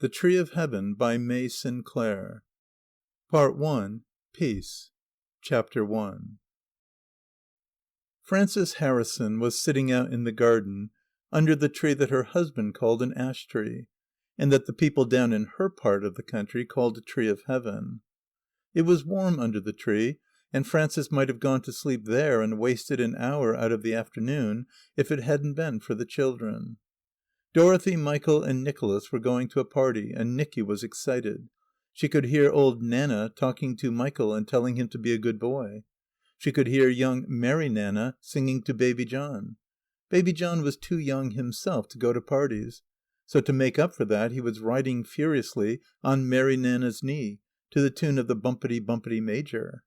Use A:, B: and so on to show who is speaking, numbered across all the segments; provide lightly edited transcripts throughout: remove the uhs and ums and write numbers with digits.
A: The Tree of Heaven by May Sinclair. Part 1. Peace. Chapter 1. Frances Harrison was sitting out in the garden under the tree that her husband called an ash tree, and that the people down in her part of the country called a tree of heaven. It was warm under the tree, and Frances might have gone to sleep there and wasted an hour out of the afternoon if it hadn't been for the children. Dorothy, Michael, and Nicholas were going to a party, and Nicky was excited. She could hear old Nana talking to Michael and telling him to be a good boy. She could hear young Mary Nana singing to Baby John. Baby John was too young himself to go to parties, so to make up for that he was riding furiously on Mary Nana's knee to the tune of the Bumpety Bumpety Major.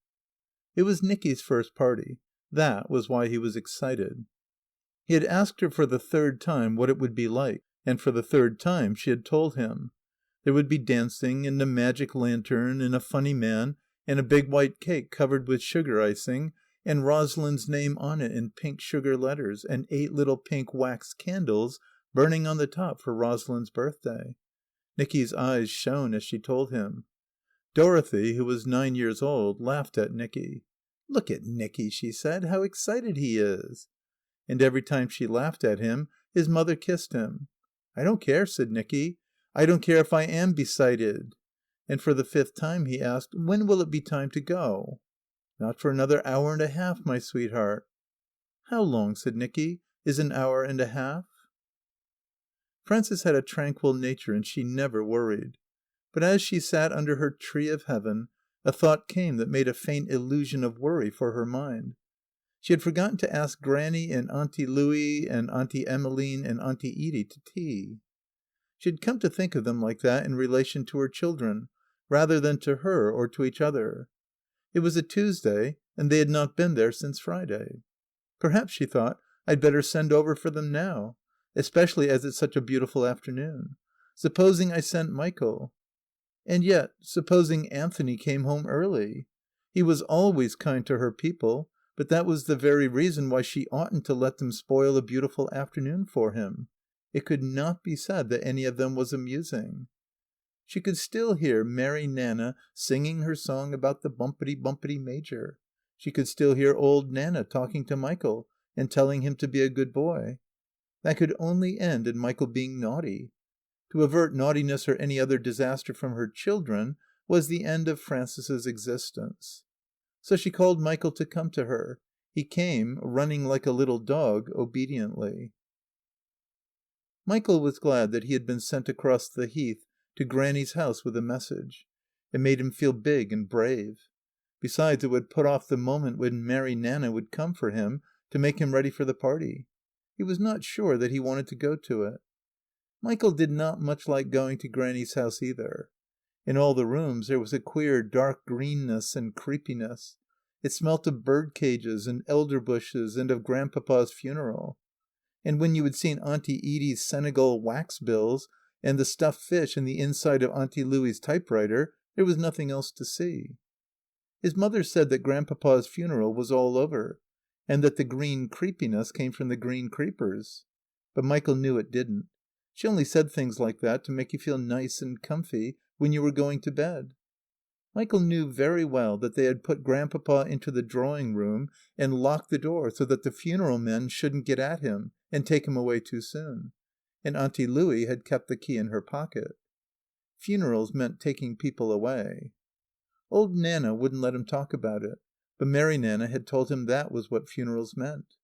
A: It was Nicky's first party. That was why he was excited. He had asked her for the third time what it would be like, and for the third time she had told him. There would be dancing, and a magic lantern, and a funny man, and a big white cake covered with sugar icing, and Rosalind's name on it in pink sugar letters, and 8 little pink wax candles burning on the top for Rosalind's birthday. Nicky's eyes shone as she told him. Dorothy, who was 9 years old, laughed at Nicky. "Look at Nicky," she said. "How excited he is." And every time she laughed at him, his mother kissed him. "I don't care," said Nicky. "I don't care if I am besighted." And for the 5th time he asked, "When will it be time to go?" "Not for another hour and a half, my sweetheart." "How long," said Nicky, "is an hour and a half?" Frances had a tranquil nature, and she never worried. But as she sat under her tree of heaven, a thought came that made a faint illusion of worry for her mind. She had forgotten to ask Grannie and Auntie Louie and Auntie Emmeline and Auntie Edie to tea. She had come to think of them like that in relation to her children, rather than to her or to each other. It was a Tuesday, and they had not been there since Friday. Perhaps, she thought, I'd better send over for them now, especially as it's such a beautiful afternoon. Supposing I sent Michael? And yet, supposing Anthony came home early? He was always kind to her people, but that was the very reason why she oughtn't to let them spoil a beautiful afternoon for him. It could not be said that any of them was amusing. She could still hear Mary Nana singing her song about the Bumpety Bumpety Major. She could still hear old Nana talking to Michael and telling him to be a good boy. That could only end in Michael being naughty. To avert naughtiness or any other disaster from her children was the end of Frances's existence. So she called Michael to come to her. He came, running like a little dog, obediently. Michael was glad that he had been sent across the Heath to Grannie's house with a message. It made him feel big and brave. Besides, it would put off the moment when Mary Nana would come for him to make him ready for the party. He was not sure that he wanted to go to it. Michael did not much like going to Grannie's house either. In all the rooms there was a queer dark greenness and creepiness. It smelt of bird cages and elder bushes and of Grandpapa's funeral. And when you had seen Auntie Edie's Senegal wax bills and the stuffed fish in the inside of Auntie Louie's typewriter, there was nothing else to see. His mother said that Grandpapa's funeral was all over, and that the green creepiness came from the green creepers. But Michael knew it didn't. She only said things like that to make you feel nice and comfy when you were going to bed. Michael knew very well that they had put Grandpapa into the drawing room and locked the door so that the funeral men shouldn't get at him and take him away too soon. And Auntie Louie had kept the key in her pocket. Funerals meant taking people away. Old Nana wouldn't let him talk about it, but Mary Nana had told him that was what funerals meant.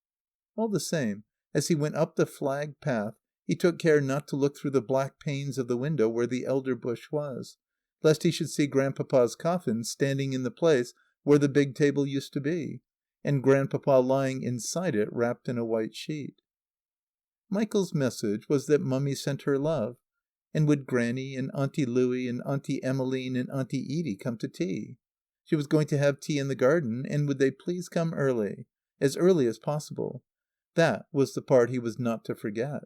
A: All the same, as he went up the flagged path, he took care not to look through the black panes of the window where the elder bush was, lest he should see Grandpapa's coffin standing in the place where the big table used to be, and Grandpapa lying inside it wrapped in a white sheet. Michael's message was that Mummy sent her love, and would Grannie and Auntie Louie and Auntie Emmeline and Auntie Edie come to tea? She was going to have tea in the garden, and would they please come early as possible. That was the part he was not to forget.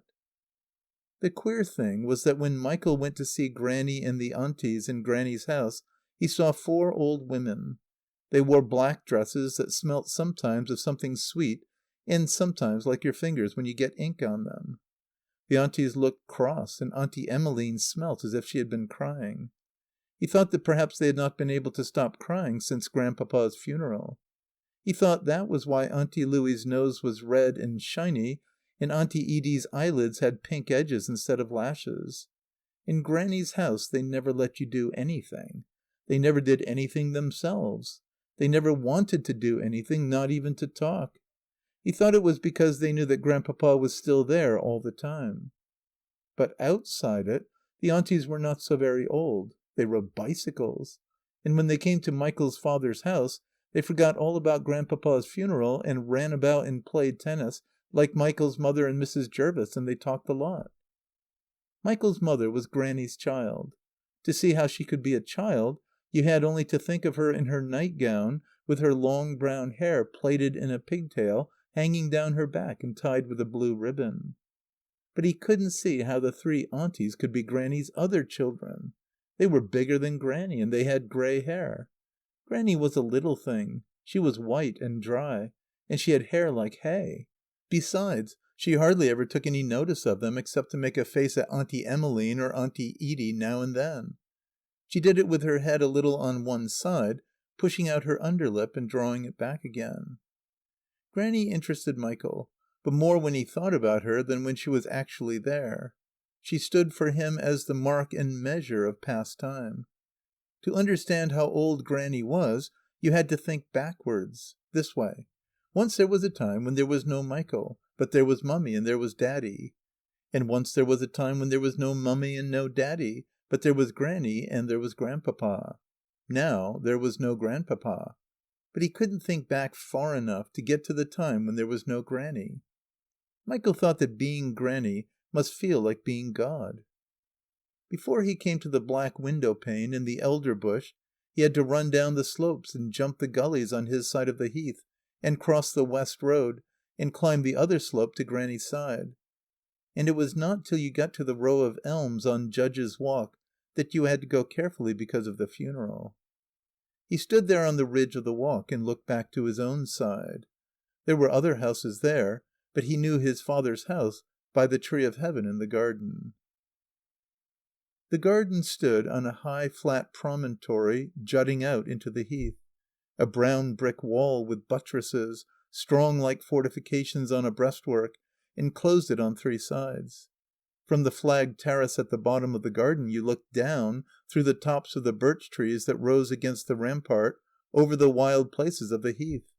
A: The queer thing was that when Michael went to see Grannie and the aunties in Grannie's house, he saw 4 old women. They wore black dresses that smelt sometimes of something sweet and sometimes like your fingers when you get ink on them. The aunties looked cross, and Auntie Emmeline smelt as if she had been crying. He thought that perhaps they had not been able to stop crying since Grandpapa's funeral. He thought that was why Auntie Louie's nose was red and shiny, and Auntie Edie's eyelids had pink edges instead of lashes. In Grannie's house they never let you do anything. They never did anything themselves. They never wanted to do anything, not even to talk. He thought it was because they knew that Grandpapa was still there all the time. But outside it, the aunties were not so very old. They rode bicycles. And when they came to Michael's father's house, they forgot all about Grandpapa's funeral and ran about and played tennis like Michael's mother and Mrs. Jervis, and they talked a lot. Michael's mother was Grannie's child. To see how she could be a child, you had only to think of her in her nightgown, with her long brown hair plaited in a pigtail, hanging down her back and tied with a blue ribbon. But he couldn't see how the 3 aunties could be Grannie's other children. They were bigger than Grannie, and they had grey hair. Grannie was a little thing. She was white and dry, and she had hair like hay. Besides, she hardly ever took any notice of them except to make a face at Auntie Emmeline or Auntie Edie now and then. She did it with her head a little on one side, pushing out her underlip and drawing it back again. Grannie interested Michael, but more when he thought about her than when she was actually there. She stood for him as the mark and measure of past time. To understand how old Grannie was, you had to think backwards, this way. Once there was a time when there was no Michael, but there was Mummy and there was Daddy. And once there was a time when there was no Mummy and no Daddy, but there was Grannie and there was Grandpapa. Now there was no Grandpapa. But he couldn't think back far enough to get to the time when there was no Grannie. Michael thought that being Grannie must feel like being God. Before he came to the black window pane in the elder bush, he had to run down the slopes and jump the gullies on his side of the heath, and cross the west road, and climb the other slope to Grannie's side. And it was not till you got to the row of elms on Judge's Walk that you had to go carefully because of the funeral. He stood there on the ridge of the walk and looked back to his own side. There were other houses there, but he knew his father's house by the tree of heaven in the garden. The garden stood on a high, flat promontory jutting out into the heath. A brown brick wall with buttresses, strong like fortifications on a breastwork, enclosed it on 3 sides. From the flagged terrace at the bottom of the garden you looked down, through the tops of the birch trees that rose against the rampart, over the wild places of the heath.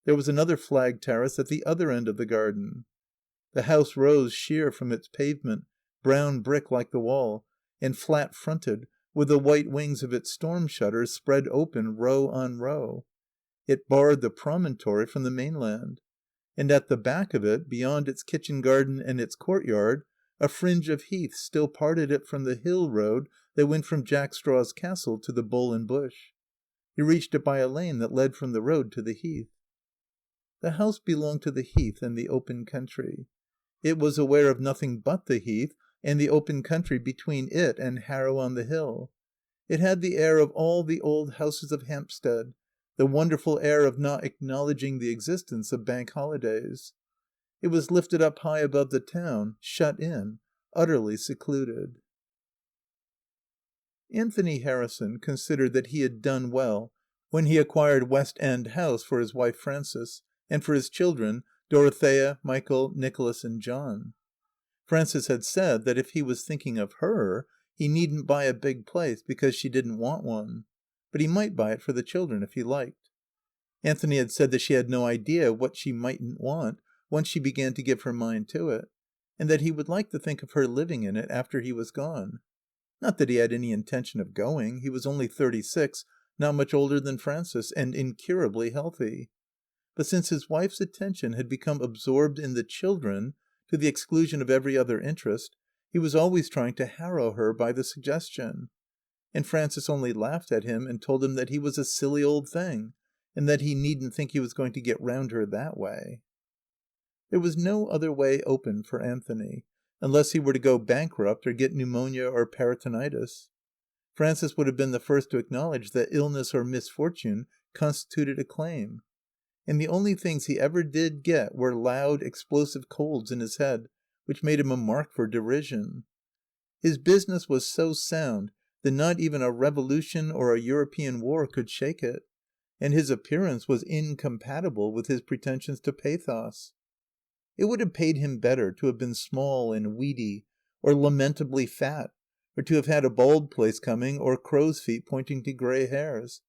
A: There was another flagged terrace at the other end of the garden. The house rose sheer from its pavement, brown brick like the wall, and flat-fronted, with the white wings of its storm shutters spread open row on row. It barred the promontory from the mainland. And at the back of it, beyond its kitchen garden and its courtyard, a fringe of heath still parted it from the hill road that went from Jack Straw's Castle to the Bull and Bush. You reached it by a lane that led from the road to the heath. The house belonged to the heath and the open country. It was aware of nothing but the heath and the open country between it and Harrow on the Hill. It had the air of all the old houses of Hampstead, the wonderful air of not acknowledging the existence of bank holidays. It was lifted up high above the town, shut in, utterly secluded. Anthony Harrison considered that he had done well when he acquired West End House for his wife Frances, and for his children, Dorothea, Michael, Nicholas, and John. Frances had said that if he was thinking of her, he needn't buy a big place because she didn't want one. But he might buy it for the children if he liked. Anthony had said that she had no idea what she mightn't want once she began to give her mind to it, and that he would like to think of her living in it after he was gone. Not that he had any intention of going. He was only 36, not much older than Frances, and incurably healthy. But since his wife's attention had become absorbed in the children, to the exclusion of every other interest, he was always trying to harrow her by the suggestion. And Frances only laughed at him and told him that he was a silly old thing, and that he needn't think he was going to get round her that way. There was no other way open for Anthony, unless he were to go bankrupt or get pneumonia or peritonitis. Frances would have been the first to acknowledge that illness or misfortune constituted a claim. And the only things he ever did get were loud, explosive colds in his head, which made him a mark for derision. His business was so sound that not even a revolution or a European war could shake it, and his appearance was incompatible with his pretensions to pathos. It would have paid him better to have been small and weedy, or lamentably fat, or to have had a bald place coming, or crow's feet pointing to grey hairs,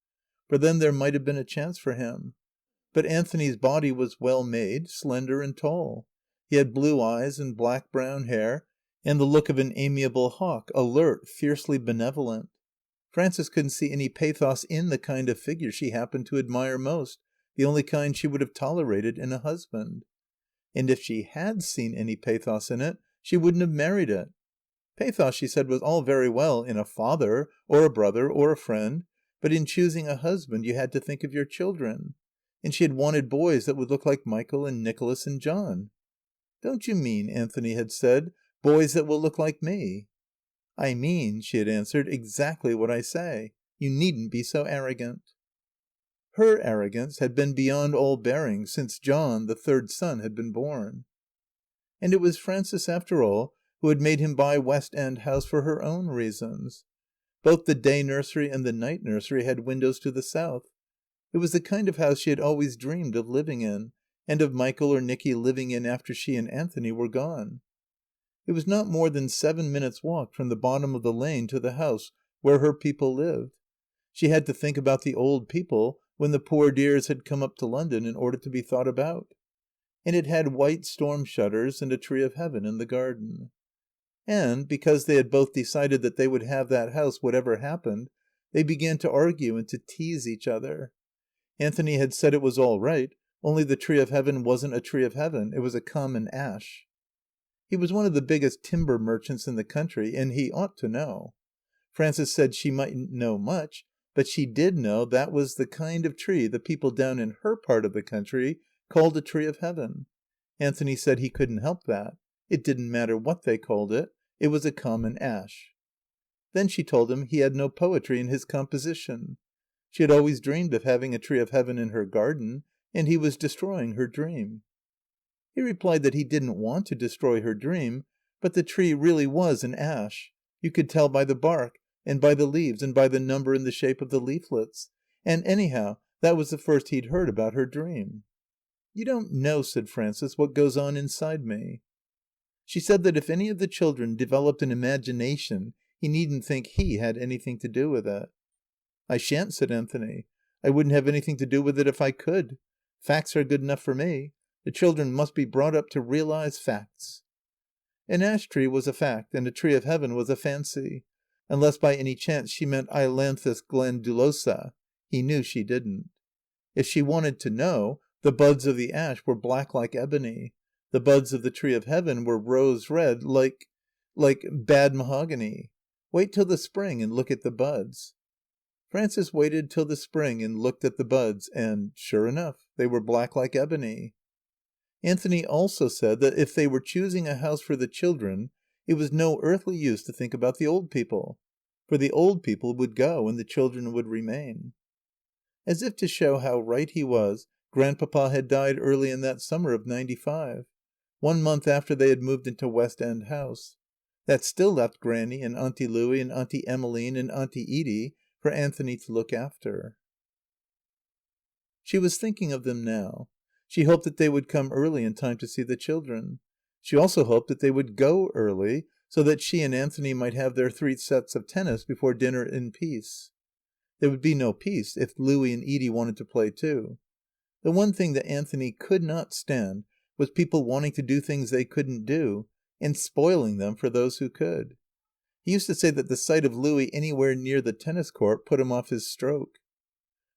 A: for then there might have been a chance for him. But Anthony's body was well made, slender and tall. He had blue eyes and black-brown hair, and the look of an amiable hawk, alert, fiercely benevolent. Frances couldn't see any pathos in the kind of figure she happened to admire most, the only kind she would have tolerated in a husband. And if she had seen any pathos in it, she wouldn't have married it. Pathos, she said, was all very well in a father, or a brother, or a friend, but in choosing a husband you had to think of your children. And she had wanted boys that would look like Michael and Nicholas and John. "Don't you mean," Anthony had said, "boys that will look like me?" "I mean," she had answered, "exactly what I say. You needn't be so arrogant." Her arrogance had been beyond all bearing since John, the third son, had been born. And it was Frances, after all, who had made him buy West End House for her own reasons. Both the day nursery and the night nursery had windows to the south. It was the kind of house she had always dreamed of living in, and of Michael or Nicky living in after she and Anthony were gone. It was not more than 7 minutes' walk from the bottom of the lane to the house where her people lived. She had to think about the old people when the poor dears had come up to London in order to be thought about. And it had white storm shutters and a tree of heaven in the garden. And, because they had both decided that they would have that house whatever happened, they began to argue and to tease each other. Anthony had said it was all right, only the tree of heaven wasn't a tree of heaven, it was a common ash. He was one of the biggest timber merchants in the country, and he ought to know. Frances said she mightn't know much, but she did know that was the kind of tree the people down in her part of the country called a tree of heaven. Anthony said he couldn't help that. It didn't matter what they called it. It was a common ash. Then she told him he had no poetry in his composition. She had always dreamed of having a tree of heaven in her garden, and he was destroying her dream. He replied that he didn't want to destroy her dream, but the tree really was an ash. You could tell by the bark, and by the leaves, and by the number and the shape of the leaflets. And anyhow, that was the first he'd heard about her dream. "You don't know," said Frances, "what goes on inside me." She said that if any of the children developed an imagination, he needn't think he had anything to do with it. "I shan't," said Anthony. "I wouldn't have anything to do with it if I could. Facts are good enough for me. The children must be brought up to realize facts." An ash tree was a fact, and a tree of heaven was a fancy. Unless by any chance she meant Ailanthus glandulosa. He knew she didn't. If she wanted to know, the buds of the ash were black like ebony. The buds of the tree of heaven were rose red like bad mahogany. Wait till the spring and look at the buds. Frances waited till the spring and looked at the buds, and, sure enough, they were black like ebony. Anthony also said that if they were choosing a house for the children, it was no earthly use to think about the old people. For the old people would go and the children would remain. As if to show how right he was, Grandpapa had died early in that summer of '95, 1 month after they had moved into West End House. That still left Grannie and Auntie Louie and Auntie Emmeline and Auntie Edie for Anthony to look after. She was thinking of them now. She hoped that they would come early in time to see the children. She also hoped that they would go early, so that she and Anthony might have their 3 sets of tennis before dinner in peace. There would be no peace if Louie and Edie wanted to play too. The one thing that Anthony could not stand was people wanting to do things they couldn't do, and spoiling them for those who could. He used to say that the sight of Louie anywhere near the tennis court put him off his stroke.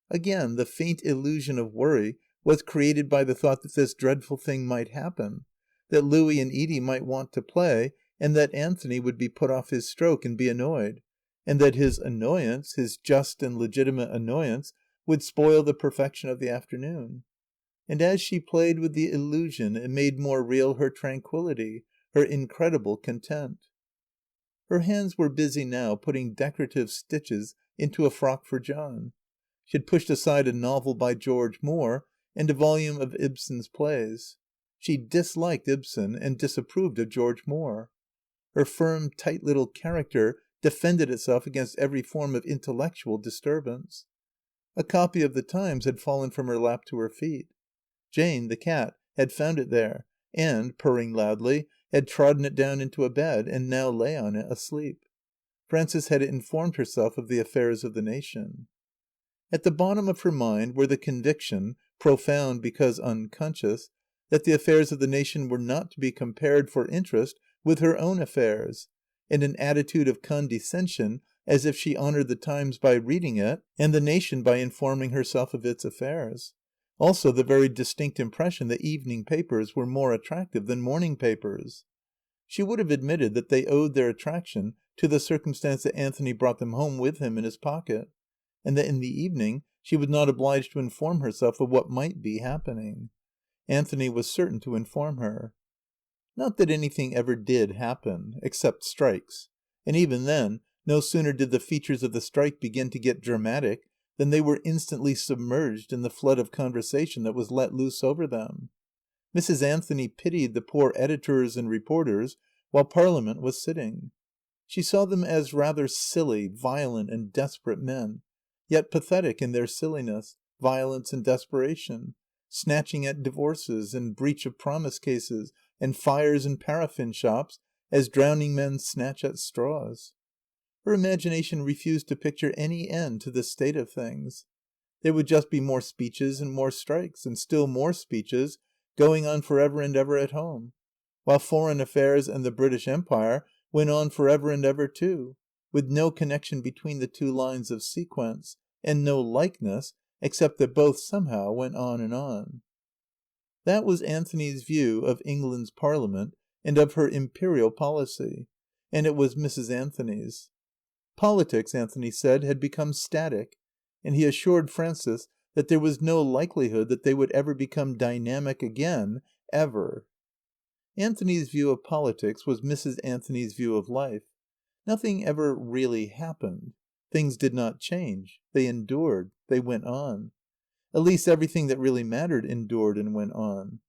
A: Again, the faint illusion of worry was created by the thought that this dreadful thing might happen, that Louie and Edie might want to play, and that Anthony would be put off his stroke and be annoyed, and that his annoyance, his just and legitimate annoyance, would spoil the perfection of the afternoon. And as she played with the illusion it made more real her tranquillity, her incredible content. Her hands were busy now putting decorative stitches into a frock for John. She had pushed aside a novel by George Moore and a volume of Ibsen's plays. She disliked Ibsen and disapproved of George Moore. Her firm, tight little character defended itself against every form of intellectual disturbance. A copy of the Times had fallen from her lap to her feet. Jane, the cat, had found it there, and, purring loudly, had trodden it down into a bed, and now lay on it asleep. Frances had informed herself of the affairs of the nation. At the bottom of her mind were the conviction, profound because unconscious, that the affairs of the nation were not to be compared for interest with her own affairs, and an attitude of condescension as if she honored the Times by reading it and the nation by informing herself of its affairs. Also the very distinct impression that evening papers were more attractive than morning papers. She would have admitted that they owed their attraction to the circumstance that Anthony brought them home with him in his pocket, and that in the evening she was not obliged to inform herself of what might be happening. Anthony was certain to inform her. Not that anything ever did happen, except strikes. And even then, no sooner did the features of the strike begin to get dramatic than they were instantly submerged in the flood of conversation that was let loose over them. Mrs. Anthony pitied the poor editors and reporters while Parliament was sitting. She saw them as rather silly, violent and desperate men, yet pathetic in their silliness, violence and desperation, snatching at divorces and breach of promise cases and fires in paraffin shops as drowning men snatch at straws. Her imagination refused to picture any end to this state of things. There would just be more speeches and more strikes, and still more speeches, going on forever and ever at home, while foreign affairs and the British Empire went on forever and ever too, with no connection between the two lines of sequence, and no likeness, except that both somehow went on and on. That was Anthony's view of England's Parliament and of her imperial policy, and it was Mrs. Anthony's. Politics, Anthony said, had become static, and he assured Frances that there was no likelihood that they would ever become dynamic again, ever. Anthony's view of politics was Mrs. Anthony's view of life. Nothing ever really happened. Things did not change. They endured. They went on. At least everything that really mattered endured and went on.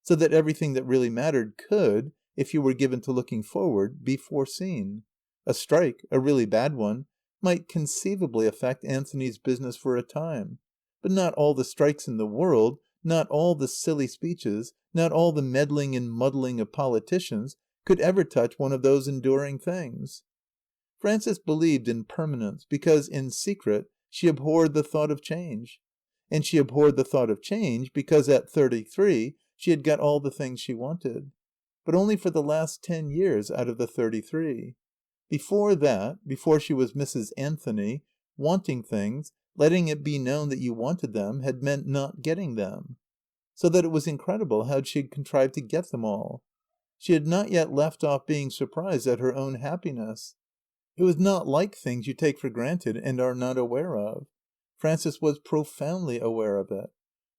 A: So that everything that really mattered could, if you were given to looking forward, be foreseen. A strike, a really bad one, might conceivably affect Anthony's business for a time. But not all the strikes in the world, not all the silly speeches, not all the meddling and muddling of politicians could ever touch one of those enduring things. Frances believed in permanence because, in secret, she abhorred the thought of change. And she abhorred the thought of change because at 33 she had got all the things she wanted. But only for the last 10 years out of the 33. Before that, before she was Mrs. Anthony, wanting things, letting it be known that you wanted them, had meant not getting them. So that it was incredible how she had contrived to get them all. She had not yet left off being surprised at her own happiness. It was not like things you take for granted and are not aware of. Frances was profoundly aware of it.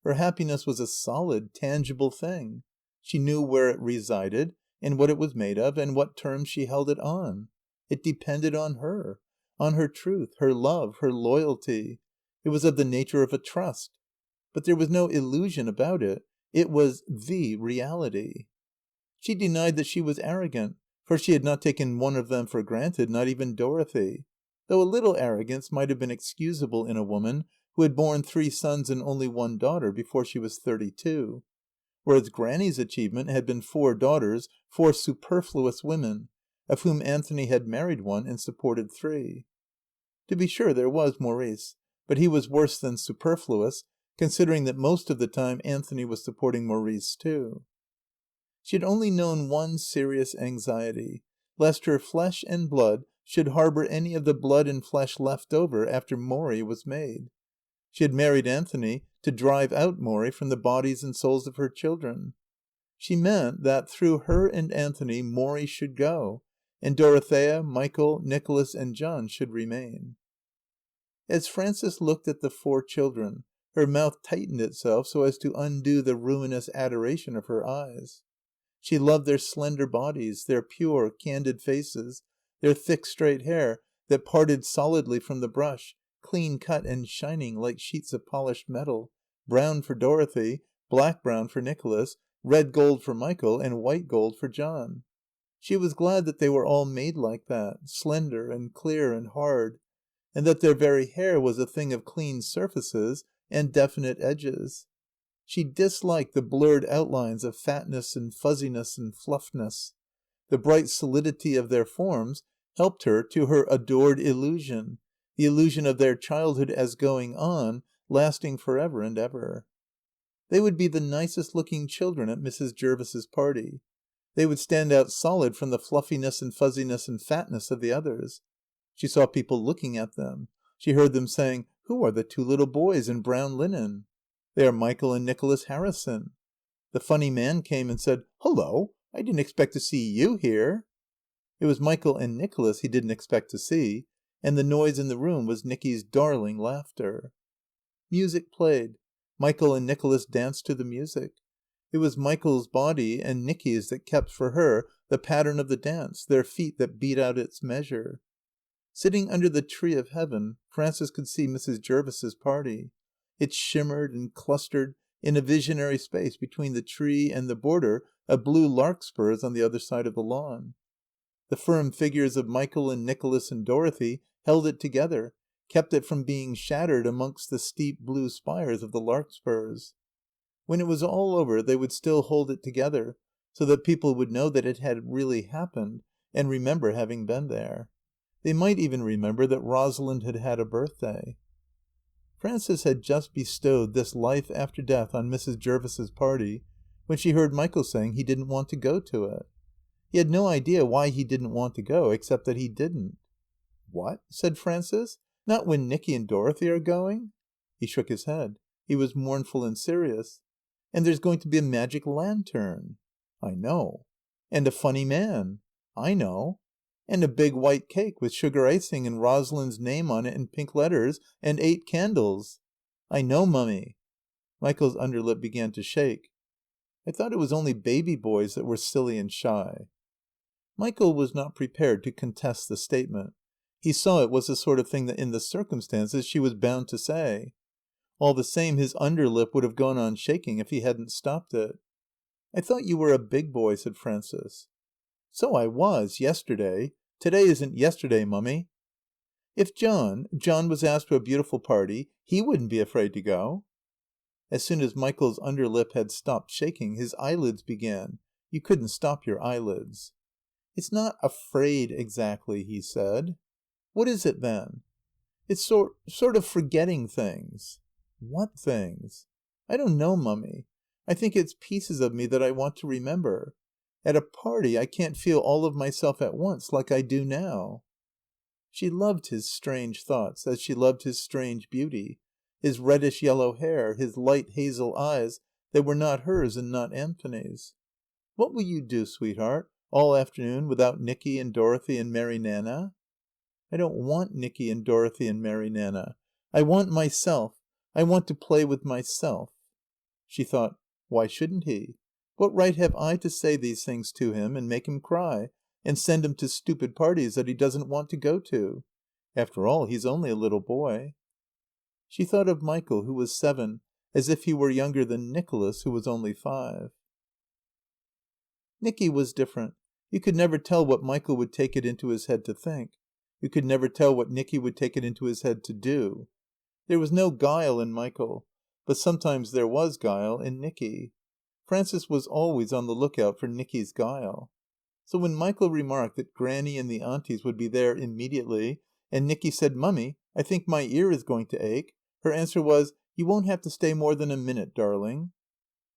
A: Her happiness was a solid, tangible thing. She knew where it resided, and what it was made of, and what terms she held it on. It depended on her truth, her love, her loyalty. It was of the nature of a trust. But there was no illusion about it. It was the reality. She denied that she was arrogant, for she had not taken one of them for granted, not even Dorothy. Though a little arrogance might have been excusable in a woman who had borne 3 sons and only 1 daughter before she was 32. Whereas Granny's achievement had been 4 daughters, 4 superfluous women, of whom Anthony had married 1 and supported 3. To be sure, there was Maurice, but he was worse than superfluous, considering that most of the time Anthony was supporting Maurice too. She had only known one serious anxiety, lest her flesh and blood should harbour any of the blood and flesh left over after Morrie was made. She had married Anthony to drive out Morrie from the bodies and souls of her children. She meant that through her and Anthony Morrie should go, and Dorothea, Michael, Nicholas and John should remain. As Frances looked at the 4 children, her mouth tightened itself so as to undo the ruinous adoration of her eyes. She loved their slender bodies, their pure, candid faces, their thick straight hair that parted solidly from the brush, clean cut and shining like sheets of polished metal, brown for Dorothy, black-brown for Nicholas, red gold for Michael and white gold for John. She was glad that they were all made like that, slender and clear and hard, and that their very hair was a thing of clean surfaces and definite edges. She disliked the blurred outlines of fatness and fuzziness and fluffness. The bright solidity of their forms helped her to her adored illusion, the illusion of their childhood as going on, lasting for ever and ever. They would be the nicest looking children at Mrs. Jervis's party. They would stand out solid from the fluffiness and fuzziness and fatness of the others. She saw people looking at them. She heard them saying, "Who are the two little boys in brown linen?" "They are Michael and Nicholas Harrison." The funny man came and said, "Hullo, I didn't expect to see you here." It was Michael and Nicholas he didn't expect to see, and the noise in the room was Nicky's darling laughter. Music played. Michael and Nicholas danced to the music. It was Michael's body and Nicky's that kept for her the pattern of the dance, their feet that beat out its measure. Sitting under the tree of heaven, Frances could see Mrs. Jervis's party. It shimmered and clustered in a visionary space between the tree and the border of blue larkspurs on the other side of the lawn. The firm figures of Michael and Nicholas and Dorothy held it together, kept it from being shattered amongst the steep blue spires of the larkspurs. When it was all over they would still hold it together, so that people would know that it had really happened, and remember having been there. They might even remember that Rosalind had had a birthday. Frances had just bestowed this life after death on Mrs. Jervis's party when she heard Michael saying he didn't want to go to it. He had no idea why he didn't want to go, except that he didn't. "What?" said Frances. "Not when Nicky and Dorothy are going?" He shook his head. He was mournful and serious. "And there's going to be a magic lantern." "I know." "And a funny man." "I know." "And a big white cake with sugar icing and Rosalind's name on it in pink letters and 8 candles." "I know, Mummy." Michael's underlip began to shake. "I thought it was only baby boys that were silly and shy." Michael was not prepared to contest the statement. He saw it was the sort of thing that in the circumstances she was bound to say. All the same, his underlip would have gone on shaking if he hadn't stopped it. "I thought you were a big boy," said Frances. "So I was, yesterday. Today isn't yesterday, Mummy." "If John was asked to a beautiful party, he wouldn't be afraid to go." As soon as Michael's underlip had stopped shaking, his eyelids began. You couldn't stop your eyelids. "It's not afraid exactly," he said. "What is it then?" "It's sort of forgetting things." "What things?" "I don't know, Mummy. I think it's pieces of me that I want to remember. At a party I can't feel all of myself at once, like I do now." She loved his strange thoughts, as she loved his strange beauty, his reddish yellow hair, his light hazel eyes that were not hers and not Anthony's. "What will you do, sweetheart, all afternoon without Nicky and Dorothy and Mary Nanna?" "I don't want Nicky and Dorothy and Mary Nanna. I want myself. I want to play with myself." She thought, why shouldn't he? What right have I to say these things to him and make him cry and send him to stupid parties that he doesn't want to go to? After all, he's only a little boy. She thought of Michael, who was 7, as if he were younger than Nicholas, who was only 5. Nicky was different. You could never tell what Michael would take it into his head to think. You could never tell what Nicky would take it into his head to do. There was no guile in Michael, but sometimes there was guile in Nicky. Frances was always on the lookout for Nicky's guile. So when Michael remarked that Grannie and the Aunties would be there immediately, and Nicky said, "Mummy, I think my ear is going to ache," her answer was, "You won't have to stay more than a minute, darling."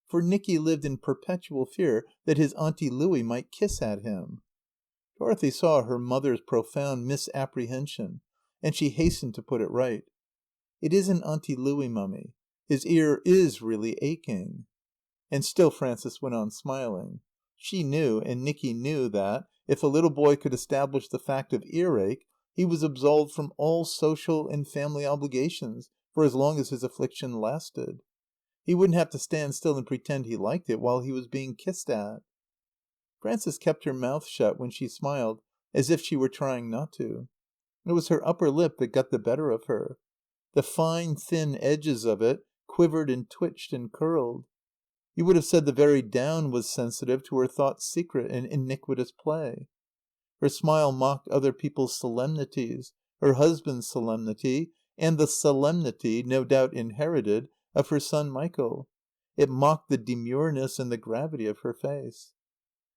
A: For Nicky lived in perpetual fear that his Auntie Louie might kiss at him. Dorothy saw her mother's profound misapprehension, and she hastened to put it right. "It isn't Auntie Louie, Mummy. His ear is really aching." And still Frances went on smiling. She knew, and Nicky knew, that, if a little boy could establish the fact of earache, he was absolved from all social and family obligations for as long as his affliction lasted. He wouldn't have to stand still and pretend he liked it while he was being kissed at. Frances kept her mouth shut when she smiled, as if she were trying not to. It was her upper lip that got the better of her. The fine, thin edges of it quivered and twitched and curled. You would have said the very down was sensitive to her thought's secret and iniquitous play. Her smile mocked other people's solemnities, her husband's solemnity, and the solemnity, no doubt inherited, of her son Michael. It mocked the demureness and the gravity of her face.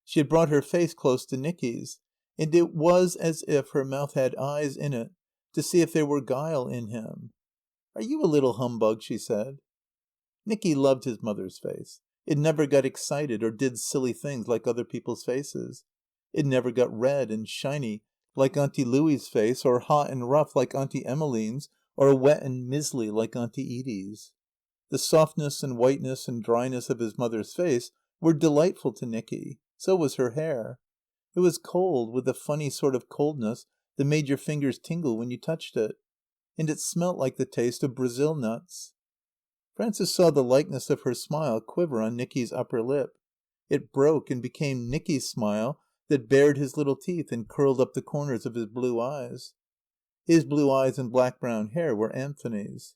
A: She had brought her face close to Nicky's, and it was as if her mouth had eyes in it to see if there were guile in him. "Are you a little humbug?" she said. Nicky loved his mother's face. It never got excited or did silly things like other people's faces. It never got red and shiny like Auntie Louie's face, or hot and rough like Auntie Emmeline's, or wet and mizzly like Auntie Edie's. The softness and whiteness and dryness of his mother's face were delightful to Nicky. So was her hair. It was cold, with a funny sort of coldness that made your fingers tingle when you touched it. And it smelt like the taste of Brazil nuts. Frances saw the likeness of her smile quiver on Nicky's upper lip. It broke and became Nicky's smile that bared his little teeth and curled up the corners of his blue eyes. His blue eyes and black-brown hair were Anthony's.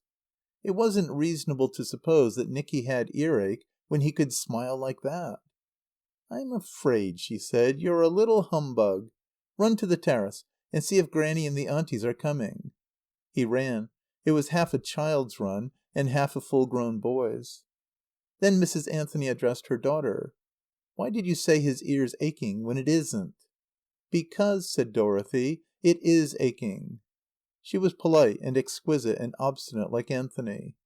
A: It wasn't reasonable to suppose that Nicky had earache when he could smile like that. "I'm afraid," she said, "you're a little humbug. Run to the terrace and see if Grannie and the Aunties are coming." He ran. It was half a child's run and half a full-grown boy's. Then Mrs. Anthony addressed her daughter. "Why did you say his ear's aching when it isn't?" "Because," said Dorothy, "it is aching." She was polite and exquisite and obstinate like Anthony.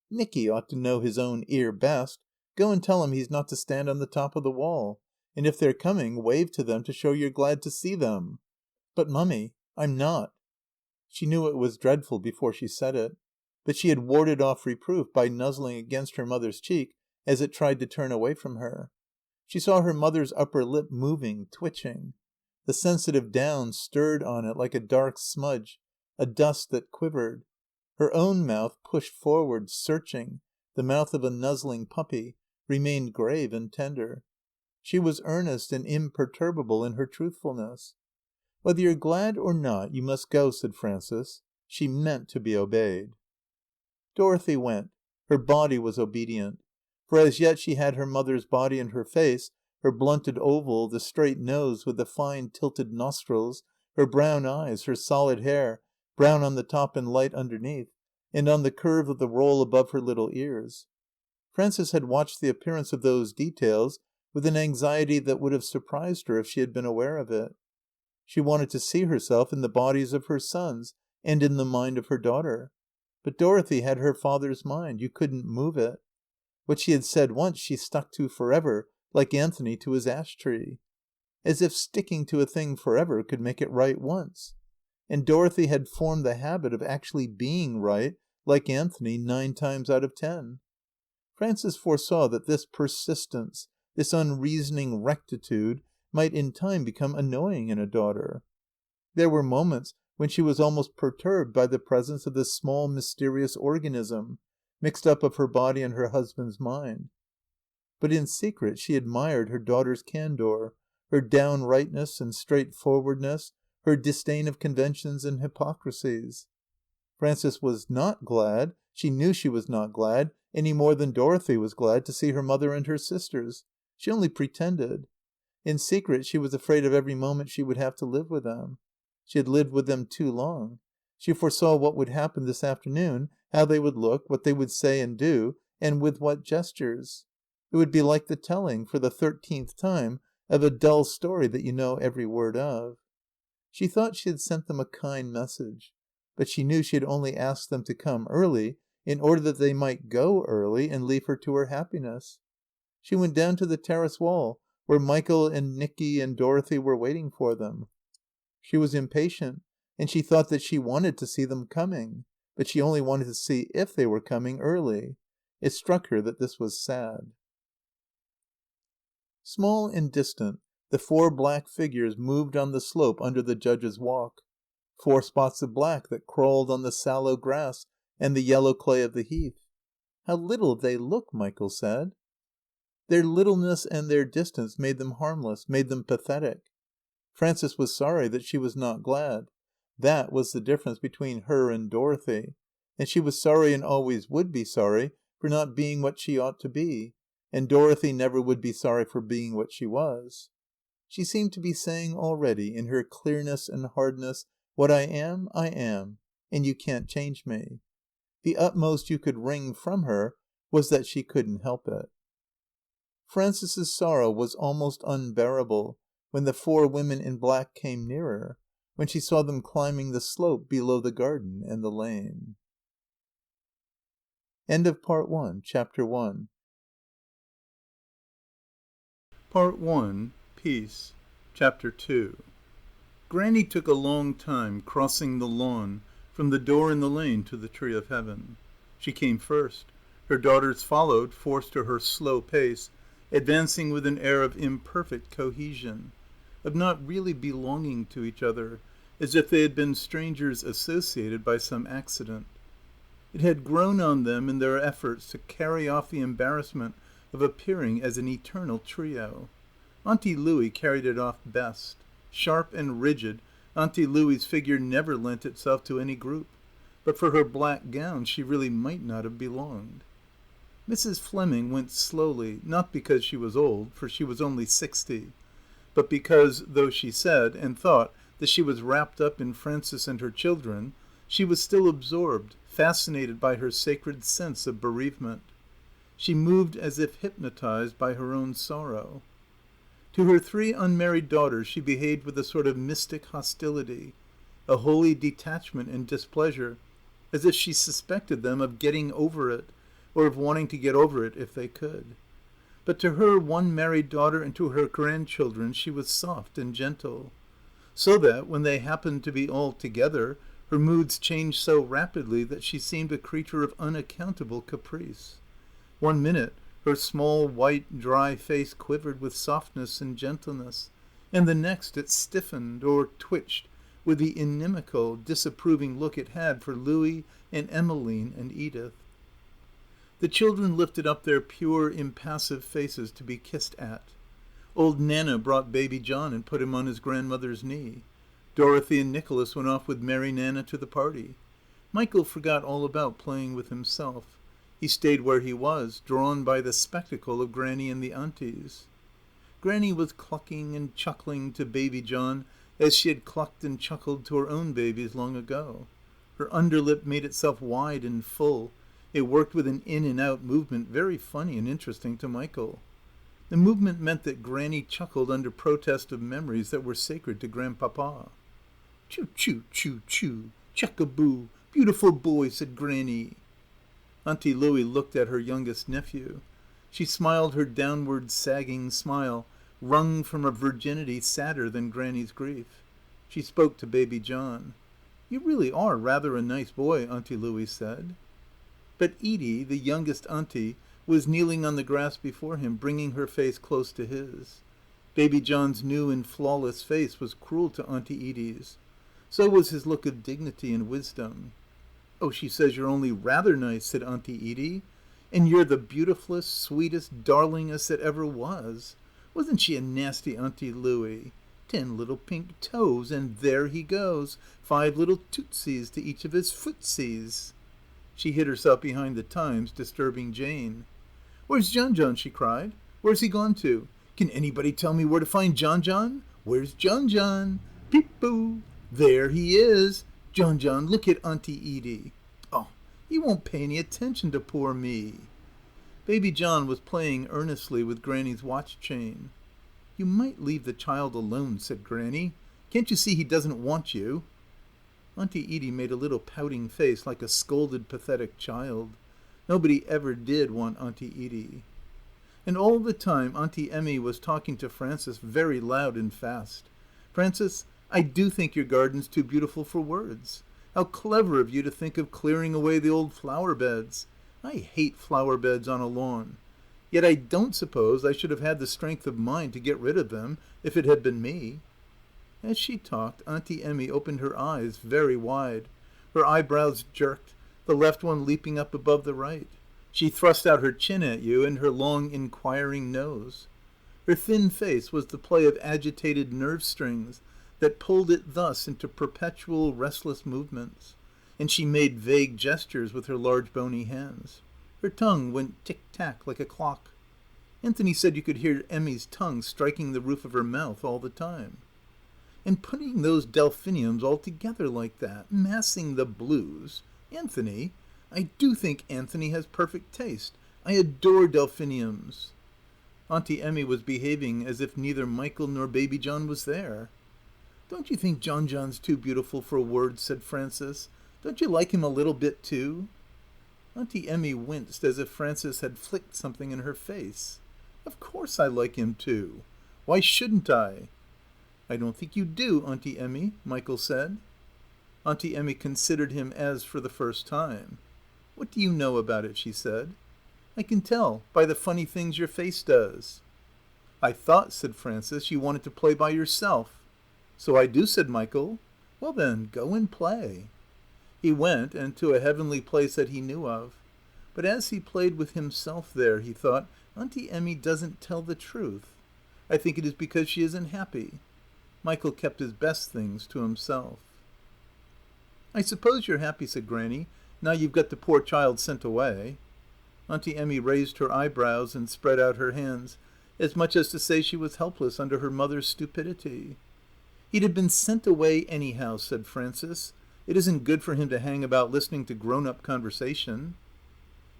A: "Nicky ought to know his own ear best. Go and tell him he's not to stand on the top of the wall. And if they're coming, wave to them to show you're glad to see them." "But, Mummy, I'm not." She knew it was dreadful before she said it. But she had warded off reproof by nuzzling against her mother's cheek as it tried to turn away from her. She saw her mother's upper lip moving, twitching. The sensitive down stirred on it like a dark smudge, a dust that quivered. Her own mouth, pushed forward, searching, the mouth of a nuzzling puppy, remained grave and tender. She was earnest and imperturbable in her truthfulness. "Whether you're glad or not, you must go," said Frances. She meant to be obeyed. Dorothy went. Her body was obedient. For as yet she had her mother's body and her face, her blunted oval, the straight nose with the fine tilted nostrils, her brown eyes, her solid hair, brown on the top and light underneath, and on the curve of the roll above her little ears. Frances had watched the appearance of those details with an anxiety that would have surprised her if she had been aware of it. She wanted to see herself in the bodies of her sons and in the mind of her daughter. But Dorothy had her father's mind. You couldn't move it. What she had said once she stuck to forever, like Anthony to his ash tree. As if sticking to a thing forever could make it right once. And Dorothy had formed the habit of actually being right, like Anthony, 9 times out of 10. Frances foresaw that this persistence, this unreasoning rectitude, might in time become annoying in a daughter. There were moments when she was almost perturbed by the presence of this small, mysterious organism, mixed up of her body and her husband's mind. But in secret she admired her daughter's candour, her downrightness and straightforwardness, her disdain of conventions and hypocrisies. Frances was not glad, she knew she was not glad, any more than Dorothy was glad to see her mother and her sisters. She only pretended. In secret she was afraid of every moment she would have to live with them. She had lived with them too long. She foresaw what would happen this afternoon, how they would look, what they would say and do, and with what gestures. It would be like the telling, for the 13th time, of a dull story that you know every word of. She thought she had sent them a kind message, but she knew she had only asked them to come early in order that they might go early and leave her to her happiness. She went down to the terrace wall, where Michael and Nicky and Dorothy were waiting for them. She was impatient, and she thought that she wanted to see them coming, but she only wanted to see if they were coming early. It struck her that this was sad. Small and distant, the 4 black figures moved on the slope under the Judge's Walk. 4 spots of black that crawled on the sallow grass and the yellow clay of the Heath. "How little they look," Michael said. Their littleness and their distance made them harmless, made them pathetic. Frances was sorry that she was not glad. That was the difference between her and Dorothy. And she was sorry and always would be sorry for not being what she ought to be. and Dorothy never would be sorry for being what she was. She seemed to be saying already, in her clearness and hardness, "What I am, and you can't change me." The utmost you could wring from her was that she couldn't help it. Frances's sorrow was almost unbearable when the 4 women in black came nearer, when she saw them climbing the slope below the garden and the lane. End of Part 1, Chapter 1. Part 1, Peace, Chapter 2. Granny took a long time crossing the lawn from the door in the lane to the tree of heaven. She came first. Her daughters followed, forced to her slow pace, advancing with an air of imperfect cohesion, of not really belonging to each other, as if they had been strangers associated by some accident. It had grown on them in their efforts to carry off the embarrassment of appearing as an eternal trio. Auntie Louie carried it off best. Sharp and rigid, Auntie Louie's figure never lent itself to any group, but for her black gown she really might not have belonged. Mrs. Fleming went slowly, not because she was old, for she was only 60, but because, though she said and thought that she was wrapped up in Frances and her children, she was still absorbed, fascinated by her sacred sense of bereavement. She moved as if hypnotized by her own sorrow. To her 3 unmarried daughters she behaved with a sort of mystic hostility, a holy detachment and displeasure, as if she suspected them of getting over it, or of wanting to get over it if they could. But to her 1 married daughter and to her grandchildren she was soft and gentle, so that, when they happened to be all together, her moods changed so rapidly that she seemed a creature of unaccountable caprice. One minute her small, white, dry face quivered with softness and gentleness, and the next it stiffened or twitched with the inimical, disapproving look it had for Louie and Emmeline and Edith. The children lifted up their pure, impassive faces to be kissed at. Old Nana brought baby John and put him on his grandmother's knee. Dorothy and Nicholas went off with Mary Nana to the party. Michael forgot all about playing with himself. He stayed where he was, drawn by the spectacle of Granny and the aunties. Granny was clucking and chuckling to baby John as she had clucked and chuckled to her own babies long ago. Her underlip made itself wide and full. It worked with an in and out movement very funny and interesting to Michael. The movement meant that Granny chuckled under protest of memories that were sacred to Grandpapa. "Choo, choo, choo, choo, chuck-a-boo, beautiful boy," said Granny. Auntie Louie looked at her youngest nephew. She smiled her downward sagging smile, wrung from a virginity sadder than Granny's grief. She spoke to baby John. "You really are rather a nice boy," Auntie Louie said. But Edie, the youngest auntie, was kneeling on the grass before him, bringing her face close to his. Baby John's new and flawless face was cruel to Auntie Edie's. So was his look of dignity and wisdom. "Oh, she says you're only rather nice," said Auntie Edie. "And you're the beautifulest, sweetest, darlingest that ever was. Wasn't she a nasty Auntie Louie? 10 little pink toes, and there he goes, 5 little tootsies to each of his footsies." She hid herself behind the Times, disturbing Jane. "Where's John John?" she cried. "Where's he gone to? Can anybody tell me where to find John John? Where's John John? Peep-boo! There he is! John John, look at Auntie Edie. Oh, he won't pay any attention to poor me." Baby John was playing earnestly with Granny's watch chain. "You might leave the child alone," said Granny. "Can't you see he doesn't want you?" Auntie Edie made a little pouting face like a scolded, pathetic child. Nobody ever did want Auntie Edie. And all the time Auntie Emmy was talking to Frances very loud and fast. "Frances, I do think your garden's too beautiful for words. How clever of you to think of clearing away the old flower beds. I hate flower beds on a lawn. Yet I don't suppose I should have had the strength of mind to get rid of them if it had been me." As she talked, Auntie Emmy opened her eyes very wide. Her eyebrows jerked, the left one leaping up above the right. She thrust out her chin at you and her long, inquiring nose. Her thin face was the play of agitated nerve strings that pulled it thus into perpetual restless movements, and she made vague gestures with her large bony hands. Her tongue went tick-tack like a clock. Anthony said you could hear Emmy's tongue striking the roof of her mouth all the time. And putting those delphiniums all together like that, massing the blues. Anthony, I do think Anthony has perfect taste. I adore delphiniums. Auntie Emmy was behaving as if neither Michael nor Baby John was there. Don't you think John John's too beautiful for words, said Frances. Don't you like him a little bit too? Auntie Emmy winced as if Frances had flicked something in her face. Of course I like him too. Why shouldn't I? I don't think you do, Auntie Emmy, Michael said. Auntie Emmy considered him as for the first time. What do you know about it, she said. I can tell by the funny things your face does. I thought, said Frances, you wanted to play by yourself. So I do, said Michael. Well then, go and play. He went, and to a heavenly place that he knew of. But as he played with himself there, he thought, Auntie Emmy doesn't tell the truth. I think it is because she isn't happy. Michael kept his best things to himself. I suppose you're happy, said Granny, now you've got the poor child sent away. Auntie Emmy raised her eyebrows and spread out her hands, as much as to say she was helpless under her mother's stupidity. He'd have been sent away anyhow, said Frances. It isn't good for him to hang about listening to grown-up conversation.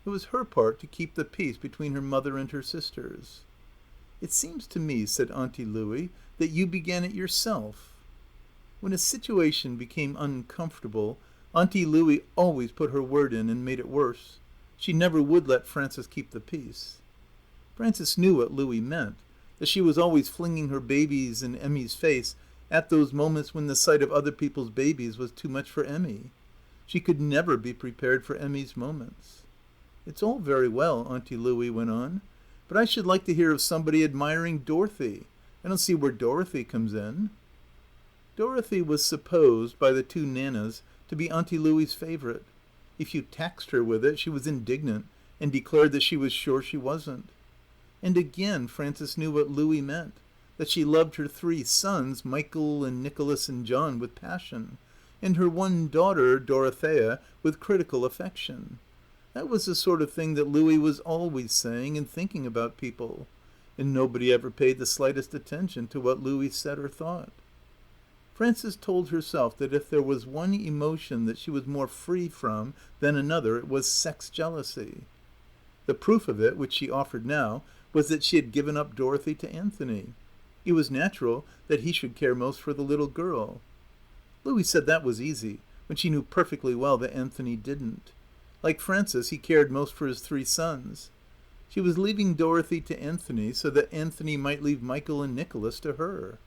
A: It was her part to keep the peace between her mother and her sisters. It seems to me, said Auntie Louie, that you began it yourself. When a situation became uncomfortable, Auntie Louie always put her word in and made it worse. She never would let Frances keep the peace. Frances knew what Louie meant, that she was always flinging her babies in Emmy's face at those moments when the sight of other people's babies was too much for Emmy. She could never be prepared for Emmy's moments. It's all very well, Auntie Louie went on, but I should like to hear of somebody admiring Dorothy. I don't see where Dorothy comes in. Dorothy was supposed by the two Nanas to be Auntie Louie's favourite. If you taxed her with it, she was indignant and declared that she was sure she wasn't. And again Frances knew what Louie meant, that she loved her 3 sons, Michael and Nicholas and John, with passion, and her one daughter, Dorothea, with critical affection. That was the sort of thing that Louie was always saying and thinking about people, and nobody ever paid the slightest attention to what Louie said or thought. Frances told herself that if there was one emotion that she was more free from than another, it was sex jealousy. The proof of it, which she offered now, was that she had given up Dorothy to Anthony. It was natural that he should care most for the little girl. Louie said that was easy, when she knew perfectly well that Anthony didn't. Like Frances, he cared most for his 3 sons. She was leaving Dorothy to Anthony so that Anthony might leave Michael and Nicholas to her.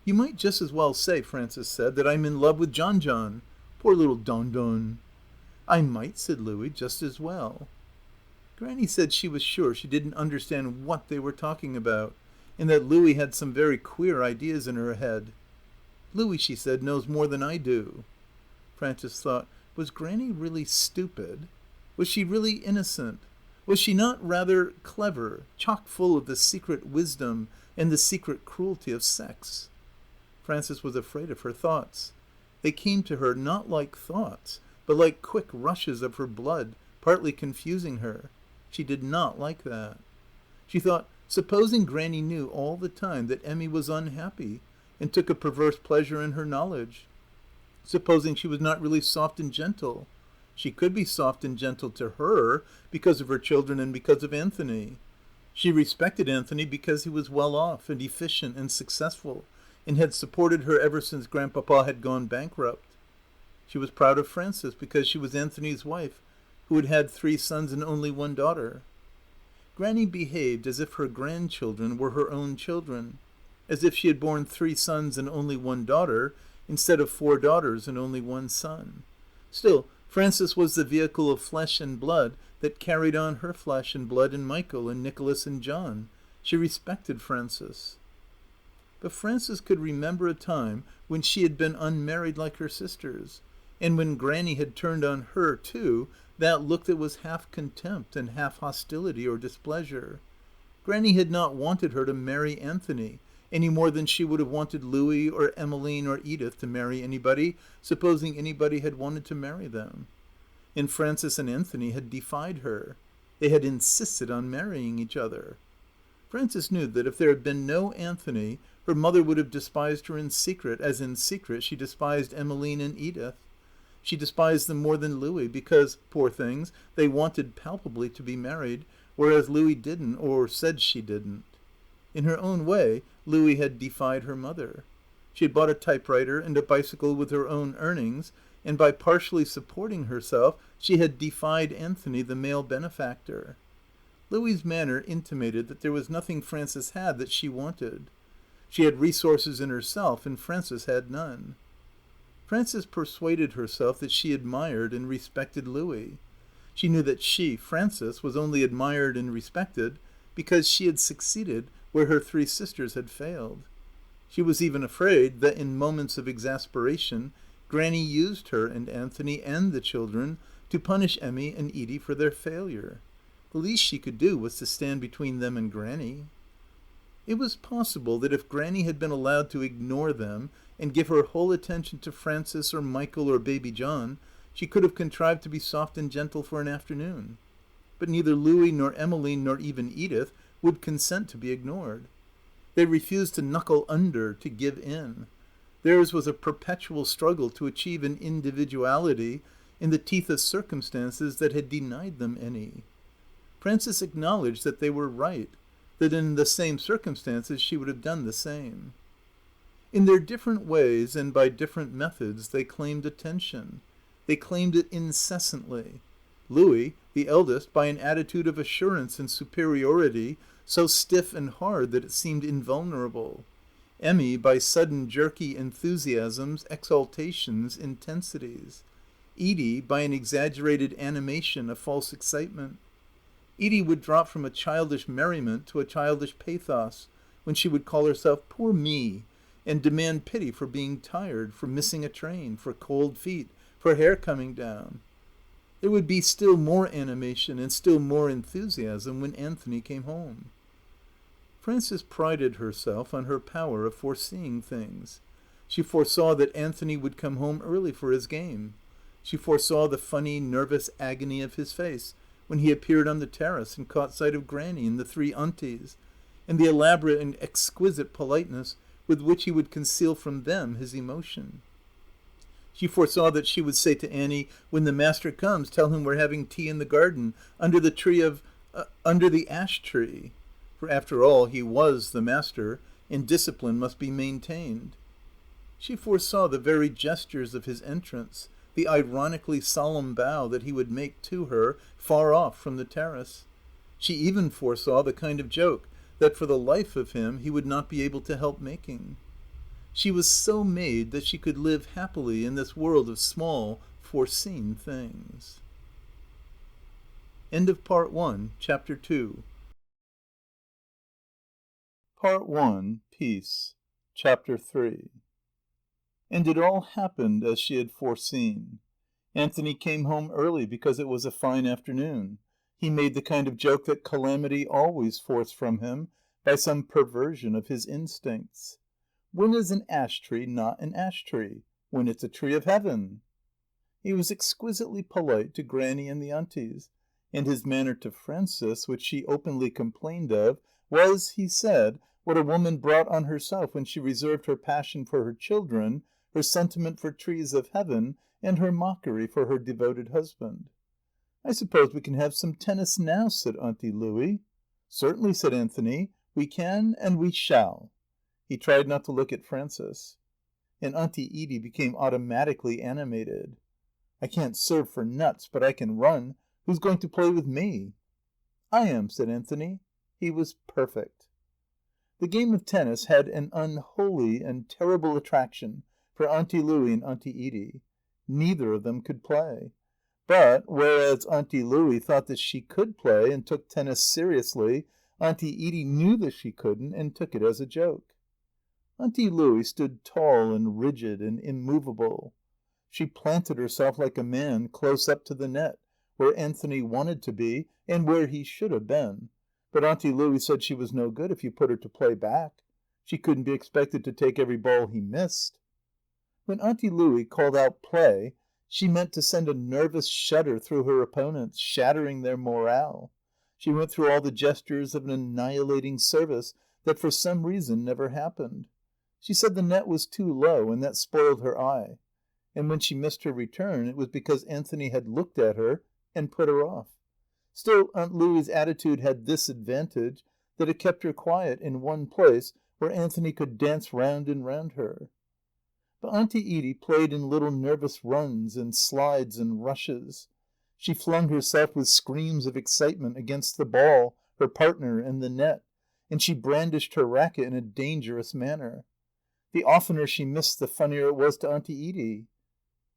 A: You might just as well say, Frances said, that I'm in love with John John. Poor little Don Don. I might, said Louie, just as well. Granny said she was sure she didn't understand what they were talking about, and that Louie had some very queer ideas in her head. Louie, she said, knows more than I do. Frances thought, was Granny really stupid? Was she really innocent? Was she not rather clever, chock full of the secret wisdom and the secret cruelty of sex? Frances was afraid of her thoughts. They came to her not like thoughts, but like quick rushes of her blood, partly confusing her. She did not like that. She thought, supposing Granny knew all the time that Emmy was unhappy and took a perverse pleasure in her knowledge. Supposing she was not really soft and gentle. She could be soft and gentle to her because of her children and because of Anthony. She respected Anthony because he was well off and efficient and successful and had supported her ever since Grandpapa had gone bankrupt. She was proud of Frances because she was Anthony's wife, who had had 3 sons and only 1 daughter. Granny behaved as if her grandchildren were her own children, as if she had borne 3 sons and only 1 daughter, instead of 4 daughters and only 1 son. Still, Frances was the vehicle of flesh and blood that carried on her flesh and blood in Michael and Nicholas and John. She respected Frances. But Frances could remember a time when she had been unmarried like her sisters, and when Granny had turned on her, too, that look that was half contempt and half hostility or displeasure. Granny had not wanted her to marry Anthony, any more than she would have wanted Louie or Emmeline or Edith to marry anybody, supposing anybody had wanted to marry them. And Frances and Anthony had defied her. They had insisted on marrying each other. Frances knew that if there had been no Anthony, her mother would have despised her in secret, as in secret she despised Emmeline and Edith. She despised them more than Louis because, poor things, they wanted palpably to be married, whereas Louis didn't, or said she didn't. In her own way, Louis had defied her mother. She had bought a typewriter and a bicycle with her own earnings, and by partially supporting herself, she had defied Anthony, the male benefactor. Louis's manner intimated that there was nothing Frances had that she wanted. She had resources in herself, and Frances had none. Frances persuaded herself that she admired and respected Louis. She knew that she, Frances, was only admired and respected because she had succeeded where her three sisters had failed. She was even afraid that in moments of exasperation, Granny used her and Anthony and the children to punish Emmy and Edie for their failure. The least she could do was to stand between them and Granny. It was possible that if Granny had been allowed to ignore them and give her whole attention to Frances or Michael or Baby John, she could have contrived to be soft and gentle for an afternoon. But neither Louis nor Emmeline nor even Edith would consent to be ignored. They refused to knuckle under, to give in. Theirs was a perpetual struggle to achieve an individuality in the teeth of circumstances that had denied them any. Frances acknowledged that they were right, that in the same circumstances she would have done the same. In their different ways and by different methods they claimed attention. They claimed it incessantly. Louis, the eldest, by an attitude of assurance and superiority so stiff and hard that it seemed invulnerable. Emmy by sudden jerky enthusiasms, exaltations, intensities. Edie by an exaggerated animation, a false excitement. Edie would drop from a childish merriment to a childish pathos when she would call herself "poor me" and demand pity for being tired, for missing a train, for cold feet, for hair coming down. There would be still more animation and still more enthusiasm when Anthony came home. Frances prided herself on her power of foreseeing things. She foresaw that Anthony would come home early for his game. She foresaw the funny, nervous agony of his face when he appeared on the terrace and caught sight of Granny and the three aunties, and the elaborate and exquisite politeness with which he would conceal from them his emotion. She foresaw that she would say to Annie, "When the master comes, tell him we're having tea in the garden, under the ash tree." For after all, he was the master, and discipline must be maintained. She foresaw the very gestures of his entrance, the ironically solemn bow that he would make to her, far off from the terrace. She even foresaw the kind of joke that for the life of him he would not be able to help making. She was so made that she could live happily in this world of small, foreseen things. End of Part 1, Chapter 2. Part 1, Peace, Chapter 3. And it all happened as she had foreseen. Anthony came home early because it was a fine afternoon. He made the kind of joke that calamity always forced from him by some perversion of his instincts. When is an ash tree not an ash tree? When it's a tree of heaven. He was exquisitely polite to Granny and the aunties, and his manner to Frances, which she openly complained of, was, he said, what a woman brought on herself when she reserved her passion for her children, her sentiment for trees of heaven, and her mockery for her devoted husband. "I suppose we can have some tennis now," said Auntie Louie. "Certainly," said Anthony. "We can and we shall." He tried not to look at Frances. And Auntie Edie became automatically animated. "I can't serve for nuts, but I can run. Who's going to play with me?" "I am," said Anthony. He was perfect. The game of tennis had an unholy and terrible attraction for Auntie Louie and Auntie Edie. Neither of them could play. But, whereas Auntie Louie thought that she could play and took tennis seriously, Auntie Edie knew that she couldn't and took it as a joke. Auntie Louie stood tall and rigid and immovable. She planted herself like a man close up to the net, where Anthony wanted to be and where he should have been. But Auntie Louie said she was no good if you put her to play back. She couldn't be expected to take every ball he missed. When Auntie Louie called out "play," she meant to send a nervous shudder through her opponents, shattering their morale. She went through all the gestures of an annihilating service that for some reason never happened. She said the net was too low and that spoiled her eye. And when she missed her return it was because Anthony had looked at her and put her off. Still, Aunt Louie's attitude had this advantage, that it kept her quiet in one place where Anthony could dance round and round her. But Auntie Edie played in little nervous runs and slides and rushes. She flung herself with screams of excitement against the ball, her partner, and the net, and she brandished her racket in a dangerous manner. The oftener she missed, the funnier it was to Auntie Edie.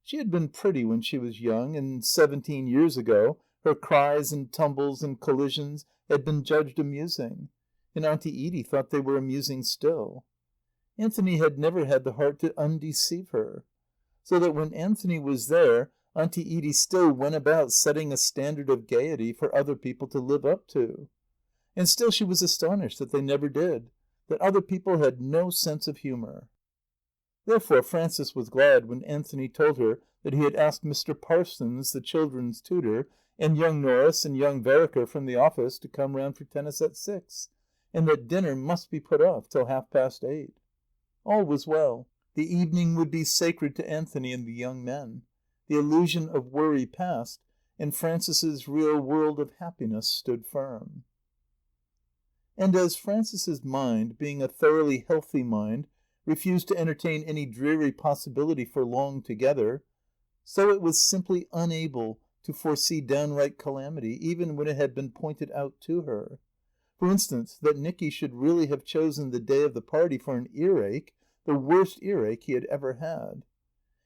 A: She had been pretty when she was young, and 17 years ago her cries and tumbles and collisions had been judged amusing, and Auntie Edie thought they were amusing still. Anthony had never had the heart to undeceive her. So that when Anthony was there, Auntie Edie still went about setting a standard of gaiety for other people to live up to. And still she was astonished that they never did, that other people had no sense of humour. Therefore Frances was glad when Anthony told her that he had asked Mr. Parsons, the children's tutor, and young Norris and young Vereker from the office to come round for tennis at 6, and that dinner must be put off till 8:30. All was well. The evening would be sacred to Anthony and the young men. The illusion of worry passed, and Frances's real world of happiness stood firm. And as Frances's mind, being a thoroughly healthy mind, refused to entertain any dreary possibility for long together, so it was simply unable to foresee downright calamity, even when it had been pointed out to her. For instance, that Nicky should really have chosen the day of the party for an earache, the worst earache he had ever had.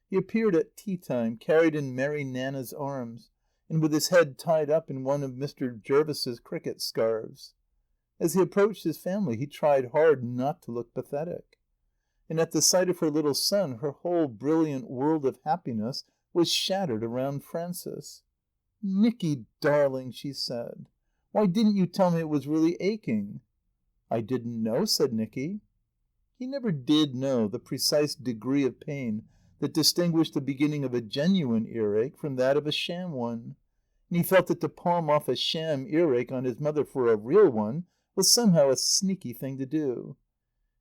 A: He appeared at tea-time, carried in Mary Nana's arms, and with his head tied up in one of Mr. Jervis's cricket scarves. As he approached his family he tried hard not to look pathetic. And at the sight of her little son her whole brilliant world of happiness was shattered around Frances. "Nicky, darling," she said, "why didn't you tell me it was really aching?" "I didn't know," said Nicky. He never did know the precise degree of pain that distinguished the beginning of a genuine earache from that of a sham one. And he felt that to palm off a sham earache on his mother for a real one was somehow a sneaky thing to do.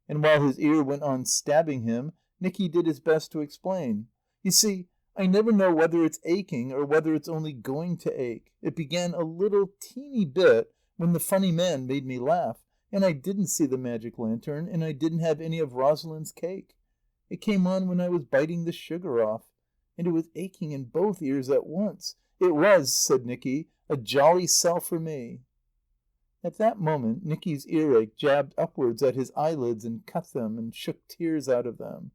A: And while his ear went on stabbing him, Nicky did his best to explain. "You see, I never know whether it's aching or whether it's only going to ache. It began a little teeny bit when the funny man made me laugh, and I didn't see the magic lantern, and I didn't have any of Rosalind's cake. It came on when I was biting the sugar off, and it was aching in both ears at once. It was," said Nicky, "a jolly sell for me." At that moment Nicky's earache jabbed upwards at his eyelids and cut them and shook tears out of them.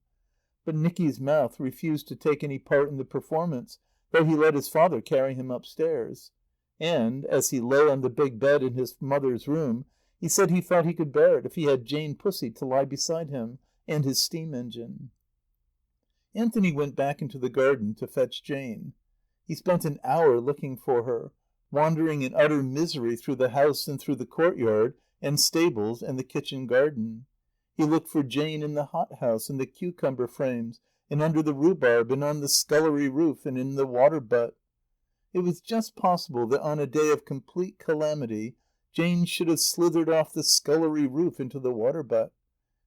A: But Nicky's mouth refused to take any part in the performance, though he let his father carry him upstairs. And, as he lay on the big bed in his mother's room, he said he thought he could bear it if he had Jane Pussy to lie beside him, and his steam engine. Anthony went back into the garden to fetch Jane. He spent an hour looking for her, wandering in utter misery through the house and through the courtyard and stables and the kitchen garden. He looked for Jane in the hothouse, in the cucumber frames, and under the rhubarb, and on the scullery roof, and in the water butt. It was just possible that on a day of complete calamity Jane should have slithered off the scullery roof into the water butt.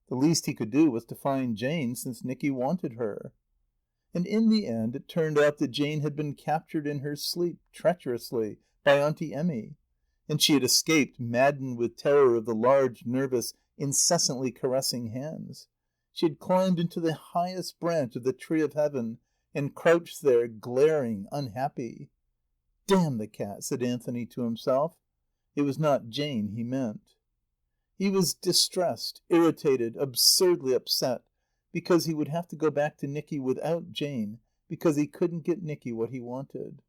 A: The least he could do was to find Jane, since Nicky wanted her. And in the end it turned out that Jane had been captured in her sleep, treacherously, by Auntie Emmy. And she had escaped, maddened with terror of the large, nervous, incessantly caressing hands. She had climbed into the highest branch of the tree of heaven and crouched there, glaring, unhappy. "Damn the cat," said Anthony to himself. It was not Jane he meant. He was distressed, irritated, absurdly upset, because he would have to go back to Nicky without Jane, because he couldn't get Nicky what he wanted.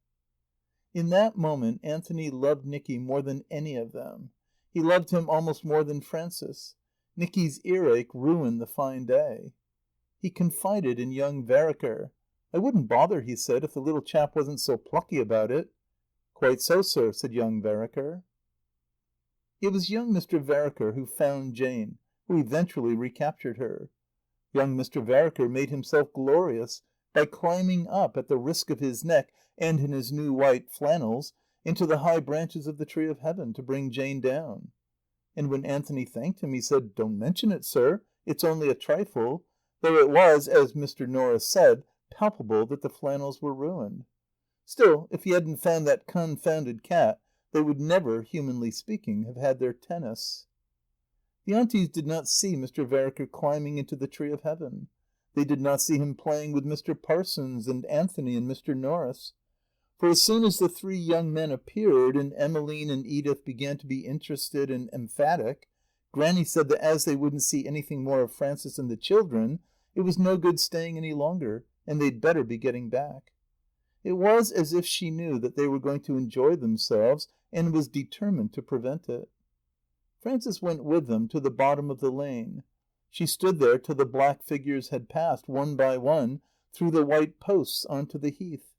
A: In that moment Anthony loved Nicky more than any of them. He loved him almost more than Frances. Nicky's earache ruined the fine day. He confided in young Vereker. "I wouldn't bother," he said, "if the little chap wasn't so plucky about it." "Quite so, sir," said young Vereker. It was young Mr. Vereker who found Jane, who eventually recaptured her. Young Mr. Vereker made himself glorious by climbing up, at the risk of his neck and in his new white flannels, into the high branches of the tree of heaven, to bring Jane down. And when Anthony thanked him, he said, "Don't mention it, sir. It's only a trifle," though it was, as Mr. Norris said, palpable that the flannels were ruined. Still, if he hadn't found that confounded cat, they would never, humanly speaking, have had their tennis. The Aunties did not see Mr. Vereker climbing into the tree of heaven. They did not see him playing with Mr. Parsons and Anthony and Mr. Norris. For as soon as the three young men appeared and Emmeline and Edith began to be interested and emphatic, Grannie said that as they wouldn't see anything more of Frances and the children, it was no good staying any longer, and they'd better be getting back. It was as if she knew that they were going to enjoy themselves and was determined to prevent it. Frances went with them to the bottom of the lane. She stood there till the black figures had passed, one by one, through the white posts on to the heath,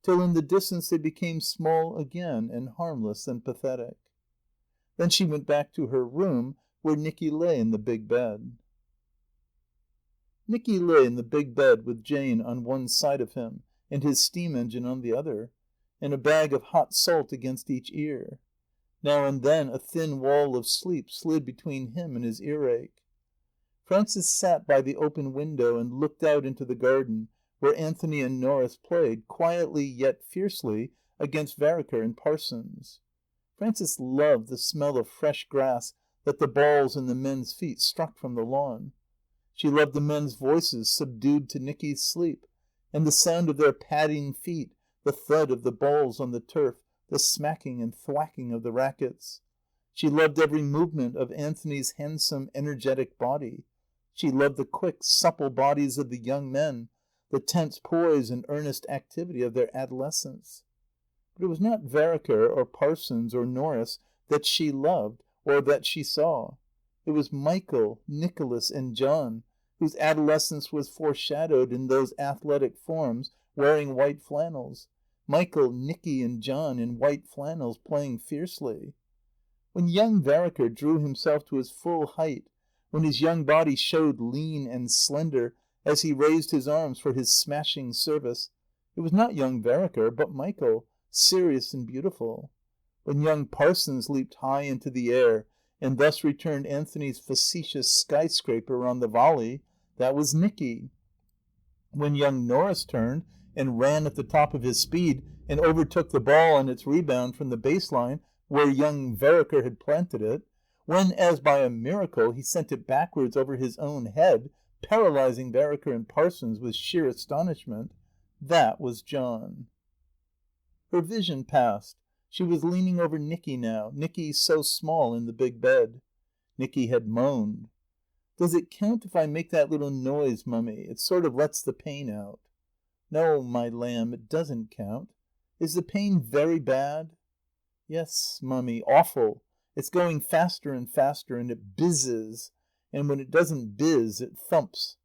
A: till in the distance they became small again and harmless and pathetic. Then she went back to her room, where Nicky lay in the big bed. Nicky lay in the big bed with Jane on one side of him and his steam engine on the other, and a bag of hot salt against each ear. Now and then a thin wall of sleep slid between him and his earache. Frances sat by the open window and looked out into the garden where Anthony and Norris played, quietly yet fiercely, against Vereker and Parsons. Frances loved the smell of fresh grass that the balls in the men's feet struck from the lawn. She loved the men's voices subdued to Nicky's sleep, and the sound of their padding feet, the thud of the balls on the turf, the smacking and thwacking of the rackets. She loved every movement of Anthony's handsome, energetic body. She loved the quick, supple bodies of the young men, the tense poise and earnest activity of their adolescence. But it was not Vereker or Parsons or Norris that she loved or that she saw. It was Michael, Nicholas, and John, whose adolescence was foreshadowed in those athletic forms wearing white flannels. Michael, Nicky, and John in white flannels playing fiercely. When young Vereker drew himself to his full height, when his young body showed lean and slender as he raised his arms for his smashing service, it was not young Vereker, but Michael, serious and beautiful. When young Parsons leaped high into the air, and thus returned Anthony's facetious skyscraper on the volley, that was Nicky. When young Norris turned and ran at the top of his speed and overtook the ball on its rebound from the baseline where young Vereker had planted it, when, as by a miracle, he sent it backwards over his own head, paralyzing Vereker and Parsons with sheer astonishment, that was John. Her vision passed. She was leaning over Nicky now, Nicky so small in the big bed. Nicky had moaned. "Does it count if I make that little noise, Mummy? It sort of lets the pain out." "No, my lamb, it doesn't count. Is the pain very bad?" "Yes, Mummy, awful. It's going faster and faster, and it bizzes. And when it doesn't bizz, it thumps."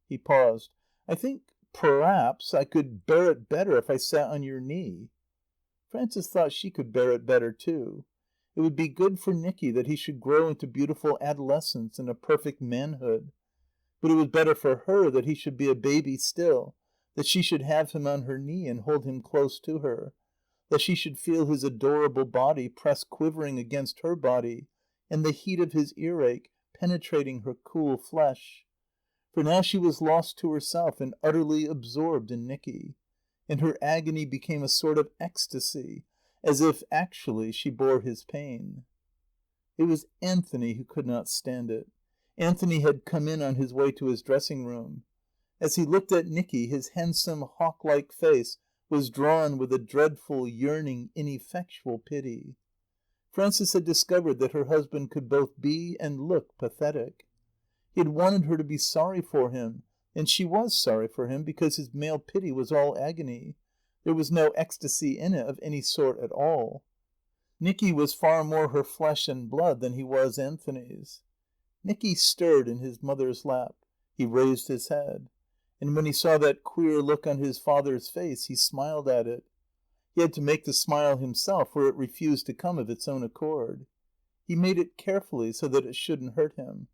A: He paused. "I think, perhaps, I could bear it better if I sat on your knee." Frances thought she could bear it better too. It would be good for Nicky that he should grow into beautiful adolescence and a perfect manhood. But it was better for her that he should be a baby still, that she should have him on her knee and hold him close to her, that she should feel his adorable body press quivering against her body, and the heat of his earache penetrating her cool flesh. For now she was lost to herself and utterly absorbed in Nicky, and her agony became a sort of ecstasy, as if actually she bore his pain. It was Anthony who could not stand it. Anthony had come in on his way to his dressing room. As he looked at Nicky, his handsome, hawk-like face was drawn with a dreadful, yearning, ineffectual pity. Frances had discovered that her husband could both be and look pathetic. He had wanted her to be sorry for him, and she was sorry for him because his male pity was all agony. There was no ecstasy in it of any sort at all. Nicky was far more her flesh and blood than he was Anthony's. Nicky stirred in his mother's lap. He raised his head. And when he saw that queer look on his father's face, he smiled at it. He had to make the smile himself, for it refused to come of its own accord. He made it carefully so that it shouldn't hurt him.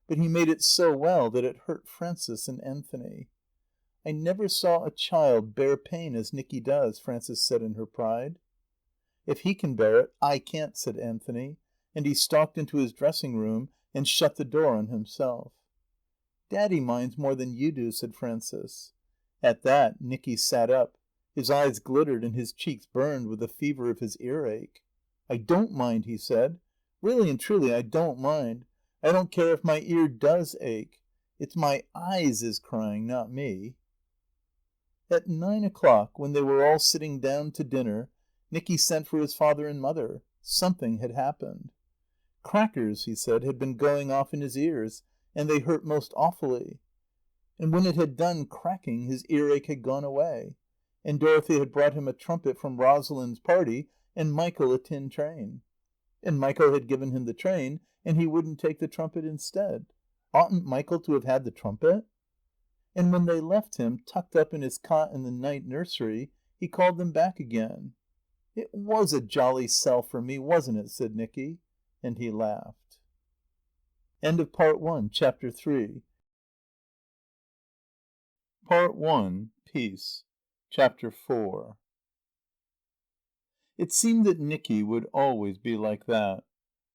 A: But he made it so well that it hurt Frances and Anthony. "I never saw a child bear pain as Nicky does," Frances said in her pride. If he can bear it, I can't," said Anthony, and he stalked into his dressing room and shut the door on himself. "Daddy minds more than you do," said Frances. At that Nicky sat up. His eyes glittered and his cheeks burned with the fever of his earache. "I don't mind," he said. "Really and truly, I don't mind. I don't care if my ear does ache. It's my eyes is crying, not me." At 9:00, when they were all sitting down to dinner, Nicky sent for his father and mother. Something had happened. Crackers, he said, had been going off in his ears, and they hurt most awfully. And when it had done cracking, his earache had gone away. And Dorothy had brought him a trumpet from Rosalind's party, and Michael a tin train. And Michael had given him the train, and he wouldn't take the trumpet instead. Oughtn't Michael to have had the trumpet? And when they left him, tucked up in his cot in the night nursery, he called them back again. "It was a jolly sell for me, wasn't it?" said Nicky. And he laughed. End of Part 1, Chapter 3. Part 1, Peace. Chapter 4. It seemed that Nicky would always be like that.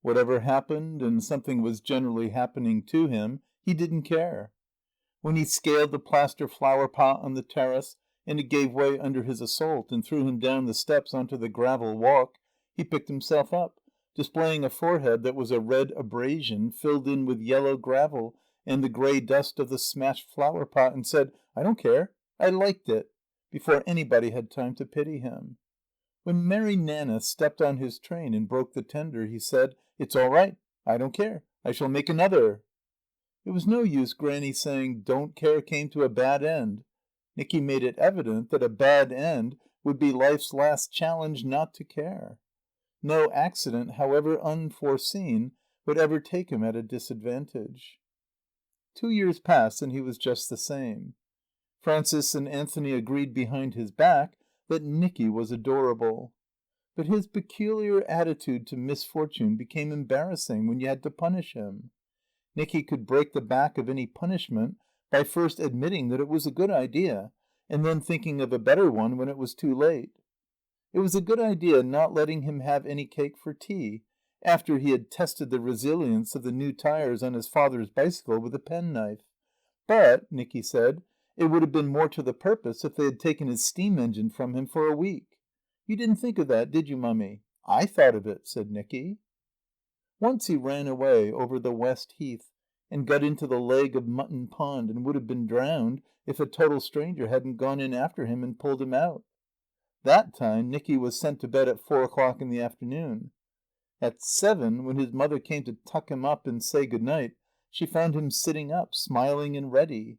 A: Whatever happened, and something was generally happening to him, he didn't care. When he scaled the plaster flower pot on the terrace, and it gave way under his assault and threw him down the steps onto the gravel walk, he picked himself up, displaying a forehead that was a red abrasion filled in with yellow gravel and the grey dust of the smashed flower pot, and said, "I don't care. I liked it," before anybody had time to pity him. When Mary Nanna stepped on his train and broke the tender, he said, "It's all right. I don't care. I shall make another." It was no use Grannie saying "don't care" came to a bad end. Nicky made it evident that a bad end would be life's last challenge not to care. No accident, however unforeseen, would ever take him at a disadvantage. 2 years passed and he was just the same. Frances and Anthony agreed behind his back that Nicky was adorable. But his peculiar attitude to misfortune became embarrassing when you had to punish him. Nicky could break the back of any punishment by first admitting that it was a good idea, and then thinking of a better one when it was too late. It was a good idea not letting him have any cake for tea, after he had tested the resilience of the new tires on his father's bicycle with a penknife. But, Nicky said, it would have been more to the purpose if they had taken his steam engine from him for a week. "You didn't think of that, did you, Mummy?" "I thought of it," said Nicky. Once he ran away over the West Heath and got into the leg of Mutton Pond and would have been drowned if a total stranger hadn't gone in after him and pulled him out. That time Nicky was sent to bed at 4:00 in the afternoon. At 7, when his mother came to tuck him up and say good night, she found him sitting up, smiling and ready.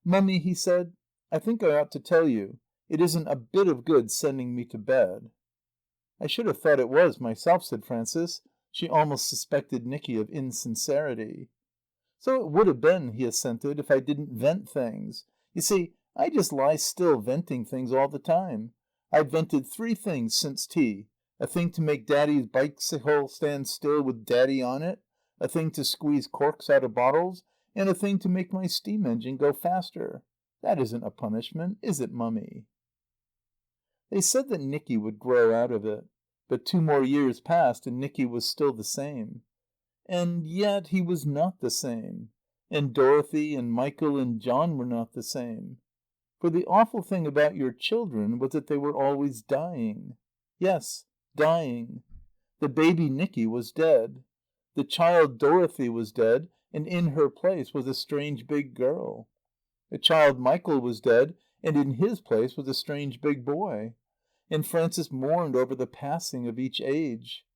A: "Mummy," he said, "I think I ought to tell you. It isn't a bit of good sending me to bed." "I should have thought it was myself," said Frances. She almost suspected Nicky of insincerity. "So it would have been," he assented, "if I didn't vent things. You see, I just lie still venting things all the time. I've vented 3 things since tea. A thing to make Daddy's bicycle stand still with Daddy on it, a thing to squeeze corks out of bottles, and a thing to make my steam engine go faster. That isn't a punishment, is it, Mummy?" They said that Nicky would grow out of it. But 2 more years passed and Nicky was still the same. And yet he was not the same. And Dorothy and Michael and John were not the same. For the awful thing about your children was that they were always dying. Yes, dying. The baby Nicky was dead. The child Dorothy was dead, and in her place was a strange big girl. The child Michael was dead, and in his place was a strange big boy. And Frances mourned over the passing of each age.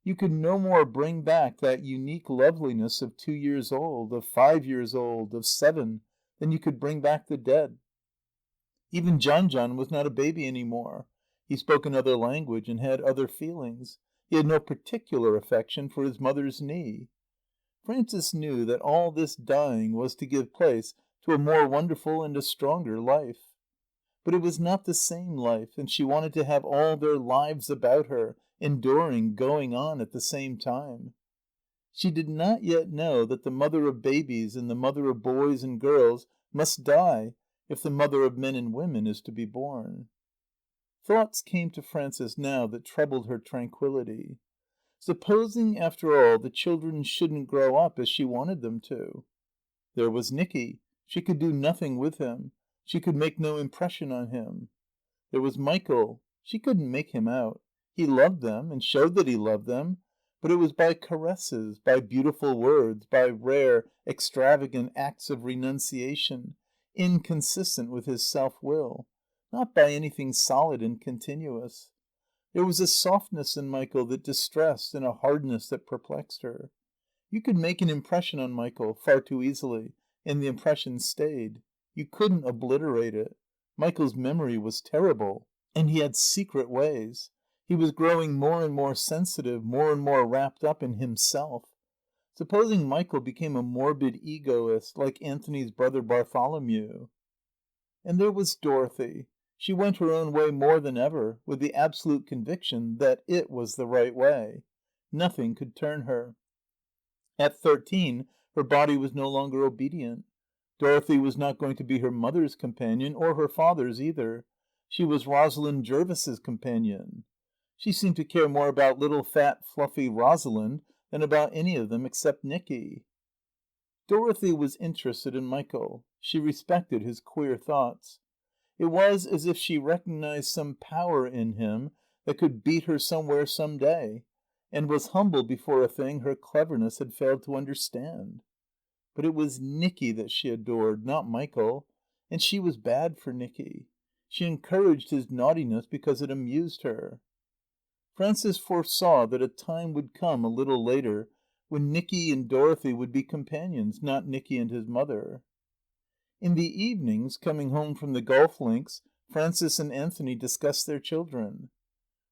A: You could no more bring back that unique loveliness of 2 years old, of 5 years old, of 7, than you could bring back the dead. Even John John was not a baby any more. He spoke another language and had other feelings. He had no particular affection for his mother's knee. Frances knew that all this dying was to give place to a more wonderful and a stronger life. But it was not the same life, and she wanted to have all their lives about her, enduring, going on at the same time. She did not yet know that the mother of babies and the mother of boys and girls must die if the mother of men and women is to be born. Thoughts came to Frances now that troubled her tranquillity. Supposing, after all, the children shouldn't grow up as she wanted them to? There was Nicky. She could do nothing with him. She could make no impression on him. There was Michael. She couldn't make him out. He loved them, and showed that he loved them, but it was by caresses, by beautiful words, by rare, extravagant acts of renunciation, inconsistent with his self-will, not by anything solid and continuous. There was a softness in Michael that distressed and a hardness that perplexed her. You could make an impression on Michael far too easily, and the impression stayed. You couldn't obliterate it. Michael's memory was terrible, and he had secret ways. He was growing more and more sensitive, more and more wrapped up in himself. Supposing Michael became a morbid egoist, like Anthony's brother Bartholomew. And there was Dorothy. She went her own way more than ever, with the absolute conviction that it was the right way. Nothing could turn her. At 13, her body was no longer obedient. Dorothy was not going to be her mother's companion, or her father's either. She was Rosalind Jervis's companion. She seemed to care more about little fat, fluffy Rosalind than about any of them except Nicky. Dorothy was interested in Michael. She respected his queer thoughts. It was as if she recognized some power in him that could beat her somewhere some day, and was humble before a thing her cleverness had failed to understand. But it was Nicky that she adored, not Michael, and she was bad for Nicky. She encouraged his naughtiness because it amused her. Frances foresaw that a time would come a little later when Nicky and Dorothy would be companions, not Nicky and his mother. In the evenings, coming home from the golf links, Frances and Anthony discussed their children.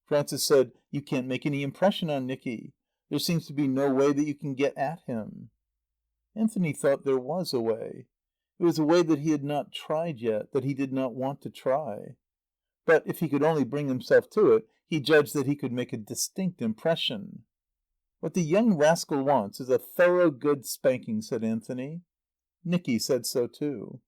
A: Frances said, "You can't make any impression on Nicky. There seems to be no way that you can get at him." Anthony thought there was a way. It was a way that he had not tried yet, that he did not want to try. But if he could only bring himself to it, he judged that he could make a distinct impression. "What the young rascal wants is a thorough good spanking," said Anthony. Nicky said so too.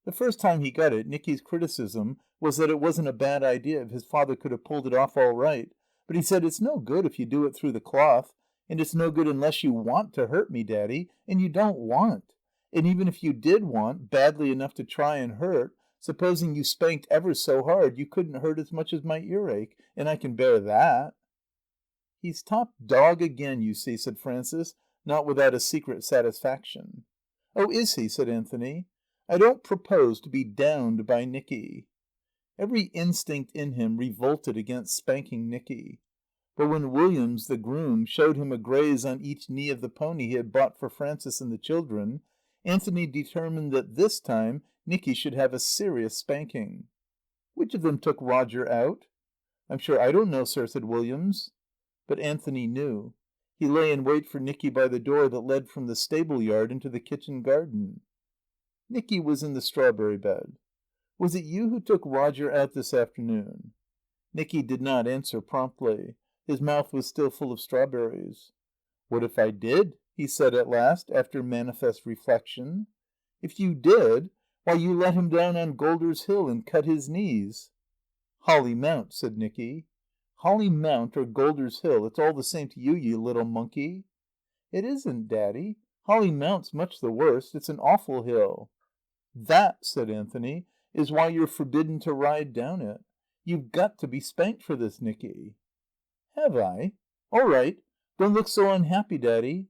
A: The first time he got it, Nicky's criticism was that it wasn't a bad idea if his father could have pulled it off all right. But he said, "It's no good if you do it through the cloth. And it's no good unless you want to hurt me, Daddy. And you don't want. And even if you did want, badly enough to try and hurt, supposing you spanked ever so hard, you couldn't hurt as much as my earache. And I can bear that." "He's top dog again, you see," said Frances, not without a secret satisfaction. "Oh, is he?" said Anthony. "I don't propose to be downed by Nicky." Every instinct in him revolted against spanking Nicky. But when Williams, the groom, showed him a graze on each knee of the pony he had bought for Frances and the children, Anthony determined that this time Nicky should have a serious spanking. "Which of them took Roger out?" "I'm sure I don't know, sir," said Williams. But Anthony knew. He lay in wait for Nicky by the door that led from the stable yard into the kitchen garden. Nicky was in the strawberry bed. "Was it you who took Roger out this afternoon?" Nicky did not answer promptly. His mouth was still full of strawberries. "What if I did?" he said at last, after manifest reflection. "If you did, why, you let him down on Golders Hill and cut his knees." "Holly Mount," said Nicky. "Holly Mount or Golders Hill, it's all the same to you, you little monkey." "It isn't, Daddy. Holly Mount's much the worst. It's an awful hill." "That," said Anthony, "is why you're forbidden to ride down it. You've got to be spanked for this, Nicky." "Have I? All right. Don't look so unhappy, Daddy."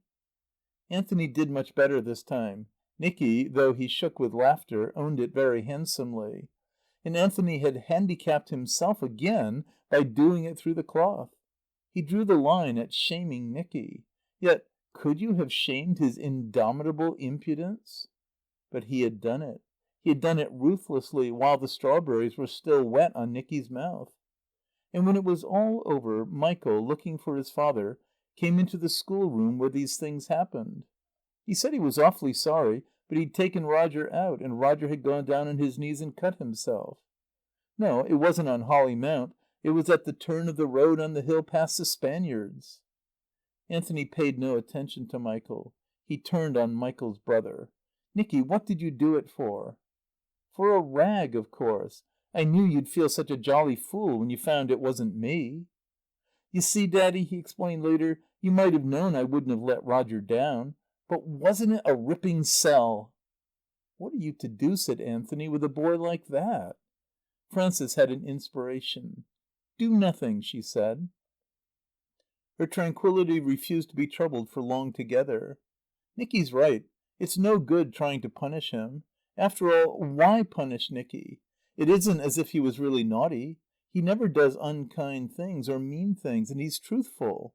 A: Anthony did much better this time. Nicky, though he shook with laughter, owned it very handsomely. And Anthony had handicapped himself again by doing it through the cloth. He drew the line at shaming Nicky. Yet could you have shamed his indomitable impudence? But he had done it. He had done it ruthlessly, while the strawberries were still wet on Nicky's mouth. And when it was all over, Michael, looking for his father, came into the schoolroom where these things happened. He said he was awfully sorry, but he'd taken Roger out, and Roger had gone down on his knees and cut himself. No, it wasn't on Holly Mount. It was at the turn of the road on the hill past the Spaniards. Anthony paid no attention to Michael. He turned on Michael's brother. "Nicky, what did you do it for?" "For a rag, of course.
B: I knew you'd feel such a jolly fool when you found it wasn't me. You see, Daddy, he explained later, you might have known I wouldn't have let Roger down. But wasn't it a ripping sell? What are you to do, said Anthony, with a boy like that? Frances had an inspiration. Do nothing, she said. Her tranquillity refused to be troubled for long together. Nicky's right. It's no good trying to punish him. After all, why punish Nicky? It isn't as if he was really naughty. He never does unkind things or mean things, and he's truthful.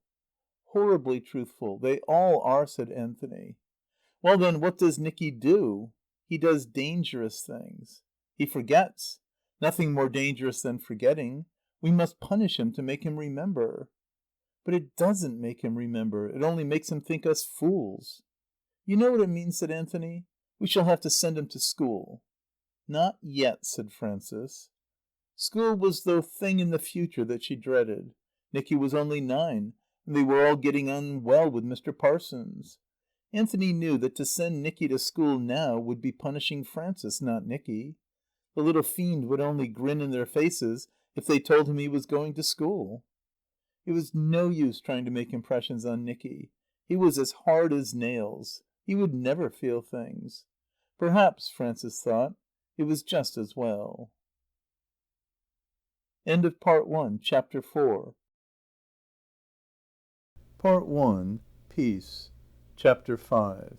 B: Horribly truthful. They all are, said Anthony. Well, then, what does Nicky do? He does dangerous things. He forgets. Nothing more dangerous than forgetting. We must punish him to make him remember. But it doesn't make him remember. It only makes him think us fools. You know what it means, said Anthony. We shall have to send him to school. Not yet, said Frances. School was the thing in the future that she dreaded. Nicky was only 9, and they were all getting on well with Mr. Parsons. Anthony knew that to send Nicky to school now would be punishing Frances, not Nicky. The little fiend would only grin in their faces if they told him he was going to school. It was no use trying to make impressions on Nicky. He was as hard as nails. He would never feel things. Perhaps, Frances thought, it was just as well. End of Part 1, Chapter 4. Part 1, Peace, Chapter 5.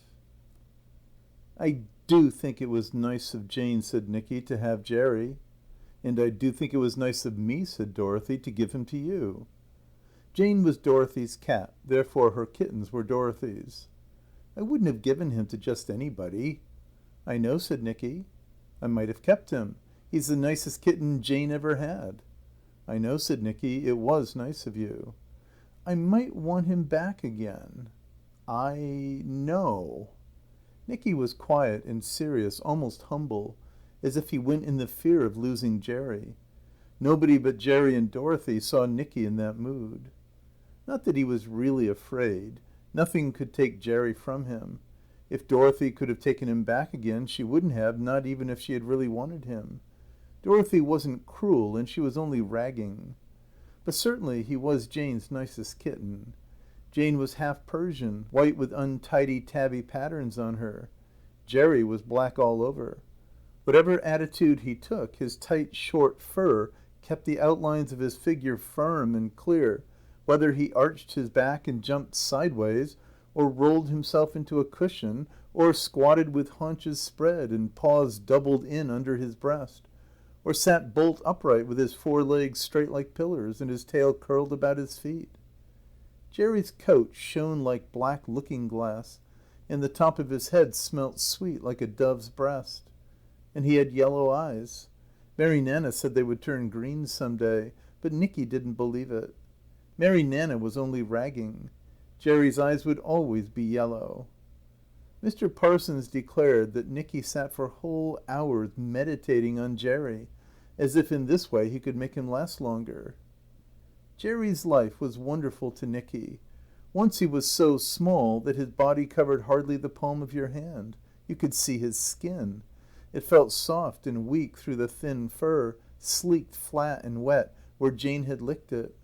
B: I do think it was nice of Jane, said Nicky, to have Jerry. And I do think it was nice of me, said Dorothy, to give him to you. Jane was Dorothy's cat, therefore her kittens were Dorothy's. I wouldn't have given him to just anybody. I know, said Nicky. I might have kept him. He's the nicest kitten Jane ever had. I know, said Nicky. It was nice of you. I might want him back again. I know. Nicky was quiet and serious, almost humble, as if he went in the fear of losing Jerry. Nobody but Jerry and Dorothy saw Nicky in that mood. Not that he was really afraid. Nothing could take Jerry from him. If Dorothy could have taken him back again, she wouldn't have, not even if she had really wanted him. Dorothy wasn't cruel, and she was only ragging. But certainly he was Jane's nicest kitten. Jane was half Persian, white with untidy tabby patterns on her. Jerry was black all over. Whatever attitude he took, his tight, short fur kept the outlines of his figure firm and clear, whether he arched his back and jumped sideways, or rolled himself into a cushion, or squatted with haunches spread and paws doubled in under his breast, or sat bolt upright with his 4 legs straight like pillars and his tail curled about his feet. Jerry's coat shone like black looking-glass, and the top of his head smelt sweet like a dove's breast. And he had yellow eyes. Mary Nana said they would turn green some day, but Nicky didn't believe it. Mary Nana was only ragging. Jerry's eyes would always be yellow. Mr. Parsons declared that Nicky sat for whole hours meditating on Jerry, as if in this way he could make him last longer. Jerry's life was wonderful to Nicky. Once he was so small that his body covered hardly the palm of your hand. You could see his skin. It felt soft and weak through the thin fur, sleeked flat and wet where Jane had licked it.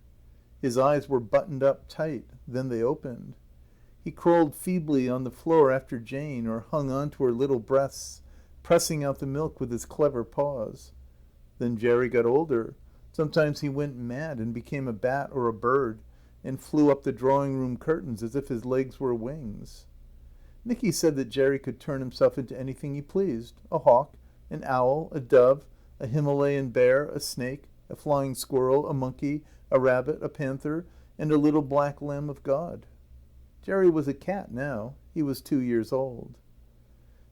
B: His eyes were buttoned up tight. Then they opened. He crawled feebly on the floor after Jane or hung on to her little breasts, pressing out the milk with his clever paws. Then Jerry got older. Sometimes he went mad and became a bat or a bird and flew up the drawing-room curtains as if his legs were wings. Nicky said that Jerry could turn himself into anything he pleased, a hawk, an owl, a dove, a Himalayan bear, a snake, a flying squirrel, a monkey, a rabbit, a panther, and a little black lamb of God. Jerry was a cat now. He was 2 years old.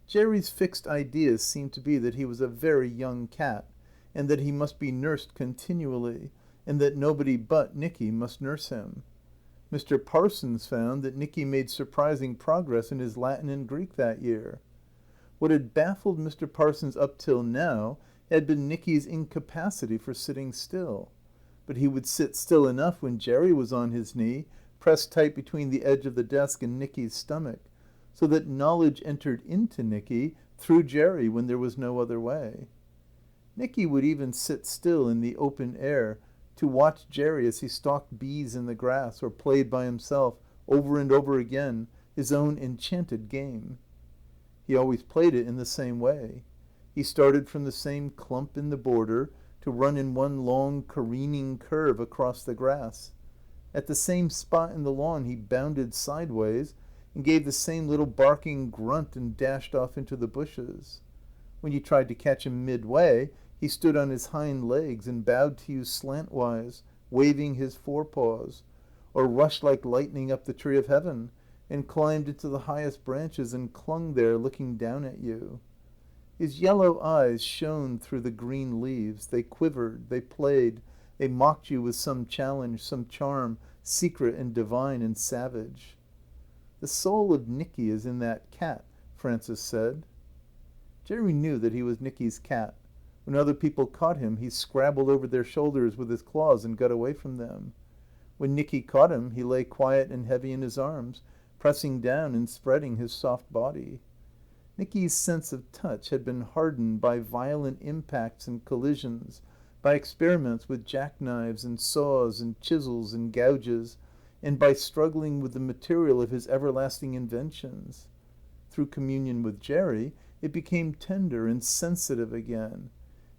B: Jerry's fixed ideas seemed to be that he was a very young cat, and that he must be nursed continually, and that nobody but Nicky must nurse him. Mr. Parsons found that Nicky made surprising progress in his Latin and Greek that year. What had baffled Mr. Parsons up till now had been Nicky's incapacity for sitting still. But he would sit still enough when Jerry was on his knee, pressed tight between the edge of the desk and Nicky's stomach, so that knowledge entered into Nicky through Jerry when there was no other way. Nicky would even sit still in the open air to watch Jerry as he stalked bees in the grass or played by himself over and over again his own enchanted game. He always played it in the same way. He started from the same clump in the border to run in one long careening curve across the grass. At the same spot in the lawn he bounded sideways and gave the same little barking grunt and dashed off into the bushes. When you tried to catch him midway, he stood on his hind legs and bowed to you slantwise, waving his forepaws, or rushed like lightning up the tree of heaven and climbed into the highest branches and clung there looking down at you. His yellow eyes shone through the green leaves. They quivered, they played, they mocked you with some challenge, some charm, secret and divine and savage. The soul of Nicky is in that cat, Frances said. Jerry knew that he was Nicky's cat. When other people caught him, he scrabbled over their shoulders with his claws and got away from them. When Nicky caught him, he lay quiet and heavy in his arms, pressing down and spreading his soft body. Nicky's sense of touch had been hardened by violent impacts and collisions, by experiments with jackknives and saws and chisels and gouges, and by struggling with the material of his everlasting inventions. Through communion with Jerry, it became tender and sensitive again.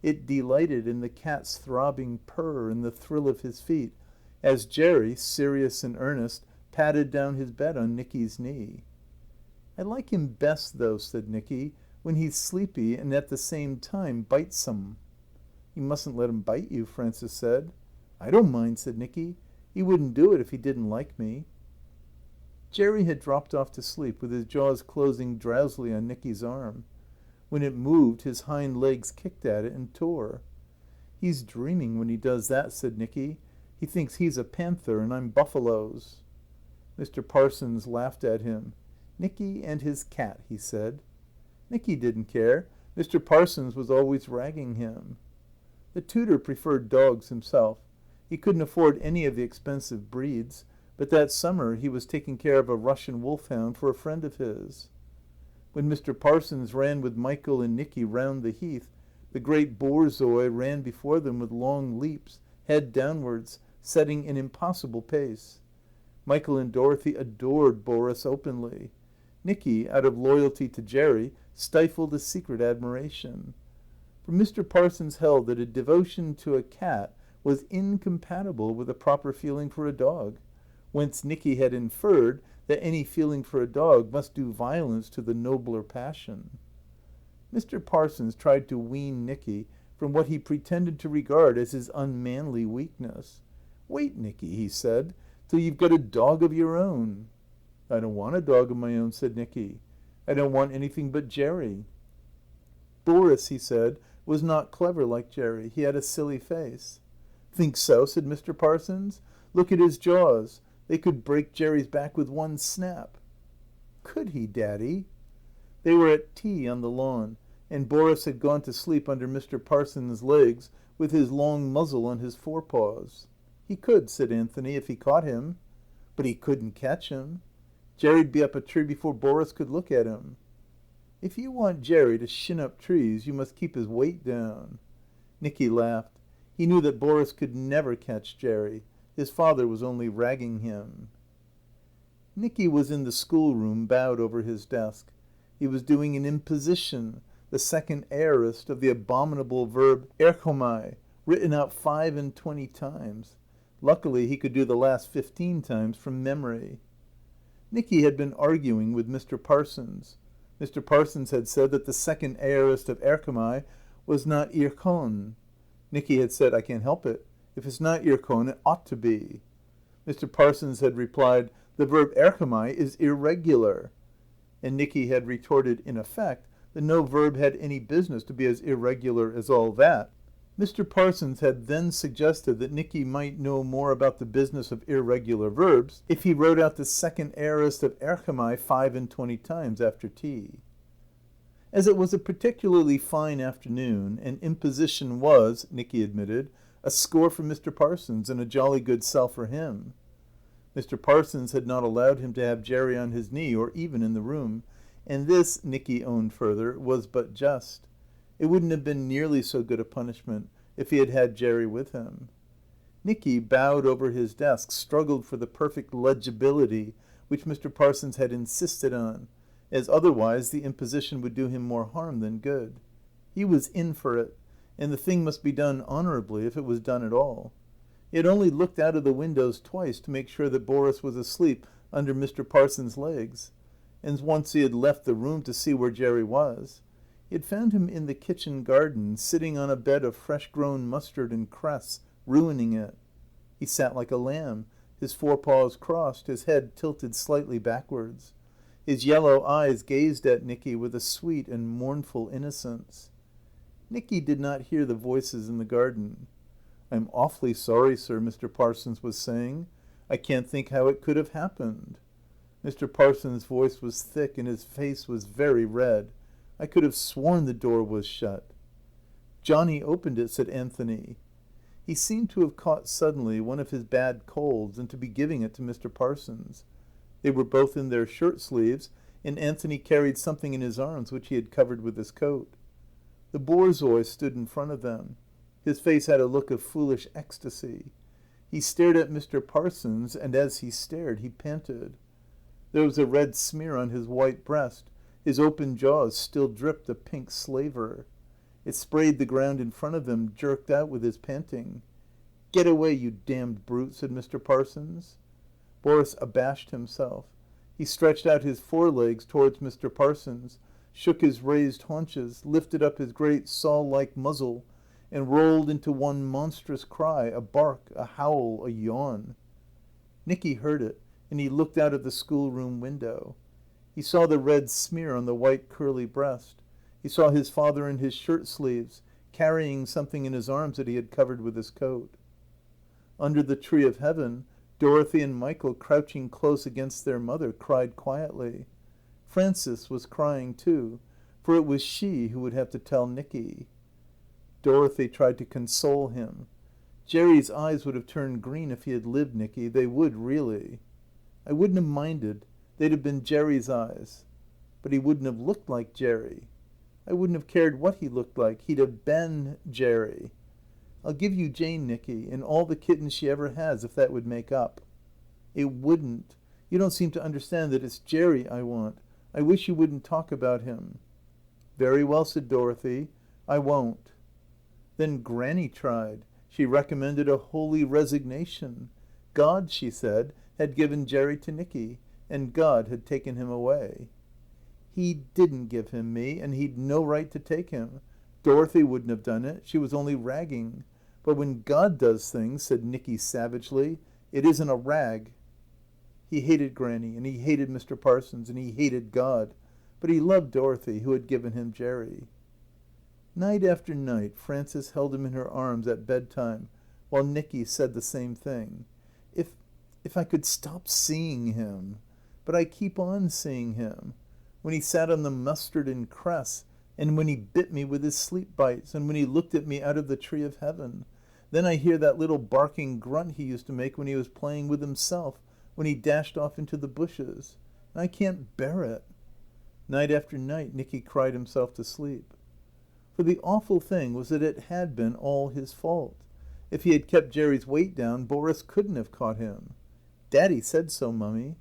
B: It delighted in the cat's throbbing purr and the thrill of his feet, as Jerry, serious and earnest, patted down his bed on Nicky's knee. "I like him best, though," said Nicky, "when he's sleepy and at the same time bitesome." "You mustn't let him bite you," Frances said. "I don't mind," said Nicky. "He wouldn't do it if he didn't like me." Jerry had dropped off to sleep with his jaws closing drowsily on Nicky's arm. When it moved, his hind legs kicked at it and tore. "He's dreaming when he does that," said Nicky. "He thinks he's a panther and I'm buffaloes." Mr. Parsons laughed at him. "Nicky and his cat," he said. Nicky didn't care. Mr. Parsons was always ragging him. The tutor preferred dogs himself. He couldn't afford any of the expensive breeds, but that summer he was taking care of a Russian wolfhound for a friend of his. When Mr. Parsons ran with Michael and Nicky round the heath, the great borzoi ran before them with long leaps, head downwards, setting an impossible pace. Michael and Dorothy adored Boris openly. Nicky, out of loyalty to Jerry, stifled a secret admiration. For Mr. Parsons held that a devotion to a cat was incompatible with a proper feeling for a dog, whence Nicky had inferred that any feeling for a dog must do violence to the nobler passion. Mr. Parsons tried to wean Nicky from what he pretended to regard as his unmanly weakness. "Wait, Nicky," he said, "till you've got a dog of your own." "I don't want a dog of my own," said Nicky. "I don't want anything but Jerry." Boris, he said, was not clever like Jerry. He had a silly face. "Think so?" said Mr. Parsons. "Look at his jaws. They could break Jerry's back with one snap." "Could he, Daddy?" They were at tea on the lawn, and Boris had gone to sleep under Mr. Parsons' legs with his long muzzle on his forepaws. "He could," said Anthony, "if he caught him." "But he couldn't catch him. Jerry'd be up a tree before Boris could look at him." "If you want Jerry to shin up trees, you must keep his weight down." Nicky laughed. He knew that Boris could never catch Jerry. His father was only ragging him. Nicky was in the schoolroom, bowed over his desk. He was doing an imposition, the second aorist of the abominable verb erchomai, written out 25 times. Luckily he could do the last 15 times from memory. Nicky had been arguing with Mr. Parsons. Mr. Parsons had said that the second aorist of erchomai was not irchon. Nicky had said, "I can't help it. If it's not irchon, it ought to be." Mr. Parsons had replied, "The verb erchomai is irregular." And Nicky had retorted, in effect, that no verb had any business to be as irregular as all that. Mr. Parsons had then suggested that Nicky might know more about the business of irregular verbs if he wrote out the second aorist of erchomai 25 times after tea. As it was a particularly fine afternoon, and imposition was, Nicky admitted, a score for Mr. Parsons and a jolly good sell for him. Mr. Parsons had not allowed him to have Jerry on his knee or even in the room, and this, Nicky owned further, was but just. It wouldn't have been nearly so good a punishment if he had had Jerry with him. Nicky, bowed over his desk, struggled for the perfect legibility which Mr. Parsons had insisted on, as otherwise the imposition would do him more harm than good. He was in for it, and the thing must be done honourably if it was done at all. He had only looked out of the windows twice to make sure that Boris was asleep under Mr. Parsons' legs, and once he had left the room to see where Jerry was. He had found him in the kitchen garden, sitting on a bed of fresh-grown mustard and cress, ruining it. He sat like a lamb, his forepaws crossed, his head tilted slightly backwards. His yellow eyes gazed at Nicky with a sweet and mournful innocence. Nicky did not hear the voices in the garden. "I'm awfully sorry, sir," Mr. Parsons was saying. "I can't think how it could have happened." Mr. Parsons' voice was thick and his face was very red. "I could have sworn the door was shut." "Johnny opened it," said Anthony. He seemed to have caught suddenly one of his bad colds and to be giving it to Mr. Parsons. They were both in their shirt sleeves, and Anthony carried something in his arms which he had covered with his coat. The Borzoi stood in front of them. His face had a look of foolish ecstasy. He stared at Mr. Parsons, and as he stared, he panted. There was a red smear on his white breast. His open jaws still dripped a pink slaver. It sprayed the ground in front of them, jerked out with his panting. "Get away, you damned brute," said Mr. Parsons. Boris abashed himself. He stretched out his forelegs towards Mr. Parsons, shook his raised haunches, lifted up his great saw-like muzzle, and rolled into one monstrous cry, a bark, a howl, a yawn. Nicky heard it, and he looked out of the schoolroom window. He saw the red smear on the white curly breast. He saw his father in his shirt sleeves, carrying something in his arms that he had covered with his coat. Under the tree of heaven, Dorothy and Michael, crouching close against their mother, cried quietly. Frances was crying too, for it was she who would have to tell Nicky. Dorothy tried to console him. "Jerry's eyes would have turned green if he had lived, Nicky. They would, really." "I wouldn't have minded. They'd have been Jerry's eyes." "But he wouldn't have looked like Jerry." "I wouldn't have cared what he looked like. He'd have been Jerry." "I'll give you Jane, Nicky, and all the kittens she ever has, if that would make up." "It wouldn't. You don't seem to understand that it's Jerry I want. I wish you wouldn't talk about him." "Very well," said Dorothy. "I won't." Then Granny tried. She recommended a holy resignation. God, she said, had given Jerry to Nicky, and God had taken him away. "He didn't give him me, and he'd no right to take him. Dorothy wouldn't have done it. She was only ragging. But when God does things," said Nicky savagely, "it isn't a rag." He hated Granny, and he hated Mr. Parsons, and he hated God. But he loved Dorothy, who had given him Jerry. Night after night Frances held him in her arms at bedtime, while Nicky said the same thing. If I could stop seeing him. But I keep on seeing him. When he sat on the mustard and cress, and when he bit me with his sleep bites, and when he looked at me out of the tree of heaven. Then I hear that little barking grunt he used to make when he was playing with himself, when he dashed off into the bushes. And I can't bear it." Night after night Nicky cried himself to sleep. For the awful thing was that it had been all his fault. If he had kept Jerry's weight down, Boris couldn't have caught him. "Daddy said so, Mummy."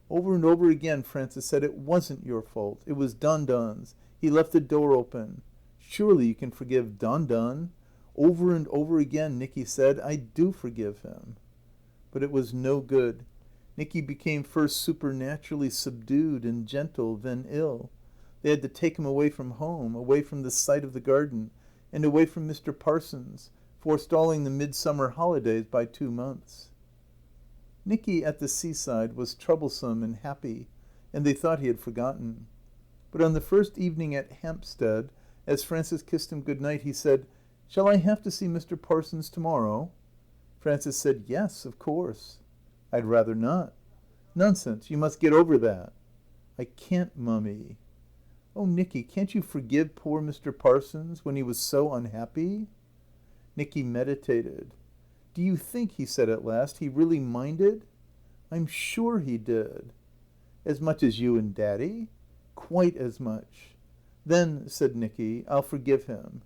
B: Over and over again Frances said it wasn't your fault. It was Don Don's. He left the door open. Surely you can forgive Don Don. Over and over again Nicky said, "I do forgive him." But it was no good. Nicky became first supernaturally subdued and gentle, then ill. They had to take him away from home, away from the sight of the garden, and away from Mr. Parsons, forestalling the midsummer holidays by 2 months. Nicky at the seaside was troublesome and happy, and they thought he had forgotten. But on the first evening at Hampstead, as Frances kissed him good night, he said, "Shall I have to see Mr. Parsons tomorrow?" Frances said, "Yes, of course." "I'd rather not." "Nonsense. You must get over that." "I can't, Mummy." "Oh, Nicky, can't you forgive poor Mr. Parsons when he was so unhappy?" Nicky meditated. "Do you think," he said at last, "he really minded?" "I'm sure he did." "As much as you and Daddy?" "Quite as much." Then, said Nicky, I'll forgive him.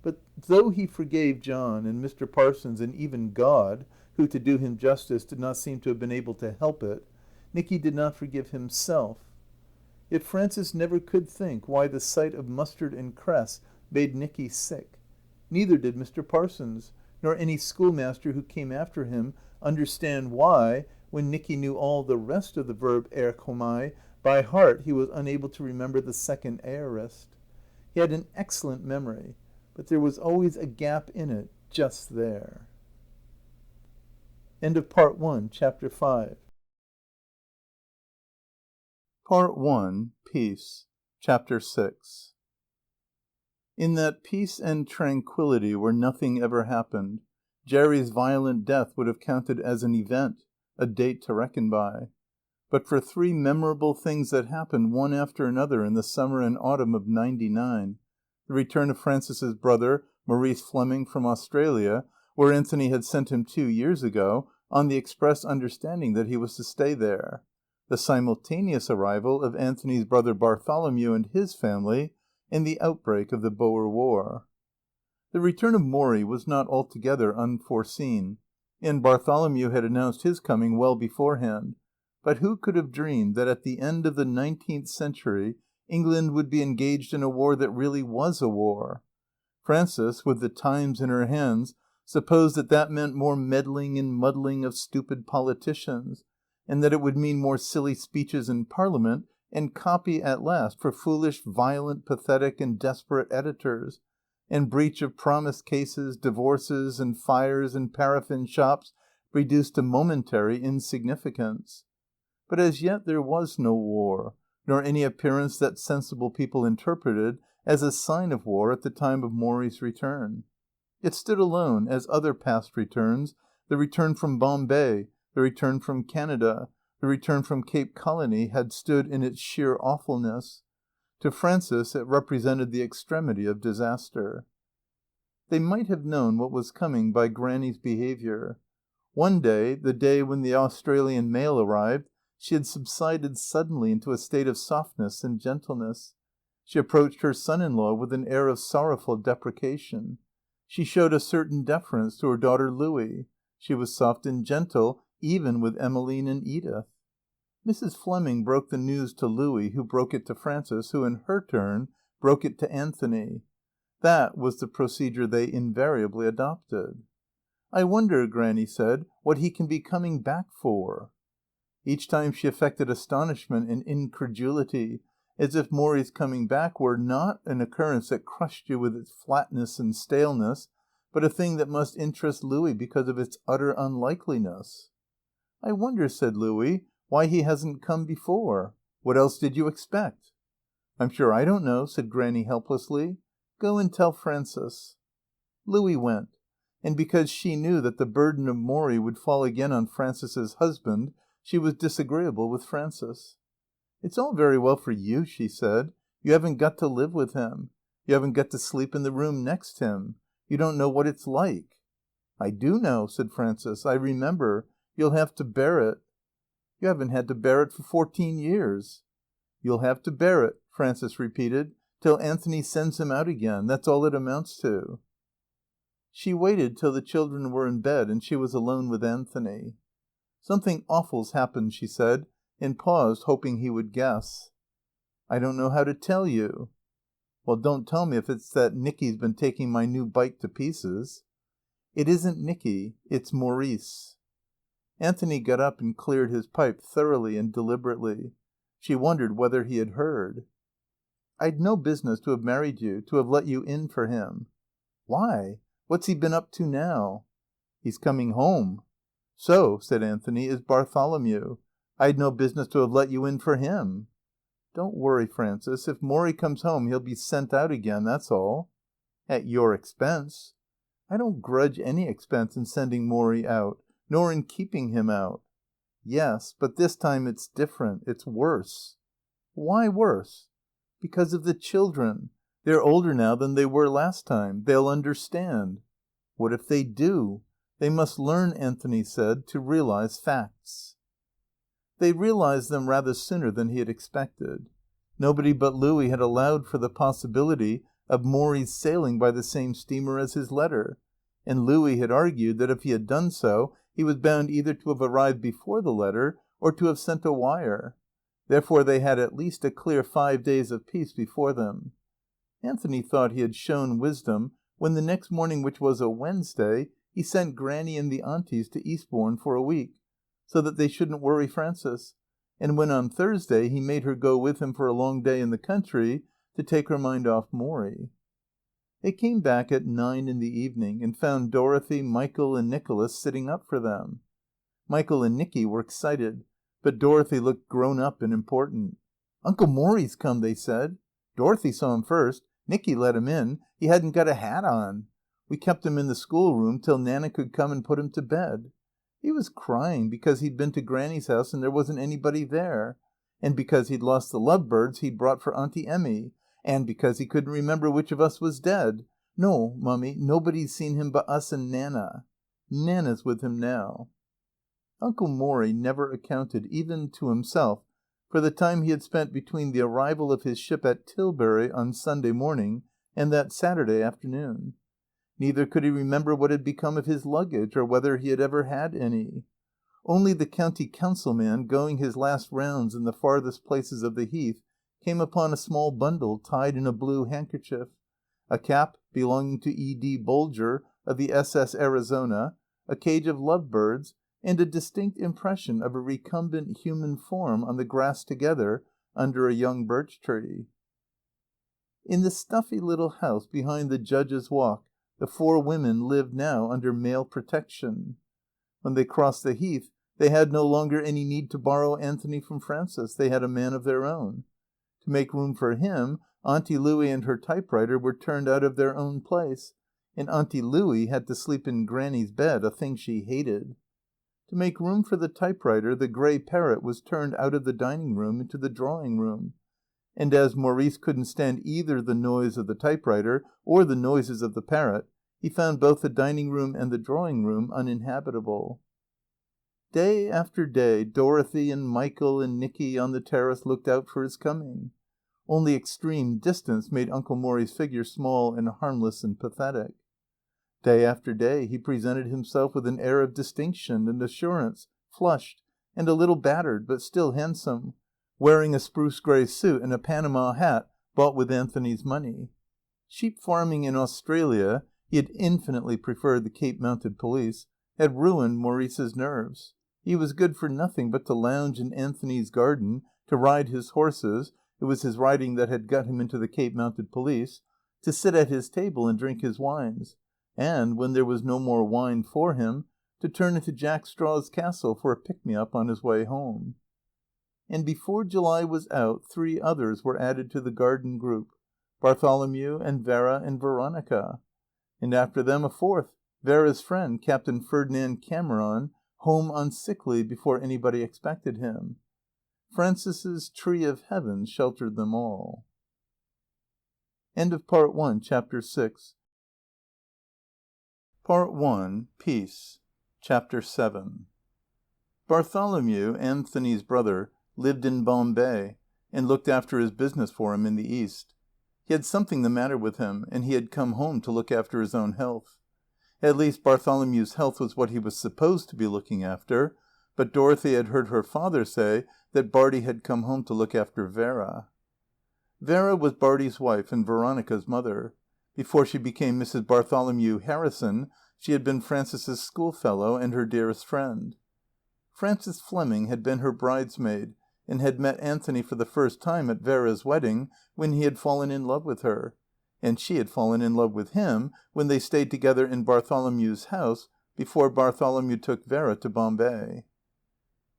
B: But though he forgave John and Mr. Parsons and even God, who, to do him justice, did not seem to have been able to help it, Nicky did not forgive himself. Yet Frances never could think why the sight of mustard and cress made Nicky sick. Neither did Mr. Parsons, nor any schoolmaster who came after him, understand why, when Nicky knew all the rest of the verb erchomai by heart, he was unable to remember the second aorist. He had an excellent memory, but there was always a gap in it, just there. End of Part 1, Chapter 5.
A: Part 1, Peace, Chapter 6. In that peace and tranquillity where nothing ever happened, Jerry's violent death would have counted as an event, a date to reckon by. But for 3 memorable things that happened one after another in the summer and autumn of '99, the return of Frances's brother, Maurice Fleming, from Australia, where Anthony had sent him 2 years ago, on the express understanding that he was to stay there, the simultaneous arrival of Anthony's brother Bartholomew and his family, and the outbreak of the Boer War. The return of Morrie was not altogether unforeseen, and Bartholomew had announced his coming well beforehand, but who could have dreamed that at the end of the 19th century England would be engaged in a war that really was a war? Frances, with the Times in her hands, supposed that that meant more meddling and muddling of stupid politicians, and that it would mean more silly speeches in Parliament and copy at last for foolish, violent, pathetic and desperate editors, and breach of promise cases, divorces and fires and paraffin shops reduced to momentary insignificance. But as yet there was no war, nor any appearance that sensible people interpreted as a sign of war at the time of Morrie's return. It stood alone, as other past returns, the return from Bombay, the return from Canada, the return from Cape Colony had stood in its sheer awfulness. To Frances it represented the extremity of disaster. They might have known what was coming by Grannie's behaviour. One day, the day when the Australian mail arrived, she had subsided suddenly into a state of softness and gentleness. She approached her son-in-law with an air of sorrowful deprecation. She showed a certain deference to her daughter Louie. She was soft and gentle, even with Emmeline and Edith. Mrs. Fleming broke the news to Louie, who broke it to Frances, who in her turn broke it to Anthony. That was the procedure they invariably adopted. "I wonder," Grannie said, "what he can be coming back for." Each time she affected astonishment and incredulity, as if Morrie's coming back were not an occurrence that crushed you with its flatness and staleness, but a thing that must interest Louie because of its utter unlikeliness. "I wonder," said Louie, "why he hasn't come before. What else did you expect?" "I'm sure I don't know," said Grannie helplessly. "Go and tell Frances." Louie went, and because she knew that the burden of Morrie would fall again on Frances's husband, she was disagreeable with Frances. "It's all very well for you," she said. "You haven't got to live with him. You haven't got to sleep in the room next him. You don't know what it's like." "I do know," said Frances. "I remember. You'll have to bear it." "You haven't had to bear it for 14 years." "You'll have to bear it," Frances repeated, "till Anthony sends him out again. That's all it amounts to." She waited till the children were in bed and she was alone with Anthony. "Something awful's happened," she said, and paused, hoping he would guess. "I don't know how to tell you." "Well, don't tell me if it's that Nicky's been taking my new bike to pieces." "It isn't Nicky. It's Maurice." Anthony got up and cleared his pipe thoroughly and deliberately. She wondered whether he had heard. "I'd no business to have married you, to have let you in for him." "Why? What's he been up to now?" "He's coming home." "So," said Anthony, "is Bartholomew. I'd no business to have let you in for him." "Don't worry, Frances. If Morrie comes home he'll be sent out again, that's all." "At your expense." "I don't grudge any expense in sending Morrie out. Nor in keeping him out." "Yes, but this time it's different. It's worse." "Why worse?" "Because of the children. They're older now than they were last time. They'll understand." "What if they do? They must learn," Anthony said, "to realize facts." They realized them rather sooner than he had expected. Nobody but Louie had allowed for the possibility of Morrie's sailing by the same steamer as his letter, and Louie had argued that if he had done so he was bound either to have arrived before the letter or to have sent a wire. Therefore they had at least a clear 5 days of peace before them. Anthony thought he had shown wisdom when the next morning, which was a Wednesday, he sent Granny and the aunties to Eastbourne for a week, so that they shouldn't worry Frances, and when on Thursday he made her go with him for a long day in the country to take her mind off Morrie. They came back at 9 in the evening and found Dorothy, Michael and Nicholas sitting up for them. Michael and Nicky were excited, but Dorothy looked grown up and important. "Uncle Morrie's come," they said. "Dorothy saw him first. Nicky let him in. He hadn't got a hat on. We kept him in the schoolroom till Nanna could come and put him to bed. He was crying because he'd been to Granny's house and there wasn't anybody there, and because he'd lost the lovebirds he'd brought for Auntie Emmy, and because he couldn't remember which of us was dead. No, Mummy, nobody's seen him but us and Nanna. Nanna's with him now." Uncle Morrie never accounted, even to himself, for the time he had spent between the arrival of his ship at Tilbury on Sunday morning and that Saturday afternoon. Neither could he remember what had become of his luggage or whether he had ever had any. Only the county council man, going his last rounds in the farthest places of the Heath, came upon a small bundle tied in a blue handkerchief, a cap belonging to E.D. Bolger of the S.S. Arizona, a cage of lovebirds, and a distinct impression of a recumbent human form on the grass together under a young birch tree. In the stuffy little house behind the Judge's Walk the 4 women lived now under male protection. When they crossed the Heath they had no longer any need to borrow Anthony from Frances. They had a man of their own. To make room for him, Auntie Louie and her typewriter were turned out of their own place, and Auntie Louie had to sleep in Granny's bed, a thing she hated. To make room for the typewriter, the grey parrot was turned out of the dining room into the drawing room, and as Maurice couldn't stand either the noise of the typewriter or the noises of the parrot, he found both the dining room and the drawing room uninhabitable. Day after day Dorothy and Michael and Nicky on the terrace looked out for his coming. Only extreme distance made Uncle Morrie's figure small and harmless and pathetic. Day after day he presented himself with an air of distinction and assurance, flushed, and a little battered, but still handsome, wearing a spruce grey suit and a Panama hat bought with Anthony's money. Sheep farming in Australia, he had infinitely preferred the Cape Mounted Police, had ruined Maurice's nerves. He was good for nothing but to lounge in Anthony's garden, to ride his horses (it was his riding that had got him into the Cape Mounted Police), to sit at his table and drink his wines, and, when there was no more wine for him, to turn into Jack Straw's Castle for a pick-me-up on his way home. And before July was out 3 others were added to the garden group, Bartholomew and Vera and Veronica. And after them a 4th, Vera's friend, Captain Ferdinand Cameron, home on sick leave before anybody expected him. Frances's tree of heaven sheltered them all. End of Part 1, Chapter 6. Part 1, Peace. Chapter 7. Bartholomew, Anthony's brother, lived in Bombay and looked after his business for him in the East. He had something the matter with him, and he had come home to look after his own health. At least Bartholomew's health was what he was supposed to be looking after, but Dorothy had heard her father say that Bartie had come home to look after Vera. Vera was Bartie's wife and Veronica's mother. Before she became Mrs. Bartholomew Harrison, she had been Frances's schoolfellow and her dearest friend. Frances Fleming had been her bridesmaid, and had met Anthony for the first time at Vera's wedding when he had fallen in love with her, and she had fallen in love with him when they stayed together in Bartholomew's house before Bartholomew took Vera to Bombay.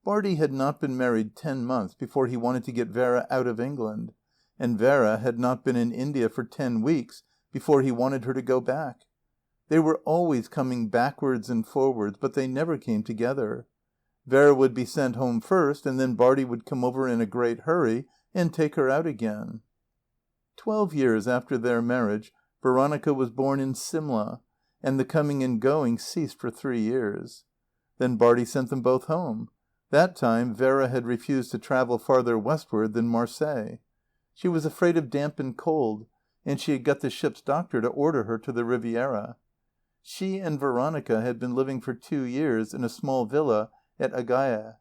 A: Bartie had not been married 10 months before he wanted to get Vera out of England, and Vera had not been in India for 10 weeks before he wanted her to go back. They were always coming backwards and forwards, but they never came together. Vera would be sent home first, and then Bartie would come over in a great hurry and take her out again. 12 years after their marriage, Veronica was born in Simla, and the coming and going ceased for 3 years. Then Bartie sent them both home. That time Vera had refused to travel farther westward than Marseilles. She was afraid of damp and cold, and she had got the ship's doctor to order her to the Riviera. She and Veronica had been living for 2 years in a small villa at Agaye.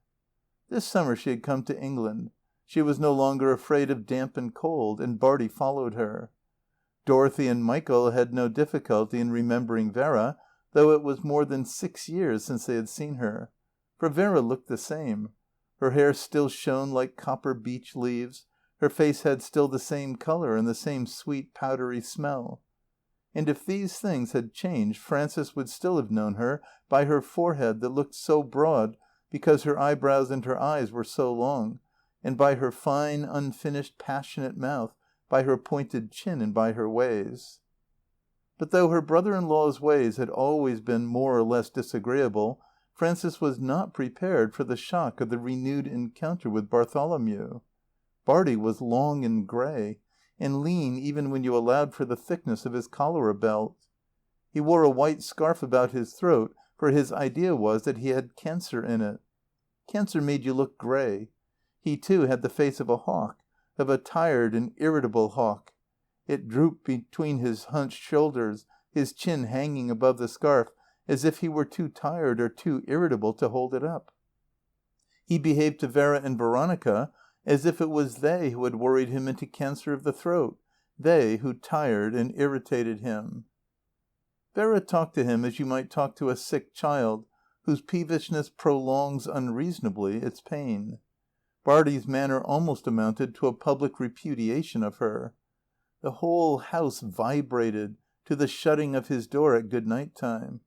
A: This summer she had come to England. She was no longer afraid of damp and cold, and Bartie followed her. Dorothy and Michael had no difficulty in remembering Vera, though it was more than 6 years since they had seen her. For Vera looked the same. Her hair still shone like copper beech leaves. Her face had still the same colour and the same sweet, powdery smell. And if these things had changed, Frances would still have known her by her forehead that looked so broad because her eyebrows and her eyes were so long, and by her fine, unfinished, passionate mouth, by her pointed chin, and by her ways. But though her brother-in-law's ways had always been more or less disagreeable, Frances was not prepared for the shock of the renewed encounter with Bartholomew. Bartie was long and grey, and lean even when you allowed for the thickness of his cholera belt. He wore a white scarf about his throat, for his idea was that he had cancer in it. Cancer made you look grey. He, too, had the face of a hawk, of a tired and irritable hawk. It drooped between his hunched shoulders, his chin hanging above the scarf, as if he were too tired or too irritable to hold it up. He behaved to Vera and Veronica as if it was they who had worried him into cancer of the throat, they who tired and irritated him. Vera talked to him as you might talk to a sick child whose peevishness prolongs unreasonably its pain. Bartie's manner almost amounted to a public repudiation of her. The whole house vibrated to the shutting of his door at good-night time.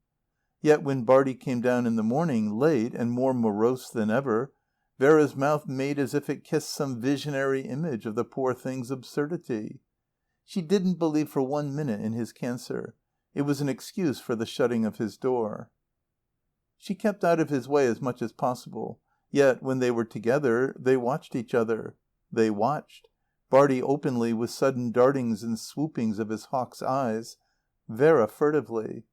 A: Yet when Bartie came down in the morning, late and more morose than ever, Vera's mouth made as if it kissed some visionary image of the poor thing's absurdity. She didn't believe for 1 minute in his cancer. It was an excuse for the shutting of his door. She kept out of his way as much as possible. Yet, when they were together, they watched each other. They watched. Bartie openly with sudden dartings and swoopings of his hawk's eyes. Vera furtively.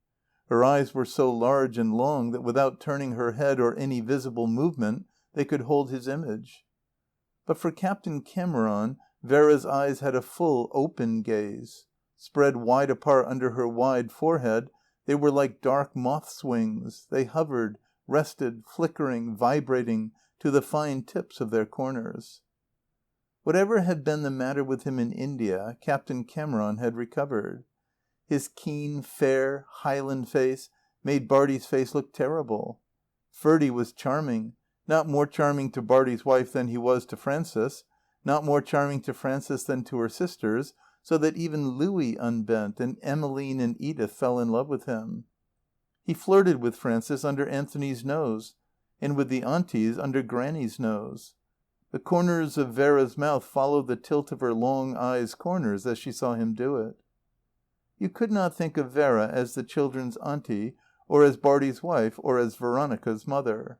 A: Her eyes were so large and long that without turning her head or any visible movement they could hold his image. But for Captain Cameron, Vera's eyes had a full, open gaze. Spread wide apart under her wide forehead, they were like dark moth's wings. They hovered, rested, flickering, vibrating to the fine tips of their corners. Whatever had been the matter with him in India, Captain Cameron had recovered. His keen, fair, Highland face made Bartie's face look terrible. Ferdy was charming, not more charming to Bartie's wife than he was to Frances, not more charming to Frances than to her sisters, so that even Louie unbent, and Emmeline and Edith fell in love with him. He flirted with Frances under Anthony's nose, and with the Aunties under Grannie's nose. The corners of Vera's mouth followed the tilt of her long eyes' corners as she saw him do it. You could not think of Vera as the children's auntie, or as Bartie's wife, or as Veronica's mother.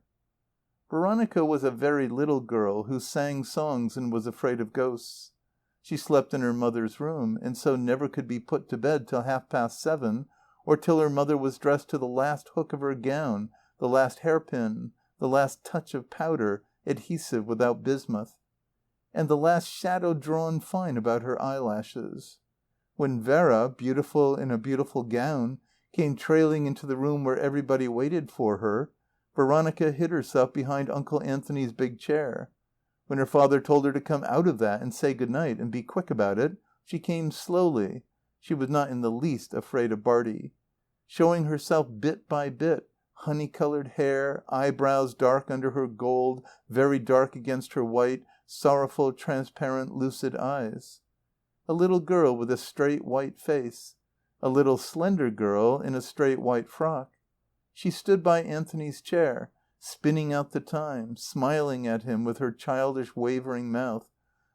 A: Veronica was a very little girl who sang songs and was afraid of ghosts. She slept in her mother's room, and so never could be put to bed till 7:30, or till her mother was dressed to the last hook of her gown, the last hairpin, the last touch of powder, adhesive without bismuth, and the last shadow drawn fine about her eyelashes. When Vera, beautiful in a beautiful gown, came trailing into the room where everybody waited for her, Veronica hid herself behind Uncle Anthony's big chair. When her father told her to come out of that and say good night and be quick about it, she came slowly. She was not in the least afraid of Bartie. Showing herself bit by bit, honey-coloured hair, eyebrows dark under her gold, very dark against her white, sorrowful, transparent, lucid eyes. A little girl with a straight white face. A little slender girl in a straight white frock. She stood by Anthony's chair, spinning out the time, smiling at him with her childish wavering mouth,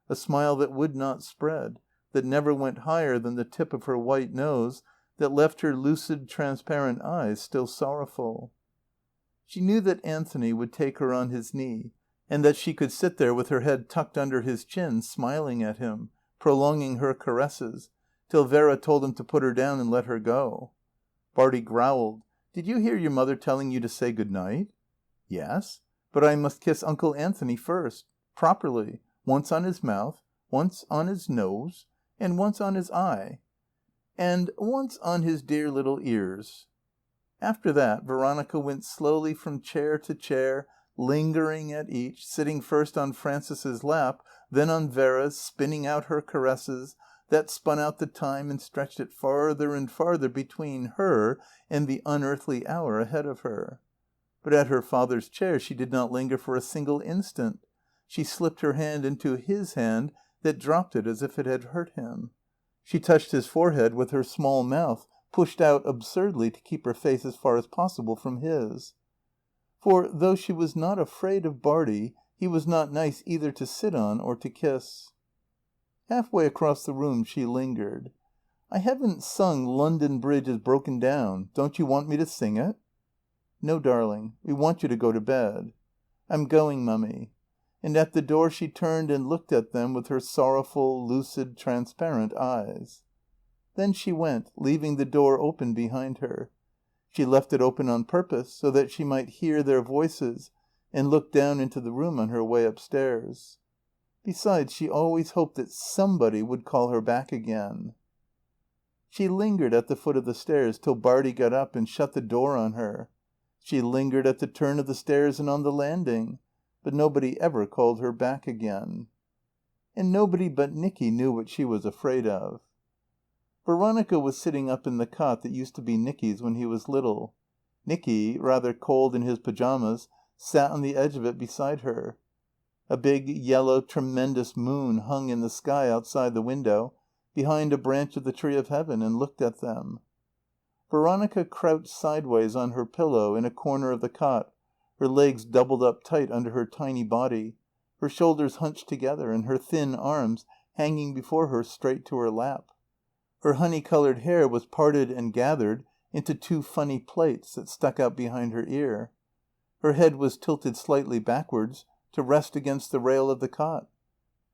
A: a smile that would not spread, that never went higher than the tip of her white nose, that left her lucid, transparent eyes still sorrowful. She knew that Anthony would take her on his knee, and that she could sit there with her head tucked under his chin, smiling at him, prolonging her caresses, till Vera told him to put her down and let her go. Bartie growled. "Did you hear your mother telling you to say good night?" "Yes. But I must kiss Uncle Anthony first. Properly. Once on his mouth, once on his nose, and once on his eye, and once on his dear little ears. After that, Veronica went slowly from chair to chair, lingering at each, sitting first on Frances's lap, then on Vera's, spinning out her caresses, that spun out the time and stretched it farther and farther between her and the unearthly hour ahead of her. But at her father's chair she did not linger for a single instant. She slipped her hand into his hand that dropped it as if it had hurt him. She touched his forehead with her small mouth, pushed out absurdly to keep her face as far as possible from his. For, though she was not afraid of Bartie, he was not nice either to sit on or to kiss. Halfway across the room she lingered. "I haven't sung 'London Bridge is broken down.' Don't you want me to sing it?" "No, darling. We want you to go to bed." "I'm going, Mummy." And at the door she turned and looked at them with her sorrowful, lucid, transparent eyes. Then she went, leaving the door open behind her. She left it open on purpose, so that she might hear their voices and look down into the room on her way upstairs. Besides, she always hoped that somebody would call her back again. She lingered at the foot of the stairs till Bartie got up and shut the door on her. She lingered at the turn of the stairs and on the landing, but nobody ever called her back again. And nobody but Nicky knew what she was afraid of. Veronica was sitting up in the cot that used to be Nicky's when he was little. Nicky, rather cold in his pyjamas, sat on the edge of it beside her. A big, yellow, tremendous moon hung in the sky outside the window, behind a branch of the tree of heaven, and looked at them. Veronica crouched sideways on her pillow in a corner of the cot, her legs doubled up tight under her tiny body, her shoulders hunched together, and her thin arms hanging before her straight to her lap. Her honey-coloured hair was parted and gathered into two funny plaits that stuck out behind her ear. Her head was tilted slightly backwards to rest against the rail of the cot.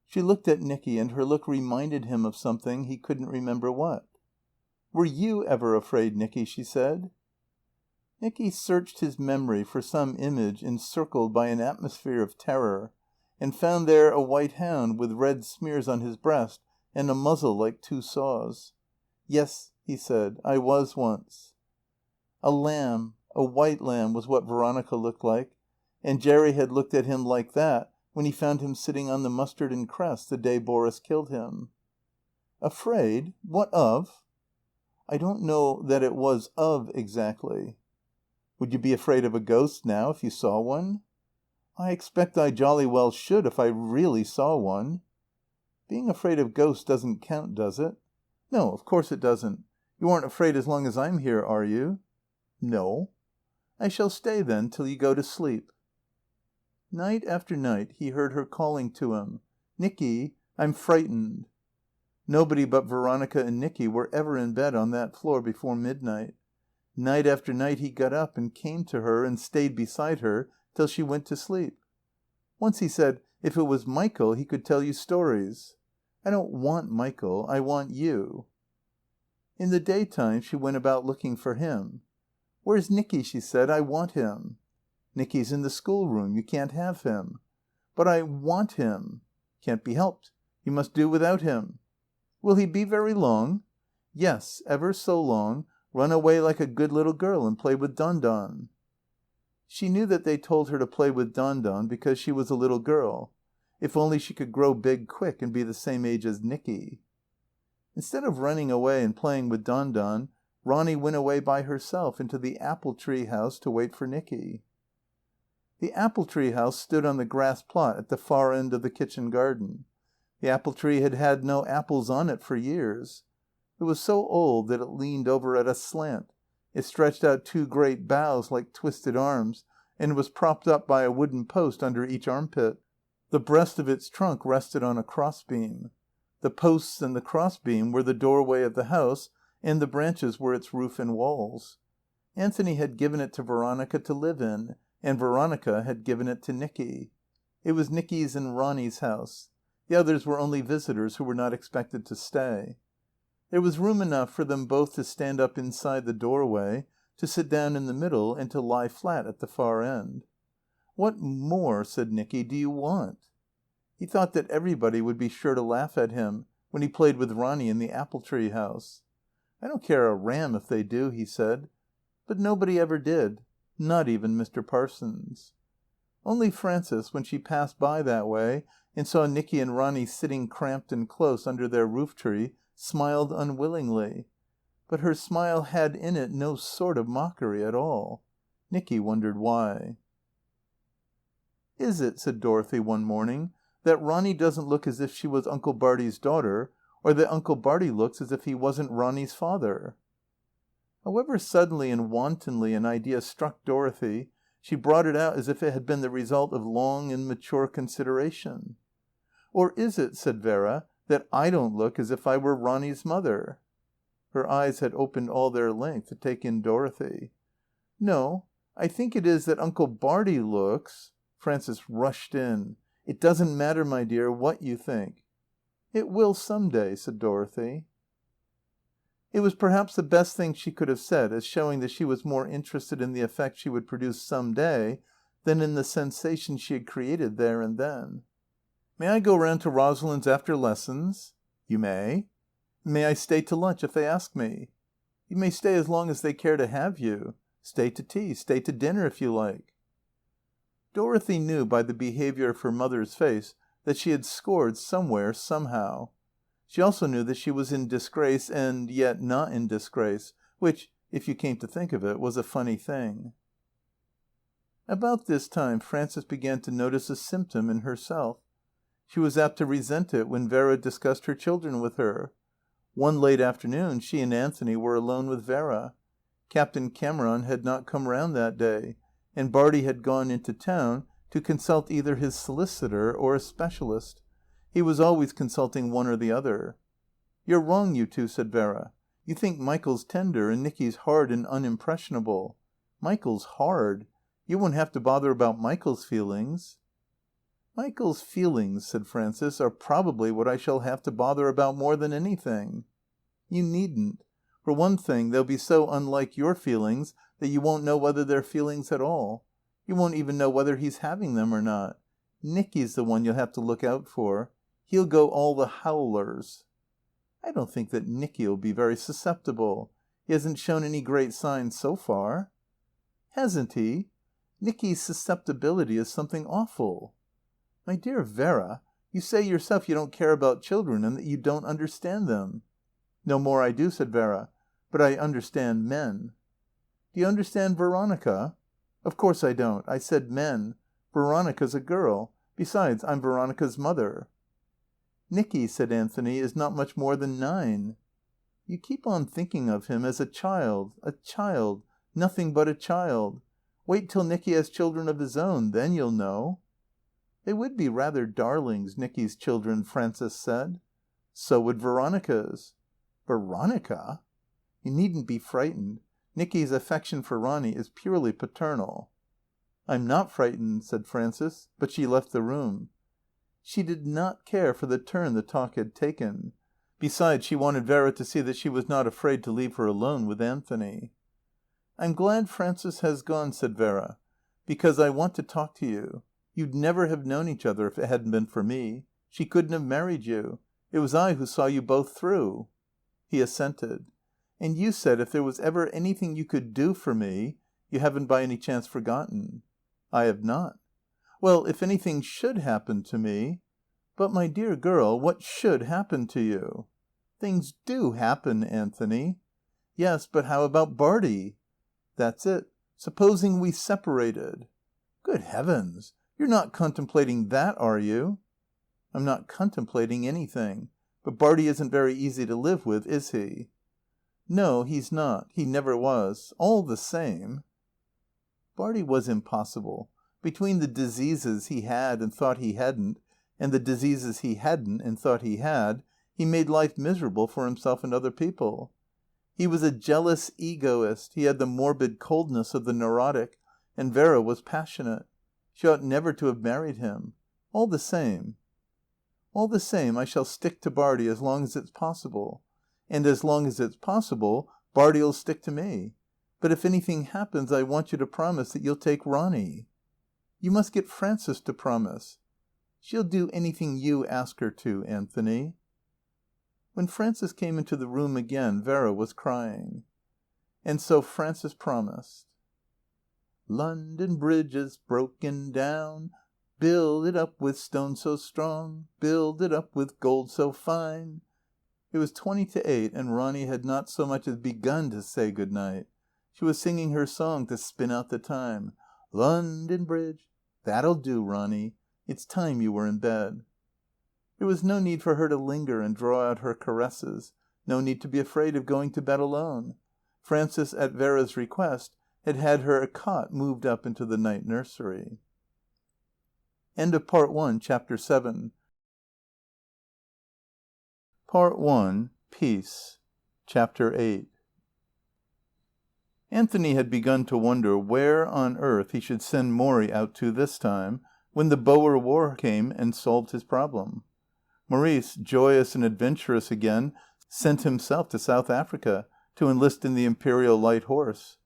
A: She looked at Nicky, and her look reminded him of something, he couldn't remember what. "Were you ever afraid, Nicky?" she said. Nicky searched his memory for some image encircled by an atmosphere of terror, and found there a white hound with red smears on his breast and a muzzle like two saws. "Yes," he said, "I was once." A lamb, a white lamb, was what Veronica looked like, and Jerry had looked at him like that when he found him sitting on the mustard and cress the day Boris killed him. "Afraid? What of?" "I don't know that it was of exactly." "Would you be afraid of a ghost now if you saw one?" "I expect I jolly well should if I really saw one." "Being afraid of ghosts doesn't count, does it?" "No, of course it doesn't. You aren't afraid as long as I'm here, are you?" "No." "I shall stay, then, till you go to sleep." Night after night he heard her calling to him, "Nicky, I'm frightened." Nobody but Veronica and Nicky were ever in bed on that floor before midnight. Night after night he got up and came to her and stayed beside her till she went to sleep. Once he said, if it was Michael he could tell you stories. "I don't want Michael. I want you." In the daytime she went about looking for him. "Where's Nicky?" she said. "I want him." "Nicky's in the schoolroom. You can't have him." "But I want him." "Can't be helped. You must do without him." "Will he be very long?" "Yes, ever so long. Run away like a good little girl and play with Don Don." She knew that they told her to play with Don Don because she was a little girl. If only she could grow big quick and be the same age as Nicky. Instead of running away and playing with Don Don, Ronny went away by herself into the apple tree house to wait for Nicky. The apple tree house stood on the grass plot at the far end of the kitchen garden. The apple tree had had no apples on it for years. It was so old that it leaned over at a slant. It stretched out two great boughs like twisted arms, and was propped up by a wooden post under each armpit. The breast of its trunk rested on a crossbeam. The posts and the crossbeam were the doorway of the house, and the branches were its roof and walls. Anthony had given it to Veronica to live in, and Veronica had given it to Nicky. It was Nicky's and Ronny's house. The others were only visitors who were not expected to stay. There was room enough for them both to stand up inside the doorway, to sit down in the middle, and to lie flat at the far end. "What more," said Nicky, "do you want?" He thought that everybody would be sure to laugh at him when he played with Ronny in the apple tree house. "I don't care a ram if they do," he said. But nobody ever did. Not even Mr. Parsons. Only Frances, when she passed by that way and saw Nicky and Ronny sitting cramped and close under their roof tree, smiled unwillingly. But her smile had in it no sort of mockery at all. Nicky wondered why. "Is it," said Dorothy one morning, "that Ronny doesn't look as if she was Uncle Barty's daughter, or that Uncle Barty looks as if he wasn't Ronny's father?" However suddenly and wantonly an idea struck Dorothy, she brought it out as if it had been the result of long and mature consideration. "Or is it," said Vera, "that I don't look as if I were Ronny's mother?" Her eyes had opened all their length to take in Dorothy. "No, I think it is that Uncle Barty looks—" Frances rushed in. "It doesn't matter, my dear, what you think." "It will some day," said Dorothy. It was perhaps the best thing she could have said, as showing that she was more interested in the effect she would produce some day than in the sensation she had created there and then. "May I go round to Rosalind's after lessons?" "You may." "May I stay to lunch if they ask me?" "You may stay as long as they care to have you. Stay to tea, stay to dinner if you like." Dorothy knew by the behaviour of her mother's face that she had scored somewhere, somehow. She also knew that she was in disgrace and yet not in disgrace, which, if you came to think of it, was a funny thing. About this time Frances began to notice a symptom in herself. She was apt to resent it when Vera discussed her children with her. One late afternoon she and Anthony were alone with Vera. Captain Cameron had not come round that day, and Bartie had gone into town to consult either his solicitor or a specialist. He was always consulting one or the other. "You're wrong, you two," said Vera. "You think Michael's tender and Nicky's hard and unimpressionable. Michael's hard. You won't have to bother about Michael's feelings." "Michael's feelings," said Frances, "are probably what I shall have to bother about more than anything." "You needn't. For one thing, they'll be so unlike your feelings that you won't know whether they're feelings at all. You won't even know whether he's having them or not. Nicky's the one you'll have to look out for. He'll go all the howlers." "I don't think that Nicky'll be very susceptible. He hasn't shown any great signs so far." "Hasn't he? Nicky's susceptibility is something awful." "My dear Vera, you say yourself you don't care about children and that you don't understand them." "No more I do," said Vera. "But I understand men." "Do you understand Veronica?" "Of course I don't. I said men. Veronica's a girl. Besides, I'm Veronica's mother." "Nicky," said Anthony, "is not much more than 9." "You keep on thinking of him as a child, nothing but a child. Wait till Nicky has children of his own. Then you'll know." "They would be rather darlings, Nicky's children," Frances said. "So would Veronica's." "Veronica?" "You needn't be frightened. Nicky's affection for Ronny is purely paternal." "I'm not frightened," said Frances, but she left the room. She did not care for the turn the talk had taken. Besides, she wanted Vera to see that she was not afraid to leave her alone with Anthony. "I'm glad Frances has gone," said Vera, "because I want to talk to you. You'd never have known each other if it hadn't been for me. She couldn't have married you. It was I who saw you both through." He assented. "And you said if there was ever anything you could do for me you haven't by any chance forgotten." "I have not." "Well, if anything should happen to me " "But, my dear girl, what should happen to you?" "Things do happen, Anthony." "Yes, but how about Bartie?" "That's it. Supposing we separated." "Good heavens! You're not contemplating that, are you?" "I'm not contemplating anything. But Bartie isn't very easy to live with, is he?" "No, he's not. He never was. All the same " Bartie was impossible. Between the diseases he had and thought he hadn't, and the diseases he hadn't and thought he had, he made life miserable for himself and other people. He was a jealous egoist, he had the morbid coldness of the neurotic, and Vera was passionate. She ought never to have married him. All the same, I shall stick to Bartie as long as it's possible. And as long as it's possible, Bartie'll stick to me. But if anything happens I want you to promise that you'll take Ronny." "You must get Frances to promise." She'll do anything you ask her to, Anthony." When Frances came into the room again, Vera was crying. And so Frances promised. "London Bridge is broken down. Build it up with stone so strong. Build it up with gold so fine." It was 20 to 8, and Ronny had not so much as begun to say good night. She was singing her song to spin out the time. "London Bridge." "That'll do, Ronny. It's time you were in bed." There was no need for her to linger and draw out her caresses. No need to be afraid of going to bed alone. Frances, at Vera's request, had had her cot moved up into the night nursery. End of Part 1, Chapter 7. Part 1, Peace. Chapter 8. Anthony had begun to wonder where on earth he should send Morrie out to this time, when the Boer War came and solved his problem. Maurice, joyous and adventurous again, sent himself to South Africa to enlist in the Imperial Light Horse.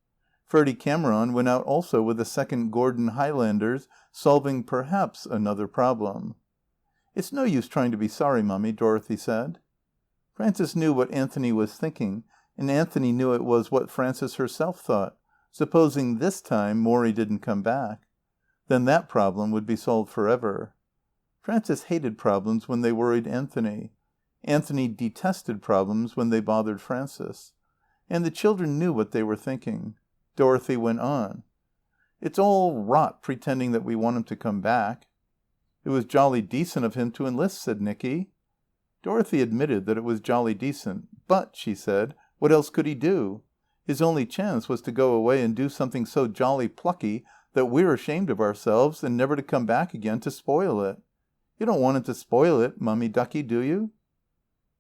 A: Ferdy Cameron went out also with the 2nd Gordon Highlanders, solving perhaps another problem. "It's no use trying to be sorry, Mummy," Dorothy said. Frances knew what Anthony was thinking, and Anthony knew it was what Frances herself thought. Supposing this time Morrie didn't come back. Then that problem would be solved forever. Frances hated problems when they worried Anthony. Anthony detested problems when they bothered Frances. And the children knew what they were thinking. Dorothy went on. "It's all rot pretending that we want him to come back." "It was jolly decent of him to enlist," said Nicky. Dorothy admitted that it was jolly decent. "But," she said, "what else could he do? His only chance was to go away and do something so jolly plucky that we're ashamed of ourselves and never to come back again to spoil it. You don't want him to spoil it, Mummy Ducky, do you?"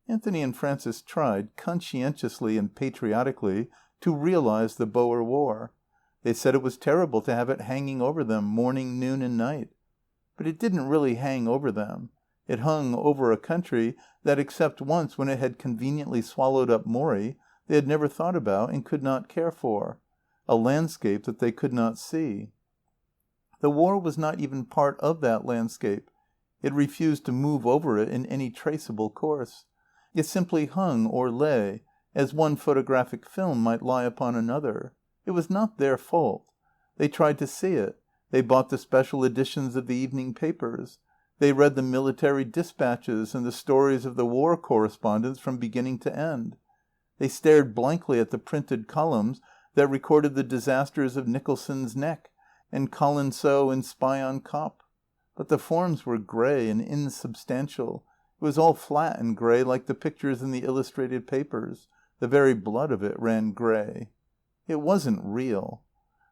A: Anthony and Frances tried, conscientiously and patriotically, to realize the Boer War. They said it was terrible to have it hanging over them morning, noon and night. But it didn't really hang over them. It hung over a country that, except once when it had conveniently swallowed up Morrie, they had never thought about and could not care for. A landscape that they could not see. The war was not even part of that landscape. It refused to move over it in any traceable course. It simply hung or lay, as one photographic film might lie upon another. It was not their fault. They tried to see it. They bought the special editions of the evening papers. They read the military dispatches and the stories of the war correspondents from beginning to end. They stared blankly at the printed columns that recorded the disasters of Nicholson's Neck and Colenso and Spy on Cop. But the forms were grey and insubstantial. It was all flat and grey like the pictures in the illustrated papers. The very blood of it ran grey. It wasn't real.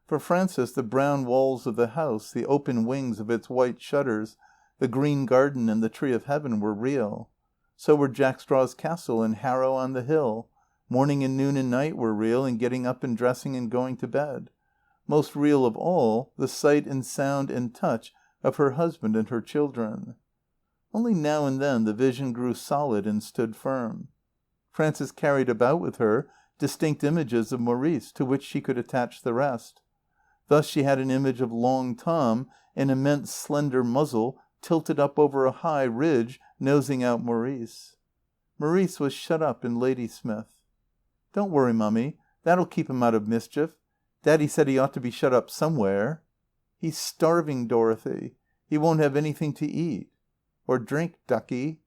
A: For Frances, the brown walls of the house, the open wings of its white shutters, the green garden and the tree of heaven were real. So were Jack Straw's Castle and Harrow on the Hill. Morning and noon and night were real, and getting up and dressing and going to bed. Most real of all, the sight and sound and touch of her husband and her children. Only now and then the vision grew solid and stood firm. Frances carried about with her distinct images of Maurice, to which she could attach the rest. Thus she had an image of Long Tom, an immense slender muzzle tilted up over a high ridge, nosing out Maurice. Maurice was shut up in Ladysmith. "Don't worry, Mummy. That'll keep him out of mischief. Daddy said he ought to be shut up somewhere." "He's starving, Dorothy. He won't have anything to eat." "Or drink, ducky."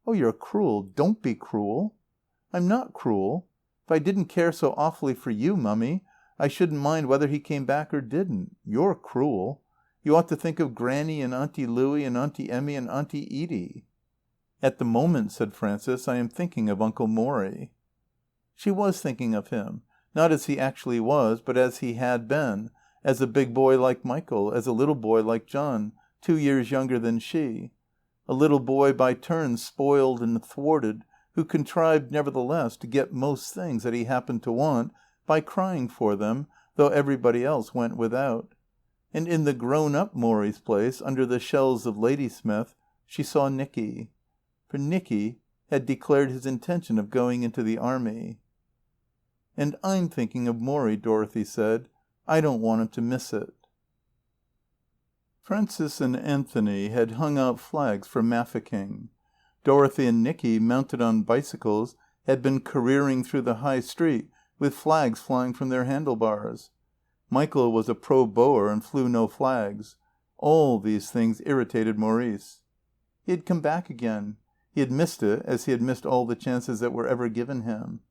A: "Oh, you're cruel. Don't be cruel." "I'm not cruel. If I didn't care so awfully for you, Mummy, I shouldn't mind whether he came back or didn't. You're cruel. You ought to think of Granny and Auntie Louie and Auntie Emmy and Auntie Edie." "At the moment," said Frances, "I am thinking of Uncle Morrie." She was thinking of him, not as he actually was, but as he had been, as a big boy like Michael, as a little boy like John, 2 years younger than she. A little boy by turns spoiled and thwarted, who contrived, nevertheless, to get most things that he happened to want by crying for them, though everybody else went without. And in the grown-up Morrie's place, under the shells of Ladysmith, she saw Nicky. For Nicky had declared his intention of going into the army. "And I'm thinking of Morrie," Dorothy said. "I don't want him to miss it." Francis and Anthony had hung out flags for Mafeking. Dorothy and Nicky, mounted on bicycles, had been careering through the high street with flags flying from their handlebars. Michael was a pro Boer and flew no flags. All these things irritated Maurice. He had come back again. He had missed it, as he had missed all the chances that were ever given him.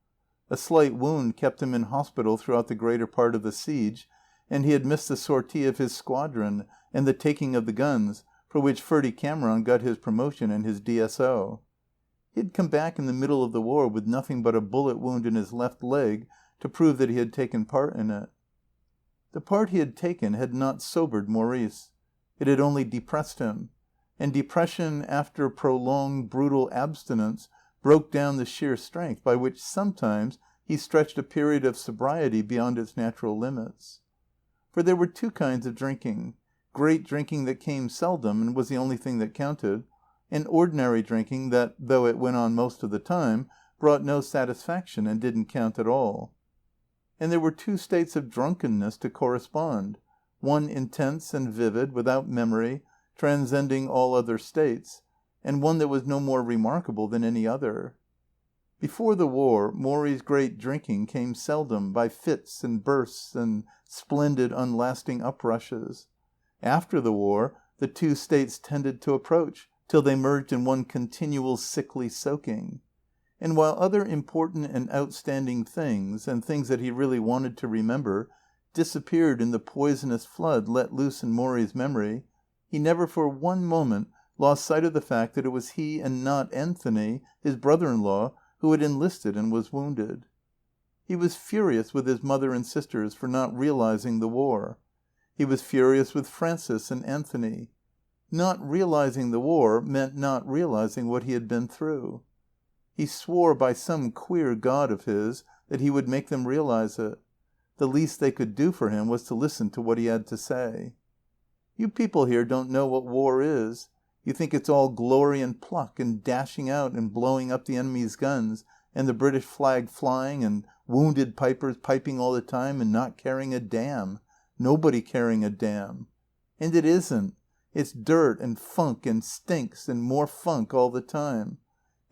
A: A slight wound kept him in hospital throughout the greater part of the siege, and he had missed the sortie of his squadron and the taking of the guns, for which Ferdy Cameron got his promotion and his DSO. He had come back in the middle of the war with nothing but a bullet wound in his left leg to prove that he had taken part in it. The part he had taken had not sobered Maurice. It had only depressed him. And depression after prolonged, brutal abstinence broke down the sheer strength by which sometimes he stretched a period of sobriety beyond its natural limits. For there were two kinds of drinking. Great drinking that came seldom and was the only thing that counted, and ordinary drinking that, though it went on most of the time, brought no satisfaction and didn't count at all. And there were two states of drunkenness to correspond, one intense and vivid, without memory, transcending all other states, and one that was no more remarkable than any other. Before the war, Morrie's great drinking came seldom, by fits and bursts and splendid, unlasting uprushes. After the war, the two states tended to approach, till they merged in one continual sickly soaking. And while other important and outstanding things, and things that he really wanted to remember, disappeared in the poisonous flood let loose in Morrie's memory, he never for one moment lost sight of the fact that it was he and not Anthony, his brother-in-law, who had enlisted and was wounded. He was furious with his mother and sisters for not realizing the war. He was furious with Francis and Anthony. Not realizing the war meant not realizing what he had been through. He swore by some queer god of his that he would make them realize it. The least they could do for him was to listen to what he had to say. You people here don't know what war is. You think it's all glory and pluck and dashing out and blowing up the enemy's guns and the British flag flying and wounded pipers piping all the time and not caring a damn. Nobody caring a damn. And it isn't. It's dirt and funk and stinks and more funk all the time.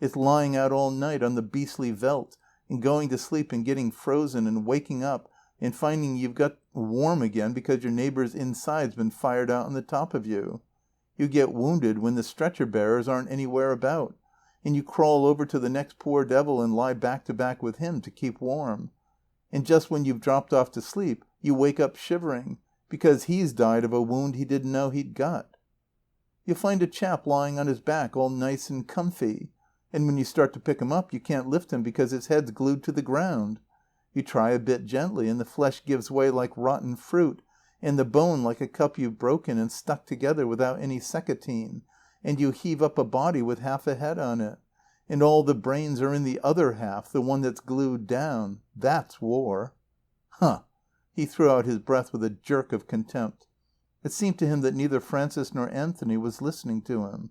A: It's lying out all night on the beastly veldt and going to sleep and getting frozen and waking up and finding you've got warm again because your neighbour's inside's been fired out on the top of you. You get wounded when the stretcher bearers aren't anywhere about, and you crawl over to the next poor devil and lie back to back with him to keep warm. And just when you've dropped off to sleep, you wake up shivering, because he's died of a wound he didn't know he'd got. You'll find a chap lying on his back all nice and comfy, and when you start to pick him up, you can't lift him because his head's glued to the ground. You try a bit gently, and the flesh gives way like rotten fruit, and the bone like a cup you've broken and stuck together without any seccotine, and you heave up a body with half a head on it, and all the brains are in the other half, the one that's glued down. That's war. Huh! He threw out his breath with a jerk of contempt. It seemed to him that neither Francis nor Anthony was listening to him.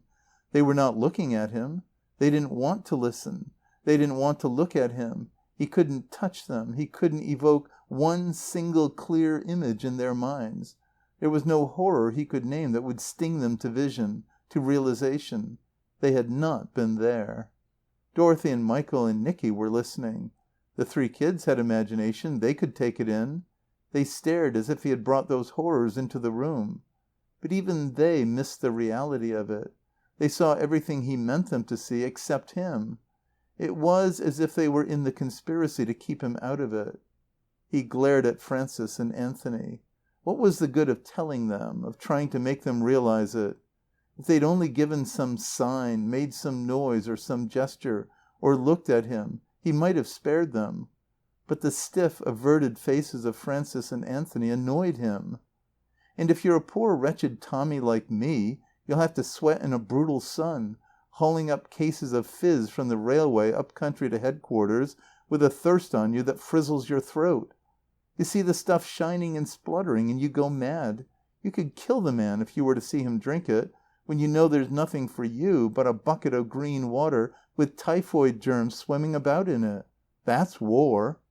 A: They were not looking at him. They didn't want to listen. They didn't want to look at him. He couldn't touch them. He couldn't evoke one single clear image in their minds. There was no horror he could name that would sting them to vision, to realization. They had not been there. Dorothy and Michael and Nicky were listening. The three kids had imagination. They could take it in. They stared as if he had brought those horrors into the room. But even they missed the reality of it. They saw everything he meant them to see except him. It was as if they were in the conspiracy to keep him out of it. He glared at Francis and Anthony. What was the good of telling them, of trying to make them realize it? If they'd only given some sign, made some noise or some gesture, or looked at him, he might have spared them. But the stiff, averted faces of Francis and Anthony annoyed him. And if you're a poor wretched Tommy like me, you'll have to sweat in a brutal sun, hauling up cases of fizz from the railway up country to headquarters with a thirst on you that frizzles your throat. You see the stuff shining and spluttering and you go mad. You could kill the man if you were to see him drink it, when you know there's nothing for you but a bucket of green water with typhoid germs swimming about in it. That's war.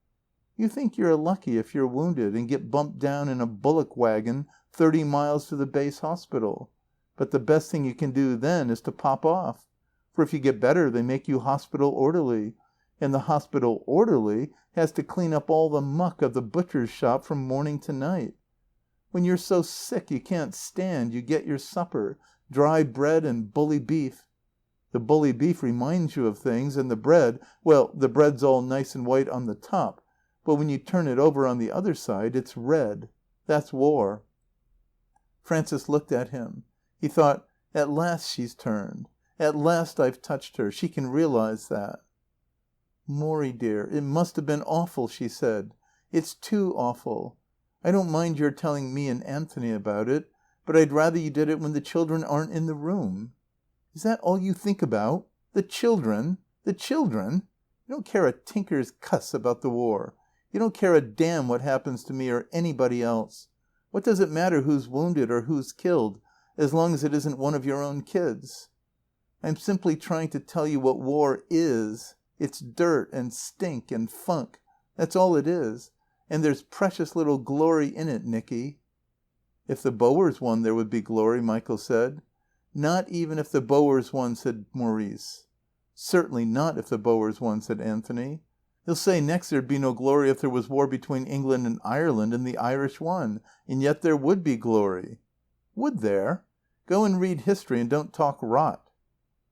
A: You think you're lucky if you're wounded and get bumped down in a bullock wagon
B: 30 miles to the base hospital. But the best thing you can do then is to pop off. For if you get better, they make you hospital orderly. And the hospital orderly has to clean up all the muck of the butcher's shop from morning to night. When you're so sick you can't stand, you get your supper, dry bread and bully beef. The bully beef reminds you of things, and the bread, well, the bread's all nice and white on the top, but when you turn it over on the other side, it's red. That's war. Frances looked at him. He thought, at last she's turned. At last I've touched her. She can realize that. "Morrie, dear, it must have been awful," she said. "It's too awful. I don't mind your telling me and Anthony about it, but I'd rather you did it when the children aren't in the room." "Is that all you think about? The children? The children? You don't care a tinker's cuss about the war. You don't care a damn what happens to me or anybody else. What does it matter who's wounded or who's killed, as long as it isn't one of your own kids? I'm simply trying to tell you what war is. It's dirt and stink and funk. That's all it is. And there's precious little glory in it, Nicky." "If the Boers won, there would be glory," Michael said. "Not even if the Boers won," said Maurice. "Certainly not if the Boers won," said Anthony. "He'll say next there'd be no glory if there was war between England and Ireland and the Irish won. And yet there would be glory." "Would there? Go and read history and don't talk rot."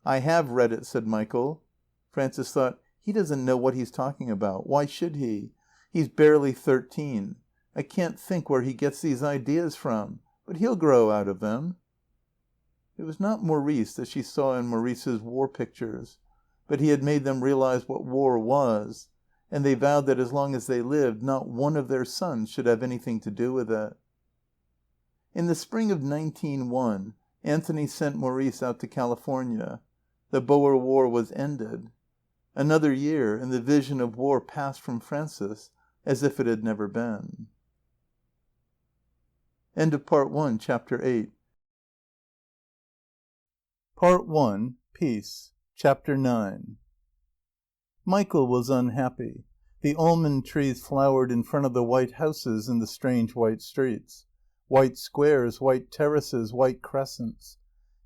B: "I have read it," said Michael. Frances thought, he doesn't know what he's talking about. Why should he? He's barely 13. I can't think where he gets these ideas from. But he'll grow out of them. It was not Maurice that she saw in Maurice's war pictures, but he had made them realize what war was, and they vowed that as long as they lived, not one of their sons should have anything to do with it. In the spring of 1901, Anthony sent Maurice out to California. The Boer War was ended. Another year, and the vision of war passed from Frances as if it had never been. End of Part 1, Chapter 8. Part 1, Peace, Chapter 9. Michael was unhappy. The almond trees flowered in front of the white houses in the strange white streets. White squares, white terraces, white crescents.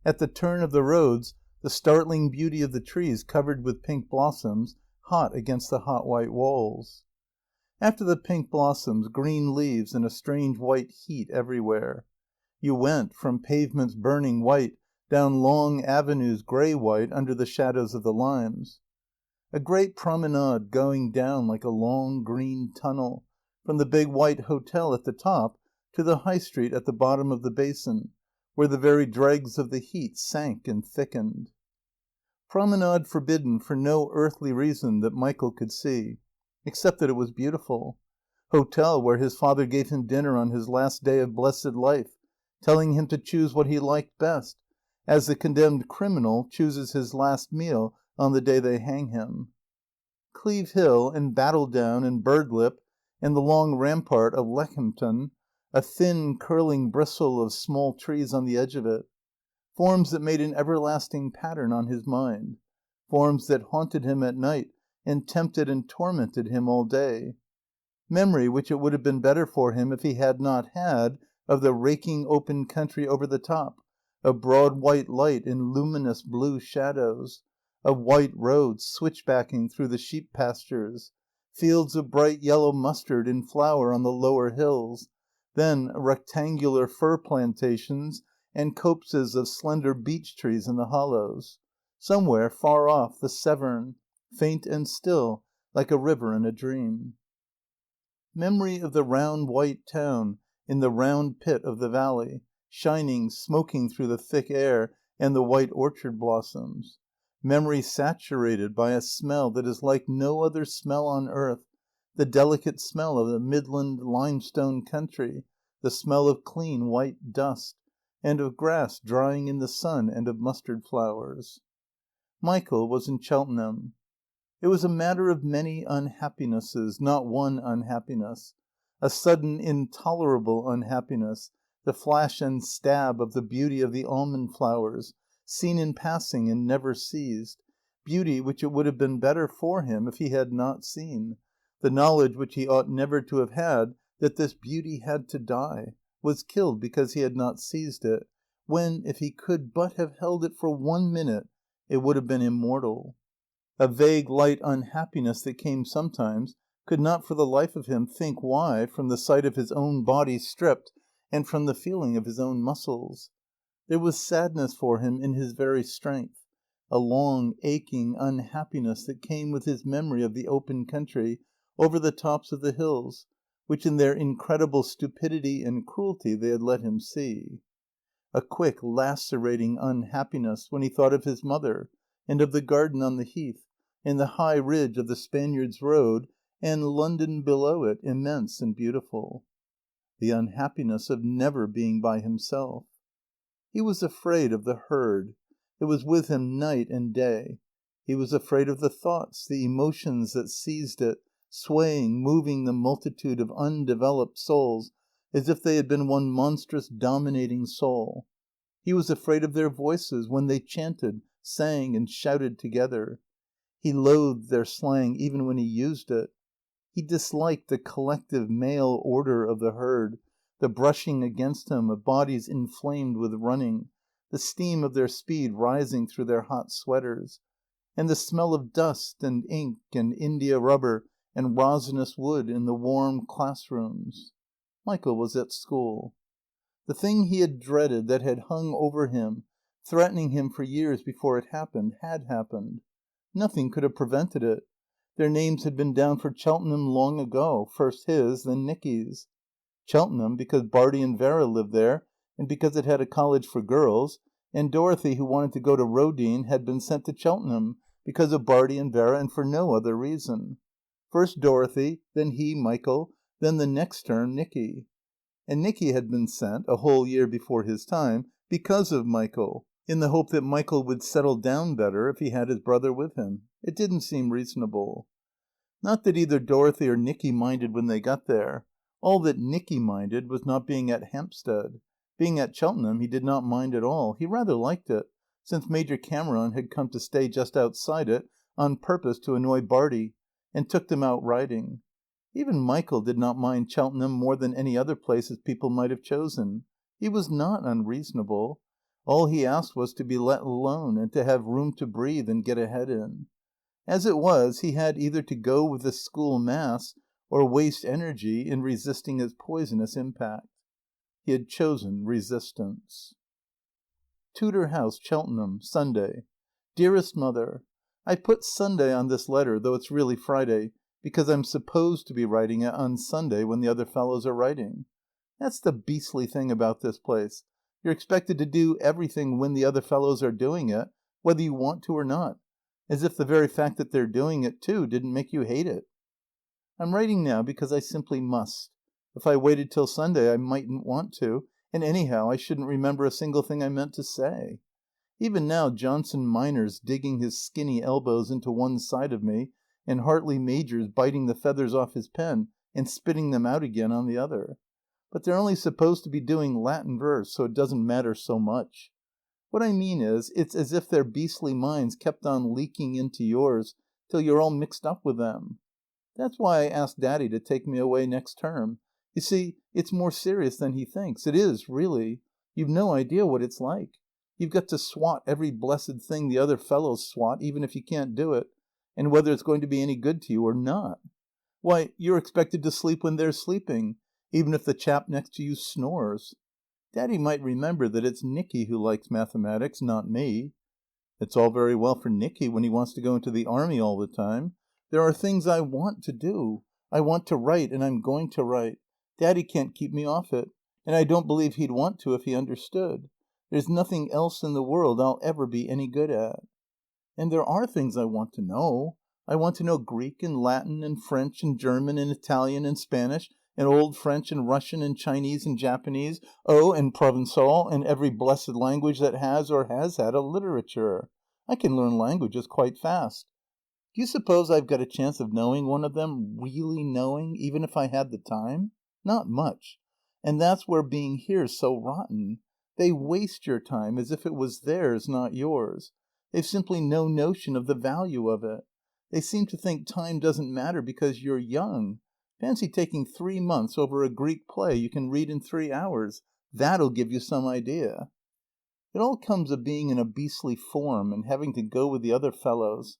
B: At the turn of the roads, the startling beauty of the trees covered with pink blossoms, hot against the hot white walls. After the pink blossoms, green leaves and a strange white heat everywhere. You went, from pavements burning white, down long avenues grey-white under the shadows of the limes. A great promenade going down like a long green tunnel, from the big white hotel at the top to the high street at the bottom of the basin, where the very dregs of the heat sank and thickened. Promenade forbidden for no earthly reason that Michael could see, except that it was beautiful. Hotel where his father gave him dinner on his last day of blessed life, telling him to choose what he liked best, as the condemned criminal chooses his last meal on the day they hang him. Cleeve Hill and Battledown and Birdlip and the long rampart of Leckhampton, a thin curling bristle of small trees on the edge of it. Forms that made an everlasting pattern on his mind. Forms that haunted him at night and tempted and tormented him all day. Memory which it would have been better for him if he had not had of the raking open country over the top, of broad white light in luminous blue shadows, of white roads switchbacking through the sheep pastures, fields of bright yellow mustard in flower on the lower hills, then rectangular fir plantations and copses of slender beech trees in the hollows. Somewhere, far off, the Severn, faint and still, like a river in a dream. Memory of the round white town in the round pit of the valley, shining, smoking through the thick air and the white orchard blossoms. Memory saturated by a smell that is like no other smell on earth, the delicate smell of the Midland limestone country, the smell of clean white dust, and of grass drying in the sun, and of mustard flowers. Michael was in Cheltenham. It was a matter of many unhappinesses, not one unhappiness. A sudden, intolerable unhappiness, the flash and stab of the beauty of the almond flowers, seen in passing and never seized, beauty which it would have been better for him if he had not seen, the knowledge which he ought never to have had that this beauty had to die,
A: was killed because he had not seized it, when, if he could but have held it for 1 minute, it would have been immortal. A vague, light unhappiness that came sometimes could not for the life of him think why, from the sight of his own body stripped and from the feeling of his own muscles. There was sadness for him in his very strength, a long, aching unhappiness that came with his memory of the open country over the tops of the hills, which in their incredible stupidity and cruelty they had let him see. A quick, lacerating unhappiness when he thought of his mother, and of the garden on the Heath, and the high ridge of the Spaniards' Road, and London below it, immense and beautiful. The unhappiness of never being by himself. He was afraid of the herd. It was with him night and day. He was afraid of the thoughts, the emotions that seized it, swaying, moving the multitude of undeveloped souls as if they had been one monstrous dominating soul. He was afraid of their voices when they chanted, sang and shouted together. He loathed their slang even when he used it. He disliked the collective male order of the herd, the brushing against him of bodies inflamed with running, the steam of their speed rising through their hot sweaters, and the smell of dust and ink and india rubber and rosinous wood in the warm classrooms. Michael was at school. The thing he had dreaded that had hung over him, threatening him for years before it happened, had happened. Nothing could have prevented it. Their names had been down for Cheltenham long ago, first his, then Nicky's. Cheltenham because Bartie and Vera lived there, and because it had a college for girls, and Dorothy, who wanted to go to Rodine, had been sent to Cheltenham because of Bartie and Vera and for no other reason. First Dorothy, then he, Michael, then the next term Nicky. And Nicky had been sent, a whole year before his time, because of Michael, in the hope that Michael would settle down better if he had his brother with him. It didn't seem reasonable. Not that either Dorothy or Nicky minded when they got there. All that Nicky minded was not being at Hampstead. Being at Cheltenham he did not mind at all. He rather liked it, since Major Cameron had come to stay just outside it on purpose to annoy Bartie, and took them out riding. Even Michael did not mind Cheltenham more than any other places people might have chosen. He was not unreasonable. All he asked was to be let alone and to have room to breathe and get ahead in. As it was, he had either to go with the school mass or waste energy in resisting its poisonous impact. He had chosen resistance. Tudor House, Cheltenham, Sunday. Dearest Mother, I put Sunday on this letter, though it's really Friday, because I'm supposed to be writing it on Sunday when the other fellows are writing. That's the beastly thing about this place. You're expected to do everything when the other fellows are doing it, whether you want to or not, as if the very fact that they're doing it too didn't make you hate it. I'm writing now because I simply must. If I waited till Sunday I mightn't want to, and anyhow I shouldn't remember a single thing I meant to say. Even now Johnson minor's digging his skinny elbows into one side of me, and Hartley major's biting the feathers off his pen and spitting them out again on the other. But they're only supposed to be doing Latin verse, so it doesn't matter so much. What I mean is, it's as if their beastly minds kept on leaking into yours till you're all mixed up with them. That's why I asked Daddy to take me away next term. You see, it's more serious than he thinks. It is, really. You've no idea what it's like. You've got to swat every blessed thing the other fellows swat, even if you can't do it, and whether it's going to be any good to you or not. Why, you're expected to sleep when they're sleeping, even if the chap next to you snores. Daddy might remember that it's Nicky who likes mathematics, not me. It's all very well for Nicky when he wants to go into the army all the time. There are things I want to do. I want to write, and I'm going to write. Daddy can't keep me off it, and I don't believe he'd want to if he understood. There's nothing else in the world I'll ever be any good at. And there are things I want to know. I want to know Greek and Latin and French and German and Italian and Spanish and Old French and Russian and Chinese and Japanese, and Provençal, and every blessed language that has or has had a literature. I can learn languages quite fast. Do you suppose I've got a chance of knowing one of them, really knowing, even if I had the time? Not much. And that's where being here's so rotten. They waste your time as if it was theirs, not yours. They've simply no notion of the value of it. They seem to think time doesn't matter because you're young. Fancy taking 3 months over a Greek play you can read in 3 hours. That'll give you some idea. It all comes of being in a beastly form and having to go with the other fellows.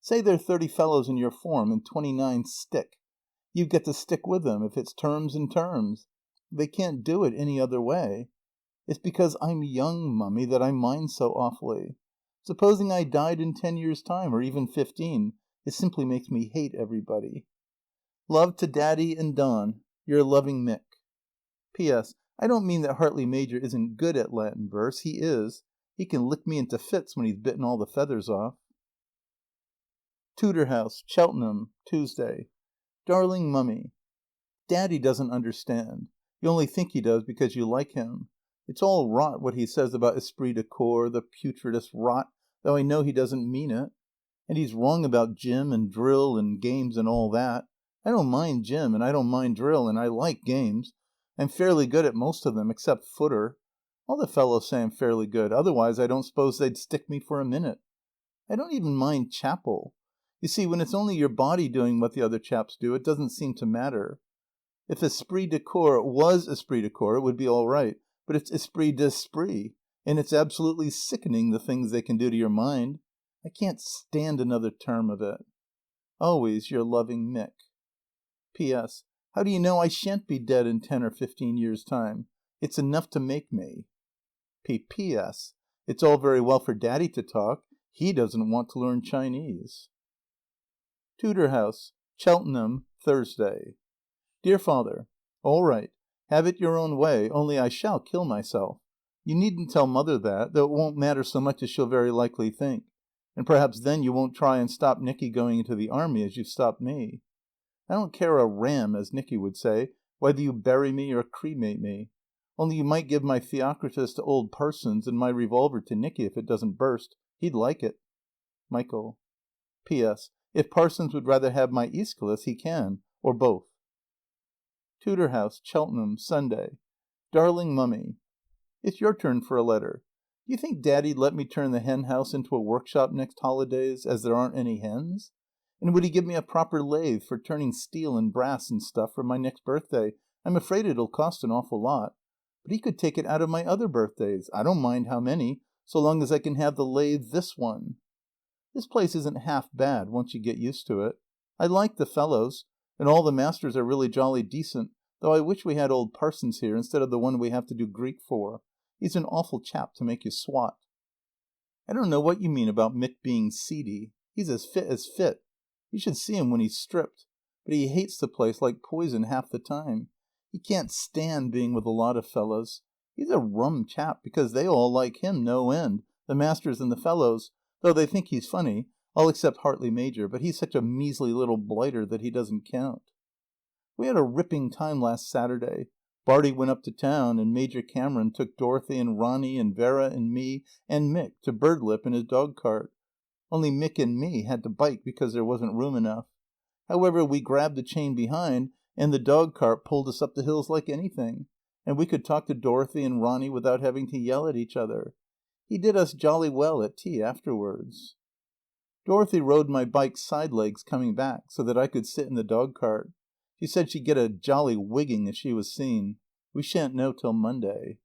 A: Say there are 30 fellows in your form and 29 stick. You've got to stick with them if it's terms and terms. They can't do it any other way. It's because I'm young, Mummy, that I mind so awfully. Supposing I died in 10 years' time, or even 15, it simply makes me hate everybody. Love to Daddy and Don. Your loving Mick. P.S. I don't mean that Hartley Major isn't good at Latin verse. He is. He can lick me into fits when he's bitten all the feathers off. Tudor House, Cheltenham, Tuesday. Darling Mummy, Daddy doesn't understand. You only think he does because you like him. It's all rot what he says about esprit de corps, the putridest rot, though I know he doesn't mean it. And he's wrong about gym and drill and games and all that. I don't mind gym and I don't mind drill and I like games. I'm fairly good at most of them, except footer. All the fellows say I'm fairly good. Otherwise, I don't suppose they'd stick me for a minute. I don't even mind chapel. You see, when it's only your body doing what the other chaps do, it doesn't seem to matter. If esprit de corps was esprit de corps, it would be all right. But it's esprit d'esprit, and it's absolutely sickening the things they can do to your mind. I can't stand another term of it. Always your loving Mick. P.S. How do you know I shan't be dead in 10 or 15 years' time? It's enough to make me. P.P.S. It's all very well for Daddy to talk. He doesn't want to learn Chinese. Tudor House, Cheltenham, Thursday. Dear Father, all right. Have it your own way, only I shall kill myself. You needn't tell Mother that, though it won't matter so much as she'll very likely think. And perhaps then you won't try and stop Nicky going into the army as you've stopped me. I don't care a ram, as Nicky would say, whether you bury me or cremate me. Only you might give my Theocritus to old Parsons and my revolver to Nicky if it doesn't burst. He'd like it. Michael. P.S. If Parsons would rather have my Aeschylus, he can, or both. Tudor House, Cheltenham, Sunday. Darling Mummy, it's your turn for a letter. Do you think Daddy'd let me turn the hen house into a workshop next holidays, as there aren't any hens? And would he give me a proper lathe for turning steel and brass and stuff for my next birthday? I'm afraid it'll cost an awful lot. But he could take it out of my other birthdays. I don't mind how many, so long as I can have the lathe this one. This place isn't half bad once you get used to it. I like the fellows, and all the masters are really jolly decent, though I wish we had old Parsons here instead of the one we have to do Greek for. He's an awful chap to make you swat. I don't know what you mean about Mick being seedy. He's as fit. You should see him when he's stripped. But he hates the place like poison half the time. He can't stand being with a lot of fellows. He's a rum chap because they all like him no end, the masters and the fellows, though they think he's funny, all except Hartley Major, but he's such a measly little blighter that he doesn't count. We had a ripping time last Saturday. Barty went up to town, and Major Cameron took Dorothy and Ronnie and Vera and me and Mick to Birdlip in his dog cart. Only Mick and me had to bike because there wasn't room enough. However, we grabbed the chain behind, and the dog cart pulled us up the hills like anything, and we could talk to Dorothy and Ronnie without having to yell at each other. He did us jolly well at tea afterwards. Dorothy rode my bike side legs coming back, so that I could sit in the dog cart. She said she'd get a jolly wigging if she was seen. We shan't know till Monday.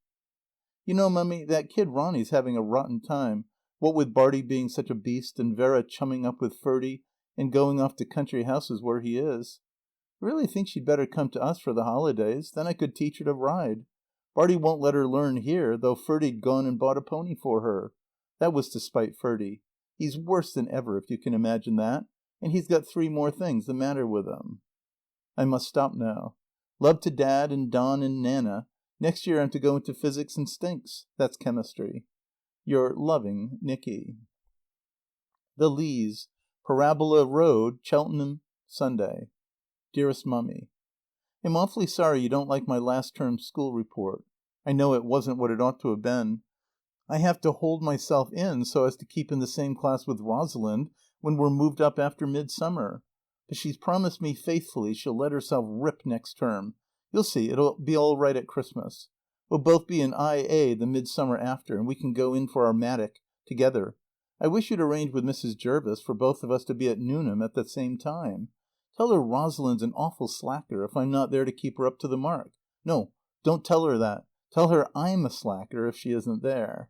A: You know, Mummy, that kid Ronnie's having a rotten time, what with Barty being such a beast and Vera chumming up with Ferdy and going off to country houses where he is. I really think she'd better come to us for the holidays. Then I could teach her to ride. Barty won't let her learn here, though Ferdy'd gone and bought a pony for her. That was to spite Ferdy. He's worse than ever, if you can imagine that, and he's got 3 more things the matter with him. I must stop now. Love to Dad and Don and Nana. Next year I'm to go into physics and stinks. That's chemistry. Your loving Nicky. The Lees, Parabola Road, Cheltenham, Sunday. Dearest Mummy, I'm awfully sorry you don't like my last term school report. I know it wasn't what it ought to have been. I have to hold myself in so as to keep in the same class with Rosalind when we're moved up after midsummer. But she's promised me faithfully she'll let herself rip next term. You'll see, it'll be all right at Christmas. We'll both be in IA the midsummer after, and we can go in for our Matic together. I wish you'd arrange with Mrs. Jervis for both of us to be at Newnham at the same time. Tell her Rosalind's an awful slacker if I'm not there to keep her up to the mark. No, don't tell her that. Tell her I'm a slacker if she isn't there.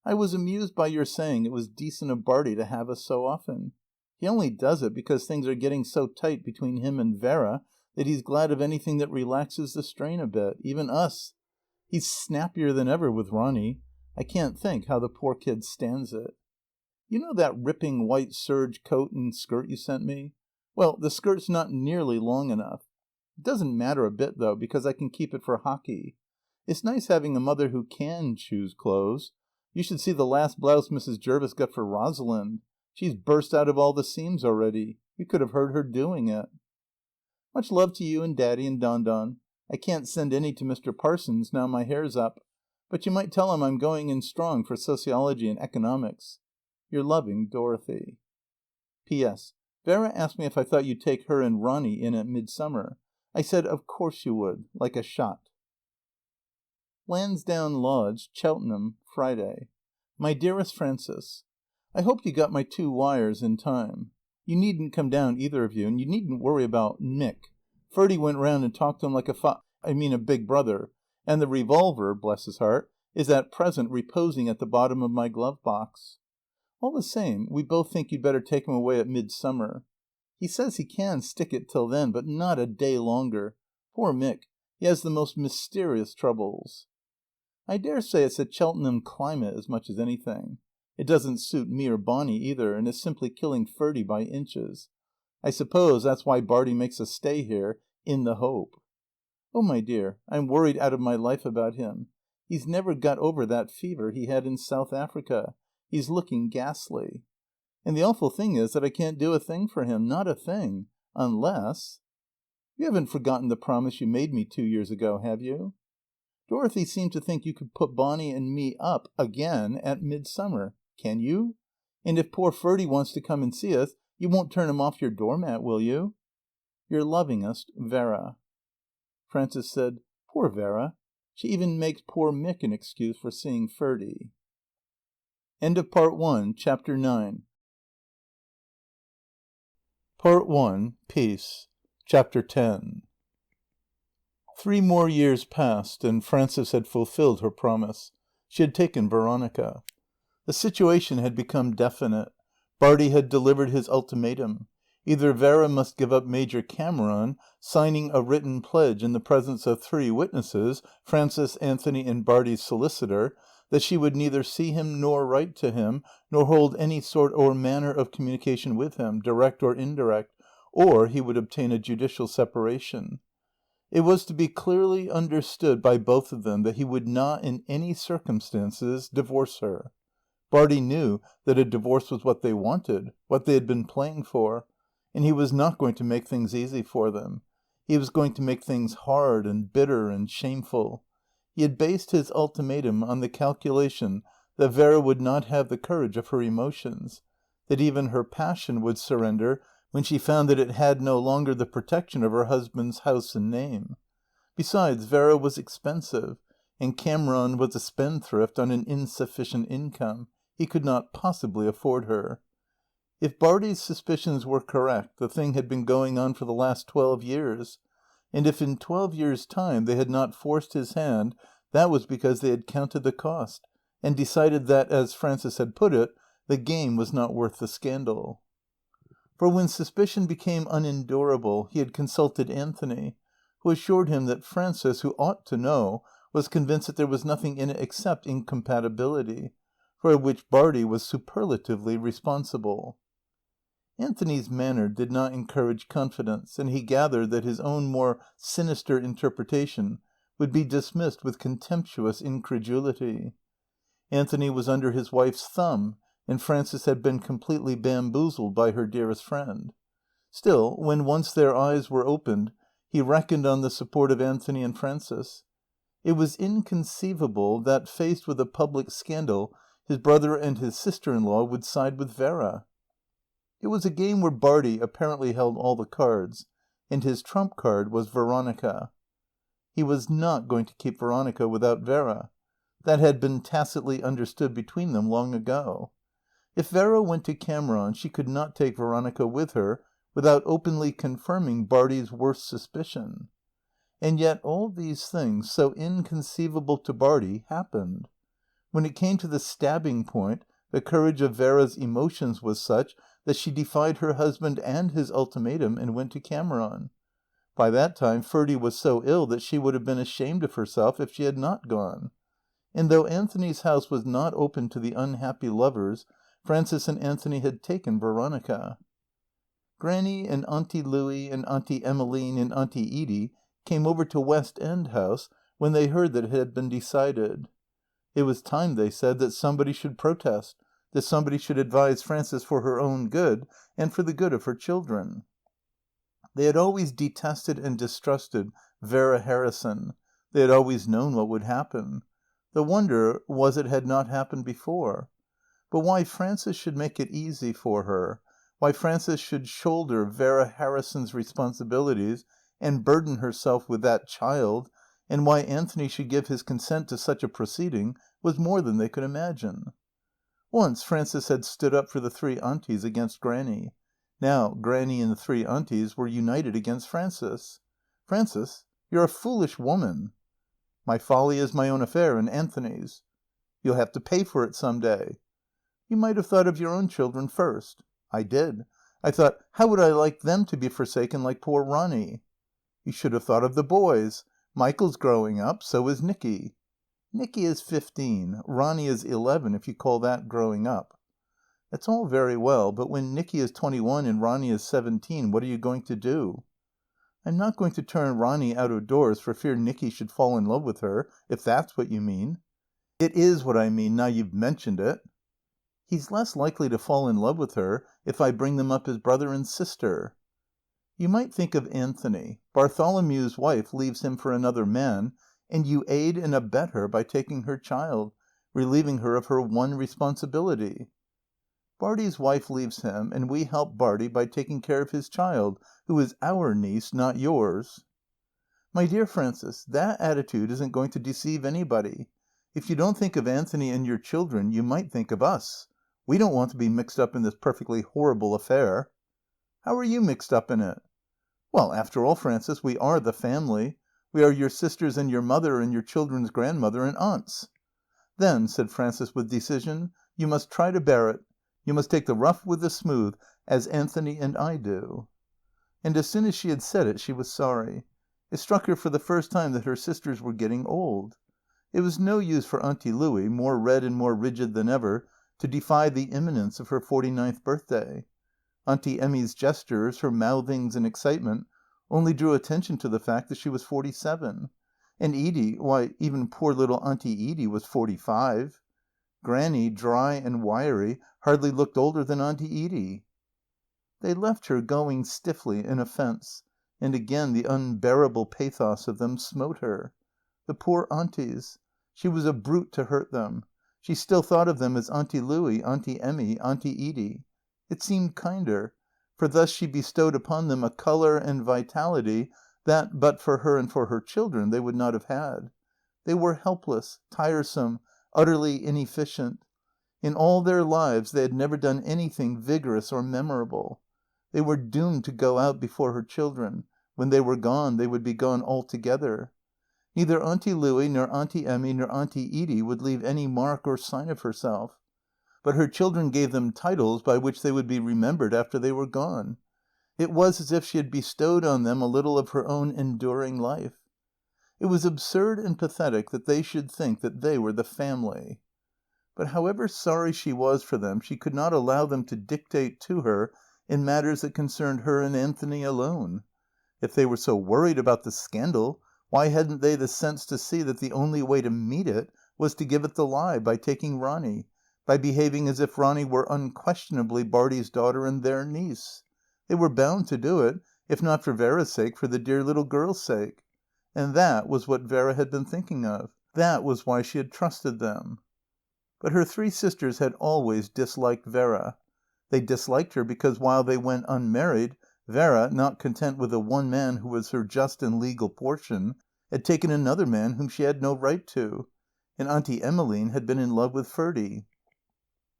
A: I was amused by your saying it was decent of Bartie to have us so often. He only does it because things are getting so tight between him and Vera that he's glad of anything that relaxes the strain a bit, even us. He's snappier than ever with Ronny. I can't think how the poor kid stands it. You know that ripping white serge coat and skirt you sent me? Well, the skirt's not nearly long enough. It doesn't matter a bit, though, because I can keep it for hockey. It's nice having a mother who can choose clothes. You should see the last blouse Mrs. Jervis got for Rosalind. She's burst out of all the seams already. You could have heard her doing it. Much love to you and Daddy and Don Don. I can't send any to Mr. Parsons now my hair's up. But you might tell him I'm going in strong for sociology and economics. Your loving Dorothy. P.S. Vera asked me if I thought you'd take her and Ronny in at Midsummer. I said of course you would, like a shot. Lansdowne Lodge, Cheltenham, Friday. My dearest Frances, I hope you got my 2 wires in time. You needn't come down, either of you, and you needn't worry about Mick. Ferdy went round and talked to him like a big brother, and the revolver, bless his heart, is at present reposing at the bottom of my glove box. All the same, we both think you'd better take him away at Midsummer. He says he can stick it till then, but not a day longer. Poor Mick. He has the most mysterious troubles. I dare say it's the Cheltenham climate as much as anything. It doesn't suit me or Bonnie either, and is simply killing Ferdy by inches. I suppose that's why Bartie makes us stay here, in the hope. Oh, my dear, I'm worried out of my life about him. He's never got over that fever he had in South Africa. He's looking ghastly. And the awful thing is that I can't do a thing for him, not a thing, unless... You haven't forgotten the promise you made me 2 years ago, have you? Dorothy seemed to think you could put Bonnie and me up again at Midsummer. Can you? And if poor Ferdy wants to come and see us, you won't turn him off your doormat, will you? Your lovingest, Vera. Frances said, Poor Vera. She even makes poor Mick an excuse for seeing Ferdy. End of Part 1, Chapter 9. Part 1, Peace. Chapter 10. 3 more years passed, and Frances had fulfilled her promise. She had taken Veronica. The situation had become definite. Bartie had delivered his ultimatum. Either Vera must give up Major Cameron, signing a written pledge in the presence of 3 witnesses, Frances, Anthony, and Bartie's solicitor, that she would neither see him nor write to him, nor hold any sort or manner of communication with him, direct or indirect, or he would obtain a judicial separation. It was to be clearly understood by both of them that he would not, in any circumstances, divorce her. Bartie knew that a divorce was what they wanted, what they had been playing for, and he was not going to make things easy for them. He was going to make things hard and bitter and shameful. He had based his ultimatum on the calculation that Vera would not have the courage of her emotions, that even her passion would surrender when she found that it had no longer the protection of her husband's house and name. Besides, Vera was expensive, and Cameron was a spendthrift on an insufficient income. He could not possibly afford her. If Bartie's suspicions were correct, the thing had been going on for the last 12 years. And if in 12 years' time they had not forced his hand, that was because they had counted the cost, and decided that, as Frances had put it, the game was not worth the scandal. For when suspicion became unendurable, he had consulted Anthony, who assured him that Frances, who ought to know, was convinced that there was nothing in it except incompatibility, for which Bartie was superlatively responsible. Anthony's manner did not encourage confidence, and he gathered that his own more sinister interpretation would be dismissed with contemptuous incredulity. Anthony was under his wife's thumb, and Frances had been completely bamboozled by her dearest friend. Still, when once their eyes were opened, he reckoned on the support of Anthony and Frances. It was inconceivable that, faced with a public scandal, his brother and his sister-in-law would side with Vera. It was a game where Bartie apparently held all the cards, and his trump card was Veronica. He was not going to keep Veronica without Vera. That had been tacitly understood between them long ago. If Vera went to Cameron, she could not take Veronica with her without openly confirming Bartie's worst suspicion. And yet all these things, so inconceivable to Bartie, happened. When it came to the stabbing point, the courage of Vera's emotions was such that she defied her husband and his ultimatum and went to Cameron. By that time Ferdy was so ill that she would have been ashamed of herself if she had not gone. And though Anthony's house was not open to the unhappy lovers, Frances and Anthony had taken Veronica. Grannie and Auntie Louie and Auntie Emmeline and Auntie Edie came over to West End House when they heard that it had been decided. It was time, they said, that somebody should protest, that somebody should advise Frances for her own good and for the good of her children. They had always detested and distrusted Vera Harrison. They had always known what would happen. The wonder was it had not happened before. But why Frances should make it easy for her, why Frances should shoulder Vera Harrison's responsibilities and burden herself with that child, and why Anthony should give his consent to such a proceeding, was more than they could imagine. Once Frances had stood up for the 3 aunties against Grannie. Now Grannie and the 3 aunties were united against Frances. "Frances, you're a foolish woman." "My folly is my own affair and Anthony's." "You'll have to pay for it some day." "You might have thought of your own children first." "I did. I thought, how would I like them to be forsaken like poor Ronny?" "You should have thought of the boys. Michael's growing up. So is Nicky." "Nicky is 15. Ronny is 11, if you call that growing up." "That's all very well, but when Nicky is 21 and Ronny is 17, what are you going to do?" "I'm not going to turn Ronny out of doors for fear Nicky should fall in love with her, if that's what you mean." "It is what I mean, now you've mentioned it." "He's less likely to fall in love with her if I bring them up as brother and sister." "You might think of Anthony. Bartholomew's wife leaves him for another man, and you aid and abet her by taking her child, relieving her of her one responsibility." "Bartie's wife leaves him, and we help Bartie by taking care of his child, who is our niece, not yours." "My dear Frances, that attitude isn't going to deceive anybody. If you don't think of Anthony and your children, you might think of us. We don't want to be mixed up in this perfectly horrible affair." "How are you mixed up in it?" "Well, after all, Frances, we are the family. We are your sisters and your mother and your children's grandmother and aunts." "Then," said Frances with decision, "you must try to bear it. You must take the rough with the smooth, as Anthony and I do." And as soon as she had said it she was sorry. It struck her for the first time that her sisters were getting old. It was no use for Auntie Louie, more red and more rigid than ever, to defy the imminence of her 49th birthday. Auntie Emmy's gestures, her mouthings and excitement, only drew attention to the fact that she was 47. And Edie, why, even poor little Auntie Edie was 45. Grannie, dry and wiry, hardly looked older than Auntie Edie. They left her going stiffly in offence, and again the unbearable pathos of them smote her. The poor Aunties. She was a brute to hurt them. She still thought of them as Auntie Louie, Auntie Emmy, Auntie Edie. It seemed kinder, for thus she bestowed upon them a colour and vitality that, but for her and for her children, they would not have had. They were helpless, tiresome, utterly inefficient. In all their lives they had never done anything vigorous or memorable. They were doomed to go out before her children. When they were gone they would be gone altogether. Neither Auntie Louie nor Auntie Emmy nor Auntie Edie would leave any mark or sign of herself. But her children gave them titles by which they would be remembered after they were gone. It was as if she had bestowed on them a little of her own enduring life. It was absurd and pathetic that they should think that they were the family. But however sorry she was for them, she could not allow them to dictate to her in matters that concerned her and Anthony alone. If they were so worried about the scandal, why hadn't they the sense to see that the only way to meet it was to give it the lie by taking Ronny, by behaving as if Ronny were unquestionably Bartie's daughter and their niece? They were bound to do it, if not for Vera's sake, for the dear little girl's sake. And that was what Vera had been thinking of. That was why she had trusted them. But her 3 sisters had always disliked Vera. They disliked her because while they went unmarried, Vera, not content with the one man who was her just and legal portion, had taken another man whom she had no right to. And Auntie Emmeline had been in love with Ferdie.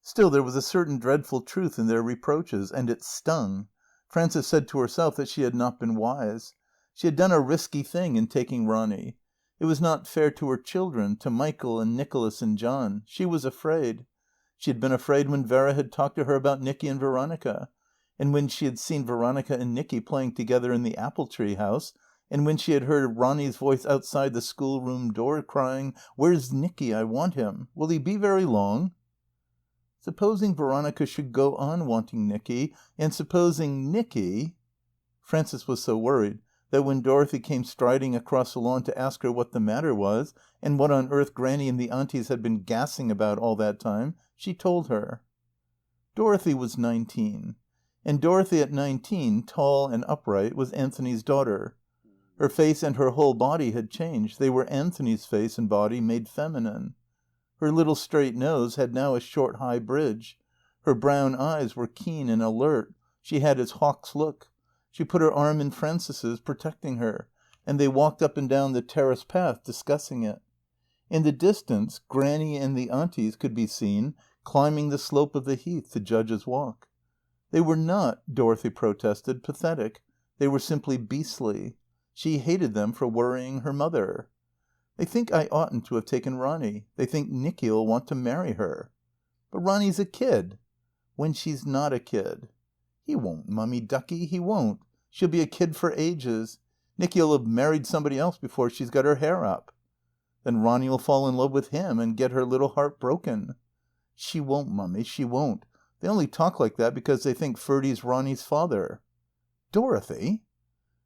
A: Still, there was a certain dreadful truth in their reproaches, and it stung. Frances said to herself that she had not been wise. She had done a risky thing in taking Ronny. It was not fair to her children, to Michael and Nicholas and John. She was afraid. She had been afraid when Vera had talked to her about Nicky and Veronica, and when she had seen Veronica and Nicky playing together in the apple tree house, and when she had heard Ronny's voice outside the schoolroom door crying, "Where's Nicky? I want him. Will he be very long?" Supposing Veronica should go on wanting Nicky, and supposing Nicky... Frances was so worried that when Dorothy came striding across the lawn to ask her what the matter was, and what on earth Granny and the Aunties had been gassing about all that time, she told her. Dorothy was 19. And Dorothy at 19, tall and upright, was Anthony's daughter. Her face and her whole body had changed. They were Anthony's face and body made feminine. Her little straight nose had now a short high bridge. Her brown eyes were keen and alert. She had his hawk's look. She put her arm in Frances's, protecting her, and they walked up and down the terrace path discussing it. In the distance Granny and the Aunties could be seen climbing the slope of the Heath to Judge's Walk. They were not, Dorothy protested, pathetic. They were simply beastly. She hated them for worrying her mother. They think I oughtn't to have taken Ronny. They think Nicky'll want to marry her. But Ronny's a kid. When she's not a kid. He won't, Mummy Ducky, he won't. She'll be a kid for ages. Nicky'll have married somebody else before she's got her hair up. Then Ronny'll fall in love with him and get her little heart broken. She won't, Mummy, she won't. They only talk like that because they think Ferdy's Ronny's father. Dorothy?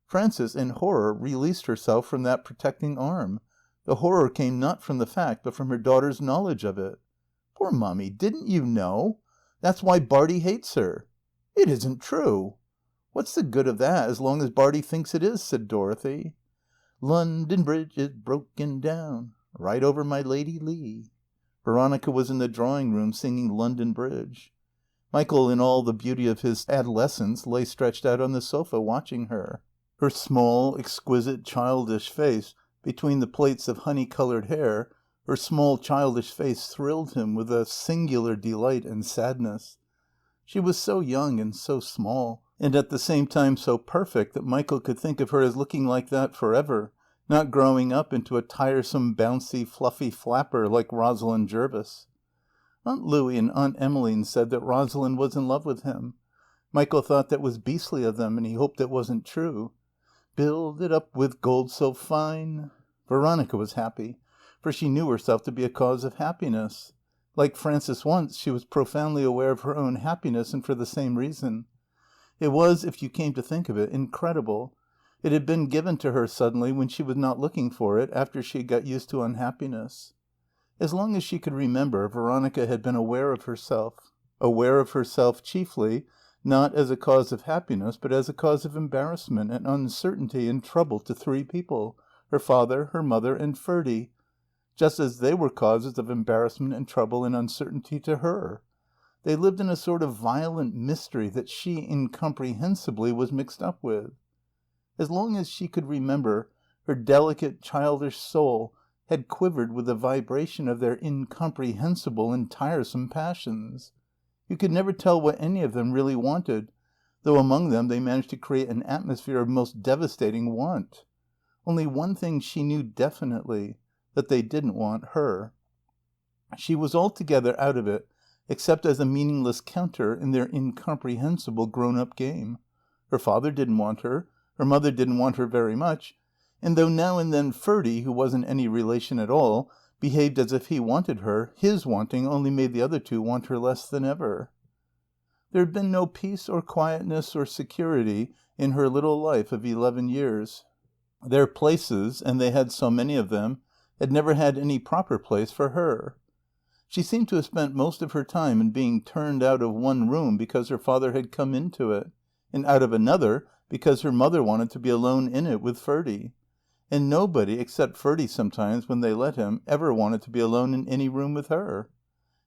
A: Frances, in horror, released herself from that protecting arm. The horror came not from the fact, but from her daughter's knowledge of it. Poor Mummy, didn't you know? That's why Bartie hates her. It isn't true. What's the good of that as long as Bartie thinks it is, said Dorothy. London Bridge is broken down, right over my Lady Lee. Veronica was in the drawing room singing London Bridge. Michael, in all the beauty of his adolescence, lay stretched out on the sofa watching her. Her small, exquisite, childish face between the plaits of honey-coloured hair, her small, childish face thrilled him with a singular delight and sadness. She was so young and so small, and at the same time so perfect that Michael could think of her as looking like that forever, not growing up into a tiresome, bouncy, fluffy flapper like Rosalind Jervis. Aunt Louie and Aunt Emmeline said that Rosalind was in love with him. Michael thought that was beastly of them, and he hoped it wasn't true. Build it up with gold so fine. Veronica was happy, for she knew herself to be a cause of happiness. Like Frances once, she was profoundly aware of her own happiness, and for the same reason. It was, if you came to think of it, incredible. It had been given to her suddenly when she was not looking for it, after she had got used to unhappiness. As long as she could remember, Veronica had been aware of herself chiefly, not as a cause of happiness, but as a cause of embarrassment and uncertainty and trouble to three people, her father, her mother, and Ferdy, just as they were causes of embarrassment and trouble and uncertainty to her. They lived in a sort of violent mystery that she incomprehensibly was mixed up with. As long as she could remember, her delicate, childish soul had quivered with the vibration of their incomprehensible and tiresome passions. You could never tell what any of them really wanted, though among them they managed to create an atmosphere of most devastating want. Only one thing she knew definitely, that they didn't want her. She was altogether out of it, except as a meaningless counter in their incomprehensible grown-up game. Her father didn't want her, her mother didn't want her very much, and though now and then Ferdy, who wasn't any relation at all, behaved as if he wanted her, his wanting only made the other two want her less than ever. There had been no peace or quietness or security in her little life of 11 years. Their places, and they had so many of them, had never had any proper place for her. She seemed to have spent most of her time in being turned out of one room because her father had come into it, and out of another because her mother wanted to be alone in it with Ferdy. And nobody, except Ferdy sometimes, when they let him, ever wanted to be alone in any room with her.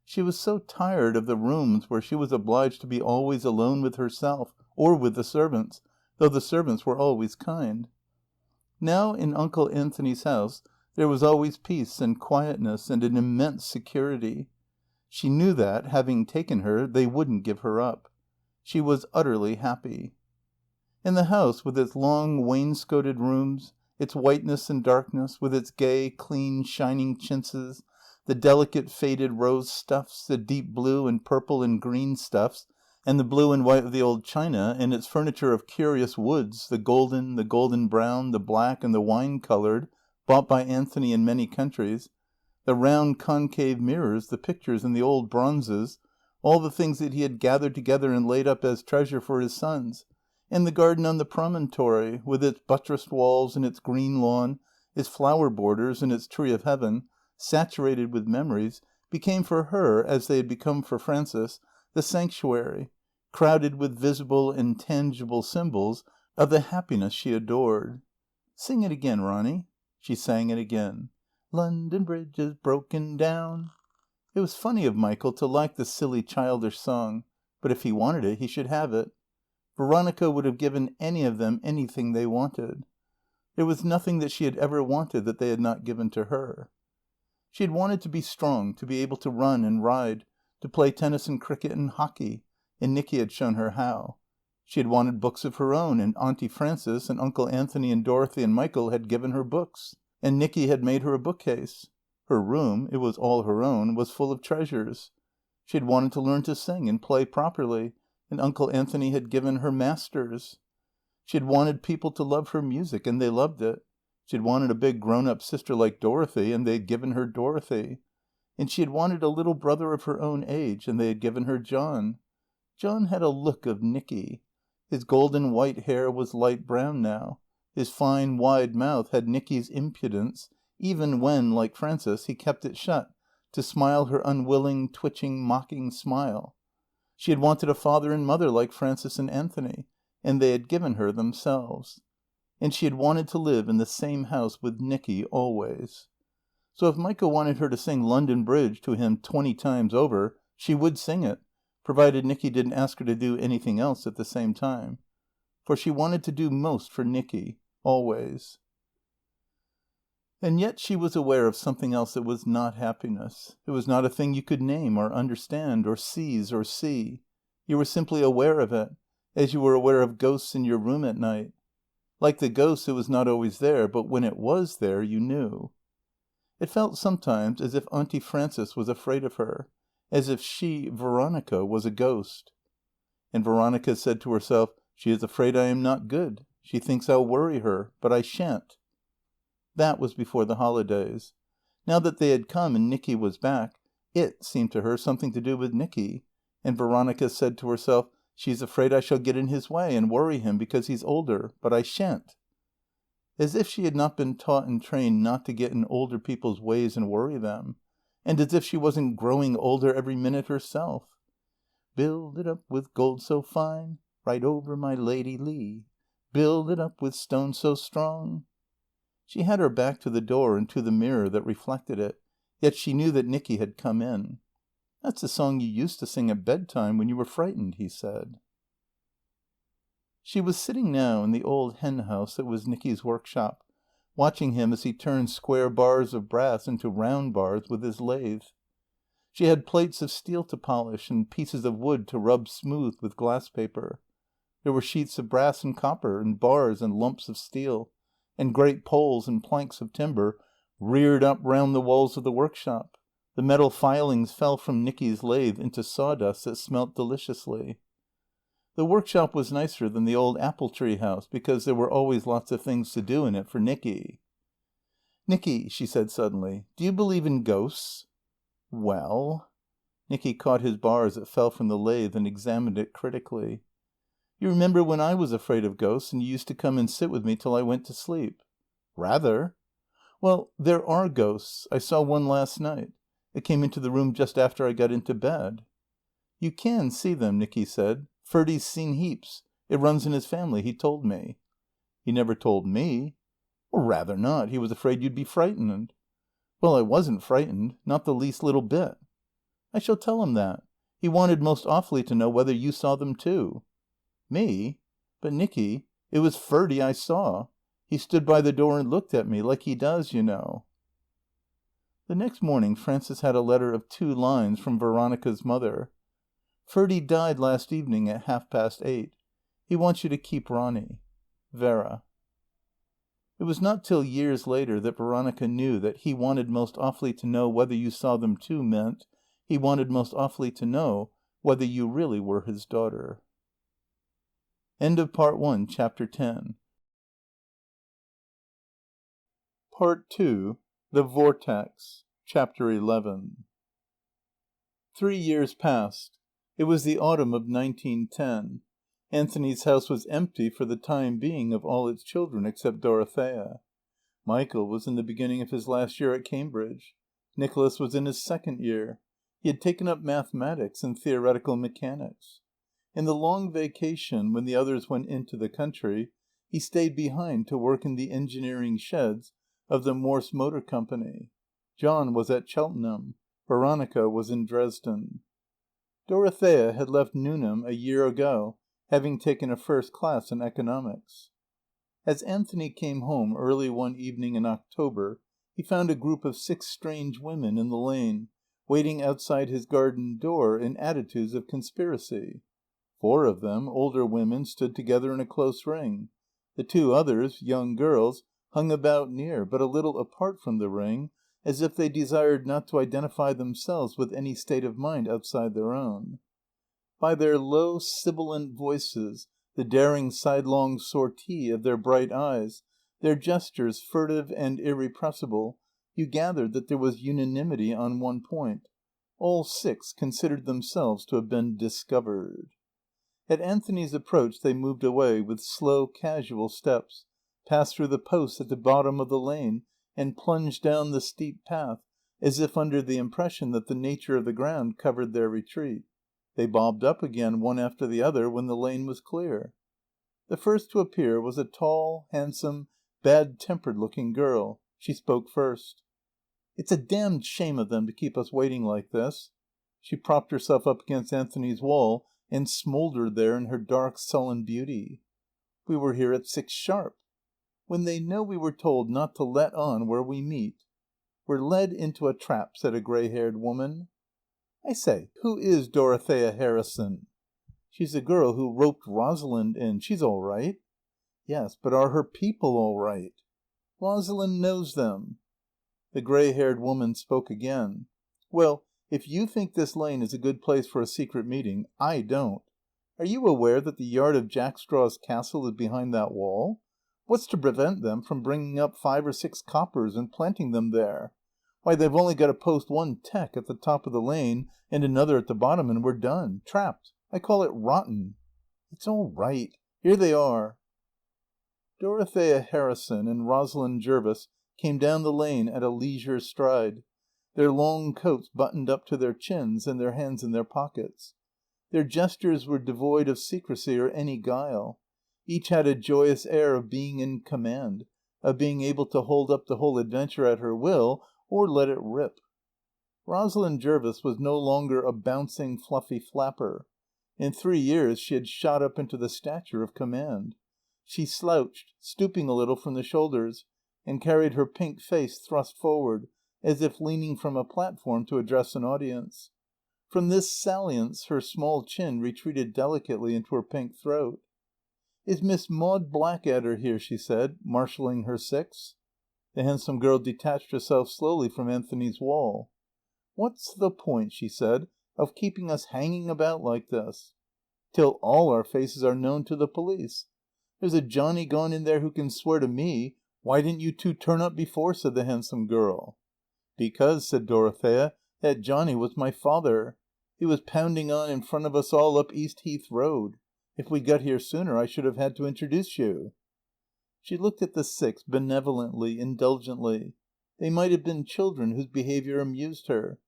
A: She was so tired of the rooms where she was obliged to be always alone with herself, or with the servants, though the servants were always kind. Now in Uncle Anthony's house there was always peace and quietness and an immense security. She knew that, having taken her, they wouldn't give her up. She was utterly happy. And the house, with its long wainscoted rooms, its whiteness and darkness, with its gay, clean, shining chintzes, the delicate faded rose stuffs, the deep blue and purple and green stuffs, and the blue and white of the old china, and its furniture of curious woods, the golden brown, the black and the wine-coloured, bought by Anthony in many countries, the round concave mirrors, the pictures and the old bronzes, all the things that he had gathered together and laid up as treasure for his sons, and the garden on the promontory, with its buttressed walls and its green lawn, its flower borders and its tree of heaven, saturated with memories, became for her, as they had become for Frances, the sanctuary, crowded with visible and tangible symbols of the happiness she adored. "Sing it again, Ronny." She sang it again. "London Bridge is broken down." It was funny of Michael to like the silly childish song, but if he wanted it he should have it. Veronica would have given any of them anything they wanted. There was nothing that she had ever wanted that they had not given to her. She had wanted to be strong, to be able to run and ride, to play tennis and cricket and hockey, and Nicky had shown her how. She had wanted books of her own, and Auntie Frances and Uncle Anthony and Dorothy and Michael had given her books, and Nicky had made her a bookcase. Her room, it was all her own, was full of treasures. She had wanted to learn to sing and play properly, and Uncle Anthony had given her masters. She had wanted people to love her music, and they loved it. She had wanted a big grown-up sister like Dorothy, and they had given her Dorothy. And she had wanted a little brother of her own age, and they had given her John. John had a look of Nicky. His golden white hair was light brown now. His fine, wide mouth had Nicky's impudence, even when, like Frances, he kept it shut, to smile her unwilling, twitching, mocking smile. She had wanted a father and mother like Frances and Anthony, and they had given her themselves. And she had wanted to live in the same house with Nicky always. So if Michael wanted her to sing London Bridge to him 20 times over, she would sing it, provided Nicky didn't ask her to do anything else at the same time. For she wanted to do most for Nicky, always. And yet she was aware of something else that was not happiness. It was not a thing you could name or understand or seize or see. You were simply aware of it, as you were aware of ghosts in your room at night. Like the ghosts, it was not always there, but when it was there, you knew. It felt sometimes as if Auntie Frances was afraid of her, as if she, Veronica, was a ghost. And Veronica said to herself, "She is afraid I am not good. She thinks I'll worry her, but I shan't." That was before the holidays. Now that they had come and Nicky was back, it seemed to her something to do with Nicky. And Veronica said to herself, "She's afraid I shall get in his way and worry him because he's older, but I shan't." As if she had not been taught and trained not to get in older people's ways and worry them. And as if she wasn't growing older every minute herself. "Build it up with gold so fine, right over my Lady Lee. Build it up with stone so strong." She had her back to the door and to the mirror that reflected it, yet she knew that Nicky had come in. "That's the song you used to sing at bedtime when you were frightened," he said. She was sitting now in the old hen house that was Nicky's workshop, watching him as he turned square bars of brass into round bars with his lathe. She had plates of steel to polish and pieces of wood to rub smooth with glass paper. There were sheets of brass and copper, and bars and lumps of steel, and great poles and planks of timber reared up round the walls of the workshop. The metal filings fell from Nicky's lathe into sawdust that smelt deliciously. The workshop was nicer than the old apple tree house because there were always lots of things to do in it for Nicky. "Nicky," she said suddenly, "do you believe in ghosts?" "Well." Nicky caught his bar as it fell from the lathe and examined it critically. "You remember when I was afraid of ghosts and you used to come and sit with me till I went to sleep?" "Rather." "Well, there are ghosts. I saw one last night. It came into the room just after I got into bed." "You can see them," Nicky said. "Ferdy's seen heaps. It runs in his family. He told me." "He never told me." "Rather not. He was afraid you'd be frightened." "Well, I wasn't frightened. Not the least little bit." "I shall tell him that. He wanted most awfully to know whether you saw them too." "Me? But, Nicky, it was Ferdy I saw. He stood by the door and looked at me, like he does, you know." The next morning Frances had a letter of 2 lines from Veronica's mother. "Ferdy died last evening at 8:30. He wants you to keep Ronny. Vera. It was not till years later that Veronica knew that "he wanted most awfully to know whether you saw them too" meant he wanted most awfully to know whether you really were his daughter. End of Part 1, Chapter 10. Part 2, The Vortex, Chapter 11. 3 years passed. It was the autumn of 1910. Anthony's house was empty for the time being of all its children except Dorothea. Michael was in the beginning of his last year at Cambridge. Nicholas was in his second year. He had taken up mathematics and theoretical mechanics. In the long vacation, when the others went into the country, he stayed behind to work in the engineering sheds of the Morse Motor Company. John was at Cheltenham. Veronica was in Dresden. Dorothea had left Newnham a year ago, having taken a first class in economics. As Anthony came home early one evening in October, he found a group of 6 strange women in the lane, waiting outside his garden door in attitudes of conspiracy. 4 of them, older women, stood together in a close ring. The 2 others, young girls, hung about near, but a little apart from the ring, as if they desired not to identify themselves with any state of mind outside their own. By their low, sibilant voices, the daring sidelong sortie of their bright eyes, their gestures furtive and irrepressible, you gathered that there was unanimity on one point. All 6 considered themselves to have been discovered. At Anthony's approach they moved away with slow, casual steps, passed through the posts at the bottom of the lane, and plunged down the steep path, as if under the impression that the nature of the ground covered their retreat. They bobbed up again, one after the other, when the lane was clear. The first to appear was a tall, handsome, bad-tempered looking girl. She spoke first. "It's a damned shame of them to keep us waiting like this." She propped herself up against Anthony's wall and smouldered there in her dark, sullen beauty. "We were here at 6 sharp." "When they know we were told not to let on where we meet." "We're led into a trap," said a grey-haired woman. "I say, who is Dorothea Harrison?" "She's the girl who roped Rosalind in. She's all right." "Yes, but are her people all right?" "Rosalind knows them." The grey-haired woman spoke again. "Well, if you think this lane is a good place for a secret meeting, I don't. Are you aware that the yard of Jack Straw's Castle is behind that wall? What's to prevent them from bringing up 5 or 6 coppers and planting them there? Why, they've only got to post one tech at the top of the lane and another at the bottom, and we're done. Trapped. I call it rotten." "It's all right. Here they are." Dorothea Harrison and Rosalind Jervis came down the lane at a leisure stride, their long coats buttoned up to their chins and their hands in their pockets. Their gestures were devoid of secrecy or any guile. Each had a joyous air of being in command, of being able to hold up the whole adventure at her will, or let it rip. Rosalind Jervis was no longer a bouncing, fluffy flapper. In 3 years she had shot up into the stature of command. She slouched, stooping a little from the shoulders, and carried her pink face thrust forward, as if leaning from a platform to address an audience. From this salience her small chin retreated delicately into her pink throat. "Is Miss Maud Blackadder here?" she said, marshalling her 6. The handsome girl detached herself slowly from Anthony's wall. "What's the point," she said, "of keeping us hanging about like this? Till all our faces are known to the police. There's a Johnny gone in there who can swear to me. Why didn't you 2 turn up before?" said the handsome girl. "Because," said Dorothea, "that Johnny was my father. He was pounding on in front of us all up East Heath Road. If we'd got here sooner I should have had to introduce you." She looked at the 6 benevolently, indulgently. They might have been children whose behaviour amused her.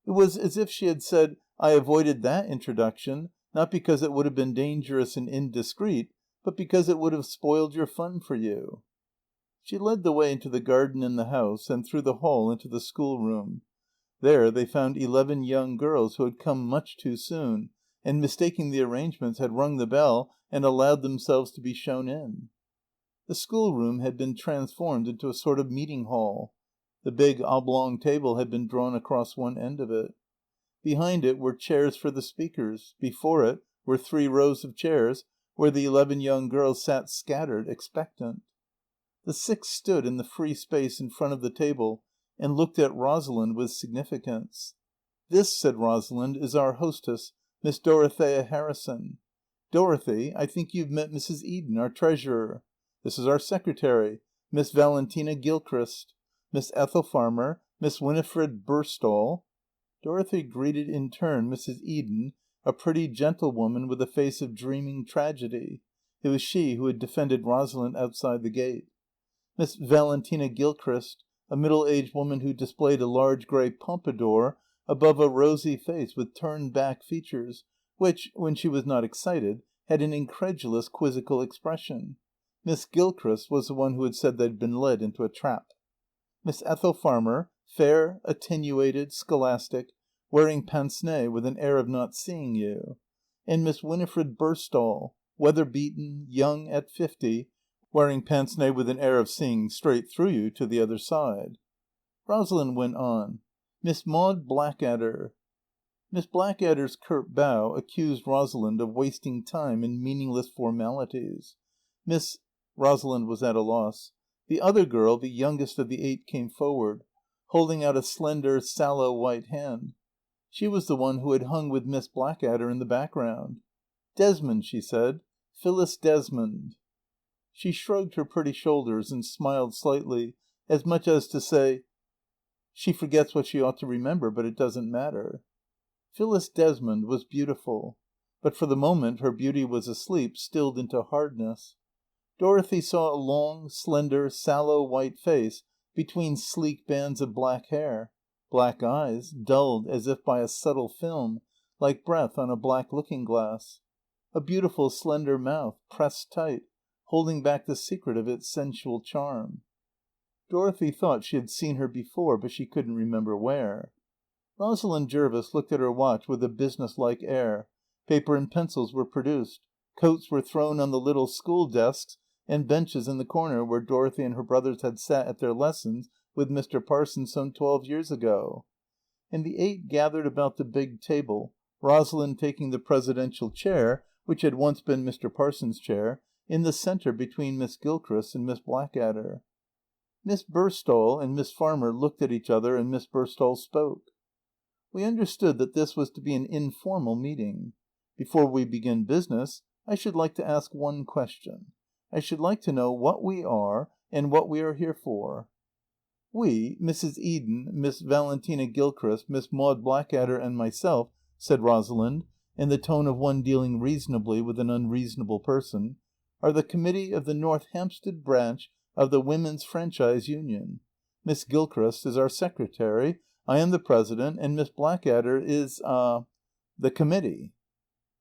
A: It was as if she had said, "I avoided that introduction, not because it would have been dangerous and indiscreet, but because it would have spoiled your fun for you." She led the way into the garden and the house, and through the hall into the schoolroom. There they found 11 young girls who had come much too soon, and mistaking the arrangements had rung the bell and allowed themselves to be shown in. The schoolroom had been transformed into a sort of meeting hall. The big oblong table had been drawn across one end of it. Behind it were chairs for the speakers. Before it were 3 rows of chairs, where the 11 young girls sat scattered, expectant. The 6 stood in the free space in front of the table and looked at Rosalind with significance. "This," said Rosalind, "is our hostess, Miss Dorothea Harrison. Dorothy, I think you've met Mrs. Eden, our treasurer. This is our secretary, Miss Valentina Gilchrist. Miss Ethel Farmer, Miss Winifred Burstall." Dorothy greeted in turn Mrs. Eden, a pretty gentlewoman with a face of dreaming tragedy. It was she who had defended Rosalind outside the gate. Miss Valentina Gilchrist, a middle-aged woman who displayed a large grey pompadour above a rosy face with turned-back features, which, when she was not excited, had an incredulous, quizzical expression. Miss Gilchrist was the one who had said they'd been led into a trap. Miss Ethel Farmer, fair, attenuated, scholastic, wearing pince-nez with an air of not seeing you. And Miss Winifred Burstall, weather-beaten, young at 50, wearing pince-nez with an air of seeing straight through you to the other side. Rosalind went on. "Miss Maud Blackadder." Miss Blackadder's curt bow accused Rosalind of wasting time in meaningless formalities. Miss Rosalind was at a loss. The other girl, the youngest of the 8, came forward, holding out a slender, sallow white hand. She was the one who had hung with Miss Blackadder in the background. "Desmond," she said. "Phyllis Desmond." She shrugged her pretty shoulders and smiled slightly, as much as to say, "She forgets what she ought to remember, but it doesn't matter." Phyllis Desmond was beautiful, but for the moment her beauty was asleep, stilled into hardness. Dorothy saw a long, slender, sallow white face between sleek bands of black hair, black eyes, dulled as if by a subtle film, like breath on a black looking-glass. A beautiful, slender mouth, pressed tight, holding back the secret of its sensual charm. Dorothy thought she had seen her before, but she couldn't remember where. Rosalind Jervis looked at her watch with a business-like air. Paper and pencils were produced. Coats were thrown on the little school desks and benches in the corner where Dorothy and her brothers had sat at their lessons with Mr. Parsons some 12 years ago. And the 8 gathered about the big table, Rosalind taking the presidential chair, which had once been Mr. Parsons' chair, in the centre between Miss Gilchrist and Miss Blackadder. Miss Burstall and Miss Farmer looked at each other, and Miss Burstall spoke. "We understood that this was to be an informal meeting. Before we begin business, I should like to ask one question. I should like to know what we are and what we are here for." "We, Mrs. Eden, Miss Valentina Gilchrist, Miss Maud Blackadder and myself," said Rosalind, in the tone of one dealing reasonably with an unreasonable person, "are the committee of the North Hampstead branch of the Women's Franchise Union. Miss Gilchrist is our secretary, I am the president, and Miss Blackadder is the committee."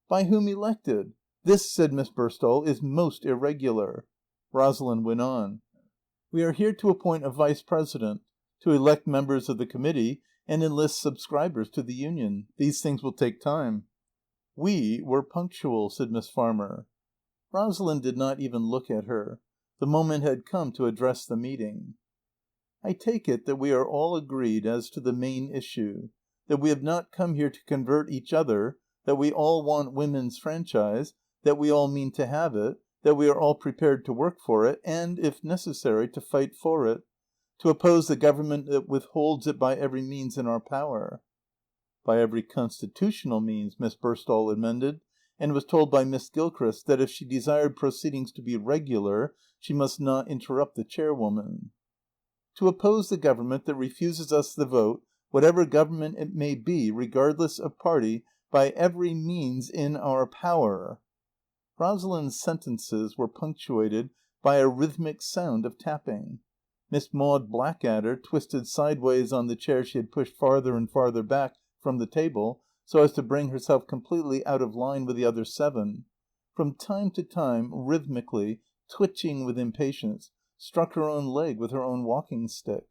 A: "By whom elected? This," said Miss Burstall, "is most irregular." Rosalind went on. "We are here to appoint a vice president, to elect members of the committee, and enlist subscribers to the union. These things will take time." "We were punctual," said Miss Farmer. Rosalind did not even look at her. The moment had come to address the meeting. "I take it that we are all agreed as to the main issue, that we have not come here to convert each other, that we all want women's franchise, that we all mean to have it, that we are all prepared to work for it, and, if necessary, to fight for it, to oppose the government that withholds it by every means in our power." "By every constitutional means," Miss Burstall amended, and was told by Miss Gilchrist that if she desired proceedings to be regular she must not interrupt the chairwoman. "To oppose the government that refuses us the vote, whatever government it may be, regardless of party, by every means in our power." Rosalind's sentences were punctuated by a rhythmic sound of tapping. Miss Maud Blackadder twisted sideways on the chair she had pushed farther and farther back from the table, so as to bring herself completely out of line with the other 7. From time to time, rhythmically, twitching with impatience, struck her own leg with her own walking stick.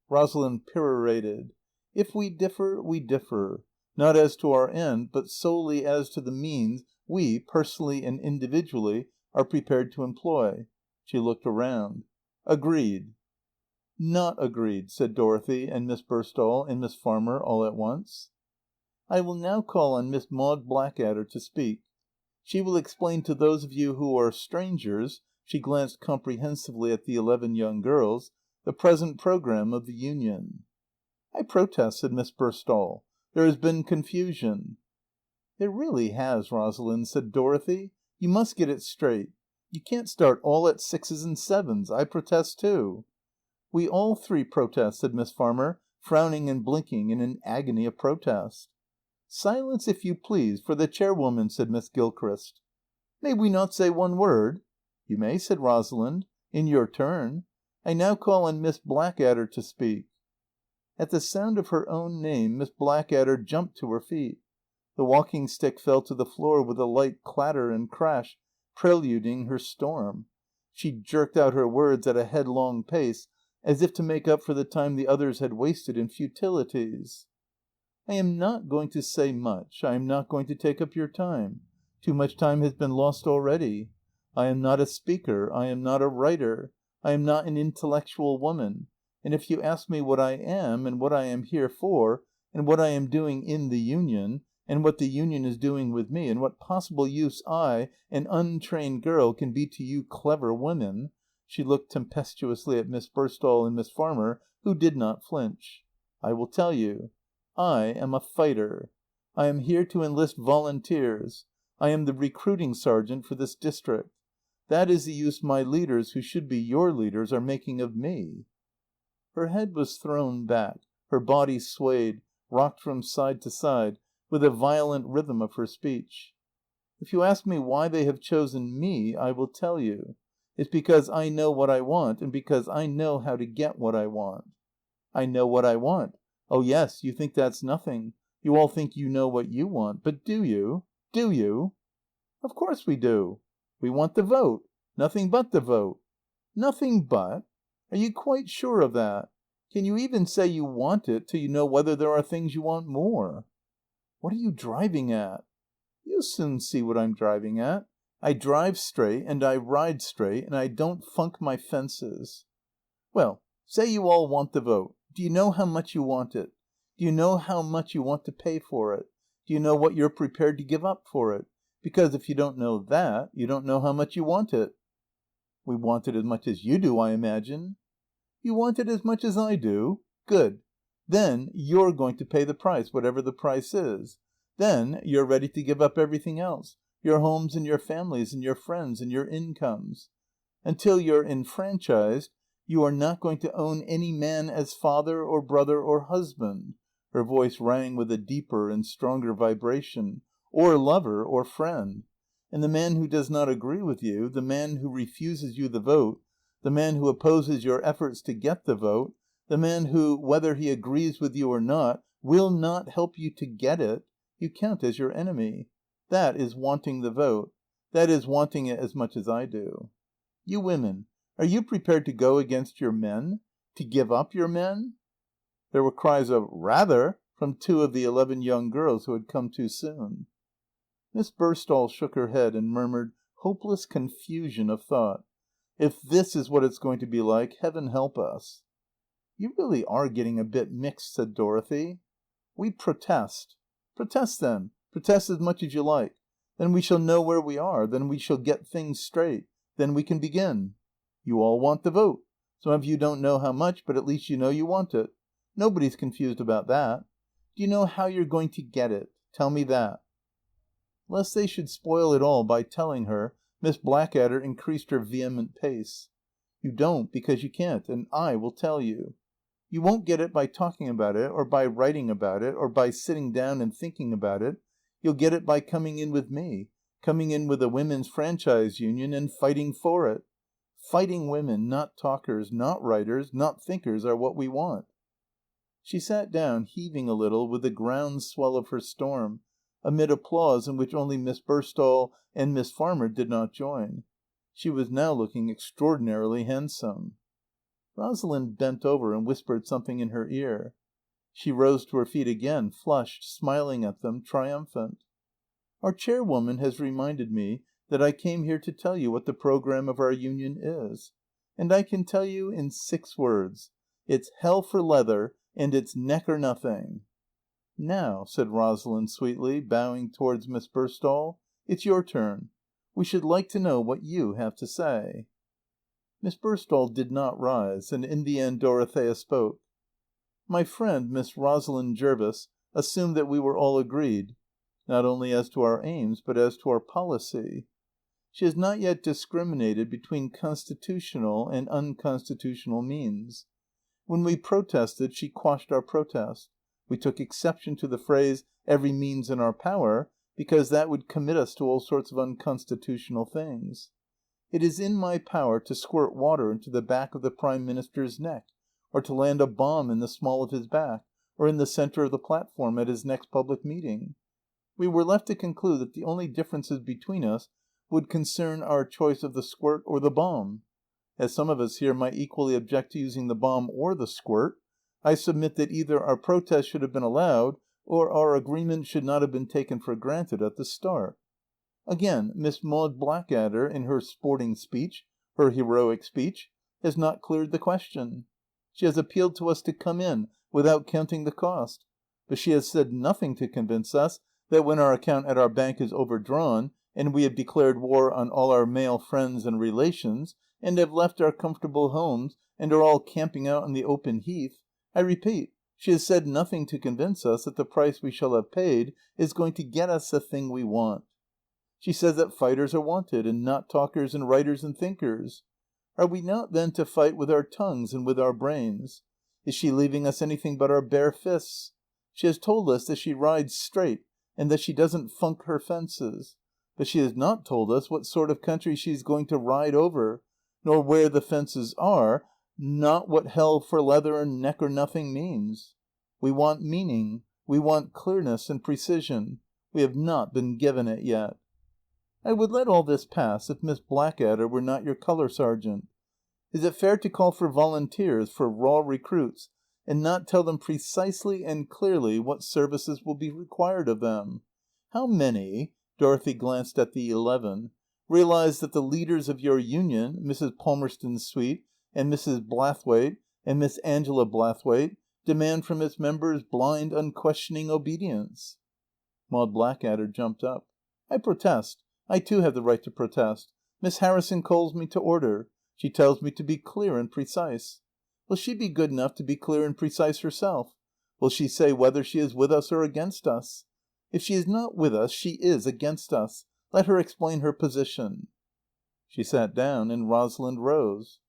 A: Rosalind perorated. "If we differ, we differ. Not as to our end, but solely as to the means we, personally and individually, are prepared to employ." She looked around. "Agreed." "Not agreed," said Dorothy and Miss Burstall and Miss Farmer all at once. "I will now call on Miss Maud Blackadder to speak." She will explain to those of you who are strangers," she glanced comprehensively at the 11 young girls, "the present program of the Union." "I protest," said Miss Burstall. "There has been confusion." "There really has, Rosalind," said Dorothy. "You must get it straight. You can't start all at 6s and 7s. I protest too." "We all three protest," said Miss Farmer, frowning and blinking in an agony of protest. "Silence, if you please, for the Chairwoman," said Miss Gilchrist. "May we not say one word?" "You may," said Rosalind. "In your turn. I now call on Miss Blackadder to speak." At the sound of her own name Miss Blackadder jumped to her feet. The walking stick fell to the floor with a light clatter and crash, preluding her storm. She jerked out her words at a headlong pace, as if to make up for the time the others had wasted in futilities. "I am not going to say much. I am not going to take up your time. Too much time has been lost already. I am not a speaker. I am not a writer. I am not an intellectual woman. And if you ask me what I am, and what I am here for, and what I am doing in the Union, and what the Union is doing with me, and what possible use I, an untrained girl, can be to you clever women," she looked tempestuously at Miss Burstall and Miss Farmer, who did not flinch, "I will tell you. I am a fighter. I am here to enlist volunteers. I am the recruiting sergeant for this district. That is the use my leaders, who should be your leaders, are making of me." Her head was thrown back, her body swayed, rocked from side to side, with a violent rhythm of her speech. "If you ask me why they have chosen me, I will tell you. It's because I know what I want, and because I know how to get what I want." "I know what I want. Oh, yes, you think that's nothing. You all think you know what you want. But do you? Do you?" "Of course we do. We want the vote. Nothing but the vote." "Nothing but? Are you quite sure of that? Can you even say you want it till you know whether there are things you want more?" "What are you driving at?" "You'll soon see what I'm driving at. I drive straight and I ride straight, and I don't funk my fences." "Well, say you all want the vote. Do you know how much you want it? Do you know how much you want to pay for it? Do you know what you're prepared to give up for it? Because if you don't know that, you don't know how much you want it." "We want it as much as you do, I imagine." "You want it as much as I do? Good. Then you're going to pay the price, whatever the price is. Then you're ready to give up everything else, your homes and your families and your friends and your incomes. Until you're enfranchised, you are not going to own any man as father or brother or husband," her voice rang with a deeper and stronger vibration, "or lover or friend. And the man who does not agree with you, the man who refuses you the vote, the man who opposes your efforts to get the vote, the man who, whether he agrees with you or not, will not help you to get it, you count as your enemy. That is wanting the vote. That is wanting it as much as I do. You women, are you prepared to go against your men? To give up your men?" There were cries of "Rather!" from 2 of the 11 young girls who had come too soon. Miss Burstall shook her head and murmured, "Hopeless confusion of thought. If this is what it's going to be like, heaven help us." "You really are getting a bit mixed," said Dorothy. "We protest." "Protest then. Protest as much as you like. Then we shall know where we are. Then we shall get things straight. Then we can begin. You all want the vote. Some of you don't know how much, but at least you know you want it. Nobody's confused about that. Do you know how you're going to get it? Tell me that." Lest they should spoil it all by telling her, Miss Blackadder increased her vehement pace. "You don't because you can't, and I will tell you. You won't get it by talking about it, or by writing about it, or by sitting down and thinking about it. You'll get it by coming in with me, coming in with the Women's Franchise Union, and fighting for it. Fighting women, not talkers, not writers, not thinkers, are what we want." She sat down, heaving a little with the ground swell of her storm, amid applause in which only Miss Burstall and Miss Farmer did not join. She was now looking extraordinarily handsome. Rosalind bent over and whispered something in her ear. She rose to her feet again, flushed, smiling at them, triumphant. "Our chairwoman has reminded me that I came here to tell you what the program of our Union is. And I can tell you in 6 words. It's hell for leather, and it's neck or nothing." "Now," said Rosalind sweetly, bowing towards Miss Burstall,
B: It's your turn. We should like to know what you have to say." Miss Burstall did not rise, and in the end Dorothea spoke. "My friend, Miss Rosalind Jervis, assumed that we were all agreed, not only as to our aims, but as to our policy. She has not yet discriminated between constitutional and unconstitutional means. When we protested, she quashed our protest. We took exception to the phrase, 'every means in our power,' because that would commit us to all sorts of unconstitutional things. It is in my power to squirt water into the back of the Prime Minister's neck, or to land a bomb in the small of his back, or in the centre of the platform at his next public meeting. We were left to conclude that the only differences between us would concern our choice of the squirt or the bomb. As some of us here might equally object to using the bomb or the squirt, I submit that either our protest should have been allowed, or our agreement should not have been taken for granted at the start. Again, Miss Maud Blackadder, in her sporting speech, her heroic speech, has not cleared the question. She has appealed to us to come in without counting the cost, but she has said nothing to convince us that when our account at our bank is overdrawn, and we have declared war on all our male friends and relations, and have left our comfortable homes and are all camping out on the open heath, I repeat, she has said nothing to convince us that the price we shall have paid is going to get us the thing we want. She says that fighters are wanted, and not talkers and writers and thinkers. Are we not then to fight with our tongues and with our brains? Is she leaving us anything but our bare fists? She has told us that she rides straight, and that she doesn't funk her fences. But she has not told us what sort of country she is going to ride over, nor where the fences are, not what hell for leather and neck or nothing means. We want meaning. We want clearness and precision. We have not been given it yet. I would let all this pass if Miss Blackadder were not your colour sergeant. Is it fair to call for volunteers, for raw recruits, and not tell them precisely and clearly what services will be required of them? How many, Dorothy glanced at the 11, realize that the leaders of your union, Mrs. Palmerston Swete, and Mrs. Blathwaite, and Miss Angela Blathwaite, demand from its members blind, unquestioning obedience? Maud Blackadder jumped up. I protest. I too have the right to protest. Miss Harrison calls me to order. She tells me to be clear and precise. Will she be good enough to be clear and precise herself? Will she say whether she is with us or against us? If she is not with us, she is against us. Let her explain her position. She sat down, and Rosalind rose.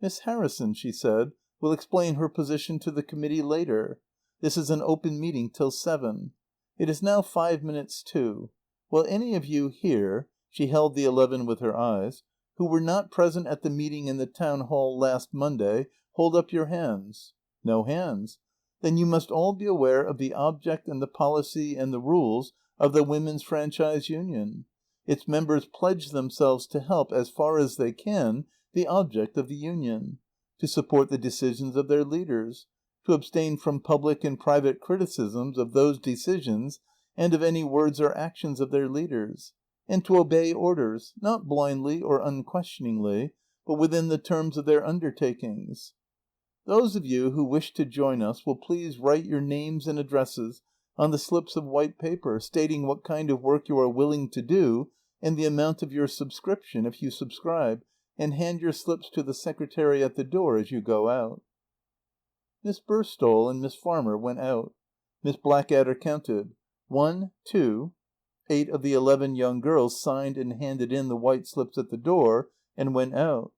B: Miss Harrison, she said, will explain her position to the committee later. This is an open meeting till 7. It is now 5 minutes to. Will any of you here, she held the 11 with her eyes, who were not present at the meeting in the town hall last Monday, hold up your hands? No hands. Then you must all be aware of the object and the policy and the rules of the Women's Franchise Union. Its members pledge themselves to help, as far as they can, the object of the Union, to support the decisions of their leaders, to abstain from public and private criticisms of those decisions and of any words or actions of their leaders, and to obey orders, not blindly or unquestioningly, but within the terms of their undertakings. Those of you who wish to join us will please write your names and addresses on the slips of white paper, stating what kind of work you are willing to do and the amount of your subscription if you subscribe, and hand your slips to the secretary at the door as you go out. Miss Burstall and Miss Farmer went out. Miss Blackadder counted. 1, 2. 8 of the 11 young girls signed and handed in the white slips at the door and went out.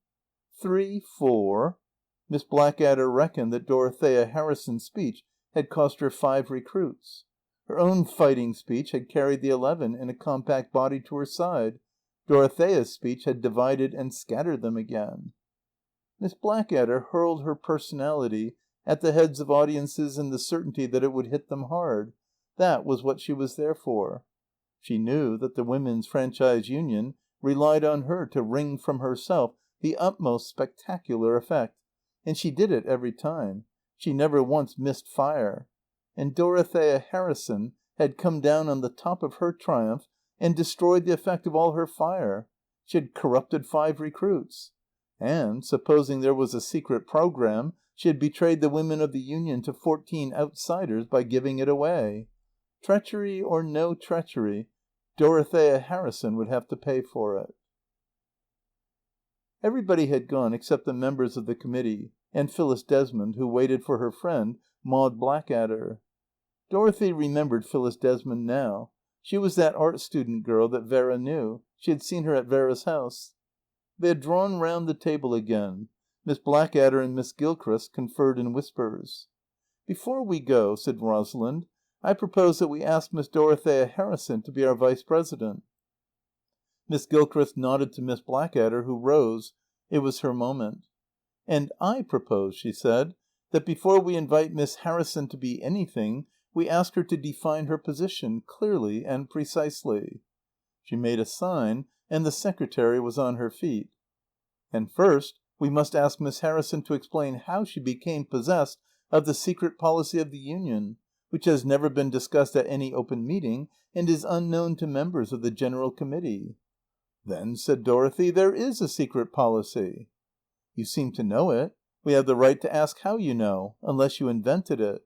B: 3, 4. Miss Blackadder reckoned that Dorothea Harrison's speech had cost her 5 recruits. Her own fighting speech had carried the 11 in a compact body to her side. Dorothea's speech had divided and scattered them again. Miss Blackadder hurled her personality at the heads of audiences in the certainty that it would hit them hard. That was what she was there for. She knew that the Women's Franchise Union relied on her to wring from herself the utmost spectacular effect, and she did it every time. She never once missed fire. And Dorothea Harrison had come down on the top of her triumph and destroyed the effect of all her fire. She had corrupted 5 recruits. And, supposing there was a secret program, she had betrayed the women of the Union to 14 outsiders by giving it away. Treachery or no treachery, Dorothea Harrison would have to pay for it. Everybody had gone except the members of the committee and Phyllis Desmond, who waited for her friend, Maud Blackadder. Dorothy remembered Phyllis Desmond now. She was that art student girl that Vera knew. She had seen her at Vera's house. They had drawn round the table again. Miss Blackadder and Miss Gilchrist conferred in whispers. "Before we go," said Rosalind, "I propose that we ask Miss Dorothea Harrison to be our vice president." Miss Gilchrist nodded to Miss Blackadder, who rose. It was her moment. "And I propose," she said, "that before we invite Miss Harrison to be anything, we ask her to define her position, clearly and precisely." She made a sign, and the secretary was on her feet. "And first, we must ask Miss Harrison to explain how she became possessed of the secret policy of the Union, which has never been discussed at any open meeting and is unknown to members of the General Committee." "Then," said Dorothy, "there is a secret policy." "You seem to know it. We have the right to ask how you know, unless you invented it."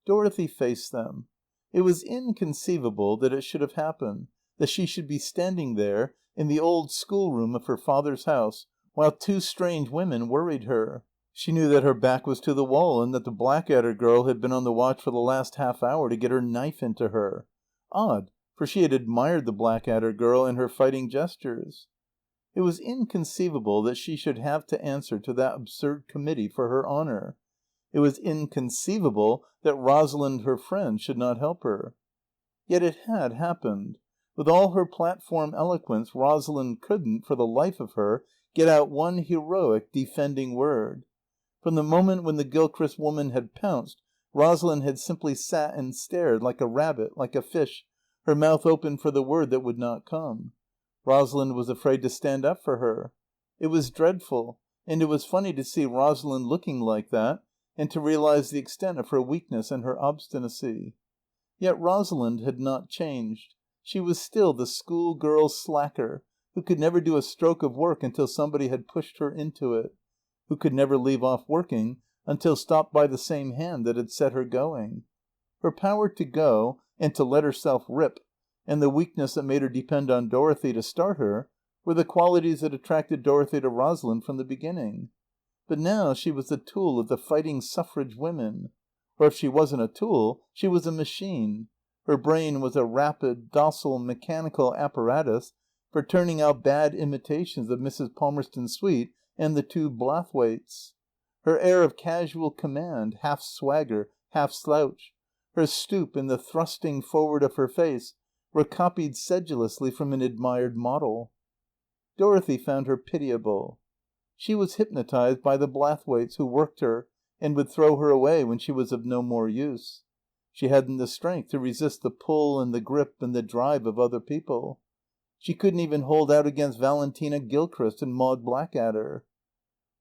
B: Dorothy faced them. It was inconceivable that it should have happened, that she should be standing there, in the old schoolroom of her father's house, while two strange women worried her. She knew that her back was to the wall and that the Blackadder girl had been on the watch for the last half hour to get her knife into her. Odd, for she had admired the Blackadder girl and her fighting gestures. It was inconceivable that she should have to answer to that absurd committee for her honour. It was inconceivable that Rosalind, her friend, should not help her. Yet it had happened. With all her platform eloquence, Rosalind couldn't, for the life of her, get out one heroic defending word. From the moment when the Gilchrist woman had pounced, Rosalind had simply sat and stared, like a rabbit, like a fish, her mouth open for the word that would not come. Rosalind was afraid to stand up for her. It was dreadful, and it was funny to see Rosalind looking like that, and to realize the extent of her weakness and her obstinacy. Yet Rosalind had not changed. She was still the schoolgirl slacker, who could never do a stroke of work until somebody had pushed her into it, who could never leave off working until stopped by the same hand that had set her going. Her power to go, and to let herself rip, and the weakness that made her depend on Dorothy to start her, were the qualities that attracted Dorothy to Rosalind from the beginning. But now she was the tool of the fighting suffrage women. Or if she wasn't a tool, she was a machine. Her brain was a rapid, docile, mechanical apparatus for turning out bad imitations of Mrs. Palmerston Swete and the two Blathwaites. Her air of casual command, half swagger, half slouch, her stoop and the thrusting forward of her face were copied sedulously from an admired model. Dorothy found her pitiable. She was hypnotized by the Blathwaites, who worked her and would throw her away when she was of no more use. She hadn't the strength to resist the pull and the grip and the drive of other people. She couldn't even hold out against Valentina Gilchrist and Maud Blackadder.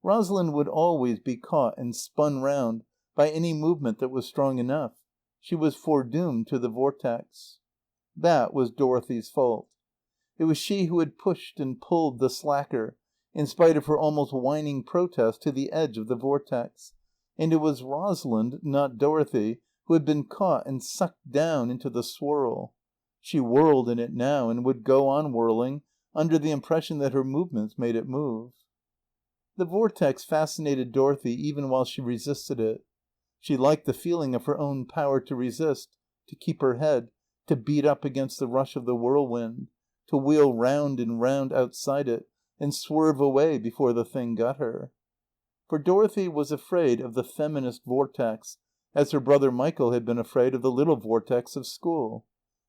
B: Rosalind would always be caught and spun round by any movement that was strong enough. She was foredoomed to the vortex. That was Dorothy's fault. It was she who had pushed and pulled the slacker, in spite of her almost whining protest, to the edge of the vortex. And it was Rosalind, not Dorothy, who had been caught and sucked down into the swirl. She whirled in it now, and would go on whirling, under the impression that her movements made it move. The vortex fascinated Dorothy even while she resisted it. She liked the feeling of her own power to resist, to keep her head, to beat up against the rush of the whirlwind, to wheel round and round outside it, and swerve away before the thing got her. For Dorothy was afraid of the feminist vortex, as her brother Michael had been afraid of the little vortex of school.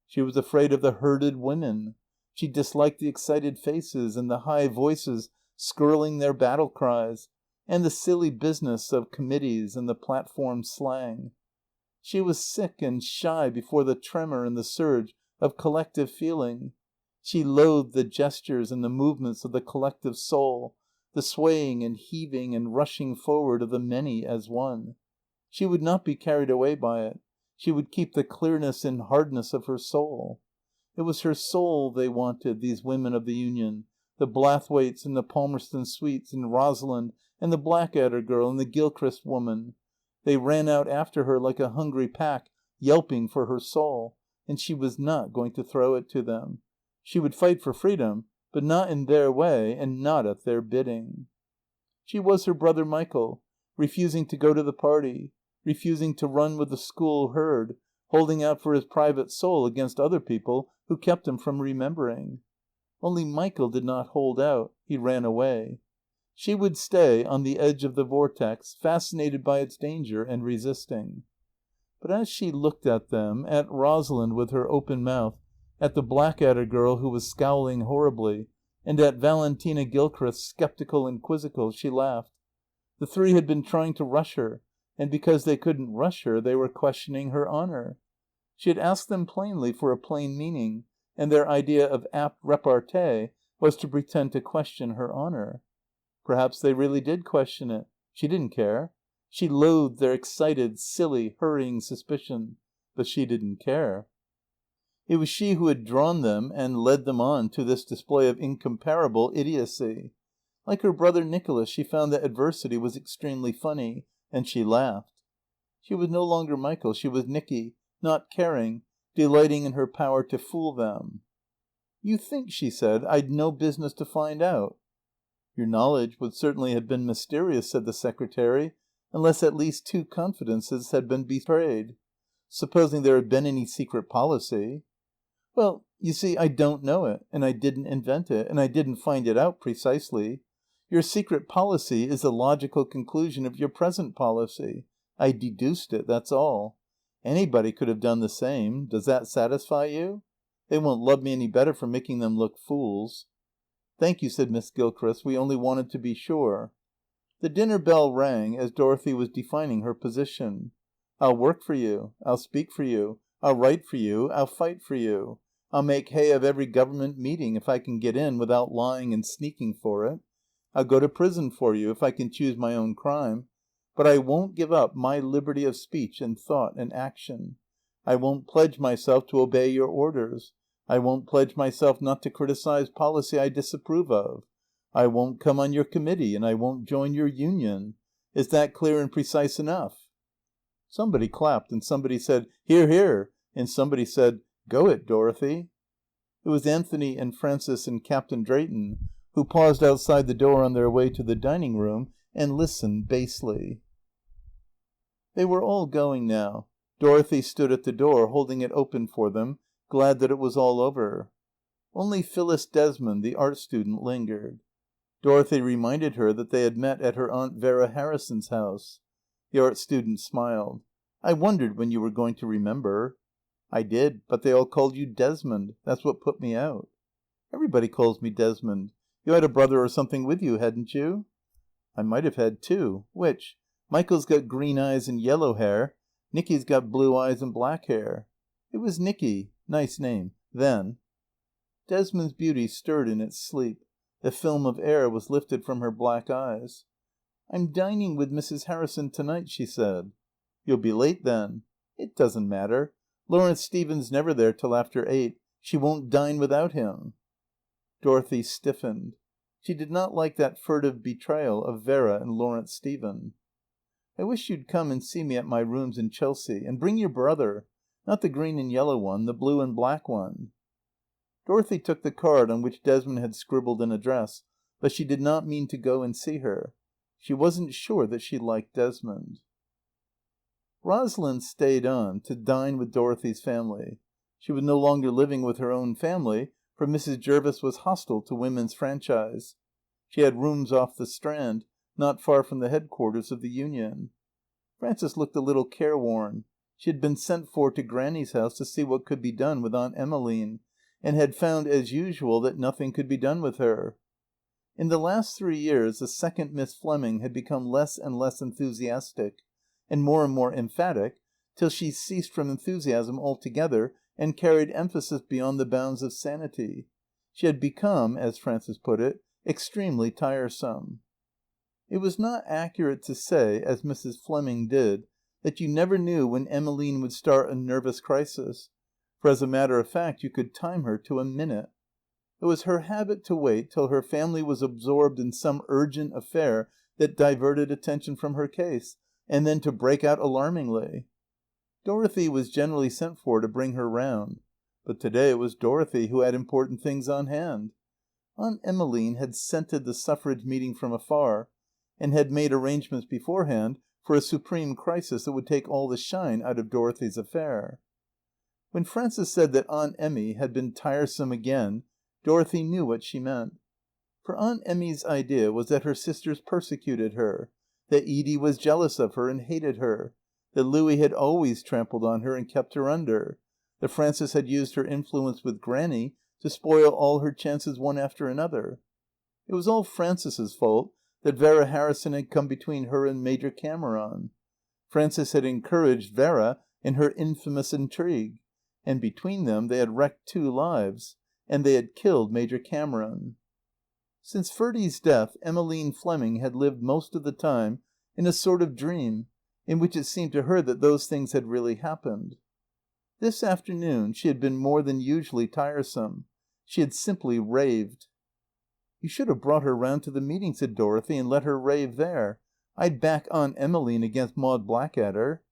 B: She was afraid of the herded women. She disliked the excited faces and the high voices skirling their battle cries, and the silly business of committees and the platform slang. She was sick and shy before the tremor and the surge of collective feeling. She loathed the gestures and the movements of the collective soul, the swaying and heaving and rushing forward of the many as one. She would not be carried away by it. She would keep the clearness and hardness of her soul. It was her soul they wanted, these women of the Union, the Blathwaites and the Palmerston Swetes and Rosalind and the Blackadder girl and the Gilchrist woman. They ran out after her like a hungry pack, yelping for her soul,
A: and she was not going to throw it to them. She would fight for freedom, but not in their way and not at their bidding. She was her brother Michael, refusing to go to the party, refusing to run with the school herd, holding out for his private soul against other people who kept him from remembering. Only Michael did not hold out. He ran away. She would stay on the edge of the vortex, fascinated by its danger and resisting. But as she looked at them, at Rosalind with her open mouth, at the Blackadder girl who was scowling horribly, and at Valentina Gilchrist, sceptical and quizzical, she laughed. The three had been trying to rush her, and because they couldn't rush her, they were questioning her honour. She had asked them plainly for a plain meaning, and their idea of apt repartee was to pretend to question her honour. Perhaps they really did question it. She didn't care. She loathed their excited, silly, hurrying suspicion, but she didn't care. It was she who had drawn them and led them on to this display of incomparable idiocy. Like her brother Nicholas, she found that adversity was extremely funny, and she laughed. She was no longer Michael. She was Nicky, not caring, delighting in her power to fool them. "You think," she said, "I'd no business to find out?" "Your knowledge would certainly have been mysterious," said the secretary, "unless at least 2 confidences had been betrayed. Supposing there had been any secret policy." "Well, you see, I don't know it, and I didn't invent it, and I didn't find it out precisely. Your secret policy is the logical conclusion of your present policy. I deduced it, that's all. Anybody could have done the same. Does that satisfy you? They won't love me any better for making them look fools." "Thank you," said Miss Gilchrist. "We only wanted to be sure." The dinner bell rang as Dorothy was defining her position. "I'll work for you. I'll speak for you. I'll write for you. I'll fight for you. I'll make hay of every government meeting if I can get in without lying and sneaking for it. I'll go to prison for you if I can choose my own crime. But I won't give up my liberty of speech and thought and action. I won't pledge myself to obey your orders. I won't pledge myself not to criticize policy I disapprove of. I won't come on your committee, and I won't join your union. Is that clear and precise enough?" Somebody clapped, and somebody said, "Hear, hear," and somebody said, "Go it, Dorothy." It was Anthony and Frances and Captain Drayton, who paused outside the door on their way to the dining room and listened basely. They were all going now. Dorothy stood at the door, holding it open for them, glad that it was all over. Only Phyllis Desmond, the art student, lingered. Dorothy reminded her that they had met at her Aunt Vera Harrison's house. The art student smiled. "I wondered when you were going to remember." "I did, but they all called you Desmond. That's what put me out." "Everybody calls me Desmond. You had a brother or something with you, hadn't you?" "I might have had 2. Which? Michael's got green eyes and yellow hair. Nicky's got blue eyes and black hair." "It was Nicky. Nice name. Then." Desmond's beauty stirred in its sleep. The film of air was lifted from her black eyes. "I'm dining with Mrs. Harrison tonight," she said. "You'll be late then." "It doesn't matter. Lawrence Stephen's never there till after 8. She won't dine without him." Dorothy stiffened. She did not like that furtive betrayal of Vera and Lawrence Stephen. "I wish you'd come and see me at my rooms in Chelsea. And bring your brother. Not the green and yellow one, the blue and black one." Dorothy took the card on which Desmond had scribbled an address, but she did not mean to go and see her. She wasn't sure that she liked Desmond. Rosalind stayed on to dine with Dorothy's family. She was no longer living with her own family, for Mrs. Jervis was hostile to women's franchise. She had rooms off the Strand, not far from the headquarters of the Union. Frances looked a little careworn. She had been sent for to Grannie's house to see what could be done with Aunt Emmeline, and had found, as usual, that nothing could be done with her. In the last 3 years the second Miss Fleming had become less and less enthusiastic, and more emphatic, till she ceased from enthusiasm altogether and carried emphasis beyond the bounds of sanity. She had become, as Frances put it, extremely tiresome. It was not accurate to say, as Mrs. Fleming did, that you never knew when Emmeline would start a nervous crisis, for as a matter of fact you could time her to a minute. It was her habit to wait till her family was absorbed in some urgent affair that diverted attention from her case, and then to break out alarmingly.
B: Dorothy was generally sent for to bring her round. But today it was Dorothy who had important things on hand. Aunt Emmeline had scented the suffrage meeting from afar, and had made arrangements beforehand for a supreme crisis that would take all the shine out of Dorothy's affair. When Frances said that Aunt Emmy had been tiresome again, Dorothy knew what she meant. For Aunt Emmy's idea was that her sisters persecuted her, that Edie was jealous of her and hated her, that Louie had always trampled on her and kept her under, that Frances had used her influence with Grannie to spoil all her chances one after another. It was all Frances's fault that Vera Harrison had come between her and Major Cameron. Frances had encouraged Vera in her infamous intrigue, and between them they had wrecked 2 lives, and they had killed Major Cameron. Since Ferdy's death, Emmeline Fleming had lived most of the time in a sort of dream in which it seemed to her that those things had really happened. This afternoon she had been more than usually tiresome. She had simply raved. "You should have brought her round to the meeting," said Dorothy, "and let her rave there. I'd back Aunt Emmeline against Maud Blackadder.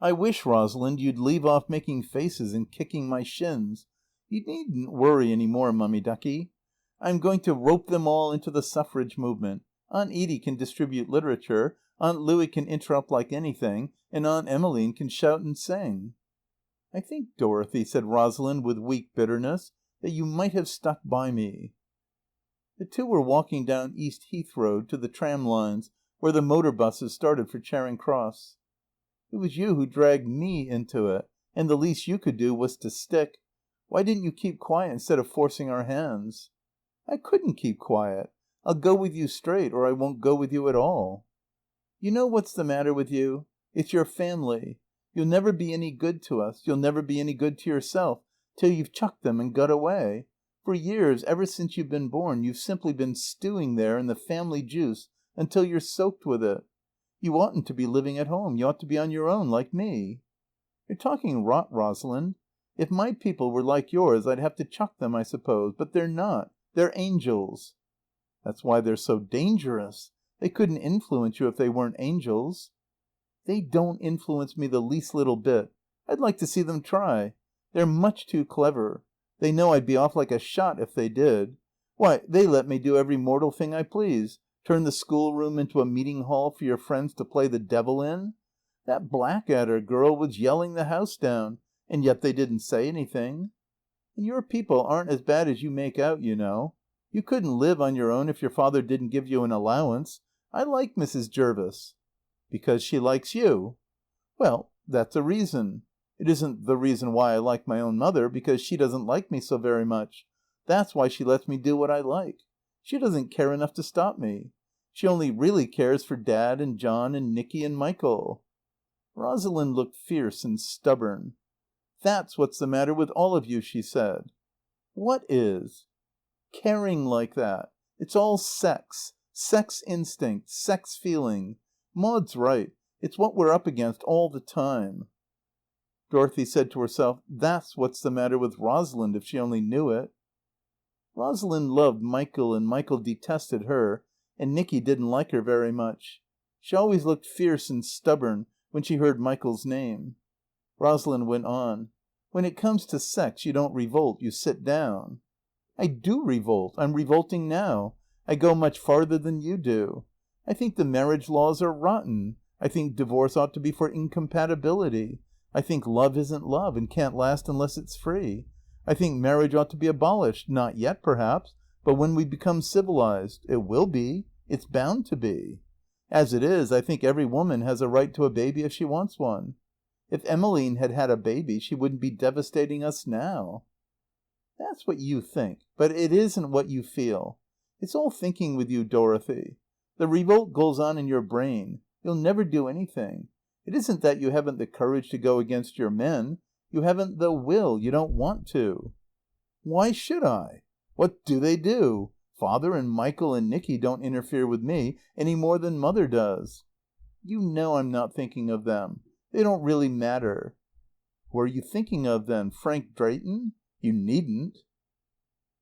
B: I wish, Rosalind, you'd leave off making faces and kicking my shins. You needn't worry any more, Mummy Ducky. I'm going to rope them all into the suffrage movement. Aunt Edie can distribute literature, Aunt Louie can interrupt like anything, and Aunt Emmeline can shout and sing." "I think, Dorothy," said Rosalind with weak bitterness, "that you might have stuck by me." The 2 were walking down East Heath Road to the tram lines where the motor buses started for Charing Cross. "It was you who dragged me into it, and the least you could do was to stick. Why didn't you keep quiet instead of forcing our hands?" "I couldn't keep quiet. I'll go with you straight, or I won't go with you at all." "You know what's the matter with you? It's your family. You'll never be any good to us. You'll never be any good to yourself till you've chucked them and got away. For years, ever since you've been born, you've simply been stewing there in the family juice until you're soaked with it. You oughtn't to be living at home. You ought to be on your own, like me." "You're talking rot, Rosalind. If my people were like yours I'd have to chuck them, I suppose. But they're not. They're angels." "That's why they're so dangerous. They couldn't influence you if they weren't angels." "They don't influence me the least little bit. I'd like to see them try. They're much too clever. They know I'd be off like a shot if they did. Why, they let me do every mortal thing I please. Turn the schoolroom into a meeting hall for your friends to play the devil in. That Blackadder girl was yelling the house down, and yet they didn't say anything. And your people aren't as bad as you make out, you know. You couldn't live on your own if your father didn't give you an allowance. I like Mrs. Jervis." "Because she likes you." "Well, that's a reason. It isn't the reason why I like my own mother, because she doesn't like me so very much. That's why she lets me do what I like. She doesn't care enough to stop me. She only really cares for Dad and John and Nicky and Michael." Rosalind looked fierce and stubborn. "That's what's the matter with all of you," she said. "What is?" "Caring like that. It's all sex. Sex instinct. Sex feeling. Maud's right. It's what we're up against all the time." Dorothy said to herself, "That's what's the matter with Rosalind, if she only knew it." Rosalind loved Michael and Michael detested her, and Nicky didn't like her very much. She always looked fierce and stubborn when she heard Michael's name. Rosalind went on. "When it comes to sex you don't revolt, you sit down." "I do revolt. I'm revolting now. I go much farther than you do. I think the marriage laws are rotten. I think divorce ought to be for incompatibility. I think love isn't love and can't last unless it's free. I think marriage ought to be abolished. Not yet, perhaps, but when we become civilized. It will be. It's bound to be. As it is, I think every woman has a right to a baby if she wants one. If Emmeline had had a baby, she wouldn't be devastating us now." "That's what you think, but it isn't what you feel. It's all thinking with you, Dorothy. The revolt goes on in your brain. You'll never do anything. It isn't that you haven't the courage to go against your men. You haven't the will. You don't want to." "Why should I? What do they do? Father and Michael and Nicky don't interfere with me any more than Mother does." "You know I'm not thinking of them. They don't really matter." "Who are you thinking of, then? Frank Drayton? You needn't."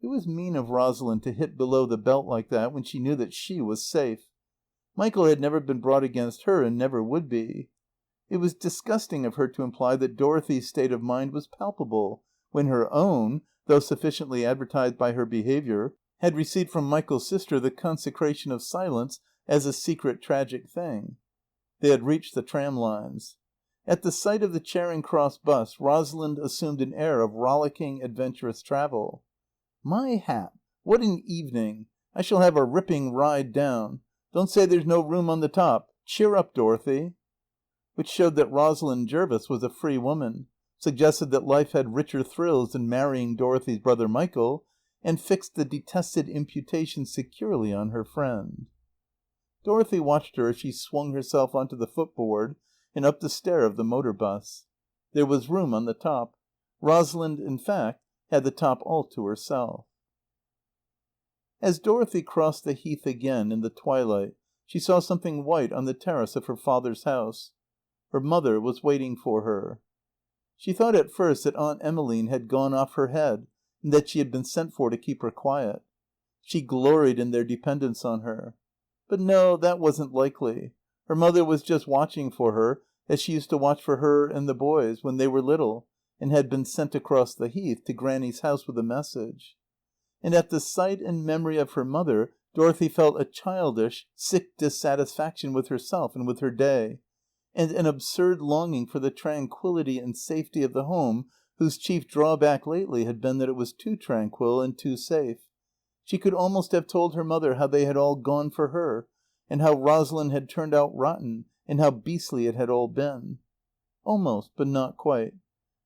B: It was mean of Rosalind to hit below the belt like that when she knew that she was safe. Michael had never been brought against her and never would be.
A: It was disgusting of her to imply that Dorothy's state of mind was palpable, when her own, though sufficiently advertised by her behaviour, had received from Michael's sister the consecration of silence as a secret tragic thing. They had reached the tram lines. At the sight of the Charing Cross bus, Rosalind assumed an air of rollicking, adventurous travel. "My hat! What an evening! I shall have a ripping ride down. Don't say there's no room on the top. Cheer up, Dorothy." Which showed that Rosalind Jervis was a free woman, suggested that life had richer thrills than marrying Dorothy's brother Michael, and fixed the detested imputation securely on her friend. Dorothy watched her as she swung herself onto the footboard and up the stair of the motor bus. There was room on the top. Rosalind, in fact, had the top all to herself. As Dorothy crossed the Heath again in the twilight, she saw something white on the terrace of her father's house. Her mother was waiting for her. She thought at first that Aunt Emmeline had gone off her head and that she had been sent for to keep her quiet. She gloried in their dependence on her. But no, that wasn't likely. Her mother was just watching for her as she used to watch for her and the boys when they were little and had been sent across the Heath to Grannie's house with a message. And at the sight and memory of her mother, Dorothy felt a childish, sick dissatisfaction with herself and with her day, and an absurd longing for the tranquillity and safety of the home whose chief drawback lately had been that it was too tranquil and too safe. She could almost have told her mother how they had all gone for her, and how Rosalind had turned out rotten, and how beastly it had all been. Almost, but not quite.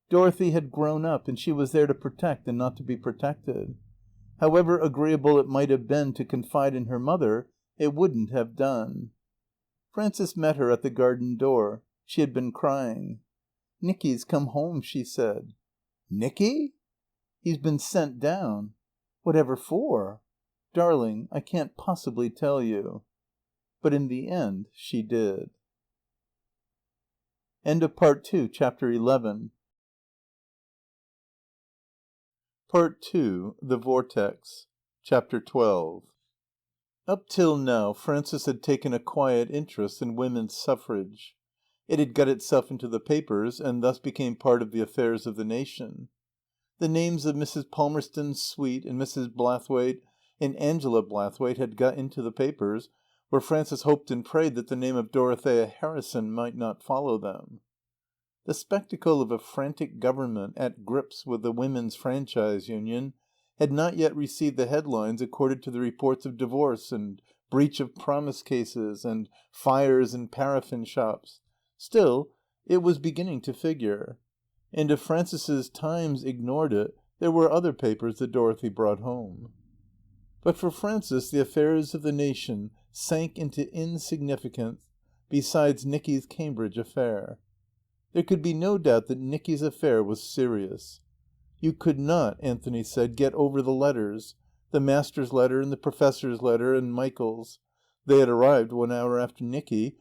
A: Dorothy had grown up, and she was there to protect and not to be protected. However agreeable it might have been to confide in her mother, it wouldn't have done. Frances met her at the garden door. She had been crying. "Nicky's come home," she said. "Nicky?" "He's been sent down." "Whatever for?" "Darling, I can't possibly tell you." But in the end she did. End of Part 2, Chapter 11. Part 2, The Vortex. Chapter 12. Up till now Frances had taken a quiet interest in women's suffrage. It had got itself into the papers, and thus became part of the affairs of the nation. The names of Mrs. Palmerston Swete and Mrs. Blathwaite and Angela Blathwaite had got into the papers, where Frances hoped and prayed that the name of Dorothea Harrison might not follow them. The spectacle of a frantic government at grips with the Women's Franchise Union had not yet received the headlines accorded to the reports of divorce and breach of promise cases and fires in paraffin shops. Still, it was beginning to figure. And if Frances's Times ignored it, there were other papers that Dorothy brought home. But for Frances the affairs of the nation sank into insignificance besides Nicky's Cambridge affair. There could be no doubt that Nicky's affair was serious. You could not, Anthony said, get over the letters, the master's letter and the professor's letter and Michael's. They had arrived 1 hour after Nicky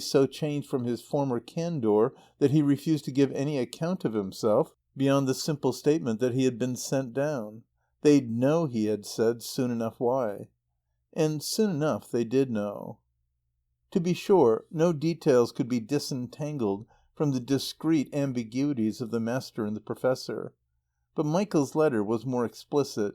A: so changed from his former candour that he refused to give any account of himself beyond the simple statement that he had been sent down. They'd know, he had said, soon enough why. And soon enough they did know. To be sure, no details could be disentangled from the discreet ambiguities of the master and the professor. But Michael's letter was more explicit.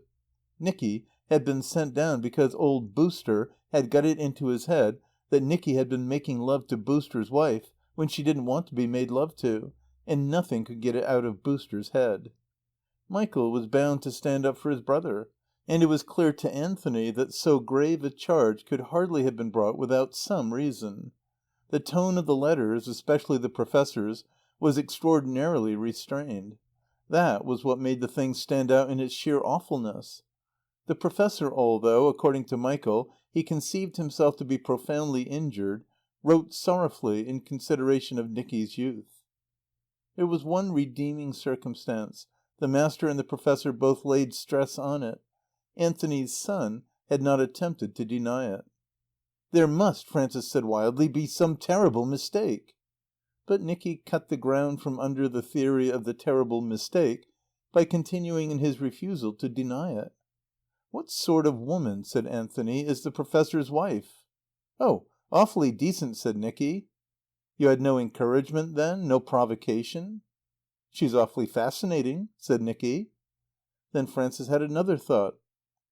A: Nicky had been sent down because old Booster had got it into his head that Nicky had been making love to Booster's wife when she didn't want to be made love to, and nothing could get it out of Booster's head. Michael was bound to stand up for his brother, and it was clear to Anthony that so grave a charge could hardly have been brought without some reason. The tone of the letters, especially the professor's, was extraordinarily restrained. That was what made the thing stand out in its sheer awfulness. The professor, although, according to Michael, he conceived himself to be profoundly injured, wrote sorrowfully in consideration of Nicky's youth. There was one redeeming circumstance. The master and the professor both laid stress on it. Anthony's son had not attempted to deny it. "There must," Frances said wildly, "be some terrible mistake." But Nicky cut the ground from under the theory of the terrible mistake by continuing in his refusal to deny it. "What sort of woman," said Anthony, "is the professor's wife?" "Oh, awfully decent," said Nicky. You had no encouragement then? No provocation? She's awfully fascinating, said Nicky. Then Frances had another thought.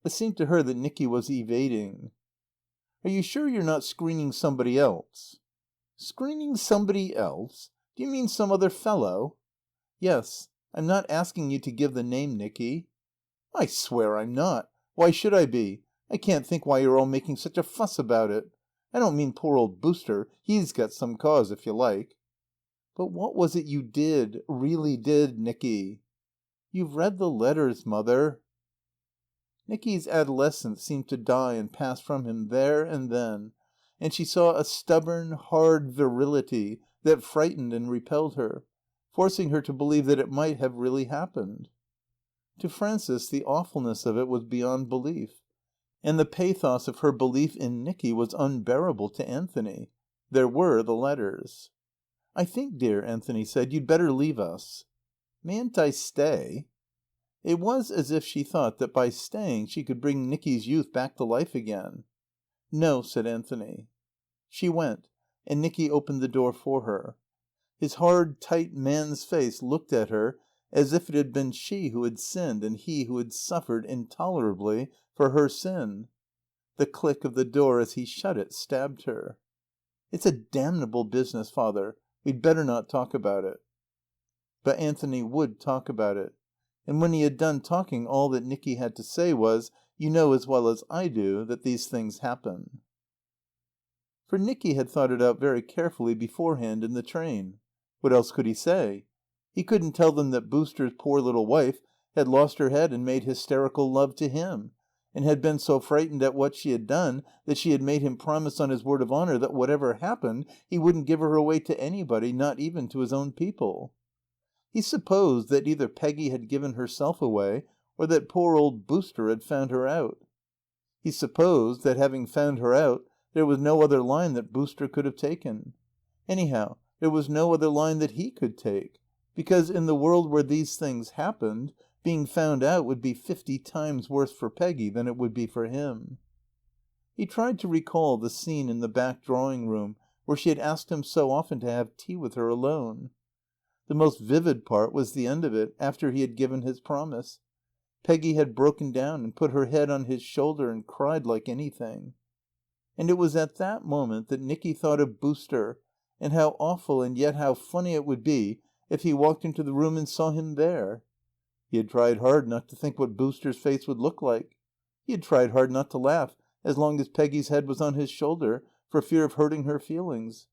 A: It seemed to her that Nicky was evading. Are you sure you're not screening somebody else? Screening somebody else? Do you mean some other fellow? Yes. I'm not asking you to give the name, Nicky. I swear I'm not. Why should I be? I can't think why you're all making such a fuss about it. I don't mean poor old Booster. He's got some cause, if you like. But what was it you did, really did, Nicky? You've read the letters, Mother. Nicky's adolescence seemed to die and pass from him there and then, and she saw a stubborn, hard virility that frightened and repelled her, forcing her to believe that it might have really happened. To Frances the awfulness of it was beyond belief, and the pathos of her belief in Nicky was unbearable to Anthony. There were the letters. "I think, dear," Anthony said, "you'd better leave us." "Mayn't I stay?" It was as if she thought that by staying she could bring Nicky's youth back to life again. "No," said Anthony. She went, and Nicky opened the door for her. His hard, tight man's face looked at her as if it had been she who had sinned and he who had suffered intolerably for her sin. The click of the door as he shut it stabbed her. "It's a damnable business, Father. We'd better not talk about it." But Anthony would talk about it. And when he had done talking all that Nicky had to say was, "You know as well as I do that these things happen." For Nicky had thought it out very carefully beforehand in the train. What else could he say? He couldn't tell them that Booster's poor little wife had lost her head and made hysterical love to him, and had been so frightened at what she had done that she had made him promise on his word of honour that whatever happened he wouldn't give her away to anybody, not even to his own people. He supposed that either Peggy had given herself away or that poor old Booster had found her out. He supposed that, having found her out, there was no other line that Booster could have taken. Anyhow, there was no other line that he could take, because in the world where these things happened, being found out would be 50 times worse for Peggy than it would be for him. He tried to recall the scene in the back drawing room where she had asked him so often to have tea with her alone. The most vivid part was the end of it, after he had given his promise. Peggy had broken down and put her head on his shoulder and cried like anything. And it was at that moment that Nicky thought of Booster, and how awful and yet how funny it would be if he walked into the room and saw him there. He had tried hard not to think what Booster's face would look like. He had tried hard not to laugh as long as Peggy's head was on his shoulder, for fear of hurting her feelings.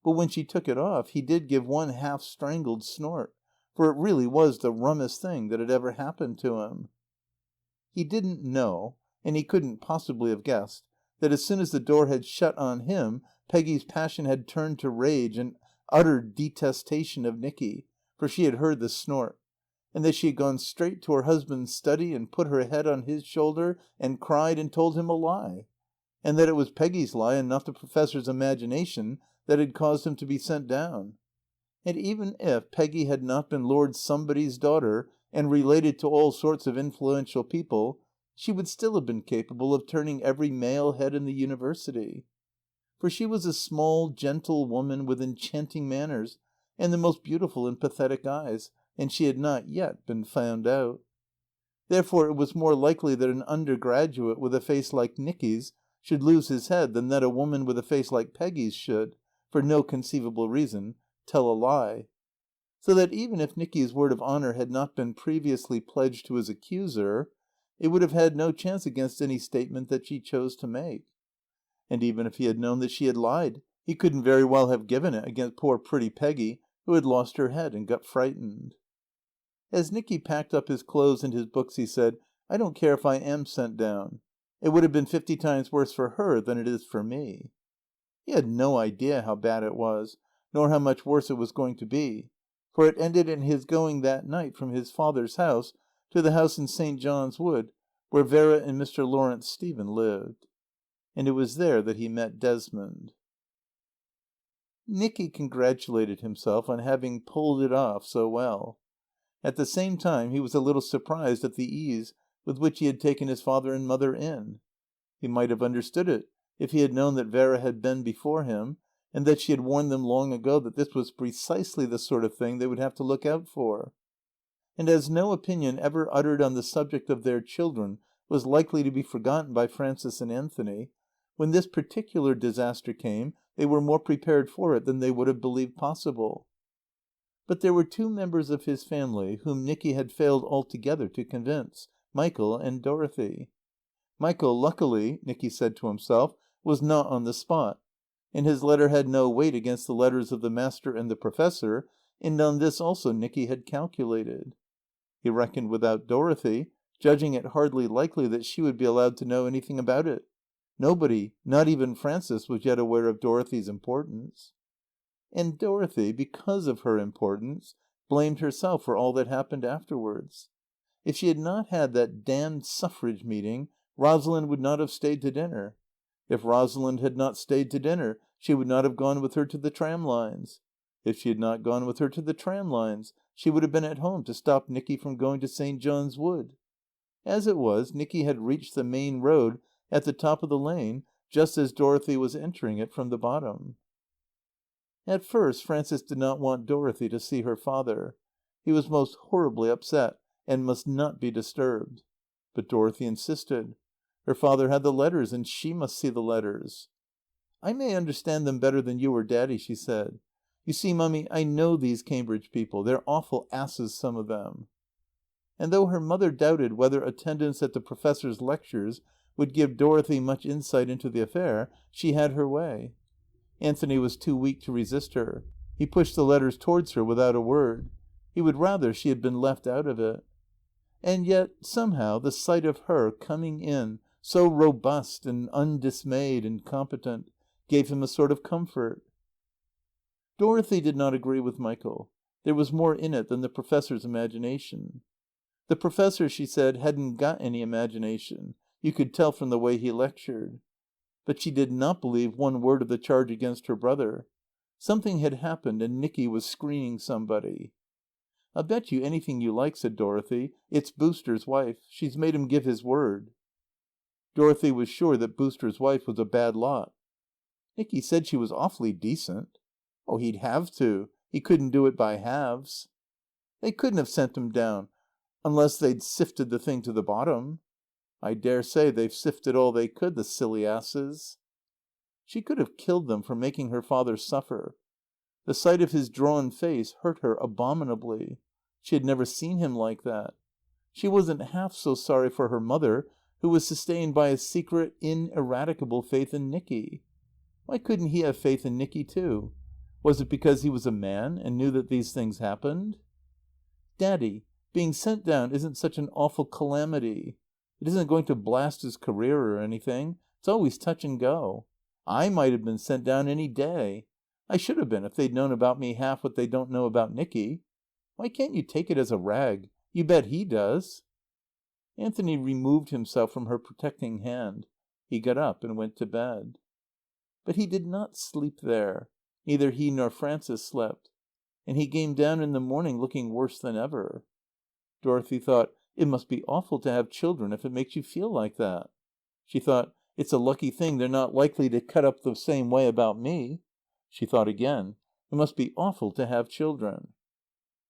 A: But when she took it off he did give one half-strangled snort, for it really was the rummest thing that had ever happened to him. He didn't know, and he couldn't possibly have guessed, that as soon as the door had shut on him Peggy's passion had turned to rage and utter detestation of Nicky, for she had heard the snort, and that she had gone straight to her husband's study and put her head on his shoulder and cried and told him a lie, and that it was Peggy's lie and not the Professor's imagination that had caused him to be sent down. And even if Peggy had not been Lord Somebody's daughter and related to all sorts of influential people, she would still have been capable of turning every male head in the University. For she was a small, gentle woman with enchanting manners and the most beautiful and pathetic eyes, and she had not yet been found out. Therefore it was more likely that an undergraduate with a face like Nicky's should lose his head than that a woman with a face like Peggy's should, for no conceivable reason, tell a lie. So that even if Nicky's word of honour had not been previously pledged to his accuser, it would have had no chance against any statement that she chose to make. And even if he had known that she had lied, he couldn't very well have given it against poor pretty Peggy, who had lost her head and got frightened. As Nicky packed up his clothes and his books he said, "I don't care if I am sent down. It would have been 50 times worse for her than it is for me." He had no idea how bad it was, nor how much worse it was going to be, for it ended in his going that night from his father's house to the house in St. John's Wood where Vera and Mr. Lawrence Stephen lived. And it was there that he met Desmond. Nicky congratulated himself on having pulled it off so well. At the same time he was a little surprised at the ease with which he had taken his father and mother in. He might have understood it if he had known that Vera had been before him, and that she had warned them long ago that this was precisely the sort of thing they would have to look out for. And as no opinion ever uttered on the subject of their children was likely to be forgotten by Frances and Anthony, when this particular disaster came, they were more prepared for it than they would have believed possible. But there were two members of his family whom Nicky had failed altogether to convince, Michael and Dorothy. Michael, luckily, Nicky said to himself, was not on the spot, and his letter had no weight against the letters of the Master and the Professor, and on this also Nicky had calculated. He reckoned without Dorothy, judging it hardly likely that she would be allowed to know anything about it. Nobody, not even Frances, was yet aware of Dorothy's importance. And Dorothy, because of her importance, blamed herself for all that happened afterwards. If she had not had that damned suffrage meeting, Rosalind would not have stayed to dinner. If Rosalind had not stayed to dinner, she would not have gone with her to the tram lines. If she had not gone with her to the tram lines, she would have been at home to stop Nicky from going to St. John's Wood. As it was, Nicky had reached the main road at the top of the lane, just as Dorothy was entering it from the bottom. At first, Frances did not want Dorothy to see her father. He was most horribly upset and must not be disturbed. But Dorothy insisted. Her father had the letters, and she must see the letters. "I may understand them better than you or Daddy," she said. "You see, Mummy, I know these Cambridge people. They're awful asses, some of them." And though her mother doubted whether attendance at the Professor's lectures would give Dorothy much insight into the affair, she had her way. Anthony was too weak to resist her. He pushed the letters towards her without a word. He would rather she had been left out of it. And yet, somehow, the sight of her coming in, so robust and undismayed and competent, gave him a sort of comfort. Dorothy did not agree with Michael. There was more in it than the Professor's imagination. The Professor, she said, hadn't got any imagination. You could tell from the way he lectured. But she did not believe one word of the charge against her brother. Something had happened, and Nicky was screening somebody. "I'll bet you anything you like," said Dorothy. "It's Booster's wife. She's made him give his word." Dorothy was sure that Booster's wife was a bad lot. "Nicky said she was awfully decent." "Oh, he'd have to. He couldn't do it by halves." "They couldn't have sent him down unless they'd sifted the thing to the bottom." "I dare say they've sifted all they could, the silly asses." She could have killed them for making her father suffer. The sight of his drawn face hurt her abominably. She had never seen him like that. She wasn't half so sorry for her mother, who was sustained by a secret, ineradicable faith in Nicky. Why couldn't he have faith in Nicky too? Was it because he was a man and knew that these things happened? "Daddy, being sent down isn't such an awful calamity. It isn't going to blast his career or anything. It's always touch and go. I might have been sent down any day. I should have been if they'd known about me half what they don't know about Nicky. Why can't you take it as a rag? You bet he does." Anthony removed himself from her protecting hand. He got up and went to bed. But he did not sleep there. Neither he nor Frances slept. And he came down in the morning looking worse than ever. Dorothy thought, "It must be awful to have children if it makes you feel like that." She thought, "It's a lucky thing they're not likely to cut up the same way about me." She thought again, "It must be awful to have children."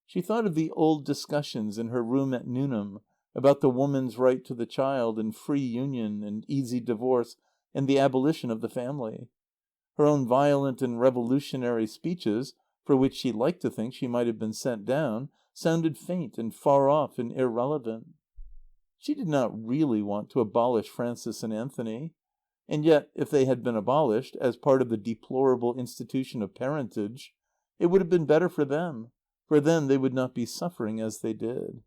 A: She thought of the old discussions in her room at Newnham about the woman's right to the child and free union and easy divorce and the abolition of the family. Her own violent and revolutionary speeches, for which she liked to think she might have been sent down, sounded faint and far off and irrelevant. She did not really want to abolish Frances and Anthony. And yet, if they had been abolished, as part of the deplorable institution of parentage, it would have been better for them, for then they would not be suffering as they did.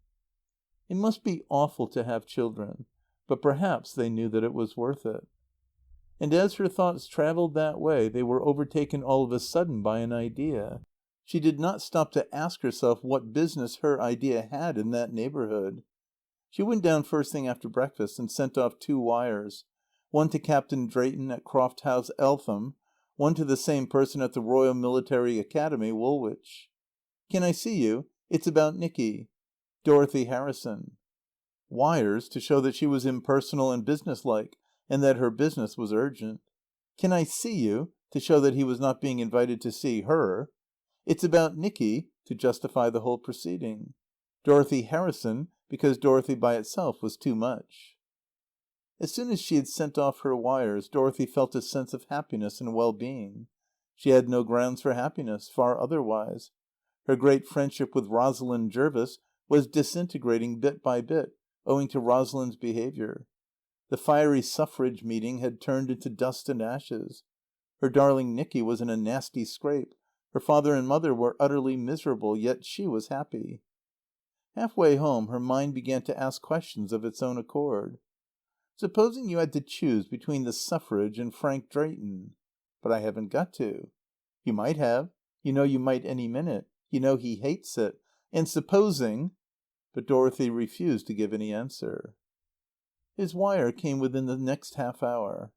A: It must be awful to have children, but perhaps they knew that it was worth it. And as her thoughts travelled that way, they were overtaken all of a sudden by an idea. She did not stop to ask herself what business her idea had in that neighbourhood. She went down first thing after breakfast and sent off 2 wires, one to Captain Drayton at Croft House, Eltham, one to the same person at the Royal Military Academy, Woolwich. "Can I see you? It's about Nicky. Dorothy Harrison." Wires to show that she was impersonal and businesslike, and that her business was urgent. "Can I see you? to show that he was not being invited to see her. It's about Nicky, to justify the whole proceeding. Dorothy Harrison, because Dorothy by itself was too much. As soon as she had sent off her wires, Dorothy felt a sense of happiness and well-being. She had no grounds for happiness, far otherwise. Her great friendship with Rosalind Jervis was disintegrating bit by bit, owing to Rosalind's behaviour. The fiery suffrage meeting had turned into dust and ashes. Her darling Nicky was in a nasty scrape. Her father and mother were utterly miserable, yet she was happy. Half-way home her mind began to ask questions of its own accord. Supposing you had to choose between the suffrage and Frank Drayton? But I haven't got to. You might have. You know you might any minute. You know he hates it. And supposing... But Dorothy refused to give any answer. His wire came within the next half hour.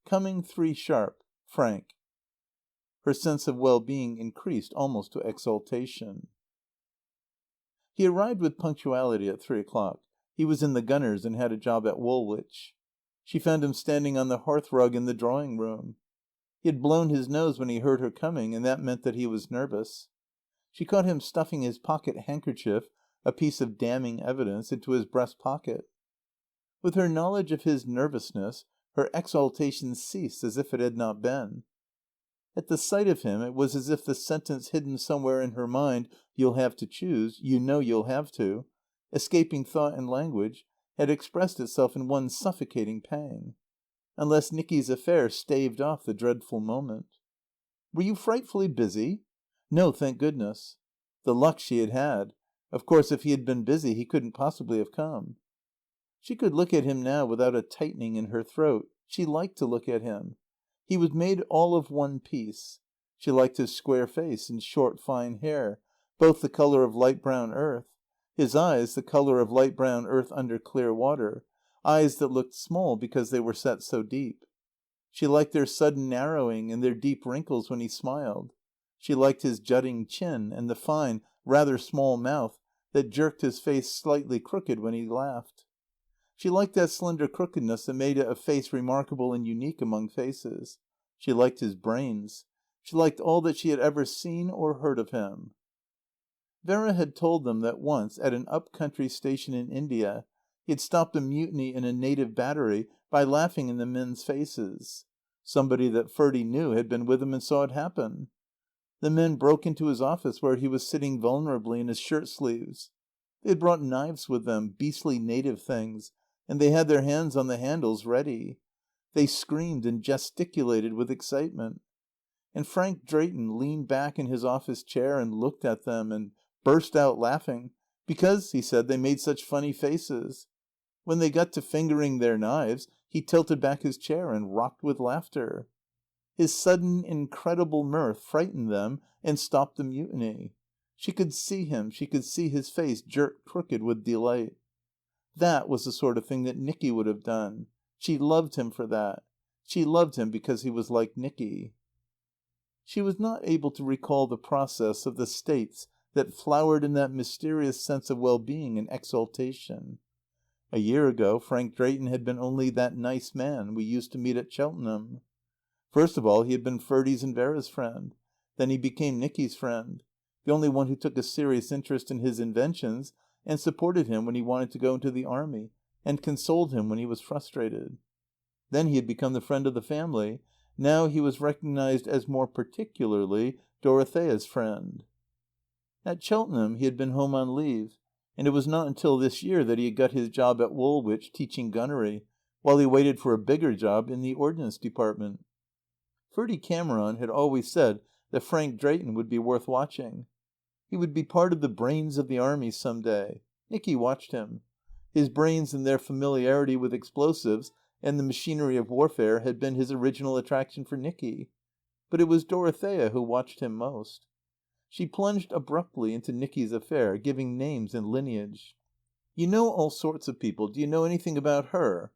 A: Coming 3 sharp. Frank. Her sense of well-being increased almost to exaltation. He arrived with punctuality at 3:00. He was in the Gunners and had a job at Woolwich. She found him standing on the hearthrug in the drawing room. He had blown his nose when he heard her coming, and that meant that he was nervous. She caught him stuffing his pocket handkerchief, a piece of damning evidence, into his breast pocket. With her knowledge of his nervousness, her exaltation ceased as if it had not been. At the sight of him it was as if the sentence hidden somewhere in her mind, "You'll have to choose, you know you'll have to," escaping thought and language, had expressed itself in one suffocating pang. Unless Nicky's affair staved off the dreadful moment. "Were you frightfully busy?" "No, thank goodness." The luck she had had. Of course, if he had been busy he couldn't possibly have come. She could look at him now without a tightening in her throat. She liked to look at him. He was made all of one piece. She liked his square face and short, fine hair, both the colour of light brown earth. His eyes, the colour of light brown earth under clear water, eyes that looked small because they were set so deep. She liked their sudden narrowing and their deep wrinkles when he smiled. She liked his jutting chin and the fine, rather small mouth that jerked his face slightly crooked when he laughed. She liked that slender crookedness that made it a face remarkable and unique among faces. She liked his brains. She liked all that she had ever seen or heard of him. Vera had told them that once, at an up-country station in India, he had stopped a mutiny in a native battery by laughing in the men's faces. Somebody that Ferdie knew had been with him and saw it happen. The men broke into his office where he was sitting vulnerably in his shirt-sleeves. They had brought knives with them, beastly native things, and they had their hands on the handles ready. They screamed and gesticulated with excitement. And Frank Drayton leaned back in his office chair and looked at them and burst out laughing because, he said, they made such funny faces. When they got to fingering their knives, he tilted back his chair and rocked with laughter. His sudden, incredible mirth frightened them and stopped the mutiny. She could see him, she could see his face jerk crooked with delight. That was the sort of thing that Nicky would have done. She loved him for that. She loved him because he was like Nicky. She was not able to recall the process of the states that flowered in that mysterious sense of well-being and exaltation. A year ago Frank Drayton had been only that nice man we used to meet at Cheltenham. First of all he had been Ferdie's and Vera's friend. Then he became Nicky's friend, the only one who took a serious interest in his inventions and supported him when he wanted to go into the army, and consoled him when he was frustrated. Then he had become the friend of the family. Now he was recognized as more particularly Dorothea's friend. At Cheltenham he had been home on leave, and it was not until this year that he had got his job at Woolwich teaching gunnery, while he waited for a bigger job in the Ordnance Department. Ferdie Cameron had always said that Frank Drayton would be worth watching. He would be part of the brains of the army some day. Nicky watched him. His brains and their familiarity with explosives and the machinery of warfare had been his original attraction for Nicky. But it was Dorothea who watched him most. She plunged abruptly into Nicky's affair, giving names and lineage. "You know all sorts of people. Do you know anything about her?"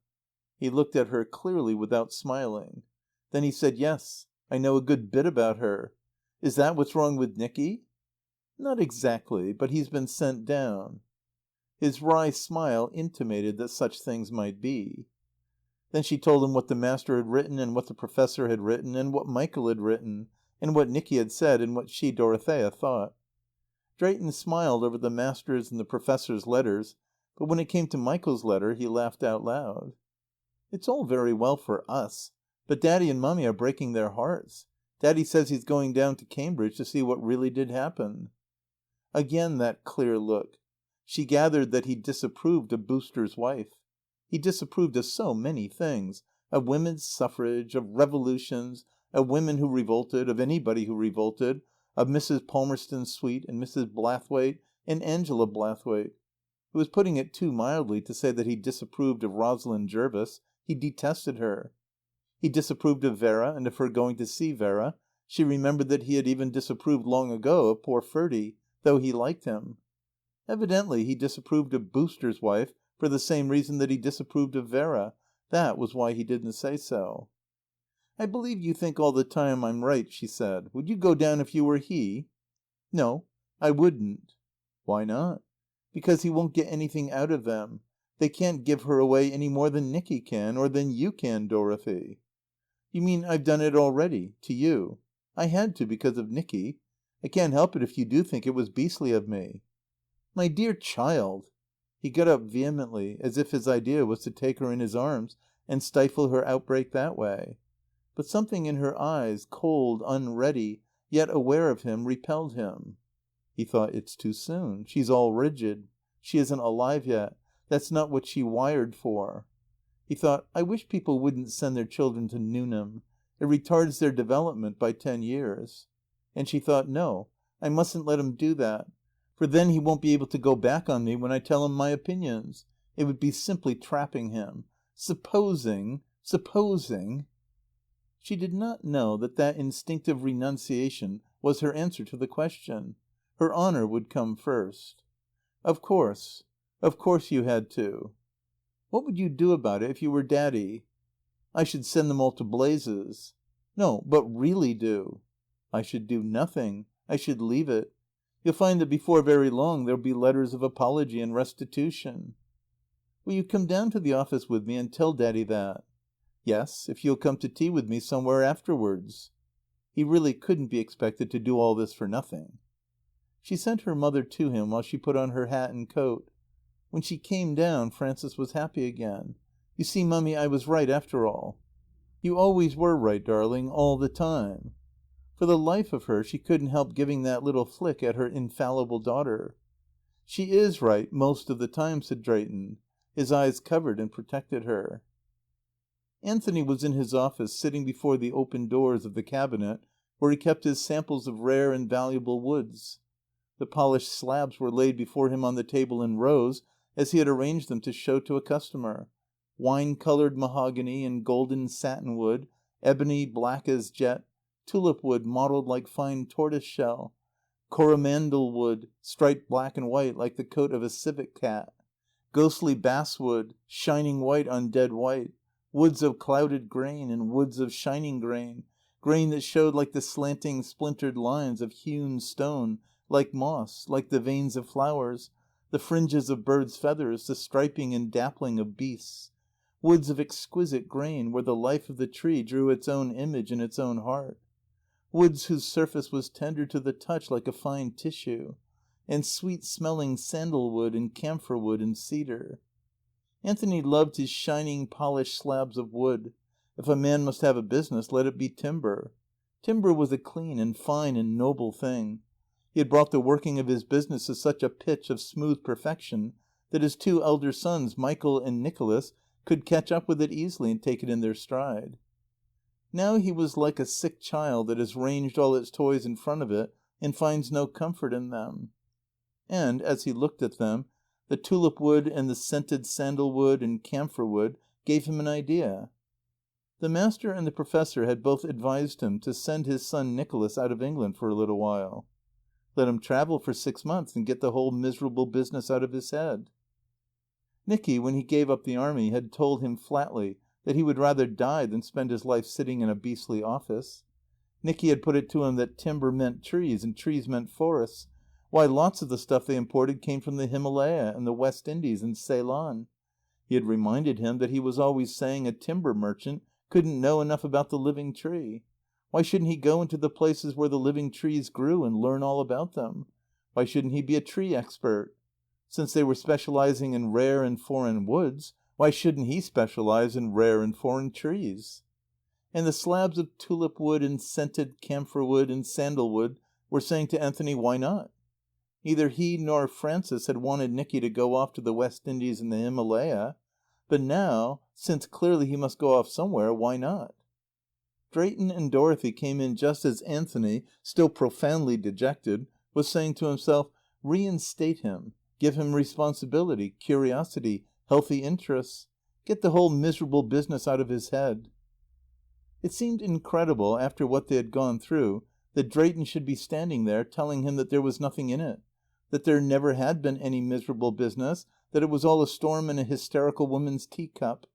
A: He looked at her clearly without smiling. Then he said, "Yes, I know a good bit about her. Is that what's wrong with Nicky?" "Not exactly. But he's been sent down." His wry smile intimated that such things might be.
B: Then she told him what the Master had written and what the Professor had written and what Michael had written and what Nicky had said and what she, Dorothea, thought. Drayton smiled over the Master's and the Professor's letters, but when it came to Michael's letter he laughed out loud. "It's all very well for us, but Daddy and Mummy are breaking their hearts. Daddy says he's going down to Cambridge to see what really did happen." Again that clear look. She gathered that he disapproved of Booster's wife. He disapproved of so many things, of women's suffrage, of revolutions, of women who revolted, of anybody who revolted, of Mrs. Palmerston Swete and Mrs. Blathwaite and Angela Blathwaite. It was putting it too mildly to say that he disapproved of Rosalind Jervis. He detested her. He disapproved of Vera and of her going to see Vera. She remembered that he had even disapproved long ago of poor Ferdie, though he liked him. Evidently he disapproved of Booster's wife for the same reason that he disapproved of Vera. That was why he didn't say so. "I believe you think all the time I'm right," she said. "Would you go down if you were he?" "No, I wouldn't." "Why not?" "Because he won't get anything out of them. They can't give her away any more than Nicky can, or than you can, Dorothy." "You mean I've done it already to you? I had to because of Nicky. I can't help it if you do think it was beastly of me." "My dear child!" He got up vehemently, as if his idea was to take her in his arms and stifle her outbreak that way. But something in her eyes, cold, unready, yet aware of him, repelled him. He thought, "It's too soon. She's all rigid. She isn't alive yet. That's not what she wired for." He thought, "I wish people wouldn't send their children to Newnham. It retards their development by 10 years." And she thought, "No, I mustn't let him do that. For then he won't be able to go back on me when I tell him my opinions. It would be simply trapping him. Supposing. She did not know that that instinctive renunciation was her answer to the question. Her honour would come first. Of course you had to." "What would you do about it if you were Daddy?" "I should send them all to blazes." "No, but really do." "I should do nothing. I should leave it. You'll find that before very long there'll be letters of apology and restitution." "Will you come down to the office with me and tell Daddy that?" "Yes, if you'll come to tea with me somewhere afterwards." He really couldn't be expected to do all this for nothing. She sent her mother to him while she put on her hat and coat. When she came down Frances was happy again. "You see, Mummy, I was right after all." "You always were right, darling, all the time." For the life of her she couldn't help giving that little flick at her infallible daughter. "She is right most of the time," said Drayton. His eyes covered and protected her. Anthony was in his office, sitting before the open doors of the cabinet where he kept his samples of rare and valuable woods. The polished slabs were laid before him on the table in rows, as he had arranged them to show to a customer. Wine-coloured mahogany and golden satinwood, ebony black as jet, tulip wood mottled like fine tortoise shell, coromandel wood striped black and white like the coat of a civet cat, ghostly basswood, shining white on dead white, woods of clouded grain and woods of shining grain, grain that showed like the slanting splintered lines of hewn stone, like moss, like the veins of flowers, the fringes of birds' feathers, the striping and dappling of beasts, woods of exquisite grain where the life of the tree drew its own image in its own heart, woods whose surface was tender to the touch like a fine tissue, and sweet-smelling sandalwood and camphorwood and cedar. Anthony loved his shining, polished slabs of wood. If a man must have a business, let it be timber. Timber was a clean and fine and noble thing. He had brought the working of his business to such a pitch of smooth perfection that his 2 elder sons, Michael and Nicholas, could catch up with it easily and take it in their stride. Now he was like a sick child that has ranged all its toys in front of it and finds no comfort in them. And, as he looked at them, the tulip wood and the scented sandalwood and camphor wood gave him an idea. The Master and the Professor had both advised him to send his son Nicholas out of England for a little while. Let him travel for 6 months and get the whole miserable business out of his head. Nicky, when he gave up the Army, had told him flatly that he would rather die than spend his life sitting in a beastly office. Nicky had put it to him that timber meant trees and trees meant forests. Why, lots of the stuff they imported came from the Himalaya and the West Indies and Ceylon. He had reminded him that he was always saying a timber merchant couldn't know enough about the living tree. Why shouldn't he go into the places where the living trees grew and learn all about them? Why shouldn't he be a tree expert? Since they were specializing in rare and foreign woods, why shouldn't he specialize in rare and foreign trees? And the slabs of tulip wood and scented camphor wood and sandalwood were saying to Anthony, why not? Neither he nor Frances had wanted Nicky to go off to the West Indies and the Himalaya. But now, since clearly he must go off somewhere, why not? Drayton and Dorothy came in just as Anthony, still profoundly dejected, was saying to himself, reinstate him, give him responsibility, curiosity, healthy interests, get the whole miserable business out of his head. It seemed incredible, after what they had gone through, that Drayton should be standing there telling him that there was nothing in it, that there never had been any miserable business, that it was all a storm in a hysterical woman's teacup.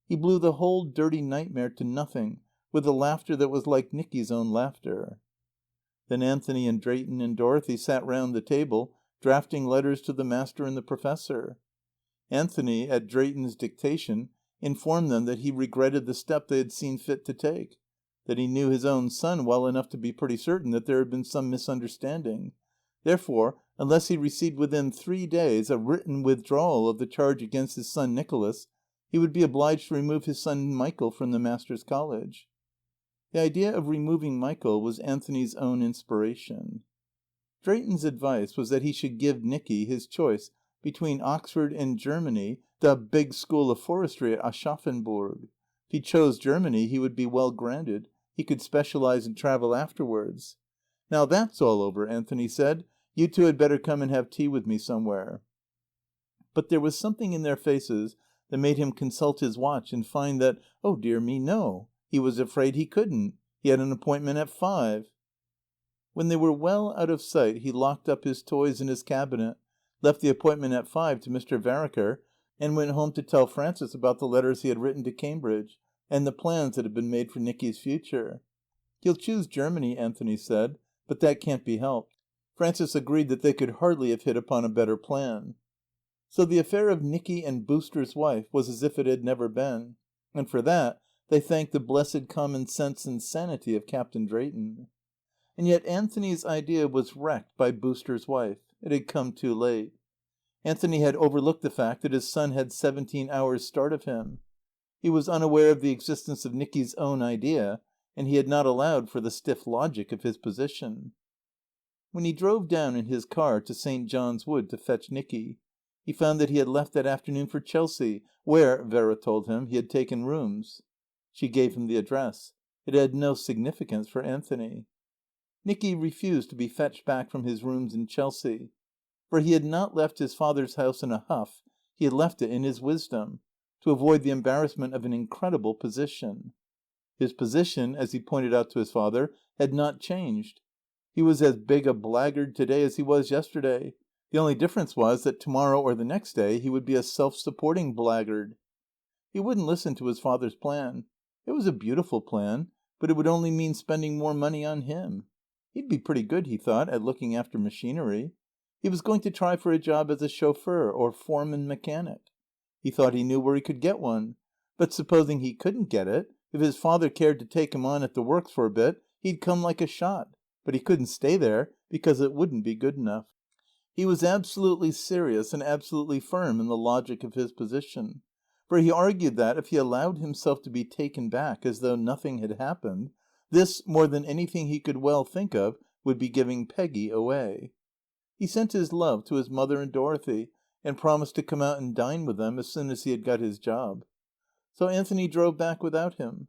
B: He blew the whole dirty nightmare to nothing with a laughter that was like Nicky's own laughter. Then Anthony and Drayton and Dorothy sat round the table, drafting letters to the Master and the Professor. Anthony, at Drayton's dictation, informed them that he regretted the step they had seen fit to take, that he knew his own son well enough to be pretty certain that there had been some misunderstanding. Therefore, unless he received within 3 days a written withdrawal of the charge against his son Nicholas, he would be obliged to remove his son Michael from the Master's College. The idea of removing Michael was Anthony's own inspiration. Drayton's advice was that he should give Nicky his choice between Oxford and Germany, the big school of forestry at Aschaffenburg. If he chose Germany, he would be well grounded. He could specialize and travel afterwards. Now that's all over, Anthony said. You two had better come and have tea with me somewhere. But there was something in their faces that made him consult his watch and find that, oh dear me, no. He was afraid he couldn't. He had an appointment at 5. When they were well out of sight, he locked up his toys in his cabinet, left the appointment at 5 to Mr. Vereker, and went home to tell Frances about the letters he had written to Cambridge, and the plans that had been made for Nicky's future. He'll choose Germany, Anthony said, but that can't be helped. Frances agreed that they could hardly have hit upon a better plan. So the affair of Nicky and Booster's wife was as if it had never been, and for that they thanked the blessed common sense and sanity of Captain Drayton. And yet Anthony's idea was wrecked by Booster's wife. It had come too late. Anthony had overlooked the fact that his son had 17 hours start of him. He was unaware of the existence of Nicky's own idea, and he had not allowed for the stiff logic of his position. When he drove down in his car to St. John's Wood to fetch Nicky, he found that he had left that afternoon for Chelsea, where, Vera told him, he had taken rooms. She gave him the address. It had no significance for Anthony. Nicky refused to be fetched back from his rooms in Chelsea. For he had not left his father's house in a huff. He had left it in his wisdom, to avoid the embarrassment of an incredible position. His position, as he pointed out to his father, had not changed. He was as big a blackguard today as he was yesterday. The only difference was that tomorrow or the next day he would be a self-supporting blackguard. He wouldn't listen to his father's plan. It was a beautiful plan, but it would only mean spending more money on him. He'd be pretty good, he thought, at looking after machinery. He was going to try for a job as a chauffeur or foreman mechanic. He thought he knew where he could get one. But supposing he couldn't get it, if his father cared to take him on at the works for a bit, he'd come like a shot. But he couldn't stay there, because it wouldn't be good enough. He was absolutely serious and absolutely firm in the logic of his position. For he argued that, if he allowed himself to be taken back as though nothing had happened, this, more than anything he could well think of, would be giving Peggy away. He sent his love to his mother and Dorothy, and promised to come out and dine with them as soon as he had got his job. So Anthony drove back without him.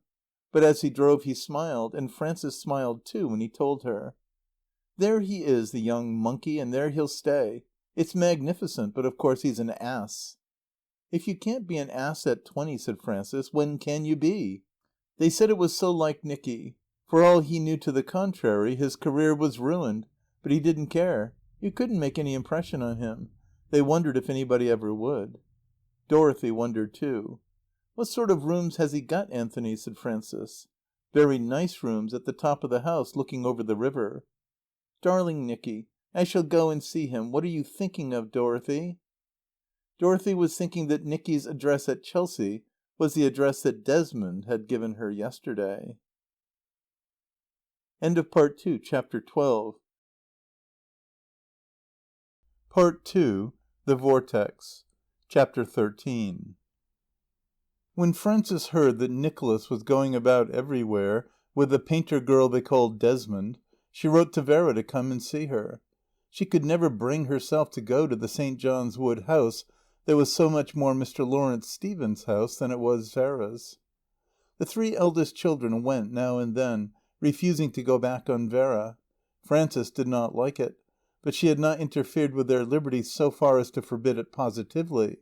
B: But as he drove he smiled, and Frances smiled too when he told her. There he is, the young monkey, and there he'll stay. It's magnificent, but of course he's an ass. If you can't be an ass at 20, said Frances, when can you be? They said it was so like Nicky. For all he knew to the contrary, his career was ruined, but he didn't care. You couldn't make any impression on him. They wondered if anybody ever would. Dorothy wondered too. What sort of rooms has he got, Anthony? Said Frances. Very nice rooms at the top of the house, looking over the river. Darling Nicky, I shall go and see him. What are you thinking of, Dorothy?
A: Dorothy was thinking that Nicky's address at Chelsea was the address that Desmond had given her yesterday. End of Part 2, Chapter 12. Part 2, The Vortex, Chapter 13. When Frances heard that Nicholas was going about everywhere with the painter girl they called Desmond, she wrote to Vera to come and see her. She could never bring herself to go to the St. John's Wood house that was so much more Mr. Lawrence Stephen's house than it was Vera's. The 3 eldest children went now and then, refusing to go back on Vera. Frances did not like it, but she had not interfered with their liberty so far as to forbid it positively,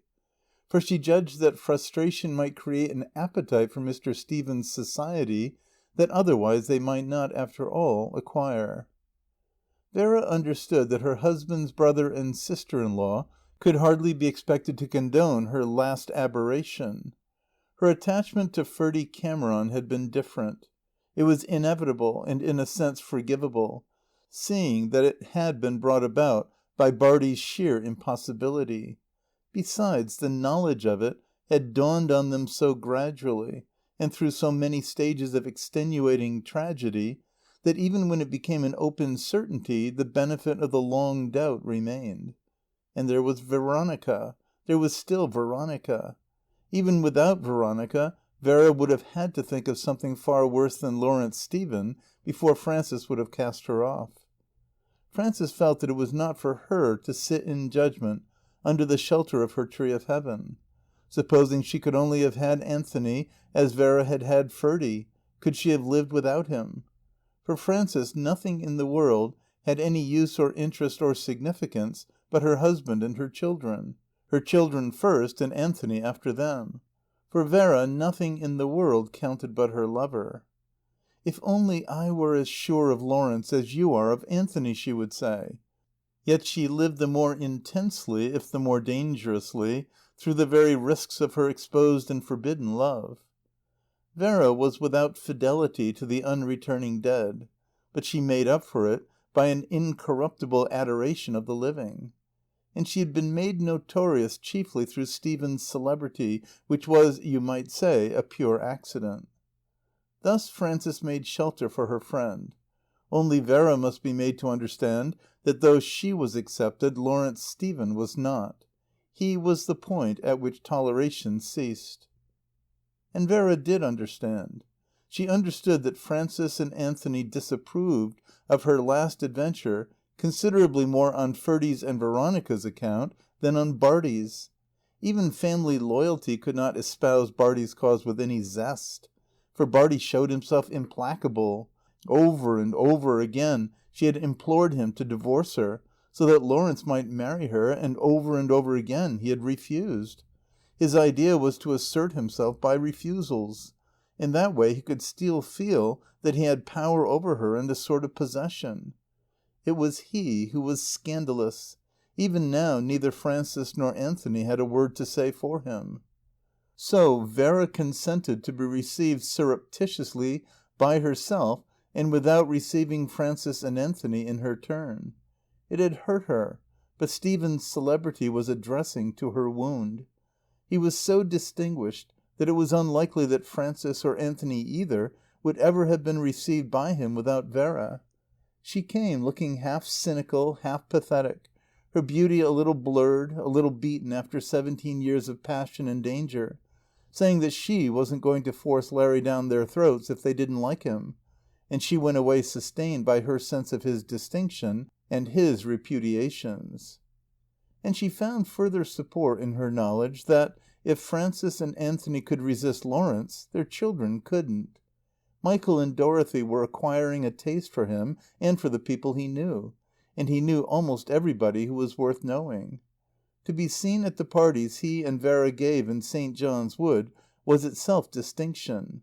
A: for she judged that frustration might create an appetite for Mr. Stephen's society that otherwise they might not, after all, acquire. Vera understood that her husband's brother and sister-in-law could hardly be expected to condone her last aberration. Her attachment to Ferdy Cameron had been different. It was inevitable and in a sense forgivable, seeing that it had been brought about by Bartie's sheer impossibility. Besides, the knowledge of it had dawned on them so gradually, and through so many stages of extenuating tragedy, that even when it became an open certainty, the benefit of the long doubt remained. And there was Veronica. There was still Veronica. Even without Veronica, Vera would have had to think of something far worse than Lawrence Stephen before Frances would have cast her off. Frances felt that it was not for her to sit in judgment under the shelter of her tree of heaven. Supposing she could only have had Anthony as Vera had had Ferdy, could she have lived without him? For Frances, nothing in the world had any use or interest or significance but her husband and her children first and Anthony after them. For Vera, nothing in the world counted but her lover. "If only I were as sure of Lawrence as you are of Anthony," she would say. Yet she lived the more intensely, if the more dangerously, through the very risks of her exposed and forbidden love. Vera was without fidelity to the unreturning dead, but she made up for it by an incorruptible adoration of the living. And she had been made notorious chiefly through Stephen's celebrity, which was, you might say, a pure accident. Thus Frances made shelter for her friend. Only Vera must be made to understand that though she was accepted, Lawrence Stephen was not. He was the point at which toleration ceased. And Vera did understand. She understood that Frances and Anthony disapproved of her last adventure considerably more on Ferdy's and Veronica's account than on Bartie's. Even family loyalty could not espouse Bartie's cause with any zest, for Bartie showed himself implacable. Over and over again she had implored him to divorce her, so that Lawrence might marry her, and over again he had refused. His idea was to assert himself by refusals. In that way he could still feel that he had power over her and a sort of possession. It was he who was scandalous. Even now neither Frances nor Anthony had a word to say for him. So Vera consented to be received surreptitiously by herself and without receiving Frances and Anthony in her turn. It had hurt her, but Stephen's celebrity was a dressing to her wound. He was so distinguished that it was unlikely that Frances or Anthony either would ever have been received by him without Vera. She came looking half cynical, half pathetic, her beauty a little blurred, a little beaten after 17 years of passion and danger, saying that she wasn't going to force Larry down their throats if they didn't like him, and she went away sustained by her sense of his distinction and his repudiations. And she found further support in her knowledge that, if Frances and Anthony could resist Lawrence, their children couldn't. Michael and Dorothy were acquiring a taste for him and for the people he knew, and he knew almost everybody who was worth knowing. To be seen at the parties he and Vera gave in St. John's Wood was itself distinction.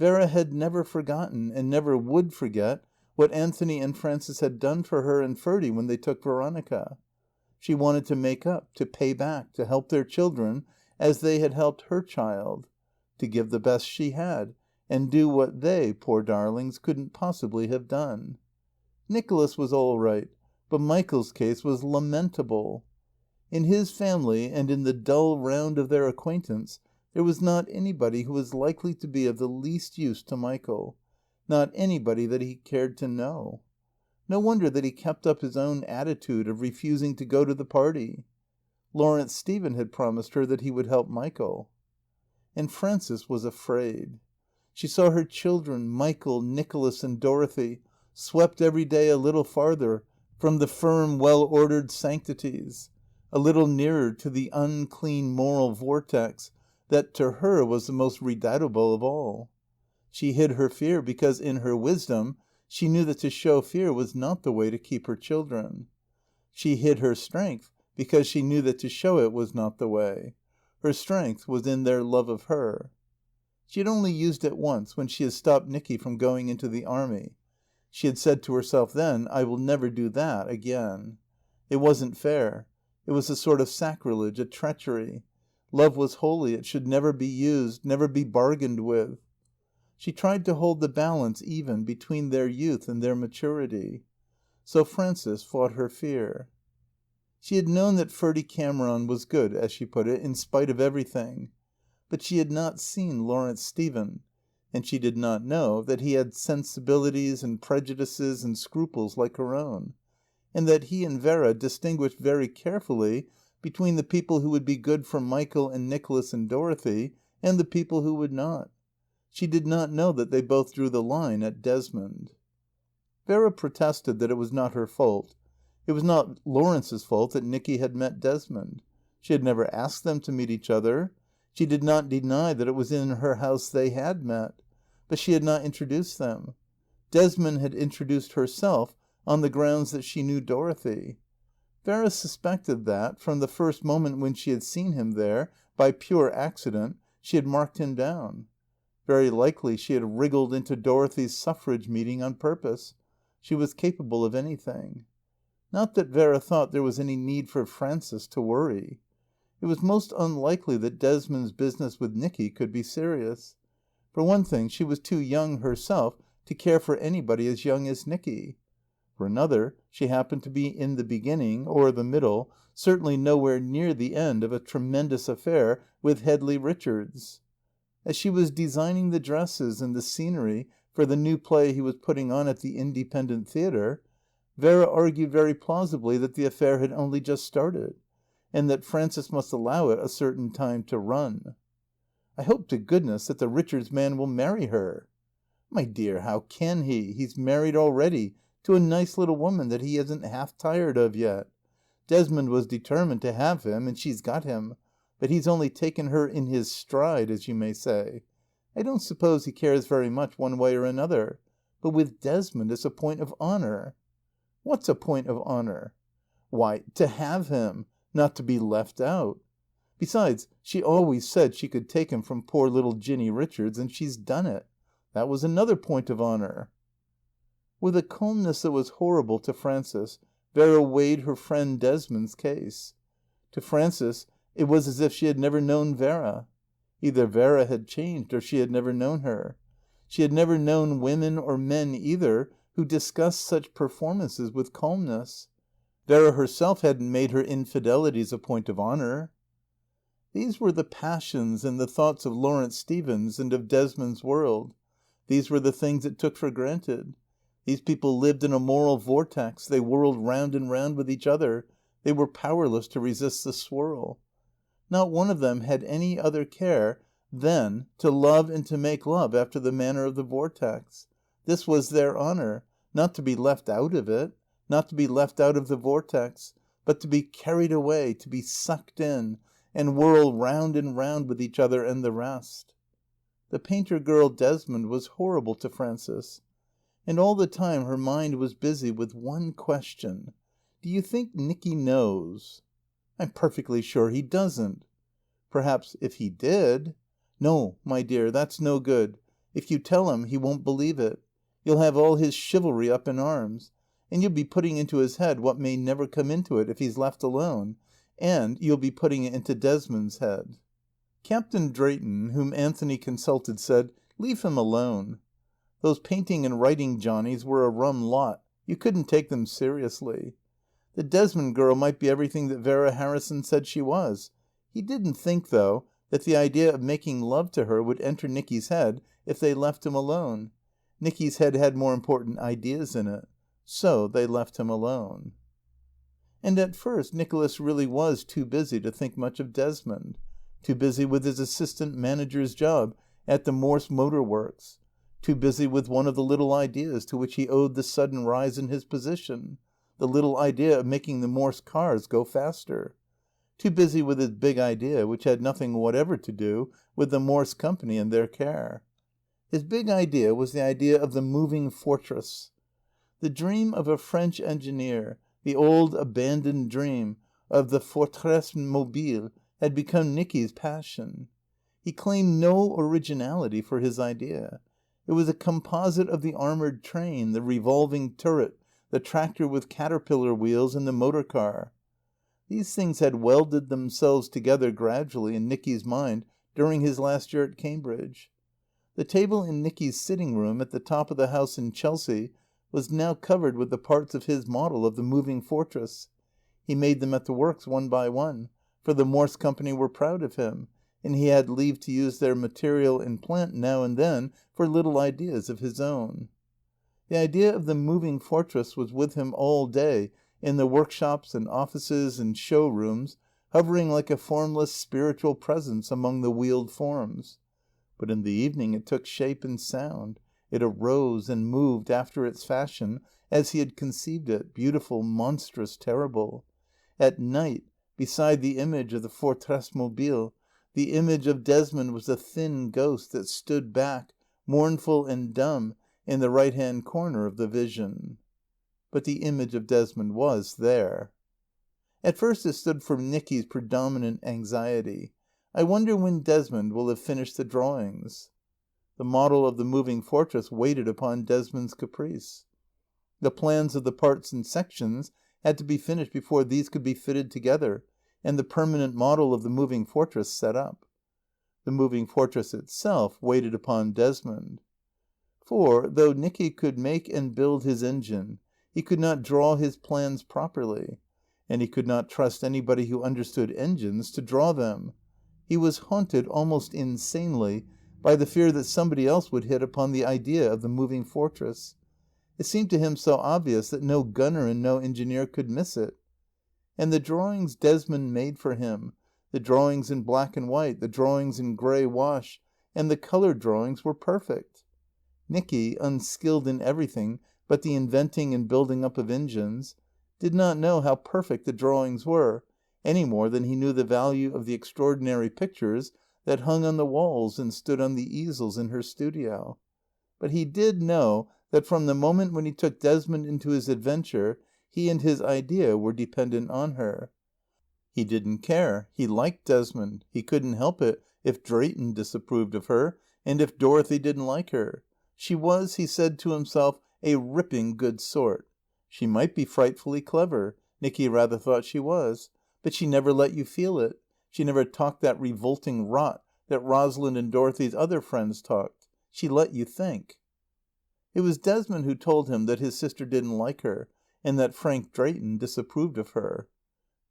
A: Vera had never forgotten, and never would forget, what Anthony and Frances had done for her and Ferdy when they took Veronica. She wanted to make up, to pay back, to help their children as they had helped her child, to give the best she had, and do what they, poor darlings, couldn't possibly have done. Nicholas was all right, but Michael's case was lamentable.
B: In his family and in the dull round of their acquaintance there was not anybody who was likely to be of the least use to Michael, not anybody that he cared to know. No wonder that he kept up his own attitude of refusing to go to the party. Lawrence Stephen had promised her that he would help Michael. And Frances was afraid. She saw her children, Michael, Nicholas and Dorothy, swept every day a little farther from the firm, well-ordered sanctities, a little nearer to the unclean moral vortex that to her was the most redoubtable of all. She hid her fear because in her wisdom she knew that to show fear was not the way to keep her children. She hid her strength because she knew that to show it was not the way. Her strength was in their love of her. She had only used it once when she had stopped Nicky from going into the army. She had said to herself then, "I will never do that again." It wasn't fair. It was a sort of sacrilege, a treachery. Love was holy. It should never be used, never be bargained with. She tried to hold the balance even between their youth and their maturity. So Frances fought her fear. She had known that Ferdy Cameron was good, as she put it, in spite of everything. But she had not seen Lawrence Stephen, and she did not know that he had sensibilities and prejudices and scruples like her own, and that he and Vera distinguished very carefully between the people who would be good for Michael and Nicholas and Dorothy and the people who would not. She did not know that they both drew the line at Desmond. Vera protested that it was not her fault. It was not Lawrence's fault that Nicky had met Desmond. She had never asked them to meet each other. She did not deny that it was in her house they had met. But she had not introduced them. Desmond had introduced herself on the grounds that she knew Dorothy. Vera suspected that, from the first moment when she had seen him there, by pure accident, she had marked him down. Very likely she had wriggled into Dorothy's suffrage meeting on purpose. She was capable of anything. Not that Vera thought there was any need for Frances to worry. It was most unlikely that Desmond's business with Nicky could be serious. For one thing, she was too young herself to care for anybody as young as Nicky. For another, she happened to be in the beginning, or the middle, certainly nowhere near the end of a tremendous affair with Headley Richards. As she was designing the dresses and the scenery for the new play he was putting on at the Independent Theatre, Vera argued very plausibly that the affair had only just started, and that Frances must allow it a certain time to run. "I hope to goodness that the Richards man will marry her." "My dear, how can he? He's married already to a nice little woman that he isn't half tired of yet. Desmond was determined to have him, and she's got him, but he's only taken her in his stride, as you may say. I don't suppose he cares very much one way or another. But with Desmond it's a point of honour." "What's a point of honour?" "Why, to have him. Not to be left out. Besides, she always said she could take him from poor little Jinny Richards, and she's done it. That was another point of honour." With a calmness that was horrible to Frances, Vera weighed her friend Desmond's case. To Frances it was as if she had never known Vera. Either Vera had changed or she had never known her. She had never known women or men either who discussed such performances with calmness. Vera herself hadn't made her infidelities a point of honour. These were the passions and the thoughts of Lawrence Stevens and of Desmond's world. These were the things it took for granted. These people lived in a moral vortex. They whirled round and round with each other. They were powerless to resist the swirl. Not one of them had any other care than to love and to make love after the manner of the vortex. This was their honour, not to be left out of it, not to be left out of the vortex, but to be carried away, to be sucked in, and whirl round and round with each other and the rest. The painter girl Desmond was horrible to Frances. And all the time her mind was busy with one question. "Do you think Nicky knows?" "I'm perfectly sure he doesn't." "Perhaps if he did." "No, my dear, that's no good. If you tell him, he won't believe it. You'll have all his chivalry up in arms. And you'll be putting into his head what may never come into it if he's left alone. And you'll be putting it into Desmond's head." Captain Drayton, whom Anthony consulted, said, "Leave him alone. Those painting and writing Johnnies were a rum lot. You couldn't take them seriously. The Desmond girl might be everything that Vera Harrison said she was. He didn't think, though, that the idea of making love to her would enter Nicky's head if they left him alone. Nicky's head had more important ideas in it. So they left him alone. And at first Nicholas really was too busy to think much of Desmond. Too busy with his assistant manager's job at the Morse Motor Works. Too busy with one of the little ideas to which he owed the sudden rise in his position. The little idea of making the Morse cars go faster. Too busy with his big idea, which had nothing whatever to do with the Morse Company and their care. His big idea was the idea of the moving fortress. The dream of a French engineer, the old abandoned dream of the forteresse mobile, had become Nicky's passion. He claimed no originality for his idea. It was a composite of the armoured train, the revolving turret, the tractor with caterpillar wheels, and the motor car. These things had welded themselves together gradually in Nicky's mind during his last year at Cambridge. The table in Nicky's sitting room at the top of the house in Chelsea was now covered with the parts of his model of the moving fortress. He made them at the works one by one, for the Morse Company were proud of him, and he had leave to use their material and plant now and then for little ideas of his own. The idea of the moving fortress was with him all day in the workshops and offices and show rooms, hovering like a formless spiritual presence among the wheeled forms. But in the evening it took shape and sound. It arose and moved after its fashion as he had conceived it, beautiful, monstrous, terrible. At night, beside the image of the forteresse mobile, the image of Desmond was a thin ghost that stood back, mournful and dumb, in the right-hand corner of the vision. But the image of Desmond was there. At first it stood for Nicky's predominant anxiety. I wonder when Desmond will have finished the drawings. The model of the moving fortress waited upon Desmond's caprice. The plans of the parts and sections had to be finished before these could be fitted together, and the permanent model of the moving fortress set up. The moving fortress itself waited upon Desmond. For, though Nicky could make and build his engine, he could not draw his plans properly, and he could not trust anybody who understood engines to draw them. He was haunted almost insanely by the fear that somebody else would hit upon the idea of the moving fortress. It seemed to him so obvious that no gunner and no engineer could miss it. And the drawings Desmond made for him, the drawings in black and white, the drawings in grey wash, and the coloured drawings were perfect. Nicky, unskilled in everything but the inventing and building up of engines, did not know how perfect the drawings were, any more than he knew the value of the extraordinary pictures that hung on the walls and stood on the easels in her studio. But he did know that from the moment when he took Desmond into his adventure, he and his idea were dependent on her. He didn't care. He liked Desmond. He couldn't help it if Drayton disapproved of her, and if Dorothy didn't like her. She was, he said to himself, a ripping good sort. She might be frightfully clever. Nicky rather thought she was. But she never let you feel it. She never talked that revolting rot that Rosalind and Dorothy's other friends talked. She let you think. It was Desmond who told him that his sister didn't like her, and that Frank Drayton disapproved of her.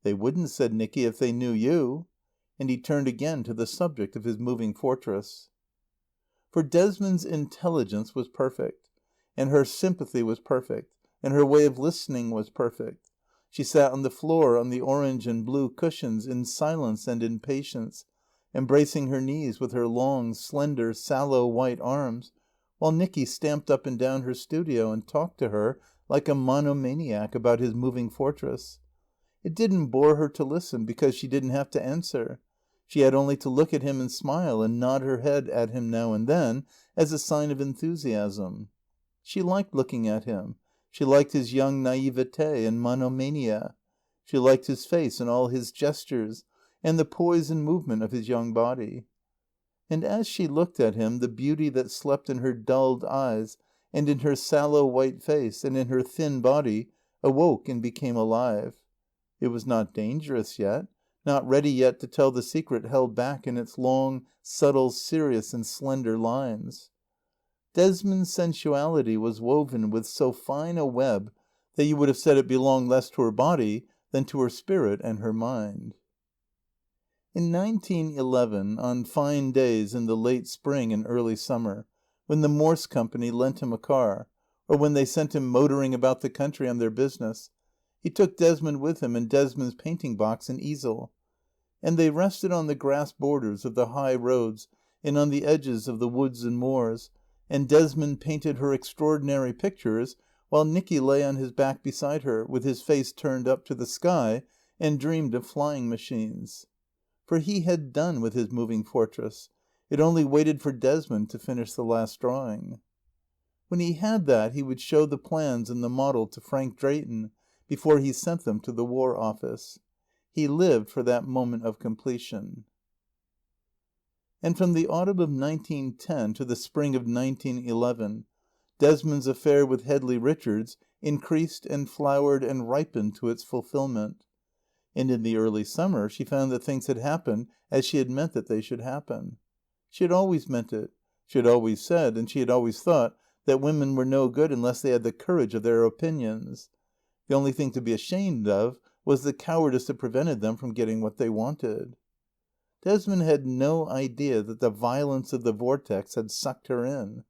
B: They wouldn't, said Nicky, if they knew you. And he turned again to the subject of his moving fortress. For Desmond's intelligence was perfect, and her sympathy was perfect, and her way of listening was perfect. She sat on the floor on the orange and blue cushions in silence and in patience, embracing her knees with her long, slender, sallow white arms, while Nicky stamped up and down her studio and talked to her like a monomaniac about his moving fortress. It didn't bore her to listen because she didn't have to answer. She had only to look at him and smile and nod her head at him now and then as a sign of enthusiasm. She liked looking at him. She liked his young naivete and monomania. She liked his face and all his gestures, and the poise and movement of his young body. And as she looked at him, the beauty that slept in her dulled eyes, and in her sallow white face, and in her thin body, awoke and became alive. It was not dangerous yet, not ready yet to tell the secret held back in its long, subtle, serious and slender lines. Desmond's sensuality was woven with so fine a web
A: that you would have said it belonged less to her body than to her spirit and her mind. In 1911, on fine days in the late spring and early summer, when the Morse Company lent him a car, or when they sent him motoring about the country on their business, he took Desmond with him and Desmond's painting box and easel, and they rested on the grass borders of the high roads and on the edges of the woods and moors, and Desmond painted her extraordinary pictures while Nicky lay on his back beside her, with his face turned up to the sky, and dreamed of flying machines. For he had done with his moving fortress. It only waited for Desmond to finish the last drawing. When he had that he would show the plans and the model to Frank Drayton before he sent them to the War Office. He lived for that moment of completion. And from the autumn of 1910 to the spring of 1911, Desmond's affair with Headley Richards increased and flowered and ripened to its fulfillment. And in the early summer she found that things had happened as she had meant that they should happen. She had always meant it. She had always said, and she had always thought, that women were no good unless they had the courage of their opinions. The only thing to be ashamed of was the cowardice that prevented them from getting what they wanted. Desmond had no idea that the violence of the vortex had sucked her in.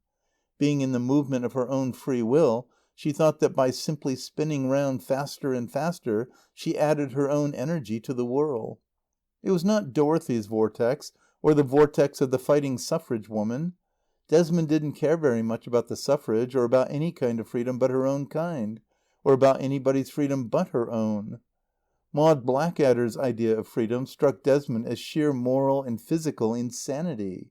A: Being in the movement of her own free will, she thought that by simply spinning round faster and faster she added her own energy to the whirl. It was not Dorothy's vortex, or the vortex of the fighting suffrage woman. Desmond didn't care very much about the suffrage, or about any kind of freedom but her own kind, or about anybody's freedom but her own. Maud Blackadder's idea of freedom struck Desmond as sheer moral and physical insanity.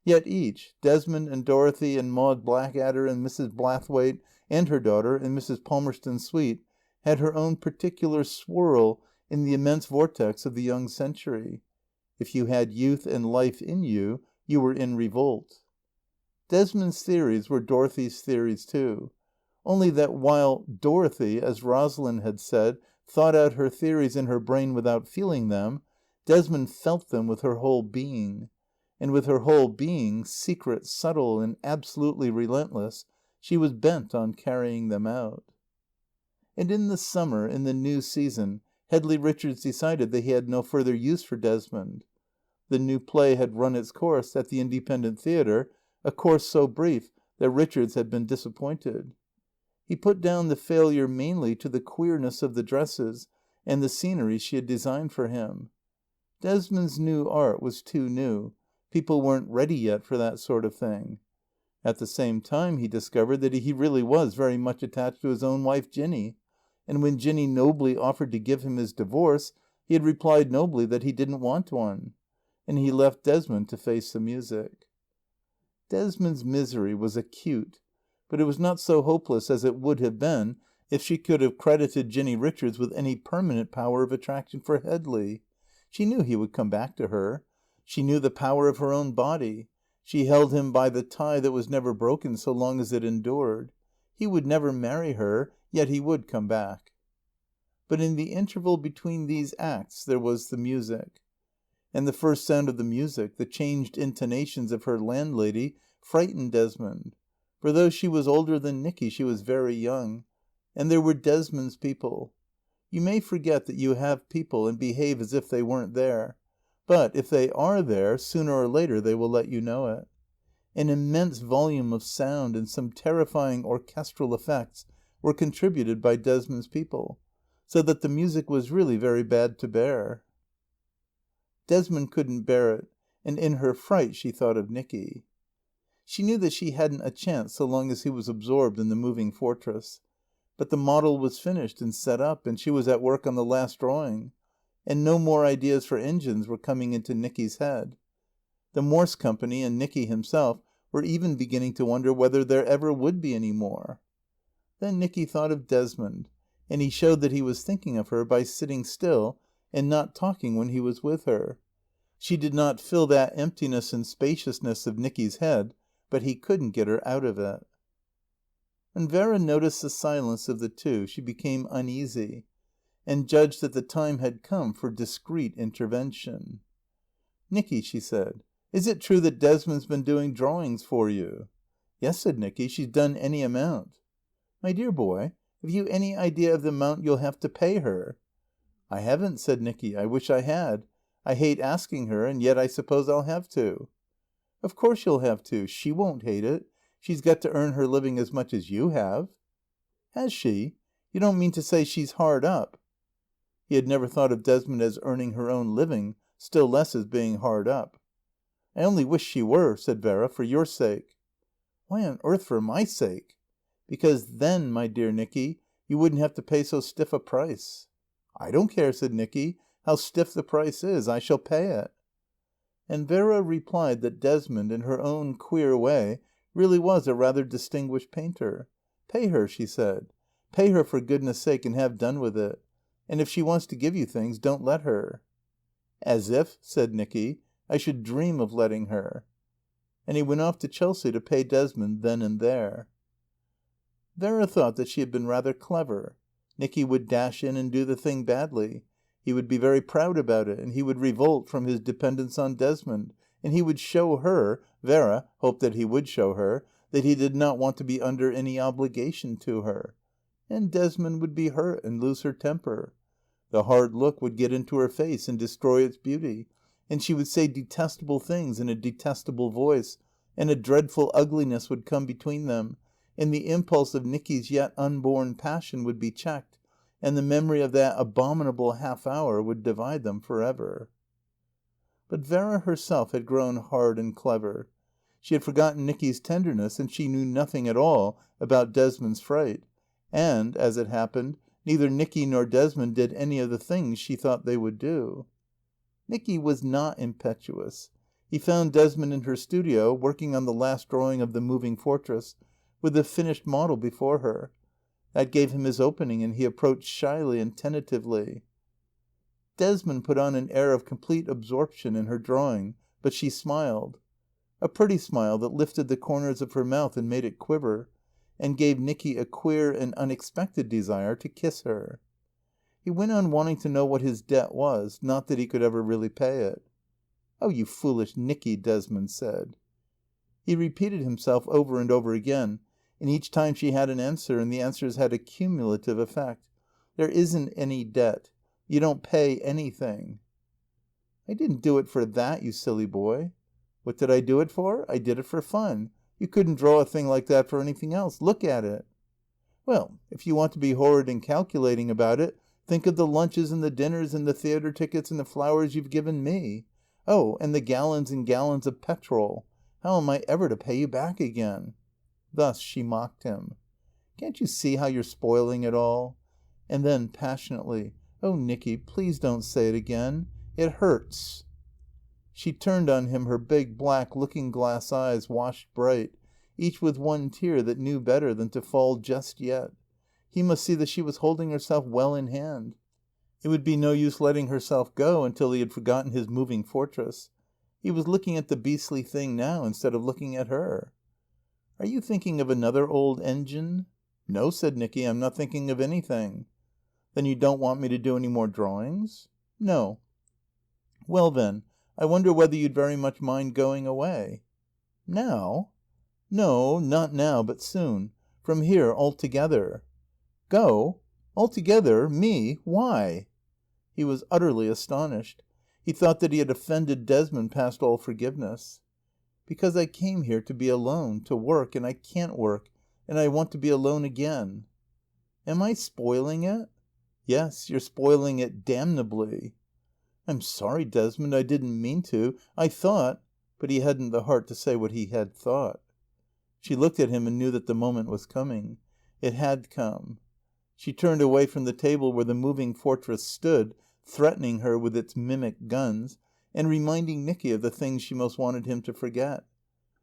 A: Yet each, Desmond and Dorothy and Maud Blackadder and Mrs. Blathwaite and her daughter and Mrs. Palmerston Swete, had her own particular swirl in the immense vortex of the young century. If you had youth and life in you, you were in revolt. Desmond's theories were Dorothy's theories too. Only that while Dorothy, as Rosalind had said, thought out her theories in her brain without feeling them, Desmond felt them with her whole being. And with her whole being, secret, subtle, and absolutely relentless, she was bent on carrying them out. And in the summer, in the new season, Headley Richards decided that he had no further use for Desmond. The new play had run its course at the Independent Theatre, a course so brief that Richards had been disappointed. He put down the failure mainly to the queerness of the dresses and the scenery she had designed for him. Desmond's new art was too new. People weren't ready yet for that sort of thing. At the same time he discovered that he really was very much attached to his own wife Ginny, and when Ginny nobly offered to give him his divorce, he had replied nobly that he didn't want one. And he left Desmond to face the music. Desmond's misery was acute, but it was not so hopeless as it would have been if she could have credited Ginny Richards with any permanent power of attraction for Headley. She knew he would come back to her. She knew the power of her own body. She held him by the tie that was never broken so long as it endured. He would never marry her, yet he would come back. But in the interval between these acts there was the music. And the first sound of the music, the changed intonations of her landlady, frightened Desmond. For though she was older than Nicky, she was very young. And there were Desmond's people. You may forget that you have people and behave as if they weren't there. But if they are there, sooner or later they will let you know it. An immense volume of sound and some terrifying orchestral effects were contributed by Desmond's people, so that the music was really very bad to bear. Desmond couldn't bear it, and in her fright she thought of Nicky. She knew that she hadn't a chance so long as he was absorbed in the moving fortress. But the model was finished and set up, and she was at work on the last drawing. And no more ideas for engines were coming into Nicky's head. The Morse Company and Nicky himself were even beginning to wonder whether there ever would be any more. Then Nicky thought of Desmond, and he showed that he was thinking of her by sitting still and not talking when he was with her. She did not fill that emptiness and spaciousness of Nicky's head, but he couldn't get her out of it. When Vera noticed the silence of the two, she became uneasy, and judged that the time had come for discreet intervention. "Nicky," she said, "is it true that Desmond's been doing drawings for you?" "Yes," said Nicky. "She's done any amount." "My dear boy,
B: Have you any idea of the amount you'll have to pay her?" "I haven't," said Nicky. "I wish I had. I hate asking her, and yet I suppose I'll have to." "Of course you'll have to. She won't hate it. She's got to earn her living as much as you have." "Has she? You don't mean to say she's hard up?" He had never thought of Desmond as earning her own living, still less as being hard up. "I only wish she were," said Vera, "for your sake." "Why on earth for my sake?" "Because then, my dear Nicky, you wouldn't have to pay so stiff a price." "I don't care," said Nicky, "how stiff the price is. I shall pay it." And Vera replied that Desmond, in her own queer way, really was a rather distinguished painter. "Pay her," she said. "Pay her for goodness sake and have done with it. And if she wants to give you things, don't let her." "As if," said Nicky, "I should dream of letting her." And he went off to Chelsea to pay Desmond then and there. Vera thought that she had been rather clever. Nicky would dash in and do the thing badly. He would be very proud about it, and he would revolt from his dependence on Desmond, and he would show her, Vera hoped that he would show her, that he did not want to be under any obligation to her. And Desmond would be hurt and lose her temper. The hard look would get into her face and destroy its beauty, and she would say detestable things in a detestable voice, and a dreadful ugliness would come between them, and the impulse of Nicky's yet unborn passion would be checked, and the memory of that abominable half hour would divide them for ever. But Vera herself had grown hard and clever. She had forgotten Nicky's tenderness, and she knew nothing at all about Desmond's fright. And, as it happened, neither Nicky nor Desmond did any of the things she thought they would do. Nicky was not impetuous. He found Desmond in her studio, working on the last drawing of the Moving Fortress, with the finished model before her. That gave him his opening, and he approached shyly and tentatively. Desmond put on an air of complete absorption in her drawing, but she smiled. A pretty smile that lifted the corners of her mouth and made it quiver, and gave Nicky a queer and unexpected desire to kiss her. He went on wanting to know what his debt was, not that he could ever really pay it. "Oh, you foolish Nicky," Desmond said. He repeated himself over and over again, and each time she had an answer, and the answers had a cumulative effect. "There isn't any debt. You don't pay anything." "I didn't do it for that, you silly boy." "What did I do it for? I did it for fun. You couldn't draw a thing like that for anything else. Look at it." "Well, if you want to be horrid and calculating about it, think of the lunches and the dinners and the theatre tickets and the flowers you've given me. Oh, and the gallons and gallons of petrol. How am I ever to pay you back again?" Thus she mocked him. "Can't you see how you're spoiling it all?" And then, passionately, "Oh, Nicky, please don't say it again. It hurts." She turned on him her big, black looking-glass eyes, washed bright, each with one tear that knew better than to fall just yet. He must see that she was holding herself well in hand. It would be no use letting herself go until he had forgotten his Moving Fortress. He was looking at the beastly thing now instead of looking at her. "Are you thinking of another old engine?" "No," said Nicky, "I'm not thinking of anything." "Then you don't want me to do any more drawings?" "No." "Well, then, I wonder whether you'd very much mind going away." "Now?" "No, not now, but soon. From here altogether." "Go? Altogether? Me? Why?" He was utterly astonished. He thought that he had offended Desmond past all forgiveness. "Because I came here to be alone, to work, and I can't work, and I want to be alone again." "Am I spoiling it?" "Yes, you're spoiling it damnably." "I'm sorry, Desmond. I didn't mean to. I thought " But he hadn't the heart to say what he had thought. She looked at him and knew that the moment was coming. It had come. She turned away from the table where the Moving Fortress stood, threatening her with its mimic guns, and reminding Nicky of the things she most wanted him to forget.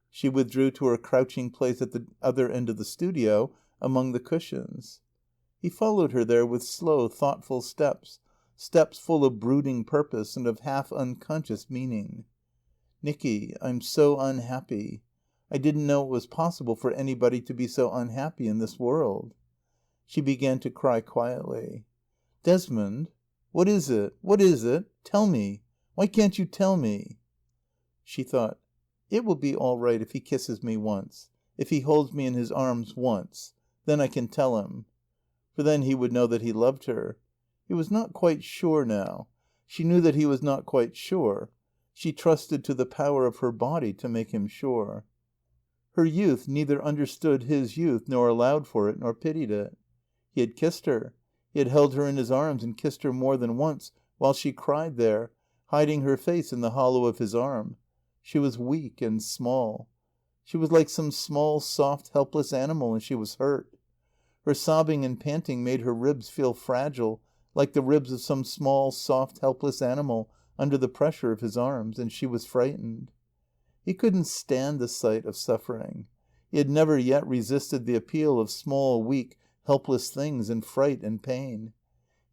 B: She withdrew to her crouching place at the other end of the studio, among the cushions. He followed her there with slow, thoughtful steps, steps full of brooding purpose and of half unconscious meaning. "Nicky, I'm so unhappy. I didn't know it was possible for anybody to be so unhappy in this world." She began to cry quietly. "Desmond, what is it? What is it? Tell me. Why can't you tell me?" She thought, "It will be all right if he kisses me once. If he holds me in his arms once. Then I can tell him." for then he would know that he loved her. He was not quite sure now. She knew that he was not quite sure. She trusted to the power of her body to make him sure. Her youth neither understood his youth nor allowed for it nor pitied it. He had kissed her. He had held her in his arms and kissed her more than once while she cried there, hiding her face in the hollow of his arm. She was weak and small. She was like some small, soft, helpless animal, and she was hurt. Her sobbing and panting made her ribs feel fragile, like the ribs of some small, soft, helpless animal under the pressure of his arms, and she was frightened. He couldn't stand the sight of suffering. He had never yet resisted the appeal of small, weak, helpless things in fright and pain.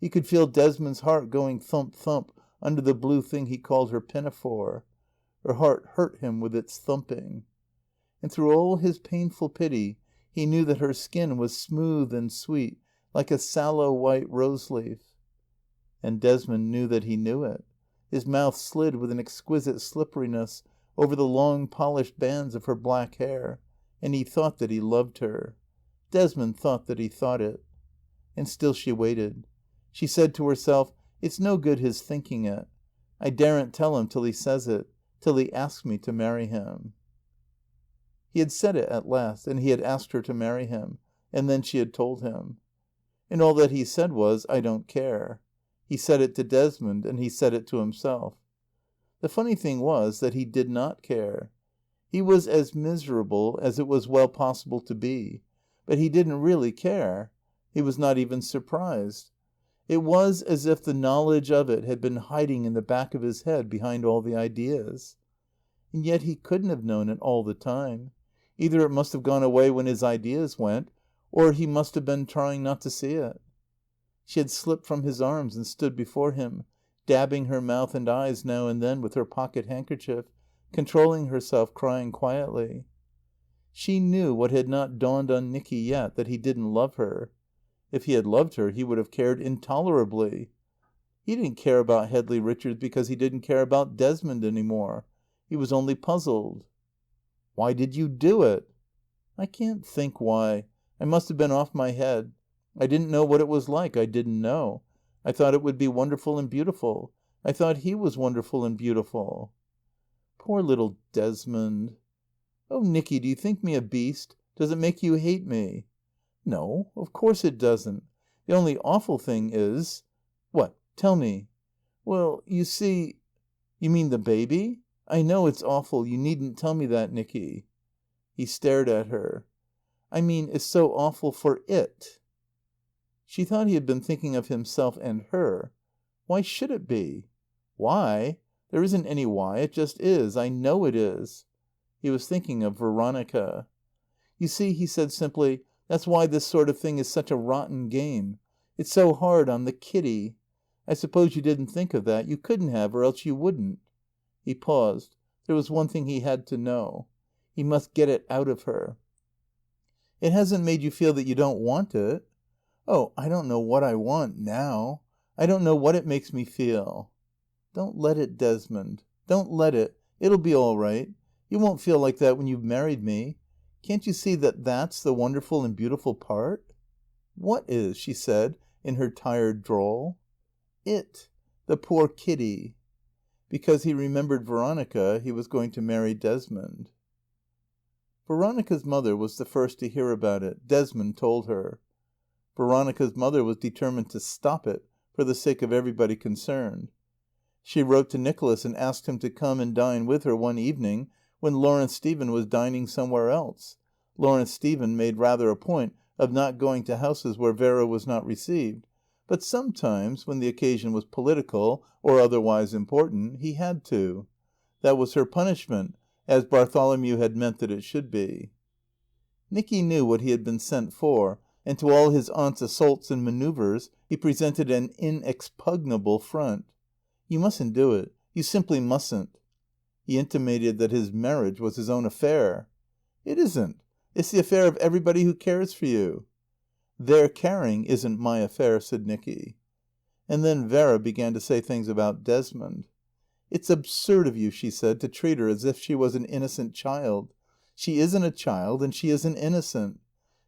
B: He could feel Desmond's heart going thump, thump under the blue thing he called her pinafore. Her heart hurt him with its thumping. And through all his painful pity, he knew that her skin was smooth and sweet, like a sallow white rose-leaf. And Desmond knew that he knew it. His mouth slid with an exquisite slipperiness over the long, polished bands of her black hair, and he thought that he loved her. Desmond thought that he thought it. And still she waited. She said to herself, "It's no good his thinking it. I daren't tell him till he says it, till he asks me to marry him." He had said it at last, and he had asked her to marry him, and then she had told him. And all that he said was, "I don't care." He said it to Desmond, and he said it to himself. The funny thing was that he did not care. He was as miserable as it was well possible to be, but he didn't really care. He was not even surprised. It was as if the knowledge of it had been hiding in the back of his head behind all the ideas. And yet he couldn't have known it all the time. Either it must have gone away when his ideas went, or he must have been trying not to see it. She had slipped from his arms and stood before him, dabbing her mouth and eyes now and then with her pocket handkerchief, controlling herself, crying quietly. She knew what had not dawned on Nicky yet, that he didn't love her. If he had loved her he would have cared intolerably. He didn't care about Headley Richards because he didn't care about Desmond any more. He was only puzzled. "Why did you do it?" "I can't think why. I must have been off my head. I didn't know what it was like. I didn't know. I thought it would be wonderful and beautiful. I thought he was wonderful and beautiful." Poor little Desmond. "Oh, Nicky, do you think me a beast? Does it make you hate me?" "No, of course it doesn't. The only awful thing is—" "What? Tell me." "Well, you see—" "You mean the baby? I know it's awful. You needn't tell me that, Nicky." He stared at her. "I mean it's so awful for it." She thought he had been thinking of himself and her. "Why should it be?" "Why? There isn't any why. It just is. I know it is." He was thinking of Veronica. "You see," he said simply, "that's why this sort of thing is such a rotten game. It's so hard on the Kiddy. I suppose you didn't think of that. You couldn't have, or else you wouldn't." He paused. There was one thing he had to know. He must get it out of her. "It hasn't made you feel that you don't want it?" "Oh, I don't know what I want now. I don't know what it makes me feel." "Don't let it, Desmond. Don't let it. It'll be all right. You won't feel like that when you've married me. Can't you see that that's the wonderful and beautiful part?" "What is?" she said in her tired drawl. "It. The poor Kiddy." Because he remembered Veronica, he was going to marry Desmond. Veronica's mother was the first to hear about it. Desmond told her. Veronica's mother was determined to stop it, for the sake of everybody concerned. She wrote to Nicholas and asked him to come and dine with her one evening when Lawrence Stephen was dining somewhere else. Lawrence Stephen made rather a point of not going to houses where Vera was not received, but sometimes, when the occasion was political or otherwise important, he had to. That was her punishment, as Bartholomew had meant that it should be. Nicky knew what he had been sent for, and to all his aunt's assaults and manoeuvres he presented an inexpugnable front. "You mustn't do it. You simply mustn't." He intimated that his marriage was his own affair. "It isn't. It's the affair of everybody who cares for you." "Their caring isn't my affair," said Nicky. And then Vera began to say things about Desmond. "It's absurd of you," she said, "to treat her as if she was an innocent child. She isn't a child and she isn't innocent.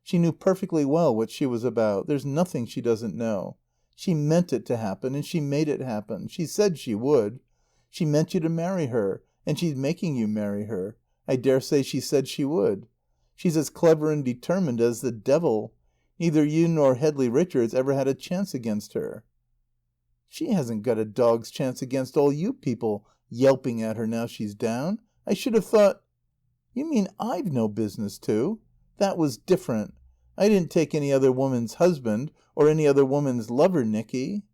A: She knew perfectly well what she was about. There's nothing she doesn't know. She meant it to happen, and she made it happen. She said she would. She meant you to marry her, and she's making you marry her. I dare say she said she would. She's as clever and determined as the devil. Neither you nor Headley Richards ever had a chance against her." "She hasn't got a dog's chance against all you people yelping at her now she's down. I should have thought—" "You mean I've no business to? That was different. I didn't take any other woman's husband or any other woman's lover, Nicky."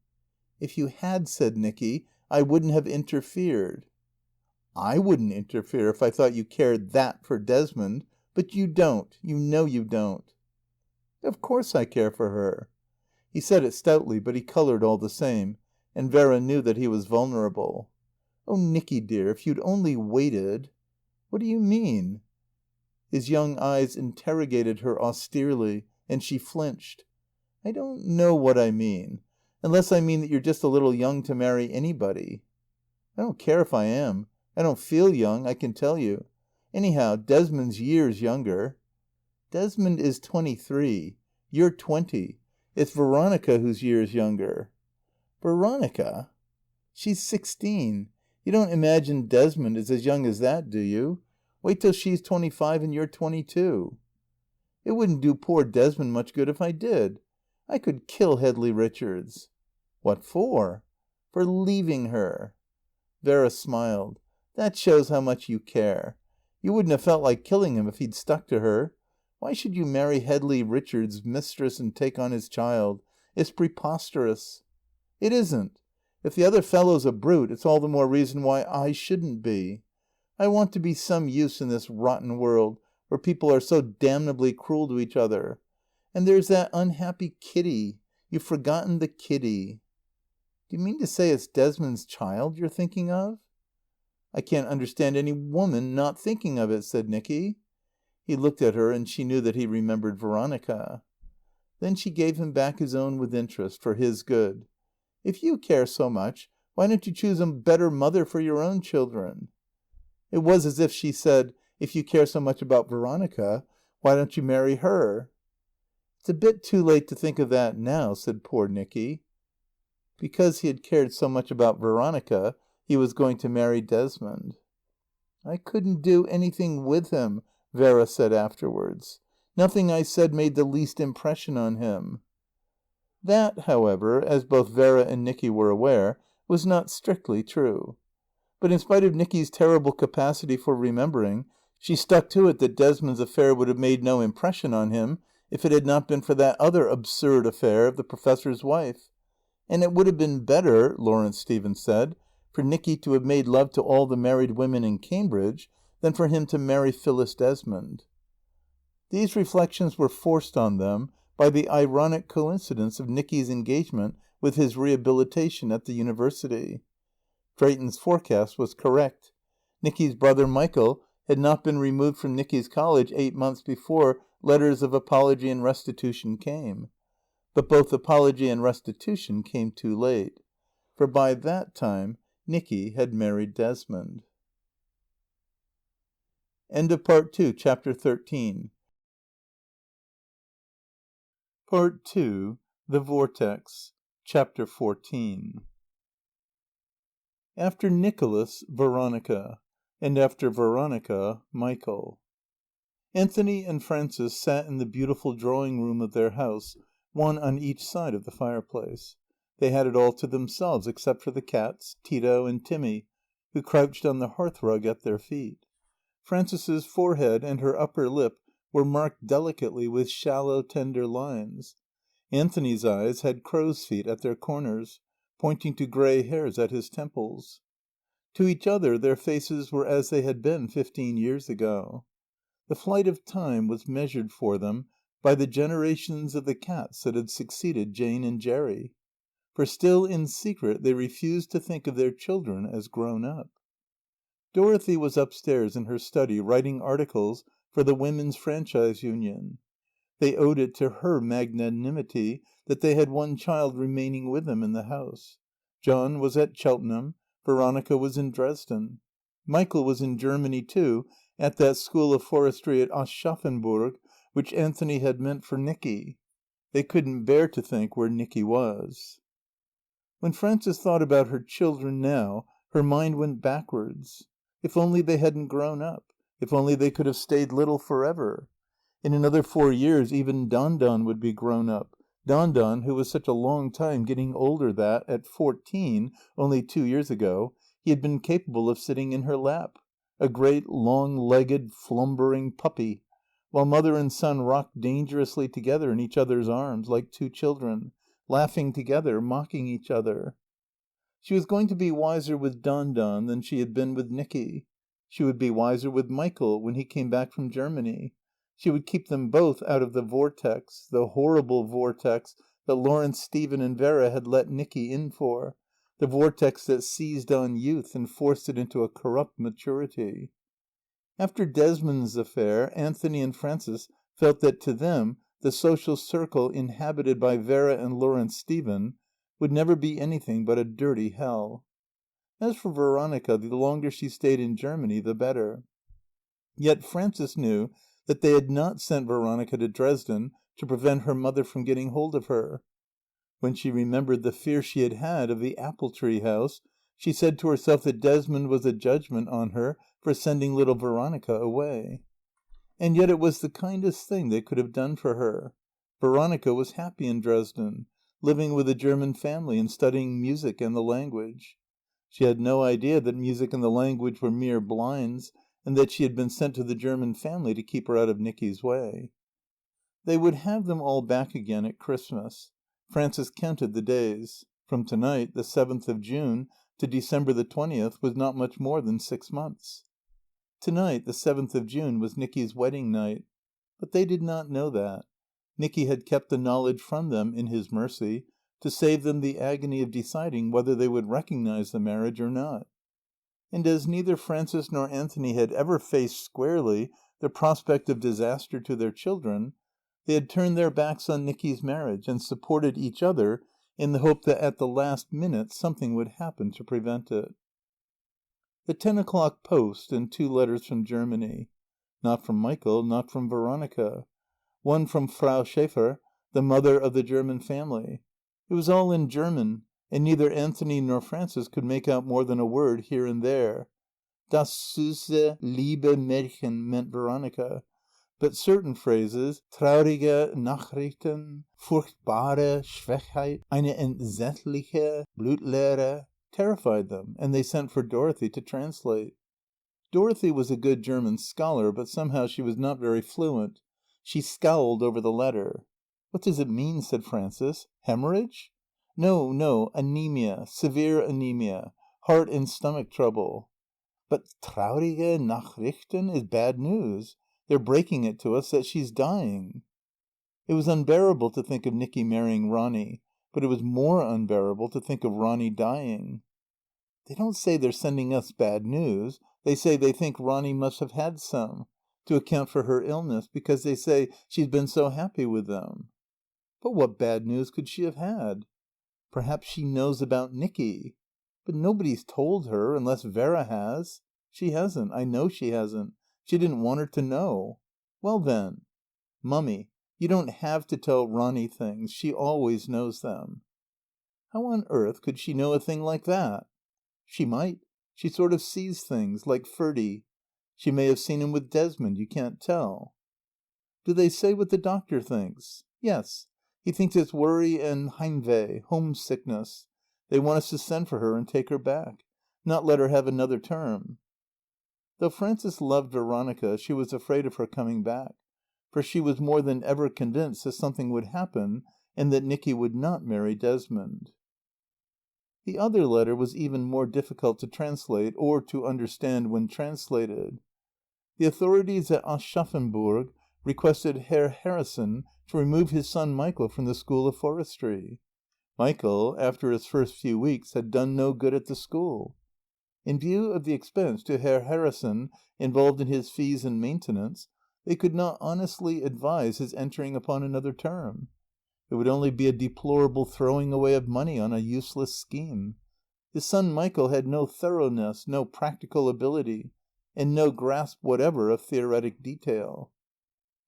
A: "If you had," said Nicky, "I wouldn't have interfered." "I wouldn't interfere if I thought you cared that for Desmond. But you don't. You know you don't." "Of course I care for her." He said it stoutly, but he coloured all the same, and Vera knew that he was vulnerable. "Oh, Nicky dear, if you'd only waited—" "What do you mean?" His young eyes interrogated her austerely, and she flinched. "I don't know what I mean. Unless I mean that you're just a little young to marry anybody." "I don't care if I am. I don't feel young, I can tell you. Anyhow, Desmond's years younger." "Desmond is 23. You're 20. It's Veronica who's years younger." "Veronica?" "She's 16. You don't imagine Desmond is as young as that, do you? Wait till she's 25 and you're 22. "It wouldn't do poor Desmond much good if I did. I could kill Headley Richards." "What for?" "For leaving her." Vera smiled. "That shows how much you care. You wouldn't have felt like killing him if he'd stuck to her. Why should you marry Headley Richards' mistress and take on his child? It's preposterous." "It isn't. If the other fellow's a brute it's all the more reason why I shouldn't be. I want to be some use in this rotten world where people are so damnably cruel to each other. And there's that unhappy Kitty. You've forgotten the Kitty." "Do you mean to say it's Desmond's child you're thinking of?" "I can't understand any woman not thinking of it," said Nicky. He looked at her and she knew that he remembered Veronica. Then she gave him back his own with interest, for his good. "If you care so much, why don't you choose a better mother for your own children?" It was as if she said, "If you care so much about Veronica, why don't you marry her?" "It's a bit too late to think of that now," said poor Nicky. Because he had cared so much about Veronica, he was going to marry Desmond. "I couldn't do anything with him," Vera said afterwards. "Nothing I said made the least impression on him." That, however, as both Vera and Nicky were aware, was not strictly true. But in spite of Nicky's terrible capacity for remembering, she stuck to it that Desmond's affair would have made no impression on him if it had not been for that other absurd affair of the Professor's wife. And it would have been better, Lawrence Stephen said, for Nicky to have made love to all the married women in Cambridge than for him to marry Phyllis Desmond. These reflections were forced on them by the ironic coincidence of Nicky's engagement with his rehabilitation at the University. Drayton's forecast was correct. Nicky's brother Michael had not been removed from Nicky's college 8 months before letters of apology and restitution came. But both apology and restitution came too late. For by that time Nicky had married Desmond. End of Part 2, Chapter 13. Part 2, The Vortex, Chapter 14. After Nicholas, Veronica, and after Veronica, Michael. Anthony and Frances sat in the beautiful drawing-room of their house, one on each side of the fireplace. They had it all to themselves except for the cats, Tito and Timmy, who crouched on the hearthrug at their feet. Frances's forehead and her upper lip were marked delicately with shallow, tender lines. Anthony's eyes had crow's feet at their corners, pointing to grey hairs at his temples. To each other their faces were as they had been 15 years ago. The flight of time was measured for them by the generations of the cats that had succeeded Jane and Jerry. For still in secret they refused to think of their children as grown up. Dorothy was upstairs in her study writing articles for the Women's Franchise Union. They owed it to her magnanimity that they had one child remaining with them in the house. John was at Cheltenham. Veronica was in Dresden. Michael was in Germany too, at that school of forestry at Aschaffenburg, which Anthony had meant for Nicky. They couldn't bear to think where Nicky was. When Frances thought about her children now, her mind went backwards. If only they hadn't grown up. If only they could have stayed little forever. In another 4 years even Don Don would be grown up. Don Don, who was such a long time getting older that, at 14, only 2 years ago, he had been capable of sitting in her lap. A great, long-legged, flumbering puppy, while mother and son rocked dangerously together in each other's arms, like two children, laughing together, mocking each other. She was going to be wiser with Don Don than she had been with Nicky. She would be wiser with Michael when he came back from Germany. She would keep them both out of the vortex, the horrible vortex that Lawrence, Stephen and Vera had let Nicky in for, the vortex that seized on youth and forced it into a corrupt maturity. After Desmond's affair, Anthony and Frances felt that to them the social circle inhabited by Vera and Lawrence Stephen would never be anything but a dirty hell. As for Veronica, the longer she stayed in Germany, the better. Yet Frances knew that they had not sent Veronica to Dresden to prevent her mother from getting hold of her. When she remembered the fear she had had of the apple tree house, she said to herself that Desmond was a judgment on her for sending little Veronica away. And yet it was the kindest thing they could have done for her. Veronica was happy in Dresden, living with a German family and studying music and the language. She had no idea that music and the language were mere blinds, and that she had been sent to the German family to keep her out of Nicky's way. They would have them all back again at Christmas. Frances counted the days. From tonight, the 7th of June, to December the 20th was not much more than 6 months. Tonight, the 7th of June, was Nicky's wedding night. But they did not know that. Nicky had kept the knowledge from them, in his mercy, to save them the agony of deciding whether they would recognize the marriage or not. And as neither Frances nor Anthony had ever faced squarely the prospect of disaster to their children, they had turned their backs on Nicky's marriage and supported each other in the hope that at the last minute something would happen to prevent it. The 10 o'clock post and 2 letters from Germany. Not from Michael, not from Veronica. One from Frau Schäfer, the mother of the German family. It was all in German, and neither Anthony nor Frances could make out more than a word here and there. Das süße, liebe Mädchen meant Veronica, but certain phrases, traurige Nachrichten, furchtbare Schwachheit, eine entsetzliche Blutlehre, terrified them, and they sent for Dorothy to translate. Dorothy was a good German scholar, but somehow she was not very fluent. She scowled over the letter. "What does it mean?" said Frances. "Hemorrhage?" "No, no, anemia, severe anemia, heart and stomach trouble." "But traurige Nachrichten is bad news. They're breaking it to us that she's dying." It was unbearable to think of Nicky marrying Ronny, but it was more unbearable to think of Ronny dying. "They don't say they're sending us bad news. They say they think Ronny must have had some, to account for her illness, because they say she's been so happy with them." "But what bad news could she have had?" "Perhaps she knows about Nicky." "But nobody's told her, unless Vera has." "She hasn't. I know she hasn't. She didn't want her to know." "Well, then." "Mummy, you don't have to tell Ronny things. She always knows them." "How on earth could she know a thing like that?" "She might. She sort of sees things, like Ferdie. She may have seen him with Desmond. You can't tell." "Do they say what the doctor thinks?" "Yes. He thinks it's worry and Heimweh, homesickness. They want us to send for her and take her back. Not let her have another term." Though Frances loved Veronica, she was afraid of her coming back, for she was more than ever convinced that something would happen and that Nicky would not marry Desmond. The other letter was even more difficult to translate or to understand when translated. The authorities at Aschaffenburg requested Herr Harrison to remove his son Michael from the School of Forestry. Michael, after his first few weeks, had done no good at the school. In view of the expense to Herr Harrison involved in his fees and maintenance, they could not honestly advise his entering upon another term. It would only be a deplorable throwing away of money on a useless scheme. His son Michael had no thoroughness, no practical ability, and no grasp whatever of theoretic detail.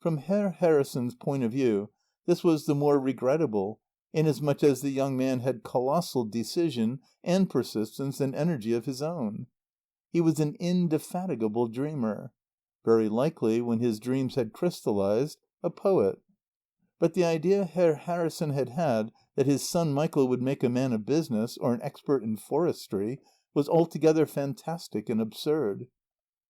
A: From Herr Harrison's point of view, this was the more regrettable, inasmuch as the young man had colossal decision and persistence and energy of his own. He was an indefatigable dreamer. Very likely, when his dreams had crystallized, a poet. But the idea Herr Harrison had had that his son Michael would make a man of business or an expert in forestry was altogether fantastic and absurd.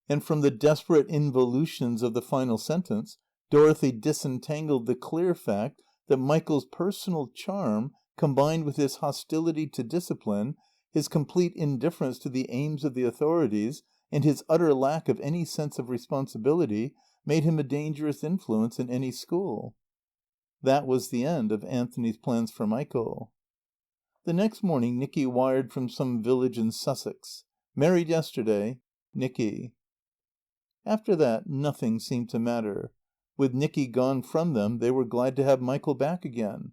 A: And from the desperate involutions of the final sentence, Dorothy disentangled the clear fact that Michael's personal charm, combined with his hostility to discipline, his complete indifference to the aims of the authorities, and his utter lack of any sense of responsibility, made him a dangerous influence in any school. That was the end of Anthony's plans for Michael. The next morning Nicky wired from some village in Sussex. Married yesterday. Nicky. After that nothing seemed to matter. With Nicky gone from them they were glad to have Michael back again.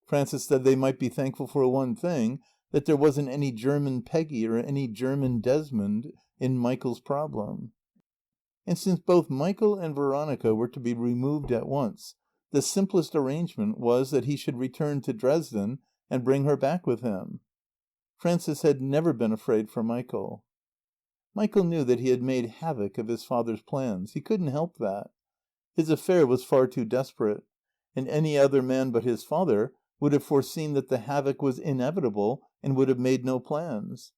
A: Frances said they might be thankful for one thing, that there wasn't any German Peggy or any German Desmond in Michael's problem. And since both Michael and Veronica were to be removed at once, the simplest arrangement was that he should return to Dresden and bring her back with him. Frances had never been afraid for Michael. Michael knew that he had made havoc of his father's plans. He couldn't help that. His affair was far too desperate, and any other man but his father would have foreseen that the havoc was inevitable and would have made no plans.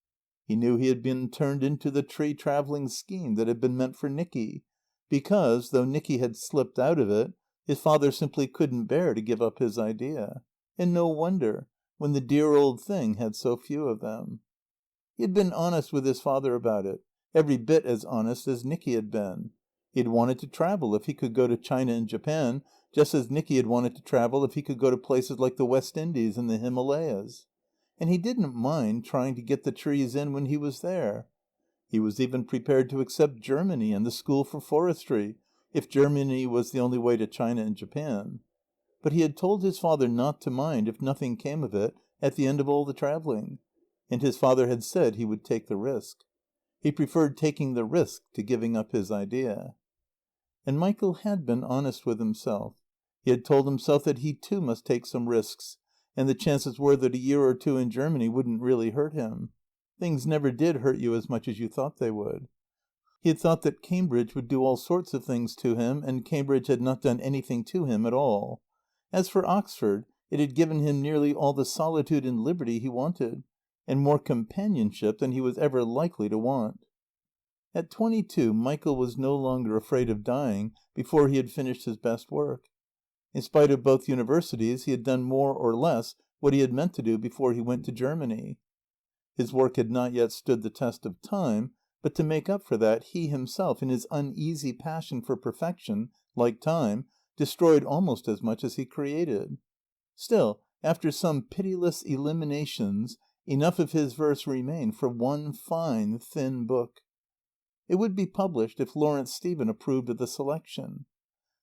A: He knew he had been turned into the tree-travelling scheme that had been meant for Nicky, because, though Nicky had slipped out of it, his father simply couldn't bear to give up his idea. And no wonder, when the dear old thing had so few of them. He had been honest with his father about it, every bit as honest as Nicky had been. He had wanted to travel if he could go to China and Japan, just as Nicky had wanted to travel if he could go to places like the West Indies and the Himalayas. And he didn't mind trying to get the trees in when he was there. He was even prepared to accept Germany and the School for Forestry, if Germany was the only way to China and Japan. But he had told his father not to mind if nothing came of it at the end of all the travelling. And his father had said he would take the risk. He preferred taking the risk to giving up his idea. And Michael had been honest with himself. He had told himself that he too must take some risks, and the chances were that a year or two in Germany wouldn't really hurt him. Things never did hurt you as much as you thought they would. He had thought that Cambridge would do all sorts of things to him, and Cambridge had not done anything to him at all. As for Oxford, it had given him nearly all the solitude and liberty he wanted, and more companionship than he was ever likely to want. At 22, Michael was no longer afraid of dying before he had finished his best work. In spite of both universities, he had done more or less what he had meant to do before he went to Germany. His work had not yet stood the test of time, but to make up for that, he himself, in his uneasy passion for perfection, like time, destroyed almost as much as he created. Still, after some pitiless eliminations, enough of his verse remained for one fine, thin book. It would be published if Lawrence Stephen approved of the selection.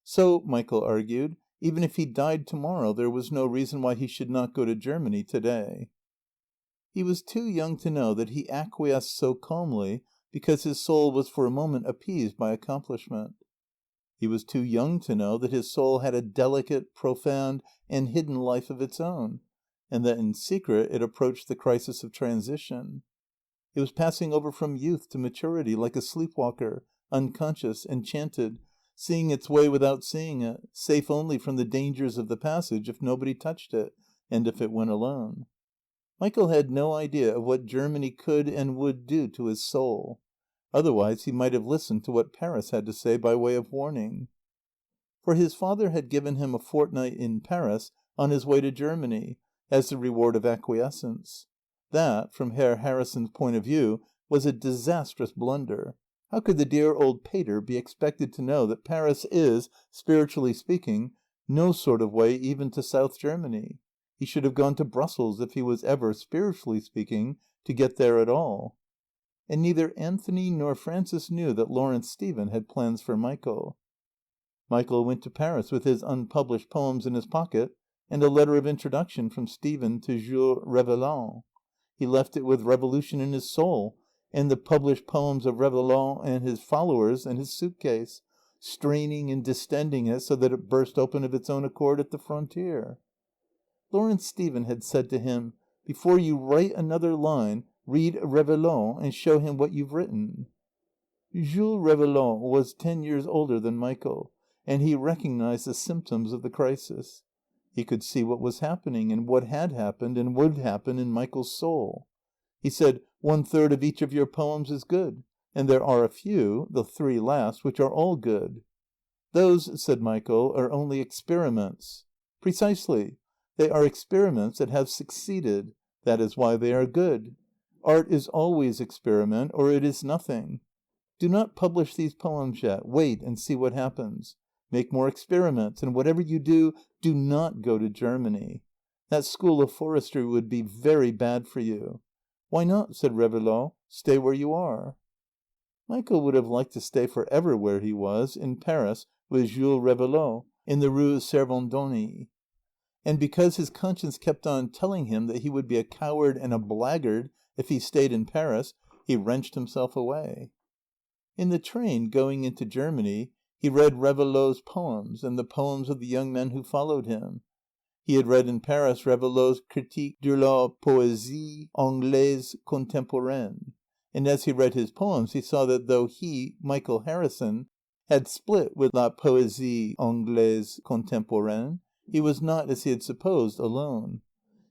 A: So, Michael argued, even if he died tomorrow, there was no reason why he should not go to Germany today. He was too young to know that he acquiesced so calmly because his soul was for a moment appeased by accomplishment. He was too young to know that his soul had a delicate, profound, and hidden life of its own, and that in secret it approached the crisis of transition. It was passing over from youth to maturity like a sleepwalker, unconscious, enchanted, seeing its way without seeing it, safe only from the dangers of the passage if nobody touched it, and if it went alone. Michael had no idea of what Germany could and would do to his soul. Otherwise he might have listened to what Paris had to say by way of warning. For his father had given him a fortnight in Paris on his way to Germany, as the reward of acquiescence. That, from Herr Harrison's point of view, was a disastrous blunder. How could the dear old pater be expected to know that Paris is, spiritually speaking, no sort of way even to South Germany? He should have gone to Brussels if he was ever, spiritually speaking, to get there at all. And neither Anthony nor Frances knew that Lawrence Stephen had plans for Michael. Michael went to Paris with his unpublished poems in his pocket and a letter of introduction from Stephen to Jules Réveillaud. He left it with revolution in his soul, and the published poems of Réveillaud and his followers in his suitcase, straining and distending it so that it burst open of its own accord at the frontier. Lawrence Stephen had said to him, "Before you write another line, read Réveillaud and show him what you've written." Jules Réveillaud was 10 years older than Michael, and he recognized the symptoms of the crisis. He could see what was happening and what had happened and would happen in Michael's soul. He said, "1/3 of each of your poems is good, and there are a few, the 3 last, which are all good." "Those," said Michael, "are only experiments." "Precisely. They are experiments that have succeeded. That is why they are good. Art is always experiment, or it is nothing. Do not publish these poems yet. Wait and see what happens. Make more experiments, and whatever you do, do not go to Germany. That school of forestry would be very bad for you." "Why not?" said Réveillaud. "Stay where you are." Michael would have liked to stay for ever where he was, in Paris, with Jules Réveillaud, in the Rue Servandoni. And because his conscience kept on telling him that he would be a coward and a blackguard if he stayed in Paris, he wrenched himself away. In the train going into Germany, he read Réveillaud's poems and the poems of the young men who followed him. He had read in Paris Réveillaud's Critique de la Poésie Anglaise Contemporaine, and as he read his poems he saw that though he, Michael Harrison, had split with La Poésie Anglaise Contemporaine, he was not, as he had supposed, alone.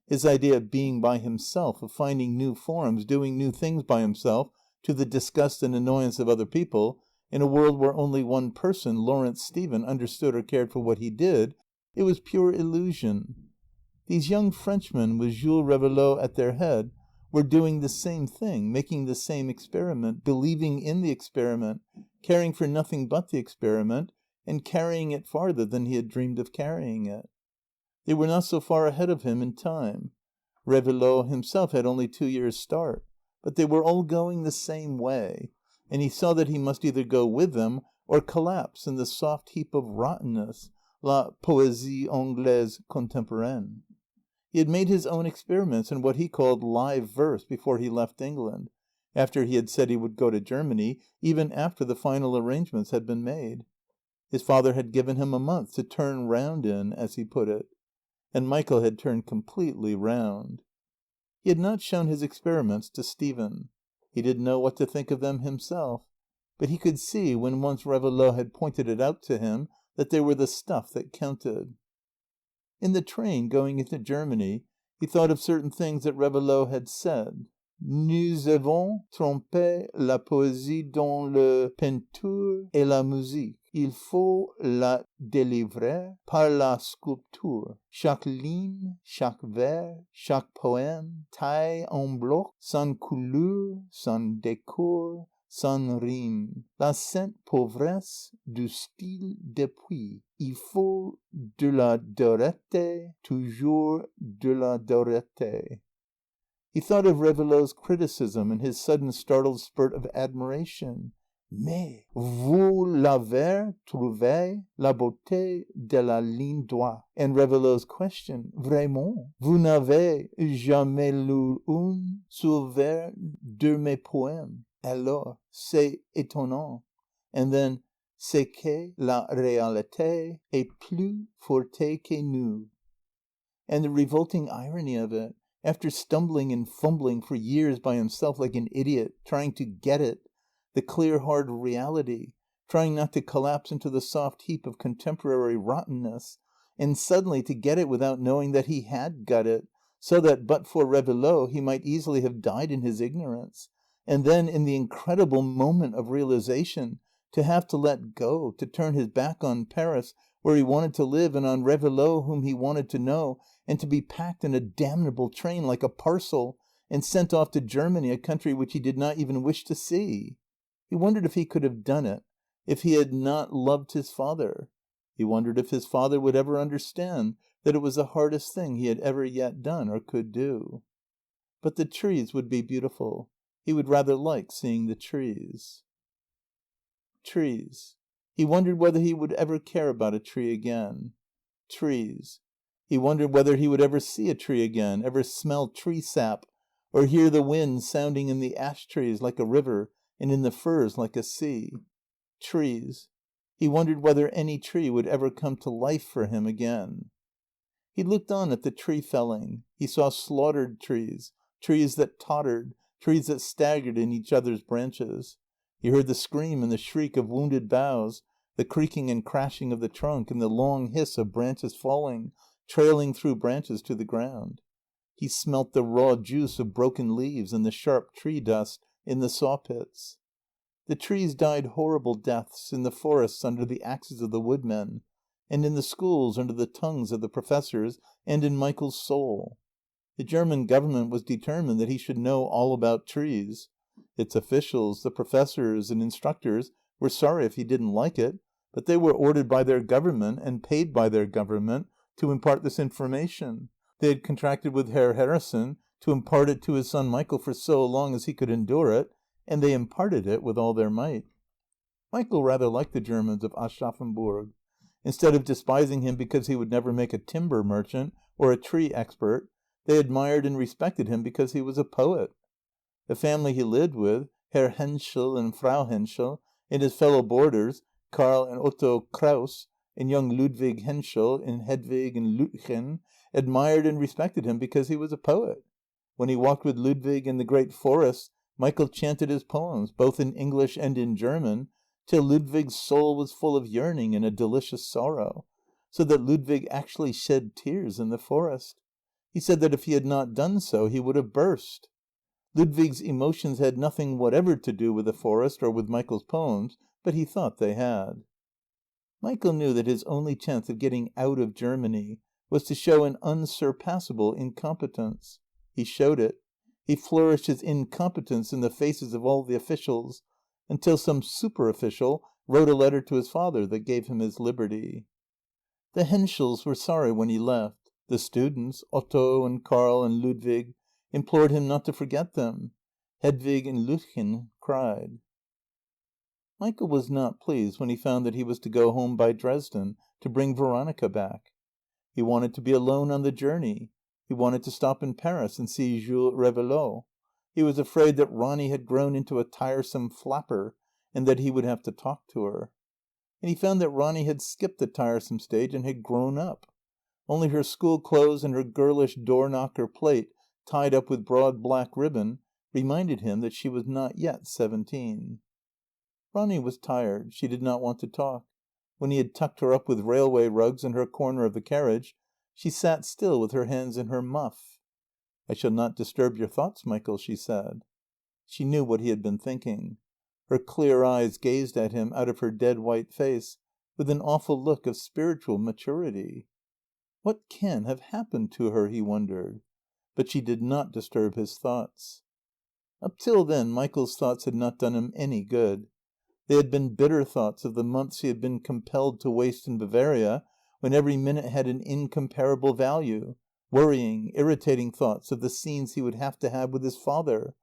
A: His idea of being by himself, of finding new forms, doing new things by himself, to the disgust and annoyance of other people, in a world where only one person, Lawrence Stephen, understood or cared for what he did, it was pure illusion. These young Frenchmen, with Jules Réveillaud at their head, were doing the same thing, making the same experiment, believing in the experiment, caring for nothing but the experiment, and carrying it farther than he had dreamed of carrying it. They were not so far ahead of him in time. Réveillaud himself had only 2 years' start. But they were all going the same way, and he saw that he must either go with them or collapse in the soft heap of rottenness, La Poésie Anglaise Contemporaine. He had made his own experiments in what he called live verse before he left England, after he had said he would go to Germany, even after the final arrangements had been made. His father had given him a month to turn round in, as he put it. And Michael had turned completely round. He had not shown his experiments to Stephen. He didn't know what to think of them himself. But he could see, when once Réveillaud had pointed it out to him, that they were the stuff that counted. In the train going into Germany, he thought of certain things that Réveillaud had said. "Nous avons trompé la poésie dans la peinture et la musique. Il faut la délivrer par la sculpture. Chaque ligne, chaque vers, chaque poème, taille en bloc, sans couleur, sans décor, sans rime. La sainte pauvresse du style depuis. Il faut de la dureté, toujours de la dureté." He thought of Réveillaud's criticism and his sudden startled spurt of admiration. "Mais vous l'avez trouvé la beauté de la ligne droite." And Réveillaud's question, "Vraiment, vous n'avez jamais lu un seul vers de mes poèmes? Alors, c'est étonnant." And then, "C'est que la réalité est plus forte que nous." And the revolting irony of it. After stumbling and fumbling for years by himself like an idiot, trying to get it, the clear, hard reality, trying not to collapse into the soft heap of contemporary rottenness, and suddenly to get it without knowing that he had got it, so that, but for Réveillaud, he might easily have died in his ignorance. And then, in the incredible moment of realization, to have to let go, to turn his back on Paris, where he wanted to live, and on Réveillaud, whom he wanted to know, and to be packed in a damnable train like a parcel, and sent off to Germany, a country which he did not even wish to see. He wondered if he could have done it, if he had not loved his father. He wondered if his father would ever understand that it was the hardest thing he had ever yet done or could do. But the trees would be beautiful. He would rather like seeing the trees. Trees. He wondered whether he would ever care about a tree again. Trees. He wondered whether he would ever see a tree again, ever smell tree sap, or hear the wind sounding in the ash trees like a river and in the firs like a sea. Trees. He wondered whether any tree would ever come to life for him again. He looked on at the tree felling. He saw slaughtered trees, trees that tottered, trees that staggered in each other's branches. He heard the scream and the shriek of wounded boughs, the creaking and crashing of the trunk, and the long hiss of branches falling, trailing through branches to the ground. He smelt the raw juice of broken leaves and the sharp tree dust in the saw pits. The trees died horrible deaths, in the forests under the axes of the woodmen, and in the schools under the tongues of the professors, and in Michael's soul. The German government was determined that he should know all about trees. Its officials, the professors and instructors, were sorry if he didn't like it, but they were ordered by their government and paid by their government to impart this information. They had contracted with Herr Harrison to impart it to his son Michael for so long as he could endure it, and they imparted it with all their might. Michael rather liked the Germans of Aschaffenburg. Instead of despising him because he would never make a timber merchant or a tree expert, they admired and respected him because he was a poet. The family he lived with, Herr Henschel and Frau Henschel, and his fellow boarders, Karl and Otto Kraus, and young Ludwig Henschel and Hedwig and Lütchen, admired and respected him because he was a poet. When he walked with Ludwig in the great forests, Michael chanted his poems, both in English and in German, till Ludwig's soul was full of yearning and a delicious sorrow, so that Ludwig actually shed tears in the forest. He said that if he had not done so, he would have burst. Ludwig's emotions had nothing whatever to do with the forest or with Michael's poems, but he thought they had. Michael knew that his only chance of getting out of Germany was to show an unsurpassable incompetence. He showed it. He flourished his incompetence in the faces of all the officials, until some super-official wrote a letter to his father that gave him his liberty. The Henschels were sorry when he left. The students, Otto and Karl and Ludwig, implored him not to forget them. Hedwig and Lütchen cried. Michael was not pleased when he found that he was to go home by Dresden to bring Veronica back. He wanted to be alone on the journey. He wanted to stop in Paris and see Jules Réveillaud. He was afraid that Ronny had grown into a tiresome flapper and that he would have to talk to her. And he found that Ronny had skipped the tiresome stage and had grown up. Only her school clothes and her girlish door-knocker plait tied up with broad black ribbon reminded him that she was not yet 17. Ronny was tired. She did not want to talk. When he had tucked her up with railway rugs in her corner of the carriage, she sat still with her hands in her muff. "I shall not disturb your thoughts, Michael," she said. She knew what he had been thinking. Her clear eyes gazed at him out of her dead white face with an awful look of spiritual maturity. What can have happened to her, he wondered. But she did not disturb his thoughts. Up till then Michael's thoughts had not done him any good. They had been bitter thoughts of the months he had been compelled to waste in Bavaria, when every minute had an incomparable value, worrying, irritating thoughts of the scenes he would have to have with his father,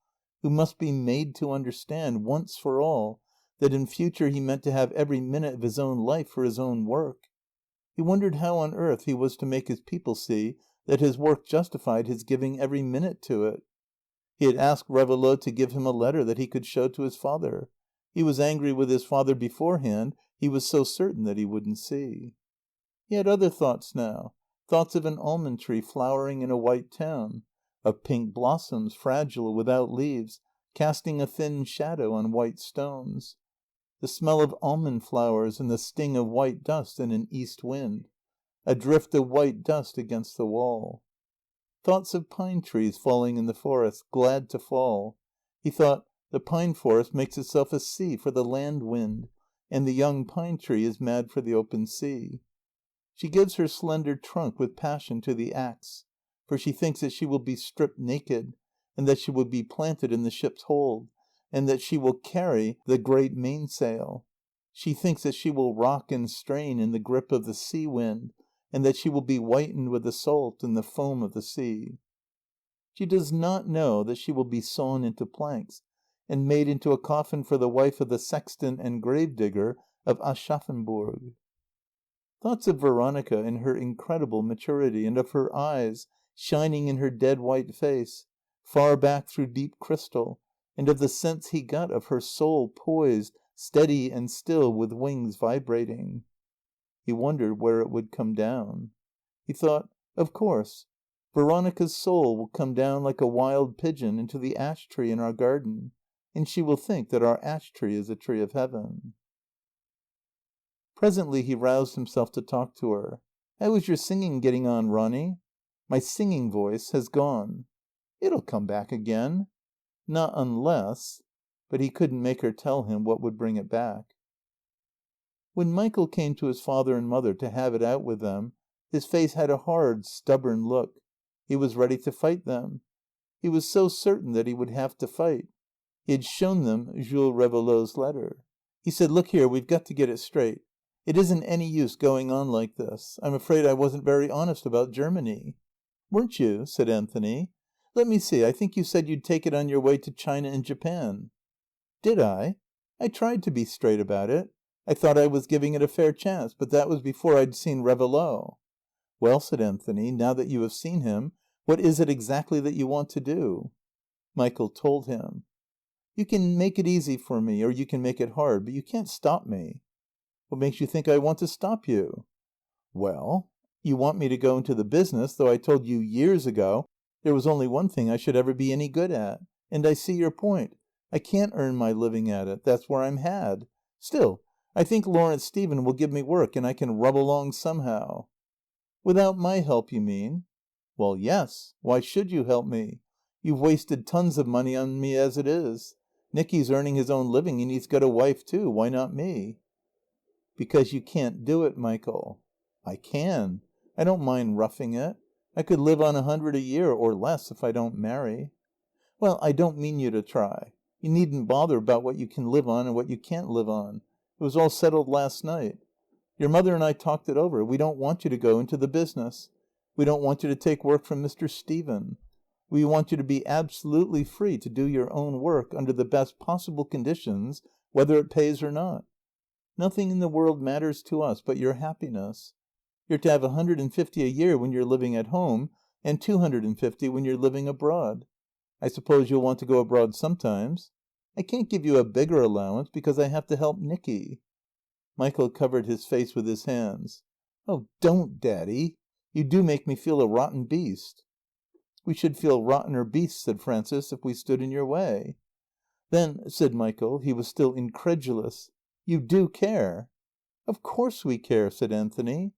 A: who must be made to understand, once for all, that in future he meant to have every minute of his own life for his own work. He wondered how on earth he was to make his people see that his work justified his giving every minute to it. He had asked Réveillaud to give him a letter that he could show to his father. He was angry with his father beforehand, he was so certain that he wouldn't see. He had other thoughts now, thoughts of an almond tree flowering in a white town, of pink blossoms, fragile, without leaves, casting a thin shadow on white stones. The smell of almond flowers and the sting of white dust in an east wind. A drift of white dust against the wall. Thoughts of pine trees falling in the forest, glad to fall. He thought, the pine forest makes itself a sea for the land wind, and the young pine tree is mad for the open sea. She gives her slender trunk with passion to the axe, for she thinks that she will be stripped naked, and that she will be planted in the ship's hold, and that she will carry the great mainsail. She thinks that she will rock and strain in the grip of the sea wind, and that she will be whitened with the salt and the foam of the sea. She does not know that she will be sawn into planks, and made into a coffin for the wife of the sexton and gravedigger of Aschaffenburg. Thoughts of Veronica in her incredible maturity, and of her eyes, shining in her dead white face, far back through deep crystal, and of the sense he got of her soul poised, steady and still with wings vibrating. He wondered where it would come down. He thought, of course, Veronica's soul will come down like a wild pigeon into the ash tree in our garden, and she will think that our ash tree is a tree of heaven. Presently he roused himself to talk to her. "How is your singing getting on, Ronny?" "My singing voice has gone." "It'll come back again." "Not unless." But he couldn't make her tell him what would bring it back. When Michael came to his father and mother to have it out with them, his face had a hard, stubborn look. He was ready to fight them. He was so certain that he would have to fight. He had shown them Jules Réveillaud's letter. He said, "Look here, we've got to get it straight. It isn't any use going on like this. I'm afraid I wasn't very honest about Germany." "Weren't you?" said Anthony. "Let me see, I think you said you'd take it on your way to China and Japan." "Did I? I tried to be straight about it. I thought I was giving it a fair chance, but that was before I'd seen Réveillaud." "Well," said Anthony, "now that you have seen him, what is it exactly that you want to do?" Michael told him. "You can make it easy for me, or you can make it hard, but you can't stop me." "What makes you think I want to stop you?" "Well, you want me to go into the business, though I told you years ago there was only one thing I should ever be any good at. And I see your point. I can't earn my living at it. That's where I'm had. Still, I think Lawrence Stephen will give me work, and I can rub along somehow." "Without my help, you mean?" "Well, yes. Why should you help me? You've wasted tons of money on me as it is. Nicky's earning his own living, and he's got a wife too. Why not me?" "Because you can't do it, Michael." "I can. I don't mind roughing it. I could live on 100 a year, or less, if I don't marry." "Well, I don't mean you to try. You needn't bother about what you can live on and what you can't live on. It was all settled last night. Your mother and I talked it over. We don't want you to go into the business. We don't want you to take work from Mr. Stephen. We want you to be absolutely free to do your own work under the best possible conditions, whether it pays or not. Nothing in the world matters to us but your happiness. You're to have 150 a year when you're living at home, and 250 when you're living abroad. I suppose you'll want to go abroad sometimes. I can't give you a bigger allowance because I have to help Nicky." Michael covered his face with his hands. "Oh, don't, Daddy. You do make me feel a rotten beast." "We should feel rottener beasts," said Frances, "if we stood in your way." "Then," said Michael, he was still incredulous, "you do care?" "Of course we care," said Anthony.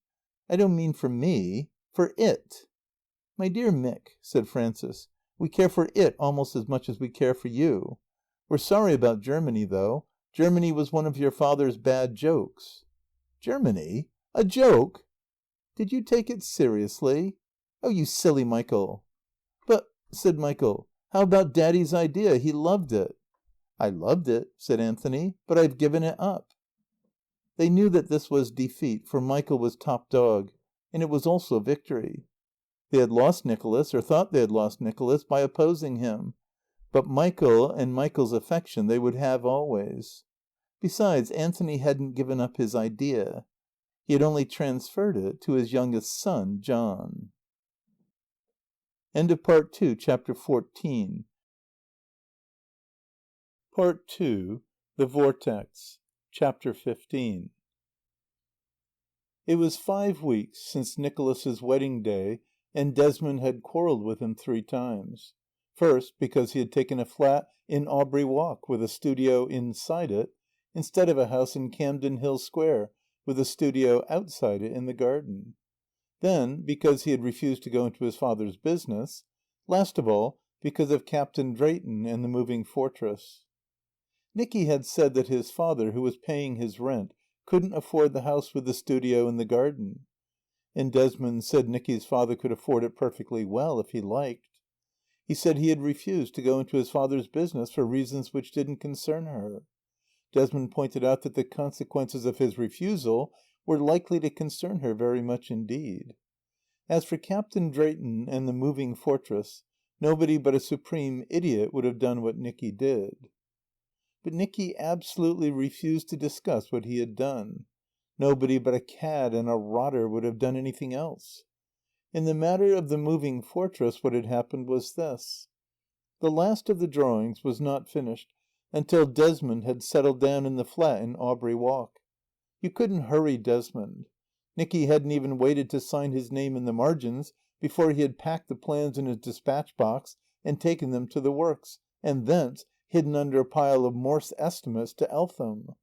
A: "I don't mean for me. For It." "My dear Mick," said Frances, "we care for It almost as much as we care for you. We're sorry about Germany, though. Germany was one of your father's bad jokes." "Germany? A joke?" "Did you take it seriously?" "Oh, you silly Michael." "But," said Michael, "how about Daddy's idea? He loved it." "I loved it," said Anthony, "but I've given it up." They knew that this was defeat, for Michael was top dog, and it was also victory. They had lost Nicholas, or thought they had lost Nicholas, by opposing him. But Michael and Michael's affection they would have always. Besides, Anthony hadn't given up his idea. He had only transferred it to his youngest son, John. End of Part 2, Chapter 14. Part 2, The Vortex, Chapter 15. It was 5 weeks since Nicholas's wedding day, and Desmond had quarrelled with him 3 times. First, because he had taken a flat in Aubrey Walk with a studio inside it, instead of a house in Camden Hill Square with a studio outside it in the garden. Then, because he had refused to go into his father's business. Last of all, because of Captain Drayton and the Moving Fortress. Nicky had said that his father, who was paying his rent, couldn't afford the house with the studio in the garden. And Desmond said Nicky's father could afford it perfectly well if he liked. He said he had refused to go into his father's business for reasons which didn't concern her. Desmond pointed out that the consequences of his refusal were likely to concern her very much indeed. As for Captain Drayton and the Moving Fortress, nobody but a supreme idiot would have done what Nicky did. But Nicky absolutely refused to discuss what he had done. Nobody but a cad and a rotter would have done anything else. In the matter of the Moving Fortress what had happened was this. The last of the drawings was not finished until Desmond had settled down in the flat in Aubrey Walk. You couldn't hurry Desmond. Nicky hadn't even waited to sign his name in the margins before he had packed the plans in his dispatch box and taken them to the works, and thence, hidden under a pile of Morse estimates, to Eltham.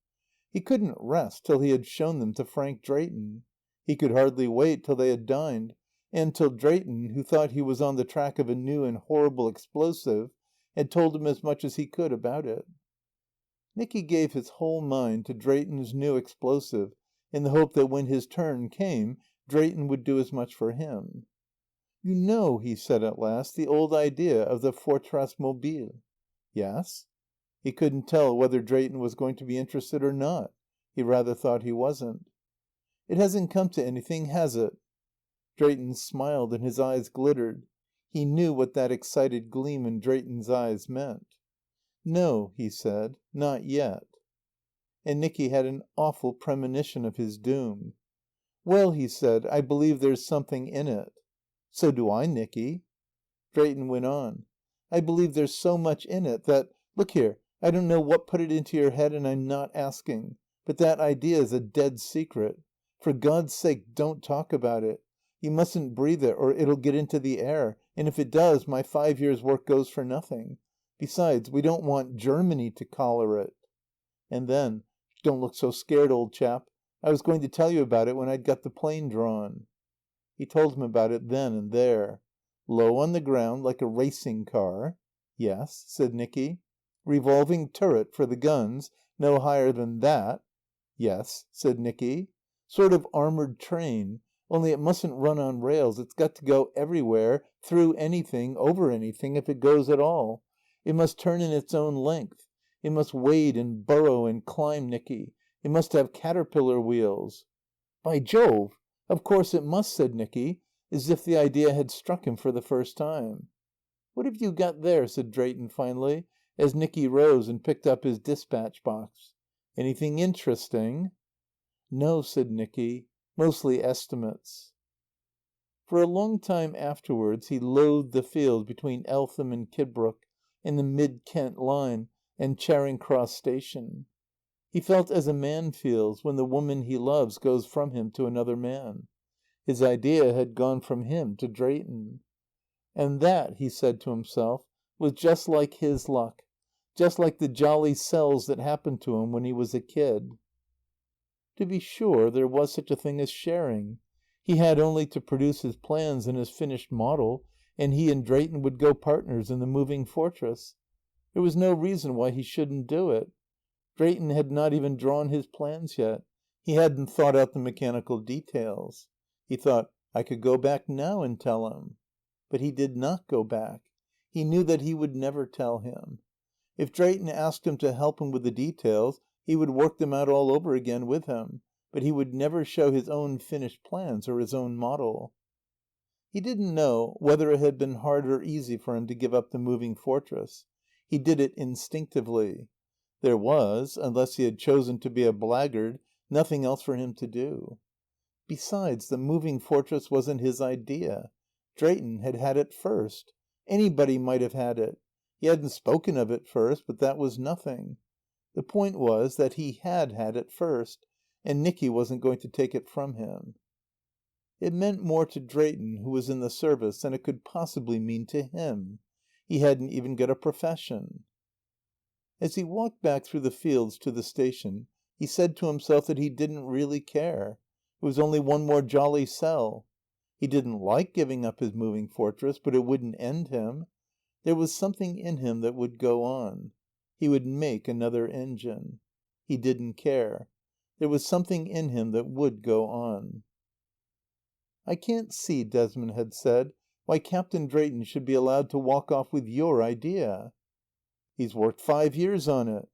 A: He couldn't rest till he had shown them to Frank Drayton. He could hardly wait till they had dined, and till Drayton, who thought he was on the track of a new and horrible explosive, had told him as much as he could about it. Nicky gave his whole mind to Drayton's new explosive in the hope that when his turn came Drayton would do as much for him. "You know," he said at last, "the old idea of the forteresse mobile?" "Yes." He couldn't tell whether Drayton was going to be interested or not. He rather thought he wasn't. "It hasn't come to anything, has it?" Drayton smiled and his eyes glittered. He knew what that excited gleam in Drayton's eyes meant. "No," he said, "not yet." And Nicky had an awful premonition of his doom. "Well," he said, "I believe there's something in it." "So do I, Nicky." Drayton went on. "I believe there's so much in it that look here, I don't know what put it into your head and I'm not asking, but that idea is a dead secret. For God's sake don't talk about it. You mustn't breathe it or it'll get into the air, and if it does my 5 years' work goes for nothing. Besides, we don't want Germany to collar it." And then, "Don't look so scared, old chap. I was going to tell you about it when I'd got the plane drawn." He told him about it then and there. "Low on the ground, like a racing car." "Yes," said Nicky. "Revolving turret for the guns, no higher than that." "Yes," said Nicky. "Sort of armoured train. Only it mustn't run on rails. It's got to go everywhere, through anything, over anything, if it goes at all. It must turn in its own length. It must wade and burrow and climb, Nicky. It must have caterpillar wheels." "By Jove! Of course it must," said Nicky, as if the idea had struck him for the first time. "What have you got there?" said Drayton finally, as Nicky rose and picked up his dispatch box. "Anything interesting?" "No," said Nicky. "Mostly estimates." For a long time afterwards he loathed the fields between Eltham and Kidbrooke and the Mid Kent line and Charing Cross Station. He felt as a man feels when the woman he loves goes from him to another man. His idea had gone from him to Drayton. And that, he said to himself, was just like his luck, just like the jolly sells that happened to him when he was a kid. To be sure, there was such a thing as sharing. He had only to produce his plans and his finished model, and he and Drayton would go partners in the Moving Fortress. There was no reason why he shouldn't do it. Drayton had not even drawn his plans yet. He hadn't thought out the mechanical details. He thought, I could go back now and tell him. But he did not go back. He knew that he would never tell him. If Drayton asked him to help him with the details, he would work them out all over again with him, but he would never show his own finished plans or his own model. He didn't know whether it had been hard or easy for him to give up the Moving Fortress. He did it instinctively. There was, unless he had chosen to be a blackguard, nothing else for him to do. Besides, the Moving Fortress wasn't his idea. Drayton had had it first. Anybody might have had it. He hadn't spoken of it first, but that was nothing. The point was that he had had it first, and Nicky wasn't going to take it from him. It meant more to Drayton, who was in the service, than it could possibly mean to him. He hadn't even got a profession. As he walked back through the fields to the station, he said to himself that he didn't really care. It was only one more jolly sell. He didn't like giving up his Moving Fortress, but it wouldn't end him. There was something in him that would go on. He would make another engine. He didn't care. There was something in him that would go on. "I can't see," Desmond had said, "why Captain Drayton should be allowed to walk off with your idea." "He's worked 5 years on it."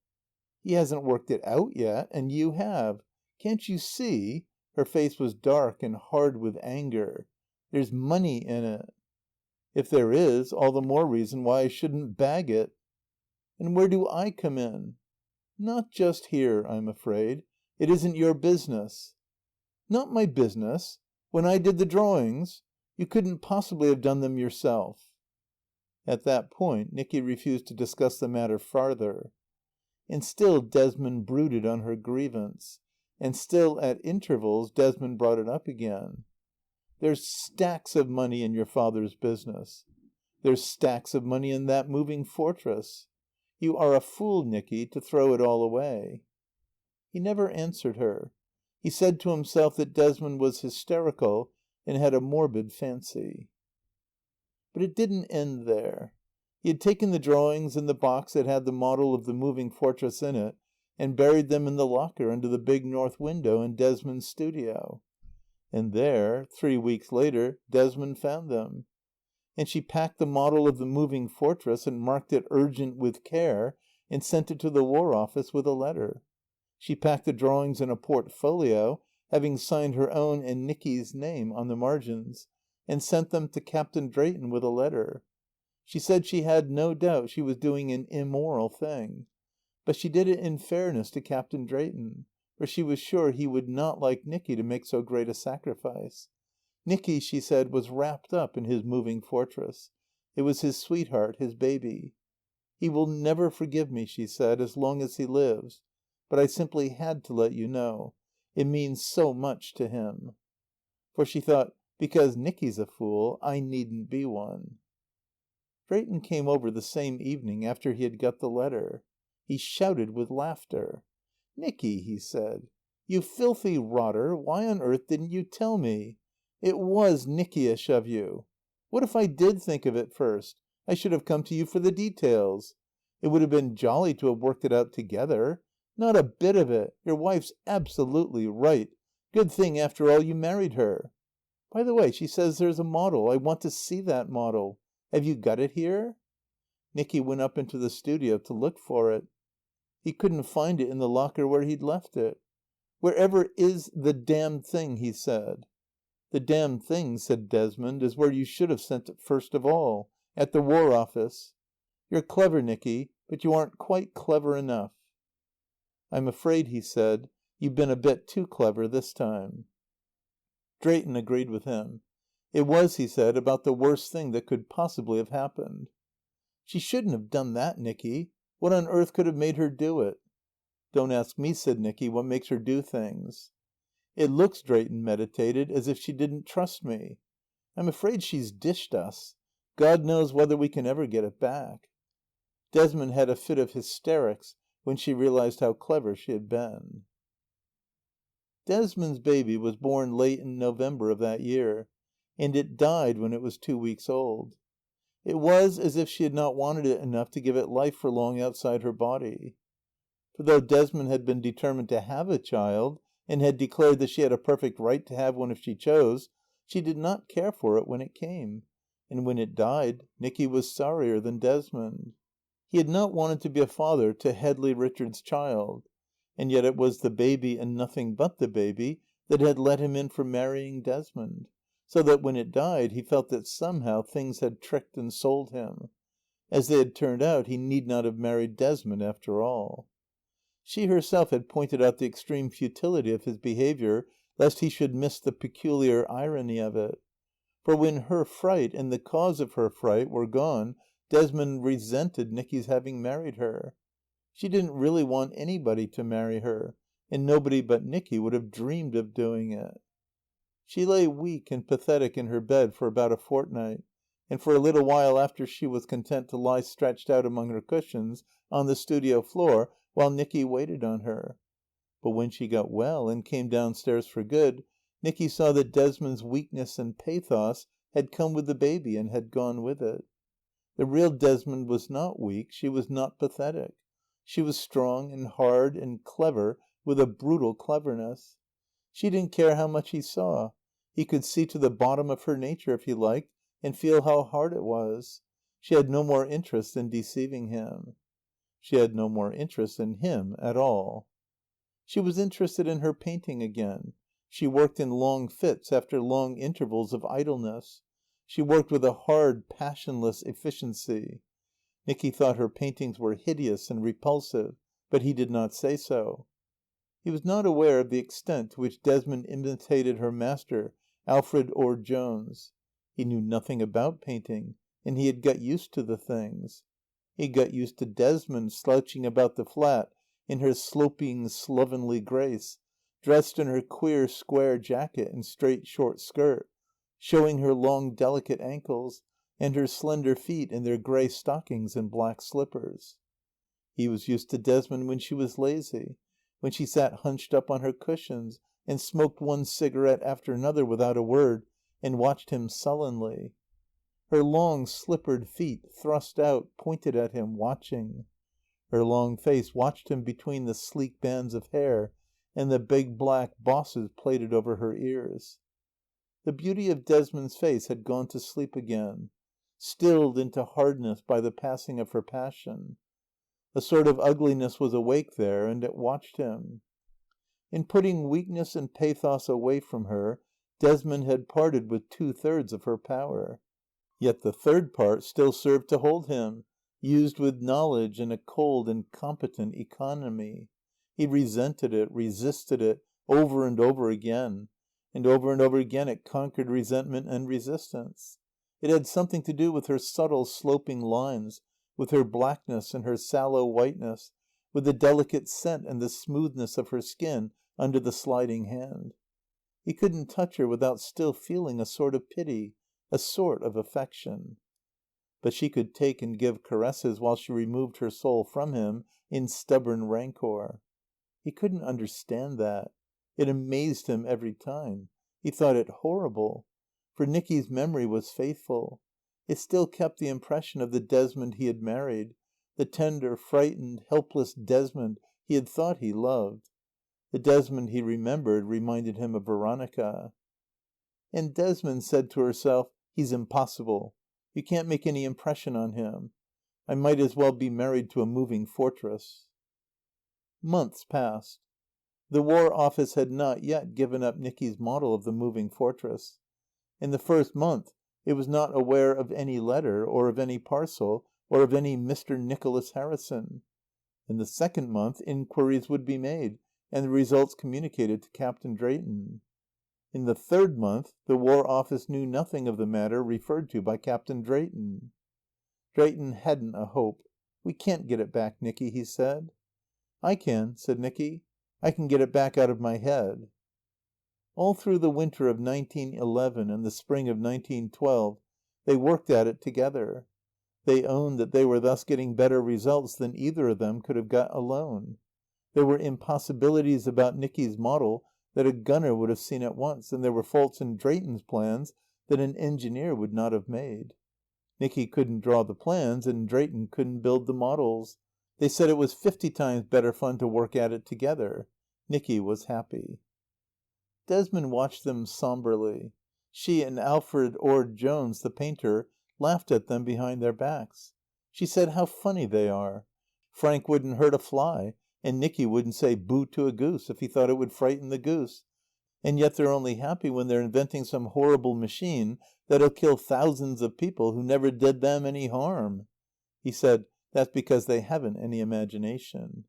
A: "He hasn't worked it out yet, and you have. Can't you see?" Her face was dark and hard with anger. "There's money in it." "If there is, all the more reason why I shouldn't bag it." "And where do I come in?" "Not just here, I'm afraid. It isn't your business." "Not my business? When I did the drawings? You couldn't possibly have done them yourself." At that point Nicky refused to discuss the matter farther. And still Desmond brooded on her grievance. And still, at intervals, Desmond brought it up again. "There's stacks of money in your father's business. There's stacks of money in that Moving Fortress. You are a fool, Nicky, to throw it all away." He never answered her. He said to himself that Desmond was hysterical and had a morbid fancy. But it didn't end there. He had taken the drawings and the box that had the model of the Moving Fortress in it and buried them in the locker under the big north window in Desmond's studio. And there, 3 weeks later, Desmond found them. And she packed the model of the Moving Fortress and marked it urgent with care and sent it to the War Office with a letter. She packed the drawings in a portfolio, having signed her own and Nicky's name on the margins, and sent them to Captain Drayton with a letter. She said she had no doubt she was doing an immoral thing. But she did it in fairness to Captain Drayton, for she was sure he would not like Nicky to make so great a sacrifice. Nicky, she said, was wrapped up in his Moving Fortress. It was his sweetheart, his baby. "He will never forgive me," she said, "as long as he lives. But I simply had to let you know. It means so much to him." For she thought, because Nicky's a fool, I needn't be one. Drayton came over the same evening after he had got the letter. He shouted with laughter. "Nicky," he said, "you filthy rotter, why on earth didn't you tell me? It was Nicky-ish of you. What if I did think of it first? I should have come to you for the details. It would have been jolly to have worked it out together. Not a bit of it. Your wife's absolutely right. Good thing, after all, you married her. By the way, she says there's a model. I want to see that model. Have you got it here?" Nicky went up into the studio to look for it. He couldn't find it in the locker where he'd left it. "Wherever is the damned thing?" he said. "The damned thing," said Desmond, "is where you should have sent it first of all. At the War Office. You're clever, Nicky, but you aren't quite clever enough." "I'm afraid," he said, "you've been a bit too clever this time." Drayton agreed with him. It was, he said, about the worst thing that could possibly have happened. "She shouldn't have done that, Nicky. What on earth could have made her do it?" "Don't ask me," said Nicky, "what makes her do things." "It looks," Drayton meditated, "as if she didn't trust me. I'm afraid she's dished us. God knows whether we can ever get it back." Desmond had a fit of hysterics when she realized how clever she had been. Desmond's baby was born late in November of that year, and it died when it was 2 weeks old. It was as if she had not wanted it enough to give it life for long outside her body. For though Desmond had been determined to have a child, and had declared that she had a perfect right to have one if she chose, she did not care for it when it came. And when it died, Nicky was sorrier than Desmond. He had not wanted to be a father to Headley Richards' child. And yet it was the baby, and nothing but the baby, that had let him in for marrying Desmond. So that when it died he felt that somehow things had tricked and sold him. As they had turned out, he need not have married Desmond after all. She herself had pointed out the extreme futility of his behaviour, lest he should miss the peculiar irony of it. For when her fright and the cause of her fright were gone, Desmond resented Nicky's having married her. She didn't really want anybody to marry her, and nobody but Nicky would have dreamed of doing it. She lay weak and pathetic in her bed for about a fortnight, and for a little while after she was content to lie stretched out among her cushions on the studio floor while Nicky waited on her. But when she got well and came downstairs for good, Nicky saw that Desmond's weakness and pathos had come with the baby and had gone with it. The real Desmond was not weak, she was not pathetic. She was strong and hard and clever with a brutal cleverness. She didn't care how much he saw. He could see to the bottom of her nature if he liked, and feel how hard it was. She had no more interest in deceiving him. She had no more interest in him at all. She was interested in her painting again. She worked in long fits after long intervals of idleness. She worked with a hard, passionless efficiency. Nicky thought her paintings were hideous and repulsive, but he did not say so. He was not aware of the extent to which Desmond imitated her master, Alfred Orde Jones. He knew nothing about painting, and he had got used to the things. He got used to Desmond slouching about the flat in her sloping, slovenly grace, dressed in her queer square jacket and straight short skirt, showing her long delicate ankles, and her slender feet in their grey stockings and black slippers. He was used to Desmond when she was lazy, when she sat hunched up on her cushions and smoked one cigarette after another without a word, and watched him sullenly. Her long, slippered feet, thrust out, pointed at him, watching. Her long face watched him between the sleek bands of hair and the big black bosses plaited over her ears. The beauty of Desmond's face had gone to sleep again, stilled into hardness by the passing of her passion. A sort of ugliness was awake there, and it watched him. In putting weakness and pathos away from her, Desmond had parted with 2/3 of her power. Yet the third part still served to hold him, used with knowledge and a cold and competent economy. He resented it, resisted it, over and over again it conquered resentment and resistance. It had something to do with her subtle sloping lines, with her blackness and her sallow whiteness, with the delicate scent and the smoothness of her skin under the sliding hand. He couldn't touch her without still feeling a sort of pity, a sort of affection. But she could take and give caresses while she removed her soul from him in stubborn rancor. He couldn't understand that. It amazed him every time. He thought it horrible. For Nicky's memory was faithful. It still kept the impression of the Desmond he had married, the tender, frightened, helpless Desmond he had thought he loved. The Desmond he remembered reminded him of Veronica. And Desmond said to herself, "He's impossible. You can't make any impression on him. I might as well be married to a moving fortress." Months passed. The War Office had not yet given up Nicky's model of the moving fortress. In the first month it was not aware of any letter, or of any parcel, or of any Mr. Nicholas Harrison. In the second month inquiries would be made, and the results communicated to Captain Drayton. In the third month the War Office knew nothing of the matter referred to by Captain Drayton. Drayton hadn't a hope. "We can't get it back, Nicky," he said. "I can," said Nicky. "I can get it back out of my head." All through the winter of 1911 and the spring of 1912 they worked at it together. They owned that they were thus getting better results than either of them could have got alone. There were impossibilities about Nicky's model that a gunner would have seen at once, and there were faults in Drayton's plans that an engineer would not have made. Nicky couldn't draw the plans, and Drayton couldn't build the models. They said it was 50 times better fun to work at it together. Nicky was happy. Desmond watched them sombrely. She and Alfred Ord Jones, the painter, laughed at them behind their backs. She said, "How funny they are. Frank wouldn't hurt a fly, and Nicky wouldn't say 'boo' to a goose if he thought it would frighten the goose. And yet they're only happy when they're inventing some horrible machine that'll kill thousands of people who never did them any harm." He said, "That's because they haven't any imagination."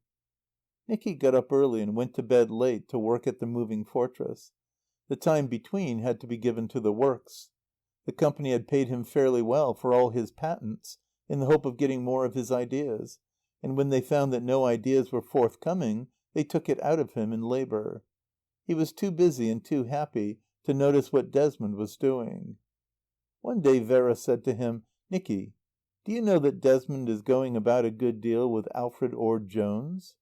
A: Nicky got up early and went to bed late to work at the Moving Fortress. The time between had to be given to the works. The company had paid him fairly well for all his patents, in the hope of getting more of his ideas, and when they found that no ideas were forthcoming, they took it out of him in labour. He was too busy and too happy to notice what Desmond was doing. One day Vera said to him, "Nicky, do you know that Desmond is going about a good deal with Alfred Ord Jones?"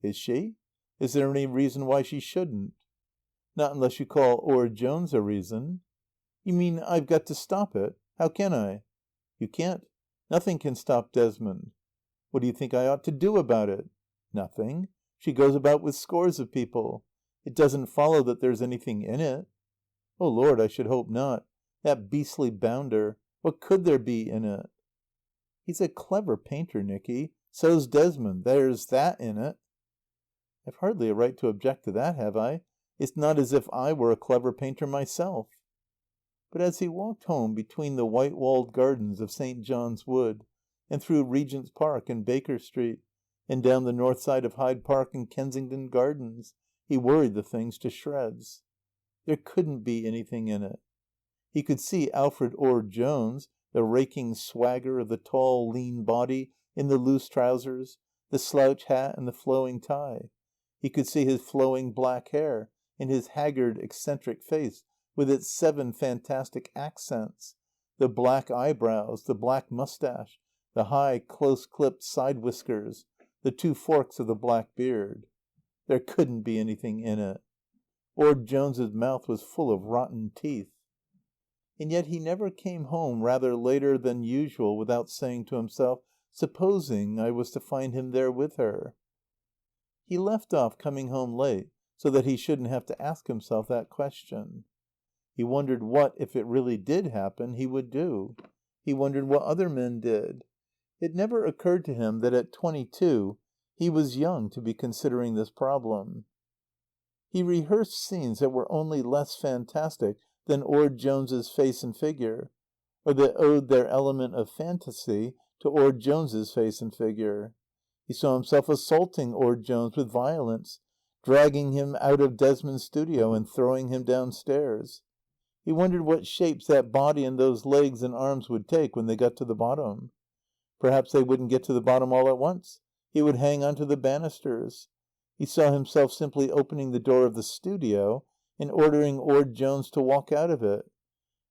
A: "Is she? Is there any reason why she shouldn't?" "Not unless you call Ord Jones a reason." "You mean I've got to stop it? How can I?" "You can't. Nothing can stop Desmond." "What do you think I ought to do about it?" "Nothing. She goes about with scores of people. It doesn't follow that there's anything in it." "Oh, Lord, I should hope not. That beastly bounder. What could there be in it?" "He's a clever painter, Nicky. So's Desmond. There's that in it." "I've hardly a right to object to that, have I? It's not as if I were a clever painter myself." But as he walked home between the white-walled gardens of St. John's Wood, and through Regent's Park and Baker Street, and down the north side of Hyde Park and Kensington Gardens, he worried the things to shreds. There couldn't be anything in it. He could see Alfred Ord Jones, the raking swagger of the tall, lean body
B: in the loose trousers, the slouch hat and the flowing tie. He could see his flowing black hair, and his haggard, eccentric face with its 7 fantastic accents, the black eyebrows, the black moustache, the high, close-clipped side whiskers, the 2 forks of the black beard. There couldn't be anything in it. Orde Jones's mouth was full of rotten teeth. And yet he never came home rather later than usual without saying to himself, supposing I was to find him there with her. He left off coming home late so that he shouldn't have to ask himself that question. He wondered what, if it really did happen, he would do. He wondered what other men did. It never occurred to him that at 22 he was young to be considering this problem. He rehearsed scenes that were only less fantastic than Orde Jones's face and figure, or that owed their element of fantasy to Orde Jones's face and figure. He saw himself assaulting Orde Jones with violence, dragging him out of Desmond's studio and throwing him downstairs. He wondered what shapes that body and those legs and arms would take when they got to the bottom. Perhaps they wouldn't get to the bottom all at once. He would hang on to the banisters. He saw himself simply opening the door of the studio and ordering Orde Jones to walk out of it.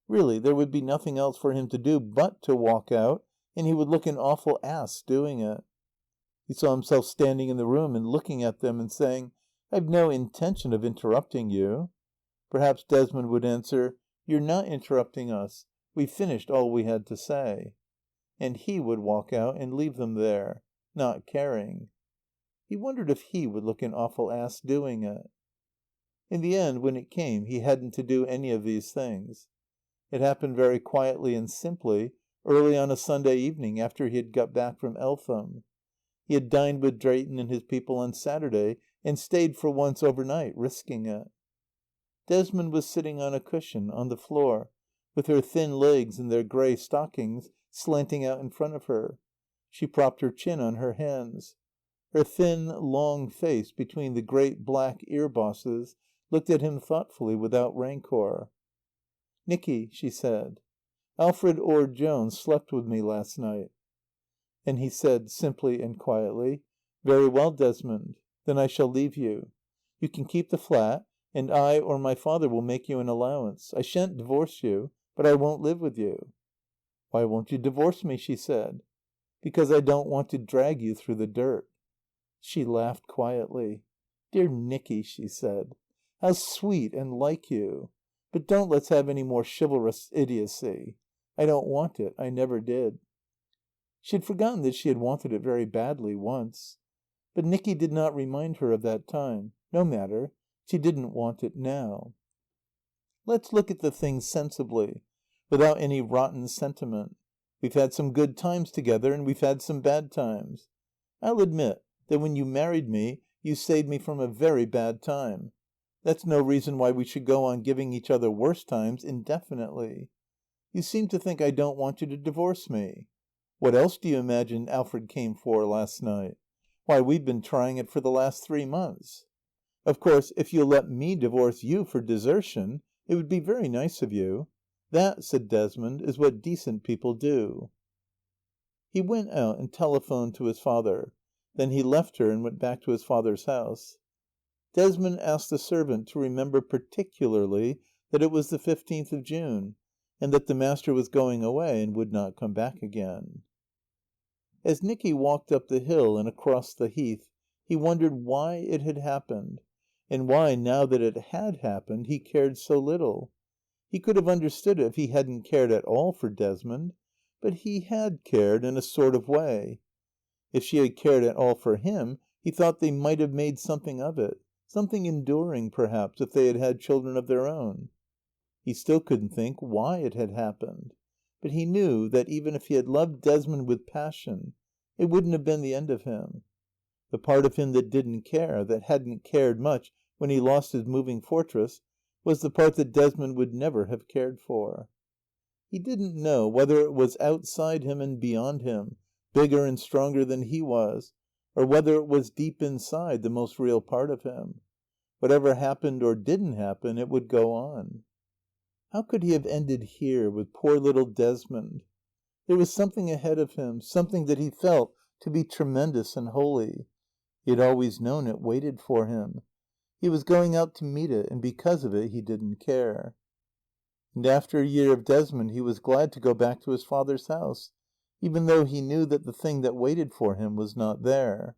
B: Really, there would be nothing else for him to do but to walk out, and he would look an awful ass doing it. He saw himself standing in the room and looking at them and saying, "I've no intention of interrupting you." Perhaps Desmond would answer, "You're not interrupting us. We've finished all we had to say." And he would walk out and leave them there, not caring. He wondered if he would look an awful ass doing it. In the end, when it came, he hadn't to do any of these things. It happened very quietly and simply, early on a Sunday evening after he had got back from Eltham. He had dined with Drayton and his people on Saturday and stayed for once overnight, risking it. Desmond was sitting on a cushion, on the floor, with her thin legs in their grey stockings slanting out in front of her. She propped her chin on her hands. Her thin, long face between the great black ear bosses looked at him thoughtfully without rancor. "Nicky," she said, "Alfred Orde Jones slept with me last night." And he said, simply and quietly, "Very well, Desmond. Then I shall leave you. You can keep the flat, and I or my father will make you an allowance. I shan't divorce you, but I won't live with you." "Why won't you divorce me?" she said. "Because I don't want to drag you through the dirt." She laughed quietly. "Dear Nicky," she said, "how sweet and like you. But don't let's have any more chivalrous idiocy. I don't want it. I never did." She had forgotten that she had wanted it very badly once. But Nicky did not remind her of that time. No matter. She didn't want it now. Let's look at the thing sensibly, without any rotten sentiment. We've had some good times together, and we've had some bad times. I'll admit that when you married me, you saved me from a very bad time. That's no reason why we should go on giving each other worse times indefinitely. You seem to think I don't want you to divorce me. What else do you imagine Alfred came for last night? Why, we've been trying it for the last 3 months. Of course, if you'll let me divorce you for desertion, it would be very nice of you. That," said Desmond, "is what decent people do." He went out and telephoned to his father. Then he left her and went back to his father's house. Desmond asked the servant to remember particularly that it was the 15th of June, and that the master was going away and would not come back again. As Nicky walked up the hill and across the Heath, he wondered why it had happened, and why, now that it had happened, he cared so little. He could have understood it if he hadn't cared at all for Desmond. But he had cared in a sort of way. If she had cared at all for him, he thought they might have made something of it, something enduring, perhaps, if they had had children of their own. He still couldn't think why it had happened. But he knew that even if he had loved Desmond with passion, it wouldn't have been the end of him. The part of him that didn't care, that hadn't cared much when he lost his moving fortress, was the part that Desmond would never have cared for. He didn't know whether it was outside him and beyond him, bigger and stronger than he was, or whether it was deep inside, the most real part of him. Whatever happened or didn't happen, it would go on. How could he have ended here with poor little Desmond? There was something ahead of him, something that he felt
A: to be tremendous and holy. He had always known it waited for him. He was going out to meet it, and because of it he didn't care. And after a year of Desmond he was glad to go back to his father's house, even though he knew that the thing that waited for him was not there.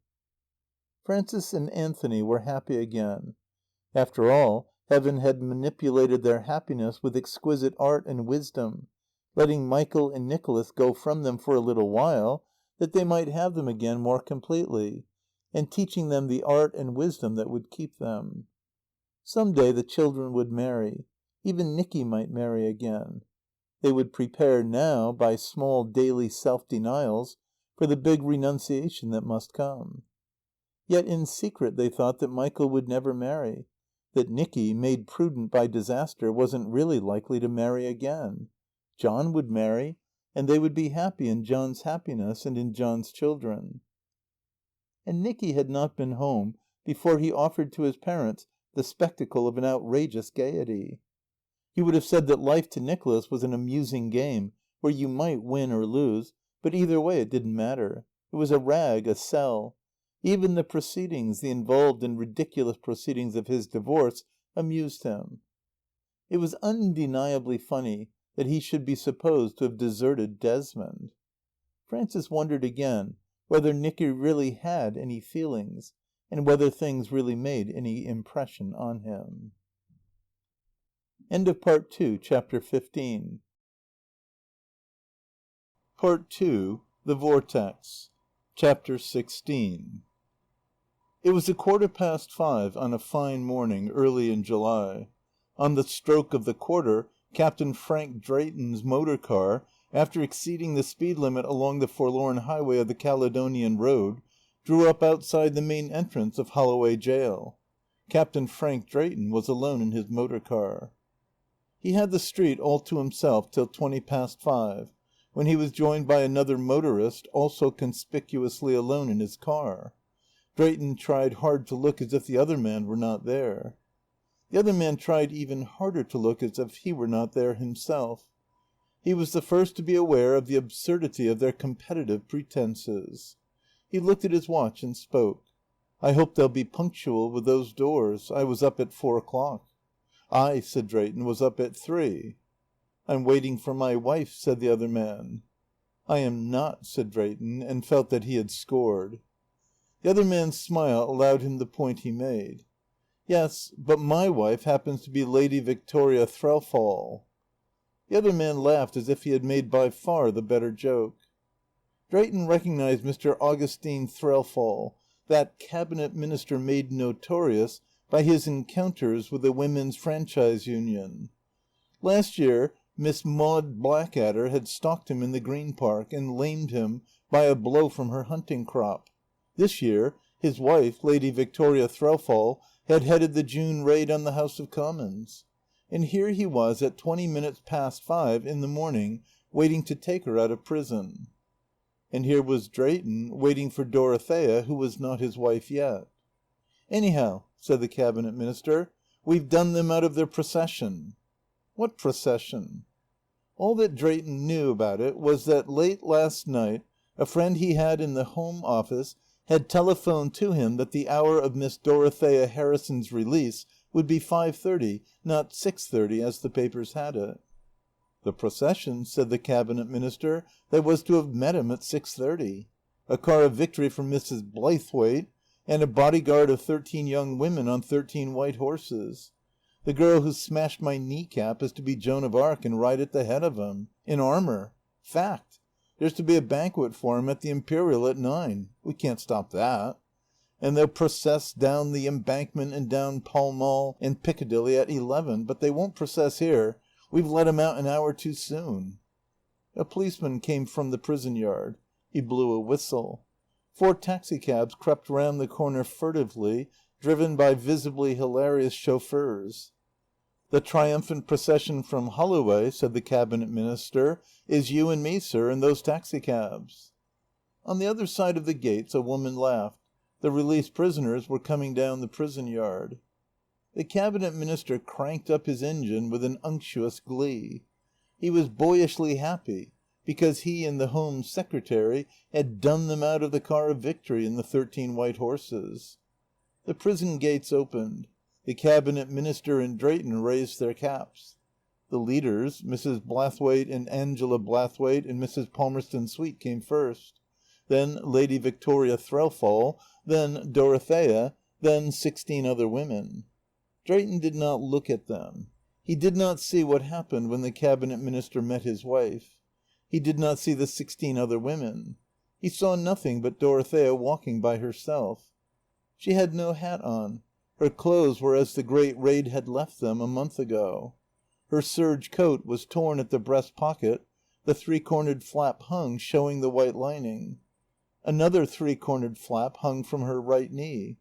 A: Frances and Anthony were happy again. After all, Heaven had manipulated their happiness with exquisite art and wisdom, letting Michael and Nicholas go from them for a little while, that they might have them again more completely, and teaching them the art and wisdom that would keep them. Some day the children would marry. Even Nicky might marry again. They would prepare now, by small daily self-denials, for the big renunciation that must come. Yet in secret they thought that Michael would never marry, that Nicky, made prudent by disaster, wasn't really likely to marry again. John would marry, and they would be happy in John's happiness and in John's children. And Nicky had not been home before he offered to his parents the spectacle of an outrageous gaiety. He would have said that life to Nicholas was an amusing game where you might win or lose, but either way it didn't matter. It was a rag, a sell. Even the proceedings, the involved and ridiculous proceedings of his divorce, amused him. It was undeniably funny that he should be supposed to have deserted Desmond. Frances wondered again whether Nicky really had any feelings, and whether things really made any impression on him. End of Part 2, Chapter 15. Part 2, The Vortex, Chapter 16. It was 5:15 on a fine morning early in July. On the stroke of the quarter, Captain Frank Drayton's motor car, after exceeding the speed limit along the forlorn highway of the Caledonian Road, drew up outside the main entrance of Holloway Jail. Captain Frank Drayton was alone in his motor car. He had the street all to himself till 5:20, when he was joined by another motorist, also conspicuously alone in his car. Drayton tried hard to look as if the other man were not there. The other man tried even harder to look as if he were not there himself. He was the first to be aware of the absurdity of their competitive pretenses. He looked at his watch and spoke. "I hope they'll be punctual with those doors. I was up at 4:00. "I," said Drayton, "was up at 3:00. "I'm waiting for my wife," said the other man. "I am not," said Drayton, and felt that he had scored. The other man's smile allowed him the point he made. "Yes, but my wife happens to be Lady Victoria Threlfall." The other man laughed as if he had made by far the better joke. Drayton recognized Mr. Augustine Threlfall, that cabinet minister made notorious by his encounters with the Women's Franchise Union. Last year Miss Maud Blackadder had stalked him in the Green Park and lamed him by a blow from her hunting crop. This year his wife, Lady Victoria Threlfall, had headed the June raid on the House of Commons. And here he was at 5:20 in the morning, waiting to take her out of prison. And here was Drayton, waiting for Dorothea, who was not his wife yet. "Anyhow," said the Cabinet Minister, "we've done them out of their procession." "What procession?" All that Drayton knew about it was that late last night a friend he had in the Home Office had telephoned to him that the hour of Miss Dorothea Harrison's release would be 5:30, not 6:30 as the papers had it. "The procession," said the Cabinet Minister, "that was to have met him at 6:30. A car of victory for Mrs. Blaythwaite, and a bodyguard of 13 young women on 13 white horses. The girl who smashed my kneecap is to be Joan of Arc and ride at the head of 'em. In armour. Fact. There's to be a banquet for him at the Imperial at 9. We can't stop that. And they'll process down the Embankment and down Pall Mall and Piccadilly at 11. But they won't process here. We've let 'em out an hour too soon." A policeman came from the prison yard. He blew a whistle. 4 taxicabs crept round the corner furtively, driven by visibly hilarious chauffeurs. "The triumphant procession from Holloway," said the Cabinet Minister, "is you and me, sir, in those taxicabs." On the other side of the gates a woman laughed. The released prisoners were coming down the prison yard. The Cabinet Minister cranked up his engine with an unctuous glee. He was boyishly happy, because he and the Home Secretary had done them out of the car of victory in the 13 white horses. The prison gates opened. The Cabinet Minister and Drayton raised their caps. The leaders, Mrs. Blathwaite and Angela Blathwaite and Mrs. Palmerston Swete, came first. Then Lady Victoria Threlfall, then Dorothea, then 16 other women. Drayton did not look at them. He did not see what happened when the Cabinet Minister met his wife. He did not see the 16 other women. He saw nothing but Dorothea walking by herself. She had no hat on. Her clothes were as the great raid had left them a month ago. Her serge coat was torn at the breast pocket, the 3-cornered flap hung, showing the white lining. Another 3-cornered flap hung from her right knee.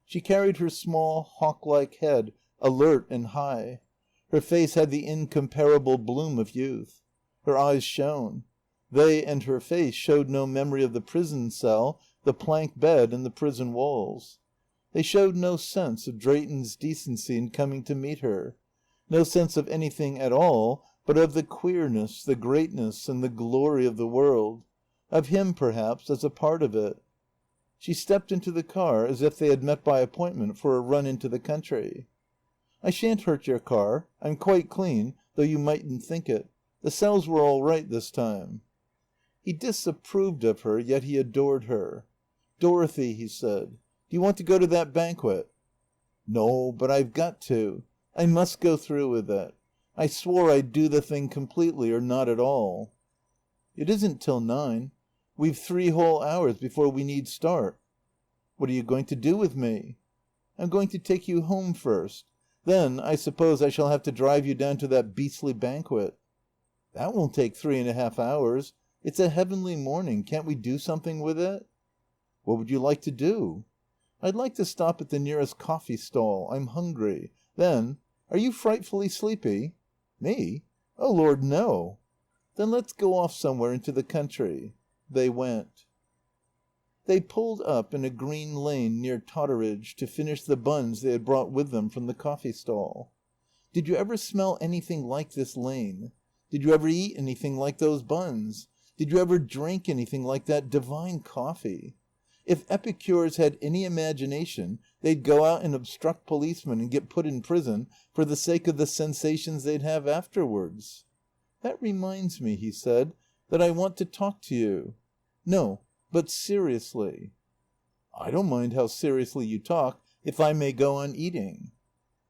A: She carried her small, hawk-like head alert and high. Her face had the incomparable bloom of youth. Her eyes shone. They and her face showed no memory of the prison cell, the plank bed, and the prison walls. They showed no sense of Drayton's decency in coming to meet her, no sense of anything at all but of the queerness, the greatness, and the glory of the world, of him, perhaps, as a part of it. She stepped into the car as if they had met by appointment for a run into the country. "I shan't hurt your car. I'm quite clean, though you mightn't think it. The cells were all right this time." He disapproved of her, yet he adored her. "Dorothy," he said, "do you want to go to that banquet?" "No, but I've got to. I must go through with it. I swore I'd do the thing completely or not at all." "It isn't till 9. We've 3 whole hours before we need start." "What are you going to do with me?" "I'm going to take you home first. Then I suppose I shall have to drive you down to that beastly banquet." "That won't take 3½ hours. It's a heavenly morning. Can't we do something with it?" "What would you like to do?" "I'd like to stop at the nearest coffee stall. I'm hungry. Then are you frightfully sleepy?" "Me? Oh, Lord, no." "Then let's go off somewhere into the country." They went. They pulled up in a green lane near Totteridge to finish the buns they had brought with them from the coffee stall. "Did you ever smell anything like this lane? Did you ever eat anything like those buns? Did you ever drink anything like that divine coffee? If epicures had any imagination, they'd go out and obstruct policemen and get put in prison for the sake of the sensations they'd have afterwards." "That reminds me," he said, "that I want to talk to you." "No, but seriously." "I don't mind how seriously you talk, if I may go on eating."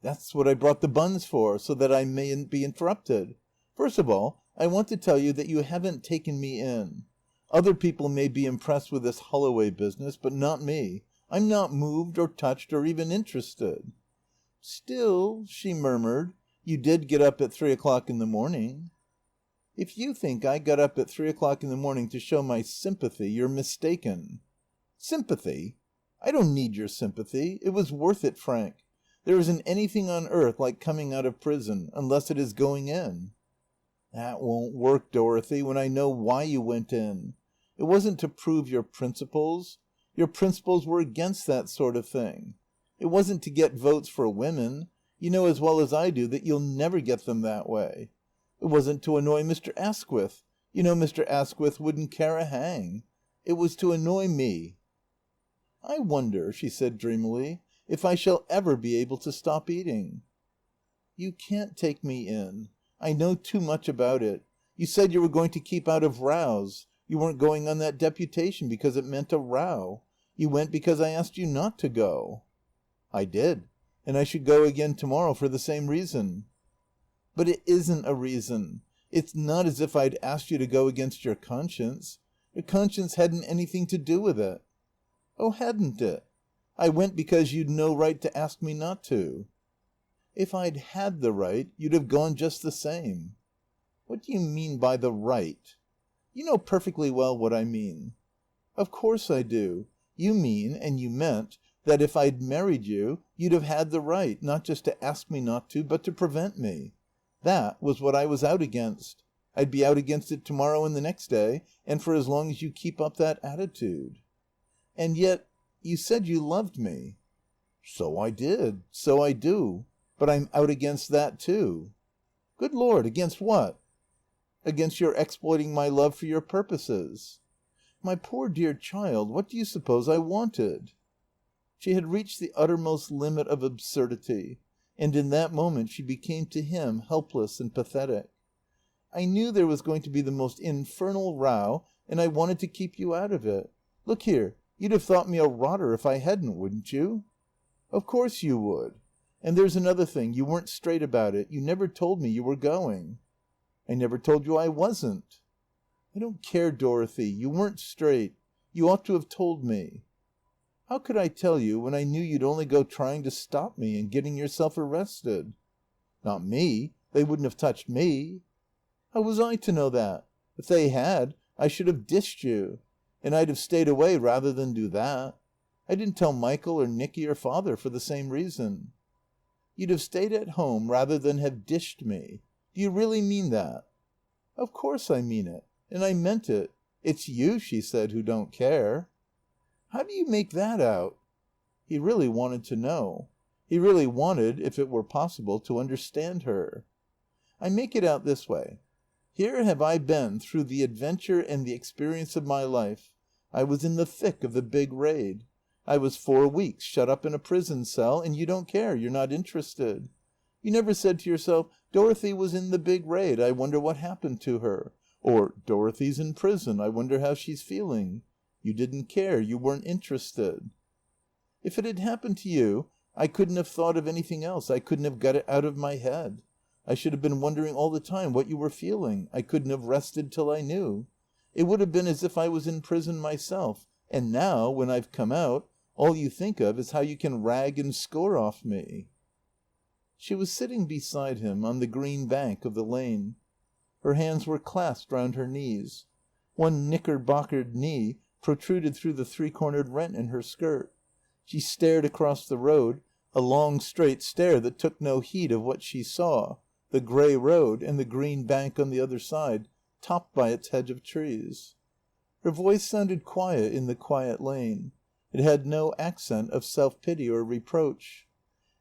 A: "That's what I brought the buns for, so that I mayn't be interrupted. First of all, I want to tell you that you haven't taken me in. Other people may be impressed with this Holloway business, but not me. I'm not moved or touched or even interested." "Still," she murmured, "you did get up at 3 o'clock in the morning." "If you think I got up at 3 o'clock in the morning to show my sympathy, you're mistaken." "Sympathy? I don't need your sympathy. It was worth it, Frank. There isn't anything on earth like coming out of prison, unless it is going in." "That won't work, Dorothy, when I know why you went in. It wasn't to prove your principles. Your principles were against that sort of thing. It wasn't to get votes for women. You know as well as I do that you'll never get them that way. It wasn't to annoy Mr. Asquith. You know Mr. Asquith wouldn't care a hang. It was to annoy me." "I wonder," she said dreamily, "if I shall ever be able to stop eating." "You can't take me in. I know too much about it. You said you were going to keep out of rows. You weren't going on that deputation because it meant a row. You went because I asked you not to go." "I did. And I should go again to morrow for the same reason." "But it isn't a reason. It's not as if I'd asked you to go against your conscience. Your conscience hadn't anything to do with it." "Oh, hadn't it? I went because you'd no right to ask me not to." "If I'd had the right, you'd have gone just the same." "What do you mean by the right?" "You know perfectly well what I mean." "Of course I do. You mean, and you meant, that if I'd married you, you'd have had the right, not just to ask me not to, but to prevent me. That was what I was out against. I'd be out against it tomorrow and the next day, and for as long as you keep up that attitude." "And yet you said you loved me." "So I did. So I do. But I'm out against that too." "Good Lord, against what?" against your exploiting my love for your purposes. My poor dear child, what do you suppose I wanted?" She had reached the uttermost limit of absurdity, and in that moment she became to him helpless and pathetic. "I knew there was going to be the most infernal row, and I wanted to keep you out of it. Look here, you'd have thought me a rotter if I hadn't, wouldn't you?" "Of course you would. And there's another thing, you weren't straight about it. You never told me you were going." "I never told you I wasn't." "I don't care, Dorothy. You weren't straight. You ought to have told me." "How could I tell you when I knew you'd only go trying to stop me and getting yourself arrested?" "Not me. They wouldn't have touched me." "How was I to know that? If they had, I should have dished you. And I'd have stayed away rather than do that. I didn't tell Michael or Nicky or Father for the same reason." "You'd have stayed at home rather than have dished me. Do you really mean that?" "Of course I mean it. And I meant it. It's you," she said, "who don't care." "How do you make that out?" He really wanted to know. He really wanted, if it were possible, to understand her. "I make it out this way. Here have I been through the adventure and the experience of my life. I was in the thick of the big raid. I was 4 weeks shut up in a prison cell, and you don't care, you're not interested. You never said to yourself, 'Dorothy was in the big raid, I wonder what happened to her,' or 'Dorothy's in prison, I wonder how she's feeling.' You didn't care, you weren't interested. If it had happened to you, I couldn't have thought of anything else. I couldn't have got it out of my head. I should have been wondering all the time what you were feeling. I couldn't have rested till I knew. It would have been as if I was in prison myself. And now, when I've come out, all you think of is how you can rag and score off me." She was sitting beside him on the green bank of the lane. Her hands were clasped round her knees. One knickerbockered knee protruded through the 3-cornered rent in her skirt. She stared across the road, a long straight stare that took no heed of what she saw, the grey road and the green bank on the other side, topped by its hedge of trees. Her voice sounded quiet in the quiet lane. It had no accent of self-pity or reproach.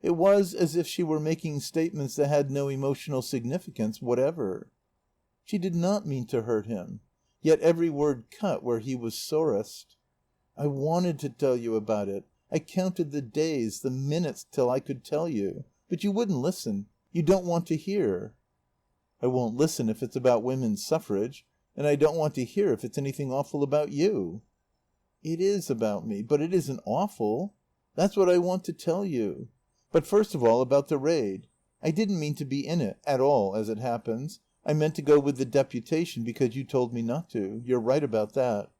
A: It was as if she were making statements that had no emotional significance whatever. She did not mean to hurt him. Yet every word cut where he was sorest. "I wanted to tell you about it. I counted the days, the minutes till I could tell you. But you wouldn't listen. You don't want to hear." "I won't listen if it's about women's suffrage. And I don't want to hear if it's anything awful about you." "It is about me. But it isn't awful. That's what I want to tell you. But first of all about the raid. I didn't mean to be in it at all, as it happens. I meant to go with the deputation because you told me not to. You're right about that.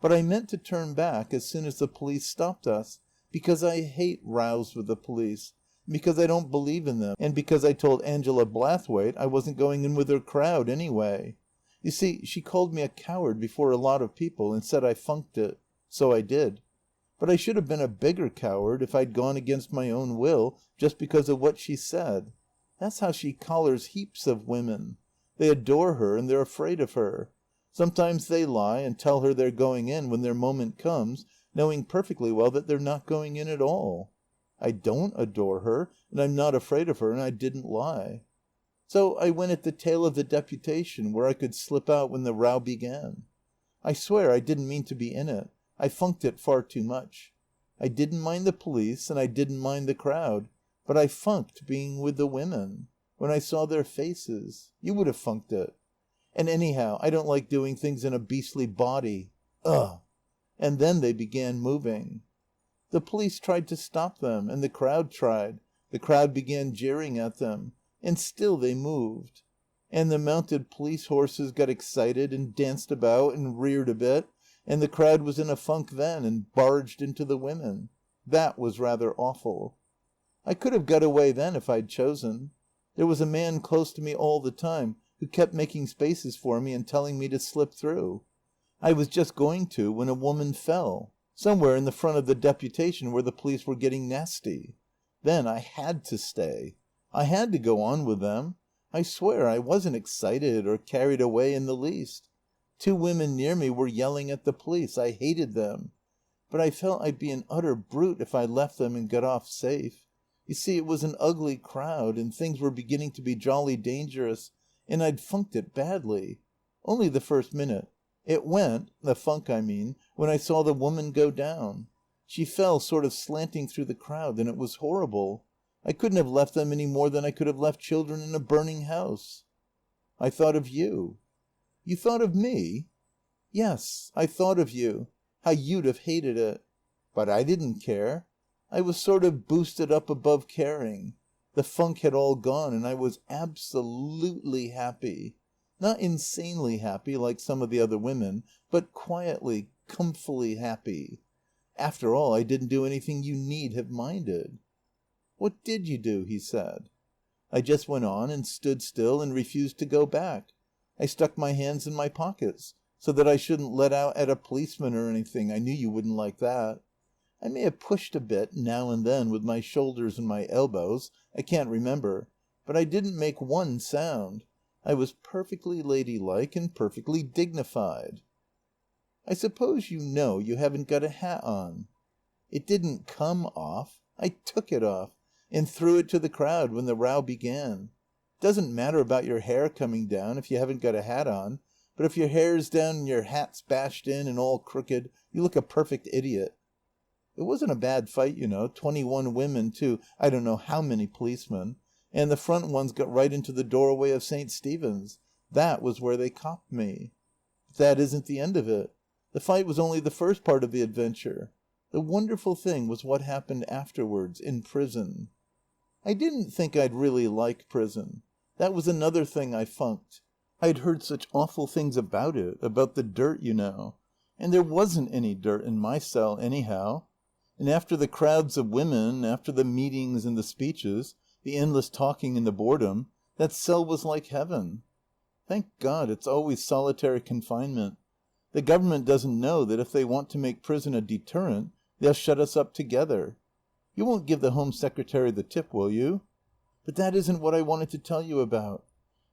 A: But I meant to turn back as soon as the police stopped us, because I hate rows with the police, and because I don't believe in them, and because I told Angela Blathwaite I wasn't going in with her crowd anyway. You see, she called me a coward before a lot of people and said I funked it. So I did. But I should have been a bigger coward if I'd gone against my own will just because of what she said. That's how she collars heaps of women. They adore her and they're afraid of her. Sometimes they lie and tell her they're going in when their moment comes, knowing perfectly well that they're not going in at all. I don't adore her, and I'm not afraid of her, and I didn't lie. So I went at the tail of the deputation, where I could slip out when the row began. I swear I didn't mean to be in it. I funked it far too much. I didn't mind the police, and I didn't mind the crowd, but I funked being with the women. When I saw their faces. You would have funked it. And anyhow, I don't like doing things in a beastly body. Ugh. And then they began moving. The police tried to stop them, and the crowd tried. The crowd began jeering at them. And still they moved. And the mounted police horses got excited and danced about and reared a bit, and the crowd was in a funk then and barged into the women. That was rather awful. I could have got away then if I'd chosen. There was a man close to me all the time who kept making spaces for me and telling me to slip through. I was just going to when a woman fell, somewhere in the front of the deputation where the police were getting nasty. Then I had to stay. I had to go on with them. I swear I wasn't excited or carried away in the least. 2 women near me were yelling at the police. I hated them. But I felt I'd be an utter brute if I left them and got off safe. You see, it was an ugly crowd, and things were beginning to be jolly dangerous, and I'd funked it badly. Only the first minute. It went, the funk I mean, when I saw the woman go down. She fell sort of slanting through the crowd, and it was horrible. I couldn't have left them any more than I could have left children in a burning house. I thought of you. You thought of me? Yes, I thought of you. How you'd have hated it. But I didn't care. I was sort of boosted up above caring. The funk had all gone, and I was absolutely happy. Not insanely happy like some of the other women, but quietly, comfily happy. After all, I didn't do anything you need have minded. What did you do? He said. I just went on and stood still and refused to go back. I stuck my hands in my pockets so that I shouldn't let out at a policeman or anything. I knew you wouldn't like that. I may have pushed a bit now and then with my shoulders and my elbows. I can't remember. But I didn't make one sound. I was perfectly ladylike and perfectly dignified. I suppose you know you haven't got a hat on. It didn't come off. I took it off and threw it to the crowd when the row began. It doesn't matter about your hair coming down if you haven't got a hat on, but if your hair's down and your hat's bashed in and all crooked, you look a perfect idiot. It wasn't a bad fight, you know, 21 women to I don't know how many policemen, and the front ones got right into the doorway of St. Stephen's. That was where they copped me. But that isn't the end of it. The fight was only the first part of the adventure. The wonderful thing was what happened afterwards, in prison. I didn't think I'd really like prison. That was another thing I funked. I'd heard such awful things about it, about the dirt, you know. And there wasn't any dirt in my cell, anyhow. And after the crowds of women, after the meetings and the speeches, the endless talking and the boredom, that cell was like heaven. Thank God it's always solitary confinement. The government doesn't know that if they want to make prison a deterrent, they'll shut us up together. You won't give the Home Secretary the tip, will you? But that isn't what I wanted to tell you about.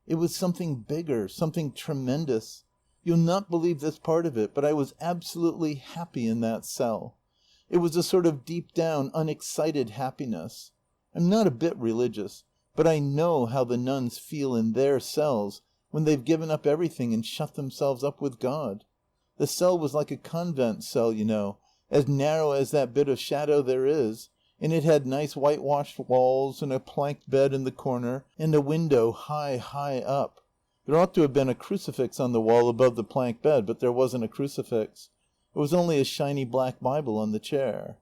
A: It was something bigger, something tremendous. You'll not believe this part of it, but I was absolutely happy in that cell. It was a sort of deep-down, unexcited happiness. I'm not a bit religious, but I know how the nuns feel in their cells when they've given up everything and shut themselves up with God. The cell was like a convent cell, you know, as narrow as that bit of shadow there is, and it had nice whitewashed walls and a planked bed in the corner and a window high, high up. There ought to have been a crucifix on the wall above the planked bed, but there wasn't a crucifix. It was only a shiny black Bible on the chair.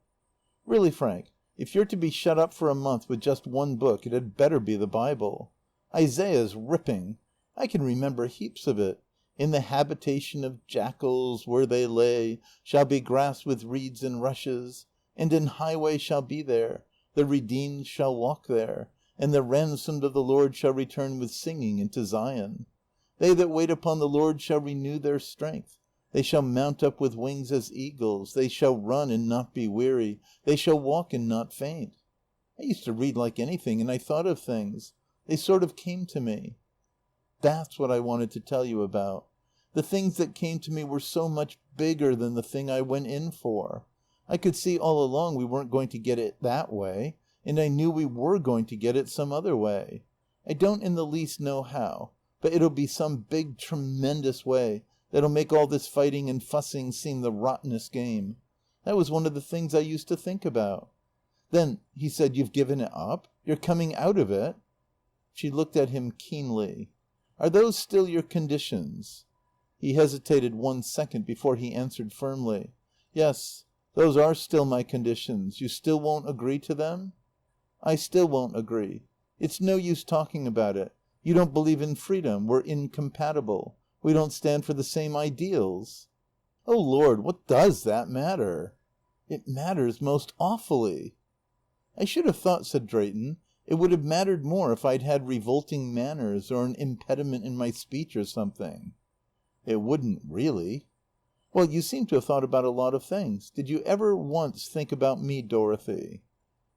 A: Really, Frank, if you're to be shut up for a month with just one book, it had better be the Bible. Isaiah's ripping. I can remember heaps of it. In the habitation of jackals where they lay shall be grass with reeds and rushes, and an highway shall be there, the redeemed shall walk there, and the ransomed of the Lord shall return with singing into Zion. They that wait upon the Lord shall renew their strength. They shall mount up with wings as eagles. They shall run and not be weary. They shall walk and not faint. I used to read like anything, and I thought of things. They sort of came to me. That's what I wanted to tell you about. The things that came to me were so much bigger than the thing I went in for. I could see all along we weren't going to get it that way, and I knew we were going to get it some other way. I don't in the least know how, but it'll be some big, tremendous way that'll make all this fighting and fussing seem the rottenest game. That was one of the things I used to think about. Then he said, "You've given it up? You're coming out of it?" She looked at him keenly. "Are those still your conditions?" He hesitated 1 second before he answered firmly. "Yes, those are still my conditions. You still won't agree to them?" "I still won't agree. It's no use talking about it. You don't believe in freedom. We're incompatible. We don't stand for the same ideals." "Oh, Lord, what does that matter?" "It matters most awfully." "I should have thought," said Drayton, "it would have mattered more if I'd had revolting manners or an impediment in my speech or something." "It wouldn't, really." "Well, you seem to have thought about a lot of things. Did you ever once think about me, Dorothy?"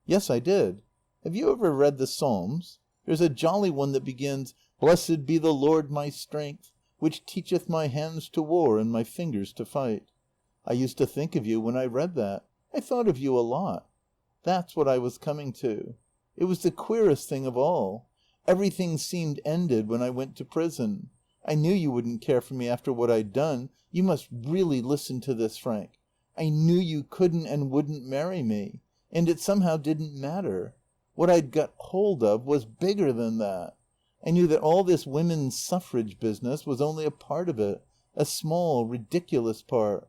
A: "Yes, I did. Have you ever read the Psalms? There's a jolly one that begins, 'Blessed be the Lord my strength, which teacheth my hands to war and my fingers to fight.' I used to think of you when I read that. I thought of you a lot. That's what I was coming to. It was the queerest thing of all. Everything seemed ended when I went to prison. I knew you wouldn't care for me after what I'd done. You must really listen to this, Frank. I knew you couldn't and wouldn't marry me. And it somehow didn't matter. What I'd got hold of was bigger than that. I knew that all this women's suffrage business was only a part of it, a small, ridiculous part.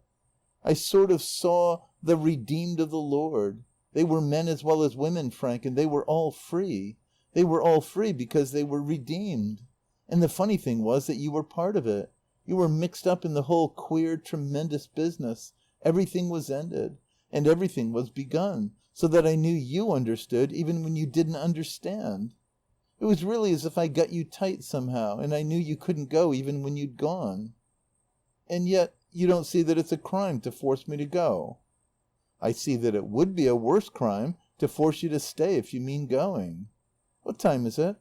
A: I sort of saw the redeemed of the Lord. They were men as well as women, Frank, and they were all free. They were all free because they were redeemed. And the funny thing was that you were part of it. You were mixed up in the whole queer, tremendous business. Everything was ended, and everything was begun, so that I knew you understood even when you didn't understand. It was really as if I got you tight somehow, and I knew you couldn't go even when you'd gone. And yet you don't see that it's a crime to force me to go. I see that it would be a worse crime to force you to stay if you mean going. What time is it?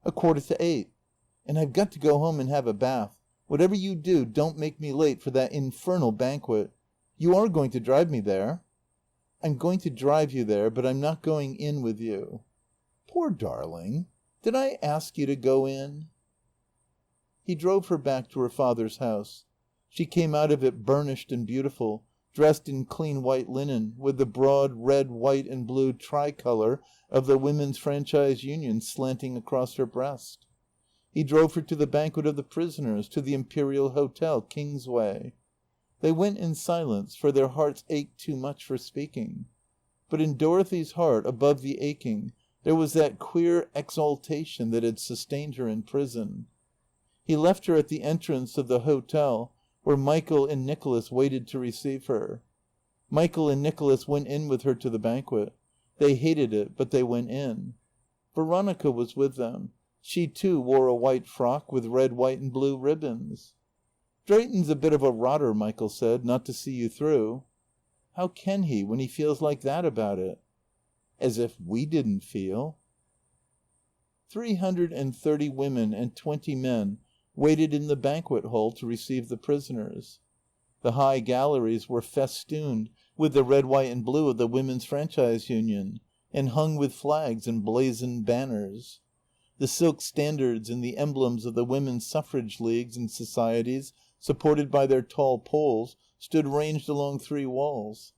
A: 7:45. And I've got to go home and have a bath. Whatever you do, don't make me late for that infernal banquet. You are going to drive me there? I'm going to drive you there, but I'm not going in with you. Poor darling. Did I ask you to go in? He drove her back to her father's house. She came out of it burnished and beautiful, dressed in clean white linen, with the broad red, white, and blue tricolour of the Women's Franchise Union slanting across her breast. He drove her to the banquet of the prisoners, to the Imperial Hotel, Kingsway. They went in silence, for their hearts ached too much for speaking. But in Dorothy's heart, above the aching, there was that queer exaltation that had sustained her in prison. He left her at the entrance of the hotel, where Michael and Nicholas waited to receive her. Michael and Nicholas went in with her to the banquet. They hated it, but they went in. Veronica was with them. She, too, wore a white frock with red, white, and blue ribbons. Drayton's a bit of a rotter, Michael said, not to see you through. How can he, when he feels like that about it? As if we didn't feel. 330 women and 20 men waited in the banquet hall to receive the prisoners. The high galleries were festooned with the red, white, and blue of the Women's Franchise Union, and hung with flags and blazoned banners. The silk standards and the emblems of the women's suffrage leagues and societies, supported by their tall poles, stood ranged along 3 walls.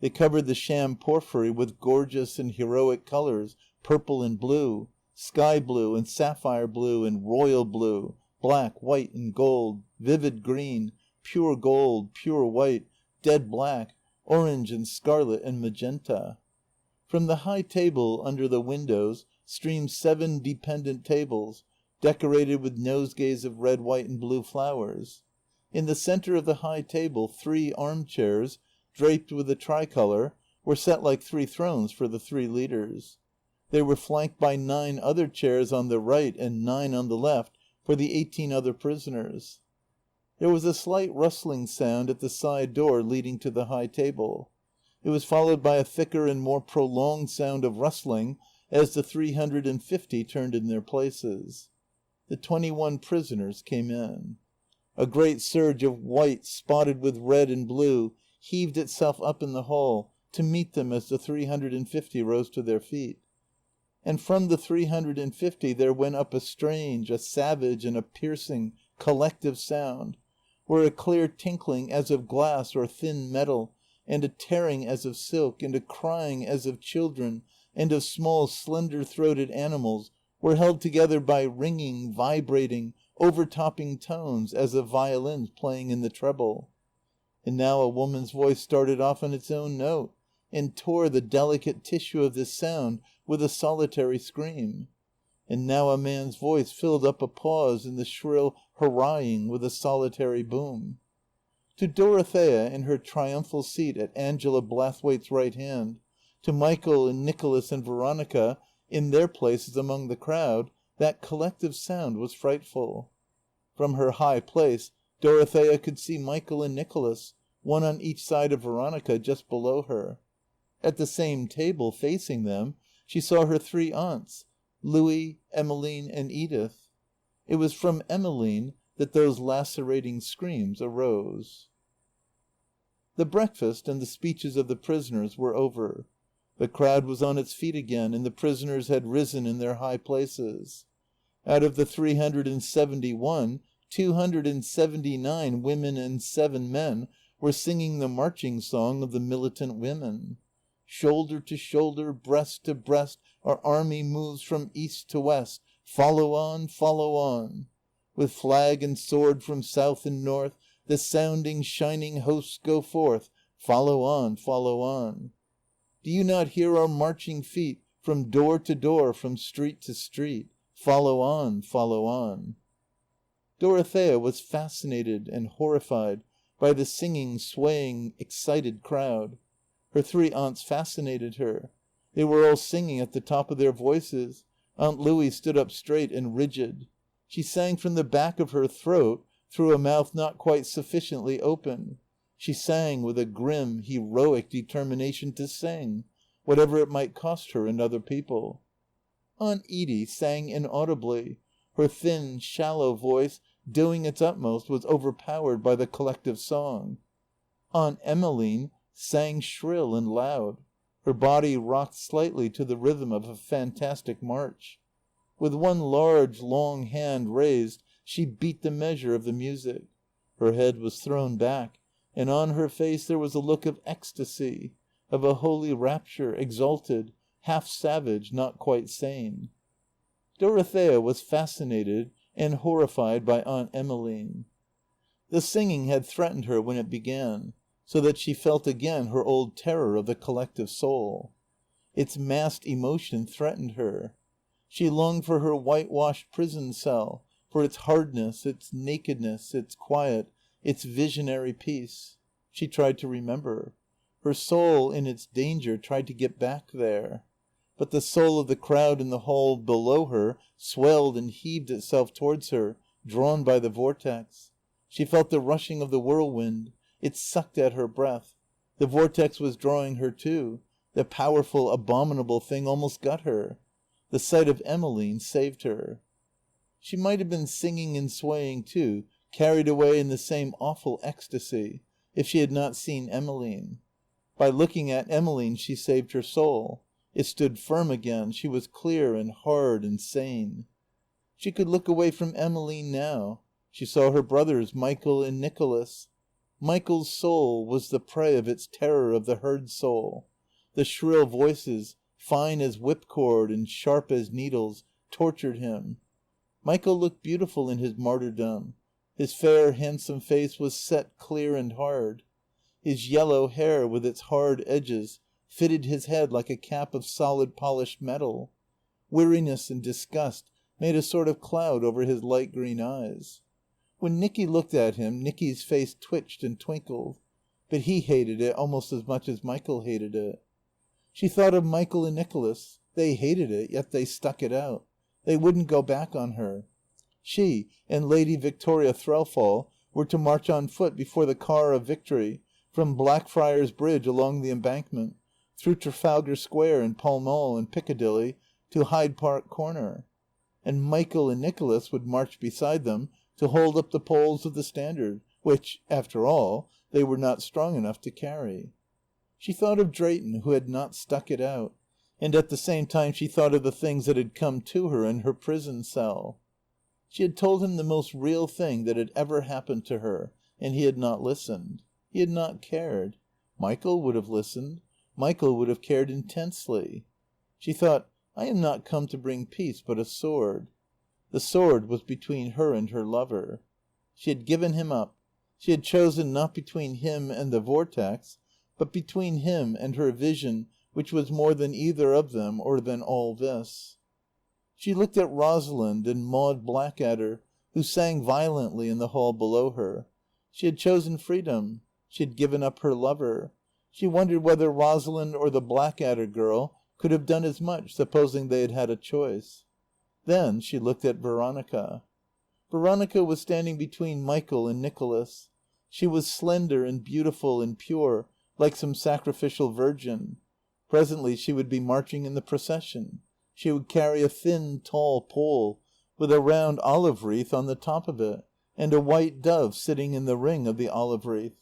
A: They covered the sham porphyry with gorgeous and heroic colours, purple and blue, sky blue and sapphire blue and royal blue, black, white, and gold, vivid green, pure gold, pure white, dead black, orange and scarlet and magenta. From the high table under the windows streamed 7 dependent tables, decorated with nosegays of red, white, and blue flowers. In the centre of the high table 3 armchairs, draped with the tricolour, were set like 3 thrones for the 3 leaders. They were flanked by 9 other chairs on the right and 9 on the left for the 18 other prisoners. There was a slight rustling sound at the side door leading to the high table. It was followed by a thicker and more prolonged sound of rustling as the 350 turned in their places. The 21 prisoners came in. A great surge of white, spotted with red and blue, heaved itself up in the hall to meet them as the 350 rose to their feet. And from the 350 there went up a strange, a savage, and a piercing, collective sound, where a clear tinkling as of glass or thin metal, and a tearing as of silk, and a crying as of children, and of small, slender-throated animals, were held together by ringing, vibrating, overtopping tones as of violins playing in the treble. And now a woman's voice started off on its own note, and tore the delicate tissue of this sound with a solitary scream. And now a man's voice filled up a pause in the shrill hurrahing with a solitary boom. To Dorothea in her triumphal seat at Angela Blathwaite's right hand, to Michael and Nicholas and Veronica in their places among the crowd, that collective sound was frightful. From her high place Dorothea could see Michael and Nicholas, one on each side of Veronica, just below her. At the same table, facing them, she saw her 3 aunts, Louie, Emmeline, and Edith. It was from Emmeline that those lacerating screams arose. The breakfast and the speeches of the prisoners were over. The crowd was on its feet again, and the prisoners had risen in their high places. Out of the 371, 279 women and 7 men were singing the marching song of the militant women. Shoulder to shoulder, breast to breast, our army moves from east to west. Follow on, follow on. With flag and sword from south and north, the sounding, shining hosts go forth. Follow on, follow on. Do you not hear our marching feet from door to door, from street to street? Follow on, follow on. Dorothea was fascinated and horrified by the singing, swaying, excited crowd. Her 3 aunts fascinated her. They were all singing at the top of their voices. Aunt Louie stood up straight and rigid. She sang from the back of her throat through a mouth not quite sufficiently open. She sang with a grim, heroic determination to sing, whatever it might cost her and other people. Aunt Edie sang inaudibly. Her thin, shallow voice, doing its utmost, was overpowered by the collective song. Aunt Emmeline sang shrill and loud. Her body rocked slightly to the rhythm of a fantastic march. With one large, long hand raised, she beat the measure of the music. Her head was thrown back, and on her face there was a look of ecstasy, of a holy rapture, exalted, half savage, not quite sane. Dorothea was fascinated and horrified by Aunt Emmeline. The singing had threatened her when it began, so that she felt again her old terror of the collective soul. Its massed emotion threatened her. She longed for her whitewashed prison cell, for its hardness, its nakedness, its quiet, its visionary peace. She tried to remember. Her soul, in its danger, tried to get back there. But the soul of the crowd in the hall below her swelled and heaved itself towards her, drawn by the vortex. She felt the rushing of the whirlwind. It sucked at her breath. The vortex was drawing her too. The powerful, abominable thing almost got her. The sight of Emmeline saved her. She might have been singing and swaying too, carried away in the same awful ecstasy, if she had not seen Emmeline. By looking at Emmeline she saved her soul. It stood firm again. She was clear and hard and sane. She could look away from Emmeline now. She saw her brothers, Michael and Nicholas. Michael's soul was the prey of its terror of the herd soul. The shrill voices, fine as whipcord and sharp as needles, tortured him. Michael looked beautiful in his martyrdom. His fair, handsome face was set clear and hard. His yellow hair, with its hard edges, fitted his head like a cap of solid polished metal. Weariness and disgust made a sort of cloud over his light green eyes. When Nicky looked at him, Nicky's face twitched and twinkled. But he hated it almost as much as Michael hated it. She thought of Michael and Nicholas. They hated it, yet they stuck it out. They wouldn't go back on her. She and Lady Victoria Threlfall were to march on foot before the car of victory from Blackfriars Bridge along the Embankment, through Trafalgar Square and Pall Mall and Piccadilly to Hyde Park Corner. And Michael and Nicholas would march beside them to hold up the poles of the Standard, which, after all, they were not strong enough to carry. She thought of Drayton, who had not stuck it out, and at the same time she thought of the things that had come to her in her prison cell. She had told him the most real thing that had ever happened to her, and he had not listened. He had not cared. Michael would have listened. Michael would have cared intensely. She thought, I am not come to bring peace, but a sword. The sword was between her and her lover. She had given him up. She had chosen not between him and the vortex, but between him and her vision, which was more than either of them or than all this. She looked at Rosalind and Maud Blackadder, who sang violently in the hall below her. She had chosen freedom. She had given up her lover. She wondered whether Rosalind or the Blackadder girl could have done as much, supposing they had had a choice. Then she looked at Veronica. Veronica was standing between Michael and Nicholas. She was slender and beautiful and pure, like some sacrificial virgin. Presently she would be marching in the procession. She would carry a thin, tall pole, with a round olive wreath on the top of it, and a white dove sitting in the ring of the olive wreath.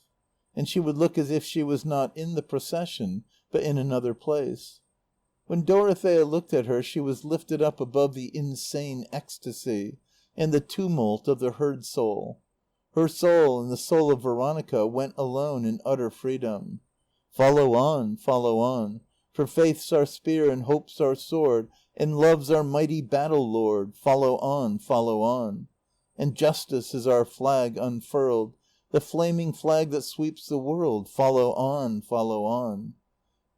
A: And she would look as if she was not in the procession, but in another place. When Dorothea looked at her she was lifted up above the insane ecstasy, and the tumult of the herd soul. Her soul and the soul of Veronica went alone in utter freedom. Follow on, for faith's our spear and hope's our sword, and love's our mighty battle lord. Follow on. And justice is our flag unfurled, the flaming flag that sweeps the world. Follow on.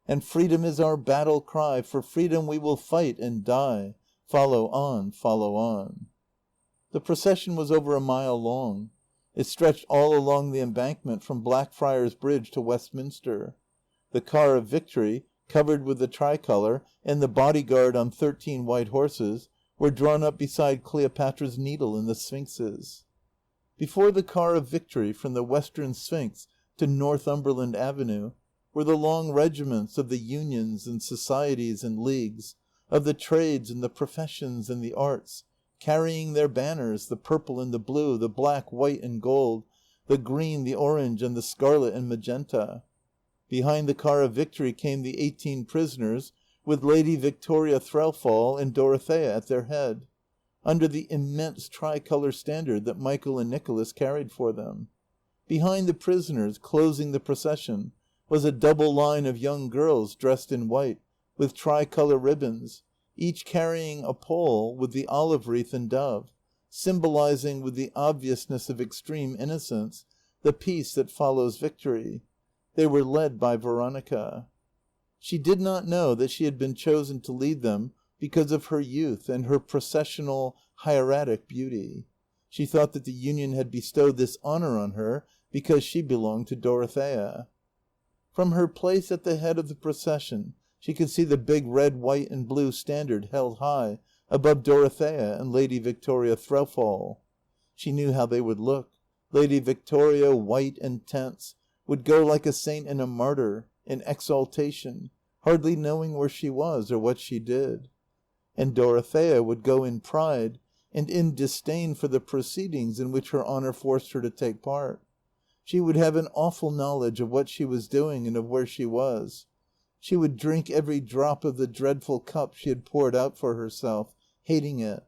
A: And freedom is our battle cry, for freedom we will fight and die. Follow on. The procession was over a mile long. It stretched all along the embankment from Blackfriars Bridge to Westminster. The car of Victory, covered with the tricolour, and the bodyguard on 13 white horses, were drawn up beside Cleopatra's Needle and the Sphinxes. Before the car of Victory, from the Western Sphinx to Northumberland Avenue, were the long regiments of the unions and societies and leagues, of the trades and the professions and the arts, carrying their banners, the purple and the blue, the black, white and gold, the green, the orange and the scarlet and magenta. Behind the car of Victory came the 18 prisoners, with Lady Victoria Threlfall and Dorothea at their head, under the immense tricolour standard that Michael and Nicholas carried for them. Behind the prisoners, closing the procession, was a double line of young girls dressed in white, with tricolour ribbons, each carrying a pole with the olive wreath and dove, symbolizing with the obviousness of extreme innocence the peace that follows victory. They were led by Veronica. She did not know that she had been chosen to lead them because of her youth and her processional, hieratic beauty. She thought that the Union had bestowed this honour on her because she belonged to Dorothea. From her place at the head of the procession she could see the big red, white and blue standard held high above Dorothea and Lady Victoria Threlfall. She knew how they would look. Lady Victoria, white and tense, would go like a saint and a martyr, in exaltation, hardly knowing where she was or what she did. And Dorothea would go in pride and in disdain for the proceedings in which her honour forced her to take part. She would have an awful knowledge of what she was doing and of where she was. She would drink every drop of the dreadful cup she had poured out for herself, hating it.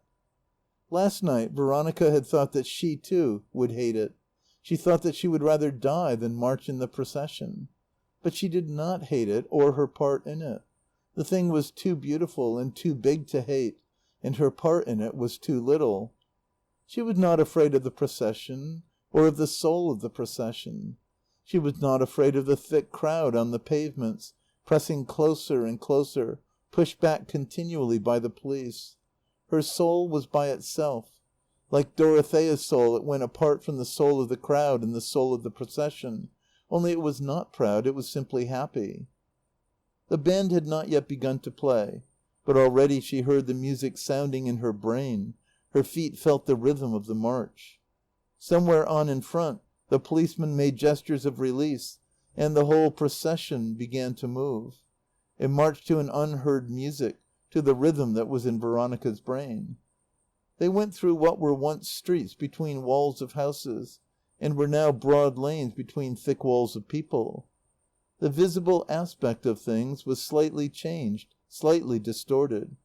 A: Last night Veronica had thought that she, too, would hate it. She thought that she would rather die than march in the procession. But she did not hate it or her part in it. The thing was too beautiful and too big to hate, and her part in it was too little. She was not afraid of the procession or of the soul of the procession. She was not afraid of the thick crowd on the pavements, pressing closer and closer, pushed back continually by the police. Her soul was by itself. Like Dorothea's soul, it went apart from the soul of the crowd and the soul of the procession, only it was not proud, it was simply happy. The band had not yet begun to play, but already she heard the music sounding in her brain, her feet felt the rhythm of the march. Somewhere on in front the policeman made gestures of release, and the whole procession began to move. It marched to an unheard music, to the rhythm that was in Veronica's brain. They went through what were once streets between walls of houses, and were now broad lanes between thick walls of people. The visible aspect of things was slightly changed, slightly distorted.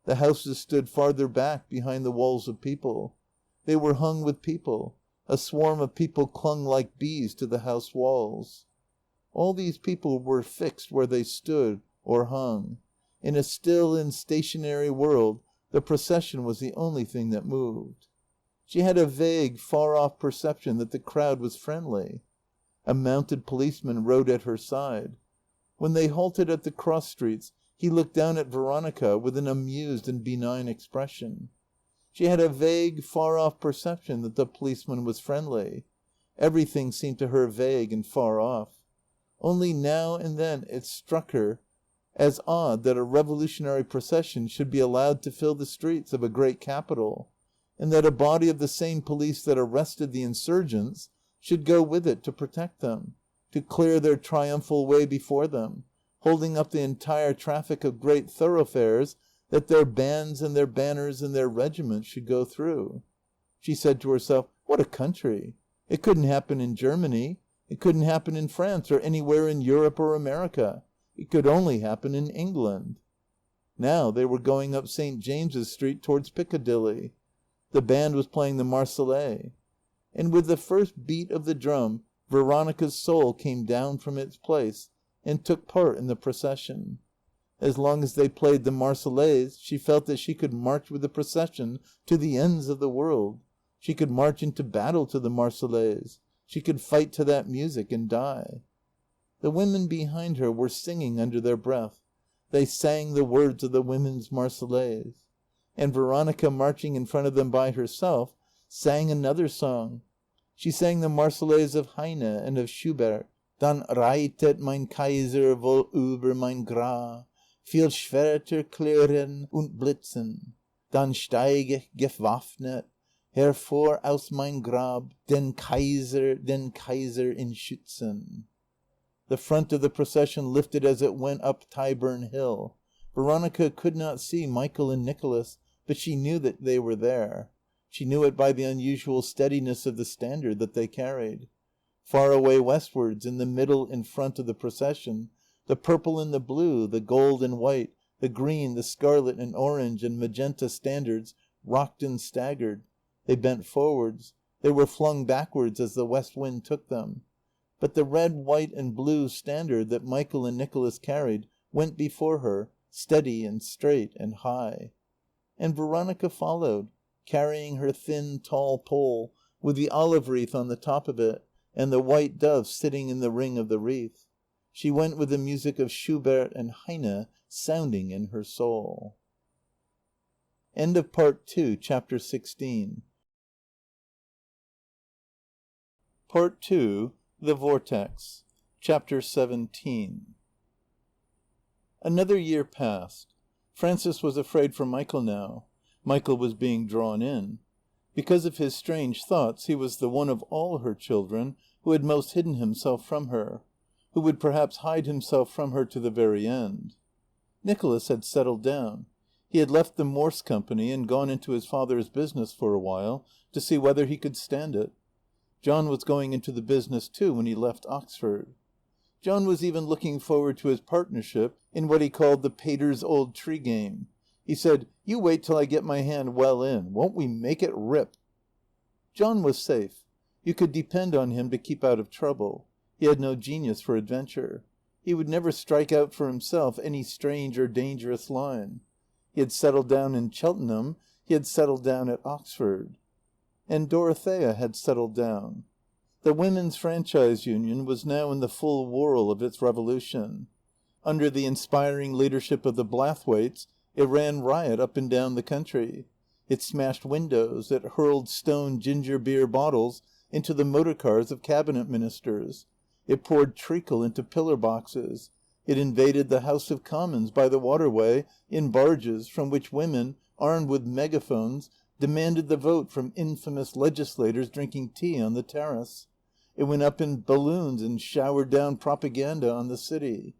A: The houses stood farther back behind the walls of people. They were hung with people. A swarm of people clung like bees to the house walls. All these people were fixed where they stood or hung. In a still and stationary world, the procession was the only thing that moved. She had a vague, far-off perception that the crowd was friendly. A mounted policeman rode at her side. When they halted at the cross streets, he looked down at Veronica with an amused and benign expression. She had a vague, far-off perception that the policeman was friendly. Everything seemed to her vague and far off. Only now and then it struck her as odd that a revolutionary procession should be allowed to fill the streets of a great capital, and that a body of the same police that arrested the insurgents should go with it to protect them, to clear their triumphal way before them, holding up the entire traffic of great thoroughfares that their bands and their banners and their regiments should go through. She said to herself, "What a country! It couldn't happen in Germany. It couldn't happen in France or anywhere in Europe or America. It could only happen in England." Now they were going up St. James's Street towards Piccadilly. The band was playing the Marseillaise. And with the first beat of the drum, Veronica's soul came down from its place and took part in the procession. As long as they played the Marseillaise, she felt that she could march with the procession to the ends of the world. She could march into battle to the Marseillaise. She could fight to that music and die. The women behind her were singing under their breath. They sang the words of the Women's Marseillaise. And Veronica, marching in front of them by herself, sang another song. She sang the Marseillaise of Heine and of Schubert. Dann reitet mein Kaiser wohl über mein Grab, viel Schwerter klirren und blitzen. Dann steig ich gewaffnet hervor aus mein Grab, den Kaiser in Schützen. The front of the procession lifted as it went up Tyburn Hill. Veronica could not see Michael and Nicholas, but she knew that they were there. She knew it by the unusual steadiness of the standard that they carried. Far away westwards, in the middle and front of the procession, the purple and the blue, the gold and white, the green, the scarlet and orange and magenta standards rocked and staggered. They bent forwards. They were flung backwards as the west wind took them. But the red, white and blue standard that Michael and Nicholas carried went before her, steady and straight and high. And Veronica followed, carrying her thin, tall pole, with the olive wreath on the top of it, and the white dove sitting in the ring of the wreath. She went with the music of Schubert and Heine sounding in her soul. End of Part 2, Chapter 16. Part 2, The Vortex, Chapter 17. Another year passed. Frances was afraid for Michael now. Michael was being drawn in. Because of his strange thoughts, he was the one of all her children who had most hidden himself from her, who would perhaps hide himself from her to the very end. Nicholas had settled down. He had left the Morse Company and gone into his father's business for a while to see whether he could stand it. John was going into the business too when he left Oxford. John was even looking forward to his partnership in what he called the Pater's Old Tree game. He said, "You wait till I get my hand well in. Won't we make it rip?" John was safe. You could depend on him to keep out of trouble. He had no genius for adventure. He would never strike out for himself any strange or dangerous line. He had settled down in Cheltenham. He had settled down at Oxford. And Dorothea had settled down. The Women's Franchise Union was now in the full whirl of its revolution. Under the inspiring leadership of the Blathwaites, it ran riot up and down the country. It smashed windows. It hurled stone ginger beer bottles into the motor cars of cabinet ministers. It poured treacle into pillar boxes. It invaded the House of Commons by the waterway in barges from which women, armed with megaphones, demanded the vote from infamous legislators drinking tea on the terrace. It went up in balloons and showered down propaganda on the city.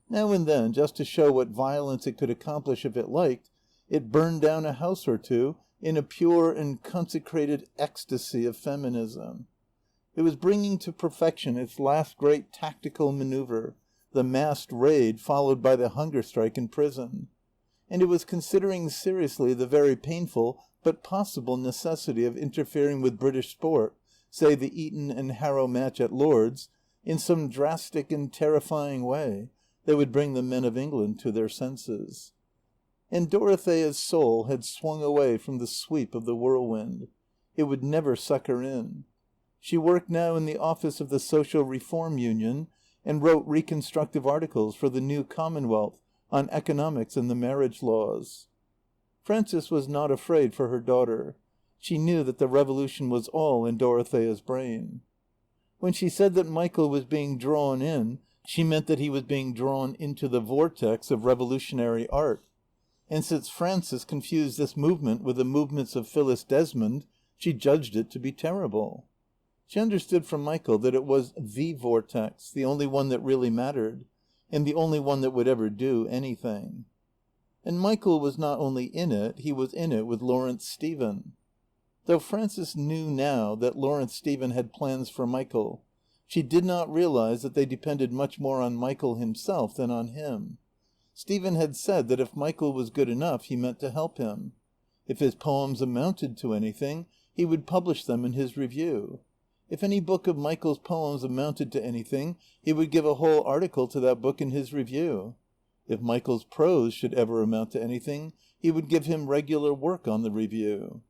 A: Now and then, just to show what violence it could accomplish if it liked, it burned down a house or two in a pure and consecrated ecstasy of feminism. It was bringing to perfection its last great tactical maneuver, the massed raid followed by the hunger strike in prison. And it was considering seriously the very painful but possible necessity of interfering with British sport, say the Eton and Harrow match at Lord's, in some drastic and terrifying way that would bring the men of England to their senses. And Dorothea's soul had swung away from the sweep of the whirlwind. It would never suck her in. She worked now in the office of the Social Reform Union and wrote reconstructive articles for the New Commonwealth on economics and the marriage laws. Frances was not afraid for her daughter. She knew that the revolution was all in Dorothea's brain. When she said that Michael was being drawn in, she meant that he was being drawn into the vortex of revolutionary art. And since Frances confused this movement with the movements of Phyllis Desmond, she judged it to be terrible. She understood from Michael that it was the vortex, the only one that really mattered, and the only one that would ever do anything. And Michael was not only in it, he was in it with Lawrence Stephen. Though Frances knew now that Lawrence Stephen had plans for Michael, she did not realize that they depended much more on Michael himself than on him. Stephen had said that if Michael was good enough, he meant to help him. If his poems amounted to anything, he would publish them in his review. If any book of Michael's poems amounted to anything, he would give a whole article to that book in his review. If Michael's prose should ever amount to anything, he would give him regular work on the review.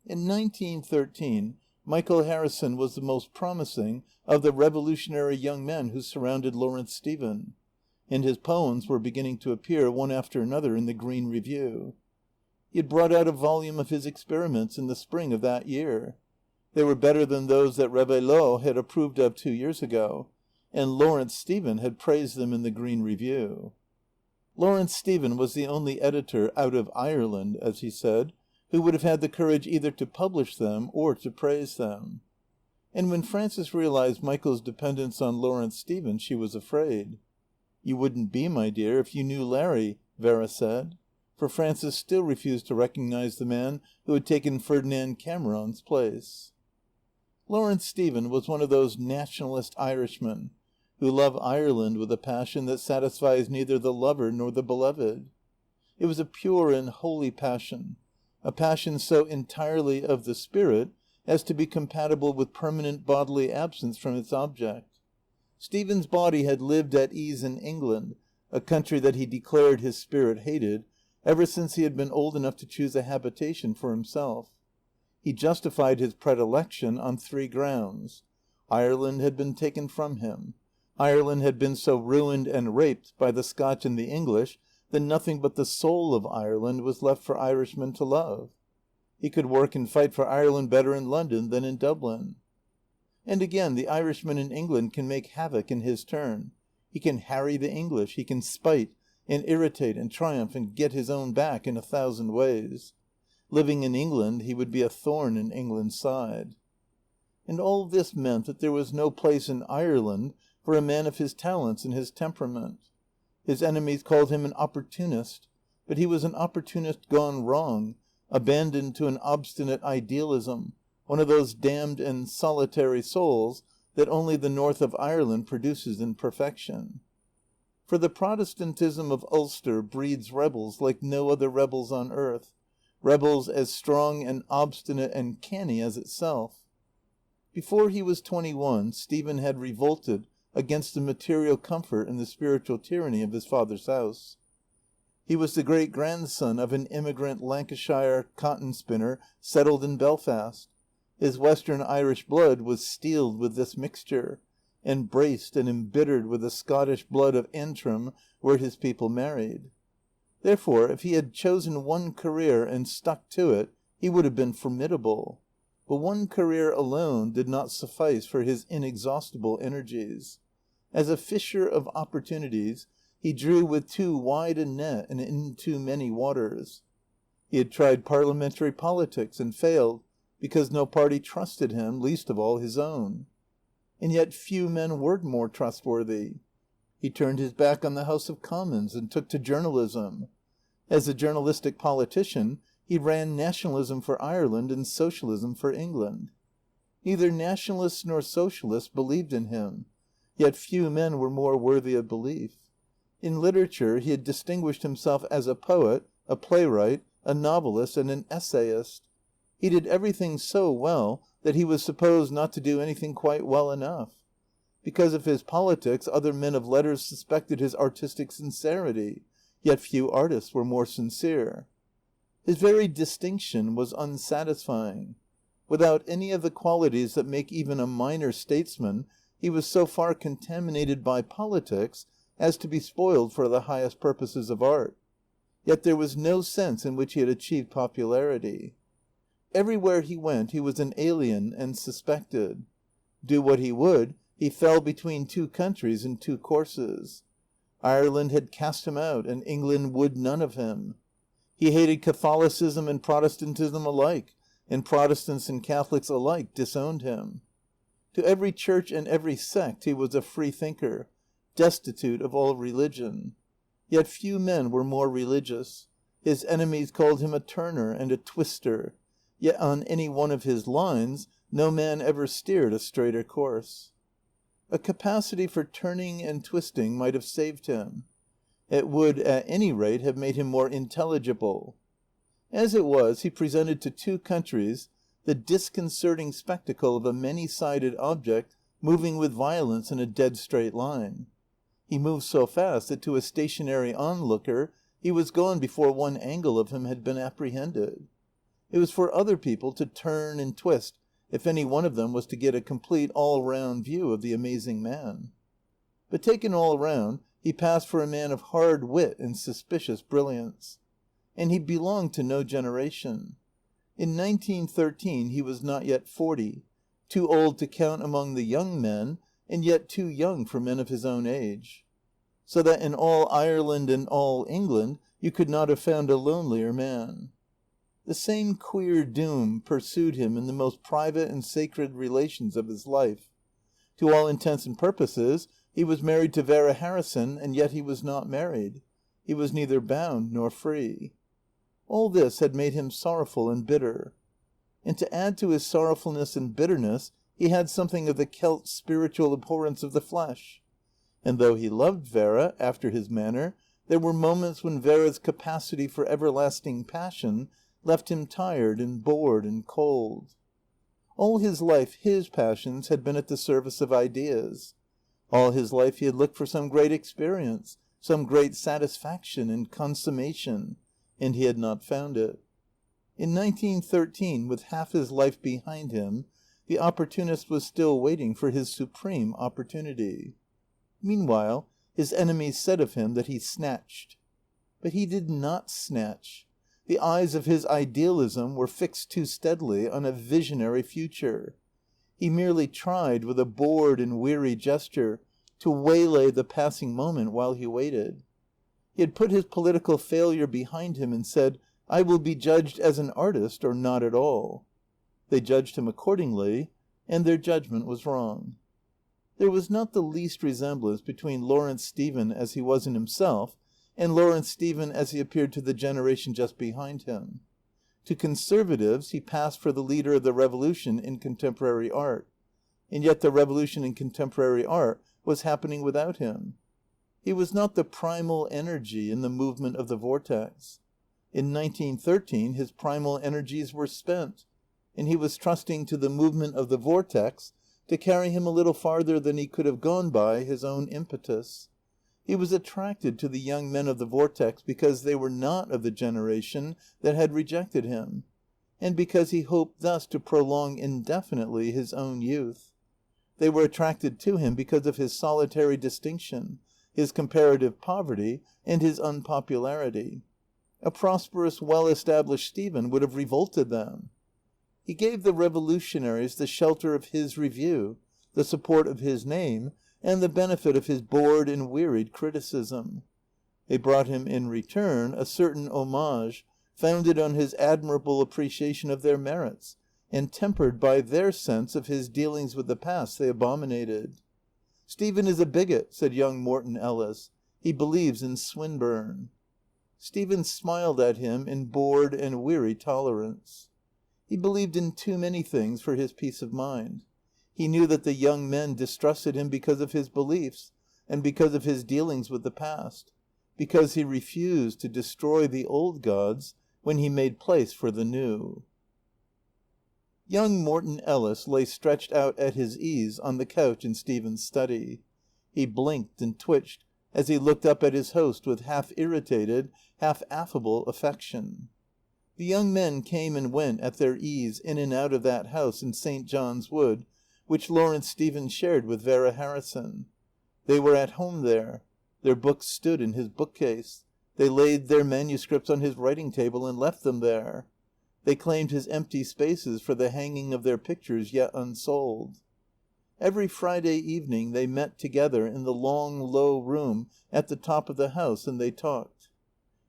A: In 1913, Michael Harrison was the most promising of the revolutionary young men who surrounded Lawrence Stephen, and his poems were beginning to appear one after another in the Green Review. He had brought out a volume of his experiments in the spring of that year. They were better than those that Réveillaud had approved of 2 years ago, and Lawrence Stephen had praised them in the Green Review. Lawrence Stephen was the only editor out of Ireland, as he said, who would have had the courage either to publish them or to praise them. And when Frances realized Michael's dependence on Lawrence Stephen, she was afraid. "You wouldn't be, my dear, if you knew Larry," Vera said, for Frances still refused to recognize the man who had taken Ferdinand Cameron's place. Lawrence Stephen was one of those nationalist Irishmen who love Ireland with a passion that satisfies neither the lover nor the beloved. It was a pure and holy passion, a passion so entirely of the spirit as to be compatible with permanent bodily absence from its object. Stephen's body had lived at ease in England, a country that he declared his spirit hated, ever since he had been old enough to choose a habitation for himself. He justified his predilection on 3 grounds. Ireland had been taken from him. Ireland had been so ruined and raped by the Scotch and the English that nothing but the soul of Ireland was left for Irishmen to love. He could work and fight for Ireland better in London than in Dublin. And again, the Irishman in England can make havoc in his turn. He can harry the English. He can spite and irritate and triumph and get his own back in 1,000 ways. Living in England, he would be a thorn in England's side. And all this meant that there was no place in Ireland for a man of his talents and his temperament. His enemies called him an opportunist, but he was an opportunist gone wrong, abandoned to an obstinate idealism, one of those damned and solitary souls that only the north of Ireland produces in perfection. For the Protestantism of Ulster breeds rebels like no other rebels on earth, rebels as strong and obstinate and canny as itself. Before he was 21, Stephen had revolted against the material comfort and the spiritual tyranny of his father's house. He was the great-grandson of an immigrant Lancashire cotton spinner settled in Belfast. His Western Irish blood was steeled with this mixture, and braced and embittered with the Scottish blood of Antrim, where his people married. Therefore, if he had chosen one career and stuck to it, he would have been formidable. But one career alone did not suffice for his inexhaustible energies. As a fisher of opportunities, he drew with too wide a net and in too many waters. He had tried parliamentary politics and failed because no party trusted him, least of all his own. And yet few men were more trustworthy. He turned his back on the House of Commons and took to journalism. As a journalistic politician, he ran nationalism for Ireland and socialism for England. Neither nationalists nor socialists believed in him, yet few men were more worthy of belief. In literature he had distinguished himself as a poet, a playwright, a novelist, and an essayist. He did everything so well that he was supposed not to do anything quite well enough. Because of his politics, other men of letters suspected his artistic sincerity, yet few artists were more sincere. His very distinction was unsatisfying. Without any of the qualities that make even a minor statesman, he was so far contaminated by politics as to be spoiled for the highest purposes of art. Yet there was no sense in which he had achieved popularity. Everywhere he went he was an alien and suspected. Do what he would, he fell between 2 countries and 2 courses. Ireland had cast him out, and England would none of him. He hated Catholicism and Protestantism alike, and Protestants and Catholics alike disowned him. To every church and every sect he was a free thinker, destitute of all religion. Yet few men were more religious. His enemies called him a turner and a twister, yet on any one of his lines no man ever steered a straighter course. A capacity for turning and twisting might have saved him. It would, at any rate, have made him more intelligible. As it was, he presented to two countries the disconcerting spectacle of a many-sided object moving with violence in a dead straight line. He moved so fast that to a stationary onlooker he was gone before one angle of him had been apprehended. It was for other people to turn and twist if any one of them was to get a complete all-round view of the amazing man. But taken all round, he passed for a man of hard wit and suspicious brilliance. And he belonged to no generation. In 1913 he was not yet 40, too old to count among the young men, and yet too young for men of his own age. So that in all Ireland and all England you could not have found a lonelier man. The same queer doom pursued him in the most private and sacred relations of his life. To all intents and purposes he was married to Vera Harrison, and yet he was not married. He was neither bound nor free. All this had made him sorrowful and bitter. And to add to his sorrowfulness and bitterness, he had something of the Celt's spiritual abhorrence of the flesh. And though he loved Vera, after his manner, there were moments when Vera's capacity for everlasting passion left him tired and bored and cold. All his life his passions had been at the service of ideas. All his life he had looked for some great experience, some great satisfaction and consummation, and he had not found it. In 1913, with half his life behind him, the opportunist was still waiting for his supreme opportunity. Meanwhile, his enemies said of him that he snatched. But he did not snatch. The eyes of his idealism were fixed too steadily on a visionary future. He merely tried, with a bored and weary gesture, to waylay the passing moment while he waited. He had put his political failure behind him and said, "I will be judged as an artist or not at all." They judged him accordingly, and their judgment was wrong. There was not the least resemblance between Lawrence Stephen as he was in himself and Lawrence Stephen as he appeared to the generation just behind him. To conservatives he passed for the leader of the revolution in contemporary art, and yet the revolution in contemporary art was happening without him. He was not the primal energy in the movement of the vortex. In 1913 his primal energies were spent, and he was trusting to the movement of the vortex to carry him a little farther than he could have gone by his own impetus. He was attracted to the young men of the vortex because they were not of the generation that had rejected him, and because he hoped thus to prolong indefinitely his own youth. They were attracted to him because of his solitary distinction, his comparative poverty, and his unpopularity. A prosperous, well-established Stephen would have revolted them. He gave the revolutionaries the shelter of his review, the support of his name, and the benefit of his bored and wearied criticism. They brought him in return a certain homage founded on his admirable appreciation of their merits, and tempered by their sense of his dealings with the past they abominated. "Stephen is a bigot," said young Morton Ellis. "He believes in Swinburne." Stephen smiled at him in bored and weary tolerance. He believed in too many things for his peace of mind. He knew that the young men distrusted him because of his beliefs, and because of his dealings with the past, because he refused to destroy the old gods when he made place for the new. Young Morton Ellis lay stretched out at his ease on the couch in Stephen's study. He blinked and twitched as he looked up at his host with half-irritated, half-affable affection. The young men came and went at their ease in and out of that house in St. John's Wood, which Lawrence Stephen shared with Vera Harrison. They were at home there. Their books stood in his bookcase. They laid their manuscripts on his writing table and left them there. They claimed his empty spaces for the hanging of their pictures yet unsold. Every Friday evening they met together in the long, low room at the top of the house, and they talked.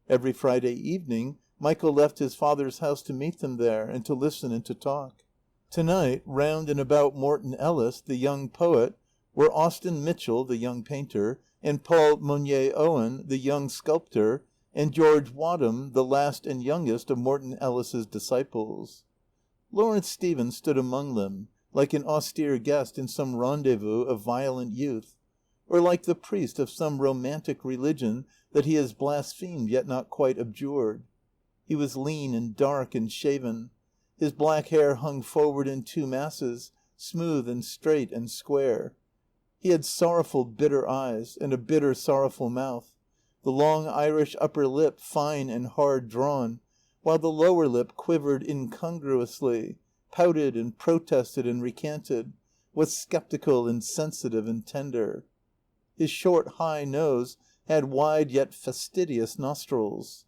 A: Every Friday evening Michael left his father's house to meet them there, and to listen and to talk. Tonight, round and about Morton Ellis, the young poet, were Austen Mitchell, the young painter, and Paul Monier Owen, the young sculptor, and George Wadham, the last and youngest of Morton Ellis's disciples. Lawrence Stephen stood among them, like an austere guest in some rendezvous of violent youth, or like the priest of some romantic religion that he has blasphemed yet not quite abjured. He was lean and dark and shaven. His black hair hung forward in two masses, smooth and straight and square. He had sorrowful, bitter eyes, and a bitter, sorrowful mouth, the long Irish upper lip fine and hard drawn, while the lower lip quivered incongruously, pouted and protested and recanted, was sceptical and sensitive and tender. His short, high nose had wide yet fastidious nostrils.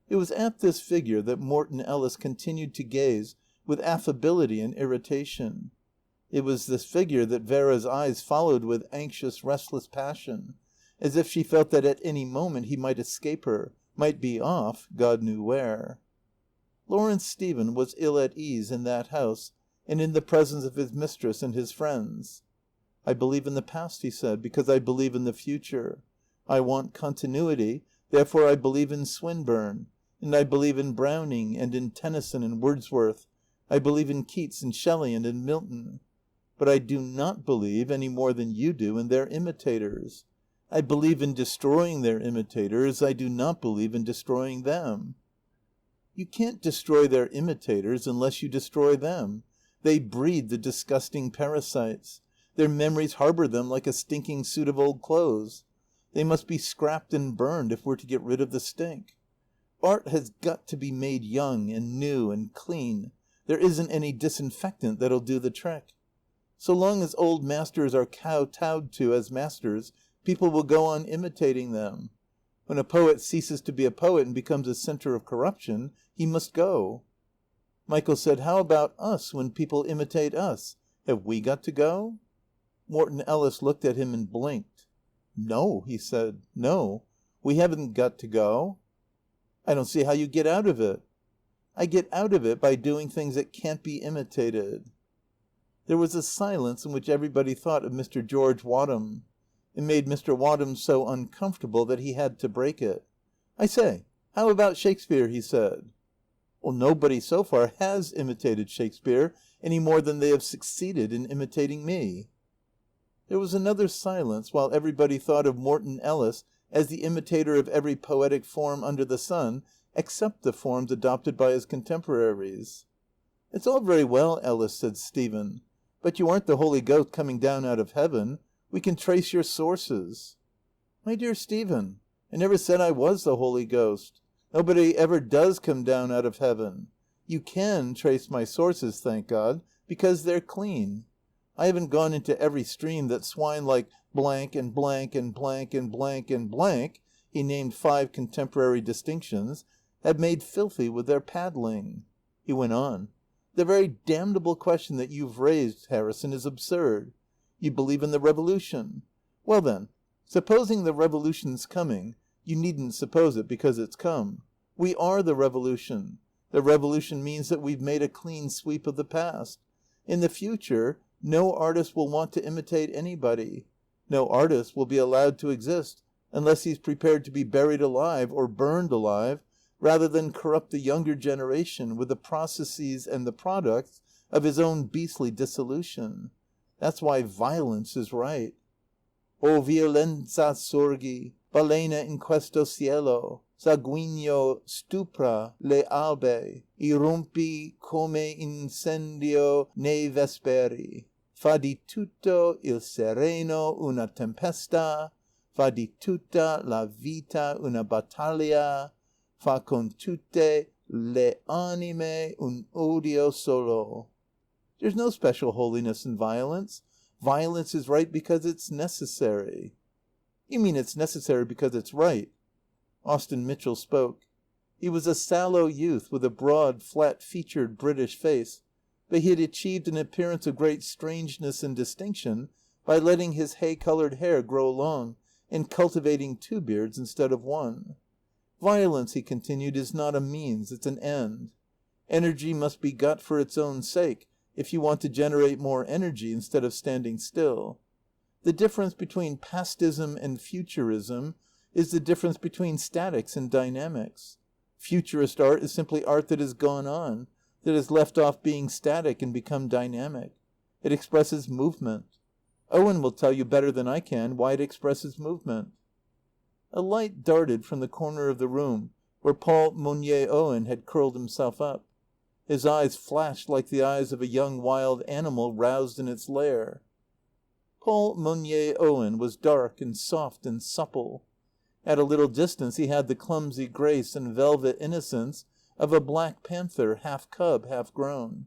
A: It was at this figure that Morton Ellis continued to gaze with affability and irritation. It was this figure that Vera's eyes followed with anxious, restless passion, as if she felt that at any moment he might escape her, might be off, God knew where. Lawrence Stephen was ill at ease in that house and in the presence of his mistress and his friends. "I believe in the past," he said, "because I believe in the future. I want continuity, therefore I believe in Swinburne. And I believe in Browning and in Tennyson and Wordsworth. I believe in Keats and Shelley and in Milton. But I do not believe, any more than you do, in their imitators. I believe in destroying their imitators. I do not believe in destroying them." "You can't destroy their imitators unless you destroy them. They breed the disgusting parasites. Their memories harbour them like a stinking suit of old clothes. They must be scrapped and burned if we're to get rid of the stink. Art has got to be made young and new and clean. There isn't any disinfectant that'll do the trick. So long as old masters are kowtowed to as masters, people will go on imitating them. When a poet ceases to be a poet and becomes a centre of corruption, he must go." Michael said, "How about us when people imitate us? Have we got to go?" Morton Ellis looked at him and blinked. "No," he said. "No. We haven't got to go." "I don't see how you get out of it." "I get out of it by doing things that can't be imitated." There was a silence in which everybody thought of Mr. George Wadham. It made Mr. Wadham so uncomfortable that he had to break it. "I say, how about Shakespeare?" he said. "Well, nobody so far has imitated Shakespeare any more than they have succeeded in imitating me." There was another silence while everybody thought of Morton Ellis as the imitator of every poetic form under the sun except the forms adopted by his contemporaries. "It's all very well, Ellis," said Stephen, "but you aren't the Holy Ghost coming down out of heaven. We can trace your sources." "My dear Stephen, I never said I was the Holy Ghost. Nobody ever does come down out of heaven. You can trace my sources, thank God, because they're clean. I haven't gone into every stream that swine like blank and blank and blank and blank and blank," he named 5 contemporary distinctions, "have made filthy with their paddling." He went on. "The very damnable question that you've raised, Harrison, is absurd. You believe in the revolution. Well then, supposing the revolution's coming, you needn't suppose it because it's come. We are the revolution. The revolution means that we've made a clean sweep of the past. In the future, no artist will want to imitate anybody. No artist will be allowed to exist unless he's prepared to be buried alive or burned alive rather than corrupt the younger generation with the processes and the products of his own beastly dissolution. That's why violence is right. O violenza sorgi, balena in questo cielo, sanguigno stupra le albe, irrompi come incendio nei vesperi. Fa di tutto il sereno una tempesta, fa di tutta la vita una battaglia, fa con tutte le anime un odio solo. There's no special holiness in violence. Violence is right because it's necessary. You mean it's necessary because it's right. Austen Mitchell spoke. He was a sallow youth with a broad, flat-featured British face, but he had achieved an appearance of great strangeness and distinction by letting his hay-coloured hair grow long and cultivating 2 beards instead of 1. Violence, he continued, is not a means, it's an end. Energy must be got for its own sake if you want to generate more energy instead of standing still. The difference between pastism and futurism is the difference between statics and dynamics. Futurist art is simply art that has gone on, that has left off being static and become dynamic. It expresses movement. Owen will tell you better than I can why it expresses movement. A light darted from the corner of the room where Paul Monier Owen had curled himself up. His eyes flashed like the eyes of a young wild animal roused in its lair. Paul Monier Owen was dark and soft and supple. At a little distance he had the clumsy grace and velvet innocence of a black panther, half cub, half grown.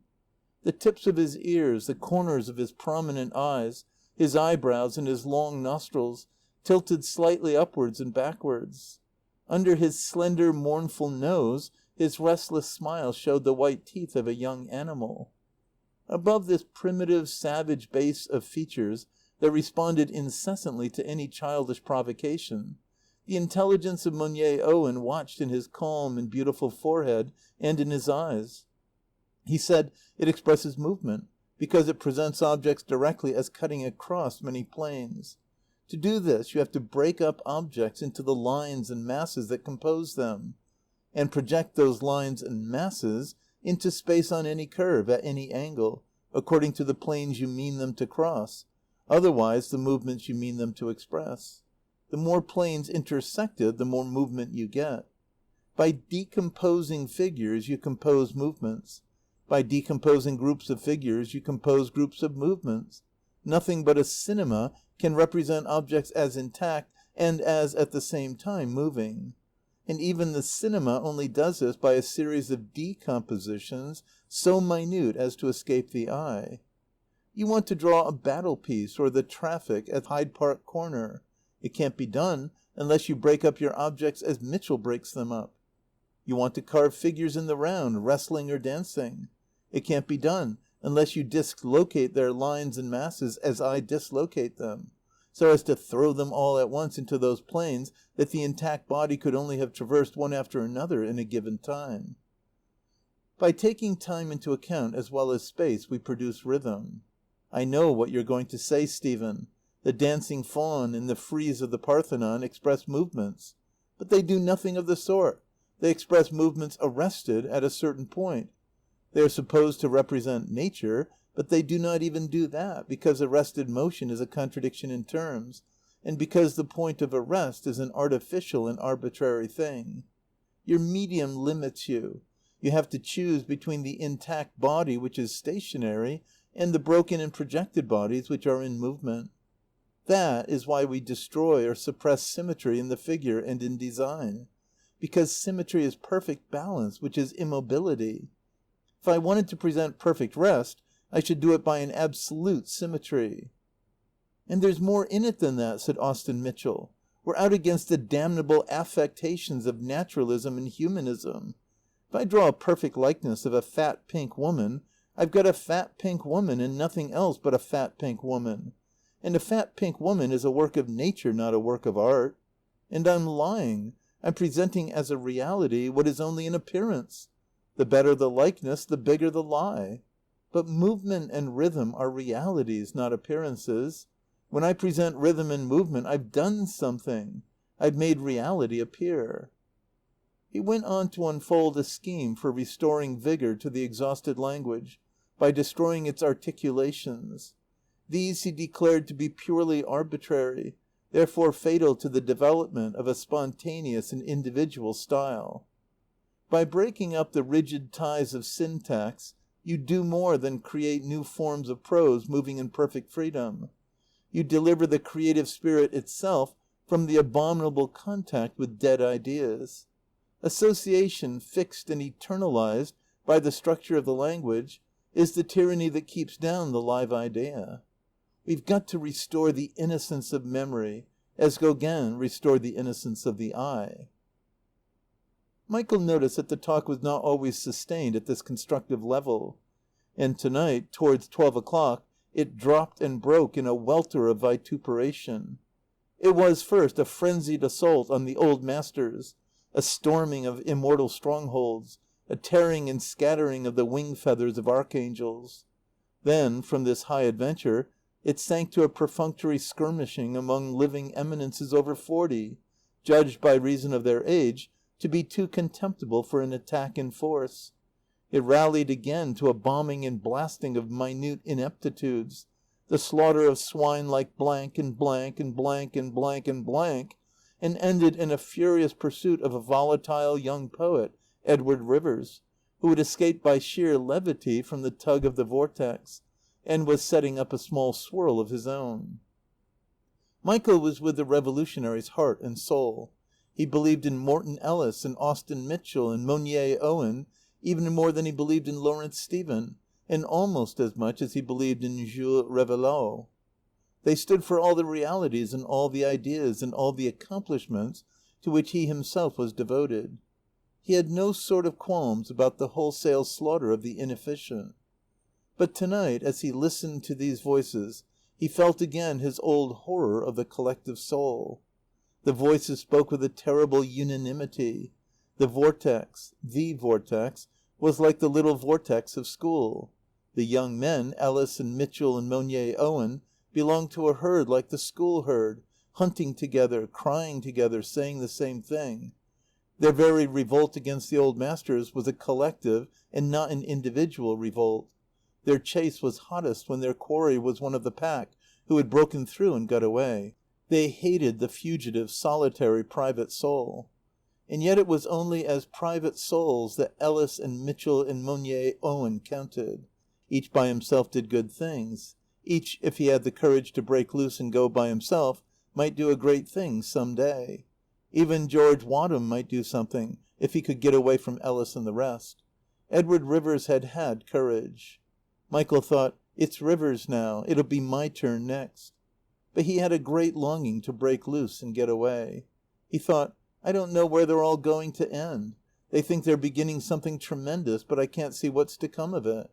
A: The tips of his ears, the corners of his prominent eyes, his eyebrows and his long nostrils tilted slightly upwards and backwards. Under his slender, mournful nose his restless smile showed the white teeth of a young animal. Above this primitive, savage base of features that responded incessantly to any childish provocation, the intelligence of Monier Owen watched in his calm and beautiful forehead and in his eyes. He said, it expresses movement, because it presents objects directly as cutting across many planes. To do this, you have to break up objects into the lines and masses that compose them, and project those lines and masses into space on any curve, at any angle, according to the planes you mean them to cross, otherwise the movements you mean them to express. The more planes intersected, the more movement you get. By decomposing figures, you compose movements. By decomposing groups of figures, you compose groups of movements. Nothing but a cinema can represent objects as intact and as, at the same time, moving. And even the cinema only does this by a series of decompositions so minute as to escape the eye. You want to draw a battle piece or the traffic at Hyde Park Corner. It can't be done unless you break up your objects as Mitchell breaks them up. You want to carve figures in the round, wrestling or dancing. It can't be done unless you dislocate their lines and masses as I dislocate them, so as to throw them all at once into those planes that the intact body could only have traversed one after another in a given time. By taking time into account as well as space, we produce rhythm. I know what you're going to say, Stephen. The dancing faun and the frieze of the Parthenon express movements. But they do nothing of the sort. They express movements arrested at a certain point. They are supposed to represent nature, but they do not even do that, because arrested motion is a contradiction in terms, and because the point of arrest is an artificial and arbitrary thing. Your medium limits you. You have to choose between the intact body, which is stationary, and the broken and projected bodies, which are in movement. That is why we destroy or suppress symmetry in the figure and in design. Because symmetry is perfect balance, which is immobility. If I wanted to present perfect rest, I should do it by an absolute symmetry. And there's more in it than that, said Austen Mitchell. We're out against the damnable affectations of naturalism and humanism. If I draw a perfect likeness of a fat pink woman, I've got a fat pink woman and nothing else but a fat pink woman. And a fat pink woman is a work of nature, not a work of art. And I'm lying. I'm presenting as a reality what is only an appearance. The better the likeness, the bigger the lie. But movement and rhythm are realities, not appearances. When I present rhythm and movement, I've done something. I've made reality appear. He went on to unfold a scheme for restoring vigour to the exhausted language by destroying its articulations. These he declared to be purely arbitrary, therefore fatal to the development of a spontaneous and individual style. By breaking up the rigid ties of syntax, you do more than create new forms of prose moving in perfect freedom. You deliver the creative spirit itself from the abominable contact with dead ideas. Association, fixed and eternalized by the structure of the language, is the tyranny that keeps down the live idea. We've got to restore the innocence of memory, as Gauguin restored the innocence of the eye. Michael noticed that the talk was not always sustained at this constructive level. And tonight, towards 12 o'clock, it dropped and broke in a welter of vituperation. It was, first, a frenzied assault on the old masters, a storming of immortal strongholds, a tearing and scattering of the wing feathers of archangels. Then, from this high adventure, it sank to a perfunctory skirmishing among living eminences over 40, judged by reason of their age to be too contemptible for an attack in force. It rallied again to a bombing and blasting of minute ineptitudes, the slaughter of swine like blank and blank and blank and blank and blank, and ended in a furious pursuit of a volatile young poet, Edward Rivers, who had escaped by sheer levity from the tug of the vortex, and was setting up a small swirl of his own. Michael was with the revolutionaries heart and soul. He believed in Morton Ellis and Austin Mitchell and Monier Owen even more than he believed in Lawrence Stephen, and almost as much as he believed in Jules Réveillaud. They stood for all the realities and all the ideas and all the accomplishments to which he himself was devoted. He had no sort of qualms about the wholesale slaughter of the inefficient. But tonight, as he listened to these voices, he felt again his old horror of the collective soul. The voices spoke with a terrible unanimity. The vortex, was like the little vortex of school. The young men, Ellis and Mitchell and Monier Owen, belonged to a herd like the school herd, hunting together, crying together, saying the same thing. Their very revolt against the old masters was a collective and not an individual revolt. Their chase was hottest when their quarry was one of the pack who had broken through and got away. They hated the fugitive, solitary, private soul. And yet it was only as private souls that Ellis and Mitchell and Monier Owen counted. Each by himself did good things. Each, if he had the courage to break loose and go by himself, might do a great thing some day. Even George Wadham might do something, if he could get away from Ellis and the rest. Edward Rivers had had courage. Michael thought, it's Rivers now. It'll be my turn next. But he had a great longing to break loose and get away. He thought, I don't know where they're all going to end. They think they're beginning something tremendous, but I can't see what's to come of it.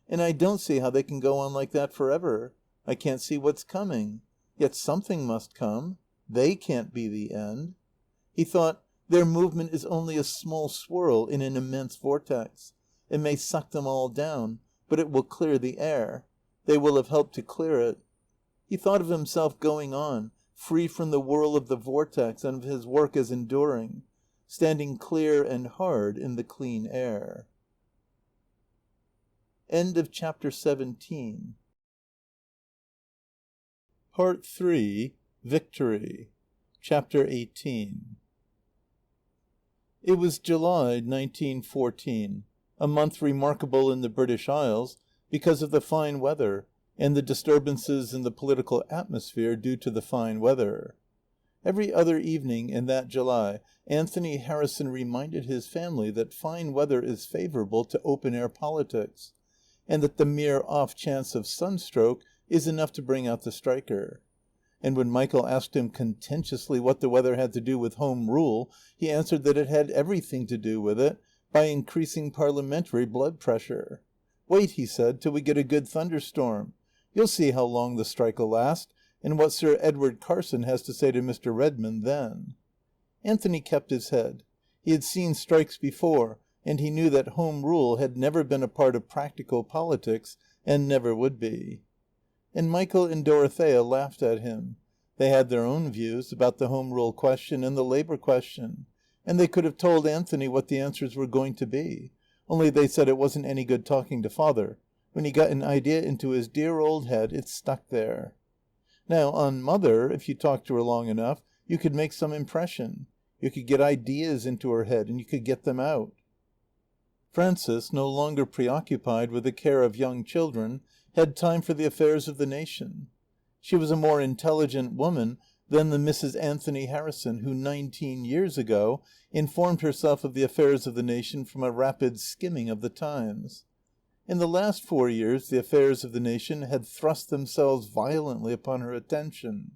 A: And I don't see how they can go on like that forever. I can't see what's coming. Yet something must come. They can't be the end. He thought, their movement is only a small swirl in an immense vortex. It may suck them all down, but it will clear the air. They will have helped to clear it. He thought of himself going on, free from the whirl of the vortex and of his work as enduring, standing clear and hard in the clean air. End of chapter 17. Part 3. Victory. Chapter 18. It was July 1914, a month remarkable in the British Isles because of the fine weather and the disturbances in the political atmosphere due to the fine weather. Every other evening in that July, Anthony Harrison reminded his family that fine weather is favourable to open-air politics, and that the mere off-chance of sunstroke is enough to bring out the striker. And when Michael asked him contentiously what the weather had to do with Home Rule, he answered that it had everything to do with it by increasing parliamentary blood pressure. Wait, he said, till we get a good thunderstorm. You'll see how long the strike'll last, and what Sir Edward Carson has to say to Mr. Redmond then. Anthony kept his head. He had seen strikes before, and he knew that Home Rule had never been a part of practical politics, and never would be. And Michael and Dorothea laughed at him. They had their own views about the Home Rule question and the Labour question, and they could have told Anthony what the answers were going to be, only they said it wasn't any good talking to Father. When he got an idea into his dear old head, it stuck there. Now, on Mother, if you talked to her long enough, you could make some impression. You could get ideas into her head, and you could get them out. Frances, no longer preoccupied with the care of young children, had time for the affairs of the nation. She was a more intelligent woman than the Mrs. Anthony Harrison who 19 years ago informed herself of the affairs of the nation from a rapid skimming of the Times. In the last 4 years the affairs of the nation had thrust themselves violently upon her attention.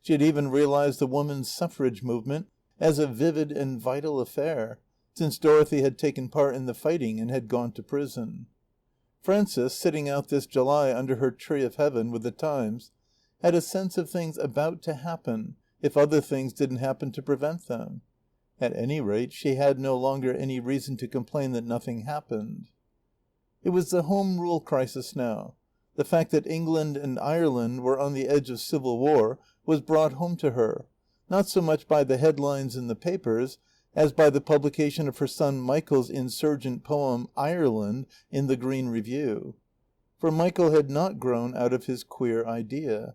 A: She had even realized the woman's suffrage movement as a vivid and vital affair, since Dorothy had taken part in the fighting and had gone to prison. Frances, sitting out this July under her tree of heaven with the Times, had a sense of things about to happen if other things didn't happen to prevent them. At any rate, she had no longer any reason to complain that nothing happened. It was the Home Rule crisis now. The fact that England and Ireland were on the edge of civil war was brought home to her, not so much by the headlines in the papers as by the publication of her son Michael's insurgent poem Ireland in the Green Review. For Michael had not grown out of his queer idea.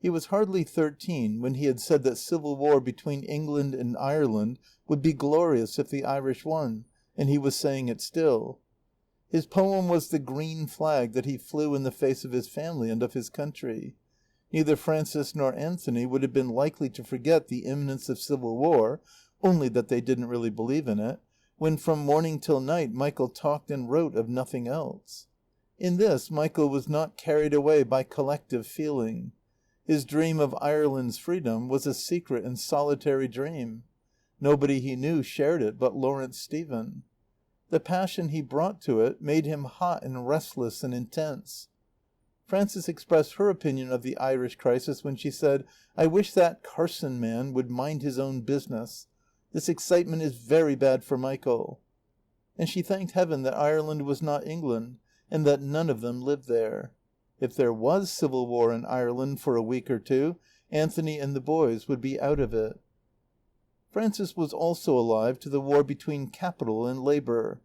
A: He was hardly 13 when he had said that civil war between England and Ireland would be glorious if the Irish won, and he was saying it still. His poem was the green flag that he flew in the face of his family and of his country. Neither Frances nor Anthony would have been likely to forget the imminence of civil war, only that they didn't really believe in it, when from morning till night Michael talked and wrote of nothing else. In this Michael was not carried away by collective feeling. His dream of Ireland's freedom was a secret and solitary dream. Nobody he knew shared it but Lawrence Stephen. The passion he brought to it made him hot and restless and intense. Frances expressed her opinion of the Irish crisis when she said, "I wish that Carson man would mind his own business. This excitement is very bad for Michael." And she thanked heaven that Ireland was not England, and that none of them lived there. If there was civil war in Ireland for a week or two, Anthony and the boys would be out of it. Frances was also alive to the war between capital and labour.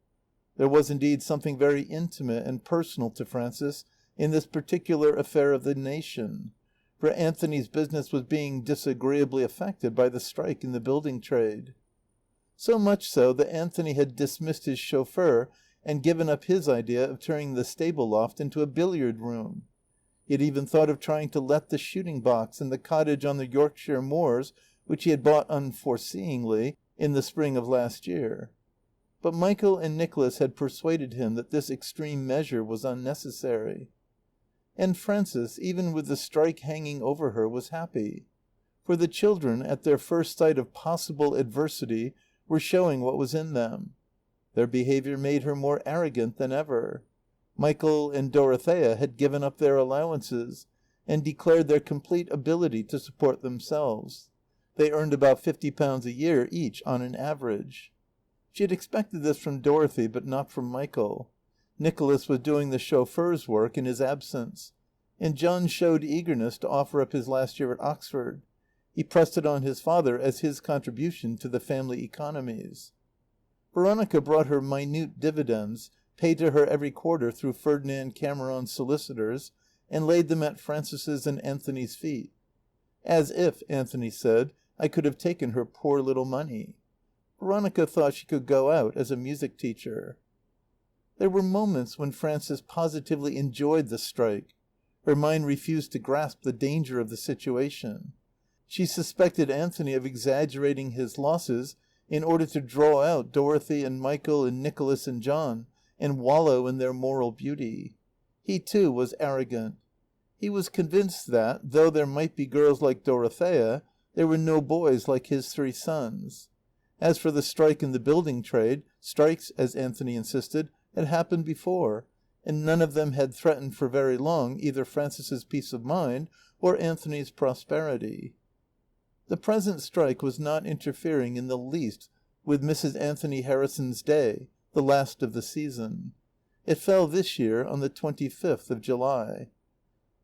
A: There was indeed something very intimate and personal to Frances in this particular affair of the nation, for Anthony's business was being disagreeably affected by the strike in the building trade. So much so that Anthony had dismissed his chauffeur and given up his idea of turning the stable loft into a billiard room. He had even thought of trying to let the shooting box and the cottage on the Yorkshire moors, which he had bought unforeseeingly in the spring of last year. But Michael and Nicholas had persuaded him that this extreme measure was unnecessary. And Frances, even with the strike hanging over her, was happy. For the children, at their first sight of possible adversity, were showing what was in them. Their behaviour made her more arrogant than ever. Michael and Dorothea had given up their allowances, and declared their complete ability to support themselves. They earned about £50 a year each on an average. She had expected this from Dorothy, but not from Michael. Nicholas was doing the chauffeur's work in his absence, and John showed eagerness to offer up his last year at Oxford. He pressed it on his father as his contribution to the family economies. Veronica brought her minute dividends, paid to her every quarter through Ferdinand Cameron's solicitors, and laid them at Frances's and Anthony's feet. As if, Anthony said, I could have taken her poor little money. Veronica thought she could go out as a music teacher. There were moments when Frances positively enjoyed the strike. Her mind refused to grasp the danger of the situation. She suspected Anthony of exaggerating his losses in order to draw out Dorothy and Michael and Nicholas and John and wallow in their moral beauty. He, too, was arrogant. He was convinced that, though there might be girls like Dorothea, there were no boys like his 3 sons. As for the strike in the building trade, strikes, as Anthony insisted, had happened before, and none of them had threatened for very long either Frances's peace of mind or Anthony's prosperity. The present strike was not interfering in the least with Mrs. Anthony Harrison's day, the last of the season. It fell this year on the 25th of July.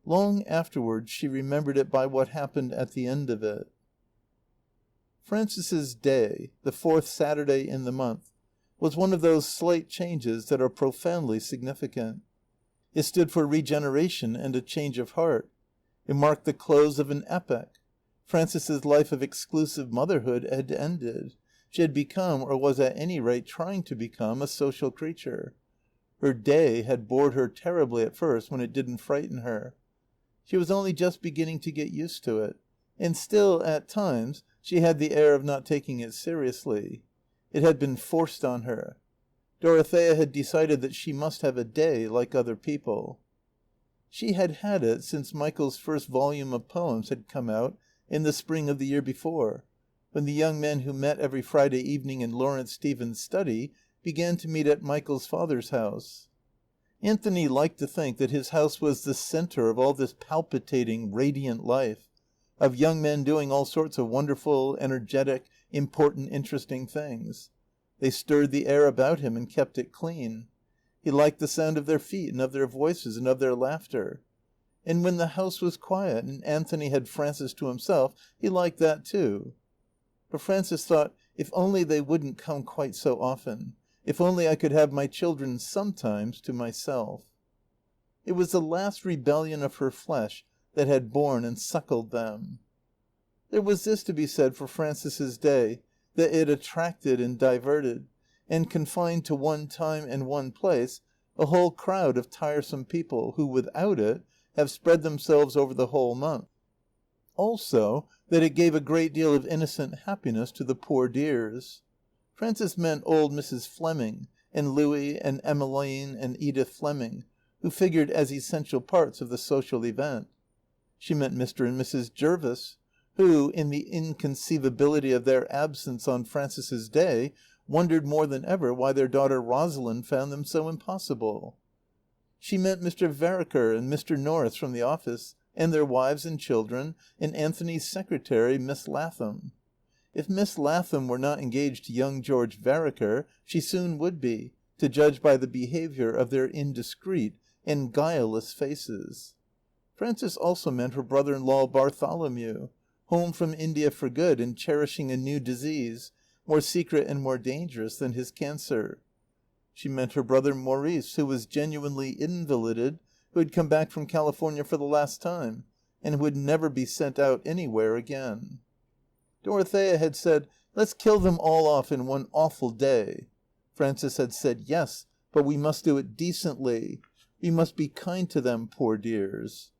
A: Long afterwards she remembered it by what happened at the end of it. Frances's Day, the 4th Saturday in the month, was one of those slight changes that are profoundly significant. It stood for regeneration and a change of heart. It marked the close of an epoch. Frances's life of exclusive motherhood had ended. She had become, or was at any rate trying to become, a social creature. Her day had bored her terribly at first when it didn't frighten her. She was only just beginning to get used to it. And still, at times, she had the air of not taking it seriously. It had been forced on her. Dorothea had decided that she must have a day like other people. She had had it since Michael's first volume of poems had come out in the spring of the year before, when the young men who met every Friday evening in Lawrence Stephen's study began to meet at Michael's father's house. Anthony liked to think that his house was the centre of all this palpitating, radiant life, of young men doing all sorts of wonderful, energetic, important, interesting things. They stirred the air about him and kept it clean. He liked the sound of their feet and of their voices and of their laughter. And when the house was quiet and Anthony had Frances to himself, he liked that too. But Frances thought, if only they wouldn't come quite so often. If only I could have my children sometimes to myself. It was the last rebellion of her flesh that had borne and suckled them. There was this to be said for Frances's Day, that it attracted and diverted, and confined to one time and one place, a whole crowd of tiresome people who, without it, have spread themselves over the whole month. Also, that it gave a great deal of innocent happiness to the poor dears. Frances meant old Mrs. Fleming, and Louie and Emmeline and Edith Fleming, who figured as essential parts of the social event. She meant Mr. and Mrs. Jervis, who, in the inconceivability of their absence on Frances's Day, wondered more than ever why their daughter Rosalind found them so impossible. She meant Mr. Vereker and Mr. Norris from the office, and their wives and children, and Anthony's secretary, Miss Latham. If Miss Latham were not engaged to young George Vereker, she soon would be, to judge by the behaviour of their indiscreet and guileless faces. Frances also meant her brother-in-law Bartholomew, home from India for good and cherishing a new disease, more secret and more dangerous than his cancer. She meant her brother Maurice, who was genuinely invalided, who had come back from California for the last time, and who would never be sent out anywhere again. Dorothea had said, "Let's kill them all off in one awful day." Frances had said, "Yes, but we must do it decently. We must be kind to them, poor dears."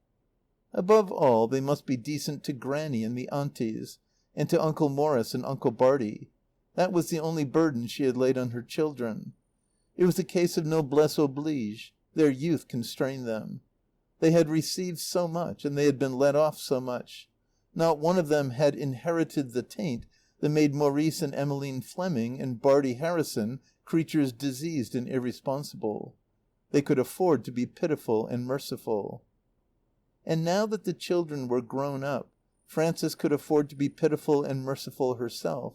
A: Above all, they must be decent to Grannie and the Aunties, and to Uncle Morris and Uncle Bartie. That was the only burden she had laid on her children. It was a case of noblesse oblige. Their youth constrained them. They had received so much, and they had been let off so much. Not one of them had inherited the taint that made Maurice and Emmeline Fleming and Bartie Harrison creatures diseased and irresponsible. They could afford to be pitiful and merciful. And now that the children were grown up, Frances could afford to be pitiful and merciful herself.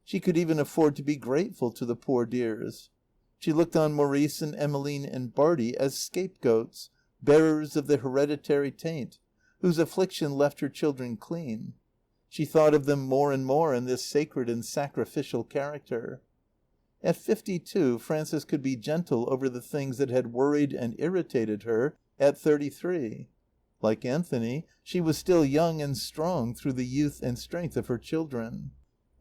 A: She could even afford to be grateful to the poor dears. She looked on Maurice and Emmeline and Bartie as scapegoats, bearers of the hereditary taint, whose affliction left her children clean. She thought of them more and more in this sacred and sacrificial character. At 52, Frances could be gentle over the things that had worried and irritated her at 33. Like Anthony, she was still young and strong through the youth and strength of her children.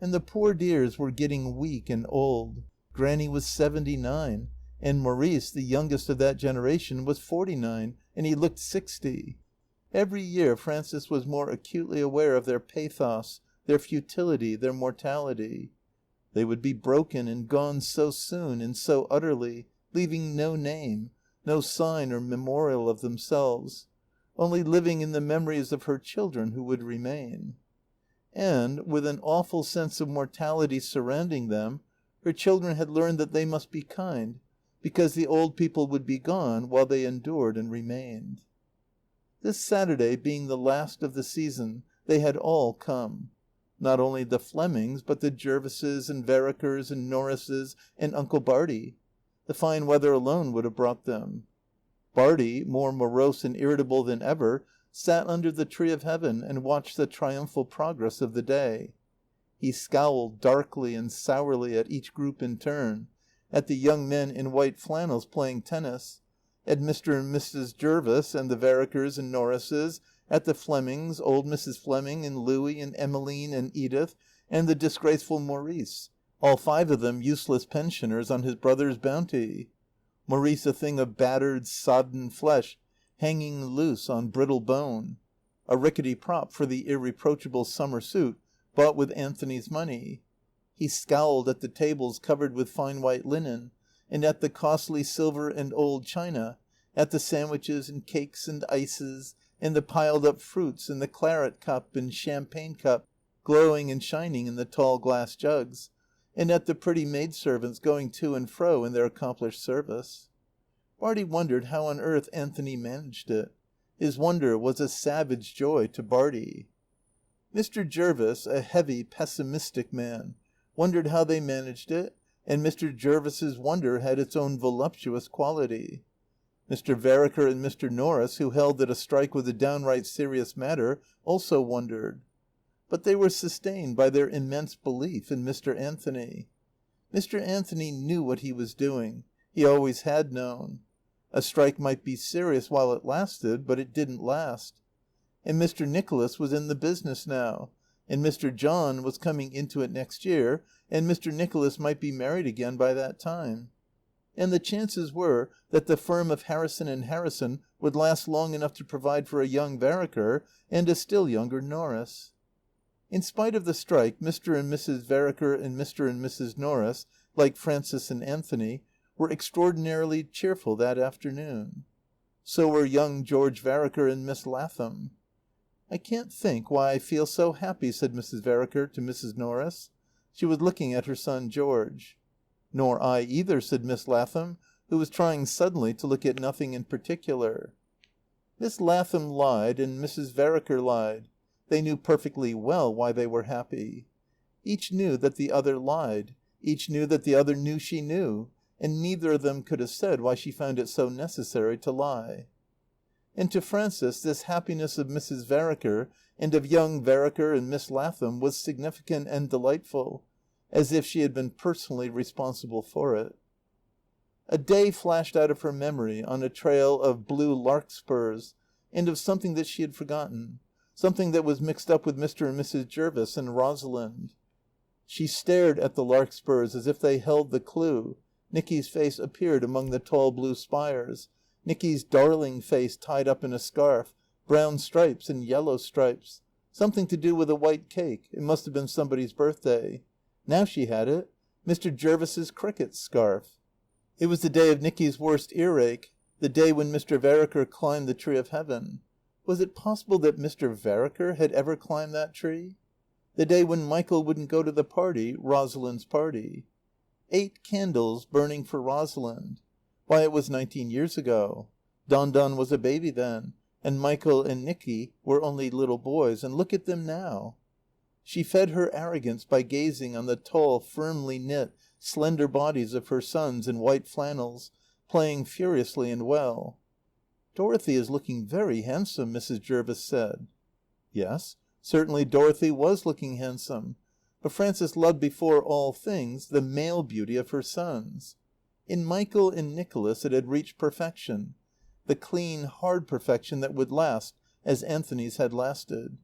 A: And the poor dears were getting weak and old. Grannie was 79, and Maurice, the youngest of that generation, was 49, and he looked 60. Every year Frances was more acutely aware of their pathos, their futility, their mortality. They would be broken and gone so soon and so utterly, leaving no name, no sign or memorial of themselves, only living in the memories of her children who would remain. And, with an awful sense of mortality surrounding them, her children had learned that they must be kind, because the old people would be gone while they endured and remained. This Saturday, being the last of the season, they had all come. Not only the Flemings, but the Jervises and Verekers and Norrises and Uncle Bartie. The fine weather alone would have brought them. Bartie, more morose and irritable than ever, sat under the tree of Heaven and watched the triumphal progress of the day. He scowled darkly and sourly at each group in turn, at the young men in white flannels playing tennis, at Mr. and Mrs. Jervis and the Verekers and Norrises, at the Flemings, old Mrs. Fleming and Louie and Emmeline and Edith, and the disgraceful Maurice, all 5 of them useless pensioners on his brother's bounty. Maurice a thing of battered, sodden flesh, hanging loose on brittle bone, a rickety prop for the irreproachable summer suit bought with Anthony's money. He scowled at the tables covered with fine white linen, and at the costly silver and old china, at the sandwiches and cakes and ices, and the piled-up fruits, and the claret cup and champagne cup glowing and shining in the tall glass jugs, and at the pretty maidservants going to and fro in their accomplished service. Bartie wondered how on earth Anthony managed it. His wonder was a savage joy to Bartie. Mr. Jervis, a heavy, pessimistic man, wondered how they managed it, and Mr. Jervis's wonder had its own voluptuous quality. Mr. Vereker and Mr. Norris, who held that a strike was a downright serious matter, also wondered. But they were sustained by their immense belief in Mr. Anthony. Mr. Anthony knew what he was doing. He always had known. A strike might be serious while it lasted, but it didn't last. and Mr. Nicholas was in the business now, and Mr. John was coming into it next year, and Mr. Nicholas might be married again by that time. And the chances were that the firm of Harrison and Harrison would last long enough to provide for a young Vereker and a still younger Norris. In spite of the strike, Mr. and Mrs. Vereker and Mr. and Mrs. Norris, like Frances and Anthony, were extraordinarily cheerful that afternoon. So were young George Vereker and Miss Latham. "I can't think why I feel so happy," said Mrs. Vereker to Mrs. Norris. She was looking at her son George. "Nor I either," said Miss Latham, who was trying suddenly to look at nothing in particular. Miss Latham lied and Mrs. Vereker lied. They knew perfectly well why they were happy. Each knew that the other lied. Each knew that the other knew she knew. And neither of them could have said why she found it so necessary to lie. And to Frances this happiness of Mrs. Vereker and of young Vereker and Miss Latham was significant and delightful, as if she had been personally responsible for it. A day flashed out of her memory on a trail of blue larkspurs, and of something that she had forgotten, something that was mixed up with Mr. and Mrs. Jervis and Rosalind. She stared at the larkspurs as if they held the clue. Nicky's face appeared among the tall blue spires. Nicky's darling face tied up in a scarf, brown stripes and yellow stripes. Something to do with a white cake. It must have been somebody's birthday. Now she had it. Mr. Jervis's cricket scarf. It was the day of Nicky's worst earache, the day when Mr. Vereker climbed the tree of heaven. Was it possible that Mr. Vereker had ever climbed that tree? The day when Michael wouldn't go to the party, Rosalind's party. 8 candles burning for Rosalind. Why, it was 19 years ago. Don Don was a baby then, and Michael and Nicky were only little boys, and look at them now. She fed her arrogance by gazing on the tall, firmly knit, slender bodies of her sons in white flannels, playing furiously and well. "Dorothy is looking very handsome," Mrs. Jervis said. Yes, certainly Dorothy was looking handsome. But Frances loved before all things the male beauty of her sons. In Michael and Nicholas it had reached perfection, the clean, hard perfection that would last, as Anthony's had lasted.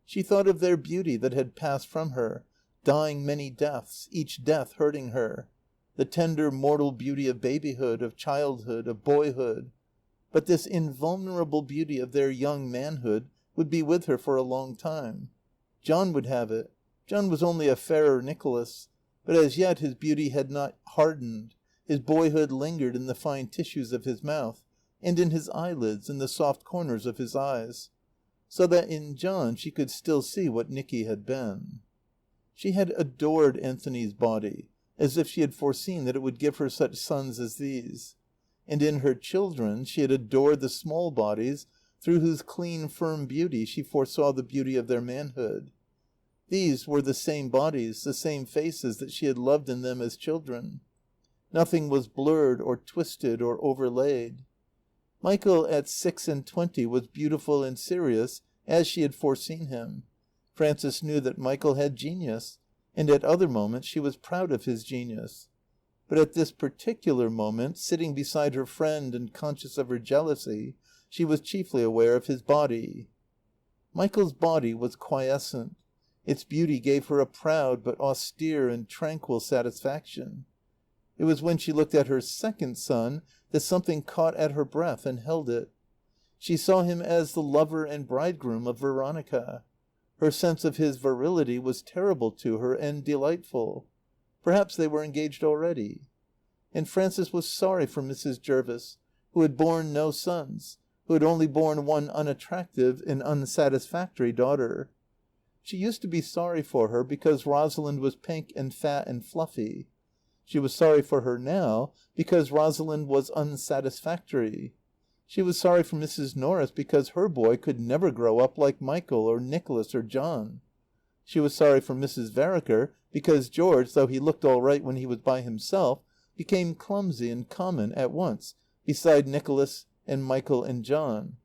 A: She thought of their beauty that had passed from her, dying many deaths, each death hurting her. The tender, mortal beauty of babyhood, of childhood, of boyhood. But this invulnerable beauty of their young manhood would be with her for a long time. John would have it. John was only a fairer Nicholas, but as yet his beauty had not hardened. His boyhood lingered in the fine tissues of his mouth, and in his eyelids, and the soft corners of his eyes, so that in John she could still see what Nicky had been. She had adored Anthony's body, as if she had foreseen that it would give her such sons as these. And in her children she had adored the small bodies through whose clean, firm beauty she foresaw the beauty of their manhood. These were the same bodies, the same faces that she had loved in them as children. Nothing was blurred or twisted or overlaid. Michael at 26 was beautiful and serious as she had foreseen him. Frances knew that Michael had genius, and at other moments she was proud of his genius. But at this particular moment, sitting beside her friend and conscious of her jealousy, she was chiefly aware of his body. Michael's body was quiescent. Its beauty gave her a proud but austere and tranquil satisfaction. It was when she looked at her second son that something caught at her breath and held it. She saw him as the lover and bridegroom of Veronica. Her sense of his virility was terrible to her and delightful. Perhaps they were engaged already. And Frances was sorry for Mrs. Jervis, who had borne no sons, who had only borne one unattractive and unsatisfactory daughter. She used to be sorry for her because Rosalind was pink and fat and fluffy. She was sorry for her now because Rosalind was unsatisfactory. She was sorry for Mrs. Norris because her boy could never grow up like Michael or Nicholas or John. She was sorry for Mrs. Vereker because George, though he looked all right when he was by himself, became clumsy and common at once beside Nicholas and Michael and John.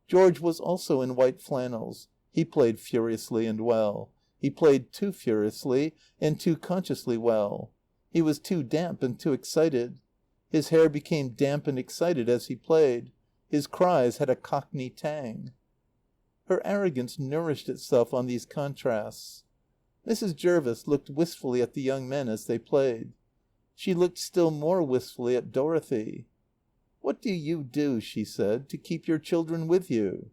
A: George was also in white flannels. He played furiously and well. He played too furiously and too consciously well. He was too damp and too excited. His hair became damp and excited as he played. His cries had a cockney tang. Her arrogance nourished itself on these contrasts. Mrs. Jervis looked wistfully at the young men as they played. She looked still more wistfully at Dorothy. "What do you do," she said, "to keep your children with you?"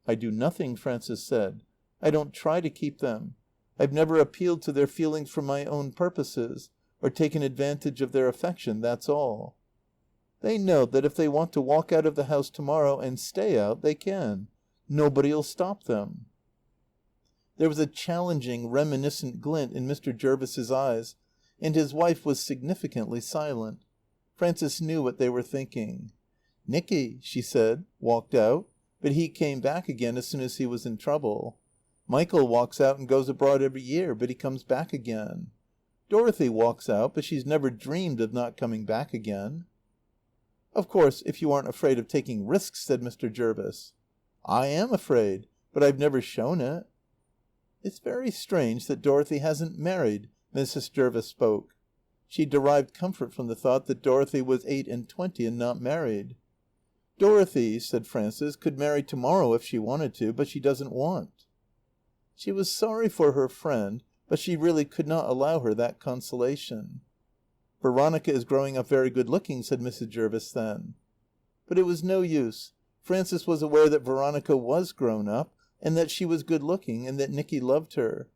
A: "I do nothing," Frances said. "I don't try to keep them. I've never appealed to their feelings for my own purposes, or taken advantage of their affection, that's all. They know that if they want to walk out of the house tomorrow and stay out, they can. Nobody'll stop them." There was a challenging, reminiscent glint in Mr. Jervis's eyes, and his wife was significantly silent. Frances knew what they were thinking. "Nicky," she said, "walked out, but he came back again as soon as he was in trouble. Michael walks out and goes abroad every year, but he comes back again. Dorothy walks out, but she's never dreamed of not coming back again." "Of course, if you aren't afraid of taking risks," said Mr. Jervis. "I am afraid, but I've never shown it." "It's very strange that Dorothy hasn't married," Mrs. Jervis spoke. She derived comfort from the thought that Dorothy was 28 and not married. "Dorothy," said Frances, "could marry to morrow if she wanted to, but she doesn't want." She was sorry for her friend, but she really could not allow her that consolation. "Veronica is growing up very good looking," said Mrs. Jervis then. But it was no use. Frances was aware that Veronica was grown up, and that she was good looking, and that Nicky loved her.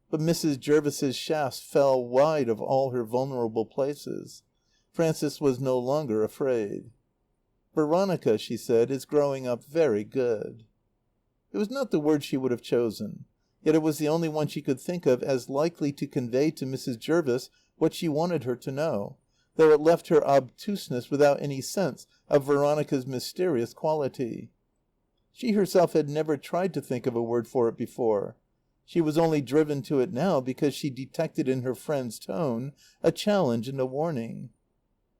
A: But Mrs. Jervis's shafts fell wide of all her vulnerable places. Frances was no longer afraid. "Veronica," she said, "is growing up very good." It was not the word she would have chosen. Yet it was the only one she could think of as likely to convey to Mrs. Jervis what she wanted her to know, though it left her obtuseness without any sense of Veronica's mysterious quality. She herself had never tried to think of a word for it before. She was only driven to it now because she detected in her friend's tone a challenge and a warning.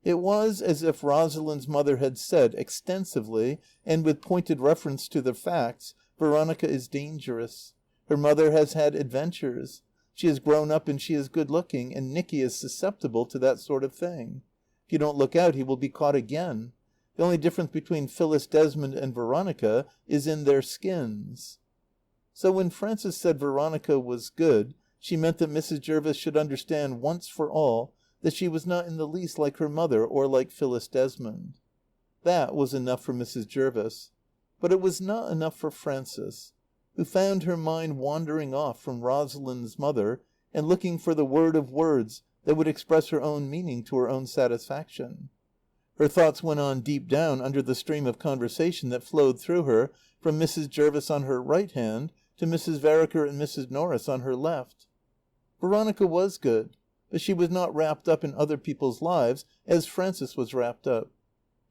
A: It was as if Rosalind's mother had said, extensively, and with pointed reference to the facts, "Veronica is dangerous. Her mother has had adventures. She has grown up and she is good looking, and Nicky is susceptible to that sort of thing. If you don't look out he will be caught again. The only difference between Phyllis Desmond and Veronica is in their skins." So when Frances said Veronica was good, she meant that Mrs. Jervis should understand once for all that she was not in the least like her mother or like Phyllis Desmond. That was enough for Mrs. Jervis. But it was not enough for Frances, who found her mind wandering off from Rosalind's mother and looking for the word of words that would express her own meaning to her own satisfaction. Her thoughts went on deep down under the stream of conversation that flowed through her from Mrs. Jervis on her right hand to Mrs. Vereker and Mrs. Norris on her left. Veronica was good, but she was not wrapped up in other people's lives as Frances was wrapped up.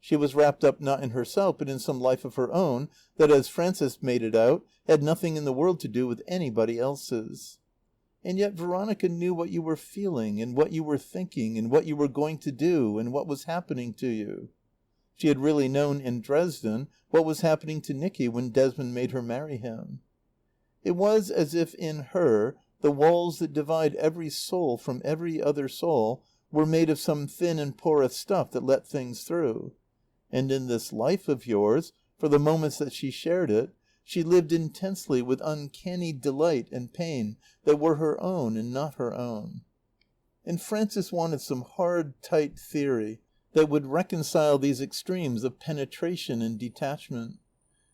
A: She was wrapped up not in herself but in some life of her own that, as Frances made it out, had nothing in the world to do with anybody else's. And yet Veronica knew what you were feeling and what you were thinking and what you were going to do and what was happening to you. She had really known in Dresden what was happening to Nicky when Desmond made her marry him. It was as if in her the walls that divide every soul from every other soul were made of some thin and porous stuff that let things through. And in this life of yours, for the moments that she shared it, she lived intensely with uncanny delight and pain that were her own and not her own. And Frances wanted some hard, tight theory that would reconcile these extremes of penetration and detachment.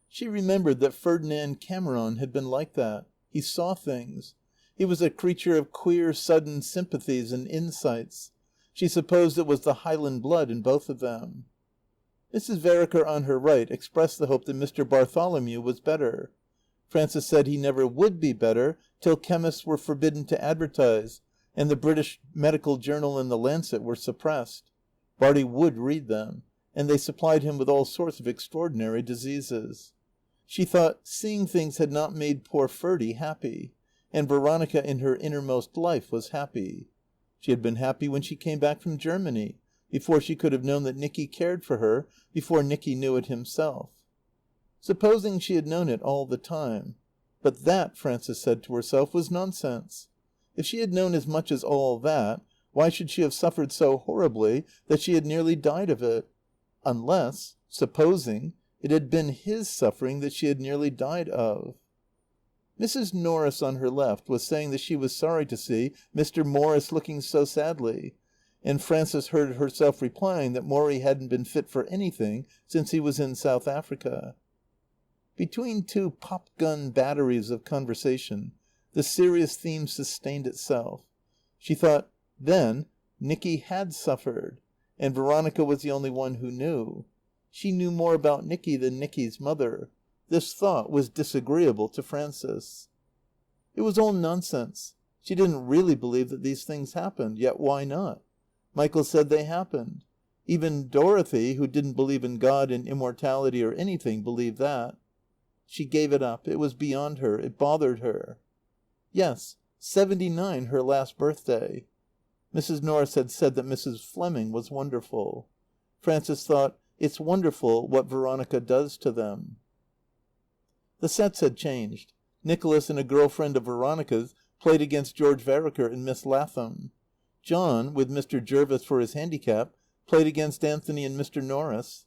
A: She remembered that Ferdinand Cameron had been like that. He saw things. He was a creature of queer, sudden sympathies and insights. She supposed it was the Highland blood in both of them. Mrs. Vereker on her right expressed the hope that Mr. Bartholomew was better. Frances said he never would be better till chemists were forbidden to advertise and the British Medical Journal and the Lancet were suppressed. Bartie would read them, and they supplied him with all sorts of extraordinary diseases. She thought seeing things had not made poor Ferdie happy, and Veronica in her innermost life was happy. She had been happy when she came back from Germany, before she could have known that Nicky cared for her, before Nicky knew it himself. Supposing she had known it all the time. But that, Frances said to herself, was nonsense. If she had known as much as all that, why should she have suffered so horribly that she had nearly died of it? Unless, supposing, It had been his suffering that she had nearly died of. Mrs. Norris on her left was saying that she was sorry to see Mr. Morris looking so sadly, and Frances heard herself replying that Morrie hadn't been fit for anything since he was in South Africa. Between two pop-gun batteries of conversation, the serious theme sustained itself. She thought, then, Nicky had suffered, and Veronica was the only one who knew. She knew more about Nicky than Nicky's mother. This thought was disagreeable to Frances. It was all nonsense. She didn't really believe that these things happened, yet why not? Michael said they happened. Even Dorothy, who didn't believe in God and immortality or anything, believed that. She gave it up. It was beyond her. It bothered her. Yes, 79, her last birthday. Mrs. Norris had said that Mrs. Fleming was wonderful. Frances thought, it's wonderful what Veronica does to them. The sets had changed. Nicholas and a girlfriend of Veronica's played against George Vereker and Miss Latham. John, with Mr. Jervis for his handicap, played against Anthony and Mr. Norris.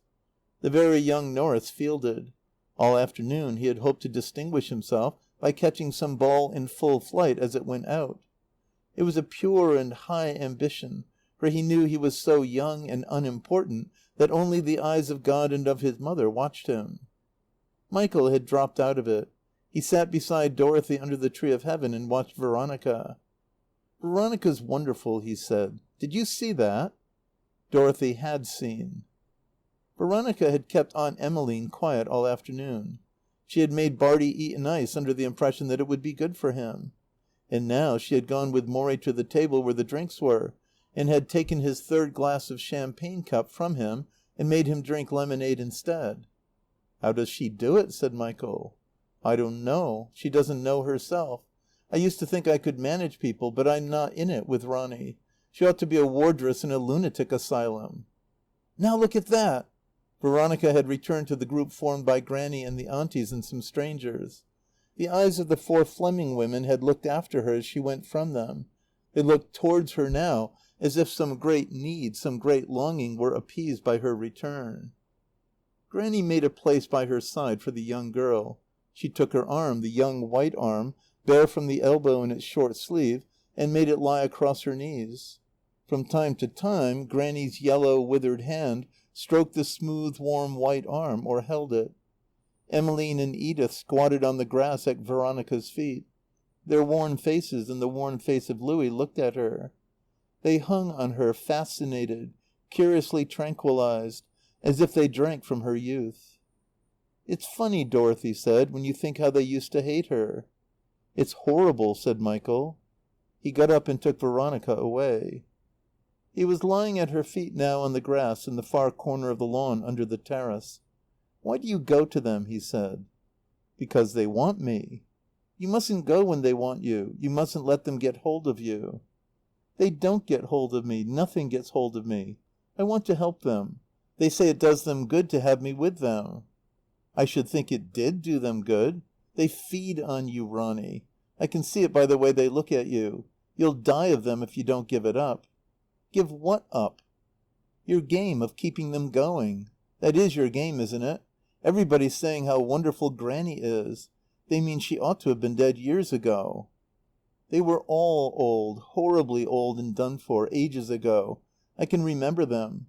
A: The very young Norris fielded. All afternoon he had hoped to distinguish himself by catching some ball in full flight as it went out. It was a pure and high ambition, for he knew he was so young and unimportant that only the eyes of God and of his mother watched him. Michael had dropped out of it. He sat beside Dorothy under the tree of heaven and watched Veronica. "Veronica's wonderful," he said. "Did you see that?" Dorothy had seen. Veronica had kept Aunt Emmeline quiet all afternoon. She had made Bartie eat an ice under the impression that it would be good for him. And now she had gone with Morrie to the table where the drinks were, and had taken his third glass of champagne cup from him and made him drink lemonade instead. "How does she do it?" said Michael. "I don't know. She doesn't know herself. I used to think I could manage people, but I'm not in it with Ronny. She ought to be a wardress in a lunatic asylum." "Now look at that!" Veronica had returned to the group formed by Grannie and the Aunties and some strangers. The eyes of the 4 Fleming women had looked after her as she went from them. They looked towards her now, as if some great need, some great longing were appeased by her return. Grannie made a place by her side for the young girl. She took her arm, the young white arm, bare from the elbow in its short sleeve, and made it lie across her knees. From time to time Grannie's yellow, withered hand stroked the smooth, warm white arm, or held it. Emmeline and Edith squatted on the grass at Veronica's feet. Their worn faces and the worn face of Louie looked at her. They hung on her, fascinated, curiously tranquilized, as if they drank from her youth. "It's funny," Dorothy said, "when you think how they used to hate her." "It's horrible," said Michael. He got up and took Veronica away. He was lying at her feet now on the grass in the far corner of the lawn under the terrace. "Why do you go to them?" he said. "Because they want me." "You mustn't go when they want you. You mustn't let them get hold of you." "They don't get hold of me. Nothing gets hold of me. I want to help them. They say it does them good to have me with them." "I should think it did do them good. They feed on you, Ronny. I can see it by the way they look at you. You'll die of them if you don't give it up." "Give what up?" "Your game of keeping them going. That is your game, isn't it? Everybody's saying how wonderful Grannie is. They mean she ought to have been dead years ago." "They were all old, horribly old and done for, ages ago. I can remember them.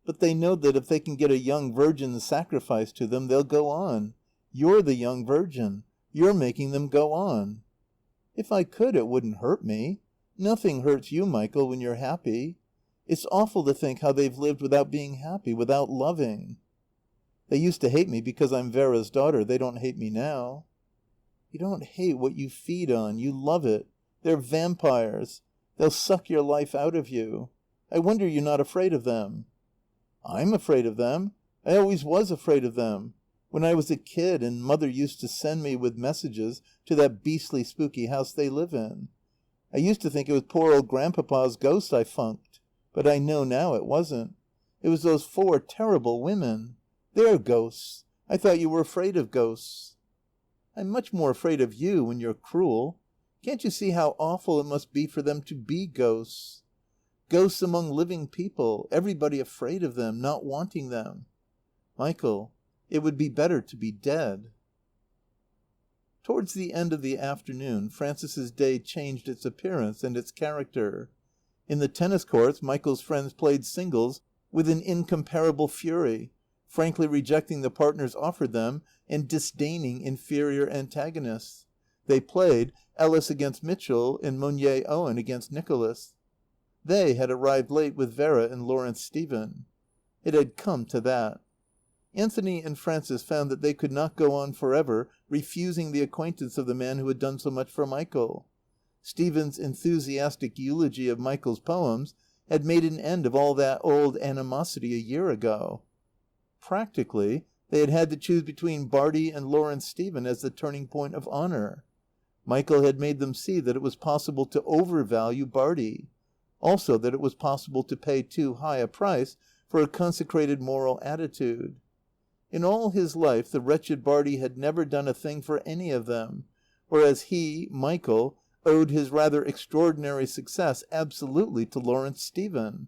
A: But they know that if they can get a young virgin sacrificed to them, they'll go on. You're the young virgin. You're making them go on." "If I could, it wouldn't hurt me. Nothing hurts you, Michael, when you're happy. It's awful to think how they've lived without being happy, without loving." "They used to hate me because I'm Vera's daughter. They don't hate me now." "You don't hate what you feed on. You love it. They're vampires. They'll suck your life out of you. I wonder you're not afraid of them." "I'm afraid of them. I always was afraid of them. When I was a kid and Mother used to send me with messages to that beastly spooky house they live in. I used to think it was poor old Grandpapa's ghost I funked. But I know now it wasn't. It was those 4 terrible women. They're ghosts. I thought you were afraid of ghosts." "I'm much more afraid of you when you're cruel. Can't you see how awful it must be for them to be ghosts? Ghosts among living people. Everybody afraid of them, not wanting them." "Michael, It would be better to be dead. Towards the end of the afternoon Frances's Day changed its appearance and its character. In the tennis courts Michael's friends played singles with an incomparable fury, frankly rejecting the partners offered them and disdaining inferior antagonists. They played Ellis against Mitchell and Monier Owen against Nicholas. They had arrived late with Vera and Lawrence Stephen. It had come to that. Anthony and Frances found that they could not go on for ever refusing the acquaintance of the man who had done so much for Michael. Stephen's enthusiastic eulogy of Michael's poems had made an end of all that old animosity a year ago. Practically, they had had to choose between Bartie and Lawrence Stephen as the turning point of honour. Michael had made them see that it was possible to overvalue Bartie. Also that it was possible to pay too high a price for a consecrated moral attitude. In all his life the wretched Bartie had never done a thing for any of them, whereas he, Michael, owed his rather extraordinary success absolutely to Lawrence Stephen.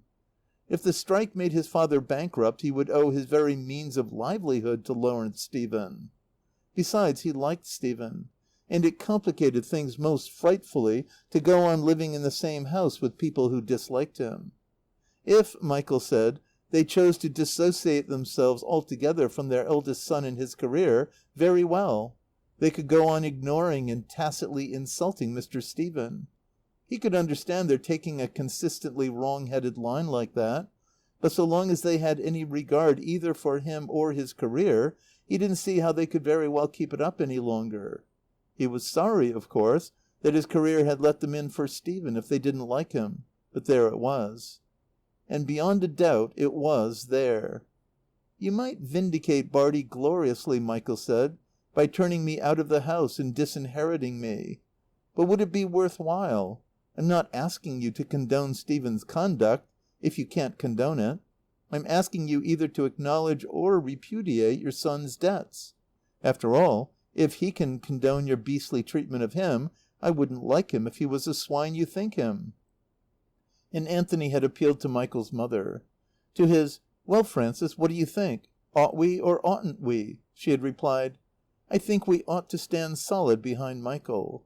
A: If the strike made his father bankrupt he would owe his very means of livelihood to Lawrence Stephen. Besides, he liked Stephen, and it complicated things most frightfully to go on living in the same house with people who disliked him. If, Michael said, they chose to dissociate themselves altogether from their eldest son and his career, very well. They could go on ignoring and tacitly insulting Mr. Stephen. He could understand their taking a consistently wrong-headed line like that, but so long as they had any regard either for him or his career, he didn't see how they could very well keep it up any longer. He was sorry, of course, that his career had let them in for Stephen if they didn't like him, but there it was. And beyond a doubt it was there. "You might vindicate Bartie gloriously," Michael said, "by turning me out of the house and disinheriting me. But would it be worth while? I'm not asking you to condone Stephen's conduct, if you can't condone it. I'm asking you either to acknowledge or repudiate your son's debts. After all, if he can condone your beastly treatment of him, I wouldn't like him if he was the swine you think him." And Anthony had appealed to Michael's mother. To his, "Well, Frances, what do you think? Ought we or oughtn't we?" she had replied, "I think we ought to stand solid behind Michael."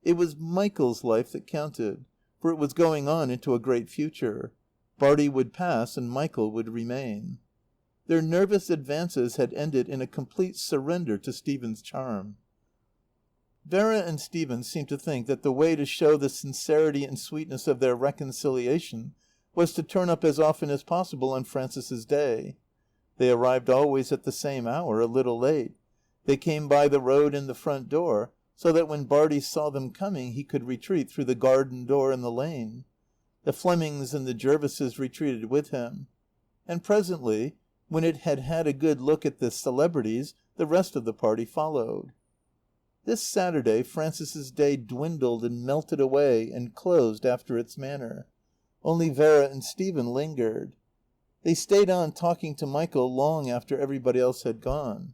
A: It was Michael's life that counted, for it was going on into a great future. Bartie would pass and Michael would remain. Their nervous advances had ended in a complete surrender to Stephen's charm. Vera and Stephen seemed to think that the way to show the sincerity and sweetness of their reconciliation was to turn up as often as possible on Frances's Day. They arrived always at the same hour, a little late. They came by the road and the front door, so that when Bartie saw them coming he could retreat through the garden door in the lane. The Flemings and the Jervises retreated with him. And presently, when it had had a good look at the celebrities, the rest of the party followed. This Saturday Frances's Day dwindled and melted away and closed after its manner. Only Vera and Stephen lingered. They stayed on talking to Michael long after everybody else had gone.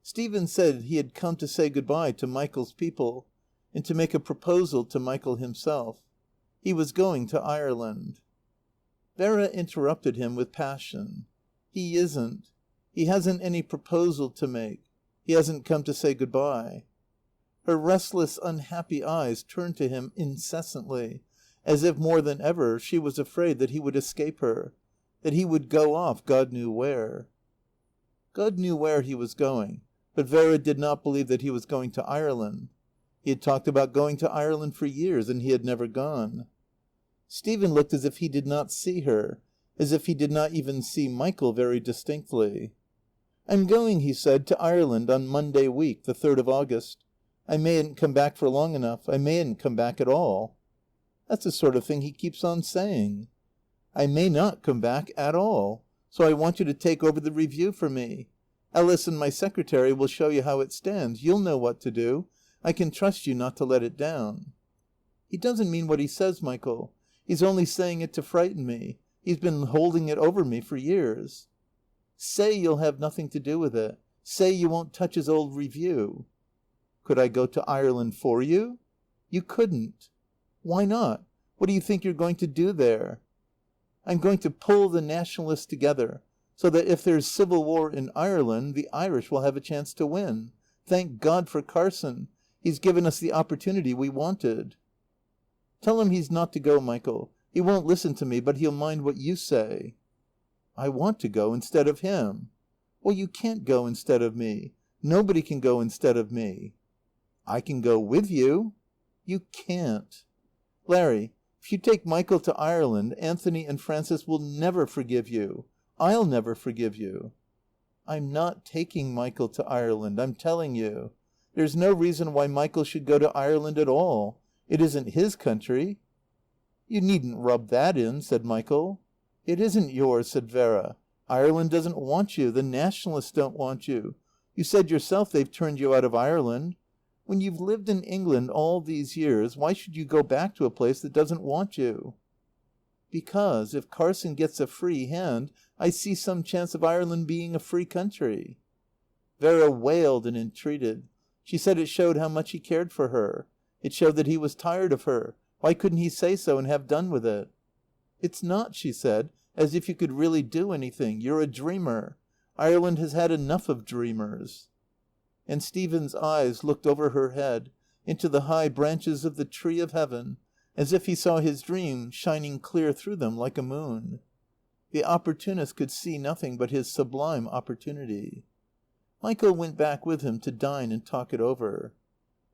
A: Stephen said he had come to say good-bye to Michael's people and to make a proposal to Michael himself. He was going to Ireland. Vera interrupted him with passion. "He isn't. He hasn't any proposal to make. He hasn't come to say good-bye." Her restless, unhappy eyes turned to him incessantly, as if more than ever she was afraid that he would escape her, that he would go off God knew where. God knew where he was going, but Vera did not believe that he was going to Ireland. He had talked about going to Ireland for years, and he had never gone. Stephen looked as if he did not see her, as if he did not even see Michael very distinctly. "I'm going," he said, "to Ireland on Monday week, the 3rd of August. I mayn't come back for long enough. I mayn't come back at all." That's the sort of thing he keeps on saying. "I may not come back at all. So I want you to take over the Review for me. Ellis and my secretary will show you how it stands. You'll know what to do. I can trust you not to let it down." "He doesn't mean what he says, Michael. He's only saying it to frighten me. He's been holding it over me for years." "Say you'll have nothing to do with it. Say you won't touch his old Review." "Could I go to Ireland for you?" "You couldn't." "Why not? What do you think you're going to do there?" "I'm going to pull the Nationalists together. so that if there's civil war in Ireland, the Irish will have a chance to win. Thank God for Carson. He's given us the opportunity we wanted." "Tell him he's not to go, Michael. He won't listen to me, but he'll mind what you say." "I want to go instead of him." "Well, you can't go instead of me. Nobody can go instead of me." "I can go with you." "You can't." "Larry, if you take Michael to Ireland, Anthony and Frances will never forgive you. I'll never forgive you." "I'm not taking Michael to Ireland. I'm telling you. There's no reason why Michael should go to Ireland at all. It isn't his country." "You needn't rub that in," said Michael. "It isn't yours," said Vera. "Ireland doesn't want you. The Nationalists don't want you. You said yourself they've turned you out of Ireland. When you've lived in England all these years, why should you go back to a place that doesn't want you?" "Because if Carson gets a free hand, I see some chance of Ireland being a free country." Vera wailed and entreated. She said it showed how much he cared for her. It showed that he was tired of her. Why couldn't he say so and have done with it? "It's not," she said, "as if you could really do anything. You're a dreamer. Ireland has had enough of dreamers." And Stephen's eyes looked over her head, into the high branches of the tree of heaven, as if he saw his dream shining clear through them like a moon. The opportunist could see nothing but his sublime opportunity. Michael went back with him to dine and talk it over.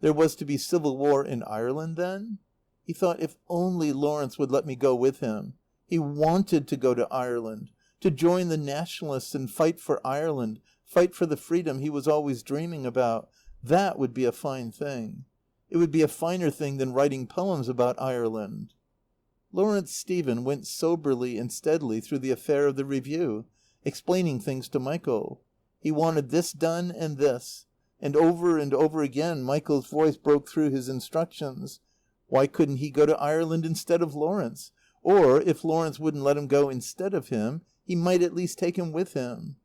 A: There was to be civil war in Ireland, then? He thought, if only Lawrence would let me go with him. He wanted to go to Ireland, to join the Nationalists and fight for Ireland, fight for the freedom he was always dreaming about. That would be a fine thing. It would be a finer thing than writing poems about Ireland. Lawrence Stephen went soberly and steadily through the affair of the Review, explaining things to Michael. He wanted this done and this. And over again Michael's voice broke through his instructions. Why couldn't he go to Ireland instead of Lawrence? Or, if Lawrence wouldn't let him go instead of him, he might at least take him with him.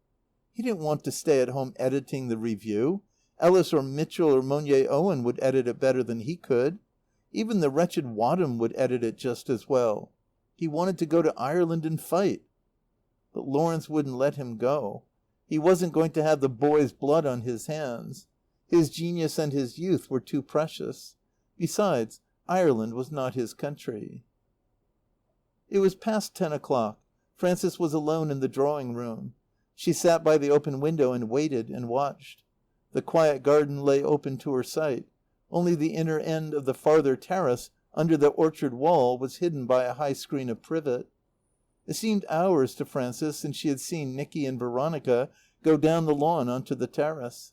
A: He didn't want to stay at home editing the Review. Ellis or Mitchell or Monier Owen would edit it better than he could. Even the wretched Wadham would edit it just as well. He wanted to go to Ireland and fight. But Lawrence wouldn't let him go. He wasn't going to have the boy's blood on his hands. His genius and his youth were too precious. Besides, Ireland was not his country. It was past 10 o'clock. Frances was alone in the drawing room. She sat by the open window and waited and watched. The quiet garden lay open to her sight. Only the inner end of the farther terrace, under the orchard wall, was hidden by a high screen of privet. It seemed hours to Frances since she had seen Nicky and Veronica go down the lawn onto the terrace.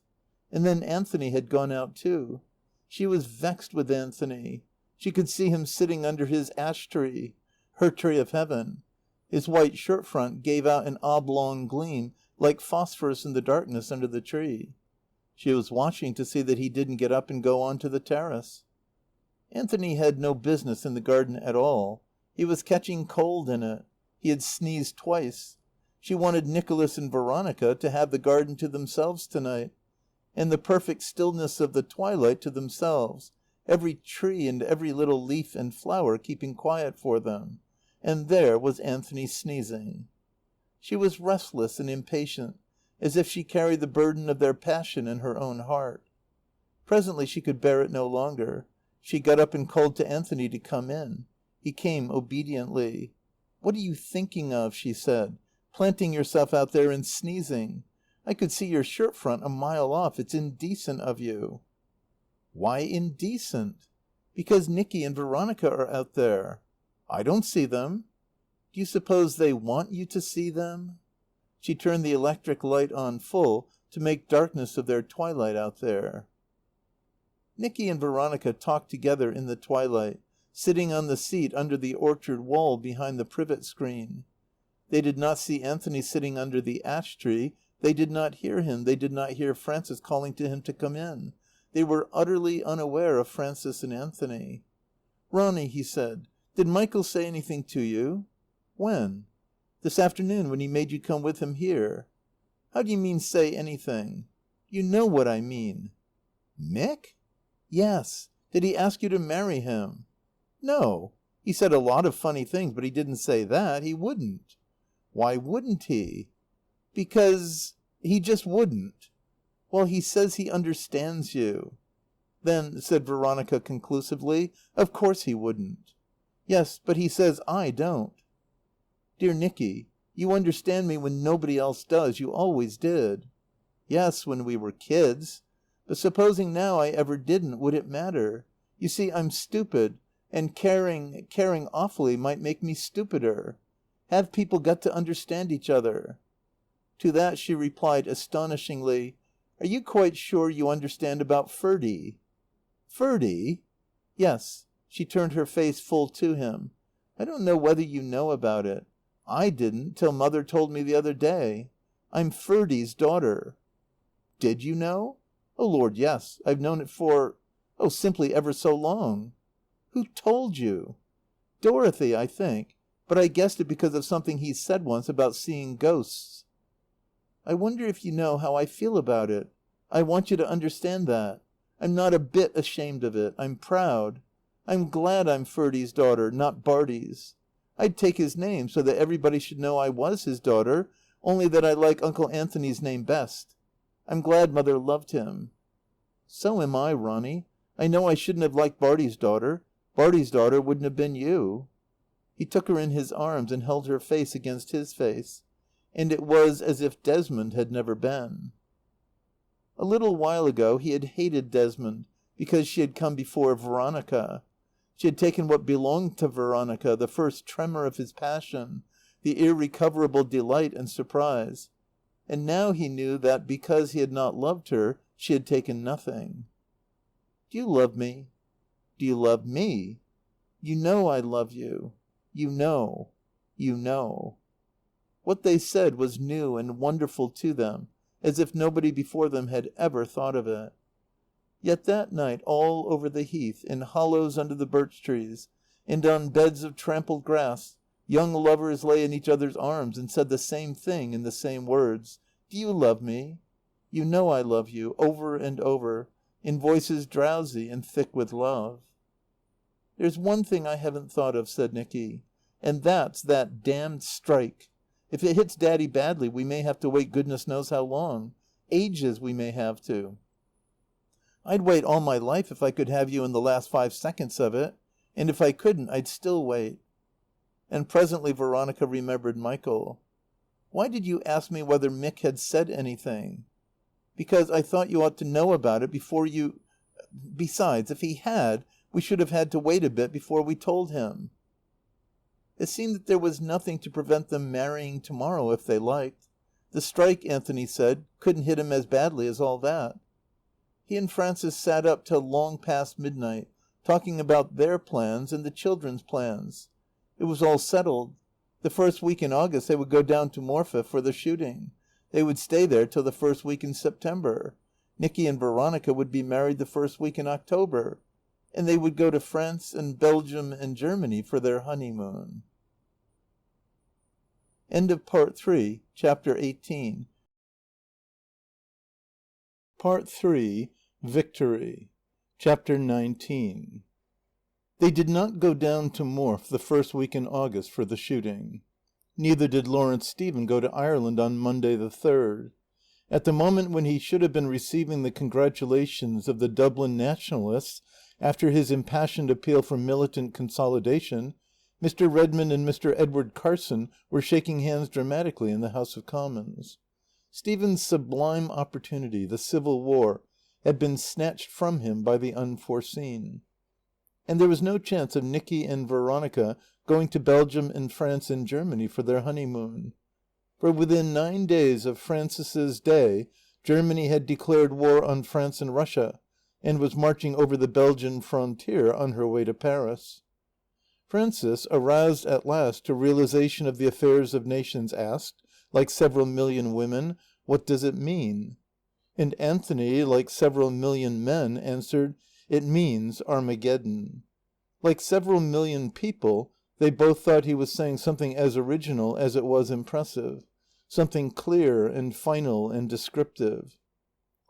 A: And then Anthony had gone out too. She was vexed with Anthony. She could see him sitting under his ash tree, her tree of heaven. His white shirt front gave out an oblong gleam like phosphorus in the darkness under the tree. She was watching to see that he didn't get up and go on to the terrace. Anthony had no business in the garden at all. He was catching cold in it. He had sneezed twice. She wanted Nicholas and Veronica to have the garden to themselves tonight, and the perfect stillness of the twilight to themselves, every tree and every little leaf and flower keeping quiet for them. And there was Anthony sneezing. She was restless and impatient, as if she carried the burden of their passion in her own heart. Presently she could bear it no longer. She got up and called to Anthony to come in. He came obediently. "What are you thinking of?" she said. "Planting yourself out there and sneezing. I could see your shirt front a mile off. It's indecent of you." "Why indecent?" "Because Nicky and Veronica are out there." "I don't see them." "Do you suppose they want you to see them?" She turned the electric light on full to make darkness of their twilight out there. Nicky and Veronica talked together in the twilight, sitting on the seat under the orchard wall behind the privet screen. They did not see Anthony sitting under the ash tree. They did not hear him. They did not hear Frances calling to him to come in. They were utterly unaware of Frances and Anthony. "Ronny," he said, "did Michael say anything to you?" "When?" "This afternoon when he made you come with him here." "How do you mean, say anything?" "You know what I mean." "Mick?" "Yes. Did he ask you to marry him?" "No. He said a lot of funny things, but he didn't say that. He wouldn't." "Why wouldn't he?" Because he just wouldn't. Well, he says he understands you. Then, said Veronica conclusively, of course he wouldn't. Yes, but he says I don't. Dear Nicky, you understand me when nobody else does. You always did. Yes, when we were kids. But supposing now I ever didn't, would it matter? You see, I'm stupid, and caring awfully might make me stupider. Have people got to understand each other? To that she replied astonishingly, are you quite sure you understand about Ferdie? Ferdie? Yes. She turned her face full to him. I don't know whether you know about it. I didn't till Mother told me the other day. I'm Ferdie's daughter. Did you know? Oh, Lord, yes. I've known it simply ever so long. Who told you? Dorothy, I think. But I guessed it because of something he said once about seeing ghosts. I wonder if you know how I feel about it. I want you to understand that. I'm not a bit ashamed of it. I'm proud. I'm glad I'm Ferdie's daughter, not Bartie's. I'd take his name so that everybody should know I was his daughter, only that I like Uncle Anthony's name best. I'm glad Mother loved him. So am I, Ronny. I know I shouldn't have liked Bartie's daughter. Bartie's daughter wouldn't have been you. He took her in his arms and held her face against his face. And it was as if Desmond had never been. A little while ago he had hated Desmond because she had come before Veronica. She had taken what belonged to Veronica, the first tremor of his passion, the irrecoverable delight and surprise. And now he knew that because he had not loved her, she had taken nothing. Do you love me? Do you love me? You know I love you. You know. You know. What they said was new and wonderful to them, as if nobody before them had ever thought of it. Yet that night, all over the Heath, in hollows under the birch trees, and on beds of trampled grass, young lovers lay in each other's arms and said the same thing in the same words. Do you love me? You know I love you, over and over, in voices drowsy and thick with love. There's one thing I haven't thought of, said Nicky, and that's that damned strike. If it hits Daddy badly, we may have to wait goodness knows how long. Ages we may have to. I'd wait all my life if I could have you in the last 5 seconds of it. And if I couldn't, I'd still wait. And presently Veronica remembered Michael. Why did you ask me whether Mick had said anything? Because I thought you ought to know about it before you... Besides, if he had, we should have had to wait a bit before we told him. It seemed that there was nothing to prevent them marrying tomorrow if they liked. The strike, Anthony said, couldn't hit him as badly as all that. He and Frances sat up till long past midnight, talking about their plans and the children's plans. It was all settled. The first week in August they would go down to Morpeth for the shooting. They would stay there till the first week in September. Nicky and Veronica would be married the first week in October. And they would go to France and Belgium and Germany for their honeymoon. End of Part 3, Chapter 18. Part 3, Victory. Chapter 19. They did not go down to Morfe the first week in August for the shooting. Neither did Lawrence Stephen go to Ireland on Monday the 3rd. At the moment when he should have been receiving the congratulations of the Dublin Nationalists after his impassioned appeal for militant consolidation, Mr. Redmond and Mr. Edward Carson were shaking hands dramatically in the House of Commons. Stephen's sublime opportunity, the Civil War, had been snatched from him by the unforeseen. And there was no chance of Nicky and Veronica going to Belgium and France and Germany for their honeymoon. For within 9 days of Frances's Day, Germany had declared war on France and Russia, and was marching over the Belgian frontier on her way to Paris. Frances, aroused at last to realization of the affairs of nations, asked, like several million women, what does it mean? And Anthony, like several million men, answered, it means Armageddon. Like several million people, they both thought he was saying something as original as it was impressive, something clear and final and descriptive.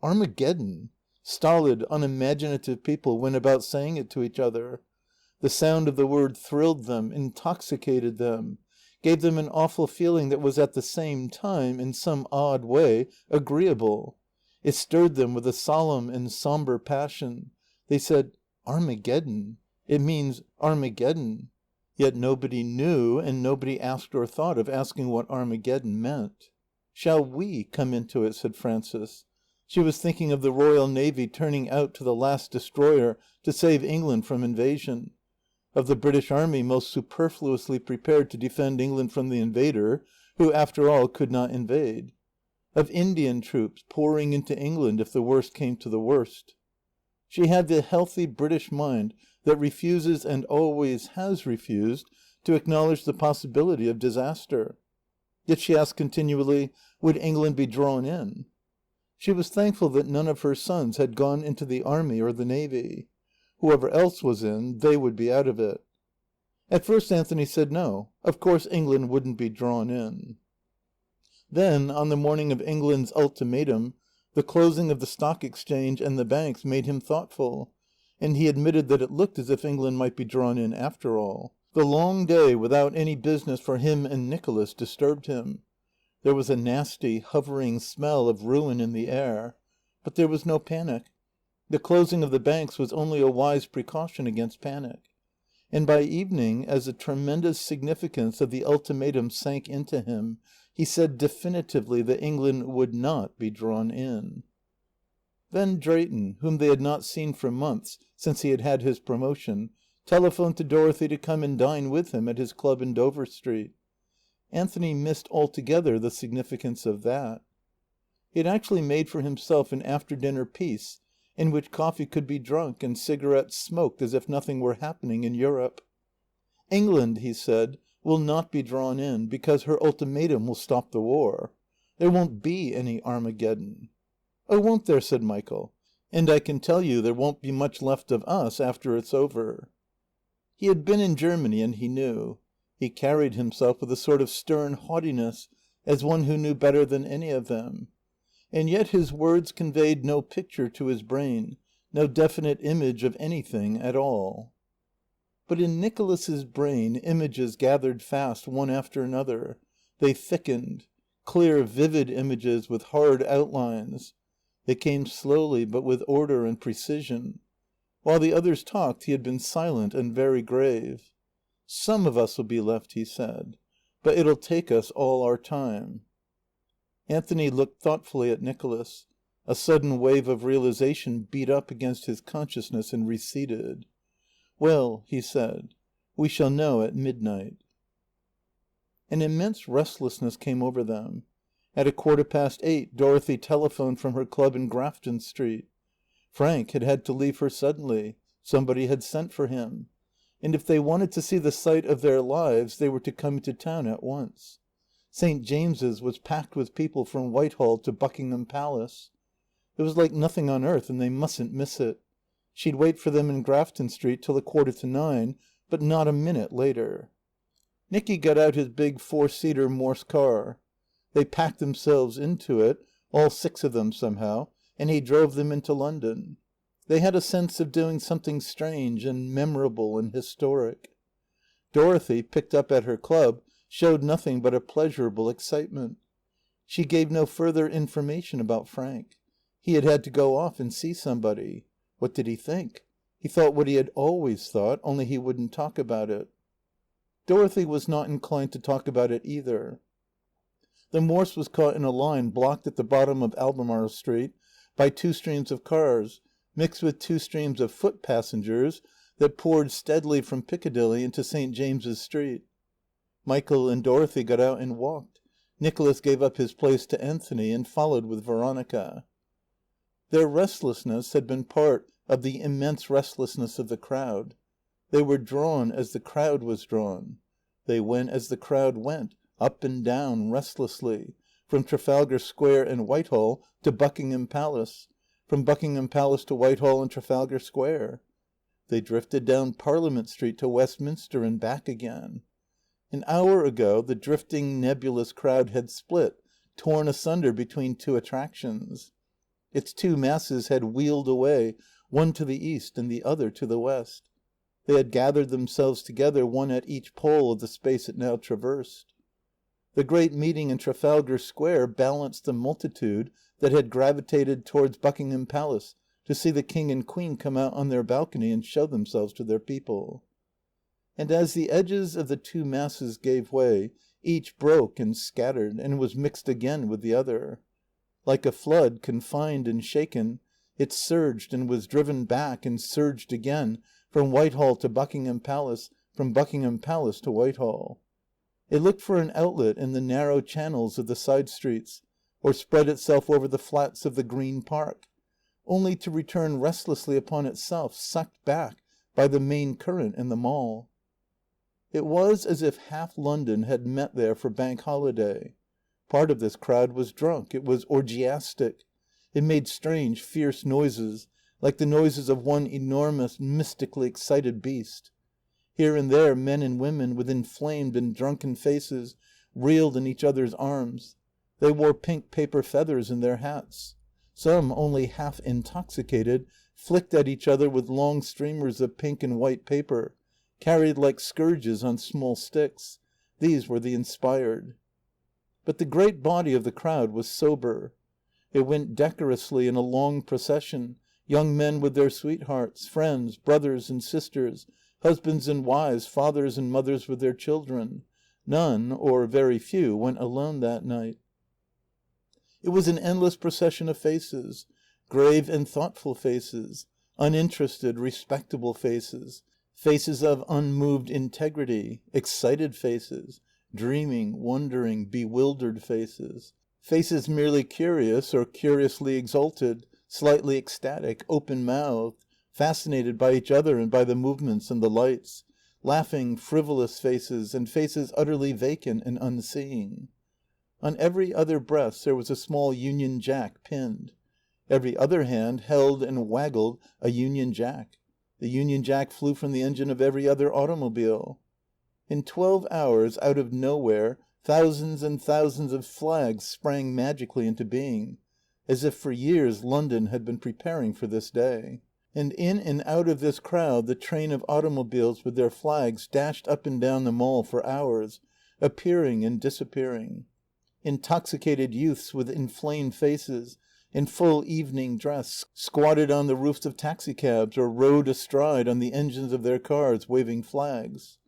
A: Armageddon! Stolid, unimaginative people went about saying it to each other. The sound of the word thrilled them, intoxicated them, gave them an awful feeling that was at the same time, in some odd way, agreeable. It stirred them with a solemn and sombre passion. They said, "Armageddon. It means Armageddon." Yet nobody knew, and nobody asked or thought of asking what Armageddon meant. "Shall we come into it?" said Frances. She was thinking of the Royal Navy turning out to the last destroyer to save England from invasion; of the British Army most superfluously prepared to defend England from the invader, who, after all, could not invade; of Indian troops pouring into England if the worst came to the worst. She had the healthy British mind that refuses and always has refused to acknowledge the possibility of disaster. Yet she asked continually, would England be drawn in? She was thankful that none of her sons had gone into the army or the navy. Whoever else was in, they would be out of it. At first Anthony said no. Of course England wouldn't be drawn in. Then, on the morning of England's ultimatum, the closing of the Stock Exchange and the banks made him thoughtful, and he admitted that it looked as if England might be drawn in after all. The long day without any business for him and Nicholas disturbed him. There was a nasty, hovering smell of ruin in the air. But there was no panic. The closing of the banks was only a wise precaution against panic. And by evening, as the tremendous significance of the ultimatum sank into him, he said definitively that England would not be drawn in. Then Drayton, whom they had not seen for months since he had had his promotion, telephoned to Dorothy to come and dine with him at his club in Dover Street. Anthony missed altogether the significance of that. He had actually made for himself an after-dinner peace in which coffee could be drunk and cigarettes smoked as if nothing were happening in Europe. England, he said, will not be drawn in because her ultimatum will stop the war. There won't be any Armageddon. "Oh, won't there?" said Michael. "And I can tell you there won't be much left of us after it's over." He had been in Germany and he knew. He carried himself with a sort of stern haughtiness, as one who knew better than any of them. And yet his words conveyed no picture to his brain, no definite image of anything at all. But in Nicholas's brain images gathered fast one after another. They thickened. Clear, vivid images with hard outlines. They came slowly, but with order and precision. While the others talked, he had been silent and very grave. "Some of us will be left," he said. "But it'll take us all our time." Anthony looked thoughtfully at Nicholas. A sudden wave of realization beat up against his consciousness and receded. "Well," he said, "we shall know at midnight." An immense restlessness came over them. At 8:15, Dorothy telephoned from her club in Grafton Street. Frank had had to leave her suddenly. Somebody had sent for him. And if they wanted to see the sight of their lives, they were to come into town at once. St. James's was packed with people from Whitehall to Buckingham Palace. It was like nothing on earth, and they mustn't miss it. She'd wait for them in Grafton Street till 8:45, but not a minute later. Nicky got out his big 4-seater Morse car. They packed themselves into it, all 6 of them somehow, and he drove them into London. They had a sense of doing something strange and memorable and historic. Dorothy, picked up at her club, showed nothing but a pleasurable excitement. She gave no further information about Frank. He had had to go off and see somebody. What did he think? He thought what he had always thought, only he wouldn't talk about it. Dorothy was not inclined to talk about it either. The Morse was caught in a line blocked at the bottom of Albemarle Street by 2 streams of cars, mixed with 2 streams of foot passengers that poured steadily from Piccadilly into St. James's Street. Michael and Dorothy got out and walked. Nicholas gave up his place to Anthony and followed with Veronica. Their restlessness had been part of the immense restlessness of the crowd. They were drawn as the crowd was drawn. They went as the crowd went, up and down, restlessly, from Trafalgar Square and Whitehall to Buckingham Palace, from Buckingham Palace to Whitehall and Trafalgar Square. They drifted down Parliament Street to Westminster and back again. An hour ago the drifting, nebulous crowd had split, torn asunder between 2 attractions. Its 2 masses had wheeled away, one to the east and the other to the west. They had gathered themselves together, one at each pole of the space it now traversed. The great meeting in Trafalgar Square balanced the multitude that had gravitated towards Buckingham Palace to see the King and Queen come out on their balcony and show themselves to their people. And as the edges of the two masses gave way, each broke and scattered, and was mixed again with the other. Like a flood, confined and shaken, it surged and was driven back and surged again, from Whitehall to Buckingham Palace, from Buckingham Palace to Whitehall. It looked for an outlet in the narrow channels of the side streets, or spread itself over the flats of the Green Park, only to return restlessly upon itself, sucked back by the main current in the Mall. It was as if half London had met there for Bank Holiday. Part of this crowd was drunk. It was orgiastic. It made strange, fierce noises, like the noises of one enormous, mystically excited beast. Here and there men and women with inflamed and drunken faces reeled in each other's arms. They wore pink paper feathers in their hats. Some, only half intoxicated, flicked at each other with long streamers of pink and white paper, carried like scourges on small sticks. These were the inspired. But the great body of the crowd was sober. It went decorously in a long procession, young men with their sweethearts, friends, brothers and sisters, husbands and wives, fathers and mothers with their children. None, or very few, went alone that night. It was an endless procession of faces, grave and thoughtful faces, uninterested, respectable faces, faces of unmoved integrity, excited faces, dreaming, wondering, bewildered faces, faces merely curious or curiously exalted, slightly ecstatic, open-mouthed, fascinated by each other and by the movements and the lights, laughing, frivolous faces, and faces utterly vacant and unseeing. On every other breast there was a small Union Jack pinned. Every other hand held and waggled a Union Jack. The Union Jack flew from the engine of every other automobile. In 12 hours, out of nowhere, thousands and thousands of flags sprang magically into being, as if for years London had been preparing for this day. And in and out of this crowd the train of automobiles with their flags dashed up and down the Mall for hours, appearing and disappearing. Intoxicated youths with inflamed faces, in full evening dress, squatted on the roofs of taxicabs or rode astride on the engines of their cars, waving flags.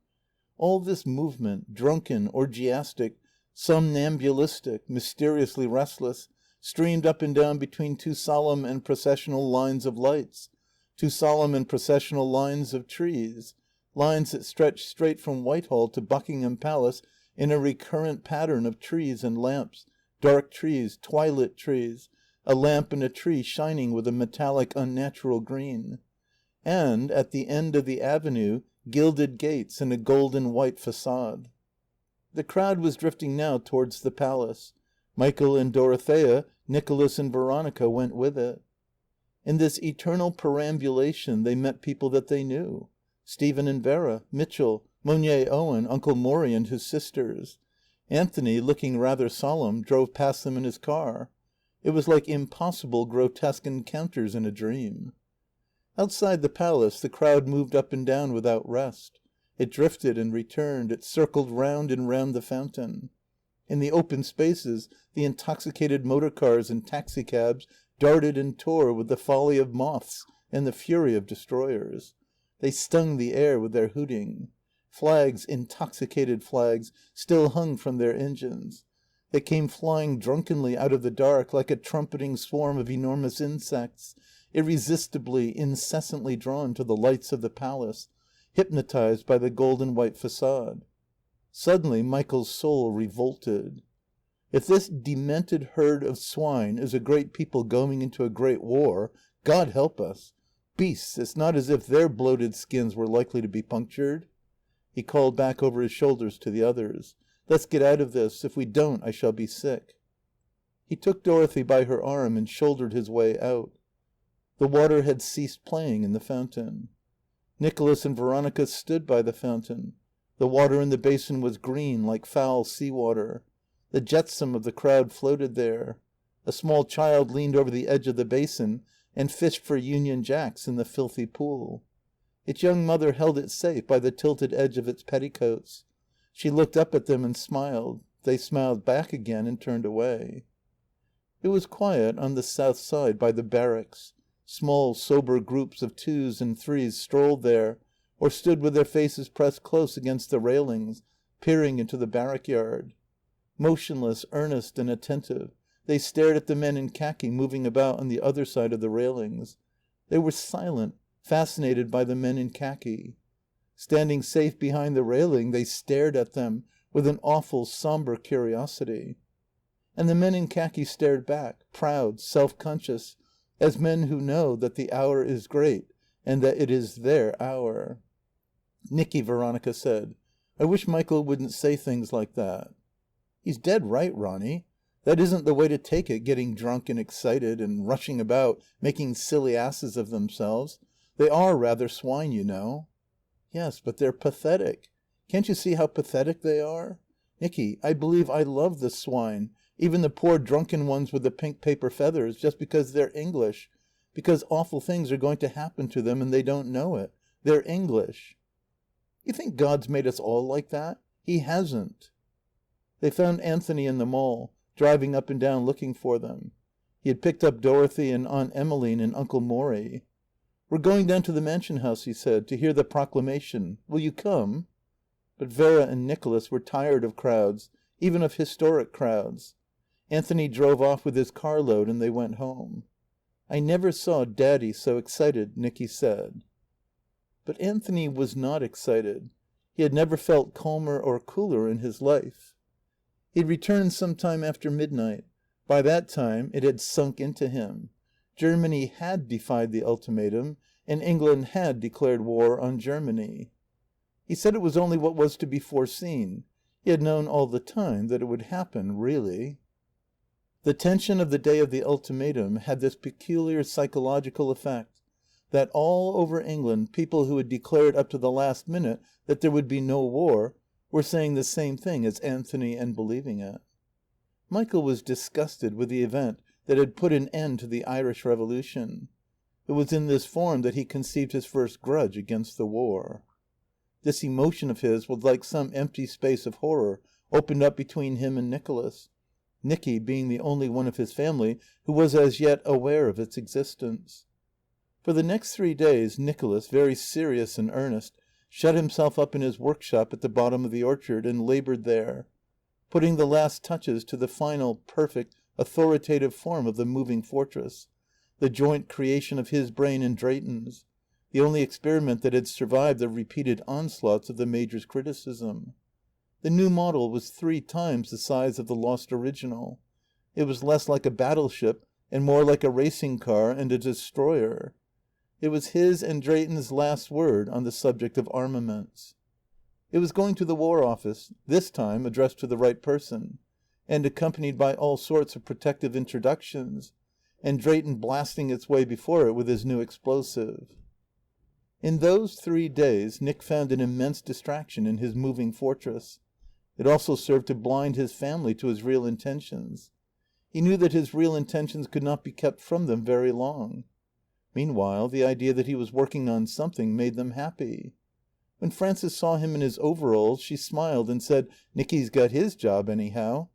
A: All this movement, drunken, orgiastic, somnambulistic, mysteriously restless, streamed up and down between two solemn and processional lines of lights, two solemn and processional lines of trees, lines that stretched straight from Whitehall to Buckingham Palace in a recurrent pattern of trees and lamps, dark trees, twilit trees, a lamp and a tree shining with a metallic unnatural green. And, at the end of the avenue, gilded gates and a golden white façade. The crowd was drifting now towards the palace. Michael and Dorothea, Nicholas and Veronica went with it. In this eternal perambulation they met people that they knew. Stephen and Vera, Mitchell, Monier Owen, Uncle Morrie and his sisters. Anthony, looking rather solemn, drove past them in his car. It was like impossible, grotesque encounters in a dream. Outside the palace the crowd moved up and down without rest. It drifted and returned. It circled round and round the fountain. In the open spaces the intoxicated motor cars and taxicabs darted and tore with the folly of moths and the fury of destroyers. They stung the air with their hooting. Flags, intoxicated flags, still hung from their engines. They came flying drunkenly out of the dark like a trumpeting swarm of enormous insects, irresistibly, incessantly drawn to the lights of the palace, hypnotized by the golden white façade. Suddenly Michael's soul revolted. If this demented herd of swine is a great people going into a great war, God help us. Beasts, it's not as if their bloated skins were likely to be punctured. He called back over his shoulders to the others. Let's get out of this. If we don't, I shall be sick. He took Dorothy by her arm and shouldered his way out. The water had ceased playing in the fountain. Nicholas and Veronica stood by the fountain. The water in the basin was green, like foul sea water. The jetsam of the crowd floated there. A small child leaned over the edge of the basin and fished for Union Jacks in the filthy pool. Its young mother held it safe by the tilted edge of its petticoats. She looked up at them and smiled. they smiled back again and turned away. It was quiet on the south side by the barracks. Small, sober groups of 2s and 3s strolled there, or stood with their faces pressed close against the railings, peering into the barrack yard. Motionless, earnest, and attentive, they stared at the men in khaki moving about on the other side of the railings. They were silent, fascinated by the men in khaki. Standing safe behind the railing, they stared at them with an awful, somber curiosity. And the men in khaki stared back, proud, self-conscious, as men who know that the hour is great and that it is their hour. "Nicky," Veronica said, "I wish Michael wouldn't say things like that." "He's dead right, Ronny. That isn't the way to take it, getting drunk and excited and rushing about, making silly asses of themselves. They are rather swine, you know." "Yes, but they're pathetic. Can't you see how pathetic they are? Nicky, I believe I love the swine, even the poor drunken ones with the pink paper feathers, just because they're English, because awful things are going to happen to them and they don't know it. They're English." "You think God's made us all like that? He hasn't." They found Anthony in the mall, driving up and down looking for them. He had picked up Dorothy and Aunt Emmeline and Uncle Morrie. "We're going down to the Mansion House," he said, "to hear the proclamation. Will you come?" But Vera and Nicholas were tired of crowds, even of historic crowds. Anthony drove off with his carload and they went home. "I never saw Daddy so excited," Nicky said. But Anthony was not excited. He had never felt calmer or cooler in his life. He'd returned some time after midnight. By that time it had sunk into him. Germany had defied the ultimatum, and England had declared war on Germany. He said it was only what was to be foreseen. He had known all the time that it would happen, really. The tension of the day of the ultimatum had this peculiar psychological effect, that all over England people who had declared up to the last minute that there would be no war were saying the same thing as Anthony and believing it. Michael was disgusted with the event that had put an end to the Irish Revolution. It was in this form that he conceived his first grudge against the war. This emotion of his was like some empty space of horror opened up between him and Nicholas, Nicky being the only one of his family who was as yet aware of its existence. For the next 3 days Nicholas, very serious and earnest, shut himself up in his workshop at the bottom of the orchard and laboured there, putting the last touches to the final, perfect, authoritative form of the moving fortress, the joint creation of his brain and Drayton's, the only experiment that had survived the repeated onslaughts of the Major's criticism. The new model was 3 times the size of the lost original. It was less like a battleship and more like a racing car and a destroyer. It was his and Drayton's last word on the subject of armaments. It was going to the War Office, this time addressed to the right person, and accompanied by all sorts of protective introductions, and Drayton blasting its way before it with his new explosive. In those 3 days Nick found an immense distraction in his moving fortress. It also served to blind his family to his real intentions. He knew that his real intentions could not be kept from them very long. Meanwhile, the idea that he was working on something made them happy. When Frances saw him in his overalls, she smiled and said, "Nicky's got his job, anyhow."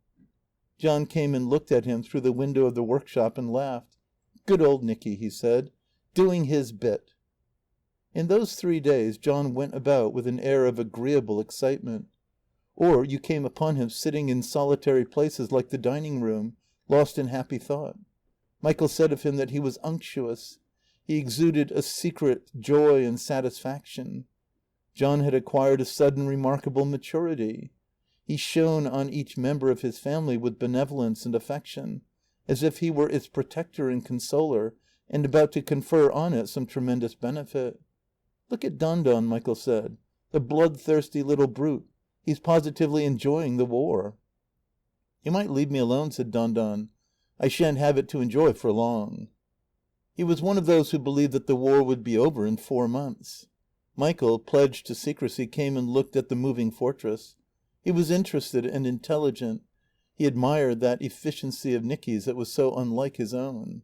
A: John came and looked at him through the window of the workshop and laughed. "Good old Nicky," he said, "doing his bit." In those 3 days John went about with an air of agreeable excitement. Or you came upon him sitting in solitary places like the dining room, lost in happy thought. Michael said of him that he was unctuous. He exuded a secret joy and satisfaction. John had acquired a sudden remarkable maturity. He shone on each member of his family with benevolence and affection, as if he were its protector and consoler, and about to confer on it some tremendous benefit. "Look at Don Don," Michael said. "The bloodthirsty little brute. He's positively enjoying the war." "You might leave me alone," said Don Don. "I shan't have it to enjoy for long." He was one of those who believed that the war would be over in 4 months. Michael, pledged to secrecy, came and looked at the moving fortress. He was interested and intelligent. He admired that efficiency of Nicky's that was so unlike his own.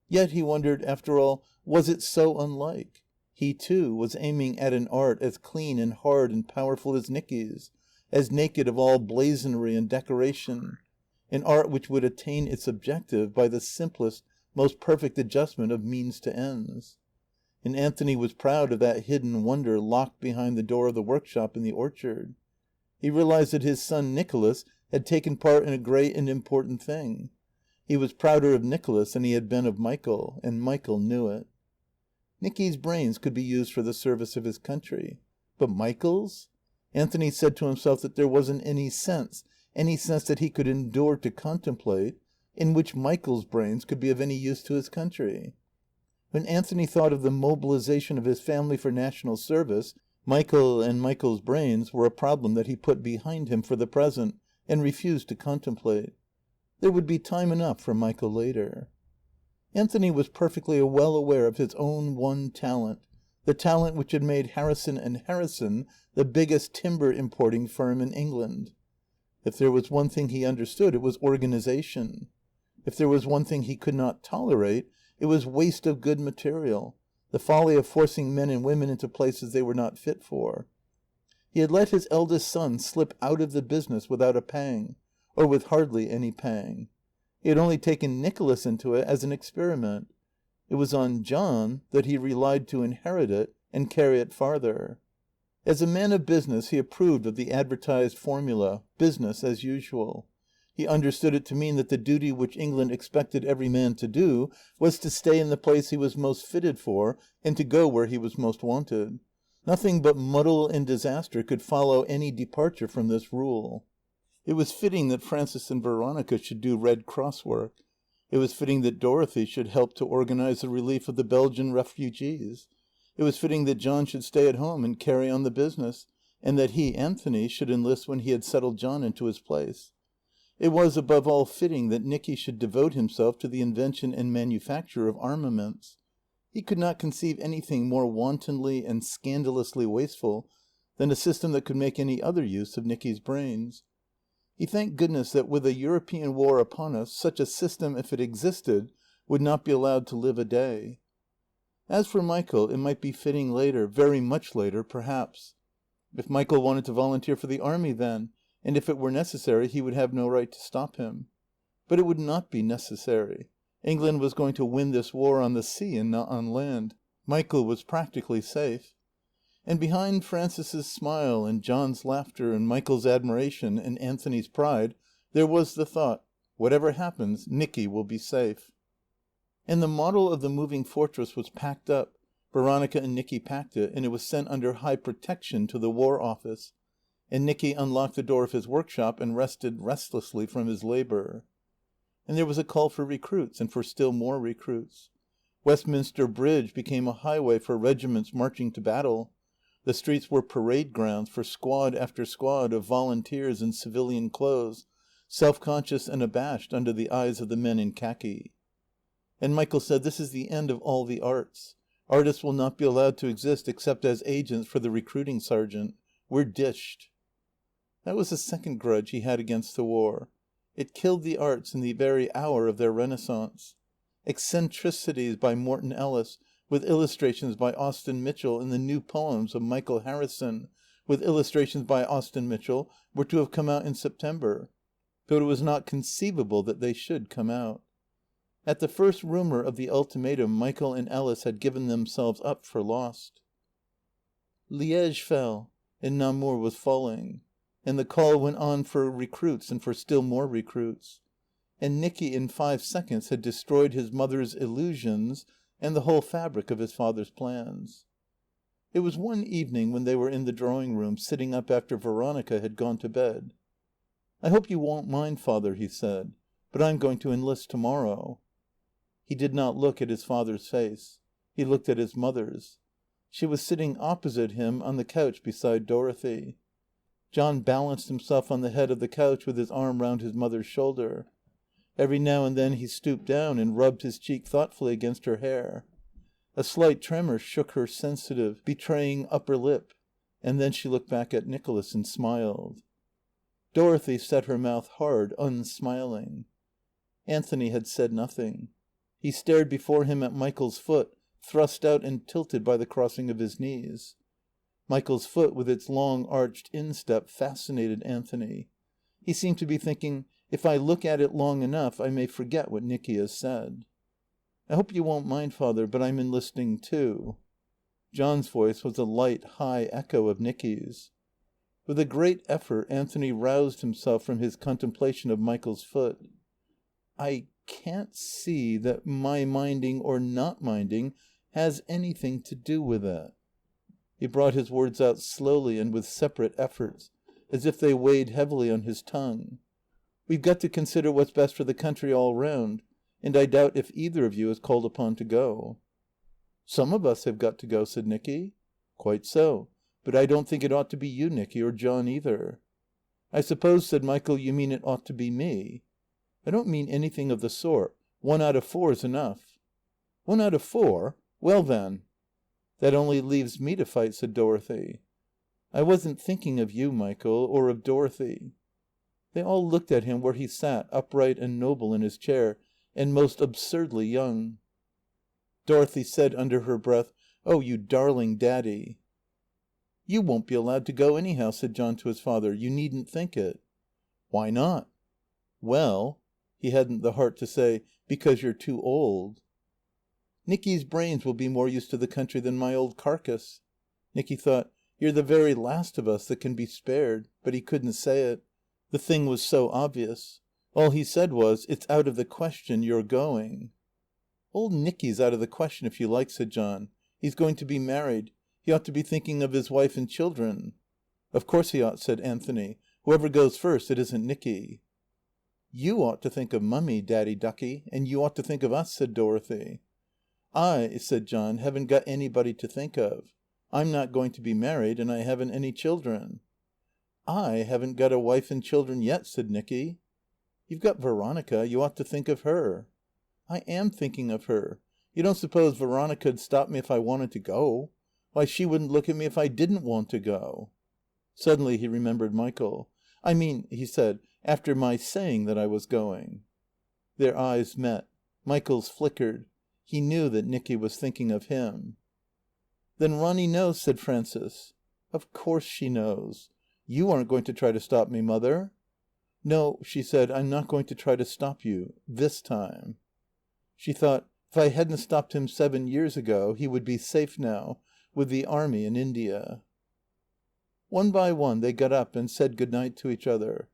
A: Yet, he wondered, after all, was it so unlike? He, too, was aiming at an art as clean and hard and powerful as Nicky's, as naked of all blazonry and decoration, an art which would attain its objective by the simplest, most perfect adjustment of means to ends. And Anthony was proud of that hidden wonder locked behind the door of the workshop in the orchard. He realized that his son Nicholas had taken part in a great and important thing. He was prouder of Nicholas than he had been of Michael, and Michael knew it. Nicky's brains could be used for the service of his country. But Michael's? Anthony said to himself that there wasn't any sense that he could endure to contemplate, in which Michael's brains could be of any use to his country. When Anthony thought of the mobilization of his family for national service, Michael and Michael's brains were a problem that he put behind him for the present and refused to contemplate. There would be time enough for Michael later. Anthony was perfectly well aware of his own one talent, the talent which had made Harrison and Harrison the biggest timber importing firm in England. If there was one thing he understood, it was organization. If there was one thing he could not tolerate, it was waste of good material, the folly of forcing men and women into places they were not fit for. He had let his eldest son slip out of the business without a pang, or with hardly any pang. He had only taken Nicholas into it as an experiment. It was on John that he relied to inherit it and carry it farther. As a man of business he approved of the advertised formula, business as usual. He understood it to mean that the duty which England expected every man to do was to stay in the place he was most fitted for and to go where he was most wanted. Nothing but muddle and disaster could follow any departure from this rule. It was fitting that Frances and Veronica should do Red Cross work. It was fitting that Dorothy should help to organize the relief of the Belgian refugees. It was fitting that John should stay at home and carry on the business, and that he, Anthony, should enlist when he had settled John into his place. It was, above all, fitting that Nicky should devote himself to the invention and manufacture of armaments. He could not conceive anything more wantonly and scandalously wasteful than a system that could make any other use of Nicky's brains. He thanked goodness that with a European war upon us, such a system, if it existed, would not be allowed to live a day. As for Michael, it might be fitting later, very much later, perhaps. If Michael wanted to volunteer for the army then, and if it were necessary, he would have no right to stop him. But it would not be necessary. England was going to win this war on the sea and not on land. Michael was practically safe. And behind Frances's smile and John's laughter and Michael's admiration and Anthony's pride, there was the thought, whatever happens, Nicky will be safe. And the model of the moving fortress was packed up. Veronica and Nicky packed it, and it was sent under high protection to the War Office. And Nicky unlocked the door of his workshop and rested restlessly from his labour. And there was a call for recruits, and for still more recruits. Westminster Bridge became a highway for regiments marching to battle. The streets were parade grounds for squad after squad of volunteers in civilian clothes, self-conscious and abashed under the eyes of the men in khaki. And Michael said, "This is the end of all the arts. Artists will not be allowed to exist except as agents for the recruiting sergeant. We're dished." That was the second grudge he had against the war. It killed the arts in the very hour of their renaissance. Eccentricities by Morton Ellis, with illustrations by Austin Mitchell, and the new poems of Michael Harrison, with illustrations by Austin Mitchell, were to have come out in September. But it was not conceivable that they should come out. At the first rumour of the ultimatum, Michael and Ellis had given themselves up for lost. Liège fell, and Namur was falling. And the call went on for recruits and for still more recruits. And Nicky in 5 seconds had destroyed his mother's illusions and the whole fabric of his father's plans. It was one evening when they were in the drawing-room, sitting up after Veronica had gone to bed. "I hope you won't mind, Father," he said, "but I'm going to enlist tomorrow." He did not look at his father's face. He looked at his mother's. She was sitting opposite him on the couch beside Dorothy. John balanced himself on the head of the couch with his arm round his mother's shoulder. Every now and then he stooped down and rubbed his cheek thoughtfully against her hair. A slight tremor shook her sensitive, betraying upper lip, and then she looked back at Nicholas and smiled. Dorothy set her mouth hard, unsmiling. Anthony had said nothing. He stared before him at Michael's foot, thrust out and tilted by the crossing of his knees. Michael's foot, with its long, arched instep, fascinated Anthony. He seemed to be thinking, if I look at it long enough, I may forget what Nicky has said. I hope you won't mind, Father, but I'm enlisting too. John's voice was a light, high echo of Nicky's. With a great effort, Anthony roused himself from his contemplation of Michael's foot. I can't see that my minding or not minding has anything to do with it. He brought his words out slowly and with separate efforts, as if they weighed heavily on his tongue. We've got to consider what's best for the country all round, and I doubt if either of you is called upon to go. Some of us have got to go, said Nicky. Quite so, but I don't think it ought to be you, Nicky, or John either. I suppose, said Michael, you mean it ought to be me. I don't mean anything of the sort. 1 out of 4 is enough. 1 out of 4? Well, then. That only leaves me to fight, said Dorothy. I wasn't thinking of you, Michael, or of Dorothy. They all looked at him where he sat, upright and noble in his chair, and most absurdly young. Dorothy said under her breath, "Oh, you darling Daddy." "You won't be allowed to go anyhow," said John to his father. "You needn't think it." "Why not?" "Well," he hadn't the heart to say, "because you're too old." "Nicky's brains will be more use to the country than my old carcass." Nicky thought, "You're the very last of us that can be spared." But he couldn't say it. The thing was so obvious. All he said was, "It's out of the question you're going." "Old Nicky's out of the question, if you like," said John. "He's going to be married. He ought to be thinking of his wife and children." "Of course he ought," said Anthony. "Whoever goes first, it isn't Nicky." "You ought to think of Mummy, Daddy Ducky, and you ought to think of us," said Dorothy. "I," said John, "haven't got anybody to think of. I'm not going to be married, and I haven't any children." "I haven't got a wife and children yet," said Nicky. "You've got Veronica. You ought to think of her." "I am thinking of her. You don't suppose Veronica'd stop me if I wanted to go? Why, she wouldn't look at me if I didn't want to go." Suddenly he remembered Michael. "I mean," he said, "after my saying that I was going." Their eyes met. Michael's flickered. He knew that Nicky was thinking of him. "Then Ronny knows," said Frances. "Of course she knows. You aren't going to try to stop me, Mother?" "No," she said, "I'm not going to try to stop you. This time." She thought, if I hadn't stopped him 7 years ago, he would be safe now, with the Army in India. One by one they got up and said good night to each other.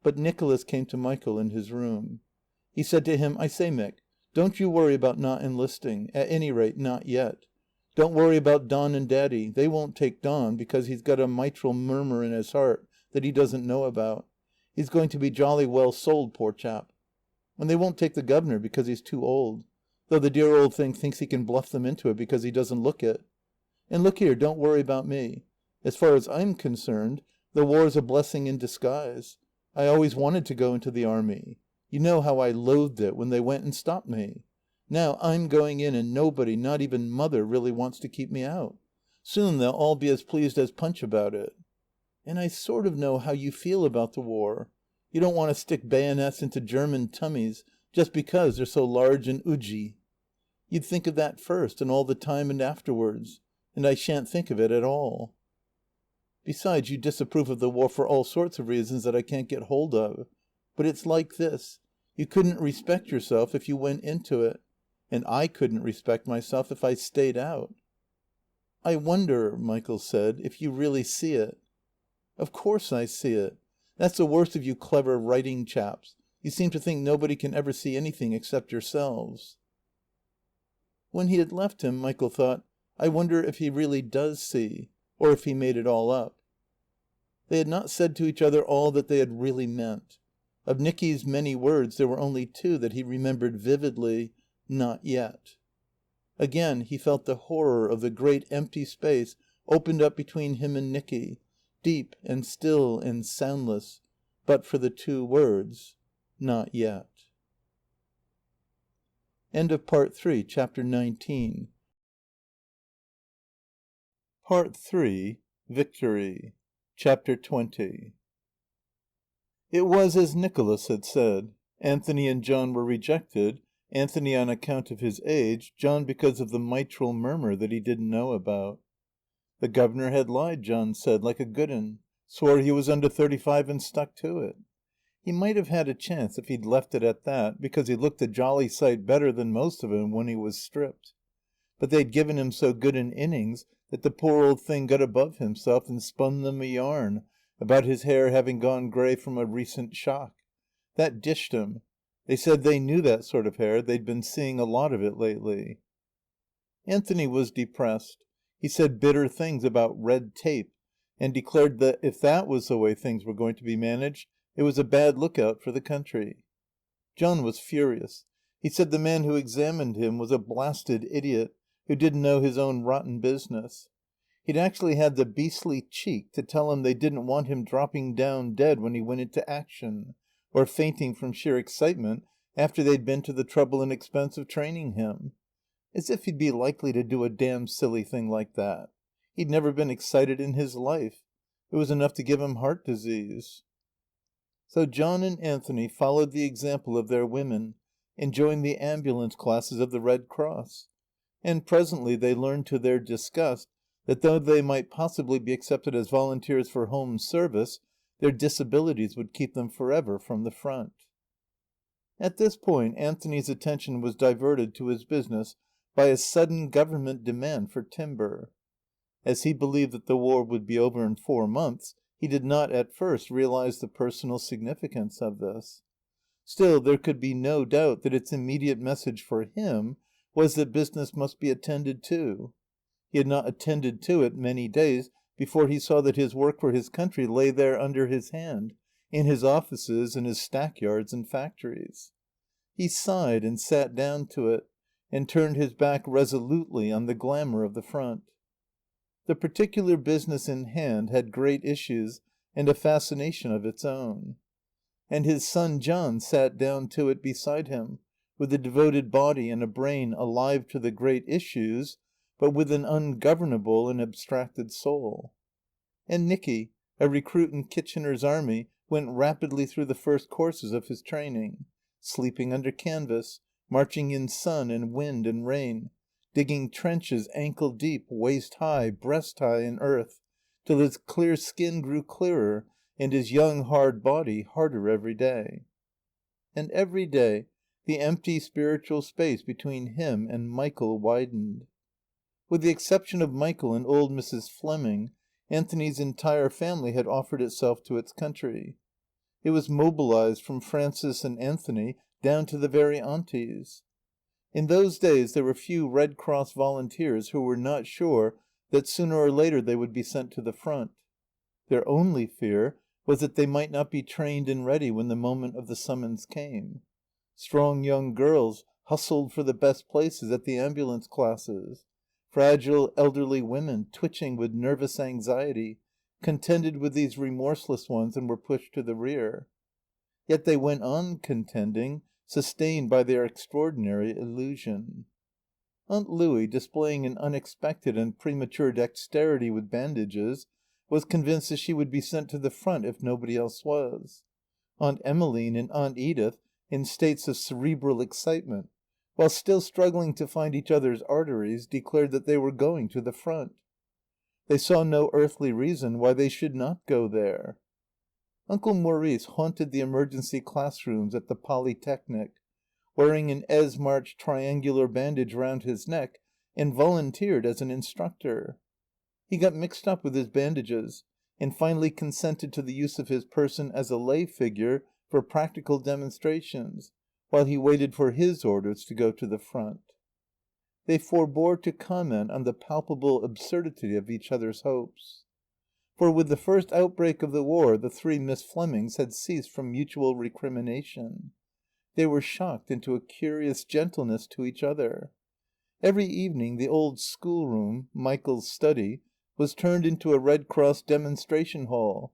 A: But Nicholas came to Michael in his room. He said to him, "I say, Mick, don't you worry about not enlisting. At any rate, not yet. Don't worry about Don and Daddy. They won't take Don because he's got a mitral murmur in his heart that he doesn't know about. He's going to be jolly well sold, poor chap. And they won't take the governor because he's too old. Though the dear old thing thinks he can bluff them into it because he doesn't look it. And look here, don't worry about me. As far as I'm concerned, the war's a blessing in disguise. I always wanted to go into the Army. You know how I loathed it when they went and stopped me. Now I'm going in and nobody, not even Mother, really wants to keep me out. Soon they'll all be as pleased as Punch about it. And I sort of know how you feel about the war. You don't want to stick bayonets into German tummies just because they're so large and oodgy. You'd think of that first and all the time and afterwards. And I shan't think of it at all. Besides, you disapprove of the war for all sorts of reasons that I can't get hold of. But it's like this. You couldn't respect yourself if you went into it. And I couldn't respect myself if I stayed out." "I wonder," Michael said, "if you really see it." "Of course I see it. That's the worst of you clever writing chaps. You seem to think nobody can ever see anything except yourselves." When he had left him, Michael thought, "I wonder if he really does see, or if he made it all up." They had not said to each other all that they had really meant. Of Nicky's many words there were only 2 that he remembered vividly, "Not yet." Again he felt the horror of the great empty space opened up between him and Nicky, deep and still and soundless, but for the 2 words, "Not yet." End of Part 3, Chapter 19. Part 3, Victory. Chapter 20. It was as Nicholas had said. Anthony and John were rejected, Anthony on account of his age, John because of the mitral murmur that he didn't know about. The governor had lied, John said, like a good 'un. Swore he was under 35 and stuck to it. He might have had a chance if he'd left it at that, because he looked a jolly sight better than most of 'em when he was stripped. But they'd given him so good an innings that the poor old thing got above himself and spun them a yarn about his hair having gone grey from a recent shock. That dished him. They said they knew that sort of hair. They'd been seeing a lot of it lately. Anthony was depressed. He said bitter things about red tape, and declared that if that was the way things were going to be managed, it was a bad lookout for the country. John was furious. He said the man who examined him was a blasted idiot who didn't know his own rotten business. He'd actually had the beastly cheek to tell him they didn't want him dropping down dead when he went into action, or fainting from sheer excitement after they'd been to the trouble and expense of training him. As if he'd be likely to do a damn silly thing like that. He'd never been excited in his life. It was enough to give him heart disease. So John and Anthony followed the example of their women and joined the ambulance classes of the Red Cross. And presently they learned to their disgust that though they might possibly be accepted as volunteers for home service, their disabilities would keep them forever from the front. At this point Anthony's attention was diverted to his business by a sudden government demand for timber. As he believed that the war would be over in 4 months, he did not at first realize the personal significance of this. Still, there could be no doubt that its immediate message for him was that business must be attended to. He had not attended to it many days before he saw that his work for his country lay there under his hand, in his offices and his stackyards and factories. He sighed and sat down to it, and turned his back resolutely on the glamour of the front. The particular business in hand had great issues and a fascination of its own. And his son John sat down to it beside him, with a devoted body and a brain alive to the great issues, but with an ungovernable and abstracted soul. And Nicky, a recruit in Kitchener's Army, went rapidly through the first courses of his training, sleeping under canvas, marching in sun and wind and rain, digging trenches ankle deep, waist high, breast high in earth, till his clear skin grew clearer and his young hard body harder every day. And every day the empty spiritual space between him and Michael widened. With the exception of Michael and old Mrs. Fleming, Anthony's entire family had offered itself to its country. It was mobilized from Frances and Anthony down to the very aunties. In those days there were few Red Cross volunteers who were not sure that sooner or later they would be sent to the front. Their only fear was that they might not be trained and ready when the moment of the summons came. Strong young girls hustled for the best places at the ambulance classes. Fragile elderly women, twitching with nervous anxiety, contended with these remorseless ones and were pushed to the rear. Yet they went on contending, sustained by their extraordinary illusion. Aunt Louie, displaying an unexpected and premature dexterity with bandages, was convinced that she would be sent to the front if nobody else was. Aunt Emmeline and Aunt Edith, in states of cerebral excitement, while still struggling to find each other's arteries, declared that they were going to the front. They saw no earthly reason why they should not go there. Uncle Maurice haunted the emergency classrooms at the Polytechnic, wearing an Esmarch triangular bandage round his neck, and volunteered as an instructor. He got mixed up with his bandages, and finally consented to the use of his person as a lay figure for practical demonstrations, while he waited for his orders to go to the front. They forbore to comment on the palpable absurdity of each other's hopes. For with the first outbreak of the war the 3 Miss Flemings had ceased from mutual recrimination. They were shocked into a curious gentleness to each other. Every evening the old schoolroom, Michael's study, was turned into a Red Cross demonstration hall,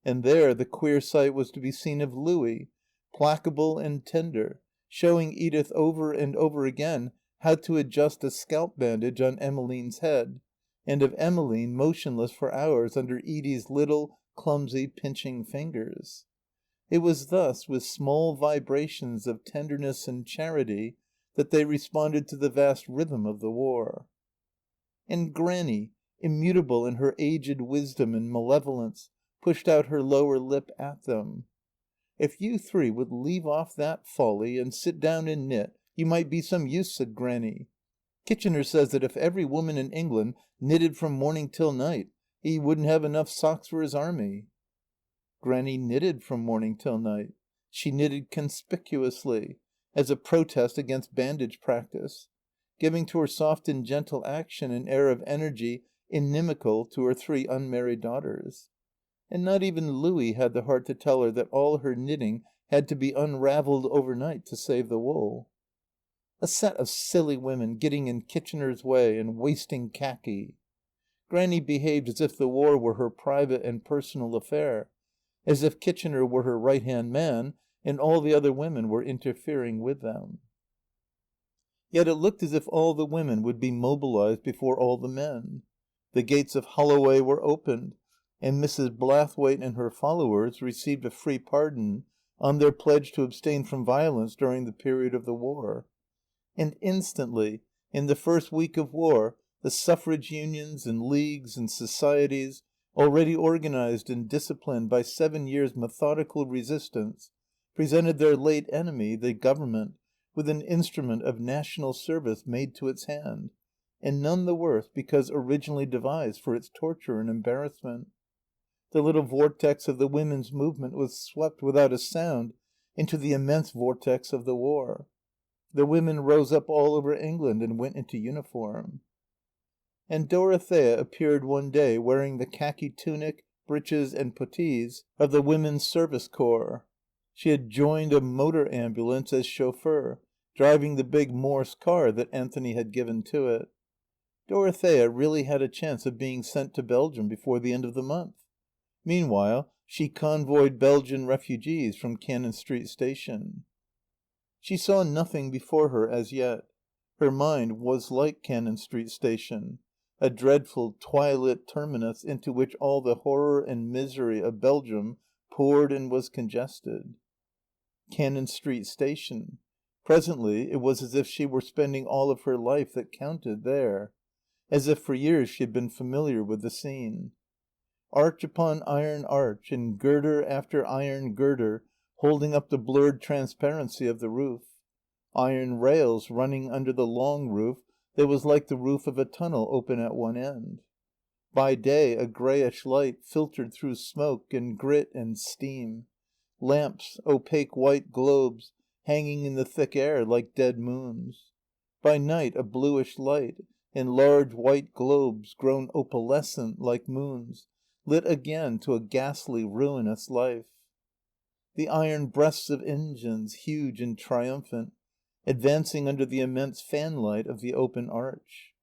A: and there the queer sight was to be seen of Louie, placable and tender, showing Edith over and over again how to adjust a scalp bandage on Emmeline's head, and of Emmeline motionless for hours under Edie's little, clumsy, pinching fingers. It was thus, with small vibrations of tenderness and charity, that they responded to the vast rhythm of the war. And Grannie, immutable in her aged wisdom and malevolence, pushed out her lower lip at them. "If you three would leave off that folly and sit down and knit, you might be some use," said Grannie. "Kitchener says that if every woman in England knitted from morning till night, he wouldn't have enough socks for his army." Grannie knitted from morning till night. She knitted conspicuously, as a protest against bandage practice, giving to her soft and gentle action an air of energy inimical to her 3 unmarried daughters. And not even Louie had the heart to tell her that all her knitting had to be unravelled overnight to save the wool. A set of silly women getting in Kitchener's way and wasting khaki. Grannie behaved as if the war were her private and personal affair, as if Kitchener were her right-hand man and all the other women were interfering with them. Yet it looked as if all the women would be mobilized before all the men. The gates of Holloway were opened, and Mrs. Blathwaite and her followers received a free pardon on their pledge to abstain from violence during the period of the war. And instantly, in the first week of war, the suffrage unions and leagues and societies, already organized and disciplined by 7 years' methodical resistance, presented their late enemy, the government, with an instrument of national service made to its hand, and none the worse because originally devised for its torture and embarrassment. The little vortex of the women's movement was swept without a sound into the immense vortex of the war. The women rose up all over England and went into uniform. And Dorothea appeared one day wearing the khaki tunic, breeches and puttees of the Women's Service Corps. She had joined a motor ambulance as chauffeur, driving the big Morse car that Anthony had given to it. Dorothea really had a chance of being sent to Belgium before the end of the month. Meanwhile, she convoyed Belgian refugees from Cannon Street Station. She saw nothing before her as yet. Her mind was like Cannon Street Station, a dreadful twilit terminus into which all the horror and misery of Belgium poured and was congested. Cannon Street Station. Presently it was as if she were spending all of her life that counted there, as if for years she had been familiar with the scene. Arch upon iron arch, and girder after iron girder, holding up the blurred transparency of the roof. Iron rails running under the long roof that was like the roof of a tunnel open at one end. By day a greyish light filtered through smoke and grit and steam. Lamps, opaque white globes, hanging in the thick air like dead moons. By night a bluish light, and large white globes, grown opalescent like moons, lit again to a ghastly, ruinous life. The iron breasts of engines, huge and triumphant, advancing under the immense fanlight of the open arch.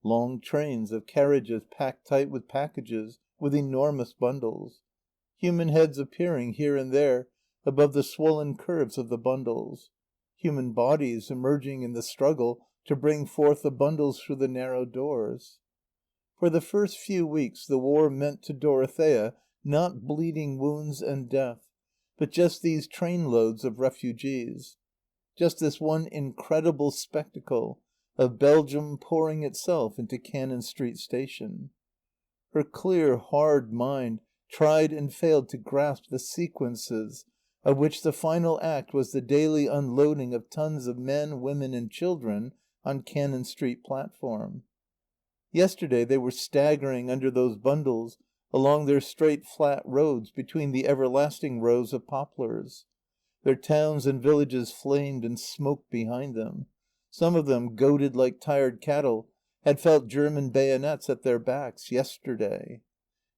A: Long trains of carriages packed tight with packages, with enormous bundles. Human heads appearing here and there above the swollen curves of the bundles. Human bodies emerging in the struggle to bring forth the bundles through the narrow doors. For the first few weeks the war meant to Dorothea not bleeding wounds and death, but just these trainloads of refugees. Just this one incredible spectacle of Belgium pouring itself into Cannon Street Station. Her clear, hard mind tried and failed to grasp the sequences of which the final act was the daily unloading of tons of men, women and children on Cannon Street platform. Yesterday they were staggering under those bundles along their straight flat roads between the everlasting rows of poplars. Their towns and villages flamed and smoked behind them. Some of them, goaded like tired cattle, had felt German bayonets at their backs yesterday.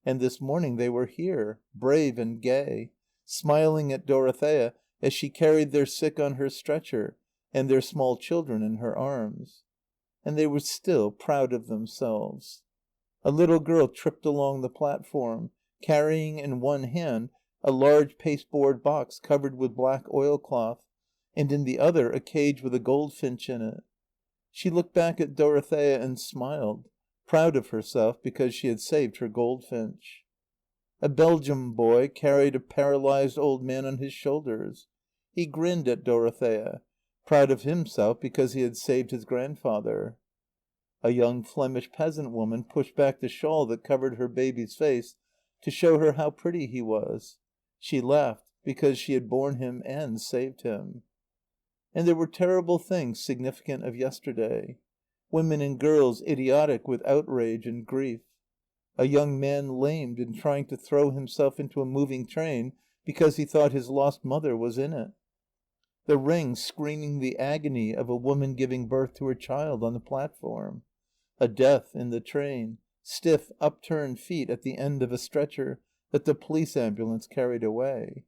A: And this morning they were here, brave and gay, smiling at Dorothea as she carried their sick on her stretcher and their small children in her arms. And they were still proud of themselves. A little girl tripped along the platform, carrying in one hand a large pasteboard box covered with black oilcloth, and in the other a cage with a goldfinch in it. She looked back at Dorothea and smiled, proud of herself because she had saved her goldfinch. A Belgian boy carried a paralyzed old man on his shoulders. He grinned at Dorothea, proud of himself because he had saved his grandfather. A young Flemish peasant woman pushed back the shawl that covered her baby's face to show her how pretty he was. She laughed, because she had borne him and saved him. And there were terrible things significant of yesterday. Women and girls idiotic with outrage and grief. A young man lamed and trying to throw himself into a moving train because he thought his lost mother was in it. The Ring screaming the agony of a woman giving birth to her child on the platform. A death in the train, stiff, upturned feet at the end of a stretcher that the police ambulance carried away.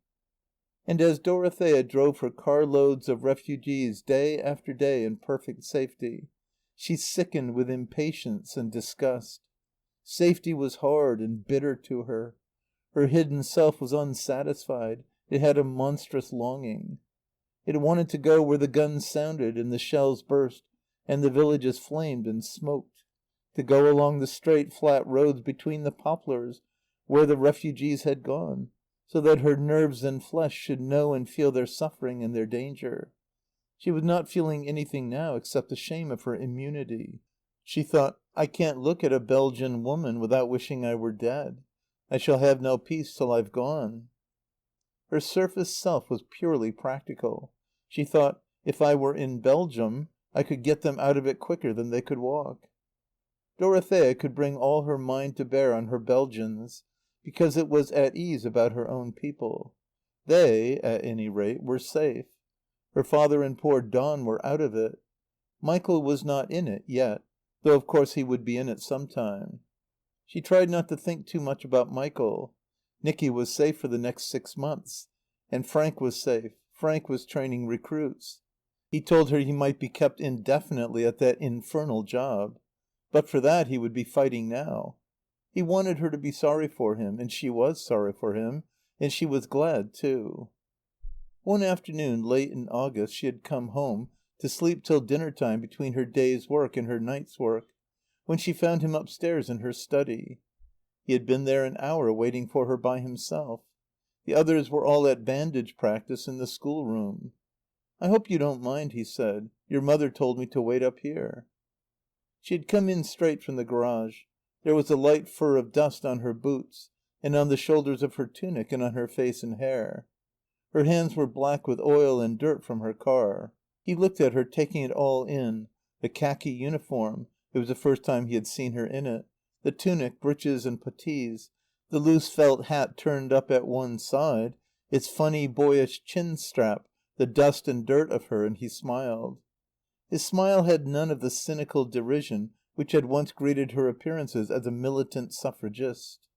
A: And as Dorothea drove her carloads of refugees day after day in perfect safety, she sickened with impatience and disgust. Safety was hard and bitter to her. Her hidden self was unsatisfied. It had a monstrous longing. It wanted to go where the guns sounded and the shells burst and the villages flamed and smoked. To go along the straight, flat roads between the poplars where the refugees had gone, so that her nerves and flesh should know and feel their suffering and their danger. She was not feeling anything now except the shame of her immunity. She thought, I can't look at a Belgian woman without wishing I were dead. I shall have no peace till I've gone. Her surface self was purely practical. She thought, if I were in Belgium, I could get them out of it quicker than they could walk. Dorothea could bring all her mind to bear on her Belgians, because it was at ease about her own people. They, at any rate, were safe. Her father and poor Don were out of it. Michael was not in it yet, though of course he would be in it some time. She tried not to think too much about Michael. Nicky was safe for the next 6 months. And Frank was safe. Frank was training recruits. He told her he might be kept indefinitely at that infernal job. But for that he would be fighting now. He wanted her to be sorry for him, and she was sorry for him, and she was glad, too. One afternoon, late in August, she had come home to sleep till dinner time between her day's work and her night's work, when she found him upstairs in her study. He had been there an hour waiting for her by himself. The others were all at bandage practice in the schoolroom. "I hope you don't mind," he said. "Your mother told me to wait up here." She had come in straight from the garage. There was a light fur of dust on her boots, and on the shoulders of her tunic, and on her face and hair. Her hands were black with oil and dirt from her car. He looked at her, taking it all in. The khaki uniform. It was the first time he had seen her in it. The tunic, breeches and puttees. The loose felt hat turned up at one side. Its funny, boyish chin strap. The dust and dirt of her, and he smiled. His smile had none of the cynical derision which had once greeted her appearances as a militant suffragist.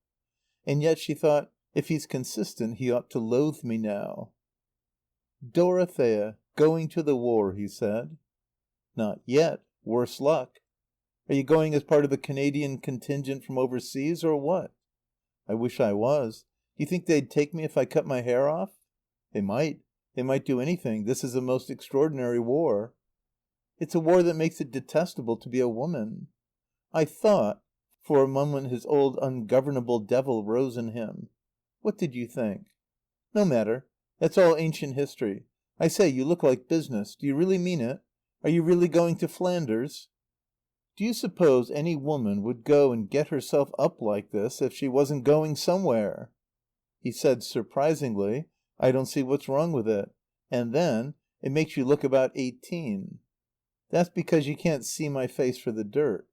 A: And yet, she thought, if he's consistent, he ought to loathe me now. "Dorothea, going to the war," he said. "Not yet. Worse luck." "Are you going as part of the Canadian contingent from overseas, or what?" "I wish I was. Do you think they'd take me if I cut my hair off?" "They might. They might do anything. This is a most extraordinary war." "It's a war that makes it detestable to be a woman." "I thought." For a moment his old ungovernable devil rose in him. "What did you think?" "No matter. That's all ancient history. I say, you look like business. Do you really mean it? Are you really going to Flanders?" "Do you suppose any woman would go and get herself up like this if she wasn't going somewhere?" He said, surprisingly, "I don't see what's wrong with it." And then, "It makes you look about 18." "That's because you can't see my face for the dirt."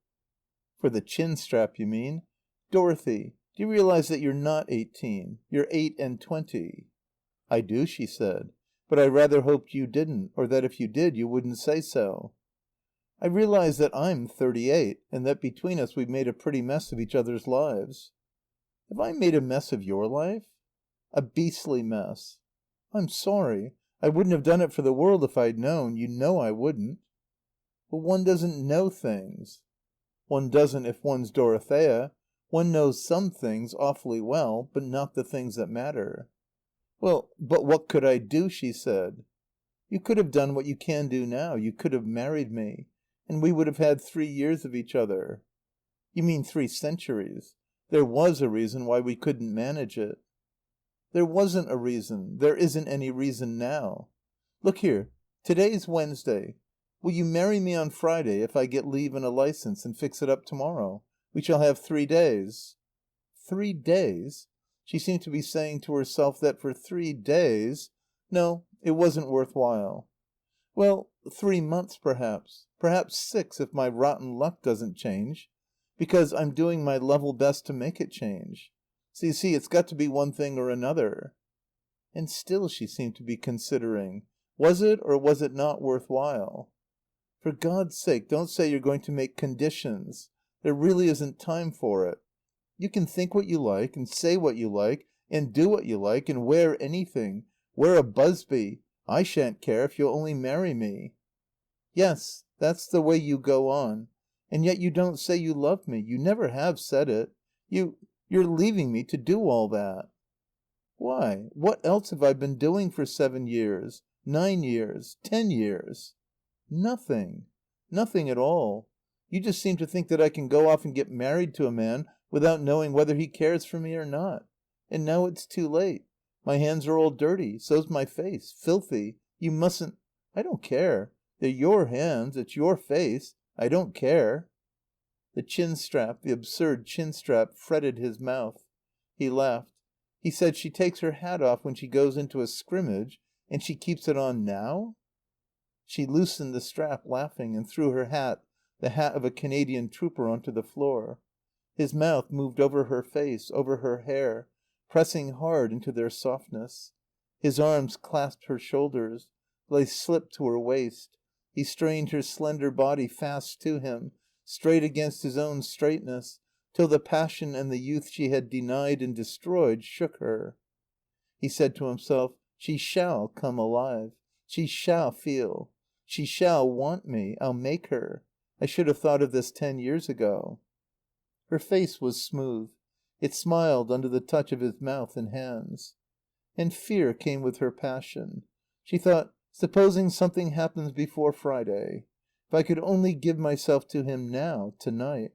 A: "For the chin strap, you mean? Dorothy, do you realize that you're not 18? You're 8 and 20. "I do," she said. "But I rather hoped you didn't, or that if you did you wouldn't say so." "I realize that I'm 38, and that between us we've made a pretty mess of each other's lives." "Have I made a mess of your life?" "A beastly mess." "I'm sorry. I wouldn't have done it for the world if I'd known. You know I wouldn't." "But one doesn't know things." "One doesn't if one's Dorothea. One knows some things awfully well, but not the things that matter." "Well, but what could I do?" she said. "You could have done what you can do now. You could have married me. And we would have had 3 years of each other." "You mean 3 centuries. There was a reason why we couldn't manage it." "There wasn't a reason. There isn't any reason now. Look here. Today's Wednesday. Will you marry me on Friday if I get leave and a license and fix it up tomorrow? We shall have 3 days. 3 days? She seemed to be saying to herself that for 3 days... No, it wasn't worth while. Well, 3 months perhaps. Perhaps 6 if my rotten luck doesn't change. Because I'm doing my level best to make it change. So you see, it's got to be one thing or another. And still she seemed to be considering. Was it or was it not worth while? For God's sake, don't say you're going to make conditions. There really isn't time for it. You can think what you like, and say what you like, and do what you like, and wear anything. Wear a busby. I shan't care if you'll only marry me. Yes, that's the way you go on. And yet you don't say you love me. You never have said it. You're leaving me to do all that. Why? What else have I been doing for 7 years, 9 years, 10 years? Nothing. Nothing at all. You just seem to think that I can go off and get married to a man without knowing whether he cares for me or not. And now it's too late. My hands are all dirty. So's my face. Filthy. You mustn't... I don't care. They're your hands. It's your face. I don't care. The chin strap, the absurd chin strap, fretted his mouth. He laughed. He said she takes her hat off when she goes into a scrimmage, and she keeps it on now? She loosened the strap, laughing, and threw her hat, the hat of a Canadian trooper, onto the floor. His mouth moved over her face, over her hair, pressing hard into their softness. His arms clasped her shoulders. They slipped to her waist. He strained her slender body fast to him, straight against his own straightness, till the passion and the youth she had denied and destroyed shook her. He said to himself, she shall come alive. She shall feel. She shall want me. I'll make her. I should have thought of this 10 years ago. Her face was smooth. It smiled under the touch of his mouth and hands. And fear came with her passion. She thought, supposing something happens before Friday. If I could only give myself to him now, tonight.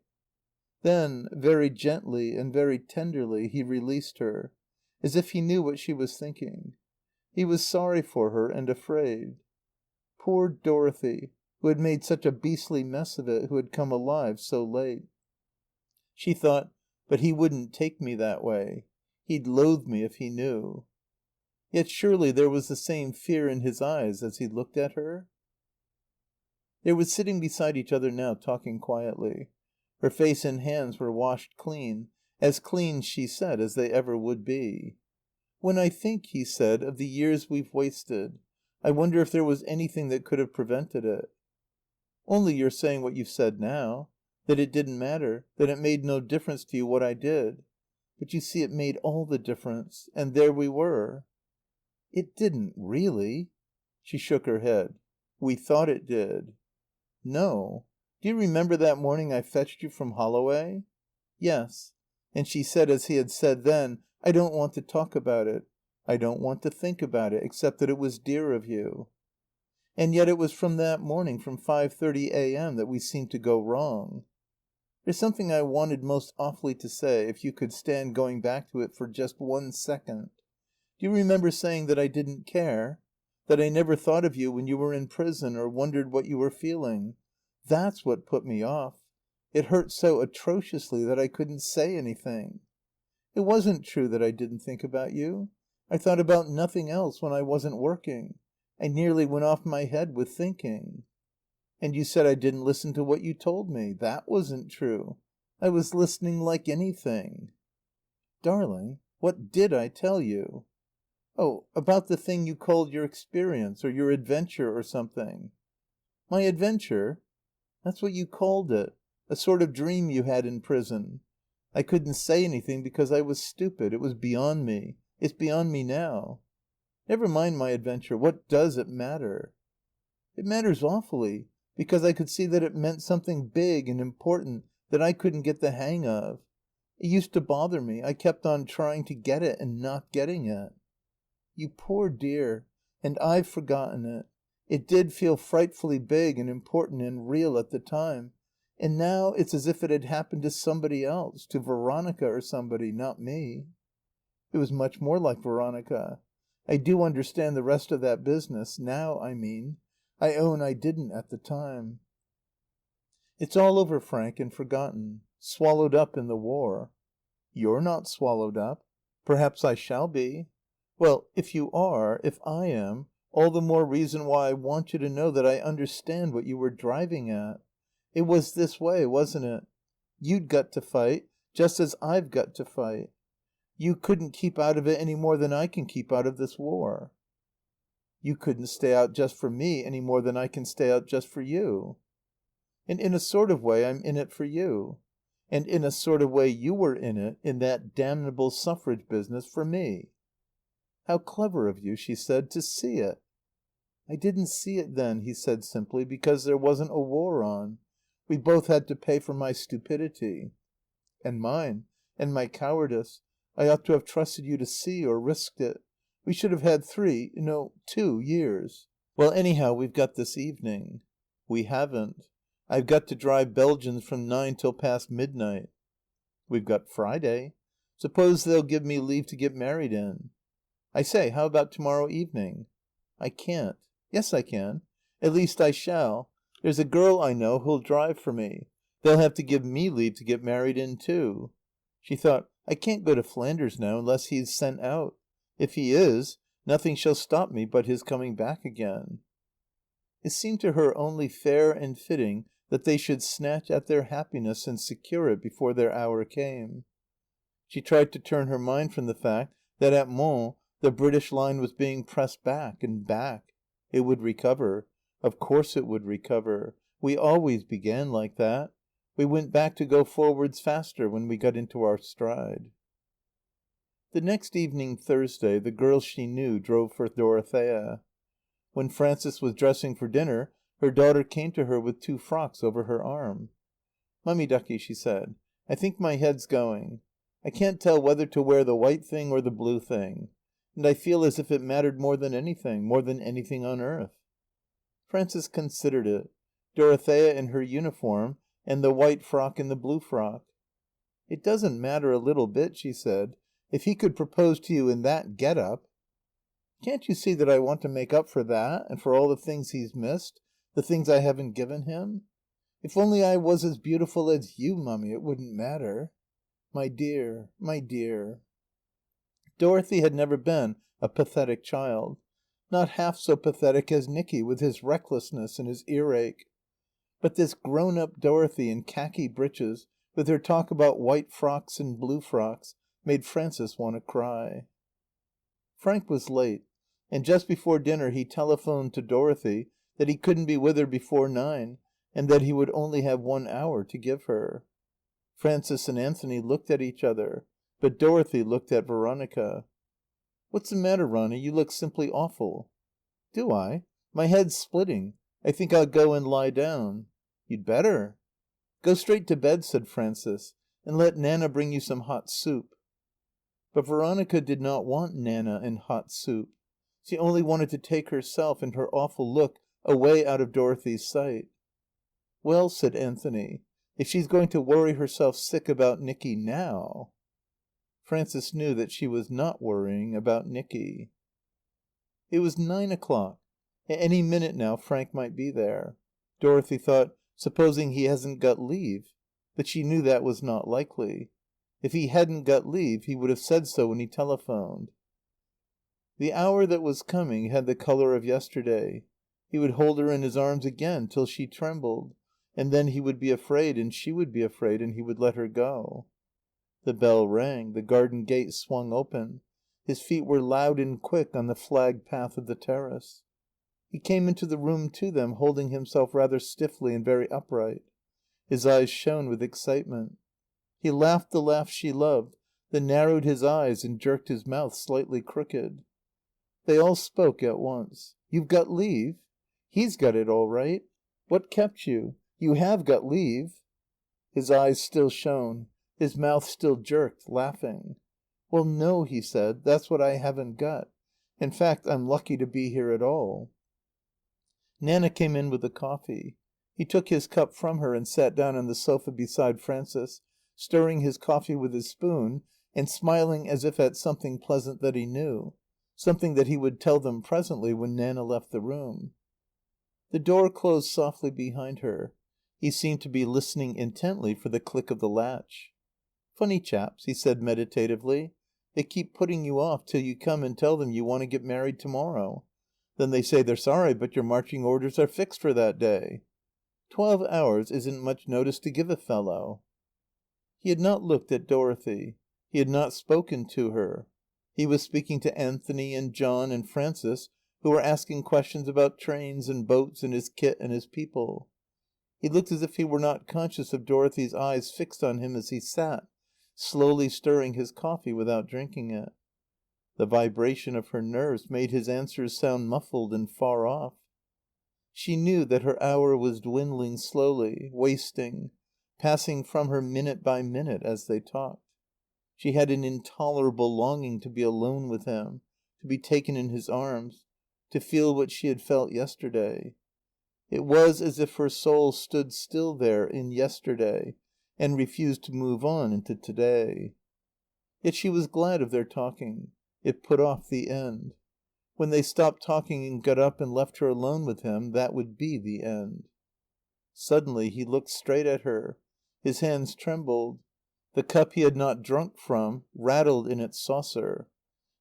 A: Then, very gently and very tenderly, he released her, as if he knew what she was thinking. He was sorry for her and afraid. Poor Dorothy, who had made such a beastly mess of it, who had come alive so late. She thought, but he wouldn't take me that way. He'd loathe me if he knew. Yet surely there was the same fear in his eyes as he looked at her. They were sitting beside each other now, talking quietly. Her face and hands were washed clean, as clean, she said, as they ever would be. When I think, he said, of the years we've wasted, I wonder if there was anything that could have prevented it. Only you're saying what you've said now, that it didn't matter, that it made no difference to you what I did. But you see, it made all the difference. And there we were. It didn't, really. She shook her head. We thought it did. No. Do you remember that morning I fetched you from Holloway? Yes. And she said, as he had said then, I don't want to talk about it. I don't want to think about it, except that it was dear of you. And yet it was from that morning, from 5:30 a.m., that we seemed to go wrong. There's something I wanted most awfully to say, if you could stand going back to it for just 1 second. Do you remember saying that I didn't care? That I never thought of you when you were in prison or wondered what you were feeling? That's what put me off. It hurt so atrociously that I couldn't say anything. It wasn't true that I didn't think about you. I thought about nothing else when I wasn't working. I nearly went off my head with thinking. And you said I didn't listen to what you told me. That wasn't true. I was listening like anything. Darling, what did I tell you? Oh, about the thing you called your experience or your adventure or something. My adventure? That's what you called it. A sort of dream you had in prison. I couldn't say anything because I was stupid. It was beyond me. It's beyond me now. Never mind my adventure. What does it matter? It matters awfully, because I could see that it meant something big and important that I couldn't get the hang of. It used to bother me. I kept on trying to get it and not getting it. You poor dear. And I've forgotten it. It did feel frightfully big and important and real at the time. And now it's as if it had happened to somebody else, to Veronica or somebody, not me. It was much more like Veronica. I do understand the rest of that business. Now, I mean. I own I didn't at the time. It's all over, Frank, and forgotten. Swallowed up in the war. You're not swallowed up. Perhaps I shall be. Well, if you are, if I am, all the more reason why I want you to know that I understand what you were driving at. It was this way, wasn't it? You'd got to fight, just as I've got to fight. You couldn't keep out of it any more than I can keep out of this war. You couldn't stay out just for me any more than I can stay out just for you. And in a sort of way I'm in it for you. And in a sort of way you were in it, in that damnable suffrage business, for me. How clever of you, she said, to see it. I didn't see it then, he said simply, because there wasn't a war on. We both had to pay for my stupidity. And mine. And my cowardice. I ought to have trusted you to see or risked it. We should have had 2 years. Well, anyhow, we've got this evening. We haven't. I've got to drive Belgians from 9 till past midnight. We've got Friday. Suppose they'll give me leave to get married in. I say, how about tomorrow evening? I can't. Yes, I can. At least I shall. There's a girl I know who'll drive for me. They'll have to give me leave to get married in, too. She thought, I can't go to Flanders now unless he's sent out. If he is, nothing shall stop me but his coming back again. It seemed to her only fair and fitting that they should snatch at their happiness and secure it before their hour came. She tried to turn her mind from the fact that at Mons the British line was being pressed back and back. It would recover. Of course it would recover. We always began like that. We went back to go forwards faster when we got into our stride. The next evening, Thursday, the girl she knew drove for Dorothea. When Frances was dressing for dinner, her daughter came to her with 2 frocks over her arm. "Mummy ducky," she said, "I think my head's going. I can't tell whether to wear the white thing or the blue thing. And I feel as if it mattered more than anything on earth." Frances considered it. Dorothea in her uniform and the white frock and the blue frock. "It doesn't matter a little bit," she said. "If he could propose to you in that get-up." "Can't you see that I want to make up for that and for all the things he's missed, the things I haven't given him? If only I was as beautiful as you, Mummy, it wouldn't matter. My dear, my dear." Dorothy had never been a pathetic child. Not half so pathetic as Nicky with his recklessness and his earache. But this grown-up Dorothy in khaki breeches, with her talk about white frocks and blue frocks, made Frances want to cry. Frank was late, and just before dinner he telephoned to Dorothy that he couldn't be with her before 9, and that he would only have 1 hour to give her. Frances and Anthony looked at each other, but Dorothy looked at Veronica. "What's the matter, Ronny? You look simply awful." "Do I? My head's splitting. I think I'll go and lie down." "You'd better." "Go straight to bed," said Frances, "and let Nanna bring you some hot soup." But Veronica did not want Nanna and hot soup. She only wanted to take herself and her awful look away out of Dorothy's sight. "Well," said Anthony, "if she's going to worry herself sick about Nicky now." Frances knew that she was not worrying about Nicky. It was 9 o'clock. At any minute now Frank might be there. Dorothy thought, supposing he hasn't got leave? But she knew that was not likely. If he hadn't got leave he would have said so when he telephoned. The hour that was coming had the colour of yesterday. He would hold her in his arms again till she trembled, and then he would be afraid and she would be afraid and he would let her go. The bell rang. The garden gate swung open. His feet were loud and quick on the flagged path of the terrace. He came into the room to them, holding himself rather stiffly and very upright. His eyes shone with excitement. He laughed the laugh she loved, then narrowed his eyes and jerked his mouth slightly crooked. They all spoke at once. "You've got leave?" "He's got it all right." "What kept you?" "You have got leave." His eyes still shone. His mouth still jerked, laughing. "Well, no," he said. "That's what I haven't got. In fact, I'm lucky to be here at all." Nanna came in with the coffee. He took his cup from her and sat down on the sofa beside Frances, stirring his coffee with his spoon and smiling as if at something pleasant that he knew, something that he would tell them presently when Nanna left the room. The door closed softly behind her. He seemed to be listening intently for the click of the latch. "Funny chaps," he said meditatively. "They keep putting you off till you come and tell them you want to get married to morrow. Then they say they're sorry, but your marching orders are fixed for that day. 12 hours isn't much notice to give a fellow." He had not looked at Dorothy. He had not spoken to her. He was speaking to Anthony and John and Frances, who were asking questions about trains and boats and his kit and his people. He looked as if he were not conscious of Dorothy's eyes fixed on him as he sat, slowly stirring his coffee without drinking it. The vibration of her nerves made his answers sound muffled and far off. She knew that her hour was dwindling slowly, wasting, passing from her minute by minute as they talked. She had an intolerable longing to be alone with him, to be taken in his arms, to feel what she had felt yesterday. It was as if her soul stood still there in yesterday and refused to move on into today. Yet she was glad of their talking. It put off the end. When they stopped talking and got up and left her alone with him, that would be the end. Suddenly he looked straight at her. His hands trembled. The cup he had not drunk from rattled in its saucer.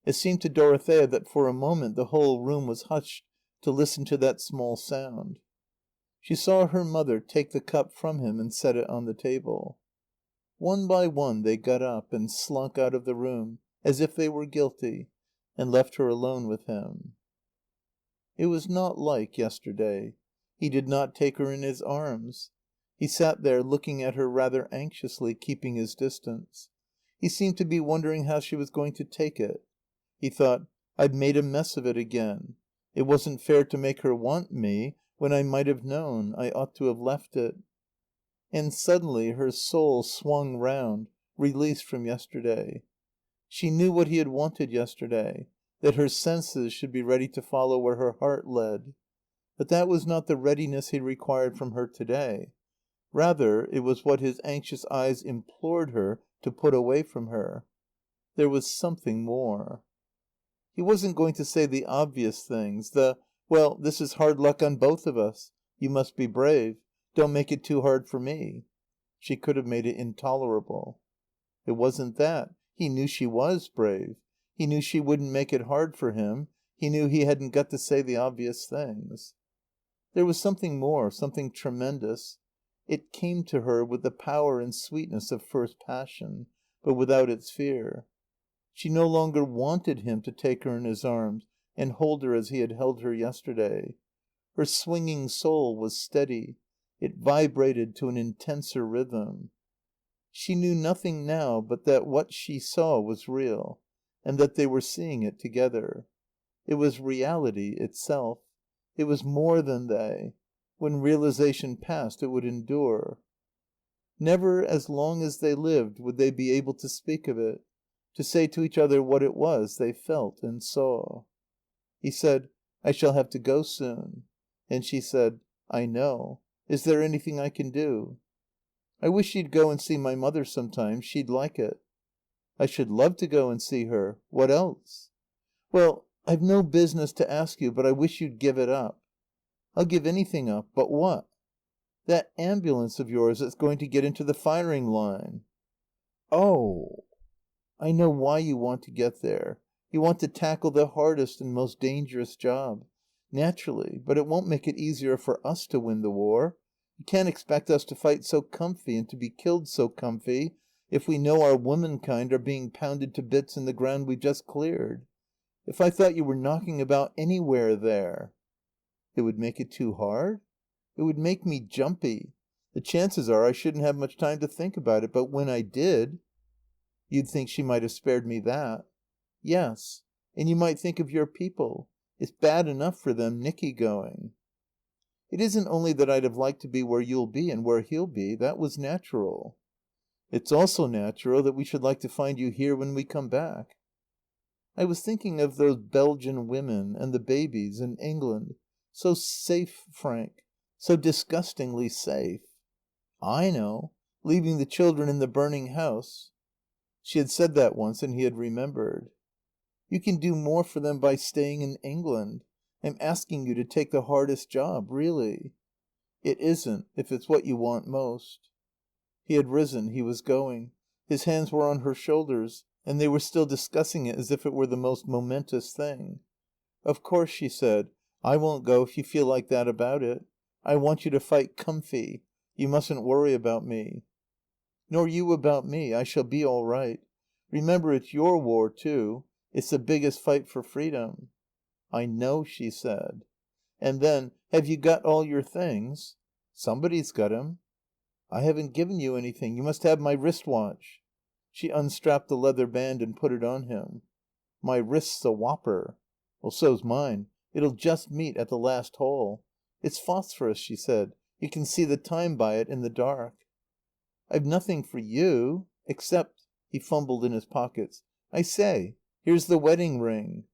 A: It seemed to Dorothea that for a moment the whole room was hushed to listen to that small sound. She saw her mother take the cup from him and set it on the table. One by one they got up and slunk out of the room, as if they were guilty, and left her alone with him. It was not like yesterday. He did not take her in his arms. He sat there looking at her rather anxiously, keeping his distance. He seemed to be wondering how she was going to take it. He thought, "I've made a mess of it again. It wasn't fair to make her want me when I might have known. I ought to have left it." And suddenly her soul swung round, released from yesterday. She knew what he had wanted yesterday, that her senses should be ready to follow where her heart led. But that was not the readiness he required from her today. Rather, it was what his anxious eyes implored her to put away from her. There was something more. He wasn't going to say the obvious things, well, this is hard luck on both of us. You must be brave. Don't make it too hard for me. She could have made it intolerable. It wasn't that. He knew she was brave. He knew she wouldn't make it hard for him. He knew he hadn't got to say the obvious things. There was something more, something tremendous. It came to her with the power and sweetness of first passion, but without its fear. She no longer wanted him to take her in his arms and hold her as he had held her yesterday. Her swinging soul was steady. It vibrated to an intenser rhythm. She knew nothing now but that what she saw was real, and that they were seeing it together. It was reality itself. It was more than they. When realization passed, it would endure. Never as long as they lived would they be able to speak of it, to say to each other what it was they felt and saw. He said, "I shall have to go soon." And she said, "I know. Is there anything I can do?" "I wish you'd go and see my mother sometime. She'd like it." "I should love to go and see her. What else?" "Well, I've no business to ask you, but I wish you'd give it up." "I'll give anything up. But what?" "That ambulance of yours that's going to get into the firing line." "Oh." "I know why you want to get there. You want to tackle the hardest and most dangerous job. Naturally. But it won't make it easier for us to win the war. You can't expect us to fight so comfy and to be killed so comfy if we know our womankind are being pounded to bits in the ground we just cleared. If I thought you were knocking about anywhere there." "It would make it too hard?" "It would make me jumpy. The chances are I shouldn't have much time to think about it. But when I did." "You'd think she might have spared me that." "Yes. And you might think of your people. It's bad enough for them, Nicky going." "It isn't only that I'd have liked to be where you'll be and where he'll be. That was natural." "It's also natural that we should like to find you here when we come back." "I was thinking of those Belgian women and the babies in England. So safe, Frank. So disgustingly safe." "I know. Leaving the children in the burning house." She had said that once and he had remembered. "You can do more for them by staying in England. I'm asking you to take the hardest job, really." "It isn't, if it's what you want most." He had risen. He was going. His hands were on her shoulders, and they were still discussing it as if it were the most momentous thing. "Of course," she said, "I won't go if you feel like that about it. I want you to fight comfy. You mustn't worry about me." "Nor you about me. I shall be all right. Remember, it's your war, too. It's the biggest fight for freedom." "I know," she said. And then, "Have you got all your things?" "Somebody's got 'em." "I haven't given you anything. You must have my wrist watch." She unstrapped the leather band and put it on him. "My wrist's a whopper." "Well, so's mine. It'll just meet at the last hole. It's phosphorus," she said. "You can see the time by it in the dark." "I've nothing for you except " He fumbled in his pockets. "I say, here's the wedding ring."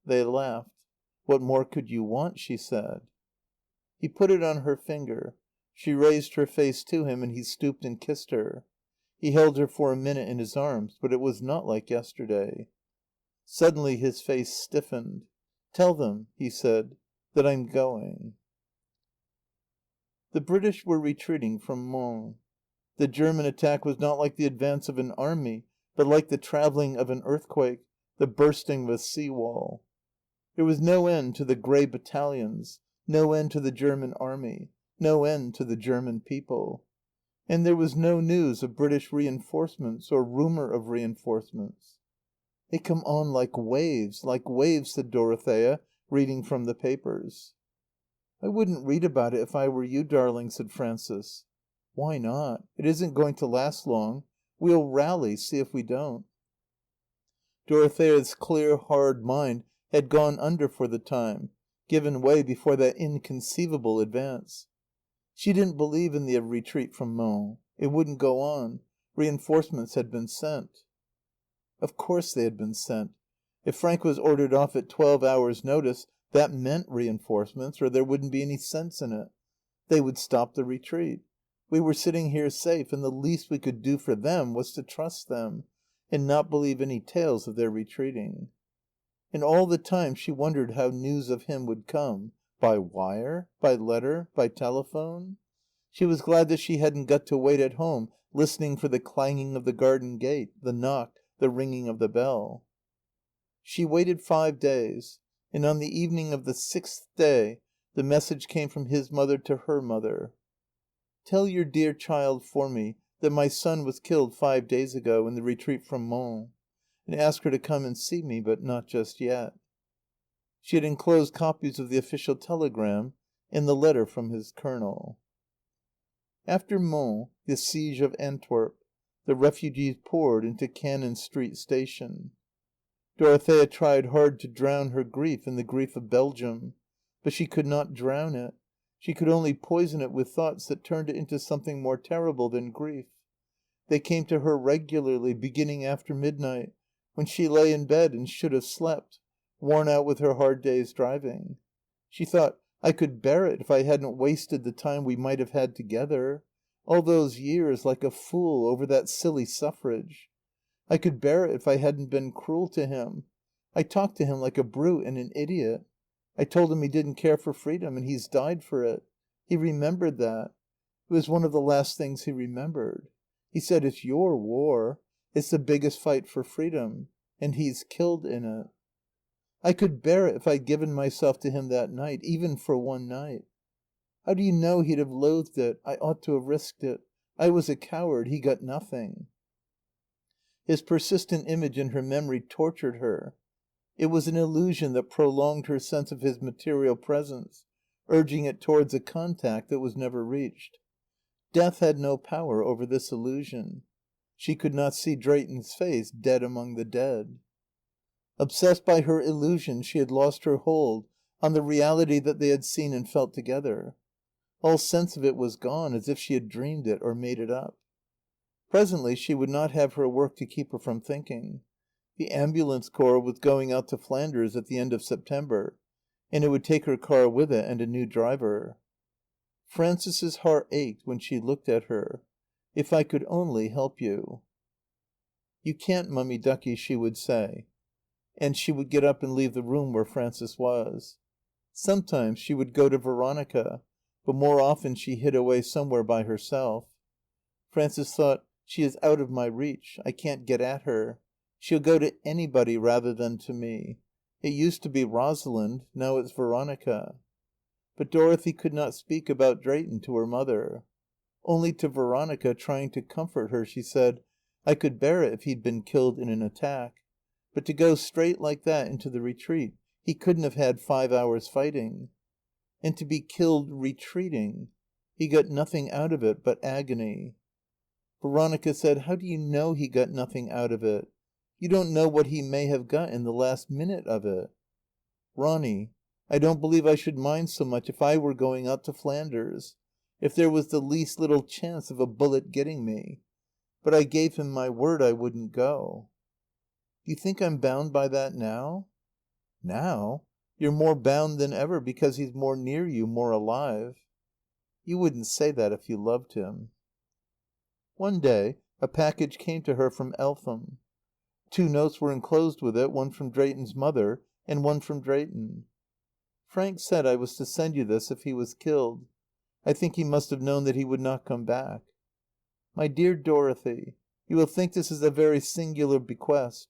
A: They laughed. "What more could you want?" she said. He put it on her finger. She raised her face to him, and he stooped and kissed her. He held her for a minute in his arms, but it was not like yesterday. Suddenly his face stiffened. "Tell them," he said, "that I'm going." The British were retreating from Mons. The German attack was not like the advance of an army, but like the travelling of an earthquake, the bursting of a sea wall. There was no end to the grey battalions, no end to the German army, no end to the German people. And there was no news of British reinforcements, or rumour of reinforcements. "They come on like waves," said Dorothea, reading from the papers. "I wouldn't read about it if I were you, darling," said Frances. "Why not? It isn't going to last long. We'll rally, see if we don't." Dorothea's clear, hard mind had gone under for the time, given way before that inconceivable advance. She didn't believe in the retreat from Mons. It wouldn't go on. Reinforcements had been sent. Of course they had been sent. If Frank was ordered off at 12 hours' notice, that meant reinforcements, or there wouldn't be any sense in it. They would stop the retreat. We were sitting here safe, and the least we could do for them was to trust them, and not believe any tales of their retreating. And all the time she wondered how news of him would come. By wire? By letter? By telephone? She was glad that she hadn't got to wait at home, listening for the clanging of the garden gate, the knock, the ringing of the bell. She waited 5 days, and on the evening of the 6th day the message came from his mother to her mother. "Tell your dear child for me that my son was killed 5 days ago in the retreat from Mons, and ask her to come and see me, but not just yet." She had enclosed copies of the official telegram and the letter from his colonel. After Mons, the siege of Antwerp, the refugees poured into Cannon Street Station. Dorothea tried hard to drown her grief in the grief of Belgium, but she could not drown it. She could only poison it with thoughts that turned it into something more terrible than grief. They came to her regularly, beginning after midnight, when she lay in bed and should have slept, worn out with her hard day's driving. She thought, "I could bear it if I hadn't wasted the time we might have had together. All those years like a fool over that silly suffrage. I could bear it if I hadn't been cruel to him. I talked to him like a brute and an idiot. I told him he didn't care for freedom, and he's died for it. He remembered that. It was one of the last things he remembered. He said, 'It's your war. It's the biggest fight for freedom.' And he's killed in it. I could bear it if I'd given myself to him that night, even for one night. How do you know he'd have loathed it? I ought to have risked it. I was a coward. He got nothing." His persistent image in her memory tortured her. It was an illusion that prolonged her sense of his material presence, urging it towards a contact that was never reached. Death had no power over this illusion. She could not see Drayton's face dead among the dead. Obsessed by her illusion, she had lost her hold on the reality that they had seen and felt together. All sense of it was gone, as if she had dreamed it or made it up. Presently she would not have her work to keep her from thinking. The ambulance corps was going out to Flanders at the end of September, and it would take her car with it and a new driver. Frances's heart ached when she looked at her. "If I could only help you." "You can't, Mummy ducky," she would say. And she would get up and leave the room where Frances was. Sometimes she would go to Veronica, but more often she hid away somewhere by herself. Frances thought, "She is out of my reach. I can't get at her. She'll go to anybody rather than to me. It used to be Rosalind. Now it's Veronica." But Dorothy could not speak about Drayton to her mother. Only to Veronica, trying to comfort her, she said, "I could bear it if he'd been killed in an attack. But to go straight like that into the retreat, he couldn't have had 5 hours fighting. And to be killed retreating. He got nothing out of it but agony." Veronica said, "How do you know he got nothing out of it? You don't know what he may have got in the last minute of it." "Ronny, I don't believe I should mind so much if I were going out to Flanders. If there was the least little chance of a bullet getting me. But I gave him my word I wouldn't go." "Do you think I'm bound by that now?" "Now? You're more bound than ever because he's more near you, more alive." "You wouldn't say that if you loved him." One day a package came to her from Eltham. 2 notes were enclosed with it, one from Drayton's mother and one from Drayton. "Frank said I was to send you this if he was killed. I think he must have known that he would not come back. My dear Dorothy, you will think this is a very singular bequest,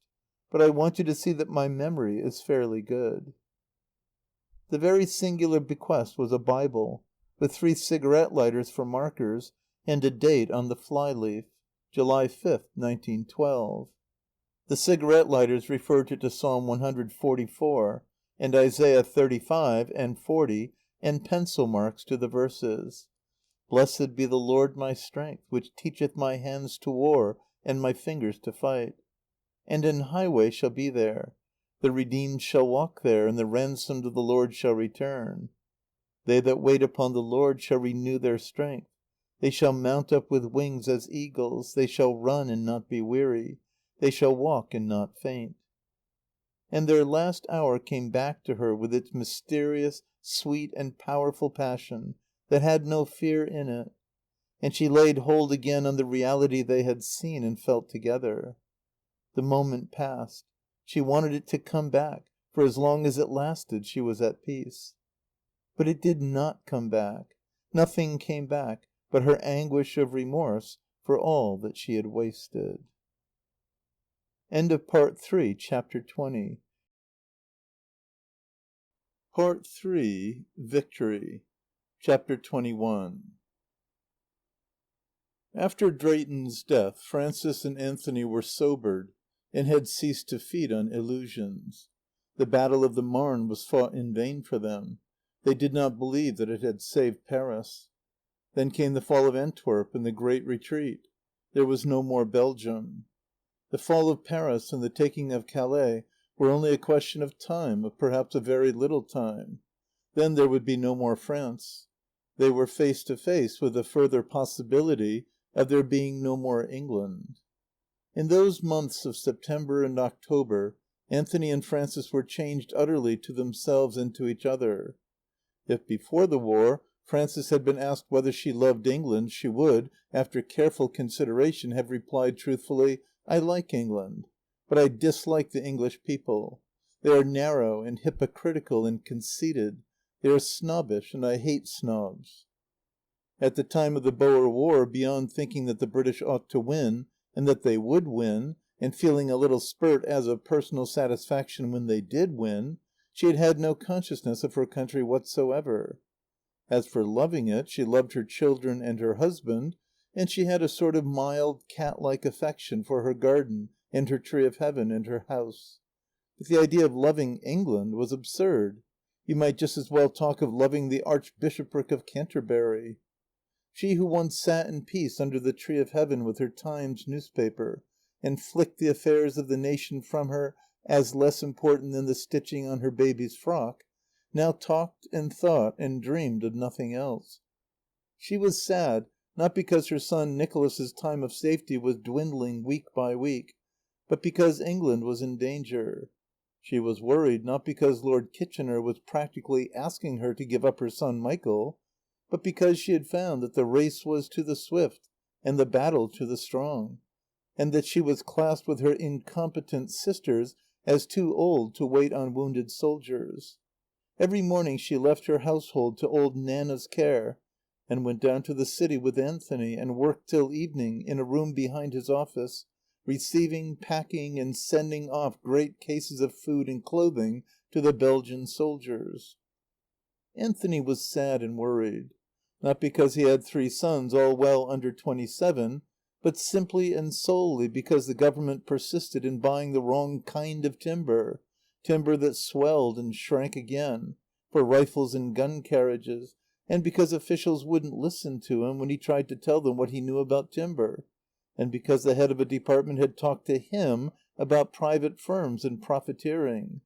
A: but I want you to see that my memory is fairly good." The very singular bequest was a Bible, with 3 cigarette lighters for markers, and a date on the fly leaf, July 5th, 1912. The cigarette lighters referred to Psalm 144, and Isaiah 35 and 40, and pencil marks to the verses. "Blessed be the Lord my strength, which teacheth my hands to war and my fingers to fight. And an highway shall be there. The redeemed shall walk there, and the ransomed of the Lord shall return. They that wait upon the Lord shall renew their strength. They shall mount up with wings as eagles. They shall run and not be weary. They shall walk and not faint." And their last hour came back to her with its mysterious, sweet and powerful passion that had no fear in it. And she laid hold again on the reality they had seen and felt together. The moment passed. She wanted it to come back, for as long as it lasted she was at peace. But it did not come back. Nothing came back but her anguish of remorse for all that she had wasted. End of Part 3, Chapter 20. Part 3, Victory. Chapter 21. After Drayton's death, Frances and Anthony were sobered and had ceased to feed on illusions. The Battle of the Marne was fought in vain for them. They did not believe that it had saved Paris. Then came the fall of Antwerp and the Great Retreat. There was no more Belgium. The fall of Paris and the taking of Calais were only a question of time, of perhaps a very little time. Then there would be no more France. They were face to face with the further possibility of there being no more England. In those months of September and October, Anthony and Frances were changed utterly to themselves and to each other. If before the war Frances had been asked whether she loved England, she would, after careful consideration, have replied truthfully, "I like England, but I dislike the English people. They are narrow and hypocritical and conceited. They are snobbish, and I hate snobs." At the time of the Boer War, beyond thinking that the British ought to win, and that they would win, and feeling a little spurt as of personal satisfaction when they did win, she had had no consciousness of her country whatsoever. As for loving it, she loved her children and her husband, and she had a sort of mild, cat-like affection for her garden and her tree of heaven and her house. But the idea of loving England was absurd. You might just as well talk of loving the Archbishopric of Canterbury. She who once sat in peace under the tree of heaven with her Times newspaper, and flicked the affairs of the nation from her as less important than the stitching on her baby's frock, now talked and thought and dreamed of nothing else. She was sad, not because her son Nicholas's time of safety was dwindling week by week, but because England was in danger. She was worried, not because Lord Kitchener was practically asking her to give up her son Michael, but because she had found that the race was to the swift and the battle to the strong, and that she was classed with her incompetent sisters as too old to wait on wounded soldiers. Every morning she left her household to old Nanna's care, and went down to the city with Anthony, and worked till evening in a room behind his office, receiving, packing, and sending off great cases of food and clothing to the Belgian soldiers. Anthony was sad and worried, not because he had 3 sons all well under 27, but simply and solely because the government persisted in buying the wrong kind of timber, timber that swelled and shrank again, for rifles and gun carriages, and because officials wouldn't listen to him when he tried to tell them what he knew about timber, and because the head of a department had talked to him about private firms and profiteering.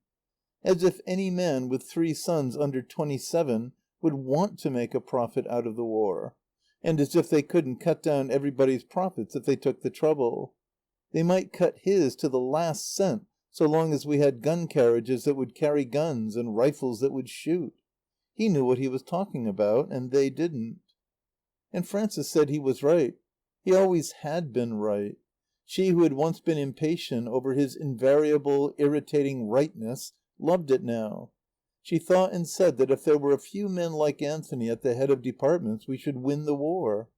A: As if any man with 3 sons under 27 would want to make a profit out of the war, and as if they couldn't cut down everybody's profits if they took the trouble. They might cut his to the last cent so long as we had gun carriages that would carry guns and rifles that would shoot. He knew what he was talking about, and they didn't. And Frances said he was right. He always had been right. She who had once been impatient over his invariable, irritating rightness loved it now. She thought and said that if there were a few men like Anthony at the head of departments we should win the war.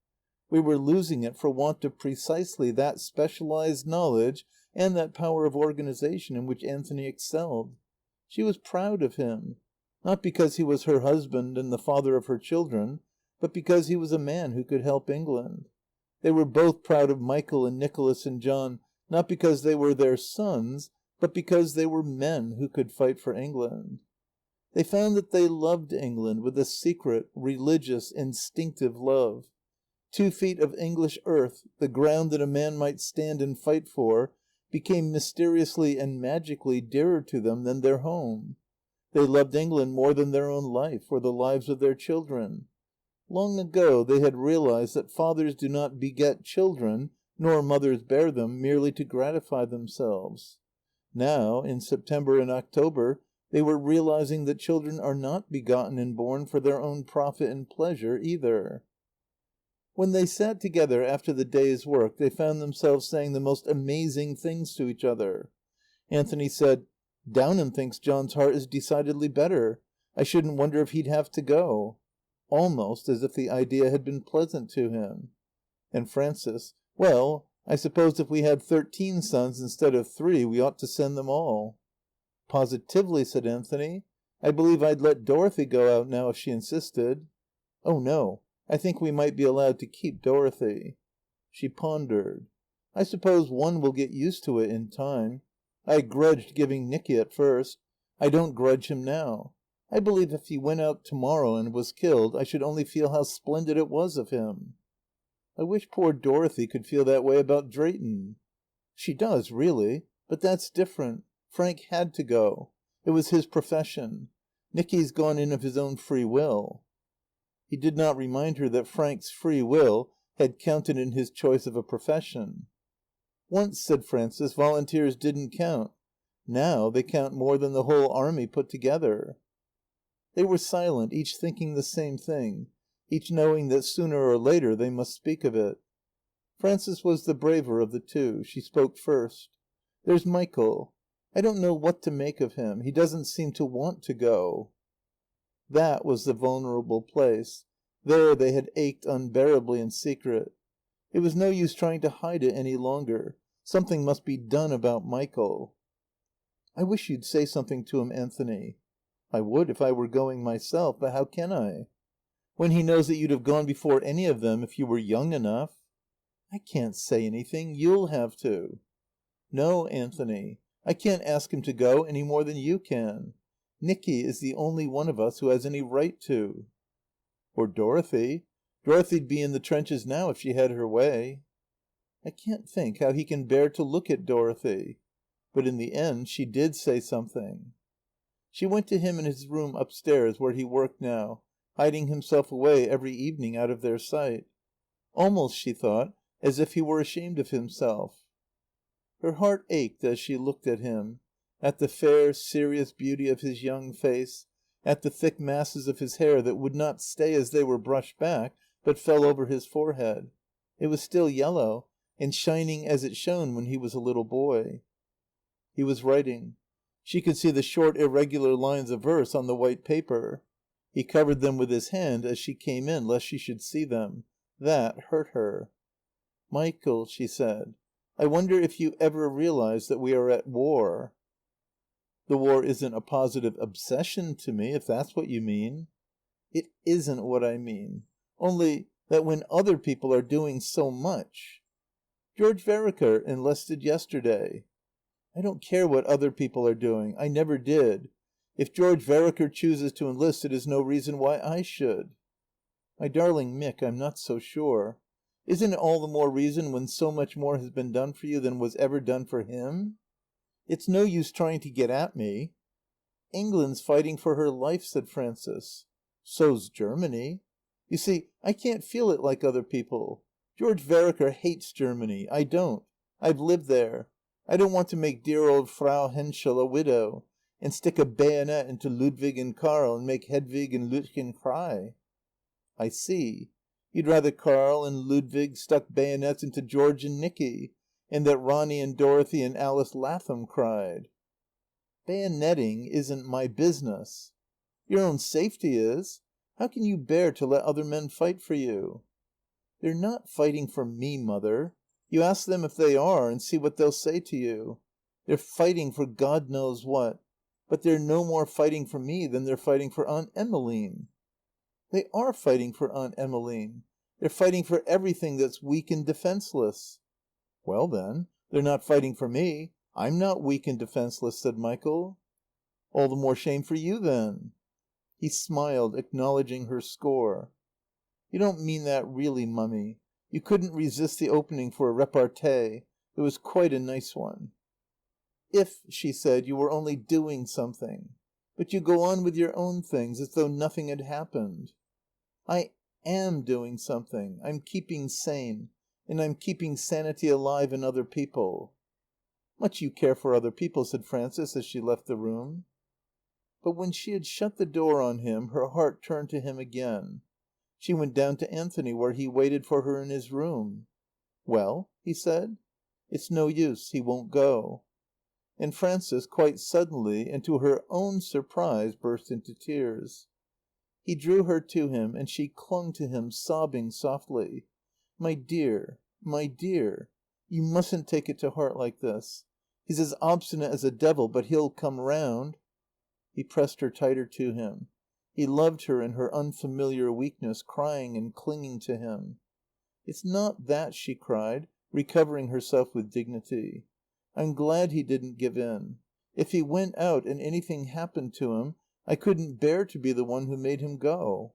A: We were losing it for want of precisely that specialized knowledge and that power of organization in which Anthony excelled. She was proud of him, not because he was her husband and the father of her children, but because he was a man who could help England. They were both proud of Michael and Nicholas and John, not because they were their sons, but because they were men who could fight for England. They found that they loved England with a secret, religious, instinctive love. 2 feet of English earth, the ground that a man might stand and fight for, became mysteriously and magically dearer to them than their home. They loved England more than their own life or the lives of their children. Long ago they had realized that fathers do not beget children, nor mothers bear them, merely to gratify themselves. Now, in September and October, they were realizing that children are not begotten and born for their own profit and pleasure either. When they sat together after the day's work, they found themselves saying the most amazing things to each other. Anthony said, "Downham thinks John's heart is decidedly better. I shouldn't wonder if he'd have to go." Almost as if the idea had been pleasant to him. And Frances, "Well, I suppose if we had 13 sons instead of 3, we ought to send them all." "Positively," said Anthony. "I believe I'd let Dorothy go out now if she insisted." "Oh, no. I think we might be allowed to keep Dorothy." She pondered. "I suppose one will get used to it in time. I grudged giving Nicky at first. I don't grudge him now. I believe if he went out to morrow and was killed I should only feel how splendid it was of him." "I wish poor Dorothy could feel that way about Drayton." "She does, really. But that's different. Frank had to go. It was his profession. Nicky's gone in of his own free will." He did not remind her that Frank's free will had counted in his choice of a profession. "Once," said Frances, "volunteers didn't count. Now they count more than the whole army put together." They were silent, each thinking the same thing, each knowing that sooner or later they must speak of it. Frances was the braver of the 2. She spoke first. "There's Michael. I don't know what to make of him. He doesn't seem to want to go." That was the vulnerable place. There they had ached unbearably in secret. It was no use trying to hide it any longer. Something must be done about Michael. "I wish you'd say something to him, Anthony." "I would if I were going myself. But how can I?" "When he knows that you'd have gone before any of them if you were young enough." "I can't say anything. You'll have to." "No, Anthony. I can't ask him to go any more than you can. Nicky is the only one of us who has any right to." "Or Dorothy. Dorothy'd be in the trenches now if she had her way." "I can't think how he can bear to look at Dorothy." But in the end she did say something. She went to him in his room upstairs where he worked now, hiding himself away every evening out of their sight. Almost, she thought, as if he were ashamed of himself. Her heart ached as she looked at him, at the fair, serious beauty of his young face, at the thick masses of his hair that would not stay as they were brushed back, but fell over his forehead. It was still yellow, and shining as it shone when he was a little boy. He was writing. She could see the short, irregular lines of verse on the white paper. He covered them with his hand as she came in, lest she should see them. That hurt her. "Michael," she said, "I wonder if you ever realize that we are at war." "The war isn't a positive obsession to me, if that's what you mean." "It isn't what I mean. Only that when other people are doing so much George Vereker enlisted yesterday." "I don't care what other people are doing. I never did. If George Vereker chooses to enlist it is no reason why I should." "My darling Mick, I'm not so sure. Isn't it all the more reason when so much more has been done for you than was ever done for him?" "It's no use trying to get at me." "England's fighting for her life," said Frances. "So's Germany. You see, I can't feel it like other people. George Vereker hates Germany. I don't. I've lived there. I don't want to make dear old Frau Henschel a widow, and stick a bayonet into Ludwig and Karl, and make Hedwig and Lütchen cry." "I see. You'd rather Karl and Ludwig stuck bayonets into George and Nicky, and that Ronny and Dorothy and Alice Latham cried." "Bayoneting isn't my business." "Your own safety is. How can you bear to let other men fight for you?" "They're not fighting for me, Mother. You ask them if they are, and see what they'll say to you. They're fighting for God knows what. But they're no more fighting for me than they're fighting for Aunt Emmeline." "They are fighting for Aunt Emmeline. They're fighting for everything that's weak and defenceless." "Well, then, they're not fighting for me. I'm not weak and defenceless," said Michael. "All the more shame for you, then." He smiled, acknowledging her score. "You don't mean that really, Mummy. You couldn't resist the opening for a repartee. It was quite a nice one." "If," she said, "you were only doing something. But you go on with your own things as though nothing had happened." "I am doing something. I'm keeping sane. And I'm keeping sanity alive in other people." "Much you care for other people," said Frances as she left the room. But when she had shut the door on him her heart turned to him again. She went down to Anthony where he waited for her in his room. "Well?" he said. "It's no use. He won't go." And Frances, quite suddenly, and to her own surprise, burst into tears. He drew her to him, and she clung to him, sobbing softly. "My dear, my dear, you mustn't take it to heart like this. He's as obstinate as a devil, but he'll come round." He pressed her tighter to him. He loved her in her unfamiliar weakness, crying and clinging to him. "It's not that," she cried, recovering herself with dignity. "I'm glad he didn't give in. If he went out and anything happened to him, I couldn't bear to be the one who made him go."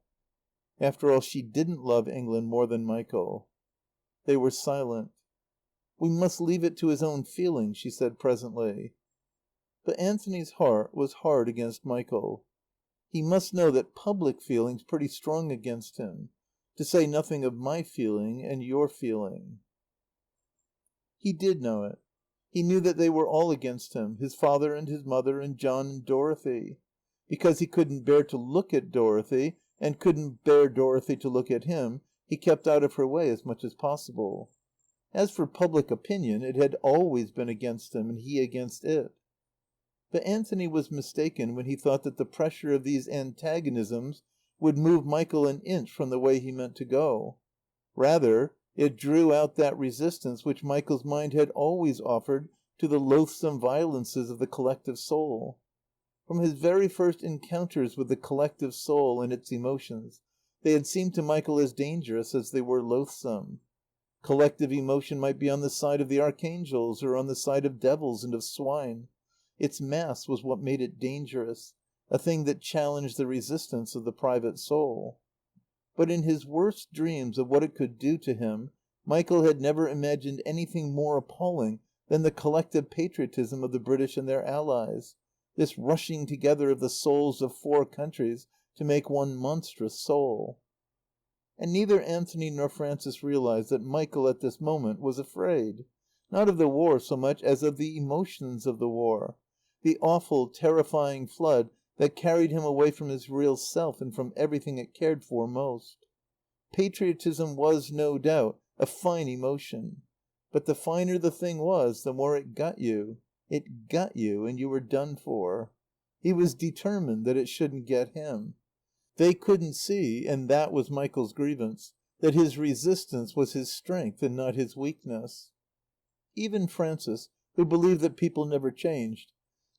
A: After all, she didn't love England more than Michael. They were silent. "We must leave it to his own feelings," she said presently. But Anthony's heart was hard against Michael. He must know that public feeling's pretty strong against him. To say nothing of my feeling and your feeling. He did know it. He knew that they were all against him, his father and his mother and John and Dorothy. Because he couldn't bear to look at Dorothy, and couldn't bear Dorothy to look at him, he kept out of her way as much as possible. As for public opinion, it had always been against him, and he against it. But Anthony was mistaken when he thought that the pressure of these antagonisms would move Michael an inch from the way he meant to go. Rather, it drew out that resistance which Michael's mind had always offered to the loathsome violences of the collective soul. From his very first encounters with the collective soul and its emotions, they had seemed to Michael as dangerous as they were loathsome. Collective emotion might be on the side of the archangels or on the side of devils and of swine. Its mass was what made it dangerous, a thing that challenged the resistance of the private soul. But in his worst dreams of what it could do to him, Michael had never imagined anything more appalling than the collective patriotism of the British and their allies, this rushing together of the souls of 4 countries to make one monstrous soul. And neither Anthony nor Frances realized that Michael at this moment was afraid, not of the war so much as of the emotions of the war, the awful, terrifying flood that carried him away from his real self and from everything it cared for most. Patriotism was, no doubt, a fine emotion. But the finer the thing was, the more it got you. It got you and you were done for. He was determined that it shouldn't get him. They couldn't see, and that was Michael's grievance, that his resistance was his strength and not his weakness. Even Frances, who believed that people never changed,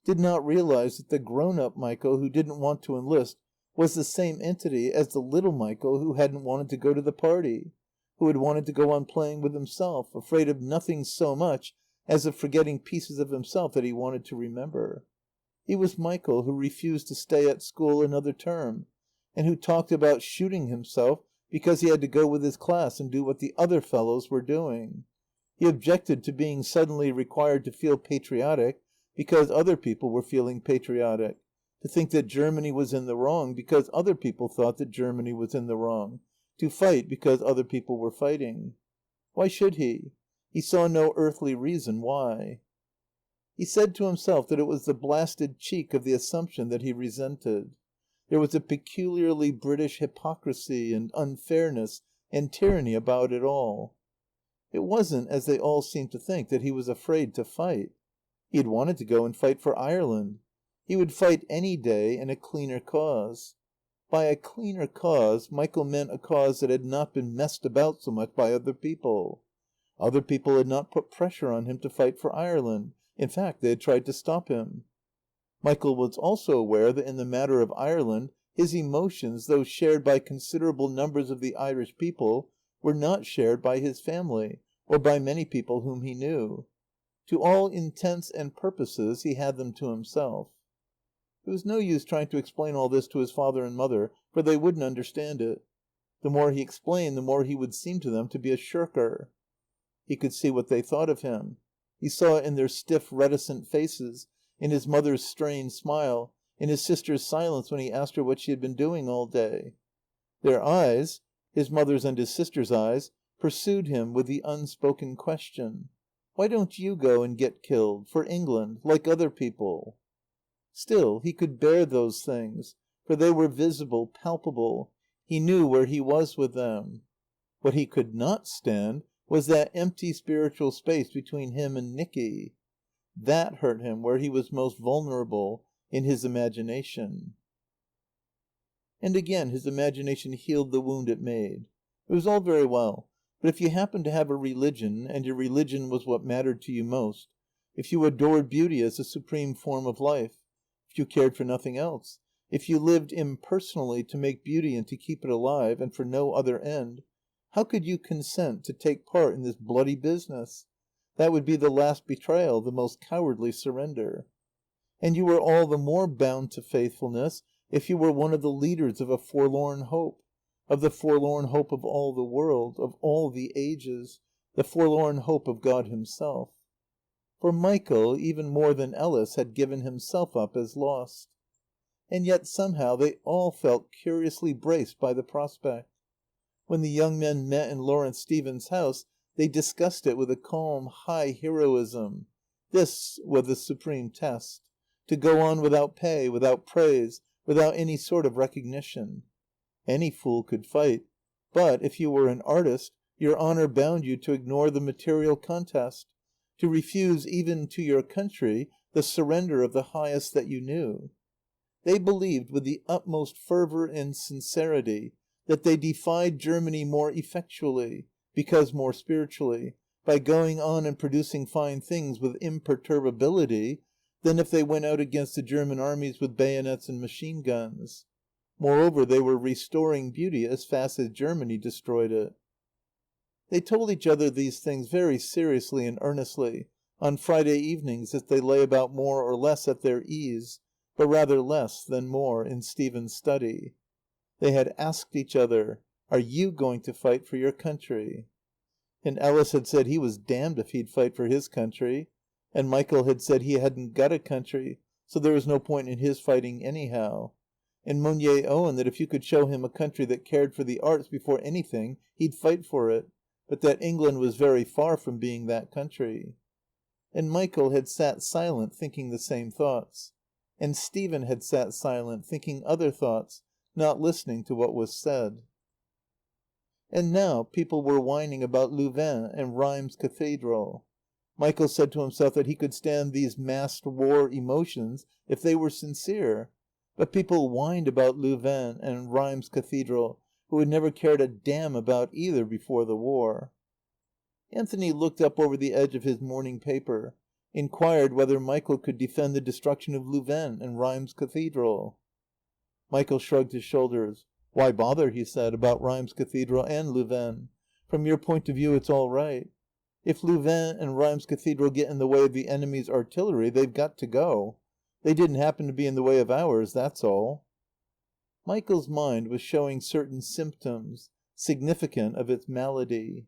A: did not realize that the grown-up Michael who didn't want to enlist was the same entity as the little Michael who hadn't wanted to go to the party, who had wanted to go on playing with himself, afraid of nothing so much as of forgetting pieces of himself that he wanted to remember. He was Michael who refused to stay at school another term, and who talked about shooting himself because he had to go with his class and do what the other fellows were doing. He objected to being suddenly required to feel patriotic because other people were feeling patriotic, to think that Germany was in the wrong because other people thought that Germany was in the wrong, to fight because other people were fighting. Why should he? He saw no earthly reason why. He said to himself that it was the blasted cheek of the assumption that he resented. There was a peculiarly British hypocrisy and unfairness and tyranny about it all. It wasn't, as they all seemed to think, that he was afraid to fight. He had wanted to go and fight for Ireland. He would fight any day in a cleaner cause. By a cleaner cause, Michael meant a cause that had not been messed about so much by other people. Other people had not put pressure on him to fight for Ireland. In fact, they had tried to stop him. Michael was also aware that in the matter of Ireland, his emotions, though shared by considerable numbers of the Irish people, were not shared by his family or by many people whom he knew. To all intents and purposes, he had them to himself. It was no use trying to explain all this to his father and mother, for they wouldn't understand it. The more he explained, the more he would seem to them to be a shirker. He could see what they thought of him. He saw it in their stiff, reticent faces, in his mother's strained smile, in his sister's silence when he asked her what she had been doing all day. Their eyes, his mother's and his sister's eyes, pursued him with the unspoken question, "Why don't you go and get killed, for England, like other people?" Still, he could bear those things, for they were visible, palpable. He knew where he was with them. What he could not stand was that empty spiritual space between him and Nicky. That hurt him where he was most vulnerable, in his imagination. And again his imagination healed the wound it made. It was all very well, but if you happened to have a religion, and your religion was what mattered to you most, if you adored beauty as a supreme form of life, if you cared for nothing else, if you lived impersonally to make beauty and to keep it alive, and for no other end, how could you consent to take part in this bloody business? That would be the last betrayal, the most cowardly surrender. And you were all the more bound to faithfulness if you were one of the leaders of a forlorn hope, of the forlorn hope of all the world, of all the ages, the forlorn hope of God himself. For Michael, even more than Ellis, had given himself up as lost. And yet somehow they all felt curiously braced by the prospect. When the young men met in Lawrence Stephen's house, they discussed it with a calm, high heroism. This was the supreme test. To go on without pay, without praise, without any sort of recognition. Any fool could fight, but, if you were an artist, your honour bound you to ignore the material contest, to refuse even to your country the surrender of the highest that you knew. They believed with the utmost fervour and sincerity that they defied Germany more effectually, because more spiritually, by going on and producing fine things with imperturbability, than if they went out against the German armies with bayonets and machine guns. Moreover, they were restoring beauty as fast as Germany destroyed it. They told each other these things very seriously and earnestly, on Friday evenings as they lay about more or less at their ease, but rather less than more, in Stephen's study. They had asked each other, "Are you going to fight for your country?" And Ellis had said he was damned if he'd fight for his country. And Michael had said he hadn't got a country, so there was no point in his fighting anyhow. And Monier owned that if you could show him a country that cared for the arts before anything, he'd fight for it, but that England was very far from being that country. And Michael had sat silent, thinking the same thoughts. And Stephen had sat silent, thinking other thoughts, not listening to what was said. And now people were whining about Louvain and Rheims Cathedral. Michael said to himself that he could stand these massed war emotions if they were sincere. But people whined about Louvain and Rheims Cathedral, who had never cared a damn about either before the war. Anthony looked up over the edge of his morning paper, inquired whether Michael could defend the destruction of Louvain and Rheims Cathedral. Michael shrugged his shoulders. "Why bother," he said, "about Rheims Cathedral and Louvain? From your point of view it's all right. If Louvain and Rheims Cathedral get in the way of the enemy's artillery, they've got to go. They didn't happen to be in the way of ours, that's all." Michael's mind was showing certain symptoms, significant of its malady.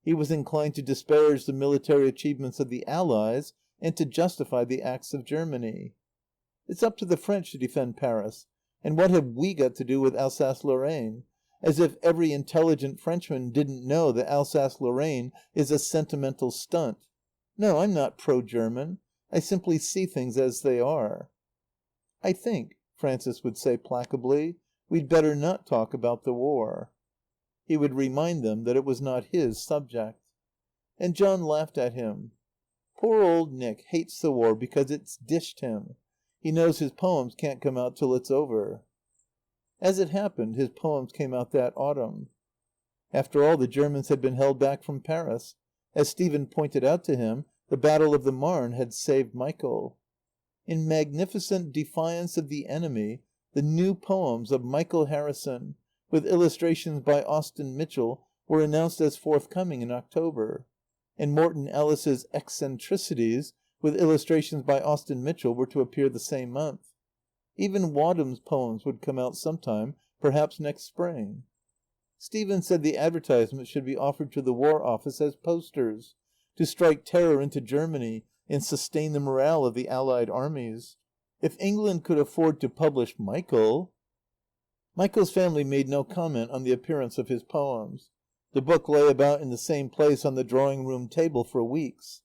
A: He was inclined to disparage the military achievements of the Allies and to justify the acts of Germany. It's up to the French to defend Paris, and what have we got to do with Alsace-Lorraine? As if every intelligent Frenchman didn't know that Alsace-Lorraine is a sentimental stunt. No, I'm not pro-German. I simply see things as they are. "I think," Frances would say placably, "we'd better not talk about the war." He would remind them that it was not his subject. And John laughed at him. "Poor old Nick hates the war because it's dished him. He knows his poems can't come out till it's over." As it happened, his poems came out that autumn. After all, the Germans had been held back from Paris. As Stephen pointed out to him, the Battle of the Marne had saved Michael. In magnificent defiance of the enemy, the new poems of Michael Harrison, with illustrations by Austen Mitchell, were announced as forthcoming in October, and Morton Ellis's Eccentricities, with illustrations by Austen Mitchell, were to appear the same month. Even Wadham's poems would come out sometime, perhaps next spring. Stephen said the advertisements should be offered to the War Office as posters, to strike terror into Germany and sustain the morale of the Allied armies. If England could afford to publish Michael... Michael's family made no comment on the appearance of his poems. The book lay about in the same place on the drawing-room table for weeks.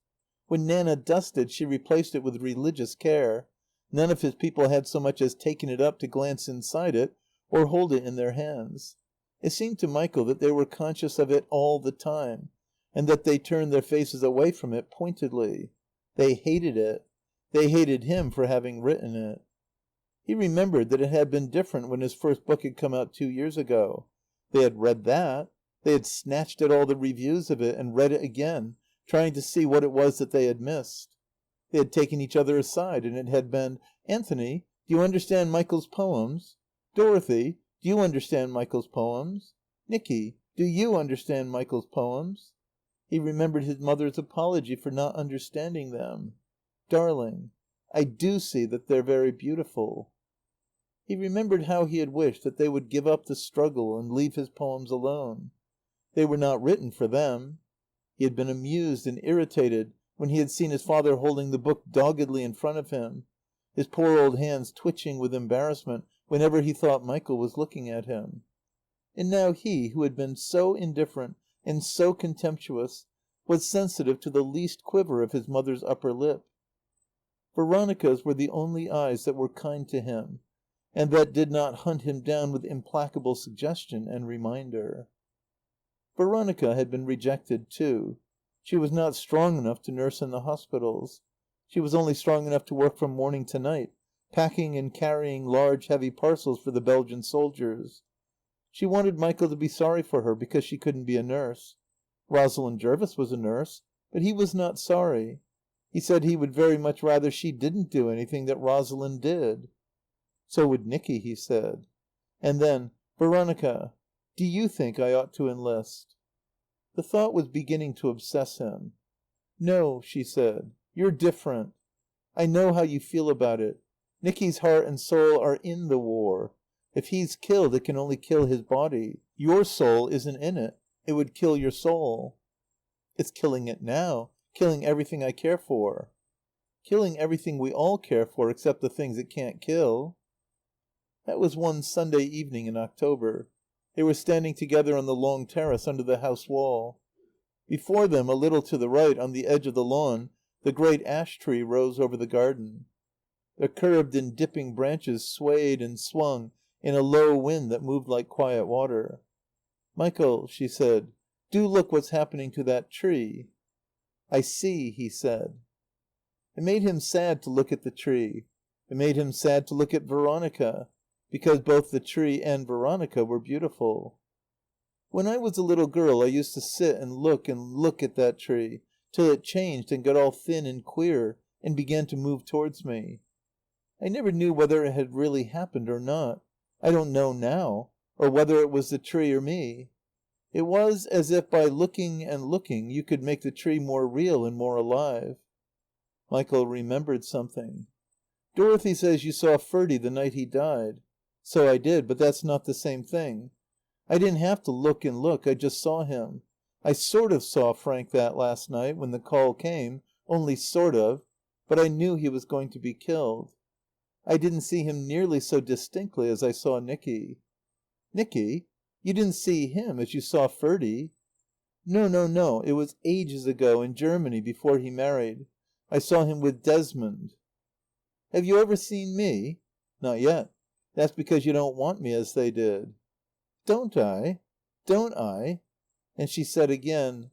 A: When Nanna dusted, she replaced it with religious care. None of his people had so much as taken it up to glance inside it or hold it in their hands. It seemed to Michael that they were conscious of it all the time, and that they turned their faces away from it pointedly. They hated it. They hated him for having written it. He remembered that it had been different when his first book had come out 2 years ago. They had read that. They had snatched at all the reviews of it and read it again, trying to see what it was that they had missed. They had taken each other aside, and it had been, "Anthony, do you understand Michael's poems? Dorothy, do you understand Michael's poems? Nicky, do you understand Michael's poems?" He remembered his mother's apology for not understanding them. "Darling, I do see that they're very beautiful." He remembered how he had wished that they would give up the struggle and leave his poems alone. They were not written for them. He had been amused and irritated when he had seen his father holding the book doggedly in front of him, his poor old hands twitching with embarrassment whenever he thought Michael was looking at him. And now he, who had been so indifferent and so contemptuous, was sensitive to the least quiver of his mother's upper lip. Veronica's were the only eyes that were kind to him, and that did not hunt him down with implacable suggestion and reminder. Veronica had been rejected, too. She was not strong enough to nurse in the hospitals. She was only strong enough to work from morning to night, packing and carrying large, heavy parcels for the Belgian soldiers. She wanted Michael to be sorry for her because she couldn't be a nurse. Rosalind Jervis was a nurse, but he was not sorry. He said he would very much rather she didn't do anything that Rosalind did. So would Nicky, he said. And then, "Veronica, do you think I ought to enlist?" The thought was beginning to obsess him. "No," she said. "You're different. I know how you feel about it. Nicky's heart and soul are in the war. If he's killed, it can only kill his body. Your soul isn't in it. It would kill your soul." "It's killing it now. Killing everything I care for." "Killing everything we all care for except the things it can't kill." That was one Sunday evening in October. They were standing together on the long terrace under the house wall. Before them, a little to the right, on the edge of the lawn, the great ash tree rose over the garden. The curved and dipping branches swayed and swung in a low wind that moved like quiet water. "Michael," she said, "do look what's happening to that tree." "I see," he said. It made him sad to look at the tree. It made him sad to look at Veronica, because both the tree and Veronica were beautiful. "When I was a little girl I used to sit and look at that tree, till it changed and got all thin and queer and began to move towards me. I never knew whether it had really happened or not. I don't know now, or whether it was the tree or me. It was as if by looking and looking you could make the tree more real and more alive." Michael remembered something. "Dorothy says you saw Ferdie the night he died. So I did, but that's not the same thing. I didn't have to look and look. I just saw him. I sort of saw Frank that last night when the call came, only sort of, but I knew he was going to be killed. I didn't see him nearly so distinctly as I saw Nicky." "Nicky? You didn't see him as you saw Ferdie?" "No, no, no. It was ages ago, in Germany, before he married. I saw him with Desmond." "Have you ever seen me?" "Not yet. That's because you don't want me as they did." "Don't I? Don't I?" And she said again,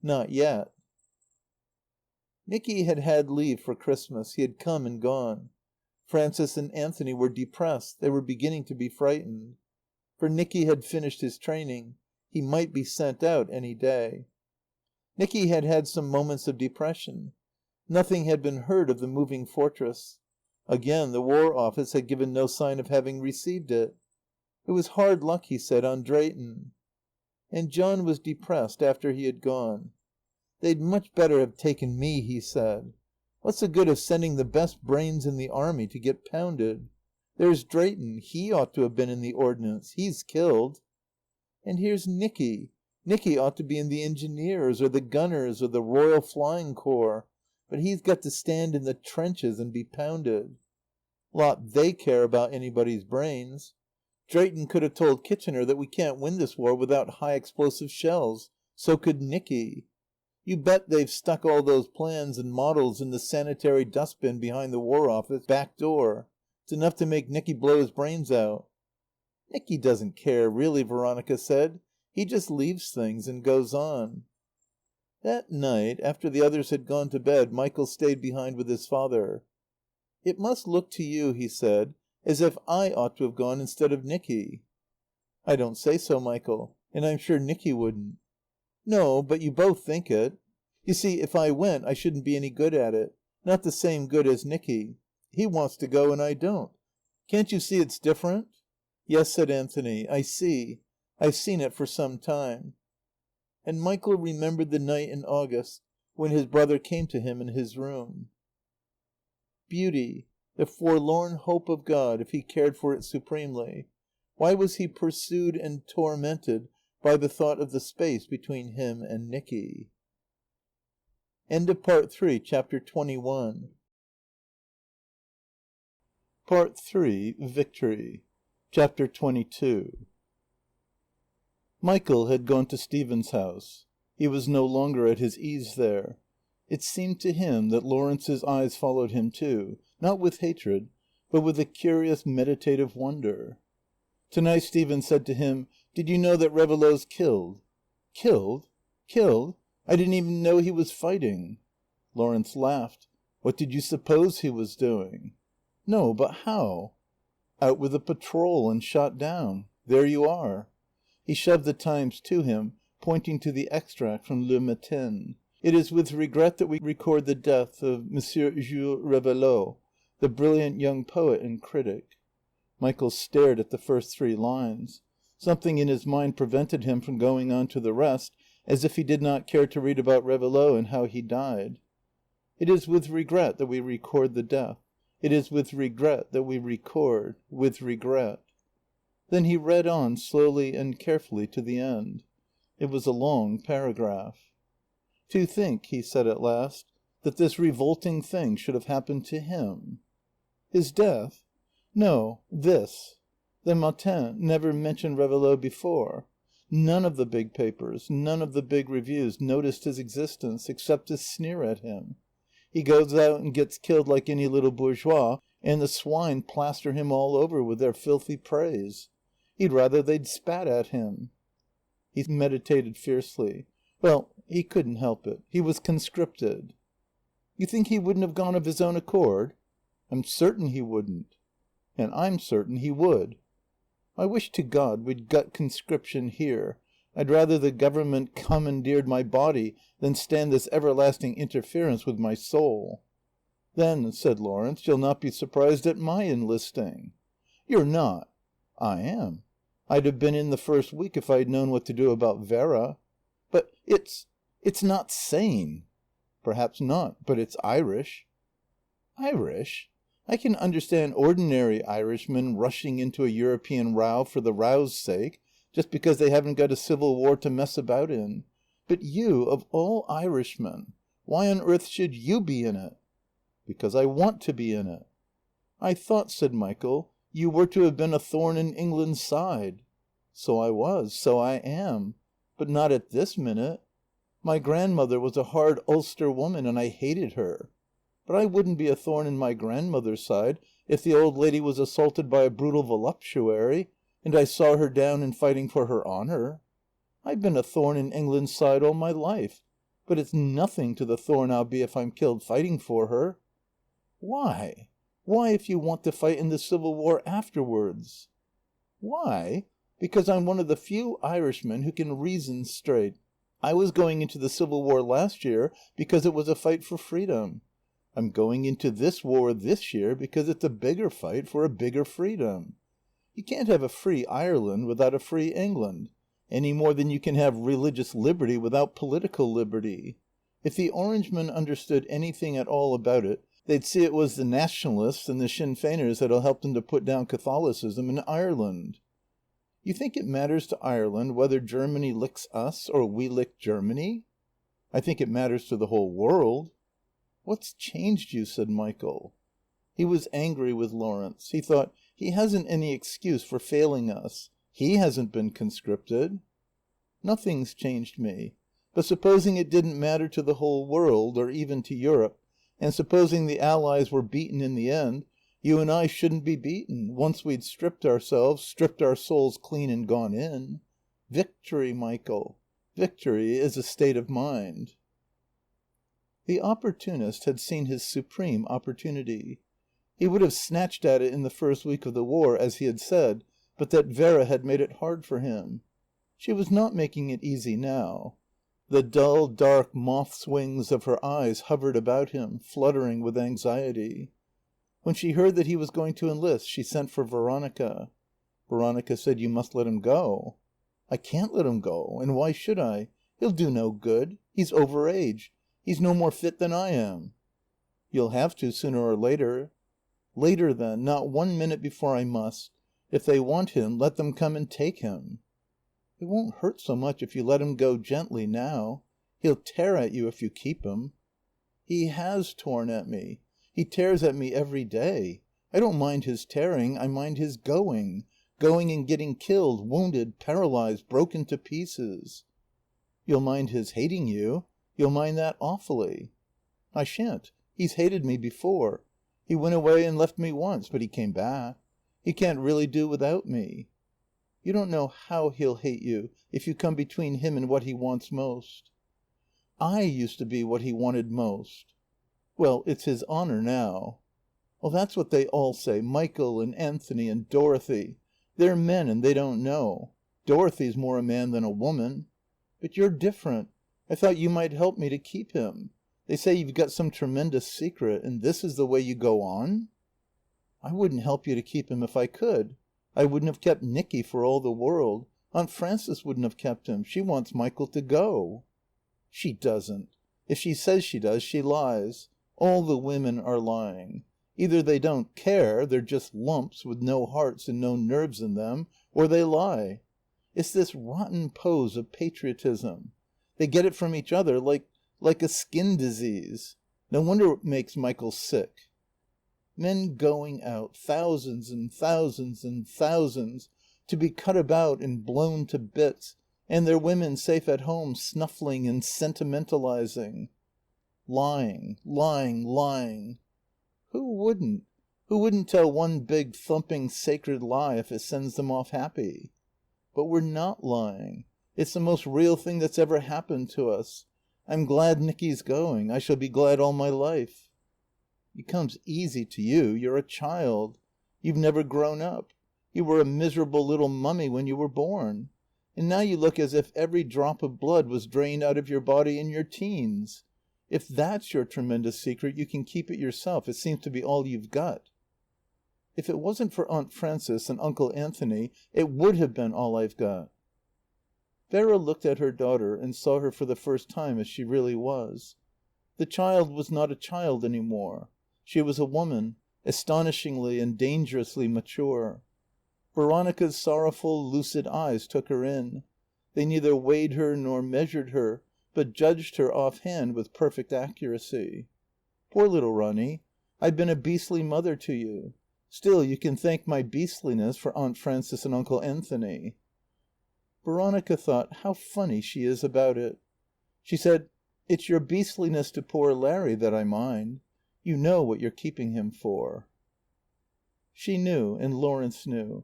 A: "Not yet." Nicky had had leave for Christmas. He had come and gone. Frances and Anthony were depressed. They were beginning to be frightened. For Nicky had finished his training. He might be sent out any day. Nicky had had some moments of depression. Nothing had been heard of the Moving Fortress. Again, the War Office had given no sign of having received it. It was hard luck, he said, on Drayton. And John was depressed after he had gone. "They'd much better have taken me," he said. "What's the good of sending the best brains in the Army to get pounded? There's Drayton. He ought to have been in the Ordnance. He's killed. And here's Nicky. Nicky ought to be in the Engineers or the Gunners or the Royal Flying Corps. But he's got to stand in the trenches and be pounded. Lot they care about anybody's brains. Drayton could have told Kitchener that we can't win this war without high explosive shells. So could Nicky. You bet they've stuck all those plans and models in the sanitary dustbin behind the War Office back door. It's enough to make Nicky blow his brains out." "Nicky doesn't care, really," Veronica said. "He just leaves things and goes on." That night, after the others had gone to bed, Michael stayed behind with his father. "It must look to you," he said, "as if I ought to have gone instead of Nicky." "I don't say so, Michael. And I'm sure Nicky wouldn't." "No, but you both think it. You see, if I went I shouldn't be any good at it. Not the same good as Nicky. He wants to go and I don't. Can't you see it's different?" "Yes," said Anthony. "I see. I've seen it for some time." And Michael remembered the night in August when his brother came to him in his room. Beauty, the forlorn hope of God if he cared for it supremely. Why was he pursued and tormented by the thought of the space between him and Nicky? End of Part 3, Chapter 21. Part 3, Victory. Chapter 22. Michael had gone to Stephen's house. He was no longer at his ease there. It seemed to him that Lawrence's eyes followed him too, not with hatred, but with a curious meditative wonder. Tonight Stephen said to him, "Did you know that Réveillaud's killed?" "Killed? Killed? I didn't even know he was fighting." Lawrence laughed. "What did you suppose he was doing?" "No, but how?" "Out with a patrol and shot down. There you are." He shoved the Times to him, pointing to the extract from Le Matin. "It is with regret that we record the death of Monsieur Jules Réveillaud, the brilliant young poet and critic." Michael stared at the first 3 lines. Something in his mind prevented him from going on to the rest, as if he did not care to read about Réveillaud and how he died. "It is with regret that we record the death. It is with regret that we record, with regret." Then he read on slowly and carefully to the end. It was a long paragraph. "To think," he said at last, "that this revolting thing should have happened to him." "His death?" "No, this. The Matin never mentioned Réveillaud before. None of the big papers, none of the big reviews noticed his existence except to sneer at him. He goes out and gets killed like any little bourgeois, and the swine plaster him all over with their filthy praise. He'd rather they'd spat at him." He meditated fiercely. "Well, He couldn't help it. He was conscripted." "You think he wouldn't have gone of his own accord?" "I'm certain he wouldn't." "And I'm certain he would." "I wish to God we'd got conscription here. I'd rather the government commandeered my body than stand this everlasting interference with my soul." "Then," said Lawrence, "you'll not be surprised at my enlisting." "You're not?" "I am. I'd have been in the first week if I'd known what to do about Vera." "But it's not sane." "Perhaps not. But it's Irish." "Irish? I can understand ordinary Irishmen rushing into a European row for the row's sake, just because they haven't got a civil war to mess about in. But you, of all Irishmen, why on earth should you be in it?" "Because I want to be in it." "I thought," said Michael, "you were to have been a thorn in England's side." "So I was. So I am. But not at this minute. My grandmother was a hard Ulster woman, and I hated her. But I wouldn't be a thorn in my grandmother's side if the old lady was assaulted by a brutal voluptuary, and I saw her down and fighting for her honour. I've been a thorn in England's side all my life, but it's nothing to the thorn I'll be if I'm killed fighting for her." "Why? Why, if you want to fight in the Civil War afterwards?" "Why? Because I'm one of the few Irishmen who can reason straight. I was going into the Civil War last year because it was a fight for freedom. I'm going into this war this year because it's a bigger fight for a bigger freedom. You can't have a free Ireland without a free England, any more than you can have religious liberty without political liberty. If the Orangemen understood anything at all about it, they'd see it was the Nationalists and the Sinn Feiners that'll help them to put down Catholicism in Ireland. You think it matters to Ireland whether Germany licks us or we lick Germany? I think it matters to the whole world." "What's changed you?" said Michael. He was angry with Lawrence. He thought, he hasn't any excuse for failing us. He hasn't been conscripted. "Nothing's changed me. But supposing it didn't matter to the whole world, or even to Europe, and supposing the Allies were beaten in the end, you and I shouldn't be beaten, once we'd stripped ourselves, stripped our souls clean and gone in. Victory, Michael. Victory is a state of mind." The opportunist had seen his supreme opportunity. He would have snatched at it in the first week of the war, as he had said, but that Vera had made it hard for him. She was not making it easy now. The dull, dark moth's wings of her eyes hovered about him, fluttering with anxiety. When she heard that he was going to enlist, she sent for Veronica. Veronica said, "You must let him go." "I can't let him go. And why should I? He'll do no good. He's over age. He's no more fit than I am." "You'll have to, sooner or later." "Later, then. Not 1 minute before I must. If they want him, let them come and take him." "It won't hurt so much if you let him go gently now. He'll tear at you if you keep him." "He has torn at me. He tears at me every day. I don't mind his tearing. I mind his going. Going and getting killed, wounded, paralyzed, broken to pieces." "You'll mind his hating you. You'll mind that awfully." "I shan't. He's hated me before. He went away and left me once, but he came back. He can't really do without me." "You don't know how he'll hate you if you come between him and what he wants most." "I used to be what he wanted most." "Well, it's his honour now." "Well, that's what they all say. Michael and Anthony and Dorothy. They're men and they don't know. Dorothy's more a man than a woman." "But you're different. I thought you might help me to keep him. They say you've got some tremendous secret, and this is the way you go on?" "I wouldn't help you to keep him if I could. I wouldn't have kept Nicky for all the world. Aunt Frances wouldn't have kept him. She wants Michael to go." "She doesn't. If she says she does, she lies. All the women are lying. Either they don't care, they're just lumps with no hearts and no nerves in them, or they lie. It's this rotten pose of patriotism. They get it from each other like a skin disease. No wonder it makes Michael sick. Men going out, thousands and thousands and thousands, to be cut about and blown to bits, and their women safe at home snuffling and sentimentalizing. Lying, lying, lying. Who wouldn't? Who wouldn't tell one big thumping sacred lie if it sends them off happy? But we're not lying. It's the most real thing that's ever happened to us. I'm glad Nicky's going. I shall be glad all my life." "It comes easy to you. You're a child. You've never grown up. You were a miserable little mummy when you were born. And now you look as if every drop of blood was drained out of your body in your teens. If that's your tremendous secret, you can keep it yourself. It seems to be all you've got." "If it wasn't for Aunt Frances and Uncle Anthony, it would have been all I've got." Vera looked at her daughter and saw her for the first time as she really was. The child was not a child any more. She was a woman, astonishingly and dangerously mature. Veronica's sorrowful, lucid eyes took her in. They neither weighed her nor measured her, but judged her off-hand with perfect accuracy. "Poor little Ronny, I've been a beastly mother to you. Still, you can thank my beastliness for Aunt Frances and Uncle Anthony." Veronica thought, how funny she is about it. She said, "It's your beastliness to poor Larry that I mind. You know what you're keeping him for." She knew, and Lawrence knew.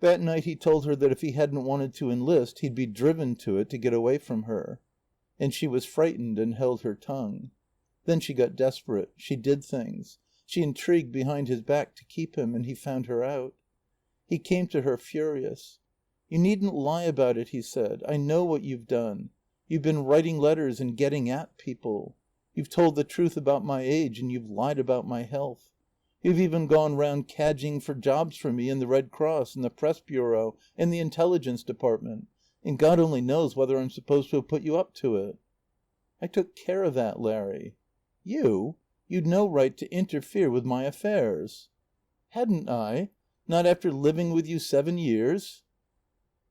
A: That night he told her that if he hadn't wanted to enlist he'd be driven to it to get away from her. And she was frightened and held her tongue. Then she got desperate. She did things. She intrigued behind his back to keep him, and he found her out. He came to her furious. "You needn't lie about it," he said. "I know what you've done. You've been writing letters and getting at people. You've told the truth about my age, and you've lied about my health. You've even gone round cadging for jobs for me in the Red Cross and the Press Bureau and the Intelligence Department, and God only knows whether I'm supposed to have put you up to it." "I took care of that, Larry." "You? You'd no right to interfere with my affairs." "Hadn't I? Not after living with you 7 years?"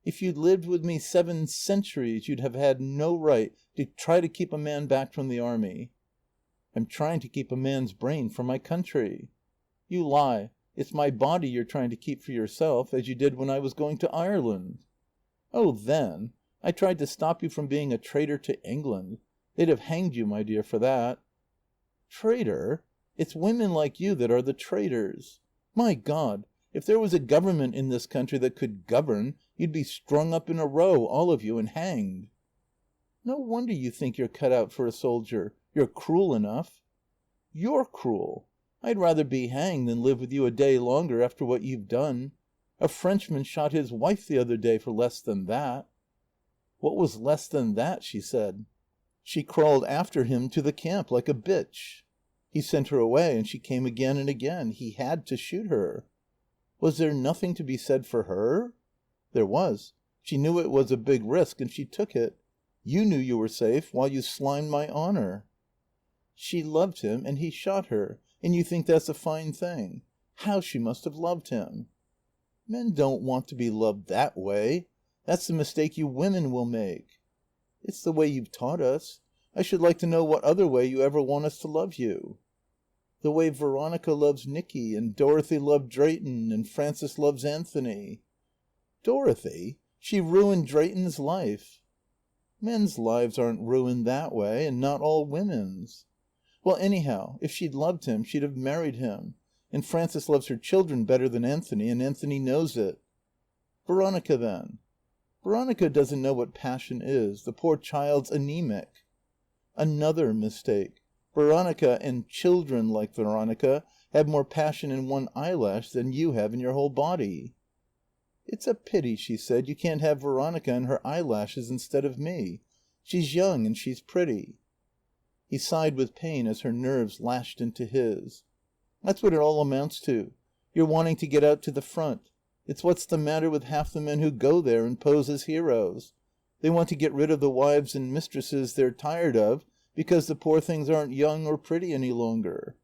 A: "If you'd lived with me 7 centuries you'd have had no right to try to keep a man back from the Army." "I'm trying to keep a man's brain for my country." "You lie. It's my body you're trying to keep for yourself, as you did when I was going to Ireland." "Oh, then. I tried to stop you from being a traitor to England. They'd have hanged you, my dear, for that." "Traitor? It's women like you that are the traitors. My God, if there was a government in this country that could govern, you'd be strung up in a row, all of you, and hanged." "No wonder you think you're cut out for a soldier. You're cruel enough." "You're cruel. I'd rather be hanged than live with you a day longer after what you've done. A Frenchman shot his wife the other day for less than that." "What was less than that?" she said. "She crawled after him to the camp like a bitch. He sent her away and she came again and again. He had to shoot her." "Was there nothing to be said for her?" "There was. She knew it was a big risk and she took it. You knew you were safe while you slimed my honour." "She loved him and he shot her. And you think that's a fine thing. How she must have loved him." "Men don't want to be loved that way. That's the mistake you women will make." "It's the way you've taught us. I should like to know what other way you ever want us to love you." "The way Veronica loves Nicky, and Dorothy loved Drayton, and Frances loves Anthony." "Dorothy? She ruined Drayton's life." "Men's lives aren't ruined that way, and not all women's." "Well, anyhow, if she'd loved him she'd have married him. And Frances loves her children better than Anthony, and Anthony knows it." "Veronica, then?" "Veronica doesn't know what passion is. The poor child's anemic." "Another mistake. Veronica, and children like Veronica, have more passion in one eyelash than you have in your whole body." "It's a pity," she said, "you can't have Veronica and her eyelashes instead of me. She's young and she's pretty." He sighed with pain as her nerves lashed into his. "That's what it all amounts to. You're wanting to get out to the front. It's what's the matter with half the men who go there and pose as heroes. They want to get rid of the wives and mistresses they're tired of because the poor things aren't young or pretty any longer."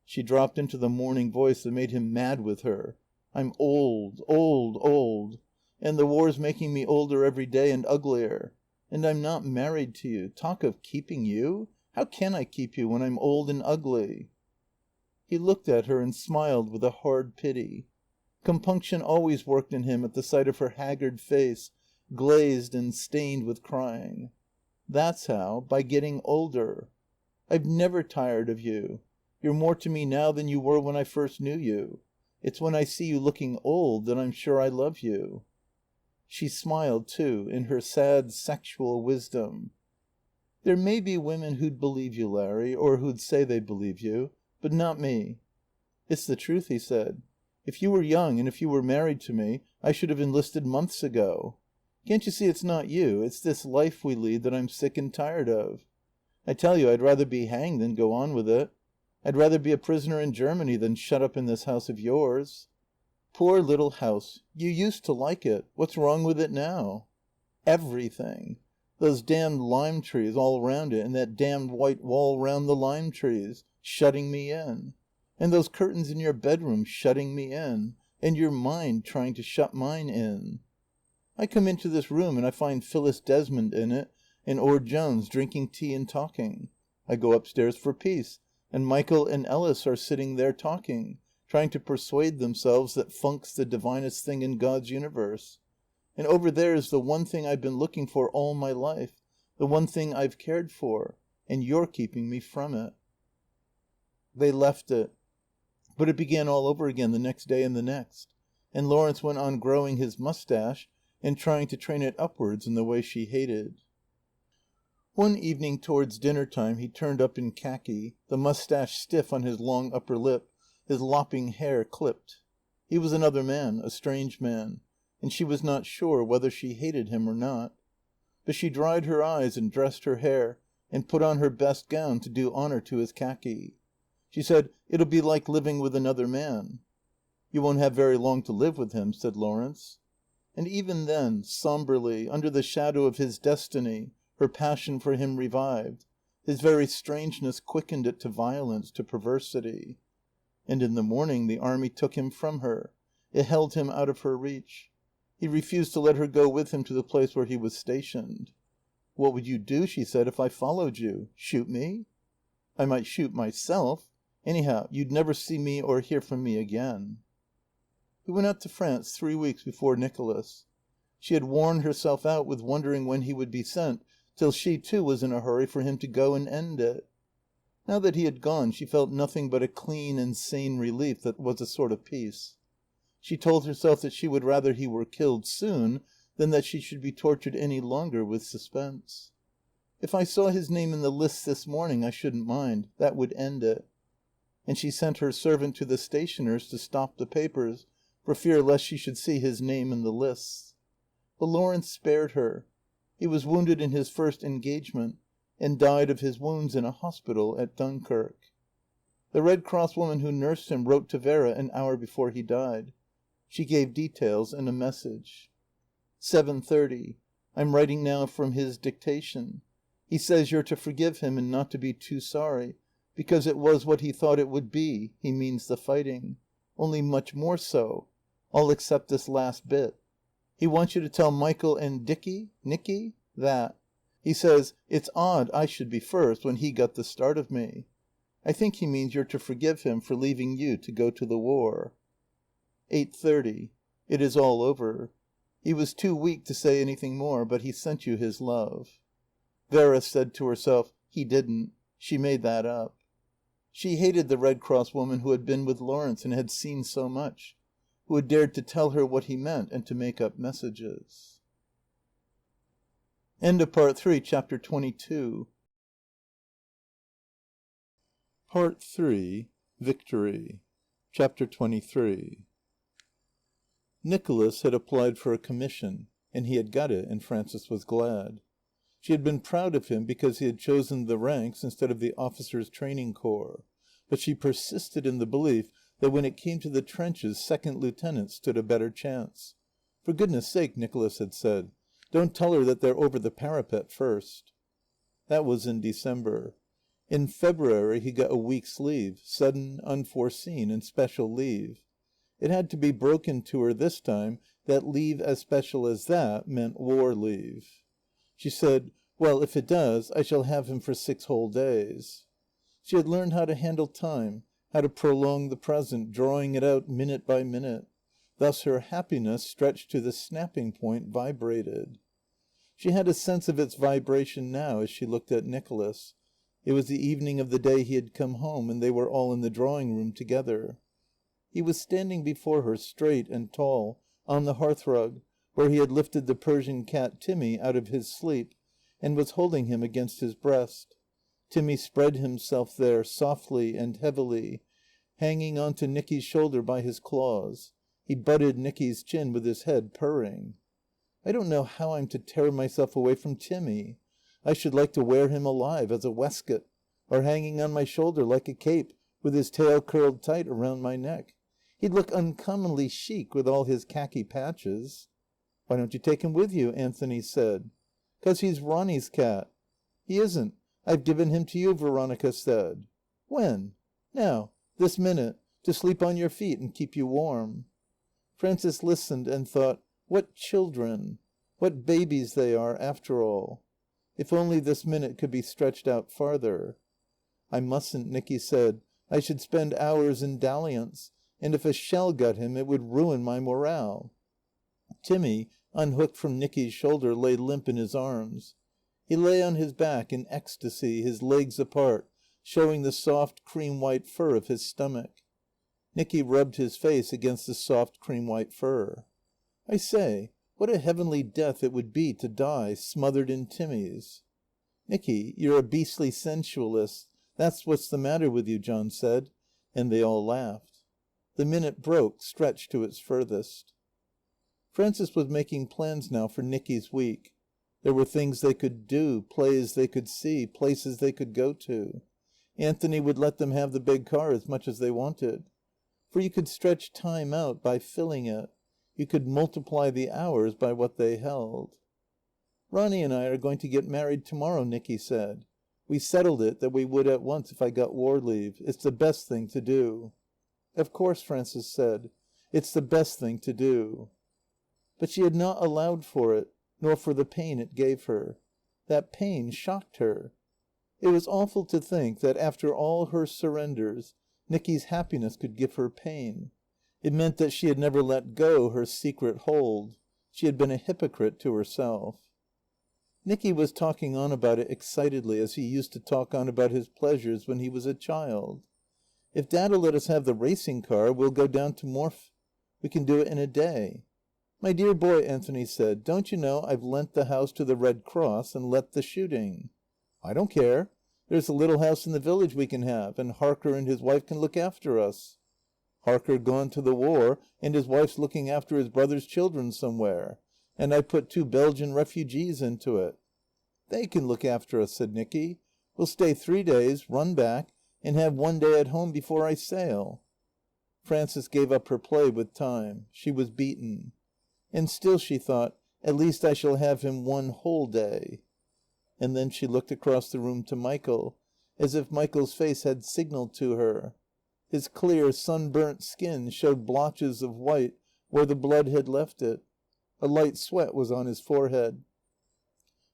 A: She dropped into the mourning voice that made him mad with her. "I'm old, old, old. And the war's making me older every day and uglier. And I'm not married to you. Talk of keeping you. How can I keep you when I'm old and ugly?" He looked at her and smiled with a hard pity. Compunction always worked in him at the sight of her haggard face, glazed and stained with crying. "That's how, by getting older. I've never tired of you. You're more to me now than you were when I first knew you. It's when I see you looking old that I'm sure I love you." She smiled, too, in her sad, sexual wisdom. "There may be women who'd believe you, Larry, or who'd say they believe you. But not me." "It's the truth," he said. "If you were young and if you were married to me, I should have enlisted months ago. Can't you see it's not you, it's this life we lead that I'm sick and tired of? I tell you I'd rather be hanged than go on with it. I'd rather be a prisoner in Germany than shut up in this house of yours." "Poor little house. You used to like it. What's wrong with it now?" "Everything. Those damned lime trees all round it and that damned white wall round the lime trees. Shutting me in. And those curtains in your bedroom shutting me in. And your mind trying to shut mine in. I come into this room and I find Phyllis Desmond in it and Orde Jones drinking tea and talking. I go upstairs for peace, and Michael and Ellis are sitting there talking, trying to persuade themselves that funk's the divinest thing in God's universe. And over there is the one thing I've been looking for all my life, the one thing I've cared for, and you're keeping me from it." They left it. But it began all over again the next day and the next. And Lawrence went on growing his moustache and trying to train it upwards in the way she hated. One evening towards dinner time he turned up in khaki, the moustache stiff on his long upper lip, his lopping hair clipped. He was another man, a strange man, and she was not sure whether she hated him or not. But she dried her eyes and dressed her hair and put on her best gown to do honour to his khaki. She said, "It'll be like living with another man." "You won't have very long to live with him," said Lawrence. And even then, sombrely, under the shadow of his destiny, her passion for him revived. His very strangeness quickened it to violence, to perversity. And in the morning the Army took him from her. It held him out of her reach. He refused to let her go with him to the place where he was stationed. "What would you do," she said, "if I followed you? Shoot me?" "I might shoot myself. Anyhow, you'd never see me or hear from me again." He went out to France 3 weeks before Nicholas. She had worn herself out with wondering when he would be sent, till she, too, was in a hurry for him to go and end it. Now that he had gone she felt nothing but a clean and sane relief that was a sort of peace. She told herself that she would rather he were killed soon than that she should be tortured any longer with suspense. "If I saw his name in the lists this morning I shouldn't mind. That would end it." And she sent her servant to the stationer's to stop the papers for fear lest she should see his name in the lists. But Lawrence spared her. He was wounded in his first engagement and died of his wounds in a hospital at Dunkirk. The Red Cross woman who nursed him wrote to Vera an hour before he died. She gave details and a message. 7:30. I'm writing now from his dictation. He says you're to forgive him and not to be too sorry, because it was what he thought it would be, he means the fighting. Only much more so. All except this last bit. He wants you to tell Michael and Nicky, that. He says, it's odd I should be first when he got the start of me. I think he means you're to forgive him for leaving you to go to the war. 8:30. It is all over. He was too weak to say anything more, but he sent you his love. Vera said to herself, he didn't. She made that up. She hated the Red Cross woman who had been with Lawrence and had seen so much, who had dared to tell her what he meant and to make up messages. End of Part 3, Chapter 22. Part 3, Victory. Chapter 23. Nicholas had applied for a commission, and he had got it, and Frances was glad. She had been proud of him because he had chosen the ranks instead of the officers' training corps, but she persisted in the belief that when it came to the trenches second lieutenants stood a better chance. For goodness sake, Nicholas had said, don't tell her that they're over the parapet first. That was in December. In February he got a week's leave, sudden, unforeseen, and special leave. It had to be broken to her this time that leave as special as that meant war leave. She said, well, if it does, I shall have him for 6 whole days. She had learned how to handle time, how to prolong the present, drawing it out minute by minute. Thus her happiness, stretched to the snapping point, vibrated. She had a sense of its vibration now as she looked at Nicholas. It was the evening of the day he had come home, and they were all in the drawing-room together. He was standing before her, straight and tall, on the hearthrug, where he had lifted the Persian cat Timmy out of his sleep, and was holding him against his breast. Timmy spread himself there, softly and heavily, hanging on to Nicky's shoulder by his claws. He butted Nicky's chin with his head, purring. "I don't know how I'm to tear myself away from Timmy. I should like to wear him alive as a waistcoat, or hanging on my shoulder like a cape, with his tail curled tight around my neck. He'd look uncommonly chic with all his khaki patches." "Why don't you take him with you?" Anthony said. "'Cause he's Ronny's cat." "He isn't. I've given him to you," Veronica said. "When?" "Now. This minute. To sleep on your feet and keep you warm." Frances listened and thought, what children. What babies they are, after all. If only this minute could be stretched out farther. "I mustn't," Nicky said. "I should spend hours in dalliance, and if a shell got him it would ruin my morale." Timmy, unhooked from Nicky's shoulder, lay limp in his arms. He lay on his back in ecstasy, his legs apart, showing the soft, cream-white fur of his stomach. Nicky rubbed his face against the soft, cream-white fur. "I say, what a heavenly death it would be to die, smothered in Timmy's." "Nicky, you're a beastly sensualist. That's what's the matter with you," John said. And they all laughed. The minute broke, stretched to its furthest. Frances was making plans now for Nicky's week. There were things they could do, plays they could see, places they could go to. Anthony would let them have the big car as much as they wanted. For you could stretch time out by filling it. You could multiply the hours by what they held. "Ronny and I are going to get married to morrow," Nicky said. "We settled it that we would at once if I got war leave. It's the best thing to do." "Of course," Frances said. "It's the best thing to do." But she had not allowed for it, nor for the pain it gave her. That pain shocked her. It was awful to think that, after all her surrenders, Nicky's happiness could give her pain. It meant that she had never let go her secret hold. She had been a hypocrite to herself. Nicky was talking on about it excitedly, as he used to talk on about his pleasures when he was a child. "If Dad'll let us have the racing car, we'll go down to Morfe. We can do it in a day." "My dear boy," Anthony said, "don't you know I've lent the house to the Red Cross and let the shooting?" "I don't care. There's a little house in the village we can have, and Harker and his wife can look after us." "Harker gone to the war, and his wife's looking after his brother's children somewhere. And I put 2 Belgian refugees into it." "They can look after us," said Nicky. "We'll stay 3 days, run back, and have 1 day at home before I sail." Frances gave up her play with time. She was beaten. And still she thought, "At least I shall have him 1 whole day." And then she looked across the room to Michael, as if Michael's face had signalled to her. His clear, sunburnt skin showed blotches of white where the blood had left it. A light sweat was on his forehead.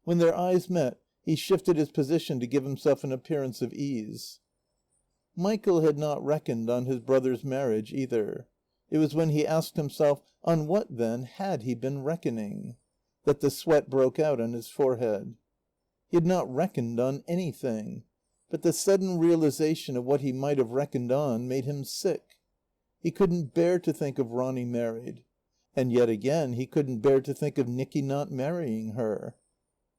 A: When their eyes met, he shifted his position to give himself an appearance of ease. Michael had not reckoned on his brother's marriage either. It was when he asked himself, on what, then, had he been reckoning? That the sweat broke out on his forehead. He had not reckoned on anything. But the sudden realization of what he might have reckoned on made him sick. He couldn't bear to think of Ronny married. And yet again he couldn't bear to think of Nicky not marrying her.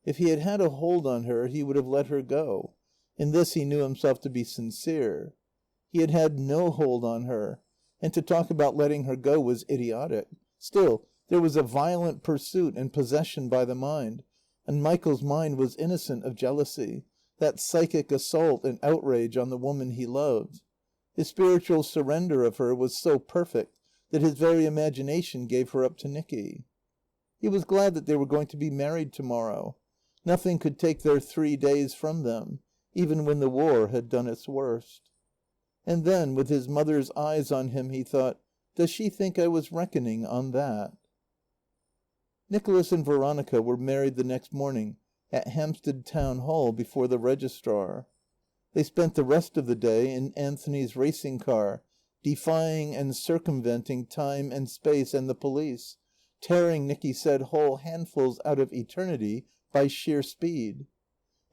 A: If he had had a hold on her he would have let her go. In this he knew himself to be sincere. He had had no hold on her. And to talk about letting her go was idiotic. Still, there was a violent pursuit and possession by the mind, and Michael's mind was innocent of jealousy, that psychic assault and outrage on the woman he loved. His spiritual surrender of her was so perfect that his very imagination gave her up to Nicky. He was glad that they were going to be married to morrow. Nothing could take their 3 days from them, even when the war had done its worst. And then, with his mother's eyes on him, he thought, does she think I was reckoning on that? Nicholas and Veronica were married the next morning at Hampstead Town Hall before the registrar. They spent the rest of the day in Anthony's racing car, defying and circumventing time and space and the police, tearing, Nicky said, whole handfuls out of eternity by sheer speed.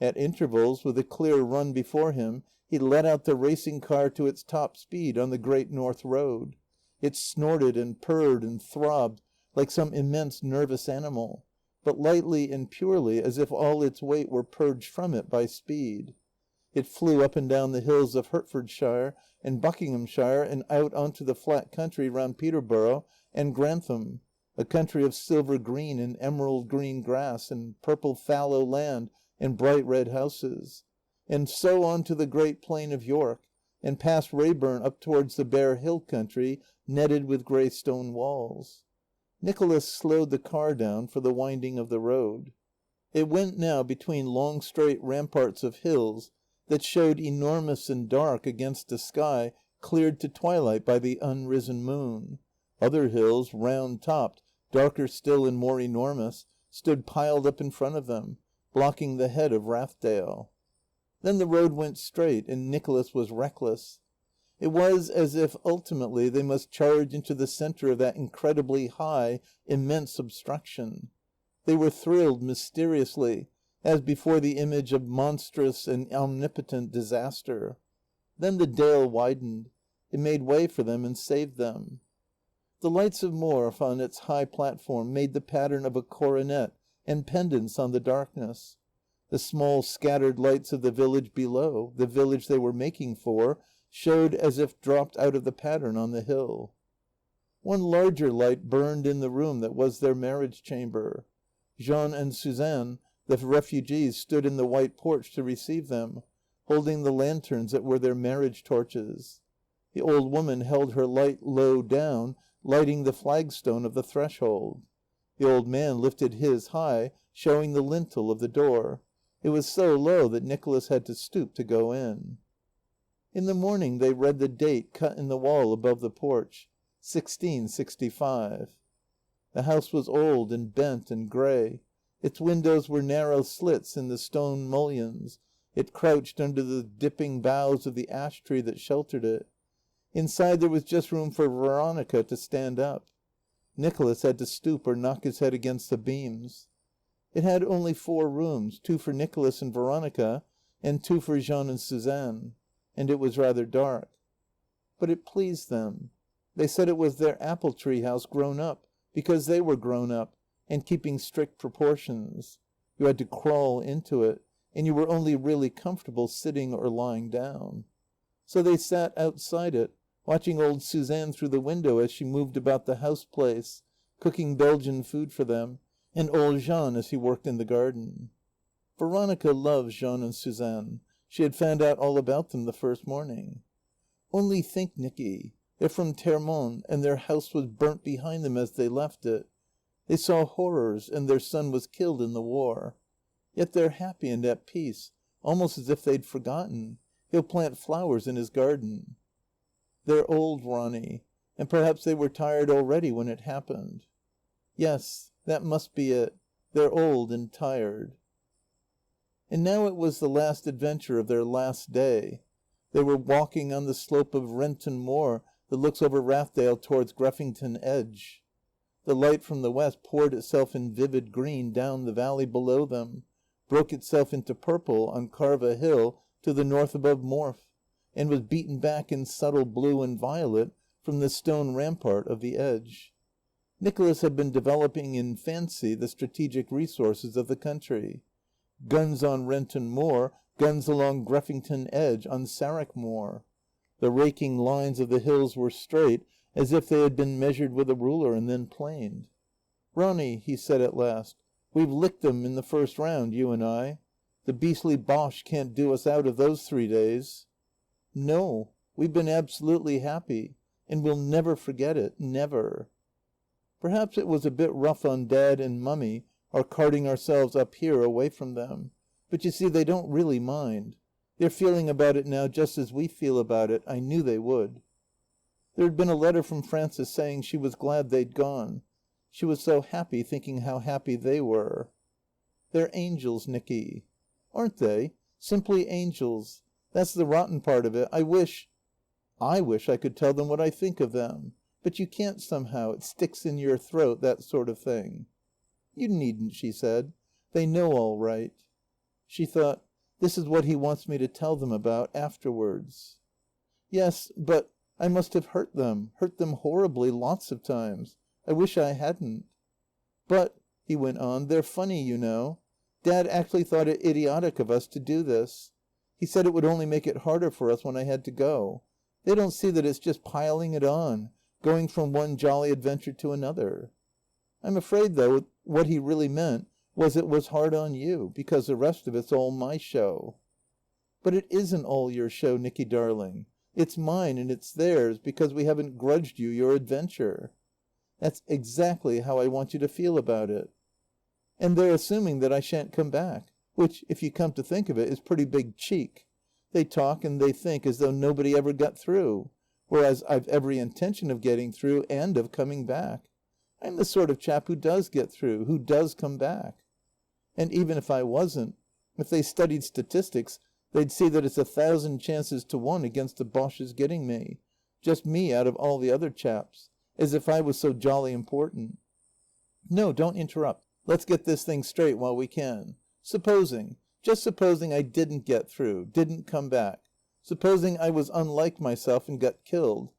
A: At intervals, with a clear run before him, he let out the racing car to its top speed on the Great North Road. It snorted and purred and throbbed like some immense nervous animal, but lightly and purely as if all its weight were purged from it by speed. It flew up and down the hills of Hertfordshire and Buckinghamshire and out on to the flat country round Peterborough and Grantham, a country of silver green and emerald green grass and purple fallow land and bright red houses, and so on to the great plain of York, and past Reyburn up towards the bare hill country netted with grey stone walls. Nicholas slowed the car down for the winding of the road. It went now between long straight ramparts of hills that showed enormous and dark against a sky cleared to twilight by the unrisen moon. Other hills, round-topped, darker still and more enormous, stood piled up in front of them, blocking the head of Rathdale. Then the road went straight, and Nicholas was reckless. It was as if, ultimately, they must charge into the centre of that incredibly high, immense obstruction. They were thrilled mysteriously, as before the image of monstrous and omnipotent disaster. Then the dale widened. It made way for them and saved them. The lights of Morfe on its high platform made the pattern of a coronet and pendants on the darkness. The small scattered lights of the village below, the village they were making for, showed as if dropped out of the pattern on the hill. One larger light burned in the room that was their marriage chamber. Jean and Suzanne, the refugees, stood in the white porch to receive them, holding the lanterns that were their marriage torches. The old woman held her light low down, lighting the flagstone of the threshold. The old man lifted his high, showing the lintel of the door. It was so low that Nicholas had to stoop to go in. In the morning they read the date cut in the wall above the porch, 1665. The house was old and bent and grey. Its windows were narrow slits in the stone mullions. It crouched under the dipping boughs of the ash tree that sheltered it. Inside there was just room for Veronica to stand up. Nicholas had to stoop or knock his head against the beams. It had only 4 rooms, 2 for Nicholas and Veronica, and 2 for Jean and Suzanne. And it was rather dark. But it pleased them. They said it was their apple tree house grown up, because they were grown up, and keeping strict proportions. You had to crawl into it, and you were only really comfortable sitting or lying down. So they sat outside it, watching old Suzanne through the window as she moved about the house place, cooking Belgian food for them, and old Jean as he worked in the garden. Veronica loved Jean and Suzanne. She had found out all about them the first morning. "Only think, Nicky, they're from Termonde, and their house was burnt behind them as they left it. They saw horrors, and their son was killed in the war. Yet they're happy and at peace, almost as if they'd forgotten. He'll plant flowers in his garden." "They're old, Ronny, and perhaps they were tired already when it happened." "Yes, that must be it. They're old and tired." And now it was the last adventure of their last day. They were walking on the slope of Renton Moor that looks over Rathdale towards Greffington Edge. The light from the west poured itself in vivid green down the valley below them, broke itself into purple on Carva Hill to the north above Morfe, and was beaten back in subtle blue and violet from the stone rampart of the Edge. Nicholas had been developing in fancy the strategic resources of the country. Guns on Renton Moor, guns along Greffington Edge, on Sarrack Moor. The raking lines of the hills were straight, as if they had been measured with a ruler and then planed. "Ronny," he said at last, "we've licked them in the first round, you and I. The beastly Boche can't do us out of those 3 days." "No. We've been absolutely happy. And we'll never forget it. Never." Perhaps it was a bit rough on Dad and Mummy, our carting ourselves up here away from them. But you see, they don't really mind. They're feeling about it now just as we feel about it. I knew they would. There had been a letter from Frances saying she was glad they'd gone. She was so happy thinking how happy they were. "They're angels, Nicky." "Aren't they? Simply angels. That's the rotten part of it. I wish I could tell them what I think of them. But you can't somehow. It sticks in your throat, that sort of thing." "You needn't," she said. "They know all right." She thought, "This is what he wants me to tell them about afterwards." "Yes, but I must have hurt them horribly, lots of times. I wish I hadn't." "But
B: he went on. "They're funny, you know. Dad actually thought it idiotic of us to do this. He said it would only make it harder for us when I had to go. They don't see that it's just piling it on, going from one jolly adventure to another. I'm afraid, though, what he really meant was it was hard on you, because the rest of it's all my show." "But it isn't all your show, Nicky darling. It's mine and it's theirs, because we haven't grudged you your adventure." "That's exactly how I want you to feel about it." "And they're assuming that I shan't come back, which, if you come to think of it, is pretty big cheek. They talk and they think as though nobody ever got through, whereas I've every intention of getting through and of coming back. I'm the sort of chap who does get through, who does come back. And even if I wasn't, if they studied statistics, they'd see that it's 1,000 chances to 1 against the Boches getting me. Just me out of all the other chaps. As if I was so jolly important. No, don't interrupt. Let's get this thing straight while we can. Just supposing I didn't get through, didn't come back. Supposing I was unlike myself and got killed.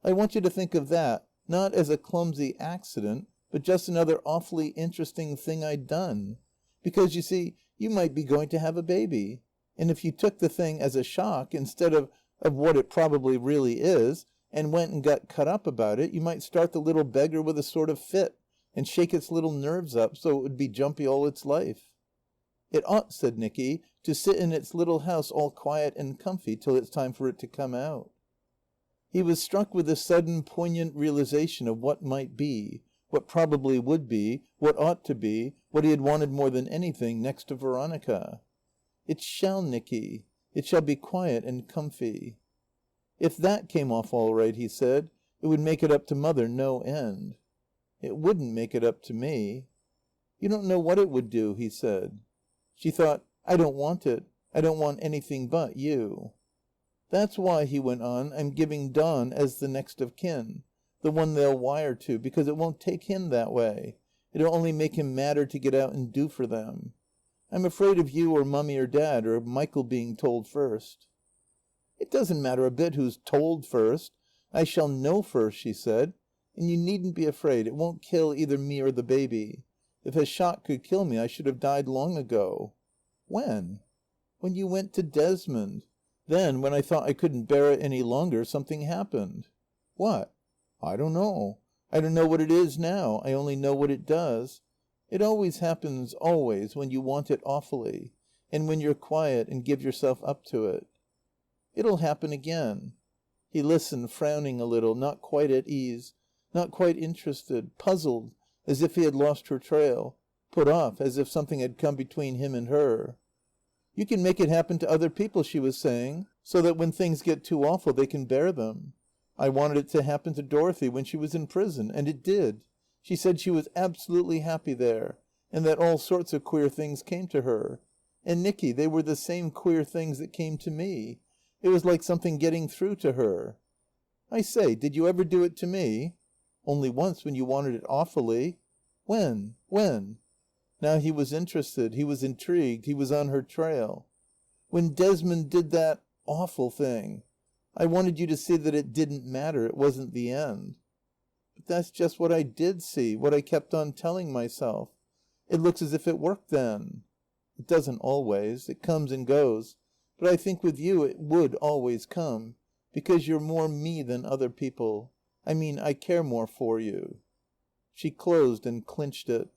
B: I want you to think of that, not as a clumsy accident, but just another awfully interesting thing I'd done. Because, you see, you might be going to have a baby. And if you took the thing as a shock instead of what it probably really is, and went and got cut up about it, you might start the little beggar with a sort of fit and shake its little nerves up so it would be jumpy all its life." "It ought," said Nicky, "to sit in its little house all quiet and comfy till it's time for it to come out." He was struck with a sudden, poignant realization of what might be, what probably would be, what ought to be, what he had wanted more than anything, next to Veronica. "It shall, Nicky. It shall be quiet and comfy." "If that came off all right," he said, "it would make it up to Mother no end." "It wouldn't make it up to me." "You don't know what it would do," he said. She thought, "I don't want it. I don't want anything but you." "That's why," he went on, "I'm giving Don as the next of kin, the one they'll wire to, because it won't take him that way. It'll only make him madder to get out and do for them. I'm afraid of you or Mummy or Dad or Michael being told first." "It doesn't matter a bit who's told first. I shall know first," she said. "And you needn't be afraid. It won't kill either me or the baby. If a shock could kill me I should have died long ago." "When?" "When you went to Desmond. Then, when I thought I couldn't bear it any longer, something happened." "What?" "I don't know. I don't know what it is now. I only know what it does. It always happens, always, when you want it awfully, and when you're quiet and give yourself up to it." "It'll happen again." He listened, frowning a little, not quite at ease, not quite interested, puzzled, as if he had lost her trail, put off, as if something had come between him and her. "You can make it happen to other people," she was saying, "so that when things get too awful they can bear them. I wanted it to happen to Dorothy when she was in prison, and it did. She said she was absolutely happy there, and that all sorts of queer things came to her. And, Nicky, they were the same queer things that came to me. It was like something getting through to her." "I say, did you ever do it to me?" "Only once, when you wanted it awfully." "When? When?" Now he was interested. He was intrigued. He was on her trail. "When Desmond did that awful thing. I wanted you to see that it didn't matter. It wasn't the end." "But that's just what I did see, what I kept on telling myself. It looks as if it worked then." "It doesn't always. It comes and goes. But I think with you it would always come. Because you're more me than other people. I mean, I care more for you." She closed and clinched it.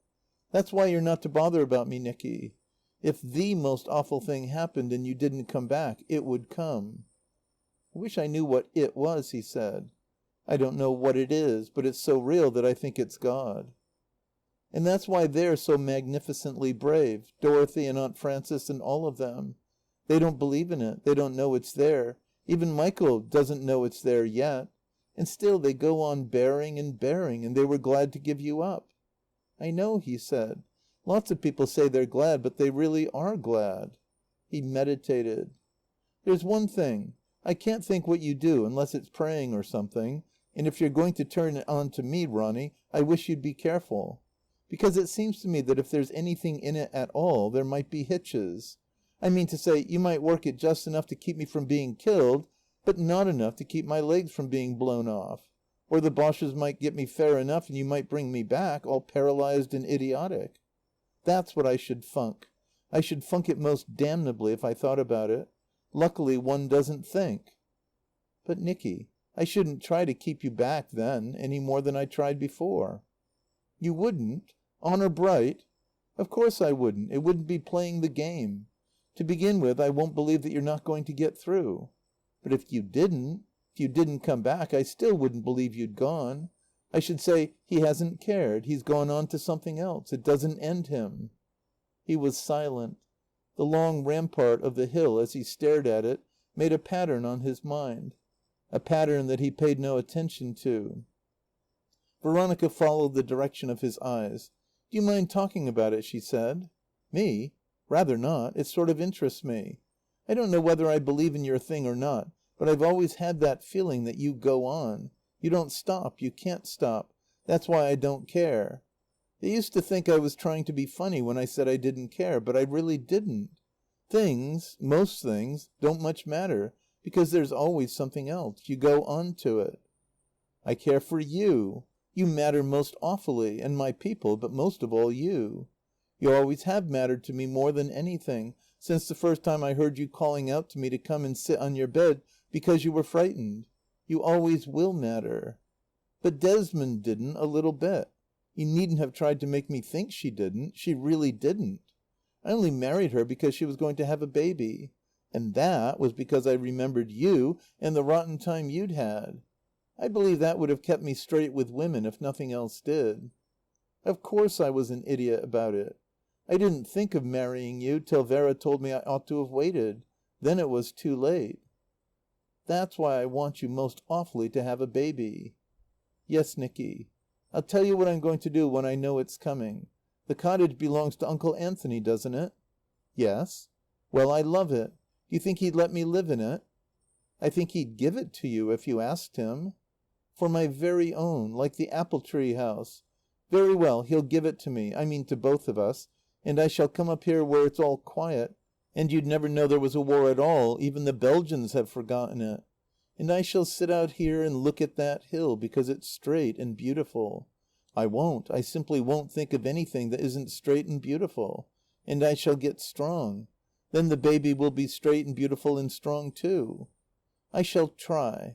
B: "That's why you're not to bother about me, Nicky. If the most awful thing happened and you didn't come back, it would come." "I wish I knew what it was," he said. "I don't know what it is, but it's so real that I think it's God." "And that's why they're so magnificently brave, Dorothy and Aunt Frances and all of them. They don't believe in it. They don't know it's there. Even Michael doesn't know it's there yet. And still they go on bearing and bearing, and they were glad to give you up." "I know," he said. "Lots of people say they're glad, but they really are glad." He meditated. "There's one thing. I can't think what you do unless it's praying or something. And if you're going to turn it on to me, Ronny, I wish you'd be careful. Because it seems to me that if there's anything in it at all, there might be hitches. I mean to say, you might work it just enough to keep me from being killed, but not enough to keep my legs from being blown off.
A: Or the Boches might get me fair enough and you might bring me back, all paralyzed and idiotic. That's what I should funk. I should funk it most damnably if I thought about it. Luckily one doesn't think." "But, Nicky, I shouldn't try to keep you back then, any more than I tried before." "You wouldn't? Honour bright?" "Of course I wouldn't. It wouldn't be playing the game. To begin with, I won't believe that you're not going to get through. But if you didn't come back, I still wouldn't believe you'd gone. I should say, he hasn't cared. He's gone on to something else. It doesn't end him." He was silent. The long rampart of the hill, as he stared at it, made a pattern on his mind. A pattern that he paid no attention to. Veronica followed the direction of his eyes. "Do you mind talking about it?" she said. "Me? Rather not. It sort of interests me. I don't know whether I believe in your thing or not, but I've always had that feeling that you go on. You don't stop. You can't stop. That's why I don't care. They used to think I was trying to be funny when I said I didn't care, but I really didn't. Things, most things, don't much matter, because there's always something else. You go on to it." "I care for you. You matter most awfully, and my people, but most of all you. You always have mattered to me more than anything, since the first time I heard you calling out to me to come and sit on your bed because you were frightened. You always will matter." "But Desmond didn't a little bit. You needn't have tried to make me think she didn't. She really didn't. I only married her because she was going to have a baby. And that was because I remembered you and the rotten time you'd had. I believe that would have kept me straight with women if nothing else did. Of course I was an idiot about it. I didn't think of marrying you till Vera told me I ought to have waited. Then it was too late." "That's why I want you most awfully to have a baby." "Yes, Nicky. I'll tell you what I'm going to do when I know it's coming. The cottage belongs to Uncle Anthony, doesn't it?" "Yes." "Well, I love it. Do you think he'd let me live in it?" "I think he'd give it to you if you asked him." "For my very own, like the apple tree house. Very well, he'll give it to me, I mean to both of us, and I shall come up here where it's all quiet, and you'd never know there was a war at all, even the Belgians have forgotten it. And I shall sit out here and look at that hill, because it's straight and beautiful. I simply won't think of anything that isn't straight and beautiful. And I shall get strong. Then the baby will be straight and beautiful and strong too. I shall try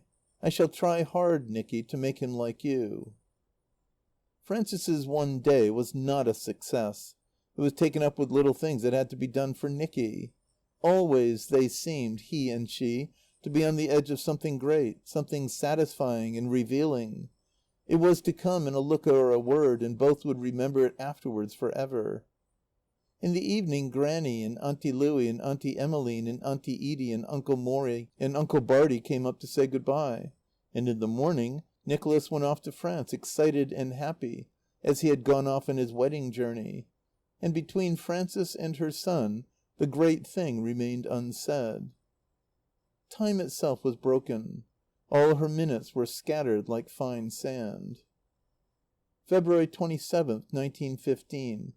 A: hard, Nicky, to make him like you." Frances's one day was not a success. It was taken up with little things that had to be done for Nicky. Always they seemed, he and she, to be on the edge of something great, something satisfying and revealing. It was to come in a look or a word, and both would remember it afterwards for ever. In the evening Grannie and Auntie Louie and Auntie Emmeline and Auntie Edie and Uncle Morrie and Uncle Bartie came up to say good-bye. And in the morning Nicholas went off to France, excited and happy, as he had gone off on his wedding journey. And between Frances and her son the great thing remained unsaid. Time itself was broken. All her minutes were scattered like fine sand. February 27th, 1915.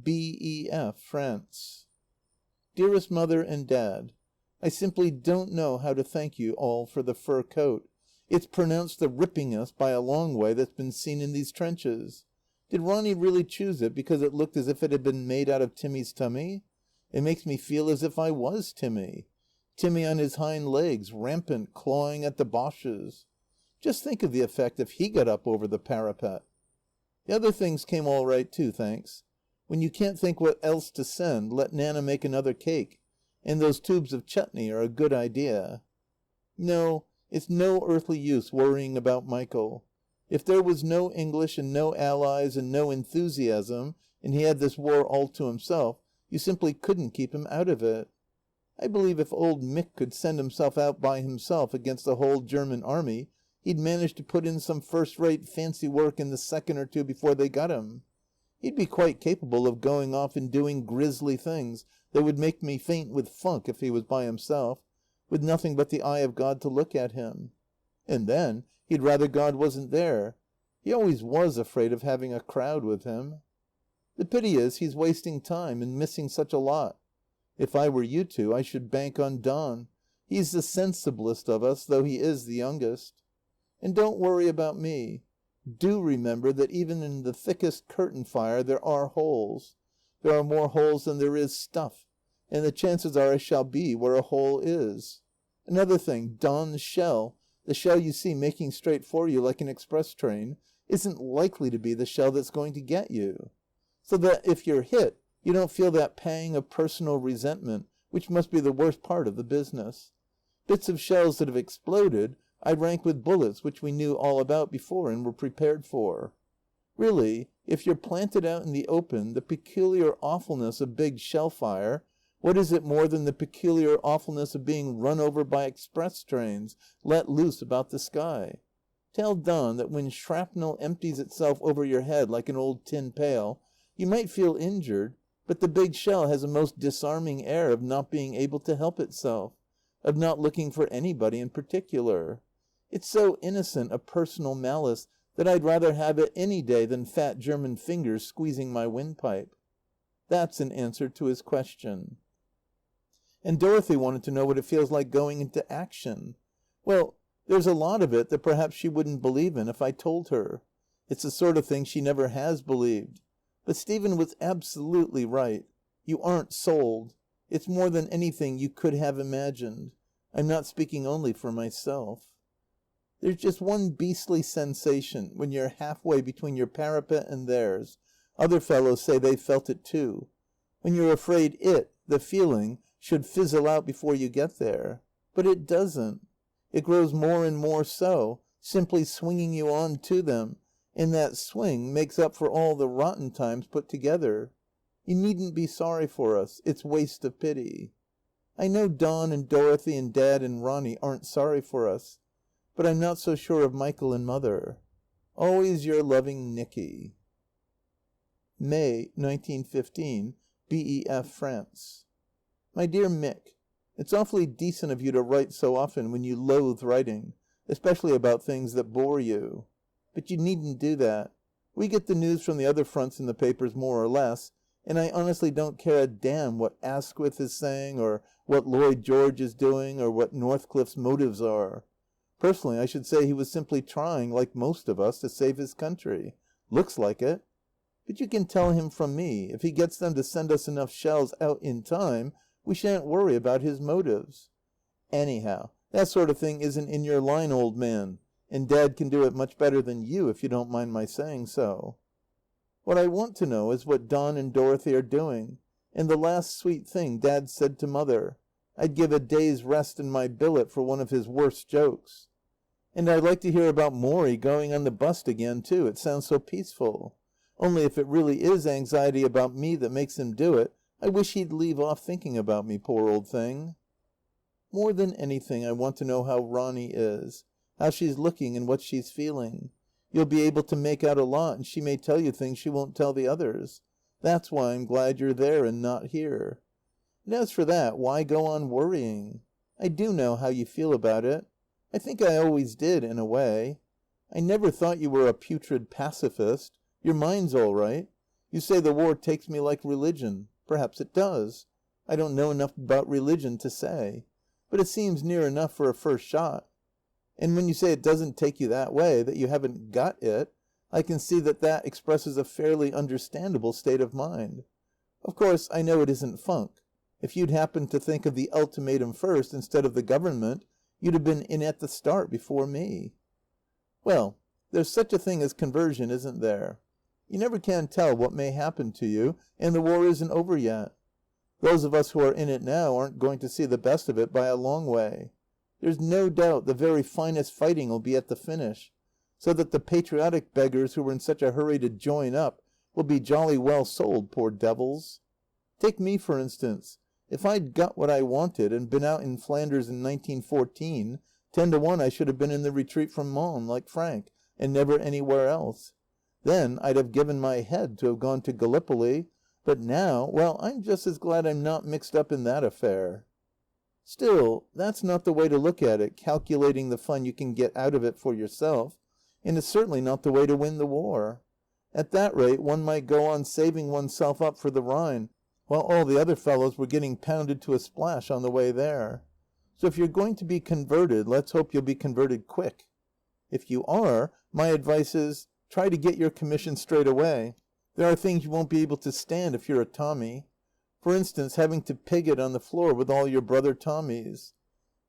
A: B.E.F., France. Dearest Mother and Dad, I simply don't know how to thank you all for the fur coat. It's pronounced the rippingest, by a long way, that's been seen in these trenches. Did Ronny really choose it because it looked as if it had been made out of Timmy's tummy? It makes me feel as if I was Timmy. Timmy on his hind legs, rampant, clawing at the Boches. Just think of the effect if he got up over the parapet. The other things came all right too, thanks. When you can't think what else to send, let Nanna make another cake. And those tubes of chutney are a good idea. No, it's no earthly use worrying about Michael. If there was no English and no allies and no enthusiasm, and he had this war all to himself, you simply couldn't keep him out of it. I believe if old Mick could send himself out by himself against the whole German army, he'd manage to put in some first-rate fancy work in the second or two before they got him. He'd be quite capable of going off and doing grisly things that would make me faint with funk if he was by himself, with nothing but the eye of God to look at him. And then he'd rather God wasn't there. He always was afraid of having a crowd with him. The pity is he's wasting time and missing such a lot. If I were you two, I should bank on Don. He's the sensiblest of us, though he is the youngest. And don't worry about me. Do remember that even in the thickest curtain fire there are holes. There are more holes than there is stuff, and the chances are I shall be where a hole is. Another thing, Don's shell, the shell you see making straight for you like an express train, isn't likely to be the shell that's going to get you. So that if you're hit, you don't feel that pang of personal resentment, which must be the worst part of the business. Bits of shells that have exploded I rank with bullets which we knew all about before and were prepared for. Really, if you're planted out in the open, the peculiar awfulness of big shell fire, what is it more than the peculiar awfulness of being run over by express trains let loose about the sky? Tell Don that when shrapnel empties itself over your head like an old tin pail, you might feel injured, but the big shell has a most disarming air of not being able to help itself, of not looking for anybody in particular. It's so innocent of personal malice that I'd rather have it any day than fat German fingers squeezing my windpipe. That's an answer to his question. And Dorothy wanted to know what it feels like going into action. Well, there's a lot of it that perhaps she wouldn't believe in if I told her. It's the sort of thing she never has believed. But Stephen was absolutely right. You aren't sold. It's more than anything you could have imagined. I'm not speaking only for myself. There's just one beastly sensation when you're halfway between your parapet and theirs. Other fellows say they felt it too. When you're afraid the feeling, should fizzle out before you get there. But it doesn't. It grows more and more so, simply swinging you on to them, and that swing makes up for all the rotten times put together. You needn't be sorry for us. It's waste of pity. I know Don and Dorothy and Dad and Ronnie aren't sorry for us. But I'm not so sure of Michael and Mother. Always your loving Nicky. May, 1915, BEF, France. My dear Mick, it's awfully decent of you to write so often when you loathe writing, especially about things that bore you. But you needn't do that. We get the news from the other fronts in the papers more or less, and I honestly don't care a damn what Asquith is saying or what Lloyd George is doing or what Northcliffe's motives are. Personally, I should say he was simply trying, like most of us, to save his country. Looks like it. But you can tell him from me, if he gets them to send us enough shells out in time, we shan't worry about his motives. Anyhow, that sort of thing isn't in your line, old man, and Dad can do it much better than you, if you don't mind my saying so. What I want to know is what Don and Dorothy are doing, and the last sweet thing Dad said to Mother. I'd give a day's rest in my billet for one of his worst jokes. And I'd like to hear about Morrie going on the bust again, too. It sounds so peaceful. Only if it really is anxiety about me that makes him do it, I wish he'd leave off thinking about me, poor old thing. More than anything, I want to know how Ronnie is, how she's looking and what she's feeling. You'll be able to make out a lot, and she may tell you things she won't tell the others. That's why I'm glad you're there and not here. And as for that, why go on worrying? I do know how you feel about it. I think I always did, in a way. I never thought you were a putrid pacifist. Your mind's all right. You say the war takes me like religion. Perhaps it does. I don't know enough about religion to say. But it seems near enough for a first shot. And when you say it doesn't take you that way, that you haven't got it, I can see that that expresses a fairly understandable state of mind. Of course, I know it isn't funk. If you'd happened to think of the ultimatum first instead of the government, you'd have been in at the start before me. Well, there's such a thing as conversion, isn't there? You never can tell what may happen to you, and the war isn't over yet. Those of us who are in it now aren't going to see the best of it by a long way. There's no doubt the very finest fighting will be at the finish, so that the patriotic beggars who were in such a hurry to join up will be jolly well sold, poor devils. Take me, for instance. If I'd got what I wanted and been out in Flanders in 1914, 10 to 1 I should have been in the retreat from Mons, like Frank, and never anywhere else. Then I'd have given my head to have gone to Gallipoli. But now, well, I'm just as glad I'm not mixed up in that affair. Still, that's not the way to look at it, calculating the fun you can get out of it for yourself. And it's certainly not the way to win the war. At that rate, one might go on saving oneself up for the Rhine, while all the other fellows were getting pounded to a splash on the way there. So if you're going to be converted, let's hope you'll be converted quick.
B: If you are, my advice is, try to get your commission straight away. There are things you won't be able to stand if you're a Tommy. For instance, having to pig it on the floor with all your brother Tommies.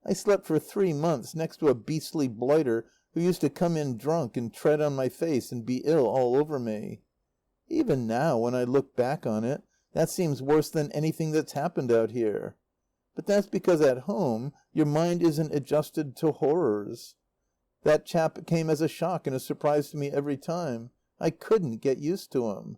B: I slept for 3 months next to a beastly blighter who used to come in drunk and tread on my face and be ill all over me. Even now, when I look back on it, that seems worse than anything that's happened out here. But that's because at home your mind isn't adjusted to horrors. That chap came as a shock and a surprise to me every time. I couldn't get used to him.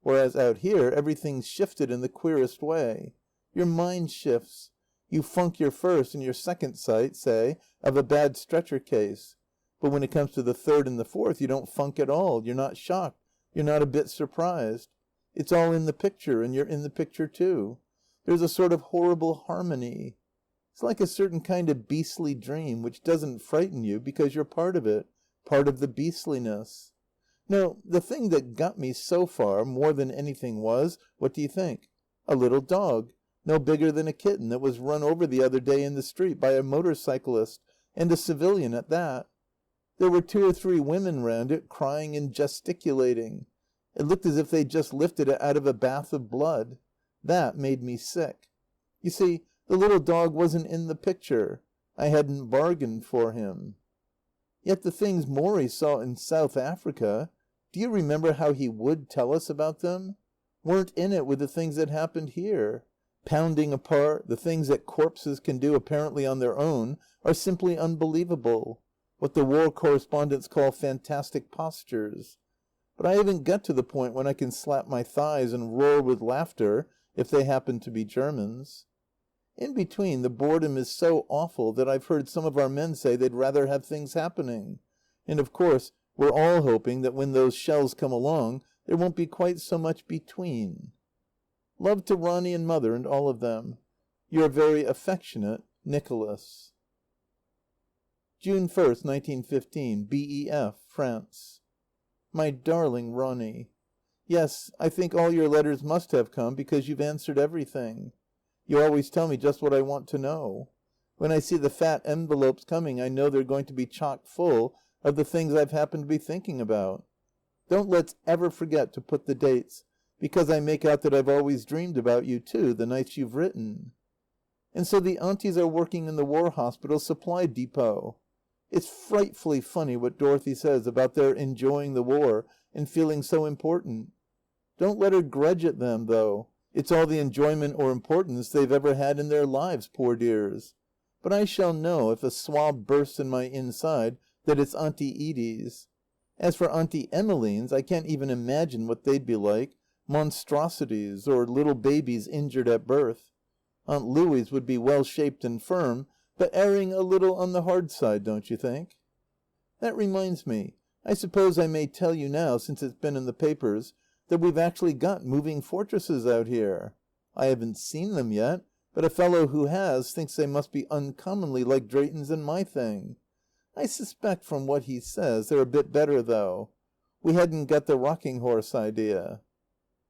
B: Whereas out here everything's shifted in the queerest way. Your mind shifts. You funk your first and your second sight, say, of a bad stretcher case. But when it comes to the third and the fourth, you don't funk at all. You're not shocked. You're not a bit surprised. It's all in the picture, and you're in the picture too. There's a sort of horrible harmony. It's like a certain kind of beastly dream which doesn't frighten you because you're part of it, part of the beastliness. No, the thing that got me so far, more than anything was, what do you think? A little dog, no bigger than a kitten, that was run over the other day in the street by a motorcyclist, and a civilian at that. There were 2 or 3 women round it, crying and gesticulating. It looked as if they'd just lifted it out of a bath of blood. That made me sick. You see, the little dog wasn't in the picture. I hadn't bargained for him. Yet the things Morrie saw in South Africa, do you remember how he would tell us about them? Weren't in it with the things that happened here. Pounding apart, the things that corpses can do apparently on their own are simply unbelievable. What the war correspondents call fantastic postures. But I haven't got to the point when I can slap my thighs and roar with laughter if they happen to be Germans. In between, the boredom is so awful that I've heard some of our men say they'd rather have things happening. And of course, we're all hoping that when those shells come along, there won't be quite so much between. Love to Ronnie and Mother and all of them. Your very affectionate, Nicholas. June 1st, 1915, BEF, France. My darling Ronnie, yes, I think all your letters must have come because you've answered everything. You always tell me just what I want to know. When I see the fat envelopes coming, I know they're going to be chock full of the things I've happened to be thinking about. Don't let's ever forget to put the dates, because I make out that I've always dreamed about you, too, the nights you've written. And so the aunties are working in the War Hospital Supply Depot. It's frightfully funny what Dorothy says about their enjoying the war and feeling so important. Don't let her grudge at them, though. It's all the enjoyment or importance they've ever had in their lives, poor dears. But I shall know, if a swab bursts in my inside, that it's Auntie Edie's. As for Auntie Emmeline's, I can't even imagine what they'd be like. Monstrosities, or little babies injured at birth. Aunt Louie's would be well-shaped and firm, but erring a little on the hard side, don't you think? That reminds me. I suppose I may tell you now, since it's been in the papers, that we've actually got moving fortresses out here. I haven't seen them yet, but a fellow who has thinks they must be uncommonly like Drayton's and my thing. I suspect from what he says they're a bit better, though. We hadn't got the rocking horse idea.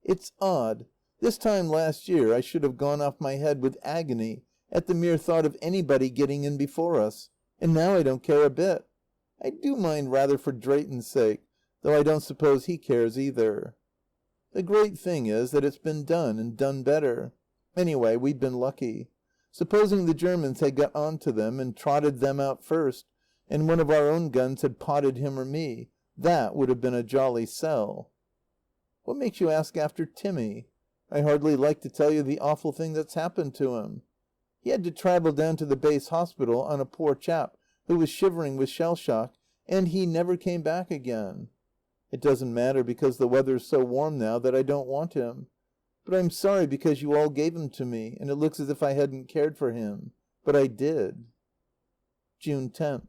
B: It's odd. This time last year I should have gone off my head with agony at the mere thought of anybody getting in before us, and now I don't care a bit. I do mind rather for Drayton's sake, though I don't suppose he cares either. The great thing is that it's been done, and done better. Anyway, we've been lucky. Supposing the Germans had got on to them and trotted them out first, and one of our own guns had potted him or me, that would have been a jolly sell. What makes you ask after Timmy? I hardly like to tell you the awful thing that's happened to him. He had to travel down to the base hospital on a poor chap who was shivering with shell shock, and he never came back again. It doesn't matter because the weather's so warm now that I don't want him. But I'm sorry because you all gave him to me, and it looks as if I hadn't cared for him. But I did. June 10th.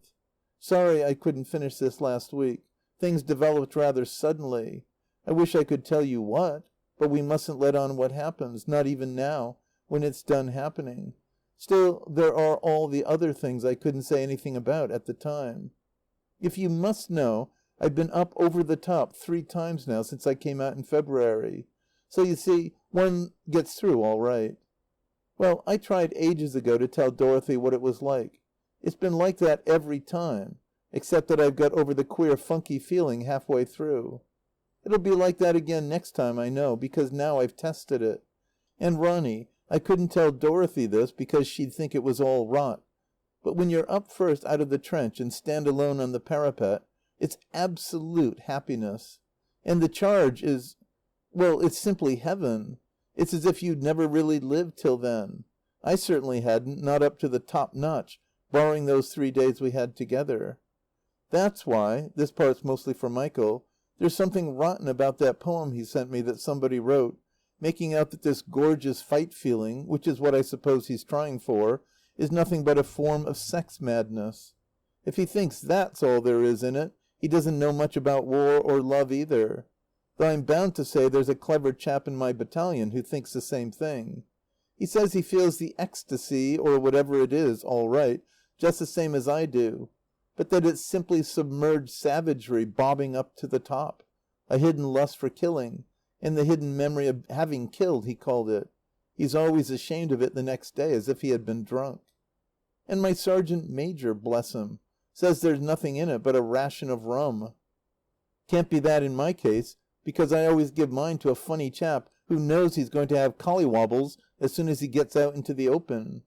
B: Sorry I couldn't finish this last week. Things developed rather suddenly. I wish I could tell you what, but we mustn't let on what happens, not even now, when it's done happening. Still, there are all the other things I couldn't say anything about at the time. If you must know, I've been up over the top 3 times now since I came out in February. So you see, one gets through all right. Well, I tried ages ago to tell Dorothy what it was like. It's been like that every time. except that I've got over the queer funky feeling halfway through. It'll be like that again next time, I know, because now I've tested it. And Ronny, I couldn't tell Dorothy this because she'd think it was all rot. But when you're up first out of the trench and stand alone on the parapet, it's absolute happiness. And the charge is, well, it's simply heaven. It's as if you'd never really lived till then. I certainly hadn't, not up to the top notch, barring those 3 days we had together. That's why, this part's mostly for Michael, there's something rotten about that poem he sent me that somebody wrote, making out that this gorgeous fight feeling, which is what I suppose he's trying for, is nothing but a form of sex madness. If he thinks that's all there is in it, he doesn't know much about war or love either. Though I'm bound to say there's a clever chap in my battalion who thinks the same thing. He says he feels the ecstasy, or whatever it is, all right, just the same as I do, but that it's simply submerged savagery bobbing up to the top, a hidden lust for killing, and the hidden memory of having killed, he called it. He's always ashamed of it the next day, as if he had been drunk. And my sergeant major, bless him, says there's nothing in it but a ration of rum. Can't be that in my case, because I always give mine to a funny chap who knows he's going to have collywobbles as soon as he gets out into the open.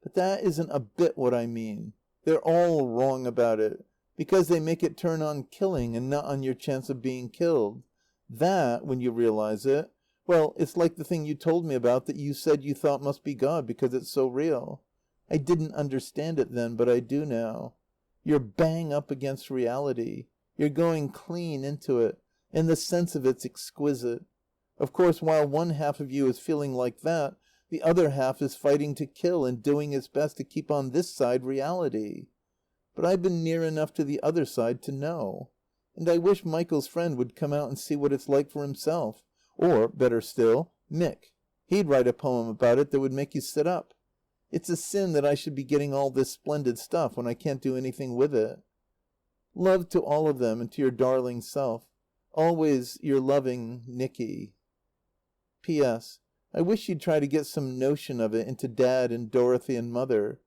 B: But that isn't a bit what I mean. They're all wrong about it, because they make it turn on killing and not on your chance of being killed. That, when you realize it, well, it's like the thing you told me about that you said you thought must be God because it's so real. I didn't understand it then, but I do now. You're bang up against reality. You're going clean into it, and the sense of it's exquisite. Of course, while one half of you is feeling like that, the other half is fighting to kill and doing its best to keep on this side reality. But I've been near enough to the other side to know. And I wish Michael's friend would come out and see what it's like for himself. Or, better still, Mick. He'd write a poem about it that would make you sit up. It's a sin that I should be getting all this splendid stuff when I can't do anything with it. Love to all of them and to your darling self. Always your loving Nicky. P.S. I wish you'd try to get some notion of it into Dad and Dorothy and Mother.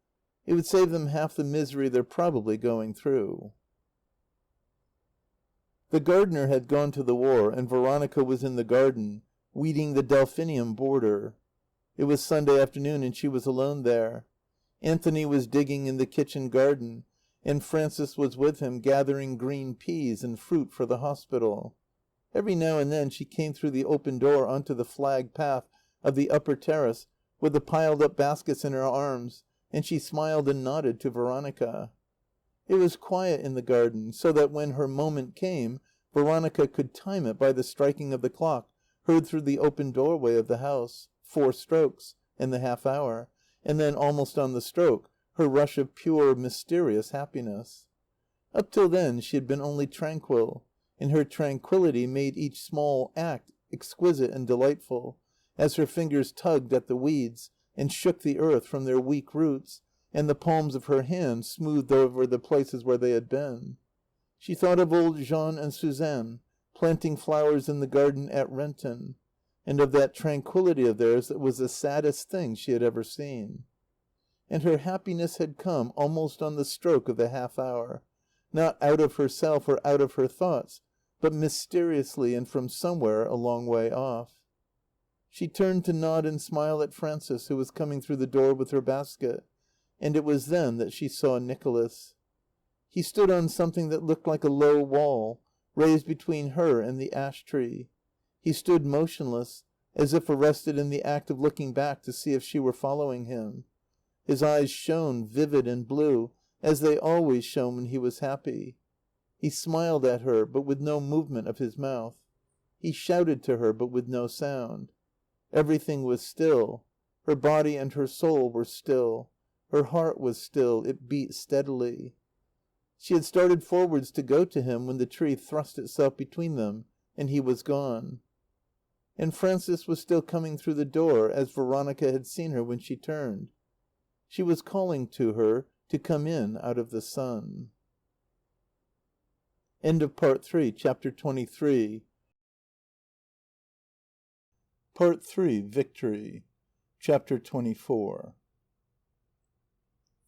B: It would save them half the misery they're probably going through. The gardener had gone to the war, and Veronica was in the garden, weeding the delphinium border. It was Sunday afternoon, and she was alone there. Anthony was digging in the kitchen garden, and Frances was with him, gathering green peas and fruit for the hospital. Every now and then she came through the open door onto the flagged path of the upper terrace with the piled-up baskets in her arms, and she smiled and nodded to Veronica. It was quiet in the garden, so that when her moment came, Veronica could time it by the striking of the clock heard through the open doorway of the house, 4 strokes, and the half hour, and then, almost on the stroke, her rush of pure, mysterious happiness. Up till then she had been only tranquil, and her tranquillity made each small act exquisite and delightful, as her fingers tugged at the weeds and shook the earth from their weak roots, and the palms of her hands smoothed over the places where they had been. She thought of old Jean and Suzanne, planting flowers in the garden at Renton, and of that tranquillity of theirs that was the saddest thing she had ever seen. And her happiness had come almost on the stroke of the half hour, not out of herself or out of her thoughts, but mysteriously and from somewhere a long way off. She turned to nod and smile at Frances, who was coming through the door with her basket, and it was then that she saw Nicholas. He stood on something that looked like a low wall, raised between her and the ash tree. He stood motionless, as if arrested in the act of looking back to see if she were following him. His eyes shone vivid and blue, as they always shone when he was happy. He smiled at her, but with no movement of his mouth. He shouted to her, but with no sound. Everything was still. Her body and her soul were still. Her heart was still. It beat steadily. She had started forwards to go to him when the tree thrust itself between them, and he was gone. And Frances was still coming through the door, as Veronica had seen her when she turned. She was calling to her to come in out of the sun. End of Part 3, Chapter 23. Part 3, Victory. Chapter 24.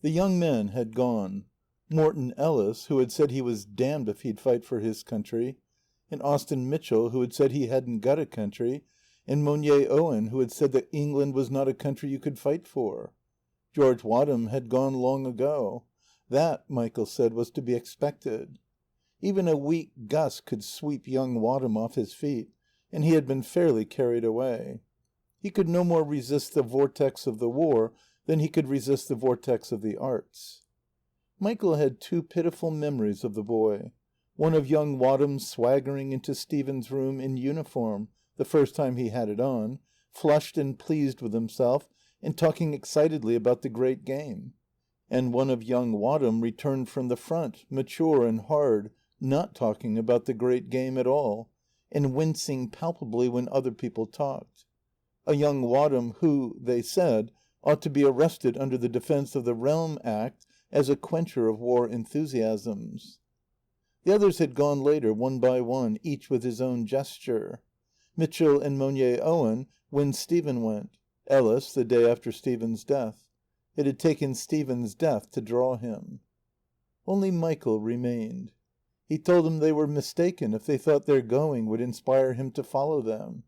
B: The young men had gone.
A: Morton Ellis, who had said he was damned if he'd fight for his country, and Austin Mitchell, who had said he hadn't got a country, and Monier Owen, who had said that England was not a country you could fight for. George Wadham had gone long ago. That, Michael said, was to be expected. Even a weak gust could sweep young Wadham off his feet, and he had been fairly carried away. He could no more resist the vortex of the war than he could resist the vortex of the arts. Michael had two pitiful memories of the boy. One of young Wadham swaggering into Stephen's room in uniform, the first time he had it on, flushed and pleased with himself, and talking excitedly about the great game. And one of young Wadham returned from the front, mature and hard, not talking about the great game at all, and wincing palpably when other people talked. A young Wadham who, they said, ought to be arrested under the Defence of the Realm Act as a quencher of war enthusiasms. The others had gone later, one by one, each with his own gesture. Mitchell and Monier Owen when Stephen went. Ellis the day after Stephen's death. It had taken Stephen's death to draw him. Only Michael remained. He told them they were mistaken if they thought their going would inspire him to follow them.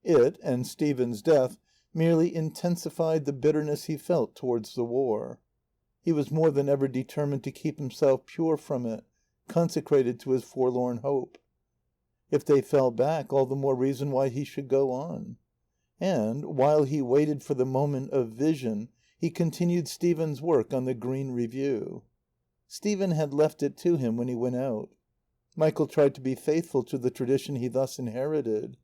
A: It, and Stephen's death, merely intensified the bitterness he felt towards the war. He was more than ever determined to keep himself pure from it, consecrated to his forlorn hope. If they fell back, all the more reason why he should go on. And, while he waited for the moment of vision, he continued Stephen's work on the Green Review. Stephen had left it to him when he went out. Michael tried to be faithful to the tradition he thus inherited.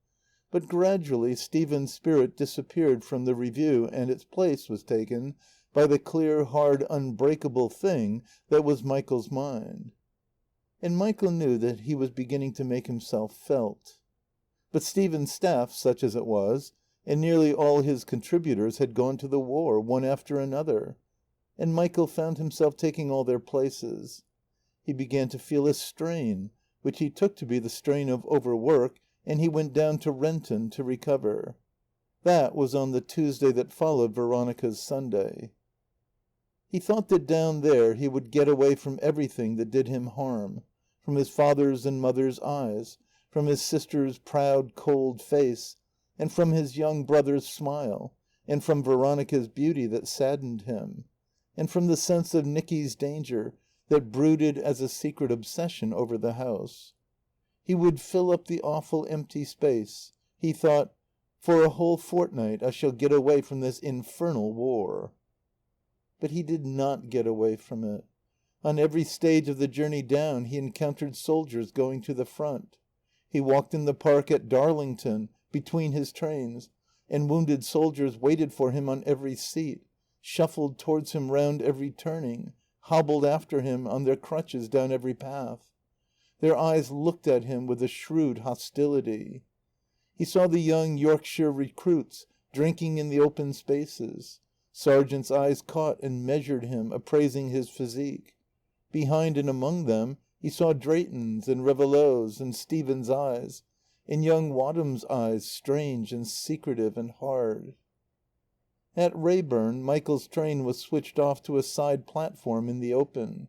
A: But gradually Stephen's spirit disappeared from the Review and its place was taken by the clear, hard, unbreakable thing that was Michael's mind. And Michael knew that he was beginning to make himself felt. But Stephen's staff, such as it was, and nearly all his contributors had gone to the war, one after another, and Michael found himself taking all their places. He began to feel a strain, which he took to be the strain of overwork, and he went down to Renton to recover. That was on the Tuesday that followed Veronica's Sunday. He thought that down there he would get away from everything that did him harm, from his father's and mother's eyes, from his sister's proud, cold face, and from his young brother's smile, and from Veronica's beauty that saddened him, and from the sense of Nicky's danger that brooded as a secret obsession over the house. He would fill up the awful empty space. He thought, for a whole fortnight I shall get away from this infernal war. But he did not get away from it. On every stage of the journey down he encountered soldiers going to the front. He walked in the park at Darlington, between his trains, and wounded soldiers waited for him on every seat, shuffled towards him round every turning, hobbled after him on their crutches down every path. Their eyes looked at him with a shrewd hostility. He saw the young Yorkshire recruits drinking in the open spaces. Sergeants' eyes caught and measured him, appraising his physique. Behind and among them he saw Drayton's and Réveillaud's and Stephen's eyes, and young Wadham's eyes, strange and secretive and hard. At Reyburn, Michael's train was switched off to a side platform in the open.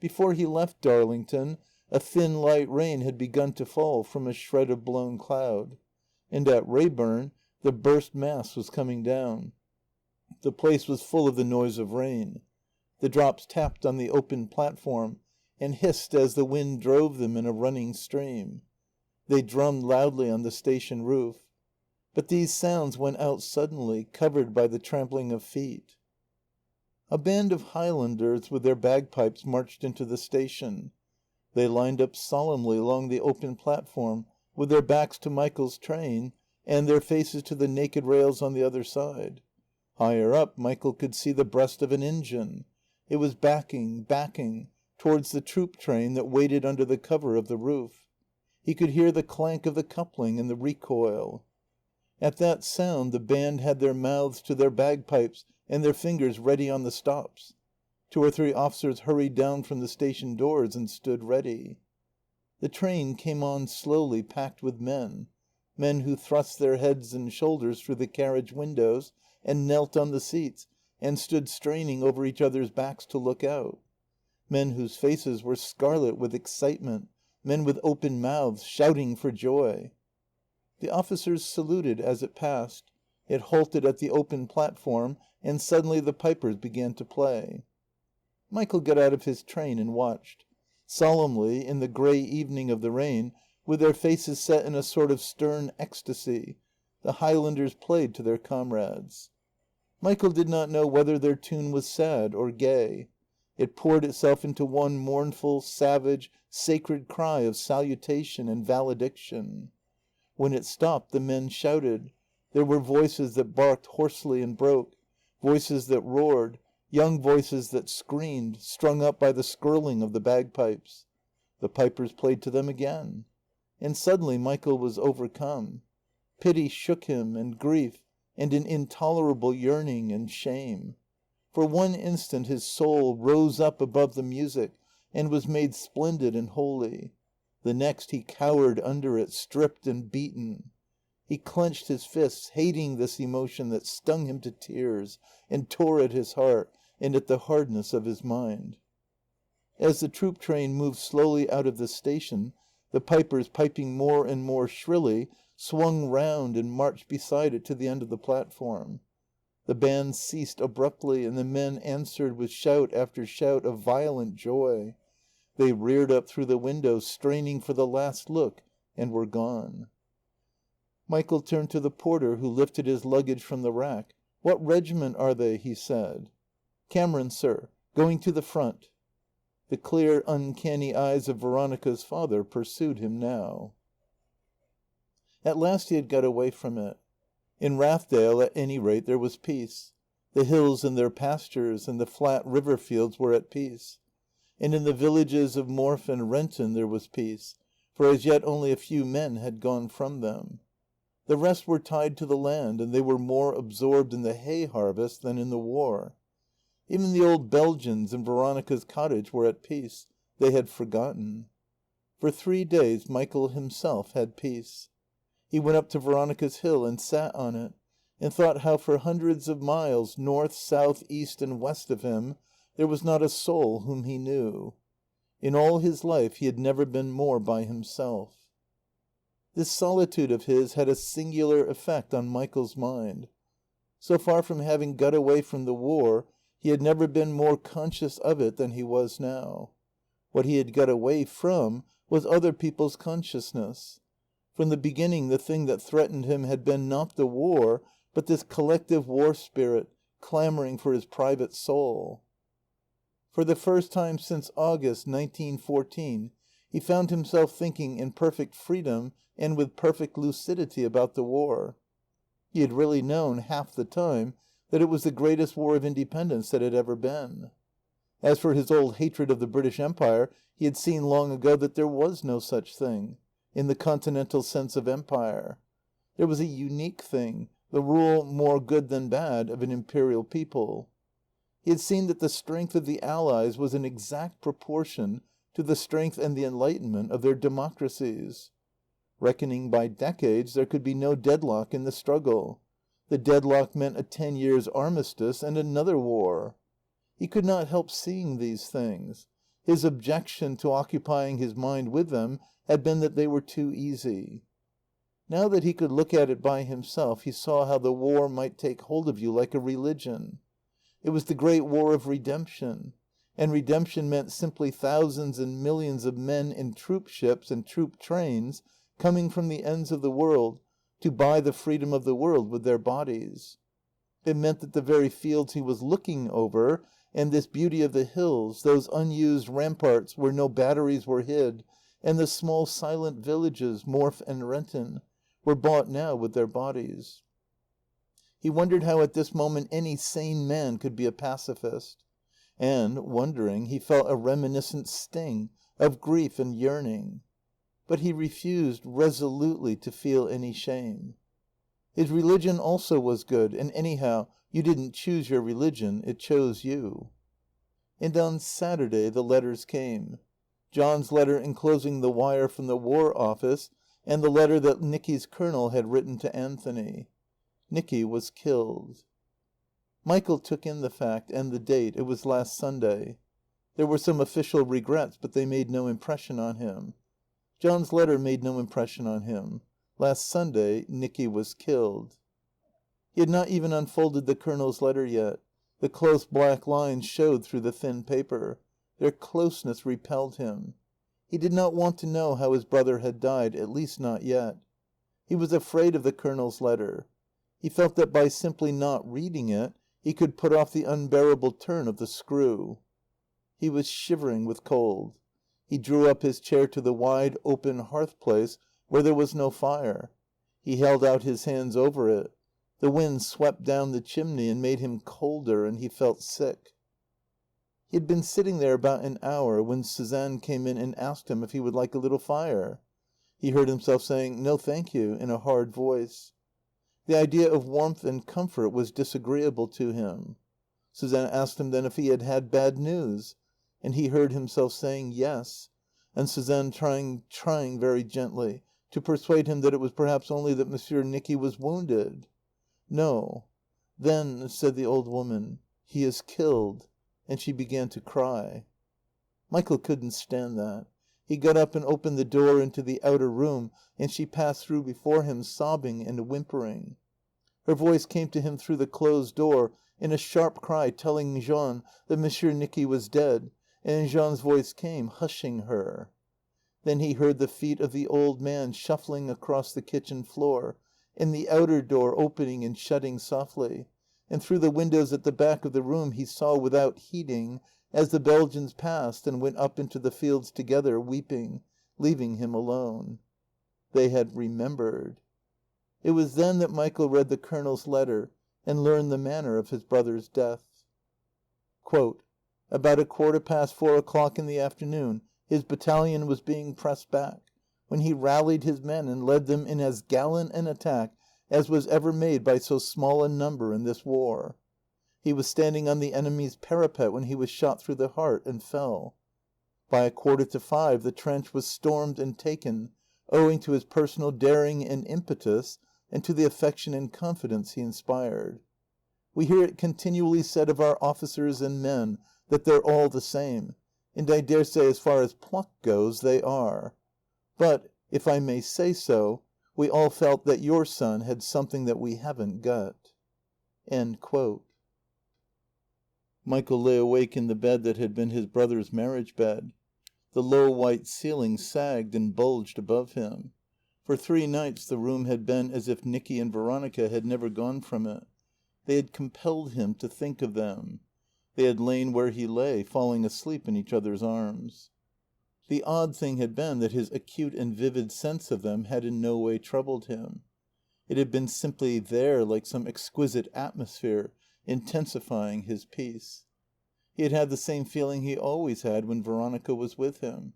A: Before he left Darlington, a thin light rain had begun to fall from a shred of blown cloud, and at Reyburn the burst mass was coming down. The place was full of the noise of rain. The drops tapped on the open platform and hissed as the wind drove them in a running stream. They drummed loudly on the station roof. But these sounds went out suddenly, covered by the trampling of feet. A band of Highlanders with their bagpipes marched into the station. They lined up solemnly along the open platform, with their backs to Michael's train and their faces to the naked rails on the other side. Higher up, Michael could see the breast of an engine. It was backing, towards the troop train that waited under the cover of the roof. He could hear the clank of the coupling and the recoil. At that sound the band had their mouths to their bagpipes and their fingers ready on the stops. 2 or 3 officers hurried down from the station doors and stood ready. The train came on slowly, packed with men who thrust their heads and shoulders through the carriage windows and knelt on the seats and stood straining over each other's backs to look out. men whose faces were scarlet with excitement, men with open mouths, shouting for joy. The officers saluted as it passed. It halted at the open platform, and suddenly the pipers began to play. Michael got out of his train and watched. Solemnly, in the grey evening of the rain, with their faces set in a sort of stern ecstasy, the Highlanders played to their comrades. Michael did not know whether their tune was sad or gay. It poured itself into one mournful, savage, sacred cry of salutation and valediction. When it stopped, the men shouted. There were voices that barked hoarsely and broke, voices that roared, young voices that screamed, strung up by the skirling of the bagpipes. The pipers played to them again. And suddenly Michael was overcome. Pity shook him, and grief, and an intolerable yearning and shame. For one instant his soul rose up above the music and was made splendid and holy. The next he cowered under it, stripped and beaten. He clenched his fists, hating this emotion that stung him to tears and tore at his heart and at the hardness of his mind. As the troop train moved slowly out of the station, the pipers, piping more and more shrilly, swung round and marched beside it to the end of the platform. The band ceased abruptly, and the men answered with shout after shout of violent joy. They reared up through the windows, straining for the last look, and were gone. Michael turned to the porter, who lifted his luggage from the rack. "What regiment are they?" he said. "Cameron, sir. Going to the front." The clear, uncanny eyes of Veronica's father pursued him now. At last he had got away from it. In Rathdale, at any rate, there was peace. The hills and their pastures and the flat river fields were at peace. And in the villages of Morfe and Renton there was peace, for as yet only a few men had gone from them. The rest were tied to the land, and they were more absorbed in the hay harvest than in the war. Even the old Belgians in Veronica's cottage were at peace. They had forgotten. For 3 days Michael himself had peace. He went up to Veronica's hill and sat on it, and thought how for hundreds of miles, north, south, east and west of him, there was not a soul whom he knew. In all his life he had never been more by himself. This solitude of his had a singular effect on Michael's mind. So far from having got away from the war, he had never been more conscious of it than he was now. What he had got away from was other people's consciousness. From the beginning the thing that threatened him had been not the war, but this collective war spirit, clamouring for his private soul. For the first time since August 1914 he found himself thinking in perfect freedom and with perfect lucidity about the war. He had really known, half the time, that it was the greatest war of independence that had ever been. As for his old hatred of the British Empire, he had seen long ago that there was no such thing, in the continental sense of empire. There was a unique thing, the rule, more good than bad, of an imperial people. He had seen that the strength of the Allies was in exact proportion to the strength and the enlightenment of their democracies. Reckoning by decades, there could be no deadlock in the struggle. The deadlock meant a 10 years' armistice and another war. He could not help seeing these things. His objection to occupying his mind with them had been that they were too easy. Now that he could look at it by himself, he saw how the war might take hold of you like a religion. It was the great war of redemption, and redemption meant simply thousands and millions of men in troop ships and troop trains coming from the ends of the world to buy the freedom of the world with their bodies. It meant that the very fields he was looking over, and this beauty of the hills, those unused ramparts where no batteries were hid, and the small silent villages, Morfe and Renton, were bought now with their bodies. He wondered how at this moment any sane man could be a pacifist. And, wondering, he felt a reminiscent sting of grief and yearning. But he refused resolutely to feel any shame. His religion also was good, and anyhow, you didn't choose your religion, it chose you. And on Saturday the letters came. John's letter enclosing the wire from the War Office, and the letter that Nicky's colonel had written to Anthony. Nicky was killed. Michael took in the fact, and the date. It was last Sunday. There were some official regrets, but they made no impression on him. John's letter made no impression on him. Last Sunday Nicky was killed. He had not even unfolded the Colonel's letter yet. The close black lines showed through the thin paper. Their closeness repelled him. He did not want to know how his brother had died, at least not yet. He was afraid of the Colonel's letter. He felt that by simply not reading it he could put off the unbearable turn of the screw. He was shivering with cold. He drew up his chair to the wide, open hearth place where there was no fire. He held out his hands over it. The wind swept down the chimney and made him colder, and he felt sick. He had been sitting there about an hour when Suzanne came in and asked him if he would like a little fire. He heard himself saying, "No, thank you," in a hard voice. The idea of warmth and comfort was disagreeable to him. Suzanne asked him then if he had had bad news, and he heard himself saying yes, and Suzanne trying very gently to persuade him that it was perhaps only that Monsieur Nicky was wounded. "No." "Then," said the old woman, "he is killed." And she began to cry. Michael couldn't stand that. He got up and opened the door into the outer room, and she passed through before him, sobbing and whimpering. Her voice came to him through the closed door in a sharp cry telling Jean that Monsieur Nicky was dead, and Jean's voice came, hushing her. Then he heard the feet of the old man shuffling across the kitchen floor, and the outer door opening and shutting softly, and through the windows at the back of the room he saw without heeding as the Belgians passed and went up into the fields together, weeping, leaving him alone. They had remembered. It was then that Michael read the Colonel's letter and learned the manner of his brother's death. Quote, "About 4:15 in the afternoon his battalion was being pressed back, when he rallied his men and led them in as gallant an attack as was ever made by so small a number in this war. He was standing on the enemy's parapet when he was shot through the heart and fell. By 4:45 the trench was stormed and taken, owing to his personal daring and impetus and to the affection and confidence he inspired. We hear it continually said of our officers and men that they're all the same, and I dare say as far as pluck goes they are. But, if I may say so, we all felt that your son had something that we haven't got." End quote. Michael lay awake in the bed that had been his brother's marriage bed. The low white ceiling sagged and bulged above him. For 3 nights the room had been as if Nicky and Veronica had never gone from it. They had compelled him to think of them. They had lain where he lay, falling asleep in each other's arms. The odd thing had been that his acute and vivid sense of them had in no way troubled him. It had been simply there like some exquisite atmosphere, intensifying his peace. He had had the same feeling he always had when Veronica was with him.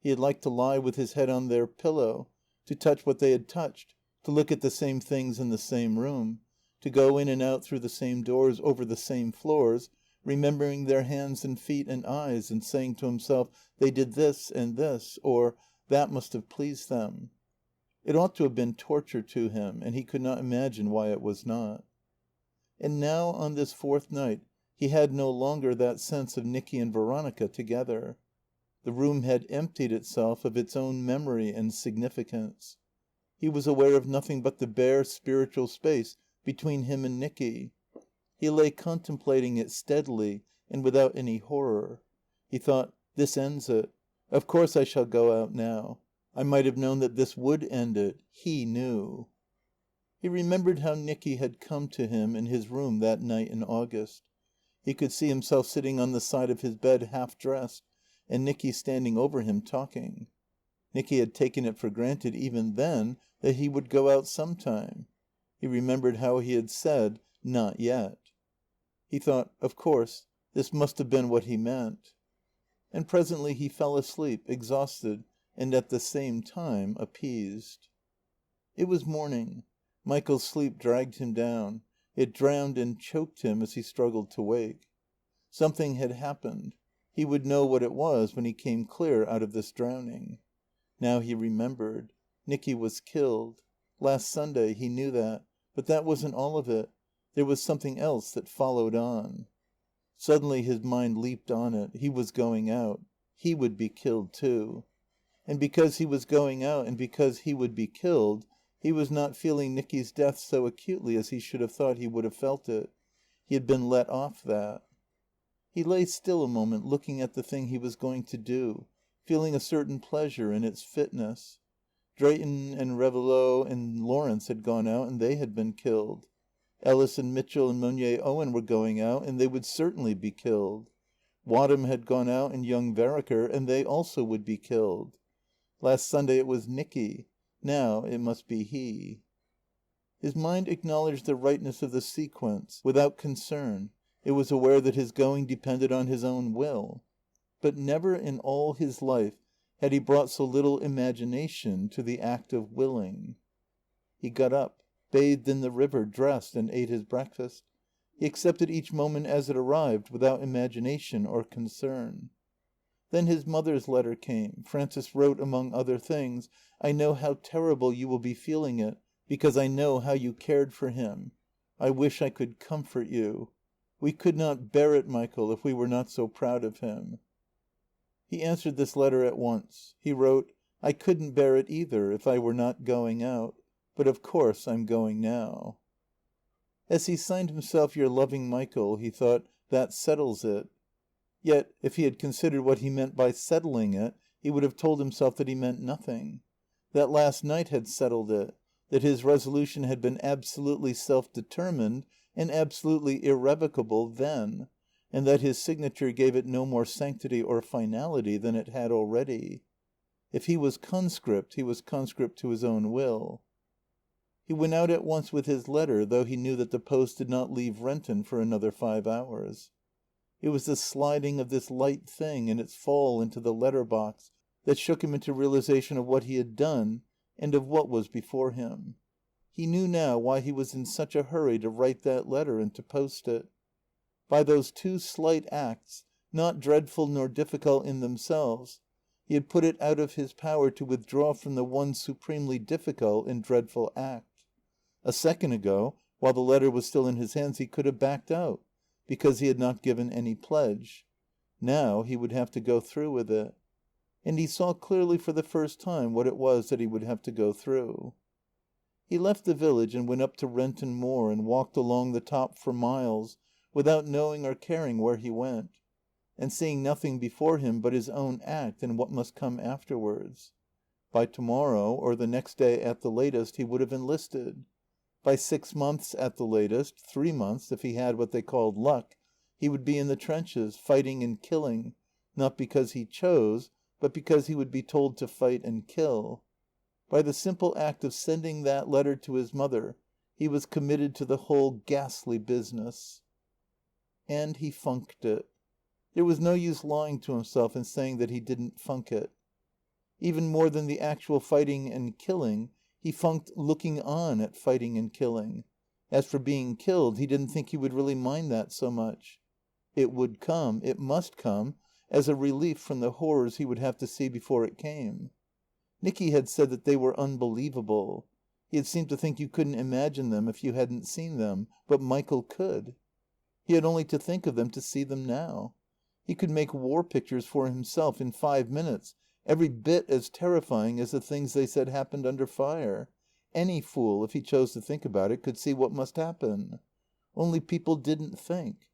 A: He had liked to lie with his head on their pillow, to touch what they had touched, to look at the same things in the same room, to go in and out through the same doors over the same floors, remembering their hands and feet and eyes, and saying to himself, "They did this and this," or "That must have pleased them." It ought to have been torture to him, and he could not imagine why it was not. And now, on this 4th night, he had no longer that sense of Nicky and Veronica together. The room had emptied itself of its own memory and significance. He was aware of nothing but the bare spiritual space between him and Nicky. He lay contemplating it steadily and without any horror. He thought, "This ends it. Of course I shall go out now. I might have known that this would end it. He knew." He remembered how Nicky had come to him in his room that night in August. He could see himself sitting on the side of his bed half dressed, and Nicky standing over him talking. Nicky had taken it for granted even then that he would go out some time. He remembered how he had said, "Not yet." He thought, of course, this must have been what he meant. And presently he fell asleep, exhausted and at the same time appeased. It was morning. Michael's sleep dragged him down. It drowned and choked him as he struggled to wake. Something had happened. He would know what it was when he came clear out of this drowning. Now he remembered. Nicky was killed. Last Sunday, he knew that. But that wasn't all of it. There was something else that followed on. Suddenly his mind leaped on it. He was going out. He would be killed too. And because he was going out and because he would be killed, he was not feeling Nicky's death so acutely as he should have thought he would have felt it. He had been let off that. He lay still a moment, looking at the thing he was going to do, feeling a certain pleasure in its fitness. Drayton and Réveillaud and Lawrence had gone out and they had been killed. Ellis and Mitchell and Monier Owen were going out and they would certainly be killed. Wadham had gone out and young Vereker, and they also would be killed. Last Sunday it was Nicky. Now it must be he. His mind acknowledged the rightness of the sequence, without concern. It was aware that his going depended on his own will. But never in all his life had he brought so little imagination to the act of willing. He got up, bathed in the river, dressed, and ate his breakfast. He accepted each moment as it arrived, without imagination or concern. Then his mother's letter came. Frances wrote, among other things, "I know how terrible you will be feeling it, because I know how you cared for him. I wish I could comfort you. We could not bear it, Michael, if we were not so proud of him." He answered this letter at once. He wrote, "I couldn't bear it either if I were not going out. But of course I'm going now." As he signed himself "Your loving Michael," he thought, "That settles it." Yet, if he had considered what he meant by settling it, he would have told himself that he meant nothing. That last night had settled it, that his resolution had been absolutely self-determined and absolutely irrevocable then, and that his signature gave it no more sanctity or finality than it had already. If he was conscript, he was conscript to his own will. He went out at once with his letter, though he knew that the post did not leave Renton for another 5 hours. It was the sliding of this light thing and its fall into the letter box that shook him into realization of what he had done and of what was before him. He knew now why he was in such a hurry to write that letter and to post it. By those 2 slight acts, not dreadful nor difficult in themselves, he had put it out of his power to withdraw from the one supremely difficult and dreadful act. A second ago, while the letter was still in his hands, he could have backed out, because he had not given any pledge. Now he would have to go through with it. And he saw clearly for the first time what it was that he would have to go through. He left the village and went up to Renton Moor and walked along the top for miles, without knowing or caring where he went, and seeing nothing before him but his own act and what must come afterwards. By tomorrow, or the next day at the latest, he would have enlisted. By 6 months at the latest, 3 months, if he had what they called luck, he would be in the trenches, fighting and killing, not because he chose, but because he would be told to fight and kill. By the simple act of sending that letter to his mother, he was committed to the whole ghastly business. And he funked it. There was no use lying to himself and saying that he didn't funk it. Even more than the actual fighting and killing, he funked looking on at fighting and killing. As for being killed, he didn't think he would really mind that so much. It would come, it must come, as a relief from the horrors he would have to see before it came. Nicky had said that they were unbelievable. He had seemed to think you couldn't imagine them if you hadn't seen them, but Michael could. He had only to think of them to see them now. He could make war pictures for himself in 5 minutes, every bit as terrifying as the things they said happened under fire. Any fool, if he chose to think about it, could see what must happen. Only people didn't think.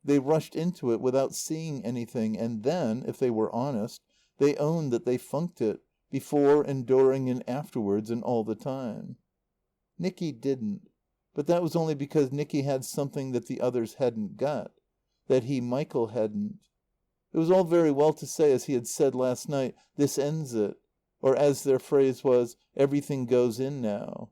A: They rushed into it without seeing anything, and then, if they were honest, they owned that they funked it, before and during and afterwards and all the time. Nicky didn't. But that was only because Nicky had something that the others hadn't got. That he, Michael, hadn't. It was all very well to say, as he had said last night, "This ends it," or as their phrase was, "Everything goes in now."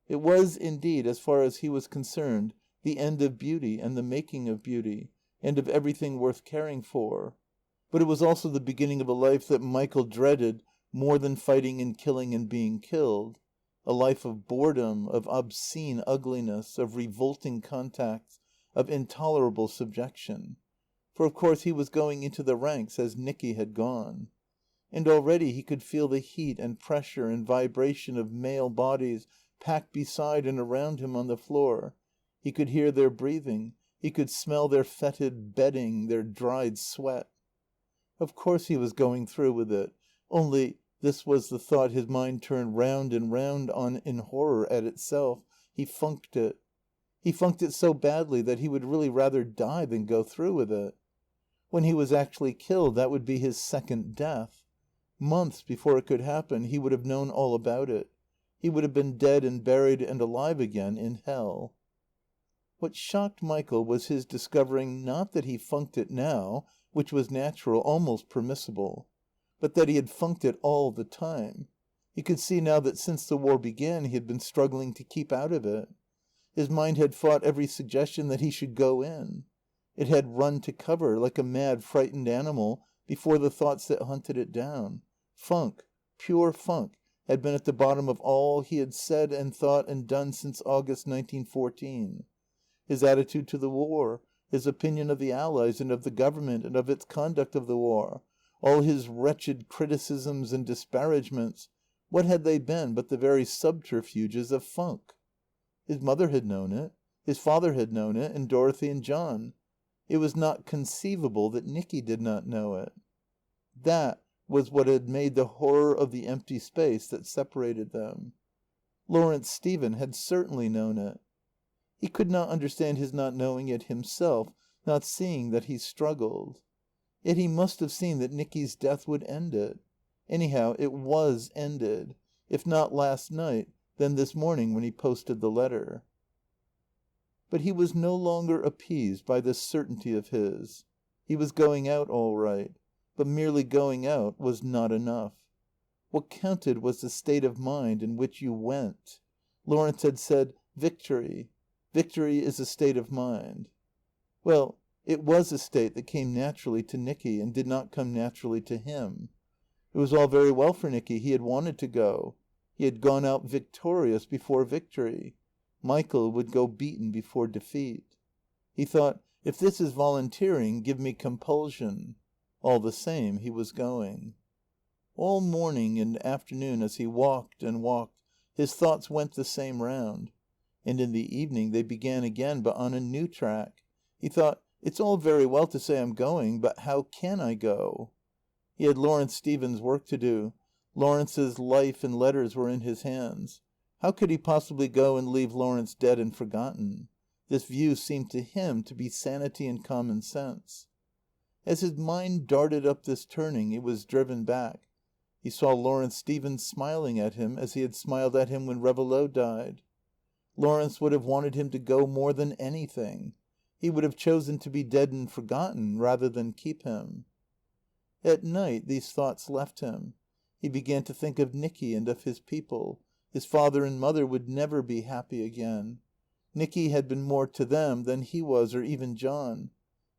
A: It was, indeed, as far as he was concerned, the end of beauty and the making of beauty, and of everything worth caring for. But it was also the beginning of a life that Michael dreaded more than fighting and killing and being killed. A life of boredom, of obscene ugliness, of revolting contacts, of intolerable subjection. For of course he was going into the ranks as Nicky had gone. And already he could feel the heat and pressure and vibration of male bodies packed beside and around him on the floor. He could hear their breathing. He could smell their fetid bedding, their dried sweat. Of course he was going through with it. Only, this was the thought his mind turned round and round on in horror at itself, he funked it. He funked it so badly that he would really rather die than go through with it. When he was actually killed, that would be his second death. Months before it could happen he would have known all about it. He would have been dead and buried and alive again in hell. What shocked Michael was his discovering not that he funked it now, which was natural, almost permissible, but that he had funked it all the time. He could see now that since the war began he had been struggling to keep out of it. His mind had fought every suggestion that he should go in. It had run to cover, like a mad, frightened animal, before the thoughts that hunted it down. Funk, pure funk, had been at the bottom of all he had said and thought and done since August 1914. His attitude to the war, his opinion of the Allies and of the government and of its conduct of the war, all his wretched criticisms and disparagements, what had they been but the very subterfuges of funk? His mother had known it. His father had known it, and Dorothy and John. It was not conceivable that Nicky did not know it. That was what had made the horror of the empty space that separated them. Lawrence Stephen had certainly known it. He could not understand his not knowing it himself, not seeing that he struggled. Yet he must have seen that Nicky's death would end it. Anyhow, it was ended. If not last night, then this morning when he posted the letter. But he was no longer appeased by this certainty of his. He was going out all right. But merely going out was not enough. What counted was the state of mind in which you went. Lawrence had said, victory. Victory is a state of mind. Well, it was a state that came naturally to Nicky and did not come naturally to him. It was all very well for Nicky. He had wanted to go. He had gone out victorious before victory. Michael would go beaten before defeat. He thought, if this is volunteering, give me compulsion. All the same, he was going. All morning and afternoon as he walked and walked, his thoughts went the same round. And in the evening they began again, but on a new track. He thought, it's all very well to say I'm going, but how can I go? He had Lawrence Stephen's work to do. Lawrence's life and letters were in his hands. How could he possibly go and leave Lawrence dead and forgotten? This view seemed to him to be sanity and common sense. As his mind darted up this turning, it was driven back. He saw Lawrence Stephen smiling at him as he had smiled at him when Réveillaud died. Lawrence would have wanted him to go more than anything. He would have chosen to be dead and forgotten rather than keep him. At night these thoughts left him. He began to think of Nicky and of his people. His father and mother would never be happy again. Nicky had been more to them than he was, or even John.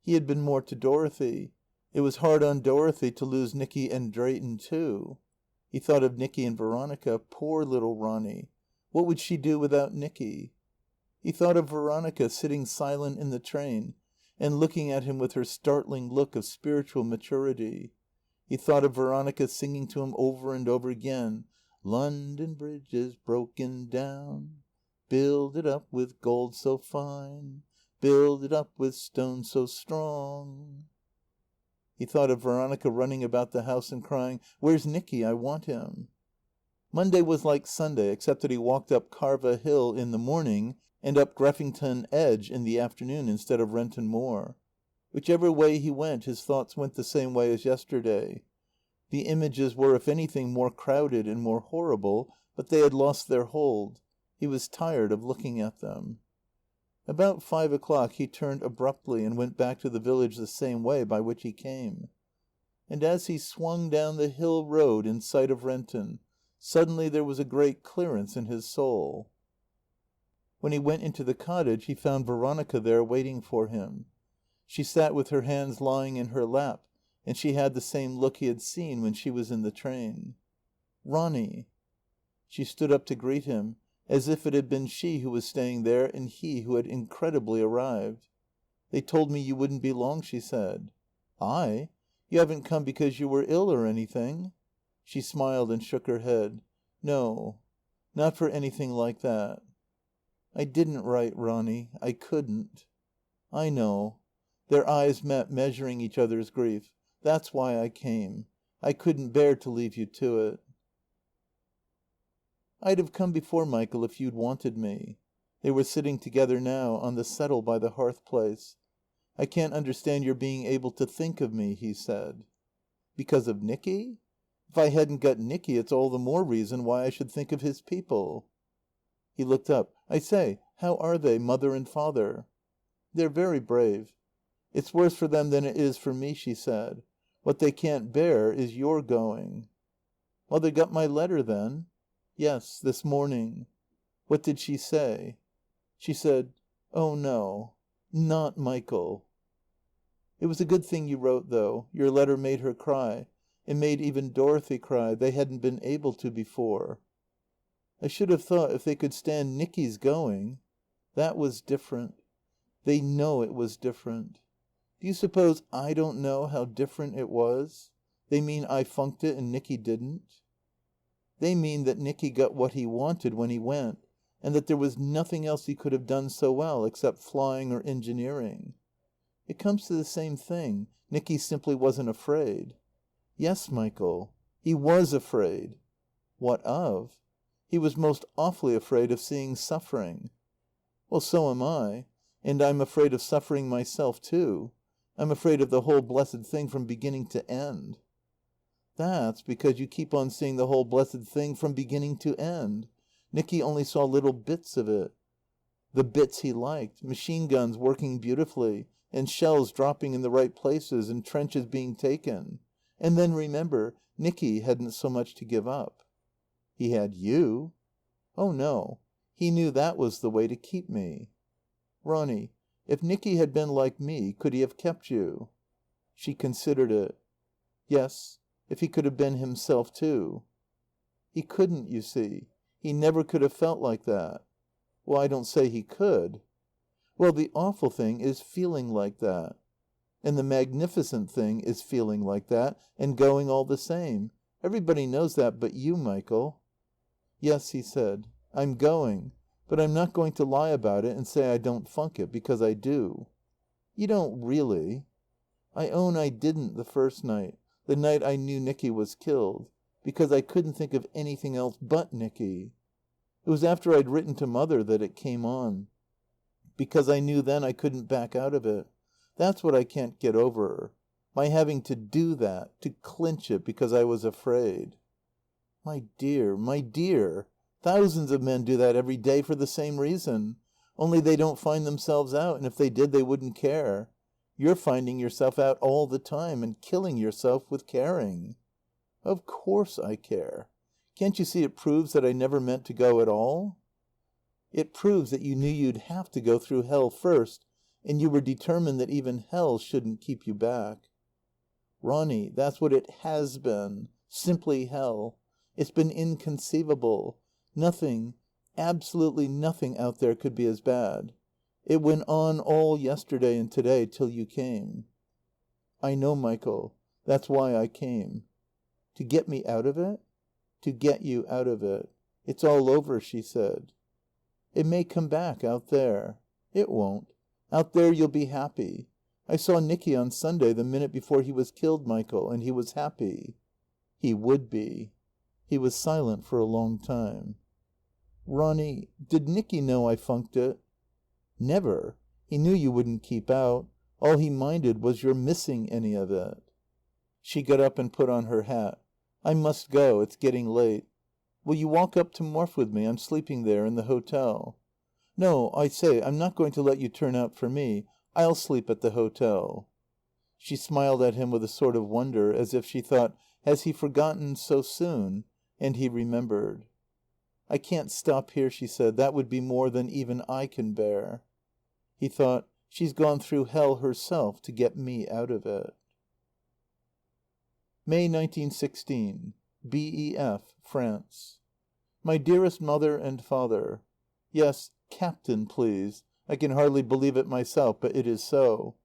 A: He had been more to Dorothy. It was hard on Dorothy to lose Nicky and Drayton too. He thought of Nicky and Veronica. Poor little Ronny. What would she do without Nicky? He thought of Veronica sitting silent in the train and looking at him with her startling look of spiritual maturity. He thought of Veronica singing to him over and over again, London Bridge is broken down. Build it up with gold so fine. Build it up with stone so strong. He thought of Veronica running about the house and crying, Where's Nicky? I want him. Monday was like Sunday, except that he walked up Carva Hill in the morning and up Greffington Edge in the afternoon instead of Renton Moor. Whichever way he went, his thoughts went the same way as yesterday. The images were, if anything, more crowded and more horrible, but they had lost their hold. He was tired of looking at them. About 5:00 he turned abruptly and went back to the village the same way by which he came. And as he swung down the hill road in sight of Renton, suddenly there was a great clearance in his soul. When he went into the cottage he found Veronica there waiting for him. She sat with her hands lying in her lap, and she had the same look he had seen when she was in the train. "Ronny." She stood up to greet him, as if it had been she who was staying there and he who had incredibly arrived. "They told me you wouldn't be long," she said. "I? You haven't come because you were ill or anything?" She smiled and shook her head. "No. Not for anything like that." "I didn't write, Ronny. I couldn't." I know." Their eyes met, measuring each other's grief. "That's why I came. I couldn't bear to leave you to it." "I'd have come before, Michael, if you'd wanted me." They were sitting together now, on the settle by the hearth place. "I can't understand your being able to think of me," he said. "Because of Nicky? If I hadn't got Nicky it's all the more reason why I should think of his people." He looked up. "I say, how are they, Mother and Father?" "They're very brave. It's worse for them than it is for me," she said. "What they can't bear is your going." "Mother got my letter, then?" "Yes, this morning." "What did she say?" "She said, 'Oh, no. Not Michael.'" "It was a good thing you wrote, though. Your letter made her cry. It made even Dorothy cry. They hadn't been able to before." "I should have thought if they could stand Nicky's going " "That was different. They know it was different. Do you suppose I don't know how different it was? They mean I funked it and Nicky didn't?" "They mean that Nicky got what he wanted when he went, and that there was nothing else he could have done so well, except flying or engineering." "It comes to the same thing. Nicky simply wasn't afraid." "Yes, Michael. He was afraid." "What of?" "He was most awfully afraid of seeing suffering." "Well, so am I. And I'm afraid of suffering myself, too. I'm afraid of the whole blessed thing from beginning to end." "That's because you keep on seeing the whole blessed thing from beginning to end. Nicky only saw little bits of it. The bits he liked. Machine guns working beautifully, and shells dropping in the right places, and trenches being taken. And then remember, Nicky hadn't so much to give up." "He had you." "Oh, no. He knew that was the way to keep me." "Ronny, if Nicky had been like me, could he have kept you?" She considered it. "Yes, if he could have been himself, too." "He couldn't, you see. He never could have felt like that." "Well, I don't say he could." "Well, the awful thing is feeling like that. And the magnificent thing is feeling like that, and going all the same. Everybody knows that but you, Michael." "Yes," he said, "I'm going. But I'm not going to lie about it and say I don't funk it, because I do." "You don't really." "I own I didn't the first night. The night I knew Nicky was killed. Because I couldn't think of anything else but Nicky. It was after I'd written to Mother that it came on. Because I knew then I couldn't back out of it. That's what I can't get over. My having to do that, to clinch it, because I was afraid." "My dear, my dear. Thousands of men do that every day for the same reason. Only they don't find themselves out, and if they did they wouldn't care. You're finding yourself out all the time and killing yourself with caring." "Of course I care. Can't you see it proves that I never meant to go at all?" "It proves that you knew you'd have to go through hell first, and you were determined that even hell shouldn't keep you back." "Ronny, that's what it has been. Simply hell. It's been inconceivable. Nothing, absolutely nothing out there could be as bad. It went on all yesterday and to day till you came." "I know, Michael. That's why I came." "To get me out of it?" "To get you out of it. It's all over," she said. "It may come back out there." "It won't. Out there you'll be happy. I saw Nicky on Sunday the minute before he was killed, Michael, and he was happy." "He would be." He was silent for a long time. "Ronny, did Nicky know I funked it?" "Never. He knew you wouldn't keep out. All he minded was your missing any of it." She got up and put on her hat. "I must go. It's getting late. Will you walk up to Morfe with me? I'm sleeping there, in the hotel." "No, I say, I'm not going to let you turn out for me. I'll sleep at the hotel." She smiled at him with a sort of wonder, as if she thought, "Has he forgotten so soon?" And he remembered. "I can't stop here," she said. "That would be more than even I can bear." He thought, "She's gone through hell herself to get me out of it." May 1916. B.E.F., France. My dearest Mother and Father, yes, Captain, please. I can hardly believe it myself, but it is so.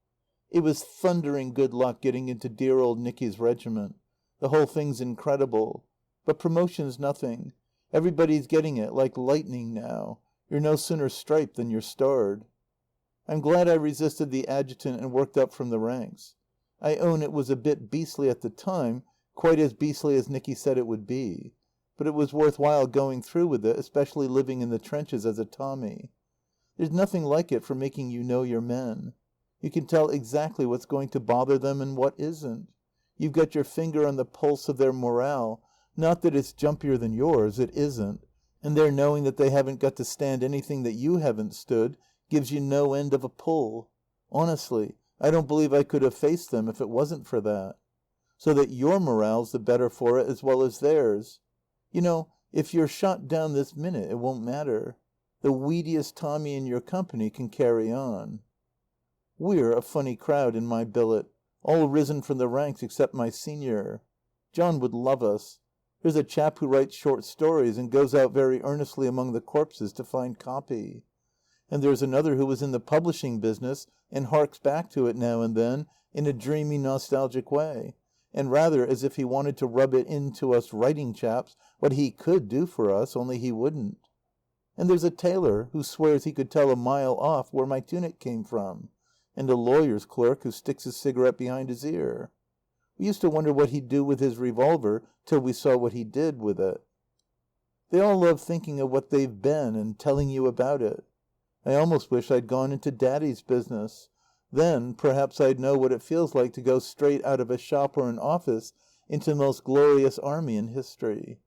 A: It was thundering good luck getting into dear old Nicky's regiment. The whole thing's incredible. But promotion's nothing. Everybody's getting it, like lightning now. You're no sooner striped than you're starred. I'm glad I resisted the adjutant and worked up from the ranks. I own it was a bit beastly at the time, quite as beastly as Nicky said it would be. But it was worth while going through with it, especially living in the trenches as a Tommy. There's nothing like it for making you know your men. You can tell exactly what's going to bother them and what isn't. You've got your finger on the pulse of their morale. Not that it's jumpier than yours, it isn't. And their knowing that they haven't got to stand anything that you haven't stood gives you no end of a pull. Honestly, I don't believe I could have faced them if it wasn't for that. So that your morale's the better for it as well as theirs. You know, if you're shot down this minute, it won't matter. The weediest Tommy in your company can carry on. We're a funny crowd in my billet, all risen from the ranks except my senior. John would love us. There's a chap who writes short stories and goes out very earnestly among the corpses to find copy. And there's another who was in the publishing business and harks back to it now and then in a dreamy, nostalgic way, and rather as if he wanted to rub it into us writing chaps what he could do for us, only he wouldn't. And there's a tailor who swears he could tell a mile off where my tunic came from, and a lawyer's clerk who sticks his cigarette behind his ear. We used to wonder what he'd do with his revolver till we saw what he did with it. They all love thinking of what they've been and telling you about it. I almost wish I'd gone into Daddy's business. Then perhaps I'd know what it feels like to go straight out of a shop or an office into the most glorious army in history.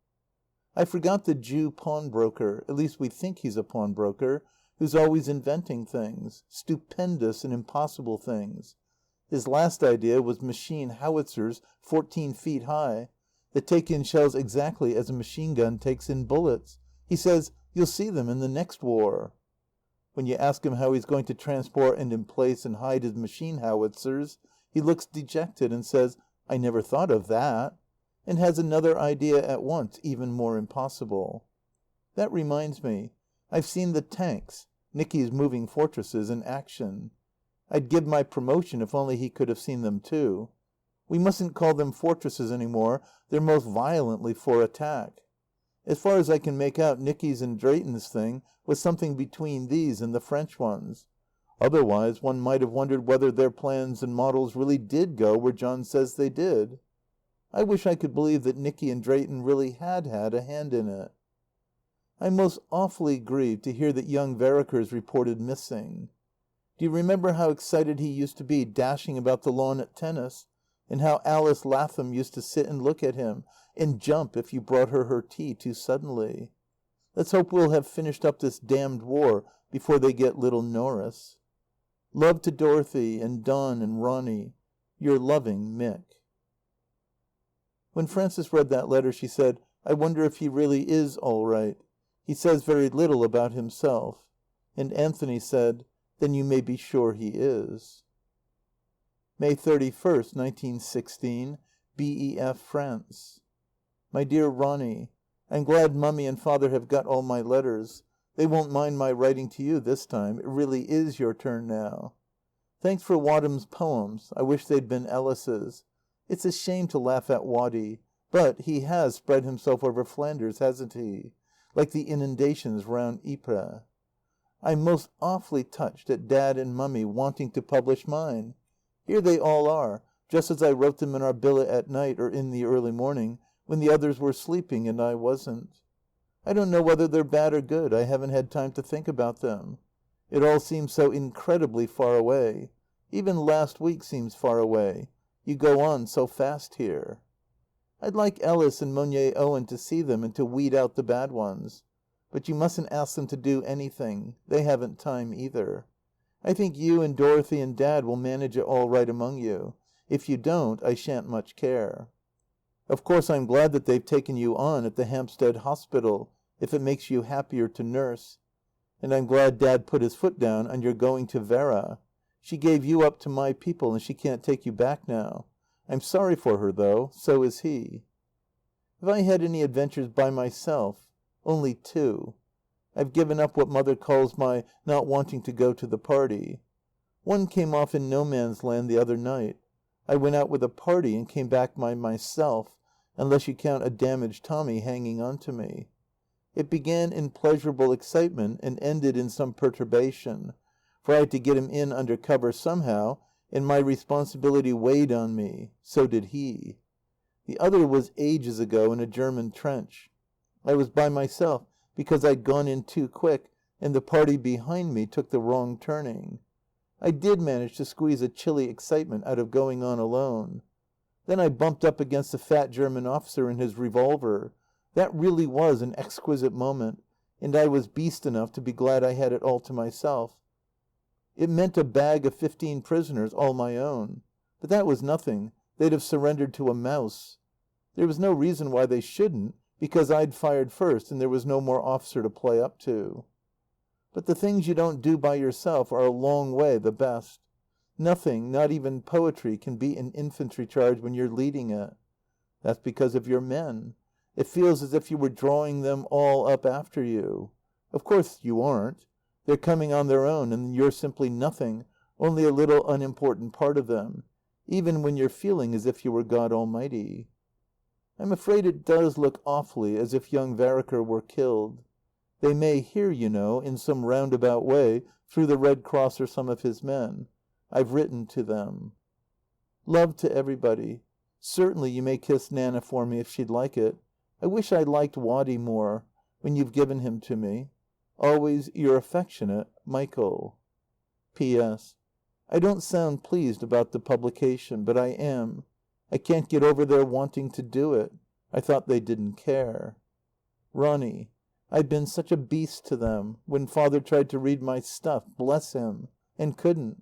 A: I forgot the Jew pawnbroker, at least we think he's a pawnbroker, who's always inventing things, stupendous and impossible things. His last idea was machine howitzers 14 feet high that take in shells exactly as a machine gun takes in bullets. He says, you'll see them in the next war. When you ask him how he's going to transport and emplace and hide his machine howitzers, he looks dejected and says, I never thought of that, and has another idea at once, even more impossible. That reminds me, I've seen the tanks, Nicky's moving fortresses, in action. I'd give my promotion if only he could have seen them too. We mustn't call them fortresses any more. They're most violently for attack. As far as I can make out, Nicky's and Drayton's thing was something between these and the French ones. Otherwise, one might have wondered whether their plans and models really did go where John says they did. I wish I could believe that Nicky and Drayton really had had a hand in it. I'm most awfully grieved to hear that young Vereker's reported missing. Do you remember how excited he used to be dashing about the lawn at tennis, and how Alice Latham used to sit and look at him and jump if you brought her tea too suddenly? Let's hope we'll have finished up this damned war before they get little Norris. Love to Dorothy and Don and Ronnie. Your loving Mick. When Frances read that letter, she said, I wonder if he really is all right. He says very little about himself. And Anthony said, then you may be sure he is. May 31st, 1916, BEF, France. My dear Ronnie, I'm glad Mummy and Father have got all my letters. They won't mind my writing to you this time. It really is your turn now. Thanks for Wadham's poems. I wish they'd been Ellis's. It's a shame to laugh at Waddy, but he has spread himself over Flanders, hasn't he? Like the inundations round Ypres. I'm most awfully touched at Dad and Mummy wanting to publish mine. Here they all are, just as I wrote them in our billet at night or in the early morning, when the others were sleeping and I wasn't. I don't know whether they're bad or good. I haven't had time to think about them. It all seems so incredibly far away. Even last week seems far away. You go on so fast here. I'd like Ellis and Monier Owen to see them and to weed out the bad ones. But you mustn't ask them to do anything. They haven't time either. I think you and Dorothy and Dad will manage it all right among you. If you don't, I shan't much care. Of course I'm glad that they've taken you on at the Hampstead Hospital, if it makes you happier to nurse. And I'm glad Dad put his foot down on your going to Vera. She gave you up to my people and she can't take you back now. I'm sorry for her, though. So is he. Have I had any adventures by myself? Only 2. I've given up what Mother calls my not wanting to go to the party. One came off in no man's land the other night. I went out with a party and came back by myself, unless you count a damaged Tommy hanging on to me. It began in pleasurable excitement and ended in some perturbation,
B: for I had to get him in under cover somehow, and my responsibility weighed on me. So did he. The other was ages ago in a German trench. I was by myself because I'd gone in too quick, and the party behind me took the wrong turning. I did manage to squeeze a chilly excitement out of going on alone. Then I bumped up against a fat German officer and his revolver. That really was an exquisite moment, and I was beast enough to be glad I had it all to myself. It meant a bag of 15 prisoners, all my own. But that was nothing. They'd have surrendered to a mouse. There was no reason why they shouldn't, because I'd fired first and there was no more officer to play up to. But the things you don't do by yourself are a long way the best. Nothing, not even poetry, can beat an infantry charge when you're leading it. That's because of your men. It feels as if you were drawing them all up after you. Of course you aren't. They're coming on their own, and you're simply nothing, only a little unimportant part of them, even when you're feeling as if you were God Almighty. I'm afraid it does look awfully as if young Vereker were killed. They may hear, you know, in some roundabout way, through the Red Cross or some of his men. I've written to them. Love to everybody. Certainly you may kiss Nana for me if she'd like it. I wish I liked Waddy more, when you've given him to me. Always your affectionate, Michael. P.S. I don't sound pleased about the publication, but I am. I can't get over their wanting to do it. I thought they didn't care. Ronny, I've been such a beast to them. When Father tried to read my stuff, bless him, and couldn't.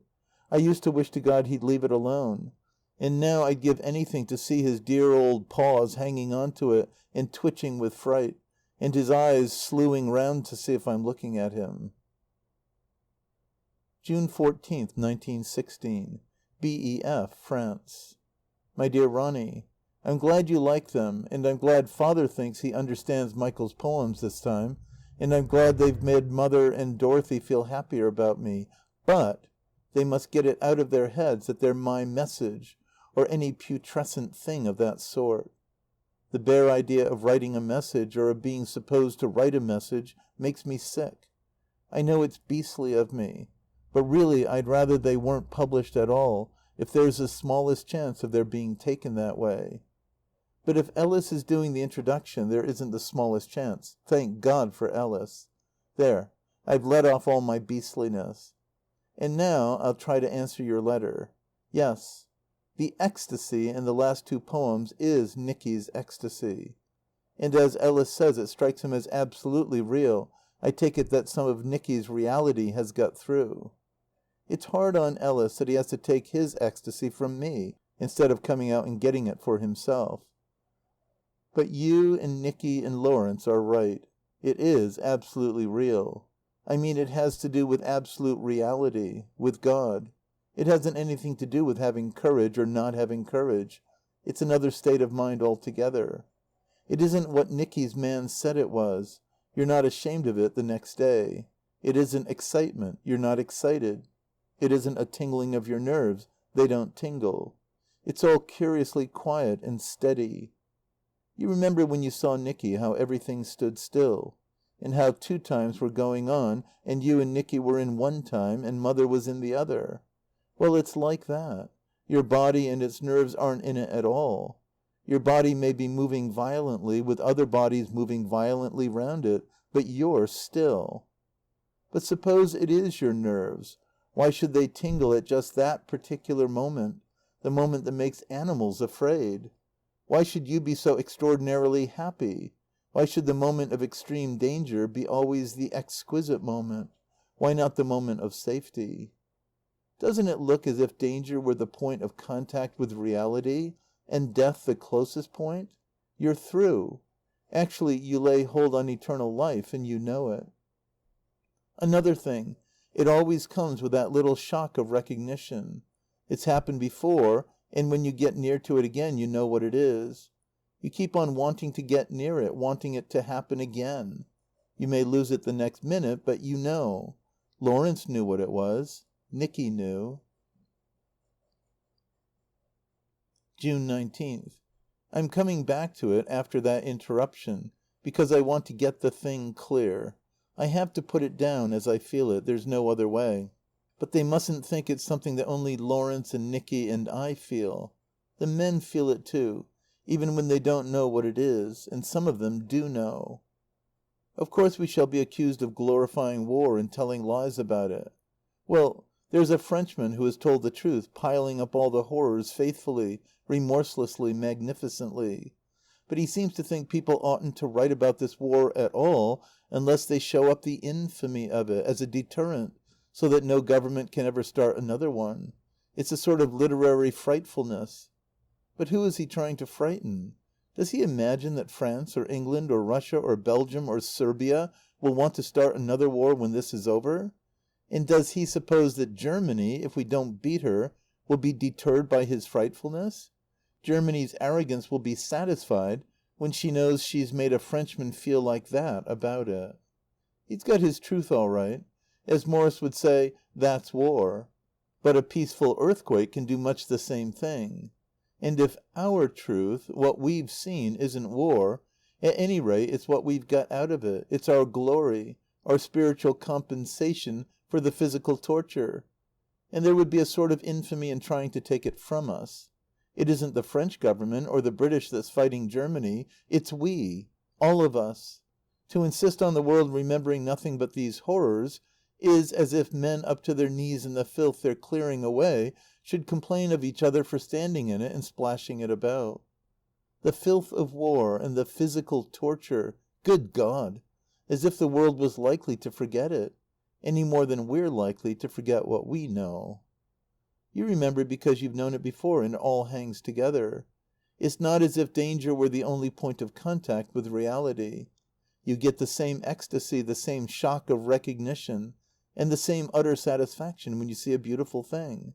B: I used to wish to God he'd leave it alone. And now I'd give anything to see his dear old paws hanging on to it and twitching with fright, and his eyes slewing round to see if I'm looking at him. June 14th, 1916. BEF, France. My dear Ronny, I'm glad you like them, and I'm glad Father thinks he understands Michael's poems this time, and I'm glad they've made Mother and Dorothy feel happier about me. But they must get it out of their heads that they're my message, or any putrescent thing of that sort. The bare idea of writing a message, or of being supposed to write a message, makes me sick. I know it's beastly of me, but really I'd rather they weren't published at all, if there's the smallest chance of their being taken that way. But if Ellis is doing the introduction, there isn't the smallest chance. Thank God for Ellis. There, I've let off all my beastliness. And now I'll try to answer your letter. Yes, the ecstasy in the last 2 poems is Nicky's ecstasy. And as Ellis says, it strikes him as absolutely real. I take it that some of Nicky's reality has got through. It's hard on Ellis that he has to take his ecstasy from me, instead of coming out and getting it for himself. But you and Nicky and Lawrence are right. It is absolutely real. I mean, it has to do with absolute reality, with God. It hasn't anything to do with having courage or not having courage. It's another state of mind altogether. It isn't what Nicky's man said it was. You're not ashamed of it the next day. It isn't excitement. You're not excited. It isn't a tingling of your nerves. They don't tingle. It's all curiously quiet and steady. You remember when you saw Nicky how everything stood still, and how 2 times were going on, and you and Nicky were in one time, and Mother was in the other. Well, it's like that. Your body and its nerves aren't in it at all. Your body may be moving violently, with other bodies moving violently round it, but you're still. But suppose it is your nerves. Why should they tingle at just that particular moment, the moment that makes animals afraid? Why should you be so extraordinarily happy? Why should the moment of extreme danger be always the exquisite moment? Why not the moment of safety? Doesn't it look as if danger were the point of contact with reality, and death the closest point? You're through. Actually, you lay hold on eternal life, and you know it. Another thing, it always comes with that little shock of recognition. It's happened before, and when you get near to it again, you know what it is. You keep on wanting to get near it, wanting it to happen again. You may lose it the next minute, but you know. Lawrence knew what it was. Nicky knew. June 19th. I'm coming back to it after that interruption, because I want to get the thing clear. I have to put it down as I feel it. There's no other way.
A: But they mustn't think it's something that only Lawrence and Nicky and I feel. The men feel it too, even when they don't know what it is. And some of them do know. Of course we shall be accused of glorifying war and telling lies about it. Well, there's a Frenchman who has told the truth, piling up all the horrors faithfully, remorselessly, magnificently. But he seems to think people oughtn't to write about this war at all unless they show up the infamy of it as a deterrent, so that no government can ever start another one. It's a sort of literary frightfulness. But who is he trying to frighten? Does he imagine that France or England or Russia or Belgium or Serbia will want to start another war when this is over? And does he suppose that Germany, if we don't beat her, will be deterred by his frightfulness? Germany's arrogance will be satisfied when she knows she's made a Frenchman feel like that about it. He's got his truth all right. As Morris would say, that's war. But a peaceful earthquake can do much the same thing. And if our truth, what we've seen, isn't war, at any rate it's what we've got out of it. It's our glory, our spiritual compensation for the physical torture. And there would be a sort of infamy in trying to take it from us. It isn't the French government or the British that's fighting Germany. It's we. All of us. To insist on the world remembering nothing but these horrors is as if men up to their knees in the filth they're clearing away should complain of each other for standing in it and splashing it about. The filth of war and the physical torture, good God, as if the world was likely to forget it, any more than we're likely to forget what we know. You remember because you've known it before and it all hangs together. It's not as if danger were the only point of contact with reality. You get the same ecstasy, the same shock of recognition, and the same utter satisfaction when you see a beautiful thing.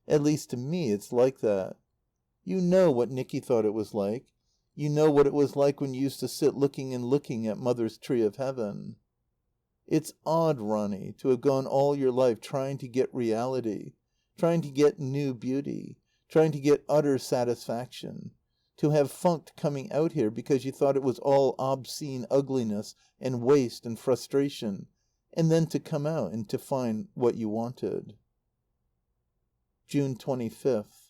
A: At least to me it's like that. You know what Nicky thought it was like. You know what it was like when you used to sit looking and looking at Mother's tree of heaven. It's odd, Ronny, to have gone all your life trying to get reality, trying to get new beauty, trying to get utter satisfaction, to have funked coming out here because you thought it was all obscene ugliness and waste and frustration, and then to come out and to find what you wanted. June 25th.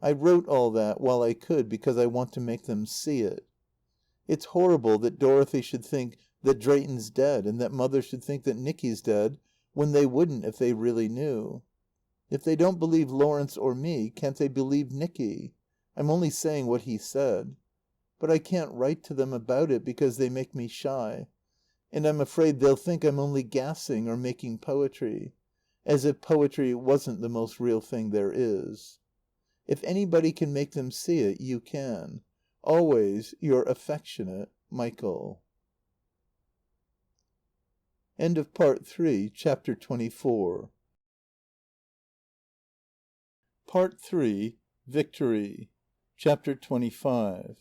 A: I wrote all that while I could because I want to make them see it. It's horrible that Dorothy should think that Drayton's dead and that Mother should think that Nicky's dead when they wouldn't if they really knew. If they don't believe Lawrence or me, can't they believe Nicky? I'm only saying what he said. But I can't write to them about it because they make me shy. And I'm afraid they'll think I'm only gassing or making poetry. As if poetry wasn't the most real thing there is. If anybody can make them see it, you can. Always your affectionate Michael. End of Part 3, Chapter 24. Part 3, Victory. Chapter 25.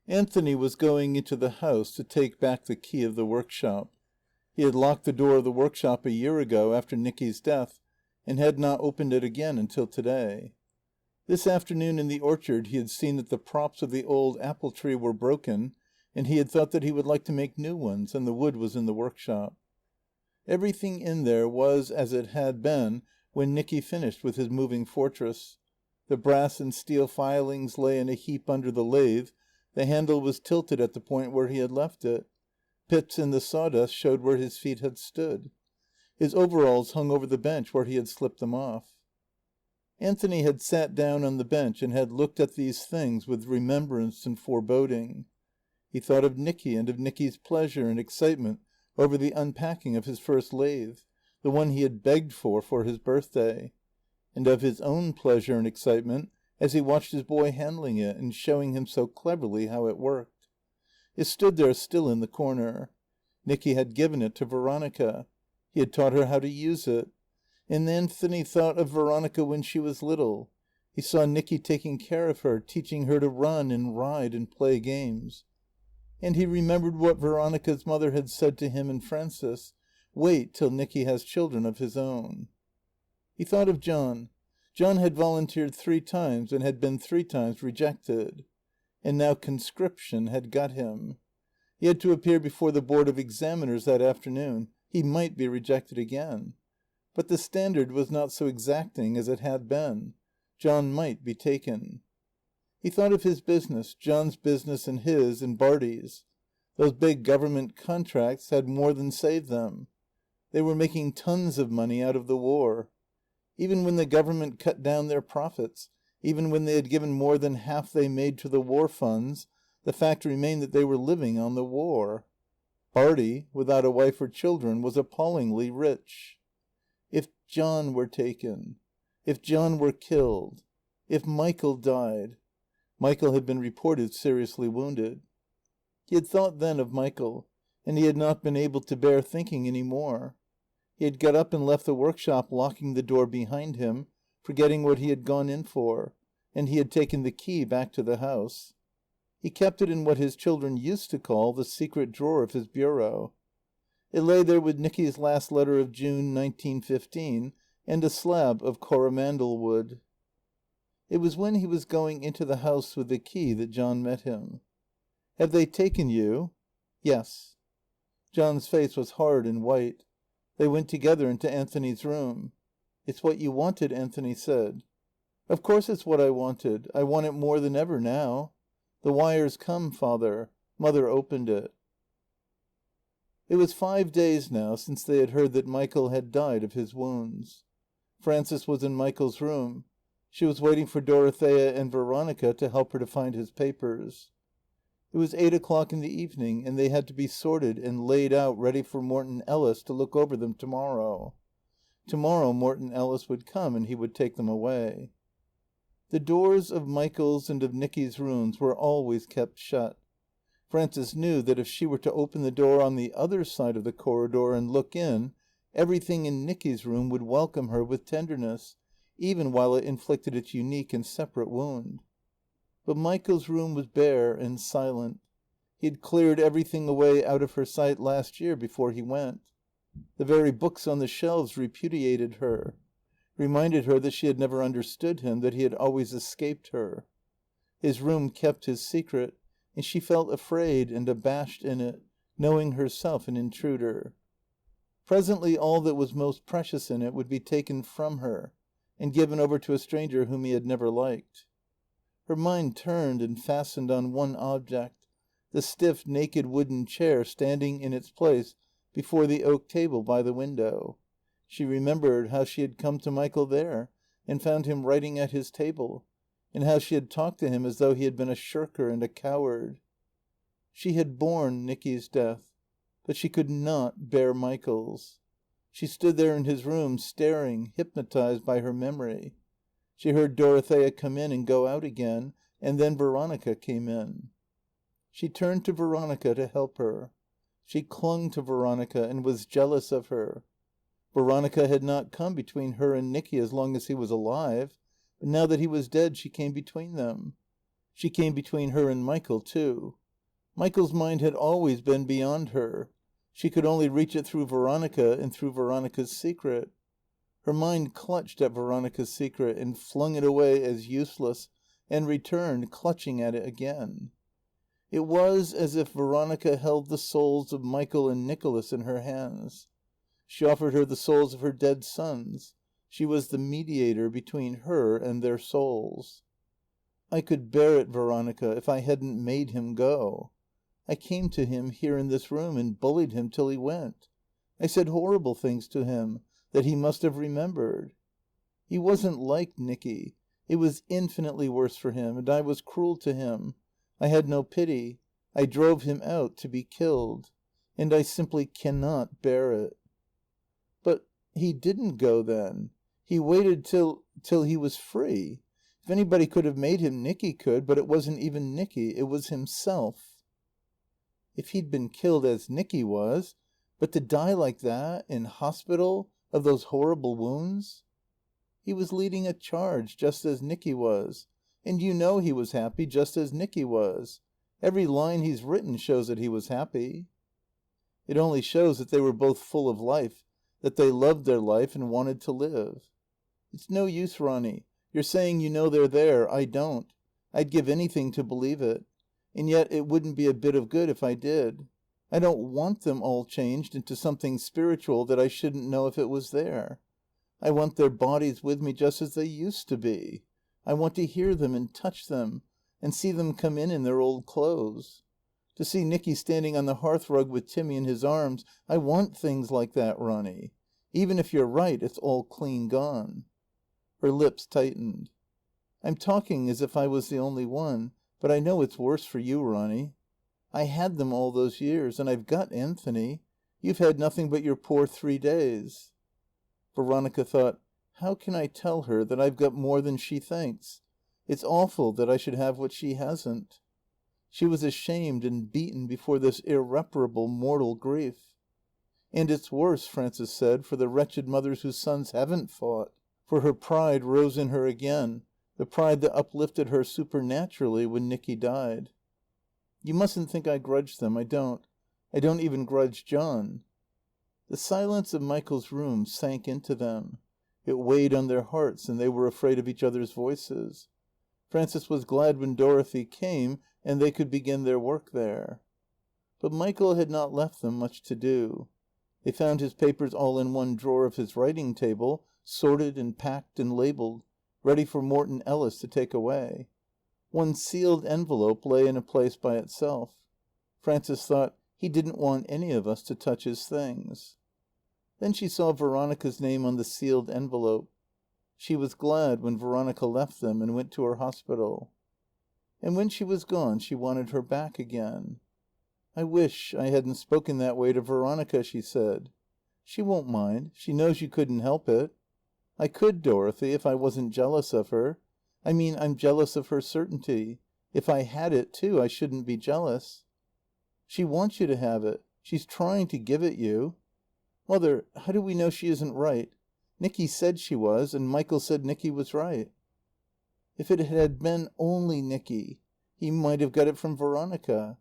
A: Anthony was going into the house to take back the key of the workshop. He had locked the door of the workshop a year ago after Nicky's death, and had not opened it again until today. This afternoon in the orchard he had seen that the props of the old apple tree were broken, and he had thought that he would like to make new ones, and the wood was in the workshop. Everything in there was as it had been when Nicky finished with his moving fortress. The brass and steel filings lay in a heap under the lathe, the handle was tilted at the point where he had left it. Pits in the sawdust showed where his feet had stood. His overalls hung over the bench where he had slipped them off. Anthony had sat down on the bench and had looked at these things with remembrance and foreboding. He thought of Nicky and of Nicky's pleasure and excitement over the unpacking of his first lathe, the one he had begged for his birthday, and of his own pleasure and excitement as he watched his boy handling it and showing him so cleverly how it worked. It stood there still in the corner. Nicky had given it to Veronica. He had taught her how to use it. And Anthony thought of Veronica when she was little. He saw Nicky taking care of her, teaching her to run and ride and play games. And he remembered what Veronica's mother had said to him and Frances, "Wait till Nicky has children of his own." He thought of John. John had volunteered 3 times and had been 3 times rejected. And now conscription had got him. He had to appear before the Board of Examiners that afternoon. He might be rejected again. But the standard was not so exacting as it had been. John might be taken. He thought of his business, John's business and his and Bartie's. Those big government contracts had more than saved them. They were making tons of money out of the war. Even when the government cut down their profits, even when they had given more than half they made to the war funds, the fact remained that they were living on the war. Bartie, without a wife or children, was appallingly rich. If John were taken. If John were killed. If Michael died. Michael had been reported seriously wounded. He had thought then of Michael, and he had not been able to bear thinking any more. He had got up and left the workshop, locking the door behind him, forgetting what he had gone in for, and he had taken the key back to the house. He kept it in what his children used to call the secret drawer of his bureau. It lay there with Nicky's last letter of June, 1915, and a slab of Coromandel wood. It was when he was going into the house with the key that John met him. "Have they taken you?" "Yes." John's face was hard and white. They went together into Anthony's room. "It's what you wanted," Anthony said. "Of course it's what I wanted. I want it more than ever now. The wire's come, Father." Mother opened it. It was 5 days now since they had heard that Michael had died of his wounds. Frances was in Michael's room. She was waiting for Dorothea and Veronica to help her to find his papers. It was 8:00 in the evening, and they had to be sorted and laid out ready for Morton Ellis to look over them tomorrow. Tomorrow Morton Ellis would come, and he would take them away. The doors of Michael's and of Nicky's rooms were always kept shut. Frances knew that if she were to open the door on the other side of the corridor and look in, everything in Nicky's room would welcome her with tenderness, even while it inflicted its unique and separate wound. But Michael's room was bare and silent. He had cleared everything away out of her sight last year before he went. The very books on the shelves repudiated her, reminded her that she had never understood him, that he had always escaped her. His room kept his secret, and she felt afraid and abashed in it, knowing herself an intruder. Presently all that was most precious in it would be taken from her and given over to a stranger whom he had never liked. Her mind turned and fastened on one object, the stiff, naked wooden chair standing in its place before the oak table by the window. She remembered how she had come to Michael there and found him writing at his table, and how she had talked to him as though he had been a shirker and a coward. She had borne Nicky's death, but she could not bear Michael's. She stood there in his room, staring, hypnotized by her memory. She heard Dorothea come in and go out again, and then Veronica came in. She turned to Veronica to help her. She clung to Veronica and was jealous of her. Veronica had not come between her and Nicky as long as he was alive, but now that he was dead she came between them. She came between her and Michael, too. Michael's mind had always been beyond her. She could only reach it through Veronica and through Veronica's secret. Her mind clutched at Veronica's secret and flung it away as useless, and returned, clutching at it again. It was as if Veronica held the souls of Michael and Nicholas in her hands. She offered her the souls of her dead sons. She was the mediator between her and their souls. "I could bear it, Veronica, if I hadn't made him go. I came to him here in this room and bullied him till he went. I said horrible things to him that he must have remembered. He wasn't like Nicky. It was infinitely worse for him, and I was cruel to him. I had no pity. I drove him out to be killed. And I simply cannot bear it." "But he didn't go then. He waited till he was free. If anybody could have made him, Nicky could, but it wasn't even Nicky. It was himself." If he'd been killed as Nicky was, but to die like that, in hospital, of those horrible wounds. He was leading a charge, just as Nicky was. And you know he was happy, just as Nicky was. Every line he's written shows that he was happy. It only shows that they were both full of life, that they loved their life and wanted to live. "It's no use, Ronny. You're saying you know they're there. I don't. I'd give anything to believe it. And yet it wouldn't be a bit of good if I did. I don't want them all changed into something spiritual that I shouldn't know if it was there. I want their bodies with me just as they used to be. I want to hear them and touch them and see them come in their old clothes. To see Nicky standing on the hearthrug with Timmy in his arms. I want things like that, Ronny. Even if you're right, it's all clean gone. Her lips tightened. I'm talking as if I was the only one, but I know it's worse for you, Ronny. I had them all those years, and I've got Anthony. You've had nothing but your poor 3 days. Veronica thought, how can I tell her that I've got more than she thinks? It's awful that I should have what she hasn't. She was ashamed and beaten before this irreparable mortal grief. And it's worse, Frances said, for the wretched mothers whose sons haven't fought. For her pride rose in her again, the pride that uplifted her supernaturally when Nicky died. You mustn't think I grudge them. I don't. I don't even grudge John. The silence of Michael's room sank into them. It weighed on their hearts, and they were afraid of each other's voices. Frances was glad when Dorothy came and they could begin their work there. But Michael had not left them much to do. They found his papers all in one drawer of his writing table, sorted and packed and labelled, ready for Morton Ellis to take away. One sealed envelope lay in a place by itself. Frances thought, he didn't want any of us to touch his things. Then she saw Veronica's name on the sealed envelope. She was glad when Veronica left them and went to her hospital. And when she was gone she wanted her back again. I wish I hadn't spoken that way to Veronica, she said. She won't mind. She knows you couldn't help it. I could, Dorothy, if I wasn't jealous of her. I mean, I'm jealous of her certainty. If I had it, too, I shouldn't be jealous. She wants you to have it. She's trying to give it you. Mother, how do we know she isn't right? Nicky said she was, and Michael said Nicky was right. If it had been only Nicky, he might have got it from Veronica.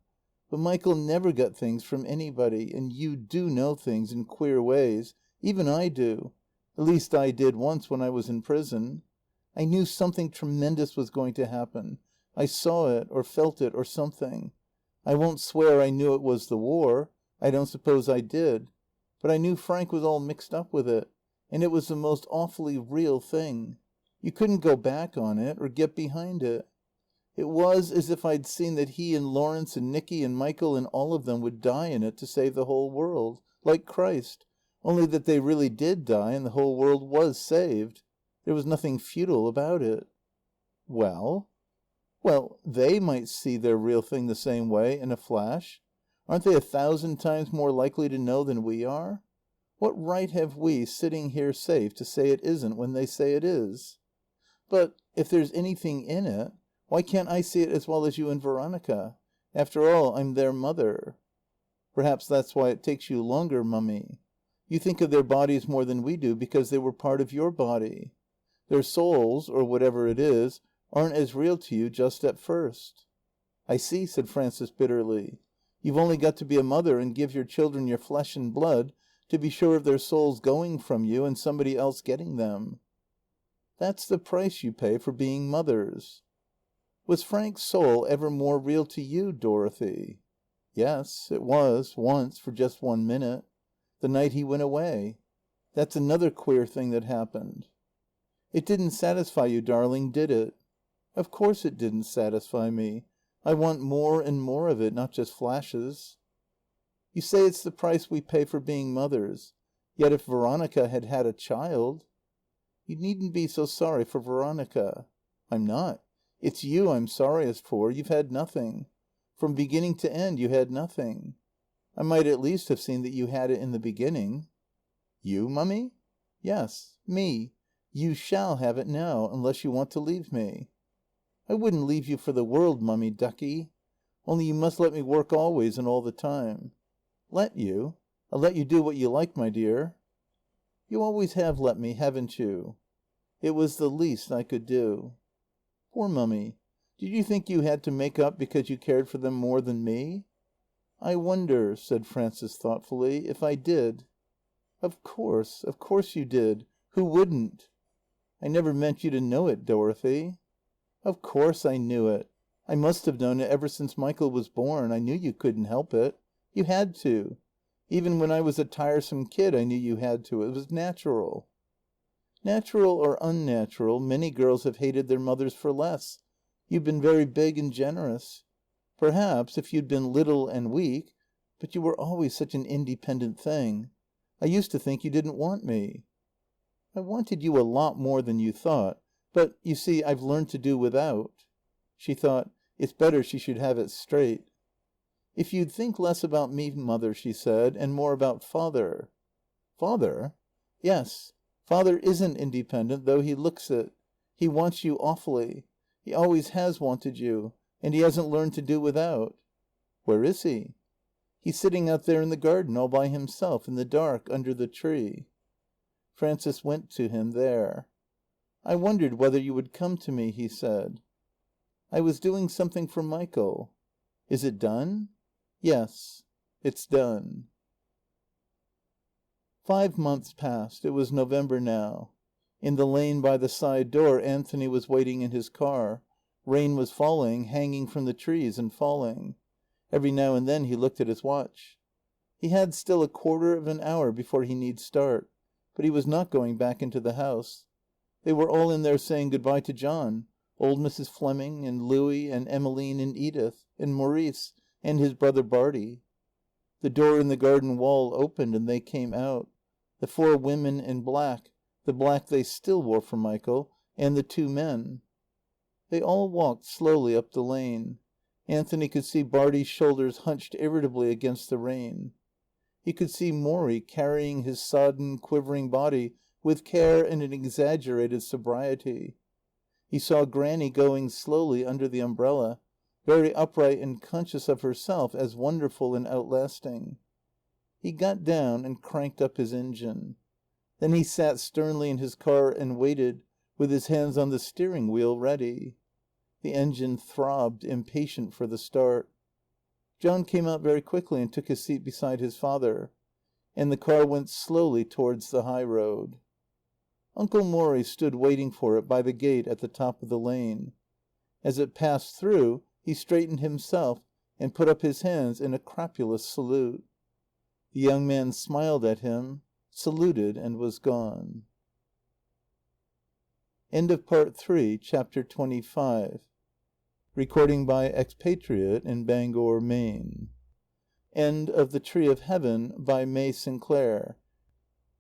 A: But Michael never got things from anybody, and you do know things in queer ways. Even I do. At least I did once when I was in prison. I knew something tremendous was going to happen. I saw it, or felt it, or something. I won't swear I knew it was the war. I don't suppose I did. But I knew Frank was all mixed up with it. And it was the most awfully real thing. You couldn't go back on it, or get behind it. It was as if I'd seen that he and Lawrence and Nicky and Michael and all of them would die in it to save the whole world. Like Christ. Only that they really did die and the whole world was saved. There was nothing futile about it. Well? Well, they might see their real thing the same way, in a flash. Aren't they 1,000 times more likely to know than we are? What right have we, sitting here safe, to say it isn't when they say it is? But if there's anything in it, why can't I see it as well as you and Veronica? After all, I'm their mother. Perhaps that's why it takes you longer, Mummy. You think of their bodies more than we do because they were part of your body. Their souls, or whatever it is, aren't as real to you just at first. I see, said Frances bitterly. You've only got to be a mother and give your children your flesh and blood to be sure of their souls going from you and somebody else getting them. That's the price you pay for being mothers. Was Frank's soul ever more real to you, Dorothy? Yes, it was, once, for just 1 minute. The night he went away. That's another queer thing that happened. It didn't satisfy you, darling, did it? Of course it didn't satisfy me. I want more and more of it, not just flashes. You say it's the price we pay for being mothers. Yet if Veronica had had a child... You needn't be so sorry for Veronica. I'm not. It's you I'm sorriest for. You've had nothing. From beginning to end you had nothing. I might at least have seen that you had it in the beginning. You, Mummy? Yes, me. You shall have it now, unless you want to leave me. I wouldn't leave you for the world, Mummy ducky. Only you must let me work always and all the time. Let you? I'll let you do what you like, my dear. You always have let me, haven't you? It was the least I could do. Poor Mummy. Did you think you had to make up because you cared for them more than me? I wonder, said Frances thoughtfully, if I did. Of course you did. Who wouldn't? I never meant you to know it, Dorothy. Of course I knew it. I must have known it ever since Michael was born. I knew you couldn't help it.
B: You had to. Even when I was a tiresome kid I knew you had to. It was natural. Natural or unnatural, many girls have hated their mothers for less. You've been very big and generous. Perhaps, if you'd been little and weak, but you were always such an independent thing. I used to think you didn't want me. I wanted you a lot more than you thought. But, you see, I've learned to do without. She thought, it's better she should have it straight. If you'd think less about me, Mother, she said, and more about Father. Father? Yes. Father isn't independent, though he looks it. He wants you awfully. He always has wanted you. And he hasn't learned to do without. Where is he? He's sitting out there in the garden all by himself, in the dark, under the tree. Frances went to him there. I wondered whether you would come to me, he said. I was doing something for Michael. Is it done? Yes, it's done. 5 months passed. It was November now. In the lane by the side door Anthony was waiting in his car. Rain was falling, hanging from the trees and falling. Every now and then he looked at his watch. He had still a quarter of an hour before he need start, but he was not going back into the house. They were all in there saying good-bye to John, old Mrs. Fleming and Louie and Emmeline and Edith and Maurice and his brother Bartie. The door in the garden wall opened and they came out, the 4 women in black, the black they still wore for Michael, and the 2 men. They all walked slowly up the lane. Anthony could see Bartie's shoulders hunched irritably against the rain. He could see Morrie carrying his sodden, quivering body with care and an exaggerated sobriety. He saw Grannie going slowly under the umbrella, very upright and conscious of herself as wonderful and outlasting. He got down and cranked up his engine. Then he sat sternly in his car and waited, with his hands on the steering wheel, ready. The engine throbbed, impatient for the start. John came out very quickly and took his seat beside his father, and the car went slowly towards the high road. Uncle Morrie stood waiting for it by the gate at the top of the lane. As it passed through, he straightened himself and put up his hands in a crapulous salute. The young man smiled at him, saluted, and was gone. End of Part 3, Chapter 25. Recording by Expatriate in Bangor, Maine. End of The Tree of Heaven by May Sinclair.